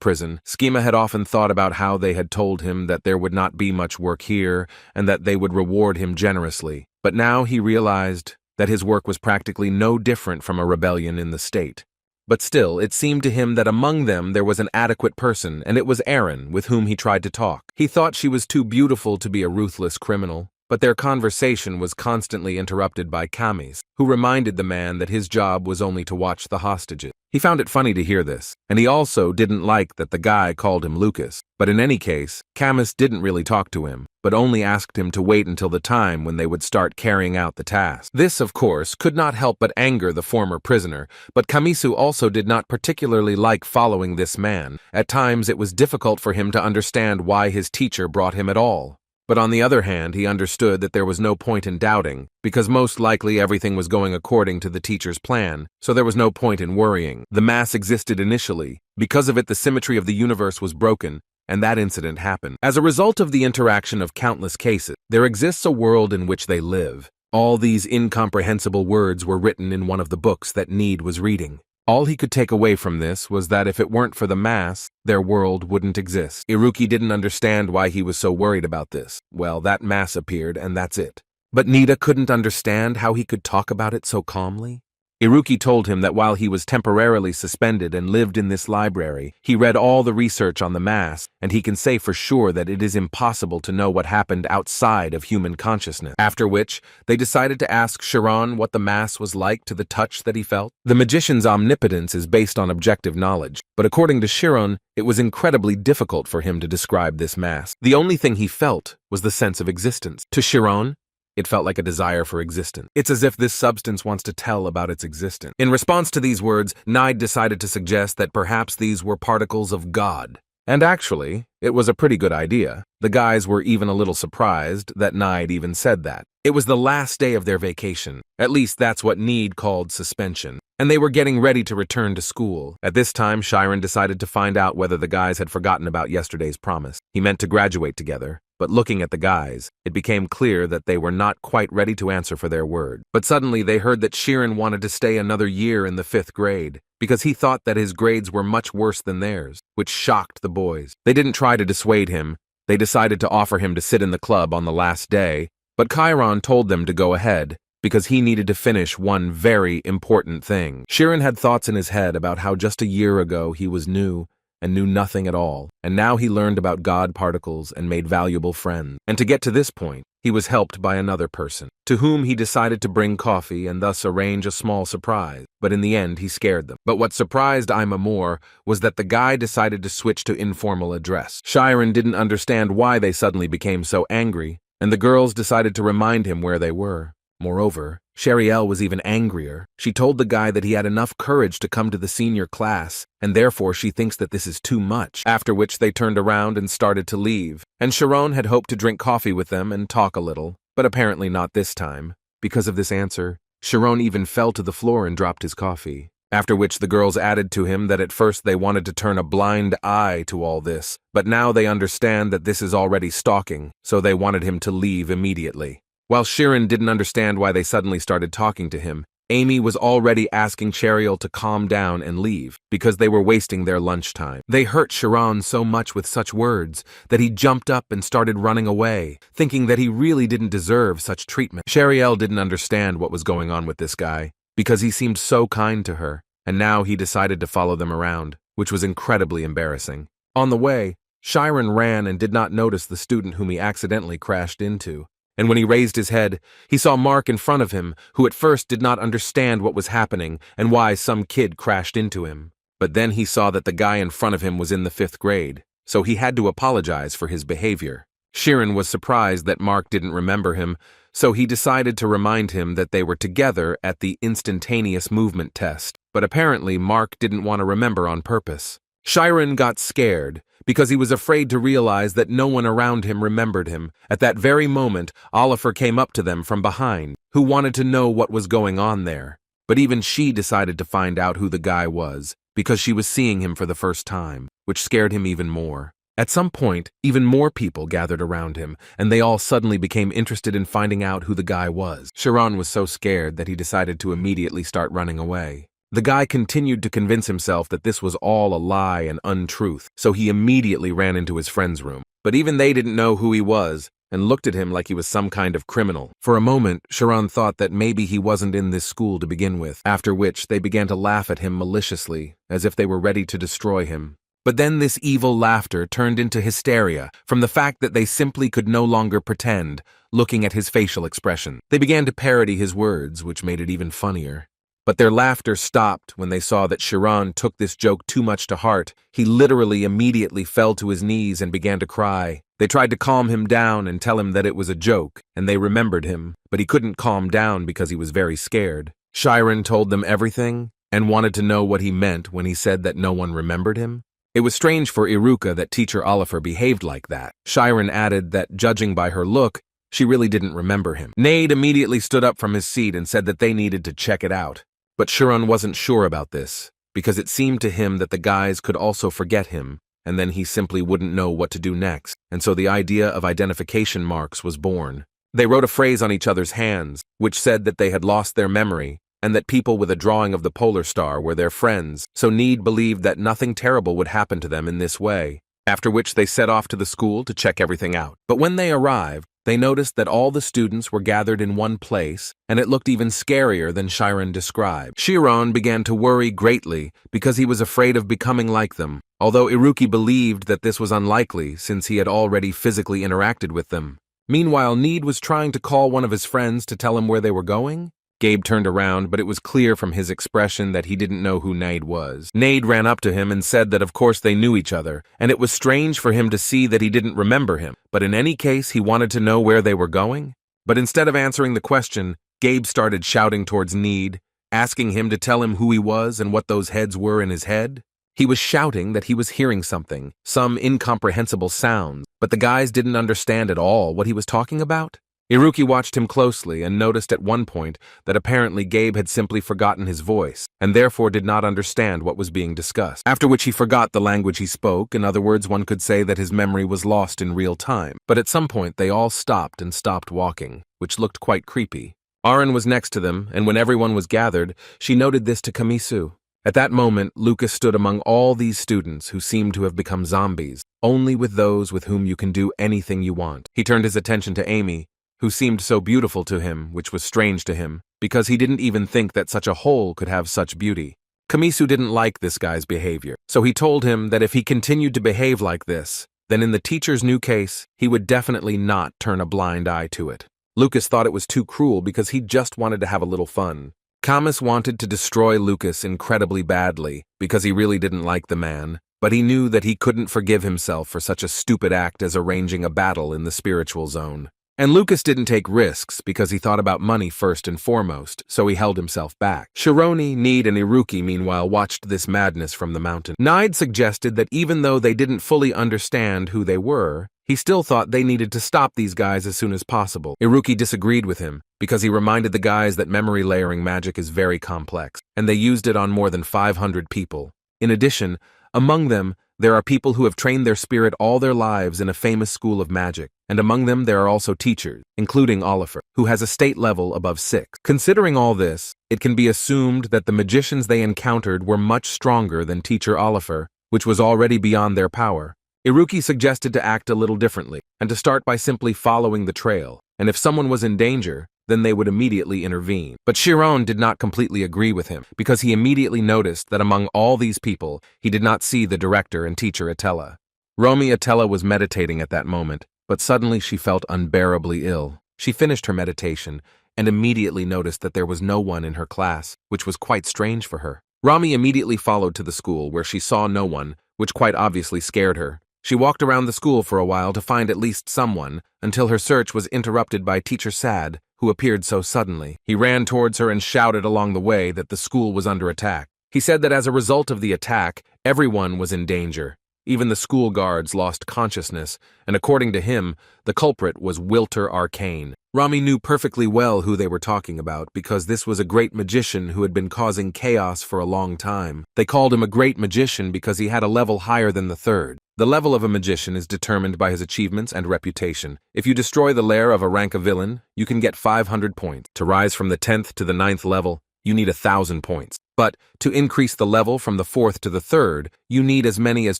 prison, Schema had often thought about how they had told him that there would not be much work here and that they would reward him generously. But now he realized that his work was practically no different from a rebellion in the state. But still, it seemed to him that among them there was an adequate person, and it was Aaron, with whom he tried to talk. He thought she was too beautiful to be a ruthless criminal. but their conversation was constantly interrupted by Kamis, who reminded the man that his job was only to watch the hostages. He found it funny to hear this, and he also didn't like that the guy called him Lucas. But in any case, Kamis didn't really talk to him, but only asked him to wait until the time when they would start carrying out the task. This, of course, could not help but anger the former prisoner, but Kamisu also did not particularly like following this man. At times it was difficult for him to understand why his teacher brought him at all. But on the other hand, he understood that there was no point in doubting, because most likely everything was going according to the teacher's plan, so there was no point in worrying. The mass existed initially. Because of it, the symmetry of the universe was broken, and that incident happened. As a result of the interaction of countless cases, there exists a world in which they live. All these incomprehensible words were written in one of the books that Need was reading. All he could take away from this was that if it weren't for the mass, their world wouldn't exist. Iruki didn't understand why he was so worried about this. Well, that mass appeared, and that's it. But Nida couldn't understand how he could talk about it so calmly. Iruki told him that while he was temporarily suspended and lived in this library, he read all the research on the mass, and he can say for sure that it is impossible to know what happened outside of human consciousness. After which, they decided to ask Chiron what the mass was like to the touch that he felt. The magician's omnipotence is based on objective knowledge, but according to Chiron, it was incredibly difficult for him to describe this mass. The only thing he felt was the sense of existence. To Chiron, it felt like a desire for existence. It's as if this substance wants to tell about its existence. In response to these words, Nide decided to suggest that perhaps these were particles of God. And actually, it was a pretty good idea. The guys were even a little surprised that Nide even said that. It was the last day of their vacation. At least that's what Nide called suspension. And they were getting ready to return to school. At this time, Chiron decided to find out whether the guys had forgotten about yesterday's promise. He meant to graduate together. But looking at the guys, it became clear that they were not quite ready to answer for their word. But suddenly they heard that Chiron wanted to stay another year in the 5th grade, because he thought that his grades were much worse than theirs, which shocked the boys. They didn't try to dissuade him. They decided to offer him to sit in the club on the last day, but Chiron told them to go ahead, because he needed to finish one very important thing. Chiron had thoughts in his head about how just a year ago he was new, and knew nothing at all, and now he learned about God particles and made valuable friends. And to get to this point, he was helped by another person, to whom he decided to bring coffee and thus arrange a small surprise, but in the end he scared them. But what surprised Ima more was that the guy decided to switch to informal address. Chiron didn't understand why they suddenly became so angry, and the girls decided to remind him where they were. Moreover, Sheriel was even angrier. She told the guy that he had enough courage to come to the senior class, and therefore she thinks that this is too much, after which they turned around and started to leave. And Chiron had hoped to drink coffee with them and talk a little, but apparently not this time. Because of this answer, Chiron even fell to the floor and dropped his coffee. After which the girls added to him that at first they wanted to turn a blind eye to all this, but now they understand that this is already stalking, so they wanted him to leave immediately. While Chiron didn't understand why they suddenly started talking to him, Amy was already asking Cheriel to calm down and leave, because they were wasting their lunchtime. They hurt Chiron so much with such words that he jumped up and started running away, thinking that he really didn't deserve such treatment. Cheriel didn't understand what was going on with this guy, because he seemed so kind to her, and now he decided to follow them around, which was incredibly embarrassing. On the way, Chiron ran and did not notice the student whom he accidentally crashed into. And when he raised his head, he saw Mark in front of him, who at first did not understand what was happening and why some kid crashed into him. But then he saw that the guy in front of him was in the 5th grade, so he had to apologize for his behavior. Chiron was surprised that Mark didn't remember him, so he decided to remind him that they were together at the instantaneous movement test. But apparently Mark didn't want to remember on purpose. Chiron got scared, because he was afraid to realize that no one around him remembered him. At that very moment, Oliver came up to them from behind, who wanted to know what was going on there. But even she decided to find out who the guy was, because she was seeing him for the first time, which scared him even more. At some point, even more people gathered around him, and they all suddenly became interested in finding out who the guy was. Chiron was so scared that he decided to immediately start running away. The guy continued to convince himself that this was all a lie and untruth, so he immediately ran into his friend's room. But even they didn't know who he was, and looked at him like he was some kind of criminal. For a moment, Chiron thought that maybe he wasn't in this school to begin with, after which they began to laugh at him maliciously, as if they were ready to destroy him. But then this evil laughter turned into hysteria from the fact that they simply could no longer pretend, looking at his facial expression. They began to parody his words, which made it even funnier. But their laughter stopped when they saw that Chiron took this joke too much to heart. He literally immediately fell to his knees and began to cry. They tried to calm him down and tell him that it was a joke, and they remembered him, but he couldn't calm down because he was very scared. Chiron told them everything and wanted to know what he meant when he said that no one remembered him. It was strange for Iruka that teacher Oliver behaved like that. Chiron added that, judging by her look, she really didn't remember him. Nade immediately stood up from his seat and said that they needed to check it out. But Chiron wasn't sure about this, because it seemed to him that the guys could also forget him, and then he simply wouldn't know what to do next, and so the idea of identification marks was born. They wrote a phrase on each other's hands, which said that they had lost their memory, and that people with a drawing of the polar star were their friends, so Nade believed that nothing terrible would happen to them in this way, after which they set off to the school to check everything out. But when they arrived, they noticed that all the students were gathered in one place, and it looked even scarier than Chiron described. Chiron began to worry greatly because he was afraid of becoming like them, although Iruki believed that this was unlikely since he had already physically interacted with them. Meanwhile, Nade was trying to call one of his friends to tell him where they were going. Gabe turned around, but it was clear from his expression that he didn't know who Nade was. Nade ran up to him and said that of course they knew each other, and it was strange for him to see that he didn't remember him, but in any case he wanted to know where they were going. But instead of answering the question, Gabe started shouting towards Nade, asking him to tell him who he was and what those heads were in his head. He was shouting that he was hearing something, some incomprehensible sounds, but the guys didn't understand at all what he was talking about. Iruki watched him closely and noticed at one point that apparently Gabe had simply forgotten his voice and therefore did not understand what was being discussed, after which he forgot the language he spoke. In other words, one could say that his memory was lost in real time. But at some point they all stopped and stopped walking, which looked quite creepy. Arin was next to them, and when everyone was gathered, she noted this to Kamisu. At that moment, Lucas stood among all these students who seemed to have become zombies, only with those with whom you can do anything you want. He turned his attention to Amy, who seemed so beautiful to him, which was strange to him, because he didn't even think that such a whole could have such beauty. Kamisu didn't like this guy's behavior, so he told him that if he continued to behave like this, then in the teacher's new case, he would definitely not turn a blind eye to it. Lucas thought it was too cruel because he just wanted to have a little fun. Camus wanted to destroy Lucas incredibly badly because he really didn't like the man, but he knew that he couldn't forgive himself for such a stupid act as arranging a battle in the spiritual zone. And Lucas didn't take risks because he thought about money first and foremost, so he held himself back. Shironi, Nade, and Iruki, meanwhile, watched this madness from the mountain. Nide suggested that even though they didn't fully understand who they were, he still thought they needed to stop these guys as soon as possible. Iruki disagreed with him because he reminded the guys that memory layering magic is very complex, and they used it on more than 500 people. In addition, among them, there are people who have trained their spirit all their lives in a famous school of magic, and among them there are also teachers, including Oliver, who has a state level above 6. Considering all this, it can be assumed that the magicians they encountered were much stronger than teacher Oliver, which was already beyond their power. Iruki suggested to act a little differently, and to start by simply following the trail, and if someone was in danger, then they would immediately intervene. But Chiron did not completely agree with him, because he immediately noticed that among all these people, he did not see the director and teacher Atella. Romy Atella was meditating at that moment, but suddenly she felt unbearably ill. She finished her meditation, and immediately noticed that there was no one in her class, which was quite strange for her. Romy immediately followed to the school, where she saw no one, which quite obviously scared her. She walked around the school for a while to find at least someone, until her search was interrupted by Teacher Sad, who appeared so suddenly. He ran towards her and shouted along the way that the school was under attack. He said that as a result of the attack, everyone was in danger. Even the school guards lost consciousness, and according to him, the culprit was Wilter Arcane. Rami knew perfectly well who they were talking about because this was a great magician who had been causing chaos for a long time. They called him a great magician because he had a level higher than the third. The level of a magician is determined by his achievements and reputation. If you destroy the lair of a rank of villain, you can get 500 points. To rise from the 10th to the 9th level, you need 1,000 points. But to increase the level from the 4th to the 3rd, you need as many as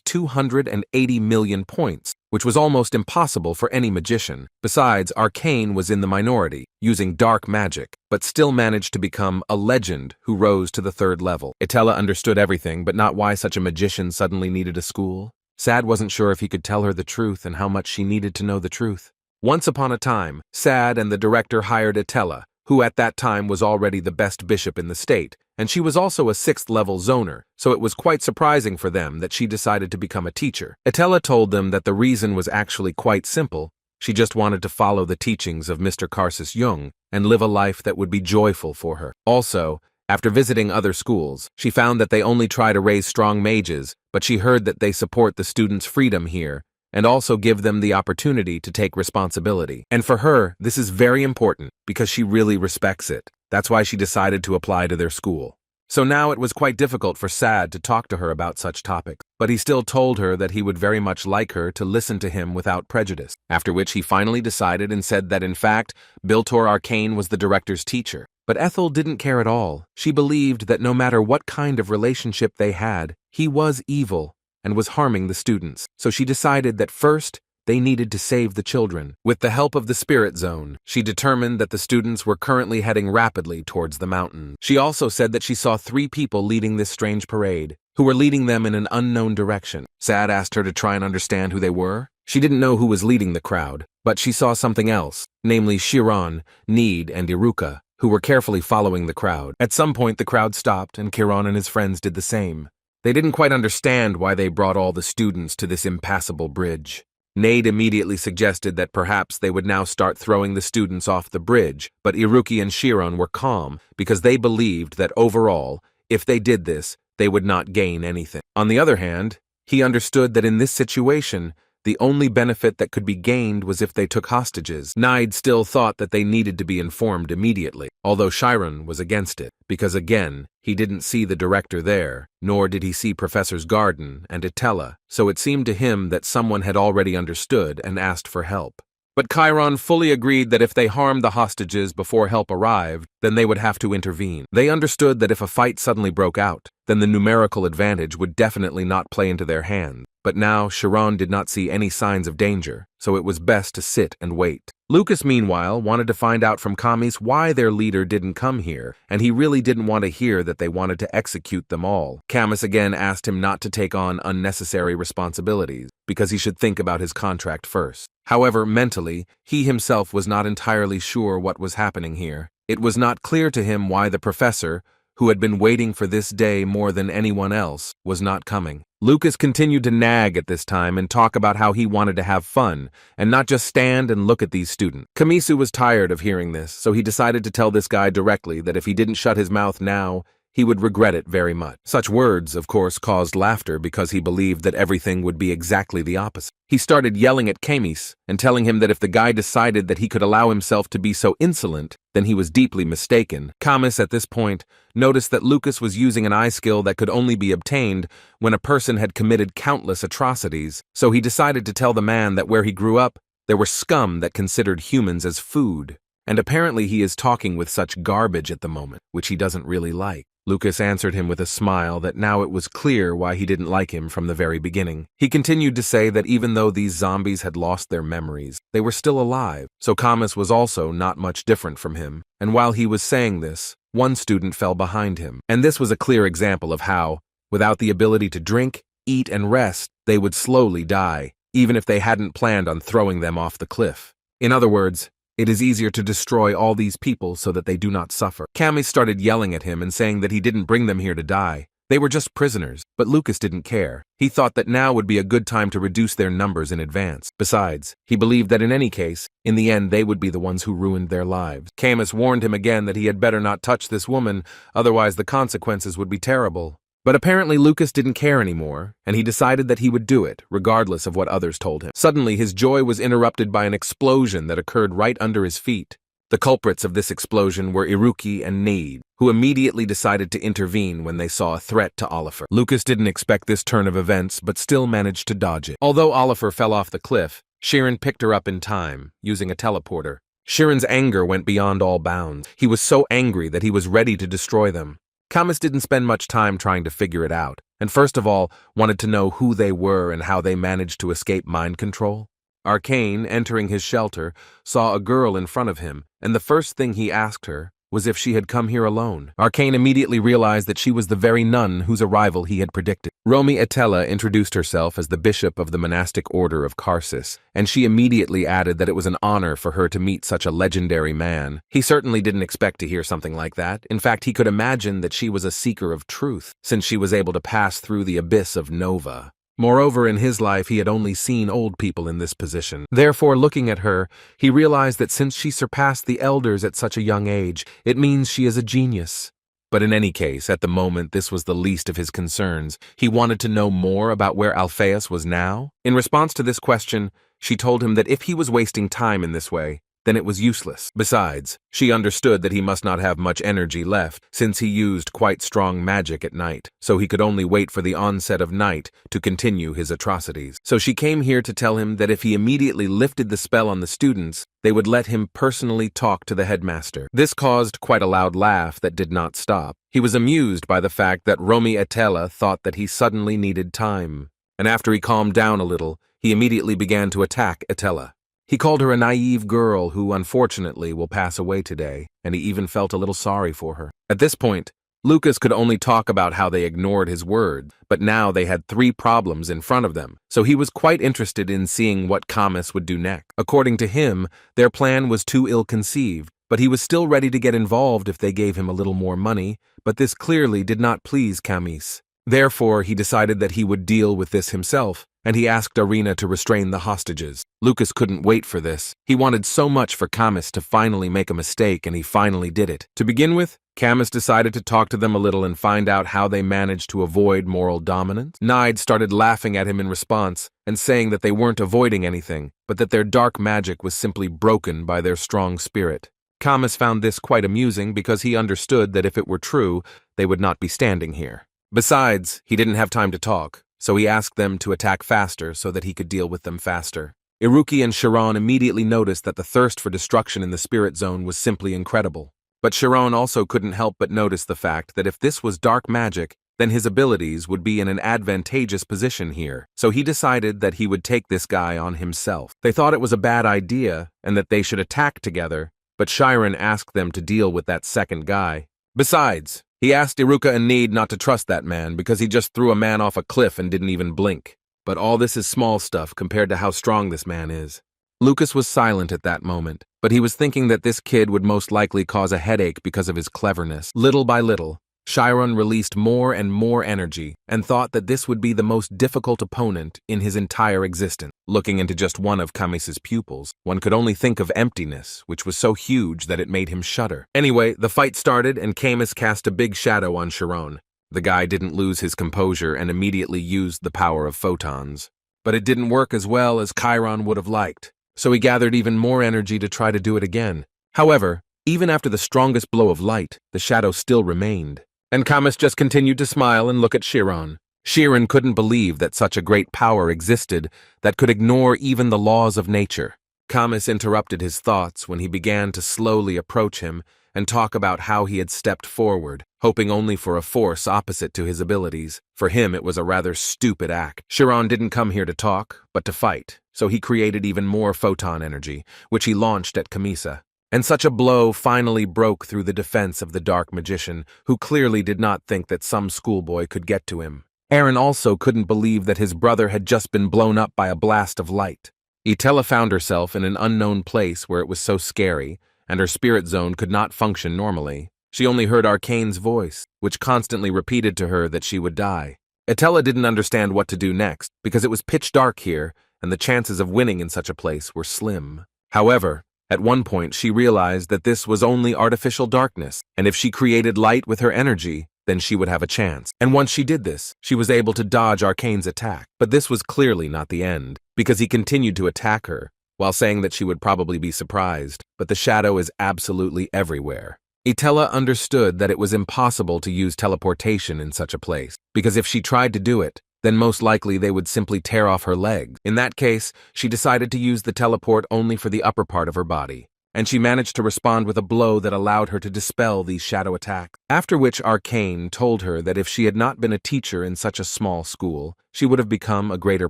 280 million points, which was almost impossible for any magician. Besides, Arcane was in the minority, using dark magic, but still managed to become a legend who rose to the 3rd level. Itella understood everything, but not why such a magician suddenly needed a school. Sad wasn't sure if he could tell her the truth and how much she needed to know the truth. Once upon a time, Sad and the director hired Itella, who at that time was already the best bishop in the state, and she was also a 6th-level zoner, so it was quite surprising for them that she decided to become a teacher. Itella told them that the reason was actually quite simple. She just wanted to follow the teachings of Mr. Karsus Jung and live a life that would be joyful for her. Also, after visiting other schools, she found that they only try to raise strong mages, but she heard that they support the students' freedom here and also give them the opportunity to take responsibility. And for her, this is very important because she really respects it. That's why she decided to apply to their school. So now it was quite difficult for Sad to talk to her about such topics, but he still told her that he would very much like her to listen to him without prejudice, after which he finally decided and said that in fact, Biltor Arcane was the director's teacher. But Ethel didn't care at all. She believed that no matter what kind of relationship they had, he was evil and was harming the students. So she decided that first, they needed to save the children. With the help of the Spirit Zone, she determined that the students were currently heading rapidly towards the mountain. She also said that she saw 3 people leading this strange parade, who were leading them in an unknown direction. Sad asked her to try and understand who they were. She didn't know who was leading the crowd, but she saw something else, namely Chiron, Need, and Iruka, who were carefully following the crowd. At some point, the crowd stopped, and Chiron and his friends did the same. They didn't quite understand why they brought all the students to this impassable bridge. Nade immediately suggested that perhaps they would now start throwing the students off the bridge, but Iruki and Chiron were calm because they believed that overall, if they did this, they would not gain anything. On the other hand, he understood that in this situation, the only benefit that could be gained was if they took hostages. Nide still thought that they needed to be informed immediately, although Chiron was against it, because again, he didn't see the director there, nor did he see Professors Garden and Itella, so it seemed to him that someone had already understood and asked for help. But Chiron fully agreed that if they harmed the hostages before help arrived, then they would have to intervene. They understood that if a fight suddenly broke out, then the numerical advantage would definitely not play into their hands. But now Chiron did not see any signs of danger, so it was best to sit and wait. Lucas, meanwhile, wanted to find out from Camis why their leader didn't come here, and he really didn't want to hear that they wanted to execute them all. Camis again asked him not to take on unnecessary responsibilities, because he should think about his contract first. However, mentally, he himself was not entirely sure what was happening here. It was not clear to him why the professor, who had been waiting for this day more than anyone else, was not coming. Lucas continued to nag at this time and talk about how he wanted to have fun, and not just stand and look at these students. Kamisu was tired of hearing this, so he decided to tell this guy directly that if he didn't shut his mouth now, he would regret it very much. Such words, of course, caused laughter because he believed that everything would be exactly the opposite. He started yelling at Camis and telling him that if the guy decided that he could allow himself to be so insolent, then he was deeply mistaken. Camis, at this point, noticed that Lucas was using an eye skill that could only be obtained when a person had committed countless atrocities, so he decided to tell the man that where he grew up, there were scum that considered humans as food. And apparently he is talking with such garbage at the moment, which he doesn't really like. Lucas answered him with a smile that now it was clear why he didn't like him from the very beginning. He continued to say that even though these zombies had lost their memories, they were still alive, so Camis was also not much different from him. And while he was saying this, one student fell behind him. And this was a clear example of how, without the ability to drink, eat, and rest, they would slowly die, even if they hadn't planned on throwing them off the cliff. In other words, it is easier to destroy all these people so that they do not suffer. Camis started yelling at him and saying that he didn't bring them here to die. They were just prisoners, but Lucas didn't care. He thought that now would be a good time to reduce their numbers in advance. Besides, he believed that in any case, in the end they would be the ones who ruined their lives. Camis warned him again that he had better not touch this woman, otherwise the consequences would be terrible. But apparently Lucas didn't care anymore, and he decided that he would do it, regardless of what others told him. Suddenly, his joy was interrupted by an explosion that occurred right under his feet. The culprits of this explosion were Iruki and Need, who immediately decided to intervene when they saw a threat to Oliver. Lucas didn't expect this turn of events, but still managed to dodge it. Although Oliver fell off the cliff, Chiron picked her up in time, using a teleporter. Chiron's anger went beyond all bounds. He was so angry that he was ready to destroy them. Camus didn't spend much time trying to figure it out, and first of all, wanted to know who they were and how they managed to escape mind control. Arcane, entering his shelter, saw a girl in front of him, and the first thing he asked her was if she had come here alone. Arcane immediately realized that she was the very nun whose arrival he had predicted. Romy Etella introduced herself as the bishop of the monastic order of Karsis, and she immediately added that it was an honor for her to meet such a legendary man. He certainly didn't expect to hear something like that. In fact, he could imagine that she was a seeker of truth, since she was able to pass through the abyss of Nova. Moreover, in his life, he had only seen old people in this position. Therefore, looking at her, he realized that since she surpassed the elders at such a young age, it means she is a genius. But in any case, at the moment, this was the least of his concerns. He wanted to know more about where Alphaeus was now. In response to this question, she told him that if he was wasting time in this way, then it was useless. Besides, she understood that he must not have much energy left, since he used quite strong magic at night, so he could only wait for the onset of night to continue his atrocities. So she came here to tell him that if he immediately lifted the spell on the students, they would let him personally talk to the headmaster. This caused quite a loud laugh that did not stop. He was amused by the fact that Romy Etella thought that he suddenly needed time. And after he calmed down a little, he immediately began to attack Etella. He called her a naive girl who, unfortunately, will pass away today, and he even felt a little sorry for her. At this point, Lucas could only talk about how they ignored his word, but now they had 3 problems in front of them, so he was quite interested in seeing what Camus would do next. According to him, their plan was too ill-conceived, but he was still ready to get involved if they gave him a little more money, but this clearly did not please Camus. Therefore, he decided that he would deal with this himself, and he asked Arena to restrain the hostages. Lucas couldn't wait for this. He wanted so much for Camus to finally make a mistake, and he finally did it. To begin with, Camus decided to talk to them a little and find out how they managed to avoid moral dominance. Nide started laughing at him in response and saying that they weren't avoiding anything, but that their dark magic was simply broken by their strong spirit. Camus found this quite amusing because he understood that if it were true, they would not be standing here. Besides, he didn't have time to talk, so he asked them to attack faster so that he could deal with them faster. Iruki and Chiron immediately noticed that the thirst for destruction in the spirit zone was simply incredible. But Chiron also couldn't help but notice the fact that if this was dark magic, then his abilities would be in an advantageous position here, so he decided that he would take this guy on himself. They thought it was a bad idea and that they should attack together, but Chiron asked them to deal with that second guy. Besides, he asked Iruka and Need not to trust that man because he just threw a man off a cliff and didn't even blink. But all this is small stuff compared to how strong this man is. Lucas was silent at that moment, but he was thinking that this kid would most likely cause a headache because of his cleverness. Little by little, Chiron released more and more energy and thought that this would be the most difficult opponent in his entire existence. Looking into just one of Camus's pupils, one could only think of emptiness, which was so huge that it made him shudder. Anyway, the fight started and Camus cast a big shadow on Chiron. The guy didn't lose his composure and immediately used the power of photons. But it didn't work as well as Chiron would have liked, so he gathered even more energy to try to do it again. However, even after the strongest blow of light, the shadow still remained. And Camus just continued to smile and look at Chiron. Chiron couldn't believe that such a great power existed that could ignore even the laws of nature. Camus interrupted his thoughts when he began to slowly approach him and talk about how he had stepped forward, hoping only for a force opposite to his abilities. For him, it was a rather stupid act. Chiron didn't come here to talk, but to fight, so he created even more photon energy, which he launched at Camisa. And such a blow finally broke through the defense of the dark magician, who clearly did not think that some schoolboy could get to him. Aaron also couldn't believe that his brother had just been blown up by a blast of light. Etella found herself in an unknown place where it was so scary, and her spirit zone could not function normally. She only heard Arcane's voice, which constantly repeated to her that she would die. Etella didn't understand what to do next, because it was pitch dark here, and the chances of winning in such a place were slim. However, at one point she realized that this was only artificial darkness, and if she created light with her energy, then she would have a chance. And once she did this, she was able to dodge Arcane's attack. But this was clearly not the end, because he continued to attack her, while saying that she would probably be surprised, but the shadow is absolutely everywhere. Etella understood that it was impossible to use teleportation in such a place, because if she tried to do it, then most likely they would simply tear off her legs. In that case, she decided to use the teleport only for the upper part of her body. and she managed to respond with a blow that allowed her to dispel these shadow attacks. After which Arcane told her that if she had not been a teacher in such a small school, she would have become a greater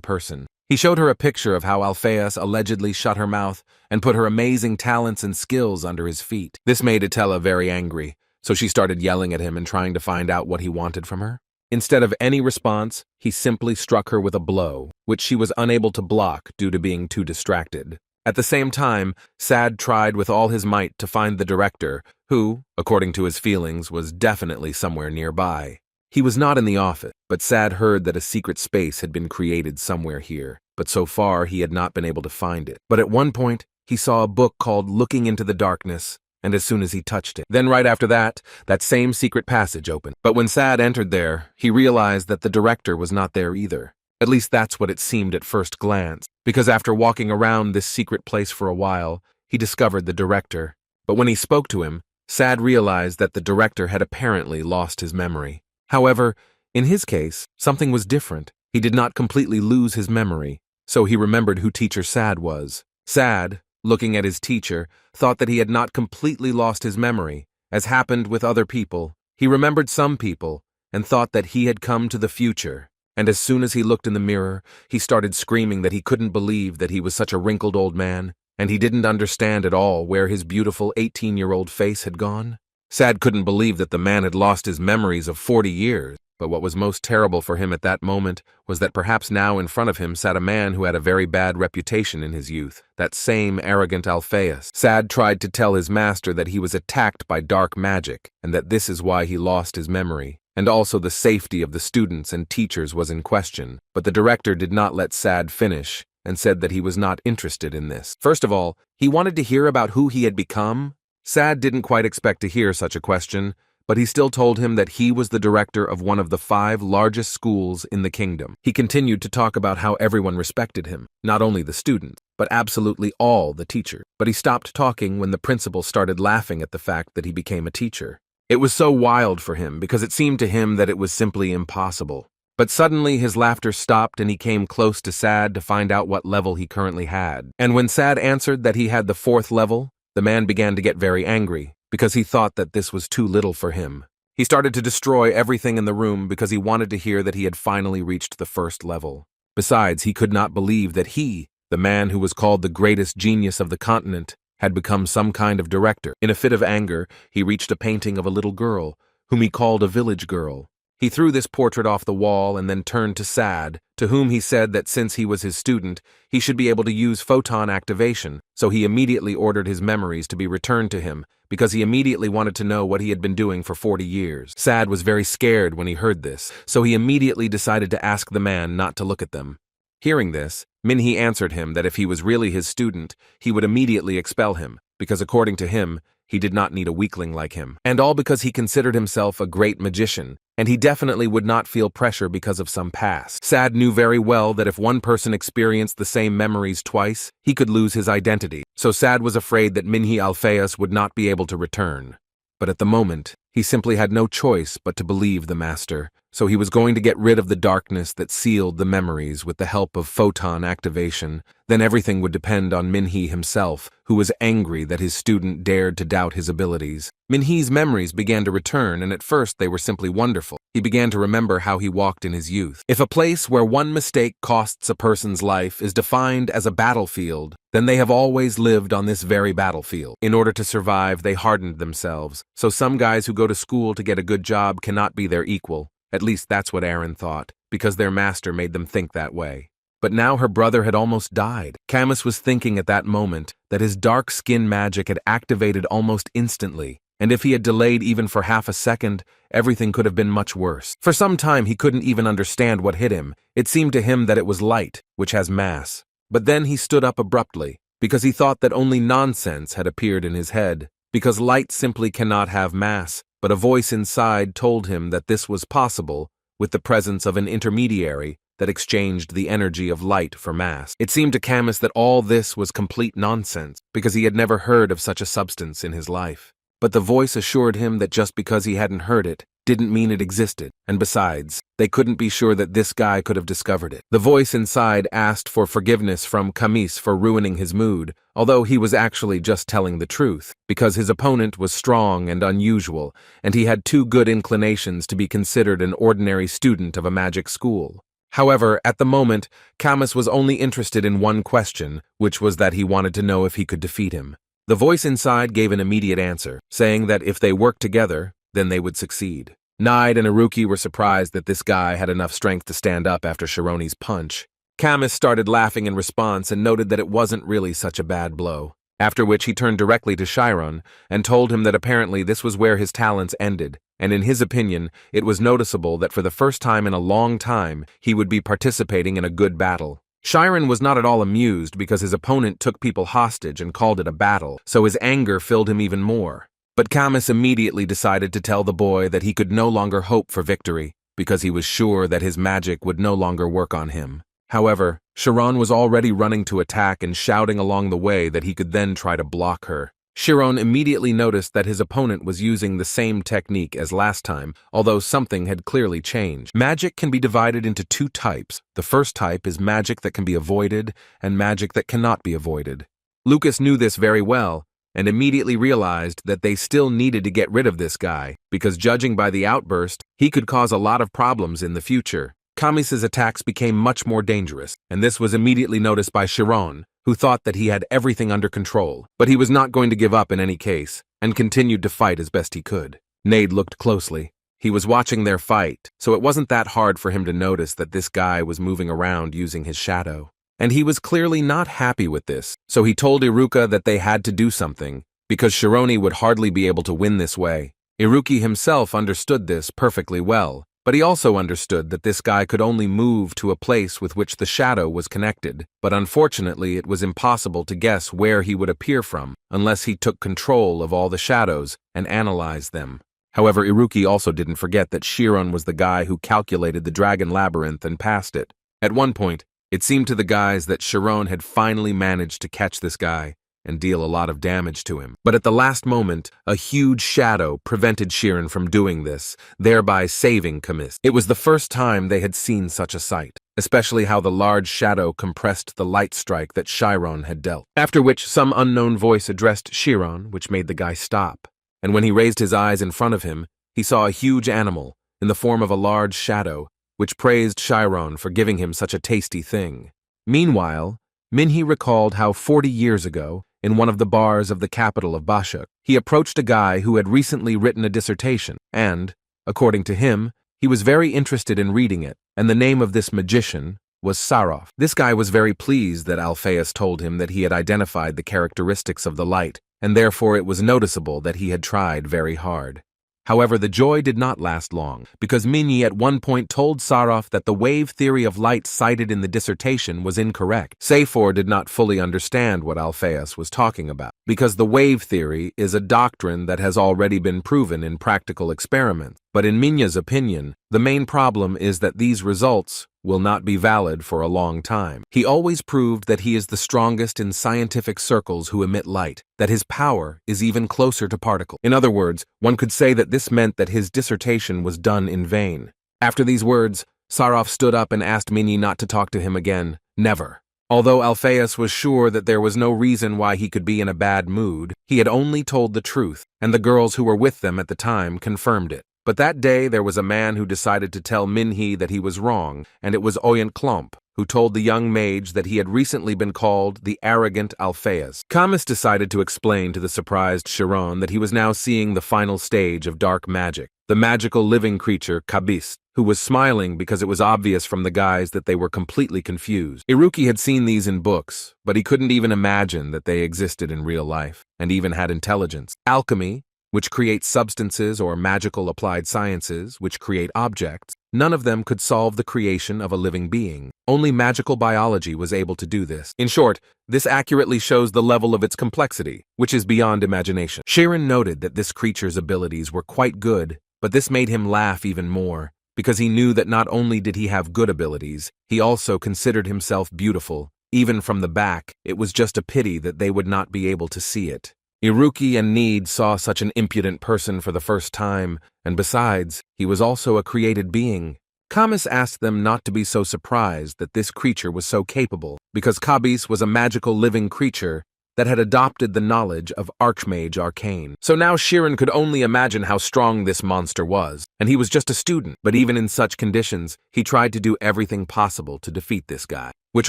person. He showed her a picture of how Alpheus allegedly shut her mouth and put her amazing talents and skills under his feet. This made Itella very angry, so she started yelling at him and trying to find out what he wanted from her. Instead of any response, he simply struck her with a blow, which she was unable to block due to being too distracted. At the same time, Sad tried with all his might to find the director, who, according to his feelings, was definitely somewhere nearby. He was not in the office, but Sad heard that a secret space had been created somewhere here, but so far he had not been able to find it. But at one point, he saw a book called Looking into the Darkness, and as soon as he touched it, then right after that same secret passage opened. But when Sad entered there, he realized that the director was not there either. At least that's what it seemed at first glance, because after walking around this secret place for a while, he discovered the director. But when he spoke to him, Sad realized that the director had apparently lost his memory. However, in his case, something was different. He did not completely lose his memory, so he remembered who Teacher Sad was. Sad, looking at his teacher, thought that he had not completely lost his memory, as happened with other people. He remembered some people, and thought that he had come to the future. And as soon as he looked in the mirror, he started screaming that he couldn't believe that he was such a wrinkled old man, and he didn't understand at all where his beautiful 18-year-old face had gone. Sad couldn't believe that the man had lost his memories of 40 years. But what was most terrible for him at that moment was that perhaps now in front of him sat a man who had a very bad reputation in his youth, that same arrogant Alpheus. Sad tried to tell his master that he was attacked by dark magic, and that this is why he lost his memory. And also the safety of the students and teachers was in question. But the director did not let Sad finish, and said that he was not interested in this. First of all, he wanted to hear about who he had become. Sad didn't quite expect to hear such a question, but he still told him that he was the director of one of the 5 largest schools in the kingdom. He continued to talk about how everyone respected him, not only the students, but absolutely all the teachers. But he stopped talking when the principal started laughing at the fact that he became a teacher. It was so wild for him because it seemed to him that it was simply impossible. But suddenly his laughter stopped and he came close to Sad to find out what level he currently had. And when Sad answered that he had the 4th level, the man began to get very angry, because he thought that this was too little for him. He started to destroy everything in the room because he wanted to hear that he had finally reached the 1st level. Besides, he could not believe that he, the man who was called the greatest genius of the continent, had become some kind of director. In a fit of anger, he reached a painting of a little girl, whom he called a village girl. He threw this portrait off the wall and then turned to Sad, to whom he said that since he was his student, he should be able to use photon activation, so he immediately ordered his memories to be returned to him, because he immediately wanted to know what he had been doing for 40 years. Sad was very scared when he heard this, so he immediately decided to ask the man not to look at them. Hearing this, Minhee answered him that if he was really his student, he would immediately expel him, because according to him, he did not need a weakling like him. And all because he considered himself a great magician, and he definitely would not feel pressure because of some past. Sad knew very well that if one person experienced the same memories twice, he could lose his identity. So Sad was afraid that Minhee Alpheus would not be able to return. But at the moment, he simply had no choice but to believe the master, so he was going to get rid of the darkness that sealed the memories with the help of photon activation. Then everything would depend on Minhee himself, who was angry that his student dared to doubt his abilities. Minhee's memories began to return, and at first they were simply wonderful. He began to remember how he walked in his youth. If a place where one mistake costs a person's life is defined as a battlefield, then they have always lived on this very battlefield. In order to survive, they hardened themselves, so some guys who go to school to get a good job cannot be their equal. At least that's what Aaron thought, because their master made them think that way. But now her brother had almost died. Camus was thinking at that moment that his dark skin magic had activated almost instantly, and if he had delayed even for half a second, everything could have been much worse. For some time he couldn't even understand what hit him. It seemed to him that it was light, which has mass. But then he stood up abruptly, because he thought that only nonsense had appeared in his head, because light simply cannot have mass. But a voice inside told him that this was possible with the presence of an intermediary that exchanged the energy of light for mass. It seemed to Camus that all this was complete nonsense, because he had never heard of such a substance in his life. But the voice assured him that just because he hadn't heard it, didn't mean it existed, and besides, they couldn't be sure that this guy could have discovered it. The voice inside asked for forgiveness from Kamis for ruining his mood, although he was actually just telling the truth, because his opponent was strong and unusual, and he had too good inclinations to be considered an ordinary student of a magic school. However, at the moment, Kamis was only interested in one question, which was that he wanted to know if he could defeat him. The voice inside gave an immediate answer, saying that if they worked together, then they would succeed. Nide and Iruki were surprised that this guy had enough strength to stand up after Shironi's punch. Kamis started laughing in response and noted that it wasn't really such a bad blow, after which he turned directly to Chiron and told him that apparently this was where his talents ended, and in his opinion, it was noticeable that for the first time in a long time, he would be participating in a good battle. Chiron was not at all amused because his opponent took people hostage and called it a battle, so his anger filled him even more. But Kamis immediately decided to tell the boy that he could no longer hope for victory, because he was sure that his magic would no longer work on him. However, Chiron was already running to attack and shouting along the way that he could then try to block her. Chiron immediately noticed that his opponent was using the same technique as last time, although something had clearly changed. Magic can be divided into two types. The first type is magic that can be avoided, and magic that cannot be avoided. Lucas knew this very well, and immediately realized that they still needed to get rid of this guy, because judging by the outburst, he could cause a lot of problems in the future. Kamis's attacks became much more dangerous, and this was immediately noticed by Chiron, who thought that he had everything under control, but he was not going to give up in any case, and continued to fight as best he could. Nade looked closely. He was watching their fight, so it wasn't that hard for him to notice that this guy was moving around using his shadow. And he was clearly not happy with this, so he told Iruka that they had to do something, because Shironi would hardly be able to win this way. Iruki himself understood this perfectly well, but he also understood that this guy could only move to a place with which the shadow was connected, but unfortunately it was impossible to guess where he would appear from unless he took control of all the shadows and analyzed them. However, Iruki also didn't forget that Chiron was the guy who calculated the dragon labyrinth and passed it. At one point, it seemed to the guys that Chiron had finally managed to catch this guy and deal a lot of damage to him. But at the last moment, a huge shadow prevented Chiron from doing this, thereby saving Kamis. It was the first time they had seen such a sight, especially how the large shadow compressed the light strike that Chiron had dealt. After which some unknown voice addressed Chiron, which made the guy stop. And when he raised his eyes in front of him, he saw a huge animal, in the form of a large shadow, which praised Chiron for giving him such a tasty thing. Meanwhile, Minhee recalled how 40 years ago, in one of the bars of the capital of Bashuk, he approached a guy who had recently written a dissertation, and, according to him, he was very interested in reading it, and the name of this magician was Sarov. This guy was very pleased that Alpheus told him that he had identified the characteristics of the light, and therefore it was noticeable that he had tried very hard. However, the joy did not last long, because Minhee at one point told Sarov that the wave theory of light cited in the dissertation was incorrect. Safor did not fully understand what Alpheus was talking about, because the wave theory is a doctrine that has already been proven in practical experiments. But in Minhye's opinion, the main problem is that these results will not be valid for a long time. He always proved that he is the strongest in scientific circles who emit light, that his power is even closer to particles. In other words, one could say that this meant that his dissertation was done in vain. After these words, Sarov stood up and asked Minhee not to talk to him again. Never. Although Alpheus was sure that there was no reason why he could be in a bad mood, he had only told the truth, and the girls who were with them at the time confirmed it. But that day there was a man who decided to tell Minhee that he was wrong, and it was Oyen Klomp, who told the young mage that he had recently been called the arrogant Alpheus. Kamis decided to explain to the surprised Chiron that he was now seeing the final stage of dark magic, the magical living creature Kabist, who was smiling because it was obvious from the guys that they were completely confused. Iruki had seen these in books, but he couldn't even imagine that they existed in real life, and even had intelligence. Alchemy, which creates substances, or magical applied sciences, which create objects, none of them could solve the creation of a living being. Only magical biology was able to do this. In short, this accurately shows the level of its complexity, which is beyond imagination. Chiron noted that this creature's abilities were quite good, but this made him laugh even more, because he knew that not only did he have good abilities, he also considered himself beautiful. Even from the back, it was just a pity that they would not be able to see it. Iruki and Need saw such an impudent person for the first time, and besides, he was also a created being. Kamis asked them not to be so surprised that this creature was so capable, because Kabis was a magical living creature that had adopted the knowledge of Archmage Arcane. So now Chiron could only imagine how strong this monster was, and he was just a student. But even in such conditions, he tried to do everything possible to defeat this guy, which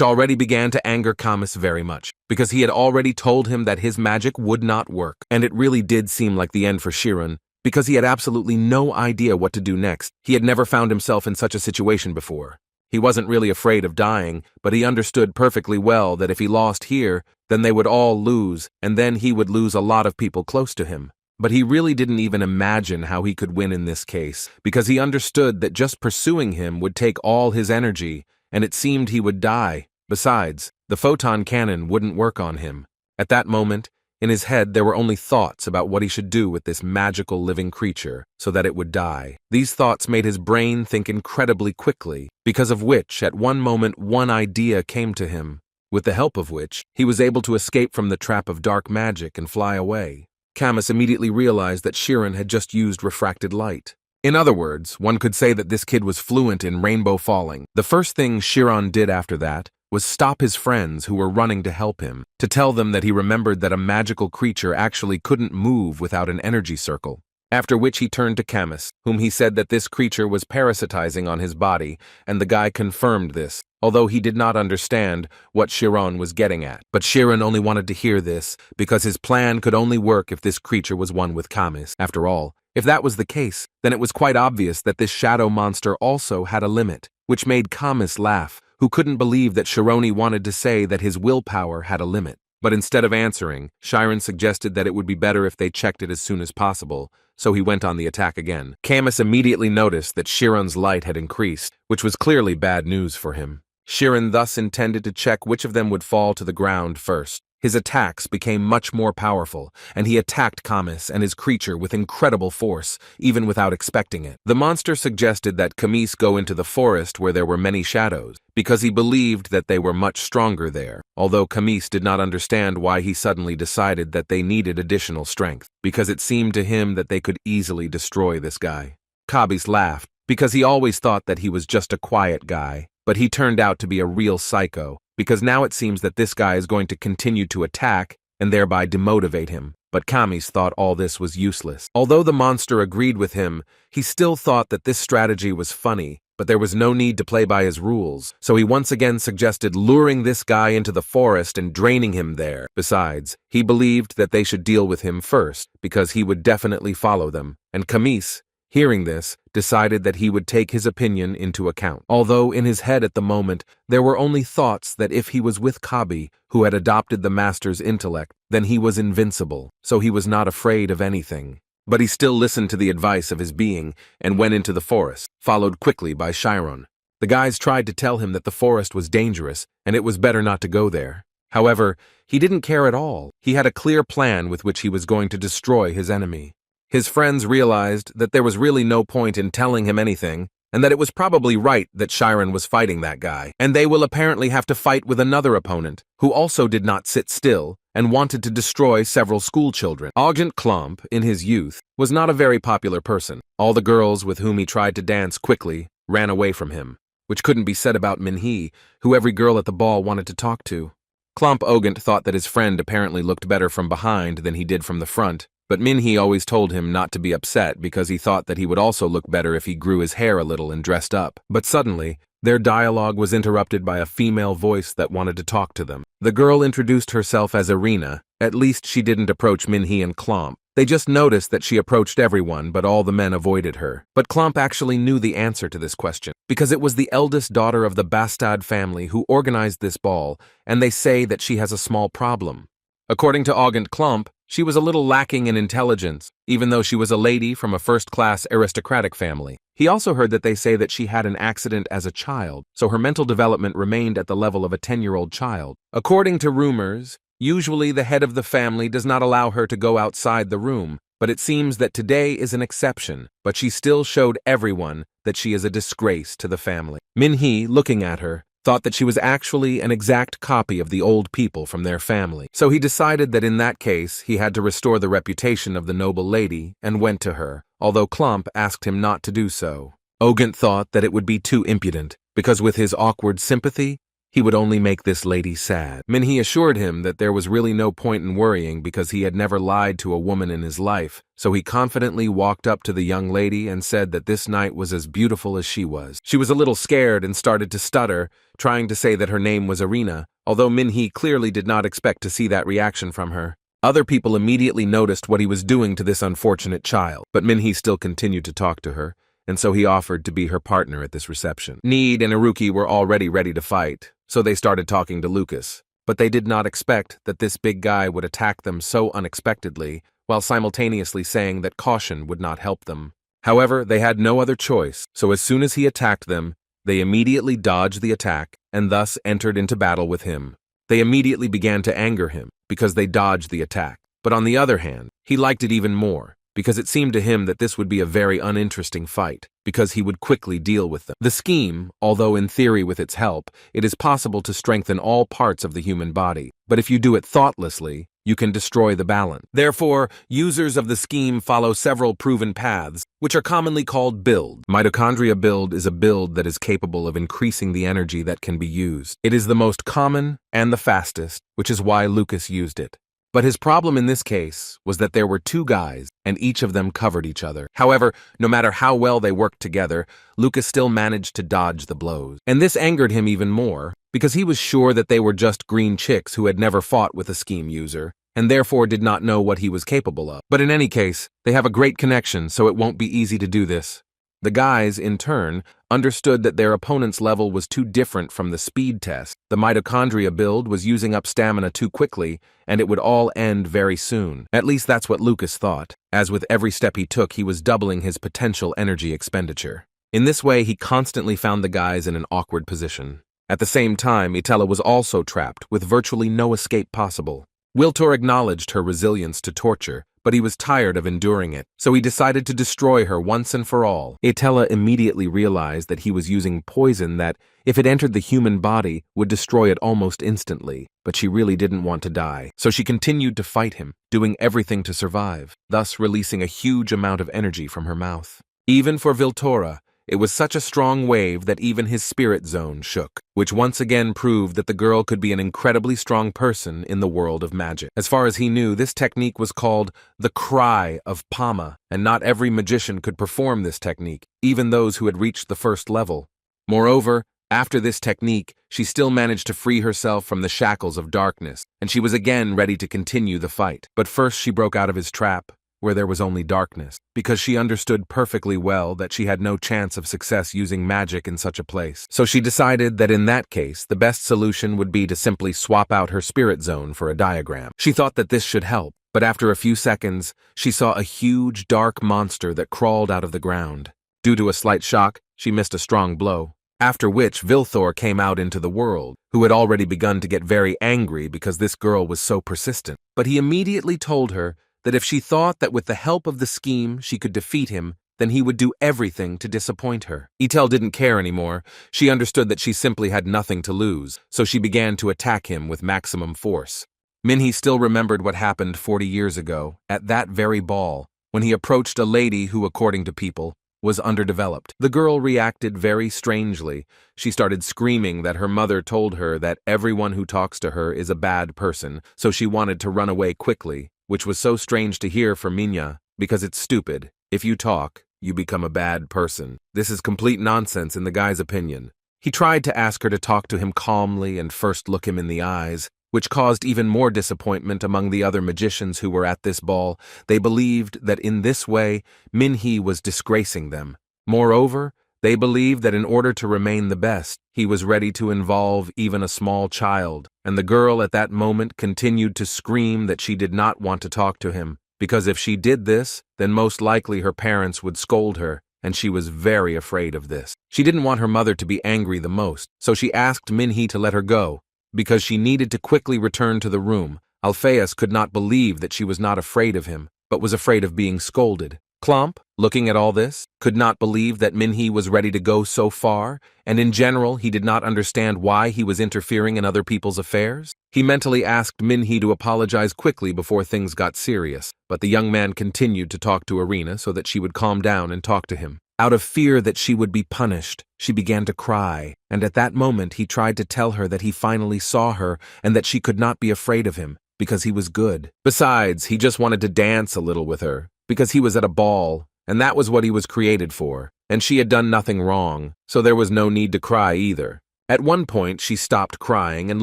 already began to anger Kamis very much, because he had already told him that his magic would not work, and it really did seem like the end for Chiron, because he had absolutely no idea what to do next. He had never found himself in such a situation before. He wasn't really afraid of dying, but he understood perfectly well that if he lost here, then they would all lose, and then he would lose a lot of people close to him. But he really didn't even imagine how he could win in this case, because he understood that just pursuing him would take all his energy, and it seemed he would die. Besides, the photon cannon wouldn't work on him. At that moment, in his head there were only thoughts about what he should do with this magical living creature so that it would die. These thoughts made his brain think incredibly quickly, because of which, at one moment, one idea came to him, with the help of which he was able to escape from the trap of dark magic and fly away. Kamis immediately realized that Chiron had just used refracted light. In other words, one could say that this kid was fluent in rainbow falling. The first thing Chiron did after that was stop his friends who were running to help him, to tell them that he remembered that a magical creature actually couldn't move without an energy circle. After which he turned to Kamis, whom he said that this creature was parasitizing on his body, and the guy confirmed this, although he did not understand what Chiron was getting at. But Chiron only wanted to hear this, because his plan could only work if this creature was one with Kamis. After all, if that was the case, then it was quite obvious that this shadow monster also had a limit, which made Kamis laugh, who couldn't believe that Chironi wanted to say that his willpower had a limit. But instead of answering, Chiron suggested that it would be better if they checked it as soon as possible, so he went on the attack again. Kamis immediately noticed that Chiron's light had increased, which was clearly bad news for him. Chiron thus intended to check which of them would fall to the ground first. His attacks became much more powerful, and he attacked Kamis and his creature with incredible force, even without expecting it. The monster suggested that Kamis go into the forest where there were many shadows, because he believed that they were much stronger there, although Kamis did not understand why he suddenly decided that they needed additional strength, because it seemed to him that they could easily destroy this guy. Kamis laughed, because he always thought that he was just a quiet guy, but he turned out to be a real psycho, because now it seems that this guy is going to continue to attack and thereby demotivate him. But Kamis thought all this was useless. Although the monster agreed with him, he still thought that this strategy was funny, but there was no need to play by his rules, so he once again suggested luring this guy into the forest and draining him there. Besides, he believed that they should deal with him first, because he would definitely follow them, and Kamis, hearing this, decided that he would take his opinion into account. Although in his head at the moment, there were only thoughts that if he was with Kabi, who had adopted the master's intellect, then he was invincible, so he was not afraid of anything. But he still listened to the advice of his being and went into the forest, followed quickly by Chiron. The guys tried to tell him that the forest was dangerous and it was better not to go there. However, he didn't care at all. He had a clear plan with which he was going to destroy his enemy. His friends realized that there was really no point in telling him anything, and that it was probably right that Chiron was fighting that guy, and they will apparently have to fight with another opponent, who also did not sit still, and wanted to destroy several school children. Augent Klomp, in his youth, was not a very popular person. All the girls with whom he tried to dance quickly ran away from him, which couldn't be said about Minhee, who every girl at the ball wanted to talk to. Klomp Ogent thought that his friend apparently looked better from behind than he did from the front, but Minhee always told him not to be upset because he thought that he would also look better if he grew his hair a little and dressed up. But suddenly, their dialogue was interrupted by a female voice that wanted to talk to them. The girl introduced herself as Irina. At least she didn't approach Minhee and Klomp. They just noticed that she approached everyone, but all the men avoided her. But Klomp actually knew the answer to this question, because it was the eldest daughter of the Bastad family who organized this ball, and they say that she has a small problem. According to Augent Klomp, she was a little lacking in intelligence, even though she was a lady from a first-class aristocratic family. He also heard that they say that she had an accident as a child, so her mental development remained at the level of a 10-year-old child. According to rumors, usually the head of the family does not allow her to go outside the room, but it seems that today is an exception, but she still showed everyone that she is a disgrace to the family. Minhee, looking at her, thought that she was actually an exact copy of the old people from their family. So he decided that in that case, he had to restore the reputation of the noble lady and went to her, although Klump asked him not to do so. Ogent thought that it would be too impudent, because with his awkward sympathy, he would only make this lady sad. Minhee assured him that there was really no point in worrying because he had never lied to a woman in his life, so he confidently walked up to the young lady and said that this night was as beautiful as she was. She was a little scared and started to stutter, trying to say that her name was Irina, although Minhee clearly did not expect to see that reaction from her. Other people immediately noticed what he was doing to this unfortunate child, but Minhee still continued to talk to her, and so he offered to be her partner at this reception. Need and Iruki were already ready to fight, so they started talking to Lucas, but they did not expect that this big guy would attack them so unexpectedly, while simultaneously saying that caution would not help them. However, they had no other choice, so as soon as he attacked them, they immediately dodged the attack and thus entered into battle with him. They immediately began to anger him because they dodged the attack, but on the other hand, he liked it even more, because it seemed to him that this would be a very uninteresting fight, because he would quickly deal with them. The scheme, although in theory with its help, it is possible to strengthen all parts of the human body, but if you do it thoughtlessly, you can destroy the balance. Therefore, users of the scheme follow several proven paths, which are commonly called build. Mitochondria build is a build that is capable of increasing the energy that can be used. It is the most common and the fastest, which is why Lucas used it. But his problem in this case was that there were two guys, and each of them covered each other. However, no matter how well they worked together, Lucas still managed to dodge the blows. And this angered him even more, because he was sure that they were just green chicks who had never fought with a scheme user, and therefore did not know what he was capable of. But in any case, they have a great connection, so it won't be easy to do this. The guys, in turn, understood that their opponent's level was too different from the speed test. The mitochondria build was using up stamina too quickly, and it would all end very soon. At least that's what Lucas thought, as with every step he took, he was doubling his potential energy expenditure. In this way, he constantly found the guys in an awkward position. At the same time, Itella was also trapped, with virtually no escape possible. Wiltor acknowledged her resilience to torture, but he was tired of enduring it, so he decided to destroy her once and for all. Itella immediately realized that he was using poison that, if it entered the human body, would destroy it almost instantly, but she really didn't want to die, so she continued to fight him, doing everything to survive, thus releasing a huge amount of energy from her mouth. Even for Viltora, it was such a strong wave that even his spirit zone shook, which once again proved that the girl could be an incredibly strong person in the world of magic. As far as he knew, this technique was called the Cry of Pama, and not every magician could perform this technique, even those who had reached the first level. Moreover, after this technique, she still managed to free herself from the shackles of darkness, and she was again ready to continue the fight. But first she broke out of his trap, where there was only darkness, because she understood perfectly well that she had no chance of success using magic in such a place. So she decided that in that case, the best solution would be to simply swap out her spirit zone for a diagram. She thought that this should help, but after a few seconds, she saw a huge, dark monster that crawled out of the ground. Due to a slight shock, she missed a strong blow. After which, Vilthor came out into the world, who had already begun to get very angry because this girl was so persistent. But he immediately told her that if she thought that with the help of the scheme she could defeat him, then he would do everything to disappoint her. Etel didn't care anymore. She understood that she simply had nothing to lose, so she began to attack him with maximum force. Minhee still remembered what happened 40 years ago, at that very ball, when he approached a lady who, according to people, was underdeveloped. The girl reacted very strangely. She started screaming that her mother told her that everyone who talks to her is a bad person, so she wanted to run away quickly, which was so strange to hear for Minya, because it's stupid. If you talk, you become a bad person. This is complete nonsense in the guy's opinion. He tried to ask her to talk to him calmly and first look him in the eyes, which caused even more disappointment among the other magicians who were at this ball. They believed that in this way, Minhee was disgracing them. Moreover, they believed that in order to remain the best, he was ready to involve even a small child, and the girl at that moment continued to scream that she did not want to talk to him, because if she did this, then most likely her parents would scold her, and she was very afraid of this. She didn't want her mother to be angry the most, so she asked Minhee to let her go, because she needed to quickly return to the room. Alpheus could not believe that she was not afraid of him, but was afraid of being scolded. Klomp, looking at all this, could not believe that Minhee was ready to go so far, and in general he did not understand why he was interfering in other people's affairs. He mentally asked Minhee to apologize quickly before things got serious, but the young man continued to talk to Irina so that she would calm down and talk to him. Out of fear that she would be punished, she began to cry, and at that moment he tried to tell her that he finally saw her and that she could not be afraid of him, because he was good. Besides, he just wanted to dance a little with her, because he was at a ball, and that was what he was created for, and she had done nothing wrong, so there was no need to cry either. At one point, she stopped crying and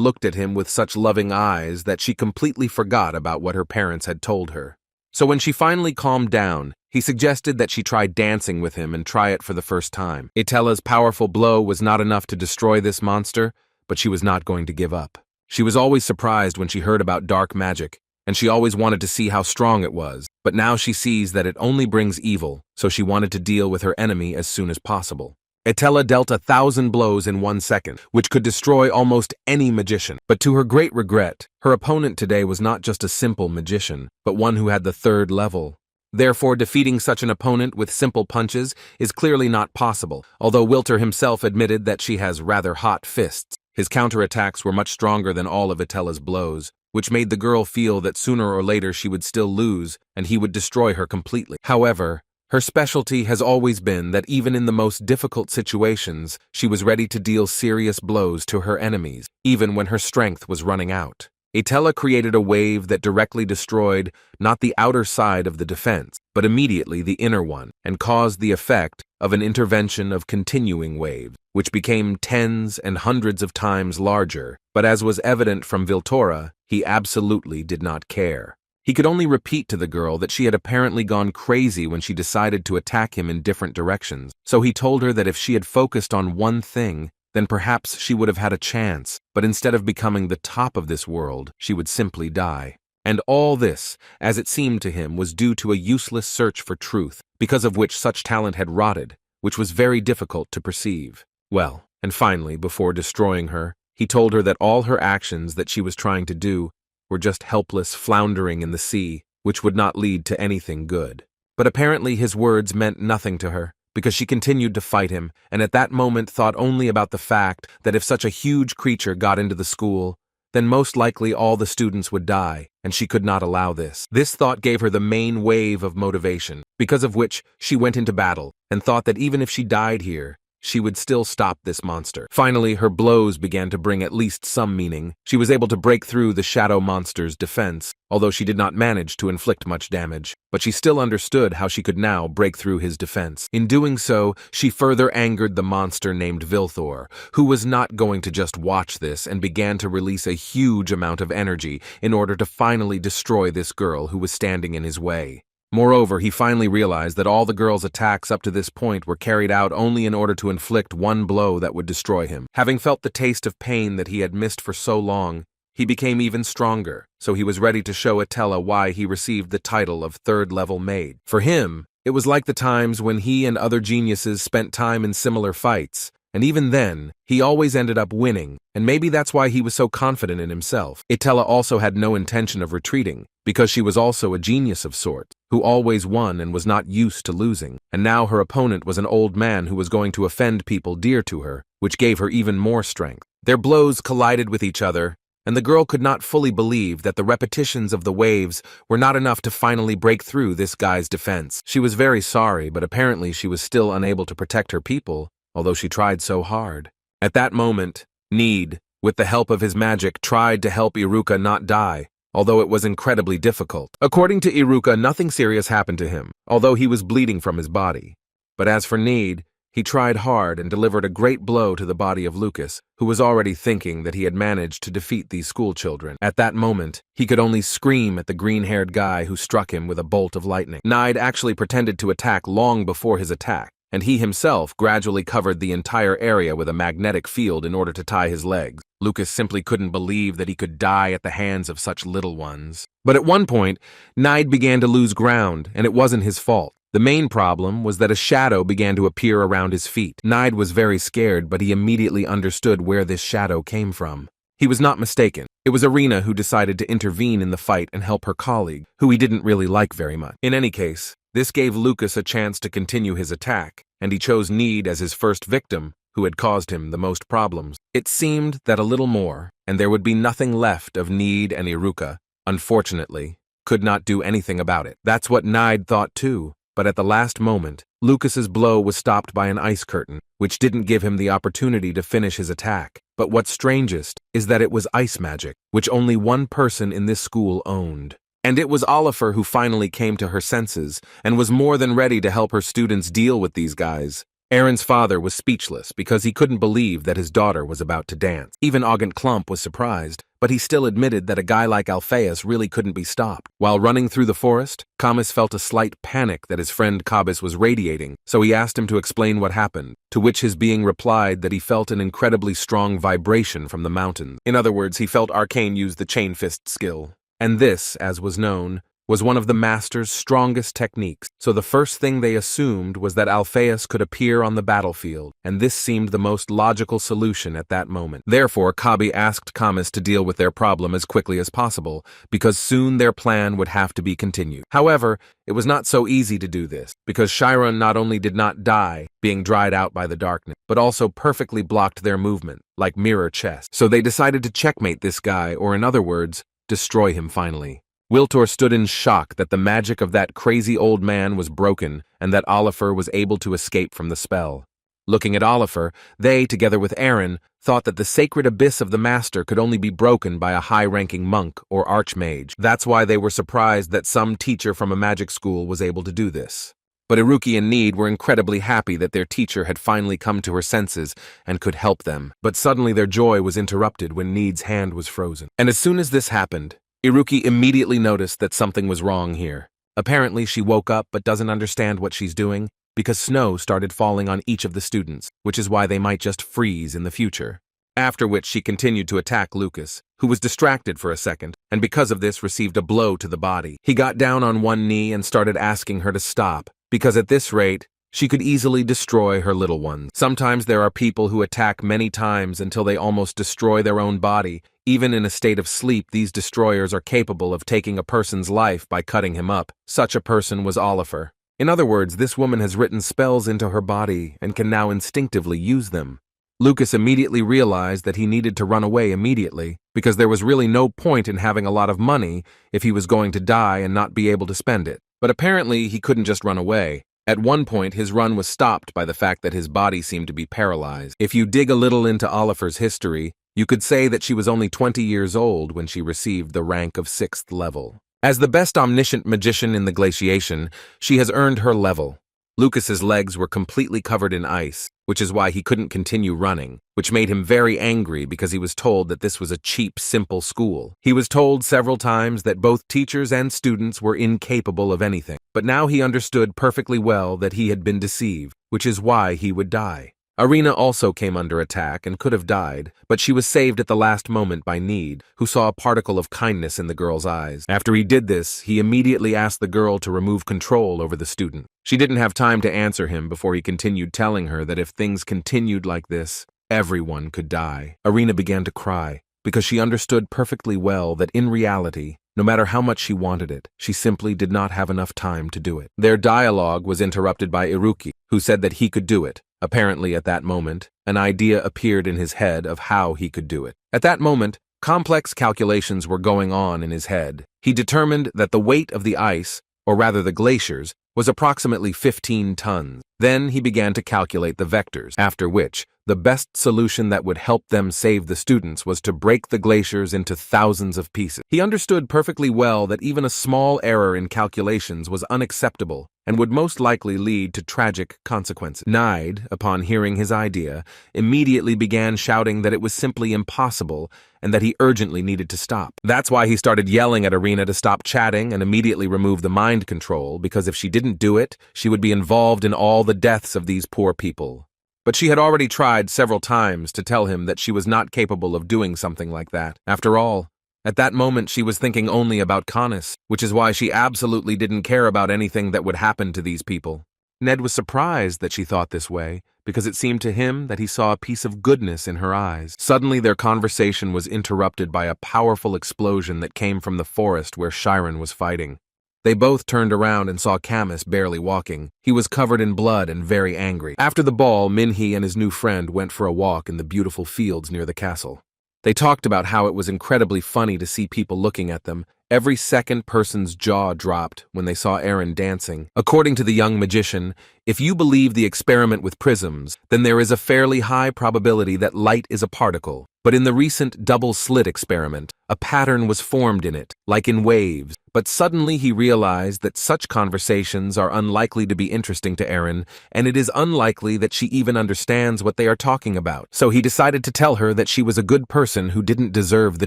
looked at him with such loving eyes that she completely forgot about what her parents had told her. So when she finally calmed down, he suggested that she try dancing with him and try it for the first time. Etella's powerful blow was not enough to destroy this monster, but she was not going to give up. She was always surprised when she heard about dark magic, and she always wanted to see how strong it was, but now she sees that it only brings evil, so she wanted to deal with her enemy as soon as possible. Etella dealt 1,000 blows in 1 second, which could destroy almost any magician. But to her great regret, her opponent today was not just a simple magician, but one who had the 3rd level. Therefore, defeating such an opponent with simple punches is clearly not possible, although Wilter himself admitted that she has rather hot fists. His counterattacks were much stronger than all of Etella's blows, which made the girl feel that sooner or later she would still lose and he would destroy her completely. However, her specialty has always been that even in the most difficult situations, she was ready to deal serious blows to her enemies, even when her strength was running out. Etella created a wave that directly destroyed not the outer side of the defense, but immediately the inner one, and caused the effect of an intervention of continuing waves, which became tens and hundreds of times larger. But as was evident from Viltora, he absolutely did not care. He could only repeat to the girl that she had apparently gone crazy when she decided to attack him in different directions, so he told her that if she had focused on one thing, then perhaps she would have had a chance, but instead of becoming the top of this world, she would simply die. And all this, as it seemed to him, was due to a useless search for truth, because of which such talent had rotted, which was very difficult to perceive. Well, and finally, before destroying her, he told her that all her actions that she was trying to do were just helpless floundering in the sea, which would not lead to anything good. But apparently his words meant nothing to her, because she continued to fight him, and at that moment thought only about the fact that if such a huge creature got into the school, then most likely all the students would die, and she could not allow this. This thought gave her the main wave of motivation, because of which she went into battle, and thought that even if she died here, she would still stop this monster. Finally, her blows began to bring at least some meaning. She was able to break through the shadow monster's defense, although she did not manage to inflict much damage. But she still understood how she could now break through his defense. In doing so, she further angered the monster named Vilthor, who was not going to just watch this and began to release a huge amount of energy in order to finally destroy this girl who was standing in his way. Moreover, he finally realized that all the girl's attacks up to this point were carried out only in order to inflict one blow that would destroy him. Having felt the taste of pain that he had missed for so long, he became even stronger, so he was ready to show Etella why he received the title of 3rd level maid. For him, it was like the times when he and other geniuses spent time in similar fights, and even then, he always ended up winning, and maybe that's why he was so confident in himself. Etella also had no intention of retreating, because she was also a genius of sorts, who always won and was not used to losing, and now her opponent was an old man who was going to offend people dear to her, which gave her even more strength. Their blows collided with each other, and the girl could not fully believe that the repetitions of the waves were not enough to finally break through this guy's defense. She was very sorry, but apparently she was still unable to protect her people, although she tried so hard. At that moment, Need, with the help of his magic, tried to help Iruka not die, although it was incredibly difficult. According to Iruka, nothing serious happened to him, although he was bleeding from his body. But as for Need, he tried hard and delivered a great blow to the body of Lucas, who was already thinking that he had managed to defeat these schoolchildren. At that moment, he could only scream at the green-haired guy who struck him with a bolt of lightning. Nide actually pretended to attack long before his attack, and he himself gradually covered the entire area with a magnetic field in order to tie his legs. Lucas simply couldn't believe that he could die at the hands of such little ones. But at one point, Nide began to lose ground, and it wasn't his fault. The main problem was that a shadow began to appear around his feet. Nide was very scared, but he immediately understood where this shadow came from. He was not mistaken. It was Irina who decided to intervene in the fight and help her colleague, who he didn't really like very much. In any case, This gave Lucas a chance to continue his attack, and he chose Need as his first victim, who had caused him the most problems. It seemed that a little more, and there would be nothing left of Need and Iruka, unfortunately, could not do anything about it. That's what Nide thought too, but at the last moment, Lucas's blow was stopped by an ice curtain, which didn't give him the opportunity to finish his attack. But what's strangest is that it was ice magic, which only one person in this school owned. And it was Oliver who finally came to her senses and was more than ready to help her students deal with these guys. Aaron's father was speechless because he couldn't believe that his daughter was about to dance. Even August Klump was surprised, but he still admitted that a guy like Alphaeus really couldn't be stopped. While running through the forest, Camus felt a slight panic that his friend Cabus was radiating, so he asked him to explain what happened, to which his being replied that he felt an incredibly strong vibration from the mountains. In other words, he felt Arcane use the chain fist skill. And this, as was known, was one of the master's strongest techniques, so the first thing they assumed was that Alphaeus could appear on the battlefield, and this seemed the most logical solution at that moment. Therefore, Kabi asked Camus to deal with their problem as quickly as possible, because soon their plan would have to be continued. However, it was not so easy to do this, because Chiron not only did not die, being dried out by the darkness, but also perfectly blocked their movement, like mirror chess. So they decided to checkmate this guy, or in other words, destroy him finally. Wiltor stood in shock that the magic of that crazy old man was broken and that Oliver was able to escape from the spell. Looking at Oliver, they, together with Aaron, thought that the sacred abyss of the master could only be broken by a high-ranking monk or archmage. That's why they were surprised that some teacher from a magic school was able to do this. But Iruki and Need were incredibly happy that their teacher had finally come to her senses and could help them. But suddenly their joy was interrupted when Need's hand was frozen. And as soon as this happened, Iruki immediately noticed that something was wrong here. Apparently, she woke up but doesn't understand what she's doing because snow started falling on each of the students, which is why they might just freeze in the future. After which she continued to attack Lucas, who was distracted for a second, and because of this received a blow to the body. He got down on one knee and started asking her to stop, because at this rate, she could easily destroy her little ones. Sometimes there are people who attack many times until they almost destroy their own body. Even in a state of sleep, these destroyers are capable of taking a person's life by cutting him up. Such a person was Oliver. In other words, this woman has written spells into her body and can now instinctively use them. Lucas immediately realized that he needed to run away immediately, because there was really no point in having a lot of money if he was going to die and not be able to spend it. But apparently he couldn't just run away. At one point, his run was stopped by the fact that his body seemed to be paralyzed. If you dig a little into Oliver's history, you could say that she was only 20 years old when she received the rank of 6th level. As the best omniscient magician in the glaciation, she has earned her level. Lucas's legs were completely covered in ice, which is why he couldn't continue running, which made him very angry because he was told that this was a cheap, simple school. He was told several times that both teachers and students were incapable of anything, but now he understood perfectly well that he had been deceived, which is why he would die. Arena also came under attack and could have died, but she was saved at the last moment by Need, who saw a particle of kindness in the girl's eyes. After he did this, he immediately asked the girl to remove control over the student. She didn't have time to answer him before he continued telling her that if things continued like this, everyone could die. Arena began to cry, because she understood perfectly well that in reality, no matter how much she wanted it, she simply did not have enough time to do it. Their dialogue was interrupted by Iruki, who said that he could do it. Apparently, at that moment, an idea appeared in his head of how he could do it. At that moment, complex calculations were going on in his head. He determined that the weight of the ice, or rather the glaciers, was approximately 15 tons. Then he began to calculate the vectors, after which, the best solution that would help them save the students was to break the glaciers into thousands of pieces. He understood perfectly well that even a small error in calculations was unacceptable and would most likely lead to tragic consequences. Nide, upon hearing his idea, immediately began shouting that it was simply impossible and that he urgently needed to stop. That's why he started yelling at Arena to stop chatting and immediately remove the mind control, because if she didn't do it, she would be involved in all the deaths of these poor people. But she had already tried several times to tell him that she was not capable of doing something like that. After all, at that moment she was thinking only about Canis, which is why she absolutely didn't care about anything that would happen to these people. Ned was surprised that she thought this way, because it seemed to him that he saw a piece of goodness in her eyes. Suddenly their conversation was interrupted by a powerful explosion that came from the forest where Chiron was fighting. They both turned around and saw Camus barely walking. He was covered in blood and very angry. After the ball, Minhee and his new friend went for a walk in the beautiful fields near the castle. They talked about how it was incredibly funny to see people looking at them. Every second person's jaw dropped when they saw Aaron dancing. According to the young magician, if you believe the experiment with prisms, then there is a fairly high probability that light is a particle. But in the recent double-slit experiment, a pattern was formed in it, like in waves. But suddenly he realized that such conversations are unlikely to be interesting to Aaron, and it is unlikely that she even understands what they are talking about. So he decided to tell her that she was a good person who didn't deserve the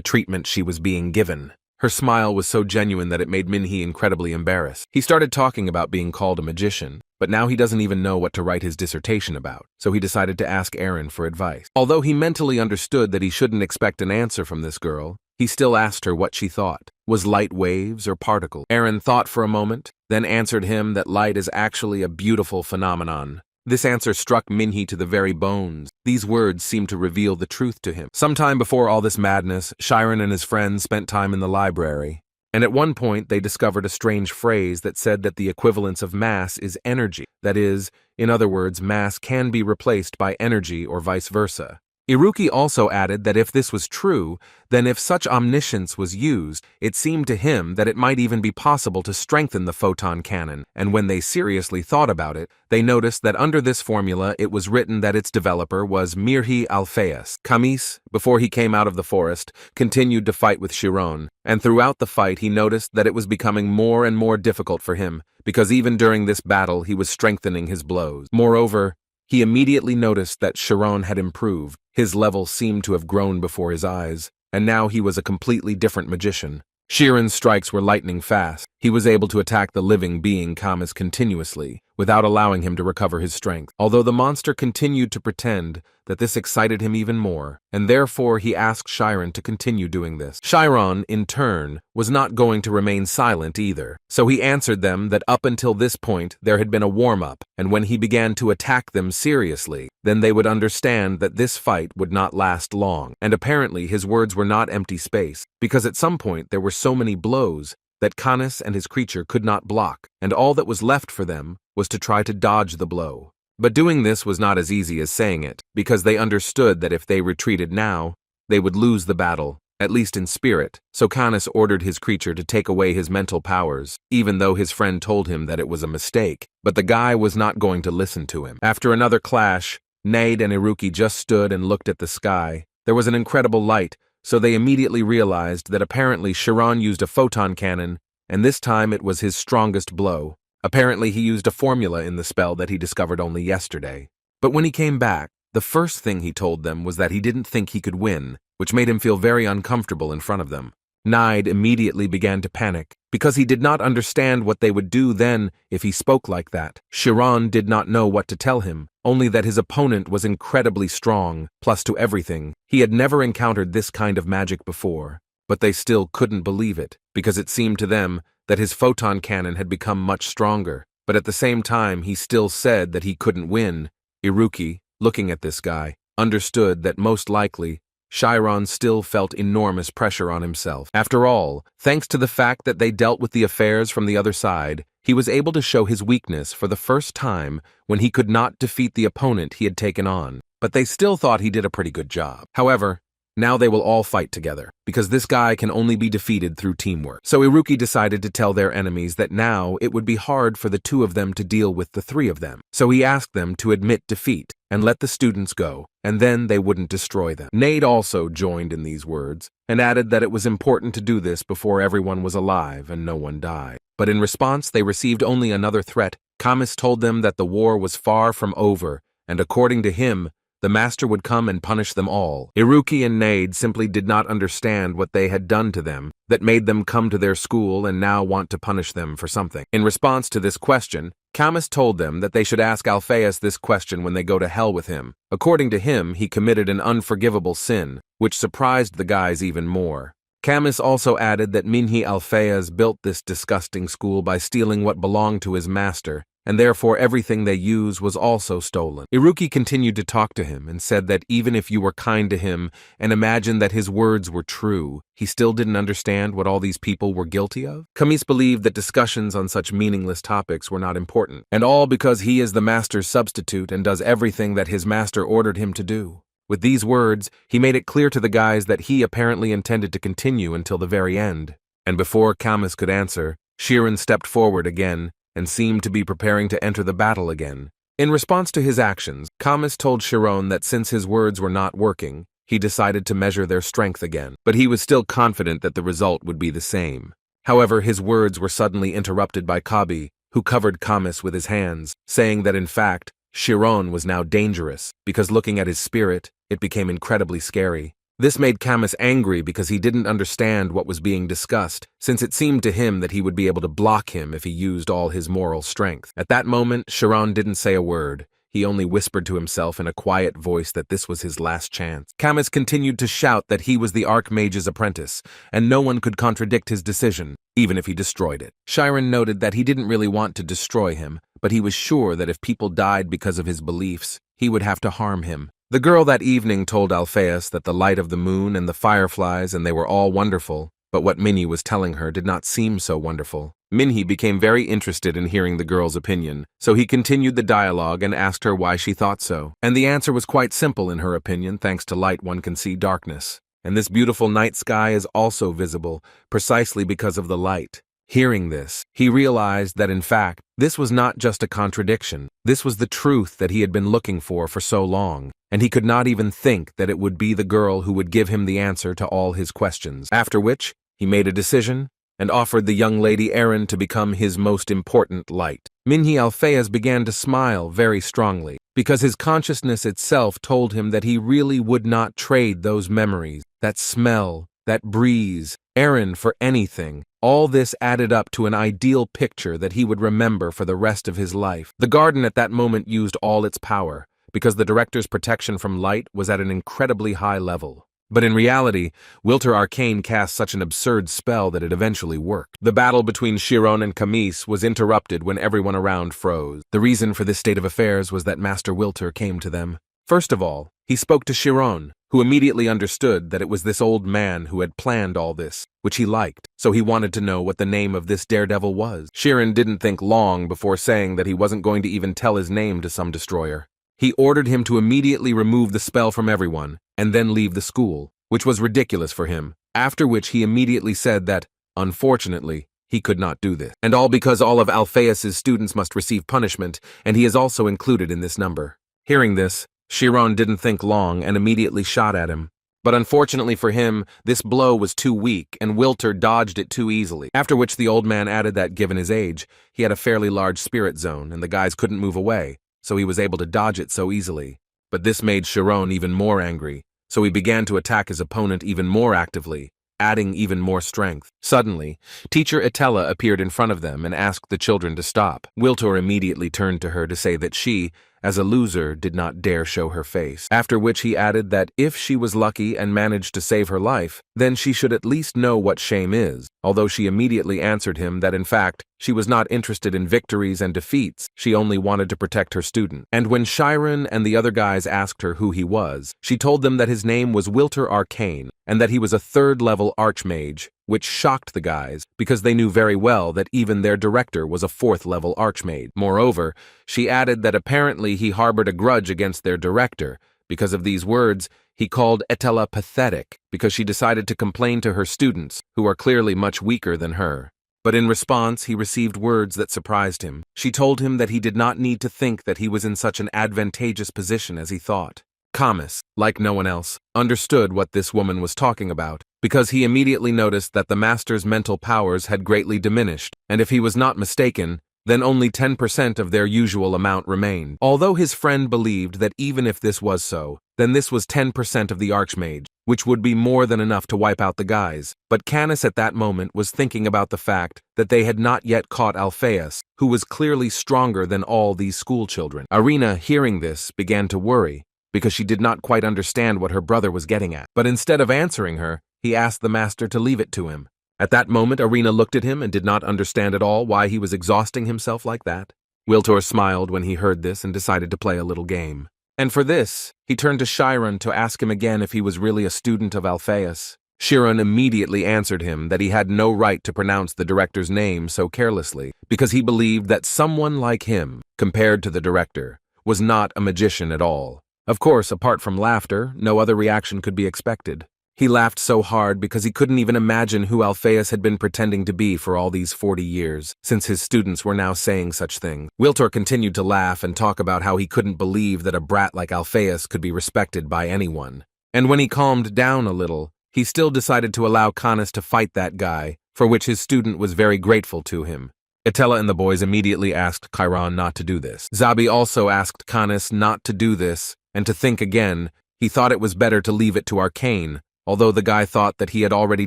treatment she was being given. Her smile was so genuine that it made Minhee incredibly embarrassed. He started talking about being called a magician, but now he doesn't even know what to write his dissertation about, so he decided to ask Aaron for advice. Although he mentally understood that he shouldn't expect an answer from this girl, he still asked her what she thought. Was light waves or particles? Aaron thought for a moment, then answered him that light is actually a beautiful phenomenon. This answer struck Minhee to the very bones. These words seemed to reveal the truth to him. Sometime before all this madness, Chiron and his friends spent time in the library, and at one point they discovered a strange phrase that said that the equivalence of mass is energy. That is, in other words, mass can be replaced by energy or vice versa. Iruki also added that if this was true, then if such omniscience was used, it seemed to him that it might even be possible to strengthen the photon cannon, and when they seriously thought about it, they noticed that under this formula it was written that its developer was Mirhi Alpheus. Camus, before he came out of the forest, continued to fight with Chiron, and throughout the fight he noticed that it was becoming more and more difficult for him, because even during this battle he was strengthening his blows. Moreover, he immediately noticed that Chiron had improved. His level seemed to have grown before his eyes, and now he was a completely different magician. Chiron's strikes were lightning fast. He was able to attack the living being Camus continuously, without allowing him to recover his strength, although the monster continued to pretend that this excited him even more, and therefore he asked Chiron to continue doing this. Chiron, in turn, was not going to remain silent either, so he answered them that up until this point there had been a warm-up, and when he began to attack them seriously, then they would understand that this fight would not last long, and apparently his words were not empty space, because at some point there were so many blows that Canis and his creature could not block, and all that was left for them was to try to dodge the blow. But doing this was not as easy as saying it, because they understood that if they retreated now, they would lose the battle, at least in spirit, so Canis ordered his creature to take away his mental powers, even though his friend told him that it was a mistake, but the guy was not going to listen to him. After another clash, Nade and Iruki just stood and looked at the sky. There was an incredible light, so they immediately realized that apparently Chiron used a photon cannon, and this time it was his strongest blow. Apparently he used a formula in the spell that he discovered only yesterday. But when he came back, the first thing he told them was that he didn't think he could win, which made him feel very uncomfortable in front of them. Nide immediately began to panic, because he did not understand what they would do then if he spoke like that. Chiron did not know what to tell him, only that his opponent was incredibly strong, plus to everything. He had never encountered this kind of magic before, but they still couldn't believe it, because it seemed to them that his photon cannon had become much stronger, but at the same time he still said that he couldn't win. Iruki, looking at this guy, understood that most likely Chiron still felt enormous pressure on himself. After all, thanks to the fact that they dealt with the affairs from the other side, he was able to show his weakness for the first time when he could not defeat the opponent he had taken on. But they still thought he did a pretty good job. However, now they will all fight together, because this guy can only be defeated through teamwork. So Iruki decided to tell their enemies that now it would be hard for the two of them to deal with the three of them. So he asked them to admit defeat and let the students go, and then they wouldn't destroy them. Nade also joined in these words, and added that it was important to do this before everyone was alive and no one died. But in response, they received only another threat. Camus told them that the war was far from over, and according to him, the master would come and punish them all. Iruki and Nade simply did not understand what they had done to them that made them come to their school and now want to punish them for something. In response to this question, Camus told them that they should ask Alpheus this question when they go to hell with him. According to him, he committed an unforgivable sin, which surprised the guys even more. Camus also added that Minhi Alpheus built this disgusting school by stealing what belonged to his master, and therefore everything they use was also stolen. Iruki continued to talk to him and said that even if you were kind to him and imagined that his words were true, he still didn't understand what all these people were guilty of. Camus believed that discussions on such meaningless topics were not important, and all because he is the master's substitute and does everything that his master ordered him to do. With these words, he made it clear to the guys that he apparently intended to continue until the very end. And before Camus could answer, Chiron stepped forward again and seemed to be preparing to enter the battle again. In response to his actions, Camus told Chiron that since his words were not working, he decided to measure their strength again, but he was still confident that the result would be the same. However, his words were suddenly interrupted by Kabi, who covered Camus with his hands, saying that in fact, Chiron was now dangerous, because looking at his spirit, it became incredibly scary. This made Camus angry because he didn't understand what was being discussed, since it seemed to him that he would be able to block him if he used all his moral strength. At that moment, Chiron didn't say a word. He only whispered to himself in a quiet voice that this was his last chance. Camus continued to shout that he was the Archmage's apprentice, and no one could contradict his decision, even if he destroyed it. Chiron noted that he didn't really want to destroy him, but he was sure that if people died because of his beliefs, he would have to harm him. The girl that evening told Alpheus that the light of the moon and the fireflies and they were all wonderful, but what Minhi was telling her did not seem so wonderful. Minhi became very interested in hearing the girl's opinion, so he continued the dialogue and asked her why she thought so. And the answer was quite simple in her opinion. Thanks to light one can see darkness. And this beautiful night sky is also visible, precisely because of the light. Hearing this, he realized that in fact, this was not just a contradiction. This was the truth that he had been looking for so long, and he could not even think that it would be the girl who would give him the answer to all his questions. After which, he made a decision and offered the young lady Erin to become his most important light. Minhi Alpheus began to smile very strongly, because his consciousness itself told him that he really would not trade those memories, that smell, that breeze, Erin for anything. All this added up to an ideal picture that he would remember for the rest of his life. The garden at that moment used all its power, because the director's protection from light was at an incredibly high level. But in reality, Wilter Arcane cast such an absurd spell that it eventually worked. The battle between Chiron and Camus was interrupted when everyone around froze. The reason for this state of affairs was that Master Wilter came to them. First of all, he spoke to Chiron, who immediately understood that it was this old man who had planned all this, which he liked, so he wanted to know what the name of this daredevil was. Chiron didn't think long before saying that he wasn't going to even tell his name to some destroyer. He ordered him to immediately remove the spell from everyone, and then leave the school, which was ridiculous for him, after which he immediately said that, unfortunately, he could not do this. And all because all of Alpheus's students must receive punishment, and he is also included in this number. Hearing this, Chiron didn't think long and immediately shot at him. But unfortunately for him, this blow was too weak, and Wilter dodged it too easily, after which the old man added that, given his age, he had a fairly large spirit zone, and the guys couldn't move away, so he was able to dodge it so easily. But this made Chiron even more angry, so he began to attack his opponent even more actively, adding even more strength. Suddenly, Teacher Etella appeared in front of them and asked the children to stop. Wilter immediately turned to her to say that she, as a loser, did not dare show her face, after which he added that if she was lucky and managed to save her life, then she should at least know what shame is, although she immediately answered him that in fact, she was not interested in victories and defeats, she only wanted to protect her student. And when Chiron and the other guys asked her who he was, she told them that his name was Wilter Arcane, and that he was a third-level archmage, which shocked the guys, because they knew very well that even their director was a fourth-level archmage. Moreover, she added that apparently he harbored a grudge against their director. Because of these words, he called Etella pathetic, because she decided to complain to her students, who are clearly much weaker than her. But in response, he received words that surprised him. She told him that he did not need to think that he was in such an advantageous position as he thought. Camus, like no one else, understood what this woman was talking about, because he immediately noticed that the master's mental powers had greatly diminished, and if he was not mistaken, then only 10% of their usual amount remained. Although his friend believed that even if this was so, then this was 10% of the Archmage, which would be more than enough to wipe out the guys. But Canis at that moment was thinking about the fact that they had not yet caught Alpheus, who was clearly stronger than all these schoolchildren. Arena, hearing this, began to worry, because she did not quite understand what her brother was getting at. But instead of answering her, he asked the master to leave it to him. At that moment, Arena looked at him and did not understand at all why he was exhausting himself like that. Wiltor smiled when he heard this and decided to play a little game. And for this, he turned to Chiron to ask him again if he was really a student of Alphaeus. Chiron immediately answered him that he had no right to pronounce the director's name so carelessly, because he believed that someone like him, compared to the director, was not a magician at all. Of course, apart from laughter, no other reaction could be expected. He laughed so hard because he couldn't even imagine who Alphaeus had been pretending to be for all these 40 years, since his students were now saying such things. Wiltor continued to laugh and talk about how he couldn't believe that a brat like Alphaeus could be respected by anyone. And when he calmed down a little, he still decided to allow Canis to fight that guy, for which his student was very grateful to him. Itella and the boys immediately asked Chiron not to do this. Zabi also asked Canis not to do this, and to think again. He thought it was better to leave it to Arcane, although the guy thought that he had already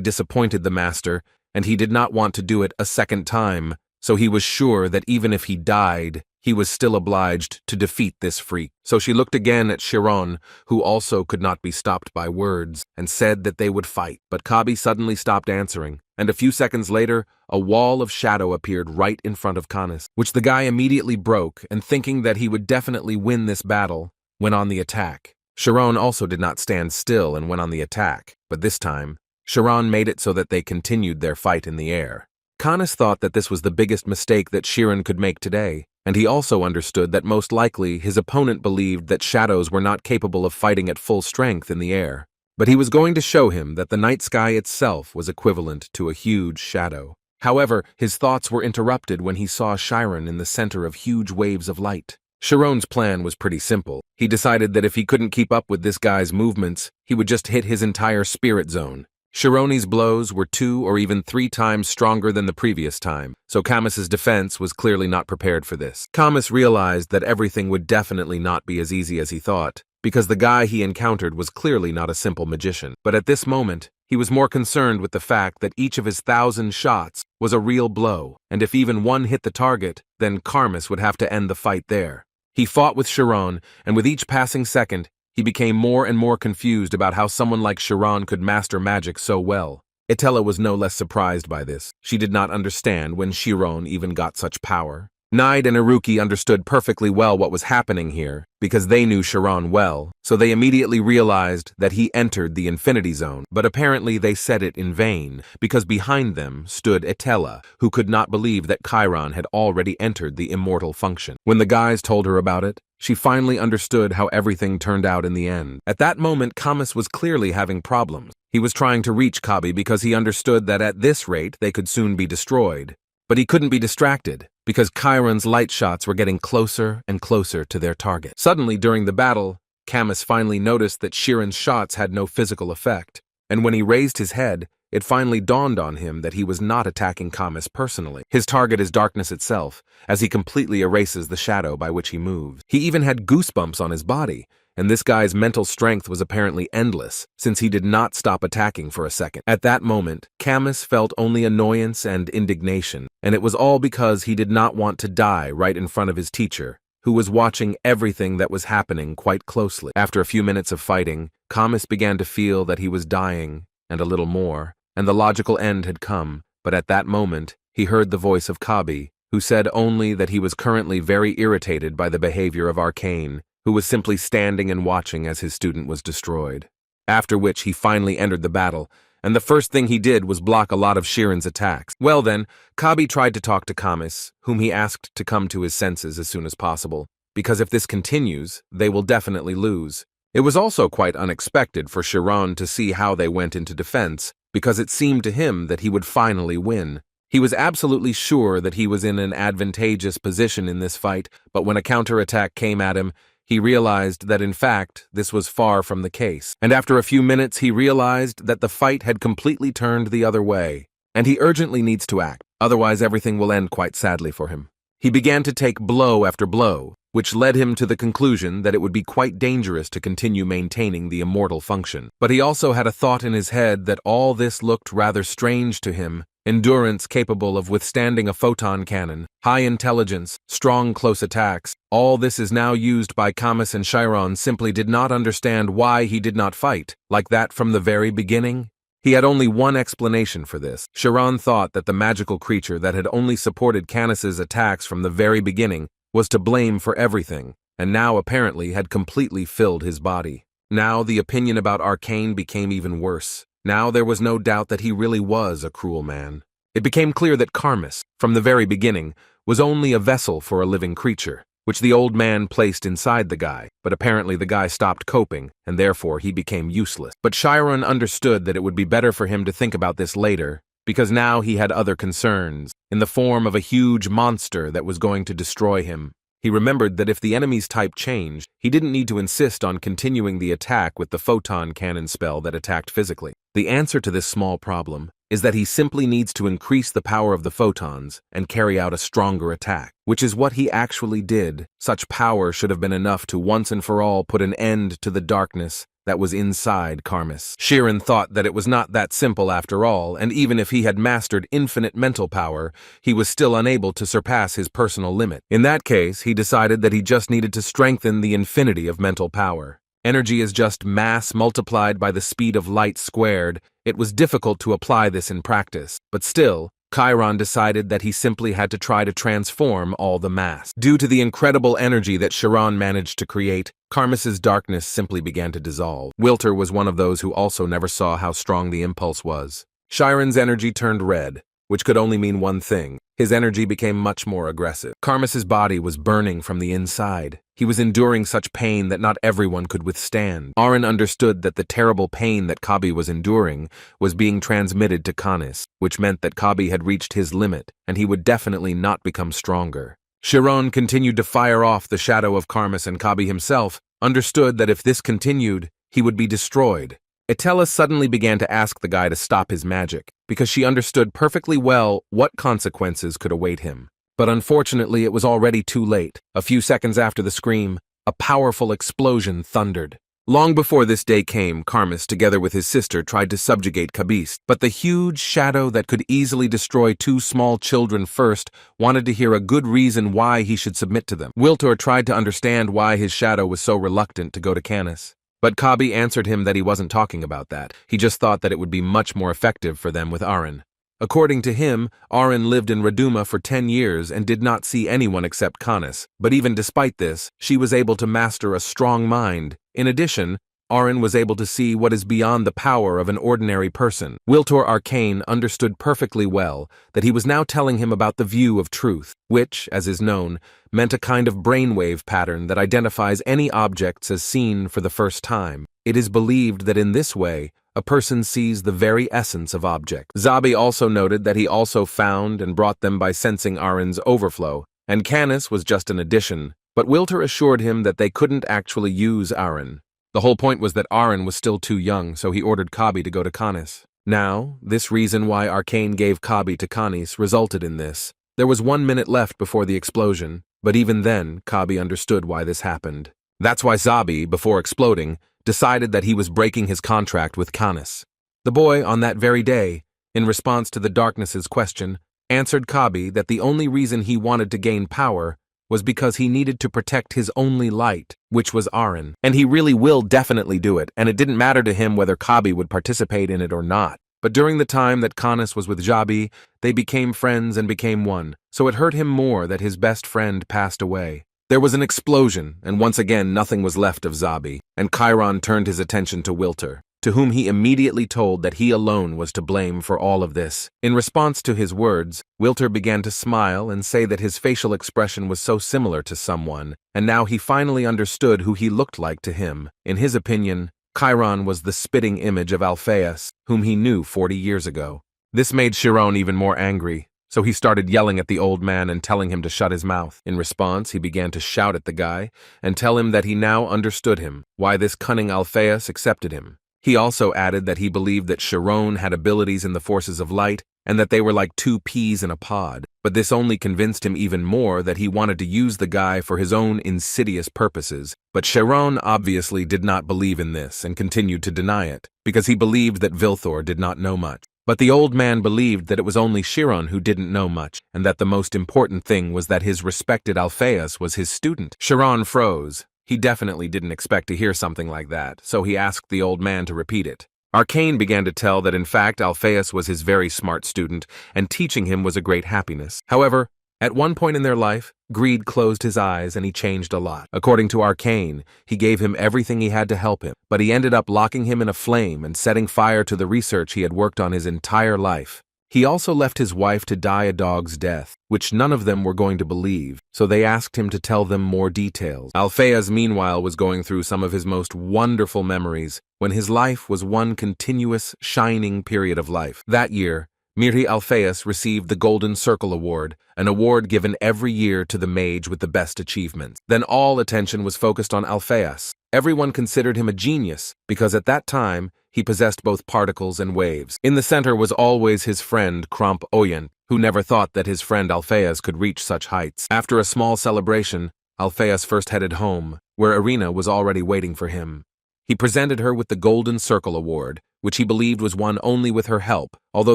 disappointed the master, and he did not want to do it a second time, so he was sure that even if he died, he was still obliged to defeat this freak. So she looked again at Chiron, who also could not be stopped by words, and said that they would fight. But Kabi suddenly stopped answering, and a few seconds later, a wall of shadow appeared right in front of Canis, which the guy immediately broke, and thinking that he would definitely win this battle, went on the attack. Chiron also did not stand still and went on the attack, but this time, Chiron made it so that they continued their fight in the air. Canis thought that this was the biggest mistake that Chiron could make today, and he also understood that most likely his opponent believed that shadows were not capable of fighting at full strength in the air. But he was going to show him that the night sky itself was equivalent to a huge shadow. However, his thoughts were interrupted when he saw Chiron in the center of huge waves of light. Chiron's plan was pretty simple. He decided that if he couldn't keep up with this guy's movements, he would just hit his entire spirit zone. Chironi's blows were 2 or even 3 times stronger than the previous time, so Camus's defense was clearly not prepared for this. Camus realized that everything would definitely not be as easy as he thought, because the guy he encountered was clearly not a simple magician. But at this moment, he was more concerned with the fact that each of his 1,000 shots was a real blow, and if even one hit the target, then Camus would have to end the fight there. He fought with Chiron, and with each passing second, he became more and more confused about how someone like Chiron could master magic so well. Itella was no less surprised by this. She did not understand when Chiron even got such power. Nide and Iruki understood perfectly well what was happening here, because they knew Chiron well, so they immediately realized that he entered the Infinity Zone, but apparently they said it in vain, because behind them stood Itella, who could not believe that Chiron had already entered the immortal function. When the guys told her about it, she finally understood how everything turned out in the end. At that moment, Camus was clearly having problems. He was trying to reach Kabi because he understood that at this rate they could soon be destroyed. But he couldn't be distracted, because Chiron's light shots were getting closer and closer to their target. Suddenly, during the battle, Camus finally noticed that Chiron's shots had no physical effect, and when he raised his head, it finally dawned on him that he was not attacking Camus personally. His target is darkness itself, as he completely erases the shadow by which he moves. He even had goosebumps on his body, and this guy's mental strength was apparently endless, since he did not stop attacking for a second. At that moment, Camus felt only annoyance and indignation, and it was all because he did not want to die right in front of his teacher, who was watching everything that was happening quite closely. After a few minutes of fighting, Camus began to feel that he was dying, and a little more, and the logical end had come, but at that moment, he heard the voice of Kabi, who said only that he was currently very irritated by the behavior of Arcane, who was simply standing and watching as his student was destroyed. After which he finally entered the battle, and the first thing he did was block a lot of Chiron's attacks. Well then, Kabi tried to talk to Camus, whom he asked to come to his senses as soon as possible, because if this continues, they will definitely lose. It was also quite unexpected for Chiron to see how they went into defense, because it seemed to him that he would finally win. He was absolutely sure that he was in an advantageous position in this fight, but when a counterattack came at him, he realized that in fact, this was far from the case. And after a few minutes, he realized that the fight had completely turned the other way, and he urgently needs to act, otherwise everything will end quite sadly for him. He began to take blow after blow, which led him to the conclusion that it would be quite dangerous to continue maintaining the immortal function. But he also had a thought in his head that all this looked rather strange to him. Endurance capable of withstanding a photon cannon, high intelligence, strong close attacks, all this is now used by Camus, and Chiron simply did not understand why he did not fight, like that from the very beginning. He had only one explanation for this. Chiron thought that the magical creature that had only supported Canis's attacks from the very beginning was to blame for everything, and now apparently had completely filled his body. Now the opinion about Arcane became even worse. Now there was no doubt that he really was a cruel man. It became clear that Karmas, from the very beginning, was only a vessel for a living creature, which the old man placed inside the guy, but apparently the guy stopped coping, and therefore he became useless. But Chiron understood that it would be better for him to think about this later, because now he had other concerns, in the form of a huge monster that was going to destroy him. He remembered that if the enemy's type changed, he didn't need to insist on continuing the attack with the photon cannon spell that attacked physically. The answer to this small problem is that he simply needs to increase the power of the photons and carry out a stronger attack, which is what he actually did. Such power should have been enough to once and for all put an end to the darkness that was inside Karmas. Chiron thought that it was not that simple after all, and even if he had mastered infinite mental power, he was still unable to surpass his personal limit. In that case, he decided that he just needed to strengthen the infinity of mental power. Energy is just mass multiplied by the speed of light squared. It was difficult to apply this in practice, but still, Chiron decided that he simply had to try to transform all the mass. Due to the incredible energy that Chiron managed to create, Karmas's darkness simply began to dissolve. Wilter was one of those who also never saw how strong the impulse was. Chiron's energy turned red, which could only mean one thing. His energy became much more aggressive. Karmas's body was burning from the inside. He was enduring such pain that not everyone could withstand. Aaron understood that the terrible pain that Kabi was enduring was being transmitted to Canis, which meant that Kabi had reached his limit, and he would definitely not become stronger. Chiron continued to fire off the shadow of Karmas, and Kabi himself understood that if this continued, he would be destroyed. Etela suddenly began to ask the guy to stop his magic, because she understood perfectly well what consequences could await him. But unfortunately, it was already too late. A few seconds after the scream, a powerful explosion thundered. Long before this day came, Karmas, together with his sister, tried to subjugate Kabist, but the huge shadow that could easily destroy two small children first wanted to hear a good reason why he should submit to them. Wiltor tried to understand why his shadow was so reluctant to go to Canis. But Kabi answered him that he wasn't talking about that. He just thought that it would be much more effective for them with Aaron. According to him, Aaron lived in Raduma for 10 years and did not see anyone except Canis. But even despite this, she was able to master a strong mind. In addition, Aaron was able to see what is beyond the power of an ordinary person. Wiltor Arcane understood perfectly well that he was now telling him about the view of truth, which, as is known, meant a kind of brainwave pattern that identifies any objects as seen for the first time. It is believed that in this way, a person sees the very essence of objects. Zabi also noted that he also found and brought them by sensing Aaron's overflow, and Canis was just an addition, but Wilter assured him that they couldn't actually use Aaron. The whole point was that Aaron was still too young, so he ordered Kabi to go to Canis. Now, this reason why Arcane gave Kabi to Canis resulted in this. There was 1 minute left before the explosion, but even then, Kabi understood why this happened. That's why Zabi, before exploding, decided that he was breaking his contract with Canis. The boy, on that very day, in response to the darkness's question, answered Kabi that the only reason he wanted to gain power was because he needed to protect his only light, which was Aaron. And he really will definitely do it, and it didn't matter to him whether Kabi would participate in it or not. But during the time that Canis was with Jabi, they became friends and became one, so it hurt him more that his best friend passed away. There was an explosion, and once again nothing was left of Zabi, and Chiron turned his attention to Wilter, to whom he immediately told that he alone was to blame for all of this. In response to his words, Wilter began to smile and say that his facial expression was so similar to someone, and now he finally understood who he looked like to him. In his opinion, Chiron was the spitting image of Alphaeus, whom he knew 40 years ago. This made Chiron even more angry, so he started yelling at the old man and telling him to shut his mouth. In response, he began to shout at the guy and tell him that he now understood him, why this cunning Alphaeus accepted him. He also added that he believed that Chiron had abilities in the forces of light and that they were like 2 peas in a pod, but this only convinced him even more that he wanted to use the guy for his own insidious purposes. But Chiron obviously did not believe in this and continued to deny it, because he believed that Vilthor did not know much. But the old man believed that it was only Chiron who didn't know much, and that the most important thing was that his respected Alphaeus was his student. Chiron froze. He definitely didn't expect to hear something like that, so he asked the old man to repeat it. Arcane began to tell that in fact Alphaeus was his very smart student, and teaching him was a great happiness. However, at one point in their life, greed closed his eyes and he changed a lot. According to Arcane, he gave him everything he had to help him, but he ended up locking him in a flame and setting fire to the research he had worked on his entire life. He also left his wife to die a dog's death, which none of them were going to believe, so they asked him to tell them more details. Alphaeus, meanwhile, was going through some of his most wonderful memories when his life was one continuous, shining period of life. That year, Miri Alphaeus received the Golden Circle Award, an award given every year to the mage with the best achievements. Then all attention was focused on Alphaeus. Everyone considered him a genius because at that time, he possessed both particles and waves. In the center was always his friend Kromp Oyen, who never thought that his friend Alphaeus could reach such heights. After a small celebration, Alphaeus first headed home, where Irina was already waiting for him. He presented her with the Golden Circle Award, which he believed was won only with her help, although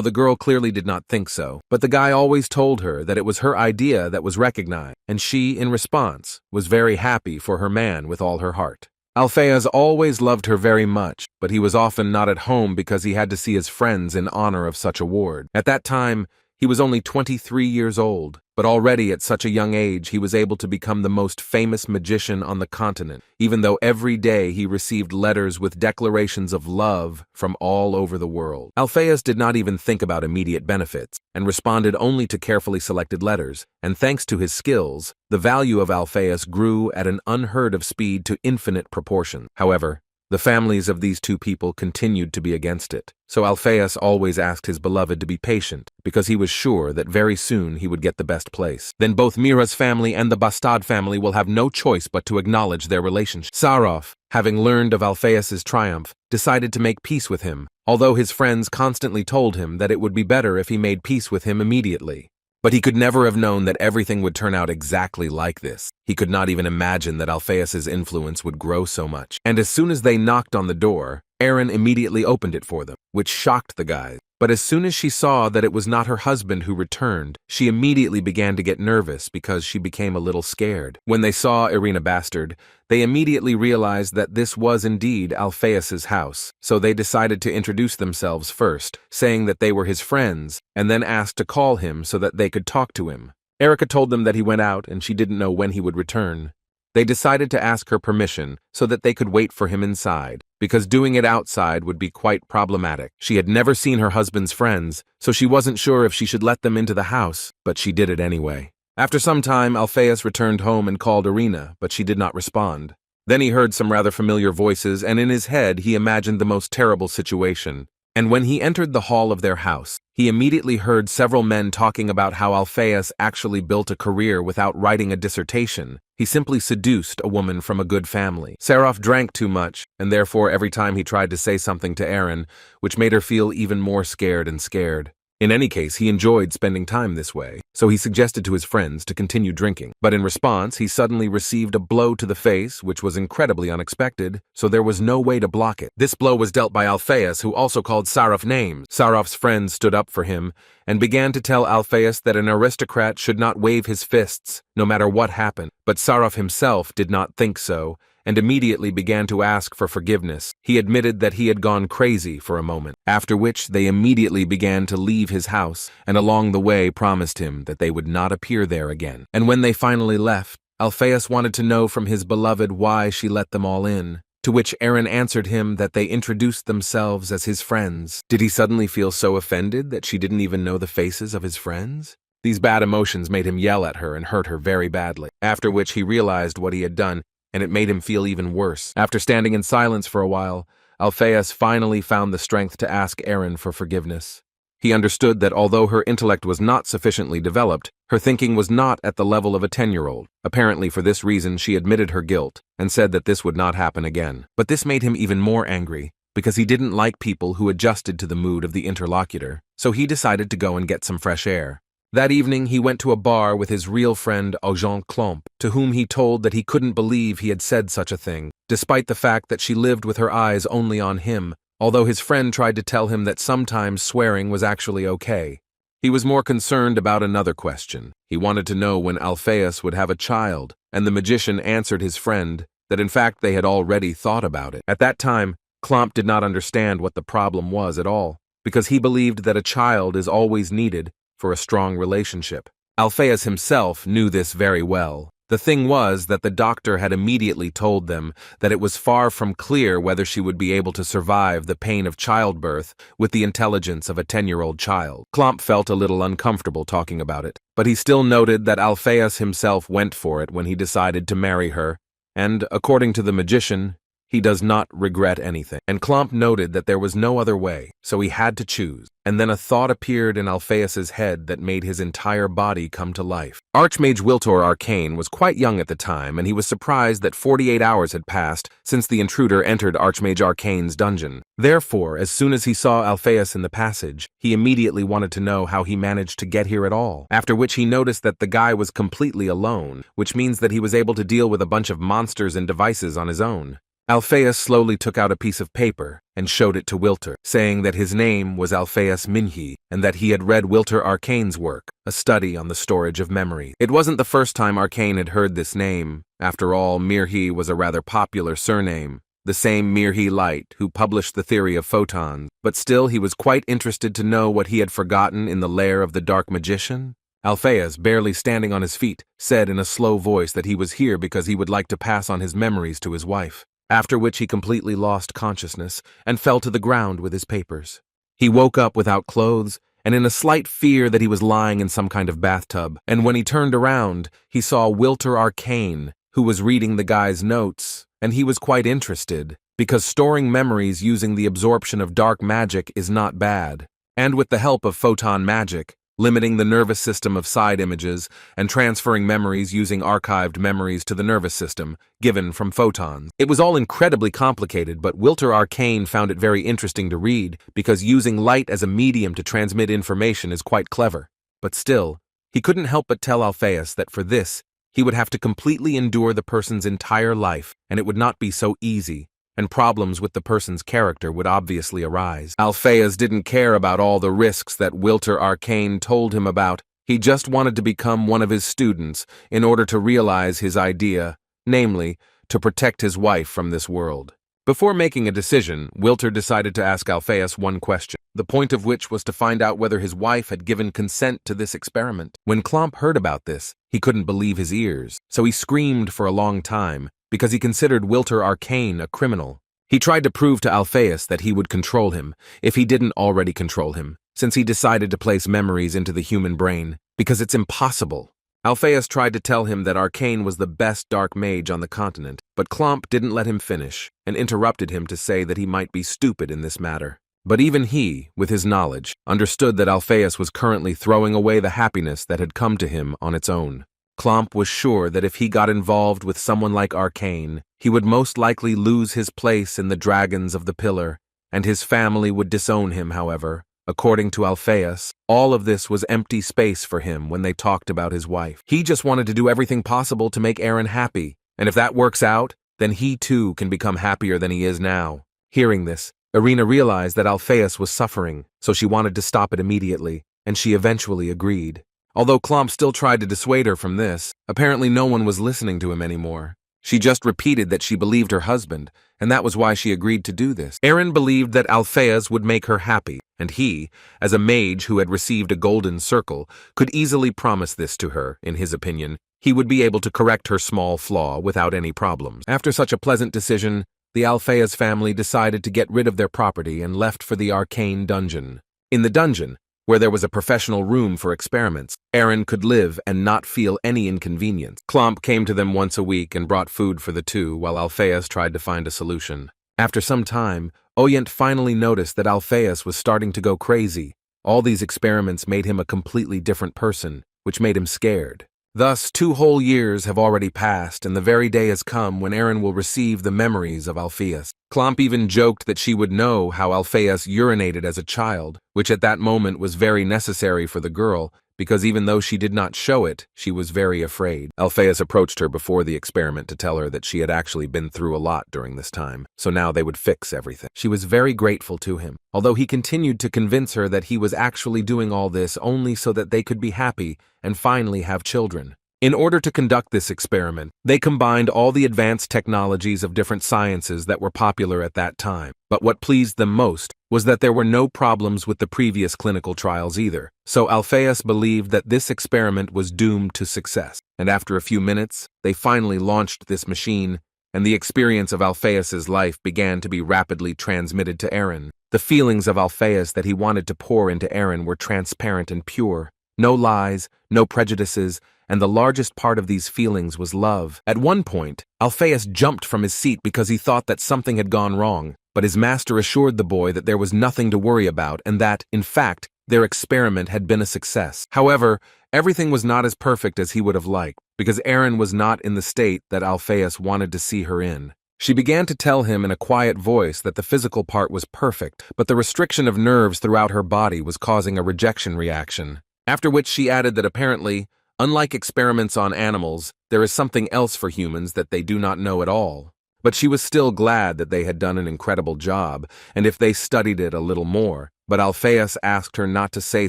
the girl clearly did not think so. But the guy always told her that it was her idea that was recognized, and she, in response, was very happy for her man with all her heart. Alphaeus always loved her very much, but he was often not at home because he had to see his friends in honor of such award. At that time, he was only 23 years old, but already at such a young age he was able to become the most famous magician on the continent, even though every day he received letters with declarations of love from all over the world. Alphaeus did not even think about immediate benefits, and responded only to carefully selected letters, and thanks to his skills, the value of Alphaeus grew at an unheard of speed to infinite proportions. However, the families of these two people continued to be against it, so Alphaeus always asked his beloved to be patient, because he was sure that very soon he would get the best place. Then both Mira's family and the Bastad family will have no choice but to acknowledge their relationship. Sarov, having learned of Alphaeus's triumph, decided to make peace with him, although his friends constantly told him that it would be better if he made peace with him immediately. But he could never have known that everything would turn out exactly like this. He could not even imagine that Alphaeus's influence would grow so much. And as soon as they knocked on the door, Erin immediately opened it for them, which shocked the guys. But as soon as she saw that it was not her husband who returned, she immediately began to get nervous because she became a little scared. When they saw Irina Bastard, they immediately realized that this was indeed Alphaeus's house, so they decided to introduce themselves first, saying that they were his friends, and then asked to call him so that they could talk to him. Erica told them that he went out and she didn't know when he would return. They decided to ask her permission so that they could wait for him inside, because doing it outside would be quite problematic. She had never seen her husband's friends, so she wasn't sure if she should let them into the house, but she did it anyway. After some time, Alphaeus returned home and called Irina, but she did not respond. Then he heard some rather familiar voices, and in his head he imagined the most terrible situation. And when he entered the hall of their house, he immediately heard several men talking about how Alphaeus actually built a career without writing a dissertation. He simply seduced a woman from a good family. Sarov drank too much, and therefore every time he tried to say something to Erin, which made her feel even more scared and scared. In any case, he enjoyed spending time this way, so he suggested to his friends to continue drinking. But in response, he suddenly received a blow to the face, which was incredibly unexpected, so there was no way to block it. This blow was dealt by Alphaeus, who also called Sarov names. Sarov's friends stood up for him and began to tell Alphaeus that an aristocrat should not wave his fists, no matter what happened. But Sarov himself did not think so, and immediately began to ask for forgiveness. He admitted that he had gone crazy for a moment, after which they immediately began to leave his house, and along the way promised him that they would not appear there again. And when they finally left, Alphaeus wanted to know from his beloved why she let them all in, to which Erin answered him that they introduced themselves as his friends. Did he suddenly feel so offended that she didn't even know the faces of his friends? These bad emotions made him yell at her and hurt her very badly, after which he realized what he had done, and it made him feel even worse. After standing in silence for a while, Alphaeus finally found the strength to ask Erin for forgiveness. He understood that although her intellect was not sufficiently developed, her thinking was not at the level of a 10-year-old. Apparently for this reason she admitted her guilt, and said that this would not happen again. But this made him even more angry, because he didn't like people who adjusted to the mood of the interlocutor, so he decided to go and get some fresh air. That evening, he went to a bar with his real friend Aujean Clomp, to whom he told that he couldn't believe he had said such a thing, despite the fact that she lived with her eyes only on him, although his friend tried to tell him that sometimes swearing was actually okay. He was more concerned about another question. He wanted to know when Alphaeus would have a child, and the magician answered his friend that in fact they had already thought about it. At that time, Klomp did not understand what the problem was at all, because he believed that a child is always needed for a strong relationship. Alpheus himself knew this very well. The thing was that the doctor had immediately told them that it was far from clear whether she would be able to survive the pain of childbirth with the intelligence of a 10-year-old child. Klomp felt a little uncomfortable talking about it, but he still noted that Alpheus himself went for it when he decided to marry her, and, according to the magician, he does not regret anything. And Klomp noted that there was no other way, so he had to choose. And then a thought appeared in Alpheus's head that made his entire body come to life. Archmage Wiltor Arcane was quite young at the time, and he was surprised that 48 hours had passed since the intruder entered Archmage Arcane's dungeon. Therefore, as soon as he saw Alpheus in the passage, he immediately wanted to know how he managed to get here at all. After which he noticed that the guy was completely alone, which means that he was able to deal with a bunch of monsters and devices on his own. Alpheus slowly took out a piece of paper and showed it to Wiltor, saying that his name was Alpheus Minhi and that he had read Wiltor Arcane's work, a study on the storage of memory. It wasn't the first time Arcane had heard this name. After all, Mirhi was a rather popular surname, the same Mirhi Light who published the theory of photons, but still he was quite interested to know what he had forgotten in the lair of the dark magician. Alpheus, barely standing on his feet, said in a slow voice that he was here because he would like to pass on his memories to his wife. After which he completely lost consciousness and fell to the ground with his papers. He woke up without clothes and in a slight fear that he was lying in some kind of bathtub, and when he turned around, he saw Wiltor Arcane, who was reading the guy's notes, and he was quite interested, because storing memories using the absorption of dark magic is not bad, and with the help of photon magic, limiting the nervous system of side images and transferring memories using archived memories to the nervous system, given from photons. It was all incredibly complicated, but Wiltor Arcane found it very interesting to read because using light as a medium to transmit information is quite clever. But still, he couldn't help but tell Alpheus that for this, he would have to completely endure the person's entire life, and it would not be so easy, and problems with the person's character would obviously arise. Alpheus didn't care about all the risks that Wiltor Arcane told him about. He just wanted to become one of his students in order to realize his idea, namely, to protect his wife from this world. Before making a decision, Wiltor decided to ask Alpheus one question, the point of which was to find out whether his wife had given consent to this experiment. When Klomp heard about this, he couldn't believe his ears, so he screamed for a long time, because he considered Wiltor Arcane a criminal. He tried to prove to Alpheus that he would control him, if he didn't already control him, since he decided to place memories into the human brain, because it's impossible. Alpheus tried to tell him that Arcane was the best dark mage on the continent, but Klomp didn't let him finish, and interrupted him to say that he might be stupid in this matter. But even he, with his knowledge, understood that Alpheus was currently throwing away the happiness that had come to him on its own. Klomp was sure that if he got involved with someone like Arcane, he would most likely lose his place in the Dragons of the Pillar, and his family would disown him, however. According to Alpheus, all of this was empty space for him when they talked about his wife. He just wanted to do everything possible to make Aaron happy, and if that works out, then he too can become happier than he is now. Hearing this, Irina realized that Alpheus was suffering, so she wanted to stop it immediately, and she eventually agreed. Although Klomp still tried to dissuade her from this, apparently no one was listening to him anymore. She just repeated that she believed her husband, and that was why she agreed to do this. Aaron believed that Alpheus would make her happy, and he, as a mage who had received a golden circle, could easily promise this to her. In his opinion, he would be able to correct her small flaw without any problems. After such a pleasant decision, the Alpheus family decided to get rid of their property and left for the Arcane dungeon. In the dungeon, where there was a professional room for experiments, Aaron could live and not feel any inconvenience. Klomp came to them once a week and brought food for the two while Alpheus tried to find a solution. After some time, Oyent finally noticed that Alpheus was starting to go crazy. All these experiments made him a completely different person, which made him scared. Thus, 2 whole years have already passed, and the very day has come when Aaron will receive the memories of Alpheus. Klomp even joked that she would know how Alpheus urinated as a child, which at that moment was very necessary for the girl, because even though she did not show it, she was very afraid. Alpheus approached her before the experiment to tell her that she had actually been through a lot during this time, so now they would fix everything. She was very grateful to him, although he continued to convince her that he was actually doing all this only so that they could be happy and finally have children. In order to conduct this experiment, they combined all the advanced technologies of different sciences that were popular at that time. But what pleased them most was that there were no problems with the previous clinical trials either. So Alphaeus believed that this experiment was doomed to success. And after a few minutes, they finally launched this machine, and the experience of Alphaeus's life began to be rapidly transmitted to Aaron. The feelings of Alphaeus that he wanted to pour into Aaron were transparent and pure. No lies, no prejudices, and the largest part of these feelings was love. At one point, Alphaeus jumped from his seat because he thought that something had gone wrong, but his master assured the boy that there was nothing to worry about and that, in fact, their experiment had been a success. However, everything was not as perfect as he would have liked, because Aaron was not in the state that Alphaeus wanted to see her in. She began to tell him in a quiet voice that the physical part was perfect, but the restriction of nerves throughout her body was causing a rejection reaction. After which she added that apparently, unlike experiments on animals, there is something else for humans that they do not know at all. But she was still glad that they had done an incredible job, and if they studied it a little more. But Alphaeus asked her not to say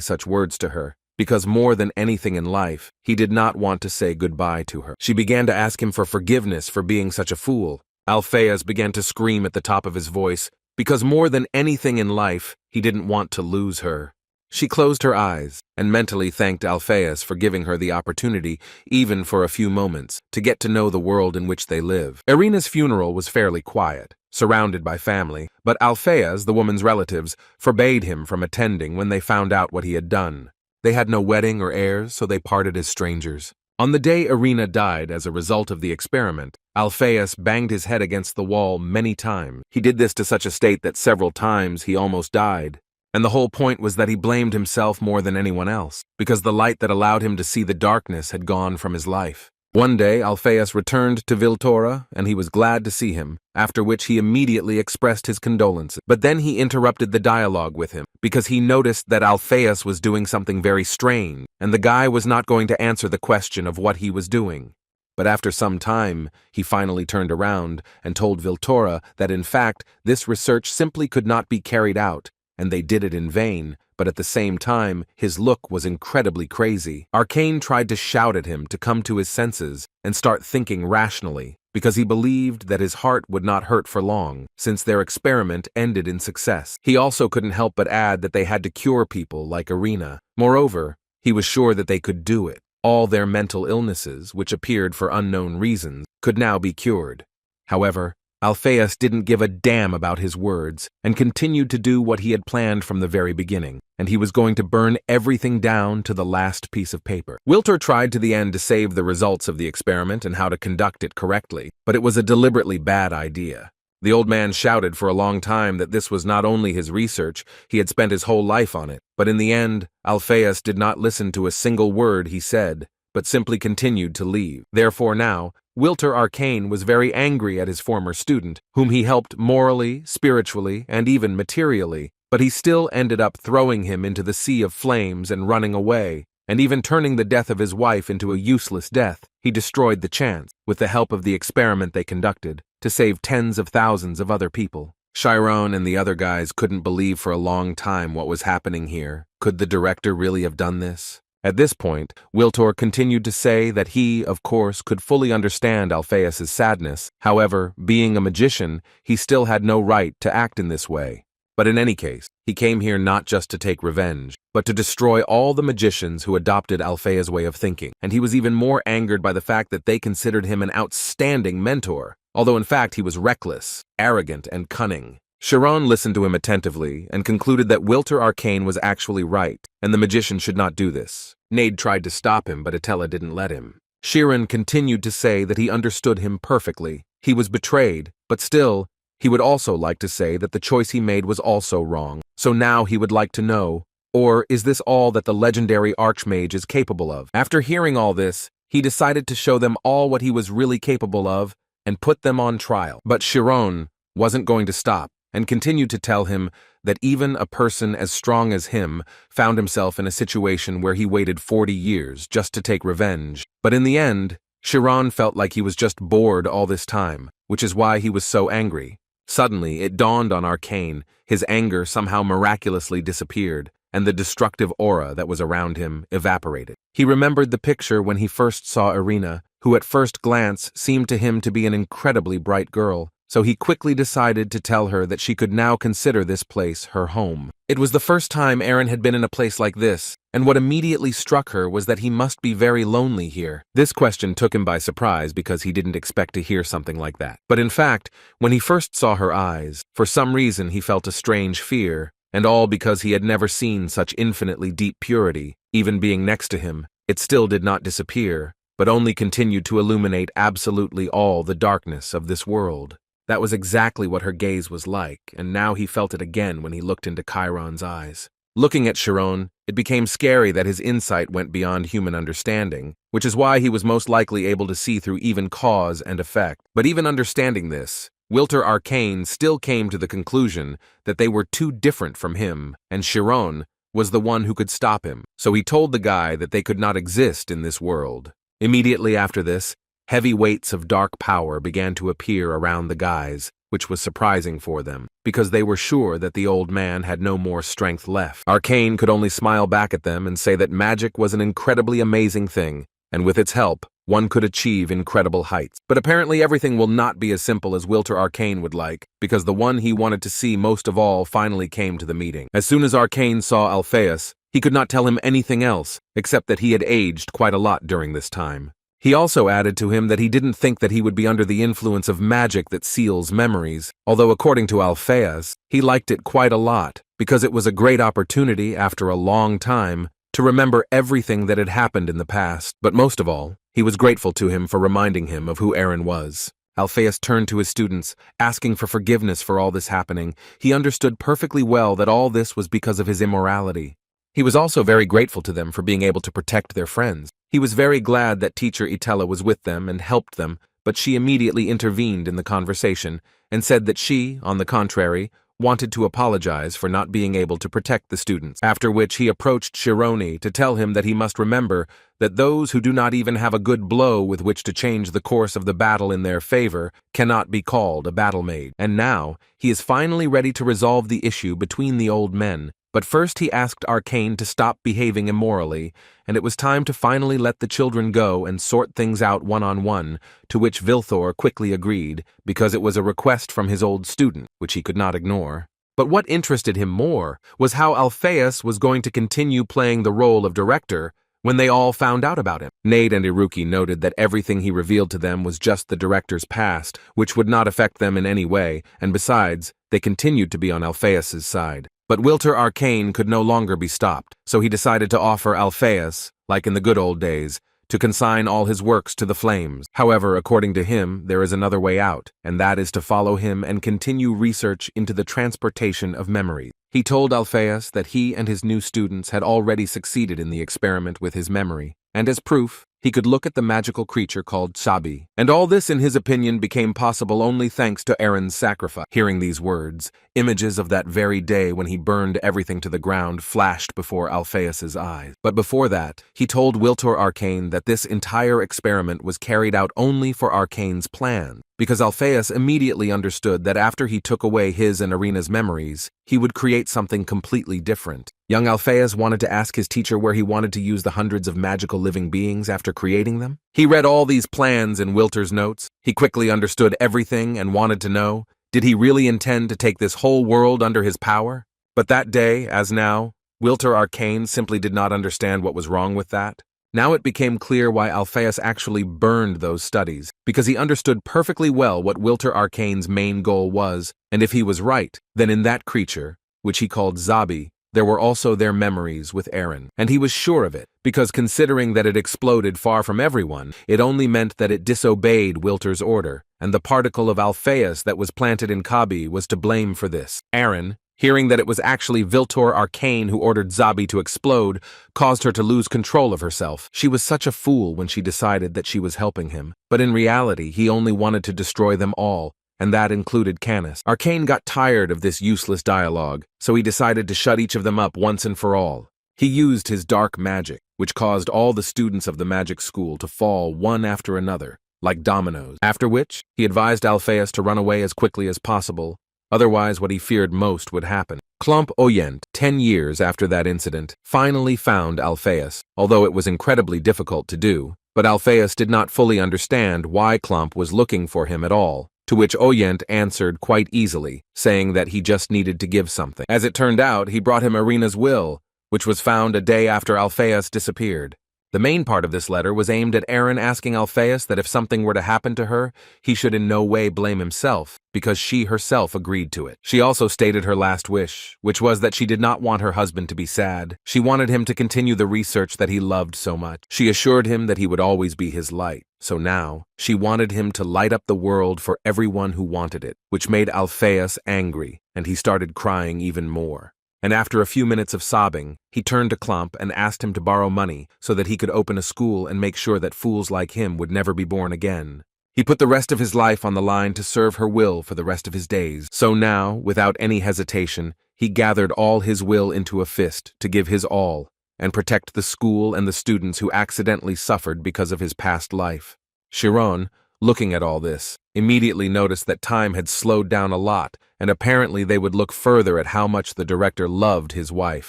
such words to her, because more than anything in life, he did not want to say goodbye to her. She began to ask him for forgiveness for being such a fool. Alphaeus began to scream at the top of his voice, because more than anything in life, he didn't want to lose her. She closed her eyes and mentally thanked Alphaeus for giving her the opportunity, even for a few moments, to get to know the world in which they live. Irina's funeral was fairly quiet, surrounded by family, but Alphaeus, the woman's relatives, forbade him from attending when they found out what he had done. They had no wedding or heirs, so they parted as strangers. On the day Irina died as a result of the experiment, Alphaeus banged his head against the wall many times. He did this to such a state that several times he almost died. And the whole point was that he blamed himself more than anyone else, because the light that allowed him to see the darkness had gone from his life. One day, Alphaeus returned to Viltora, and he was glad to see him, after which he immediately expressed his condolences. But then he interrupted the dialogue with him, because he noticed that Alphaeus was doing something very strange, and the guy was not going to answer the question of what he was doing. But after some time, he finally turned around and told Viltora that in fact, this research simply could not be carried out, and they did it in vain, but at the same time, his look was incredibly crazy. Arcane tried to shout at him to come to his senses and start thinking rationally, because he believed that his heart would not hurt for long, since their experiment ended in success. He also couldn't help but add that they had to cure people like Irina. Moreover, he was sure that they could do it. All their mental illnesses, which appeared for unknown reasons, could now be cured. However, Alphaeus didn't give a damn about his words and continued to do what he had planned from the very beginning, and he was going to burn everything down to the last piece of paper. Wilter tried to the end to save the results of the experiment and how to conduct it correctly, but it was a deliberately bad idea. The old man shouted for a long time that this was not only his research, he had spent his whole life on it, but in the end, Alphaeus did not listen to a single word he said, but simply continued to leave. Therefore now, Wilter Arcane was very angry at his former student, whom he helped morally, spiritually, and even materially, but he still ended up throwing him into the sea of flames and running away, and even turning the death of his wife into a useless death. He destroyed the chance, with the help of the experiment they conducted, to save tens of thousands of other people. Chiron and the other guys couldn't believe for a long time what was happening here. Could the director really have done this? At this point, Wiltor continued to say that he, of course, could fully understand Alphaeus's sadness. However, being a magician, he still had no right to act in this way. But in any case, he came here not just to take revenge, but to destroy all the magicians who adopted Alphaeus' way of thinking. And he was even more angered by the fact that they considered him an outstanding mentor, although in fact he was reckless, arrogant, and cunning. Chiron listened to him attentively and concluded that Wilter Arcane was actually right, and the magician should not do this. Nade tried to stop him, but Atella didn't let him. Chiron continued to say that he understood him perfectly. He was betrayed, but still, he would also like to say that the choice he made was also wrong. So now he would like to know, or is this all that the legendary Archmage is capable of? After hearing all this, he decided to show them all what he was really capable of and put them on trial. But Chiron wasn't going to stop, and continued to tell him that even a person as strong as him found himself in a situation where he waited 40 years just to take revenge. But in the end, Chiron felt like he was just bored all this time, which is why he was so angry. Suddenly, it dawned on Arcane, his anger somehow miraculously disappeared, and the destructive aura that was around him evaporated. He remembered the picture when he first saw Irina, who at first glance seemed to him to be an incredibly bright girl, so he quickly decided to tell her that she could now consider this place her home. It was the first time Aaron had been in a place like this, and what immediately struck her was that he must be very lonely here. This question took him by surprise because he didn't expect to hear something like that. But in fact, when he first saw her eyes, for some reason he felt a strange fear, and all because he had never seen such infinitely deep purity. Even being next to him, it still did not disappear, but only continued to illuminate absolutely all the darkness of this world. That was exactly what her gaze was like, and now he felt it again when he looked into Chiron's eyes. Looking at Chiron, it became scary that his insight went beyond human understanding, which is why he was most likely able to see through even cause and effect. But even understanding this, Wilter Arcane still came to the conclusion that they were too different from him, and Chiron was the one who could stop him. So he told the guy that they could not exist in this world. Immediately after this, heavy weights of dark power began to appear around the guys, which was surprising for them, because they were sure that the old man had no more strength left. Arcane could only smile back at them and say that magic was an incredibly amazing thing, and with its help, one could achieve incredible heights. But apparently everything will not be as simple as Wilter Arcane would like, because the one he wanted to see most of all finally came to the meeting. As soon as Arcane saw Alpheus, he could not tell him anything else, except that he had aged quite a lot during this time. He also added to him that he didn't think that he would be under the influence of magic that seals memories, although according to Alpheus, he liked it quite a lot, because it was a great opportunity after a long time to remember everything that had happened in the past. But most of all, he was grateful to him for reminding him of who Aaron was. Alpheus turned to his students, asking for forgiveness for all this happening. He understood perfectly well that all this was because of his immorality. He was also very grateful to them for being able to protect their friends. He was very glad that teacher Itella was with them and helped them, but she immediately intervened in the conversation and said that she, on the contrary, wanted to apologize for not being able to protect the students, after which he approached Chironi to tell him that he must remember that those who do not even have a good blow with which to change the course of the battle in their favor cannot be called a battle maid. And now, he is finally ready to resolve the issue between the old men. But first he asked Arcane to stop behaving immorally, and it was time to finally let the children go and sort things out one-on-one, to which Vilthor quickly agreed, because it was a request from his old student, which he could not ignore. But what interested him more was how Alpheus was going to continue playing the role of director when they all found out about him. Nade and Iruki noted that everything he revealed to them was just the director's past, which would not affect them in any way, and besides, they continued to be on Alpheus's side. But Wilter Arcane could no longer be stopped, so he decided to offer Alpheus, like in the good old days, to consign all his works to the flames. However, according to him, there is another way out, and that is to follow him and continue research into the transportation of memories. He told Alpheus that he and his new students had already succeeded in the experiment with his memory, and as proof, he could look at the magical creature called Sabi. And all this, in his opinion, became possible only thanks to Aaron's sacrifice. Hearing these words, images of that very day when he burned everything to the ground flashed before Alpheus's eyes. But before that, he told Wiltor Arcane that this entire experiment was carried out only for Arcane's plan, because Alpheus immediately understood that after he took away his and Irina's memories, he would create something completely different. Young Alpheus wanted to ask his teacher where he wanted to use the hundreds of magical living beings after creating them. He read all these plans in Wilter's notes. He quickly understood everything and wanted to know, did he really intend to take this whole world under his power? But that day, as now, Wilter Arcane simply did not understand what was wrong with that. Now it became clear why Alpheus actually burned those studies, because he understood perfectly well what Wilter Arcane's main goal was, and if he was right, then in that creature, which he called Zabi, there were also their memories with Aaron. And he was sure of it, because considering that it exploded far from everyone, it only meant that it disobeyed Wilter's order, and the particle of Alpheus that was planted in Kabi was to blame for this. Aaron, hearing that it was actually Wiltor Arcane who ordered Zabi to explode, caused her to lose control of herself. She was such a fool when she decided that she was helping him, but in reality he only wanted to destroy them all, and that included Canis. Arcane got tired of this useless dialogue, so he decided to shut each of them up once and for all. He used his dark magic, which caused all the students of the magic school to fall one after another, like dominoes, after which he advised Alpheus to run away as quickly as possible, Otherwise, what he feared most would happen. Klomp Oyent, 10 years after that incident, finally found Alpheus, although it was incredibly difficult to do. But Alpheus did not fully understand why Klomp was looking for him at all, to which Oyent answered quite easily, saying that he just needed to give something. As it turned out, he brought him Irina's will, which was found a day after Alpheus disappeared. The main part of this letter was aimed at Aaron asking Alpheus that if something were to happen to her, he should in no way blame himself, because she herself agreed to it. She also stated her last wish, which was that she did not want her husband to be sad. She wanted him to continue the research that he loved so much. She assured him that he would always be his light. So now, she wanted him to light up the world for everyone who wanted it, which made Alpheus angry, and he started crying even more. And after a few minutes of sobbing, he turned to Klomp and asked him to borrow money so that he could open a school and make sure that fools like him would never be born again. He put the rest of his life on the line to serve her will for the rest of his days. So now, without any hesitation, he gathered all his will into a fist to give his all and protect the school and the students who accidentally suffered because of his past life. Chiron, looking at all this, immediately noticed that time had slowed down a lot, and apparently they would look further at how much the director loved his wife.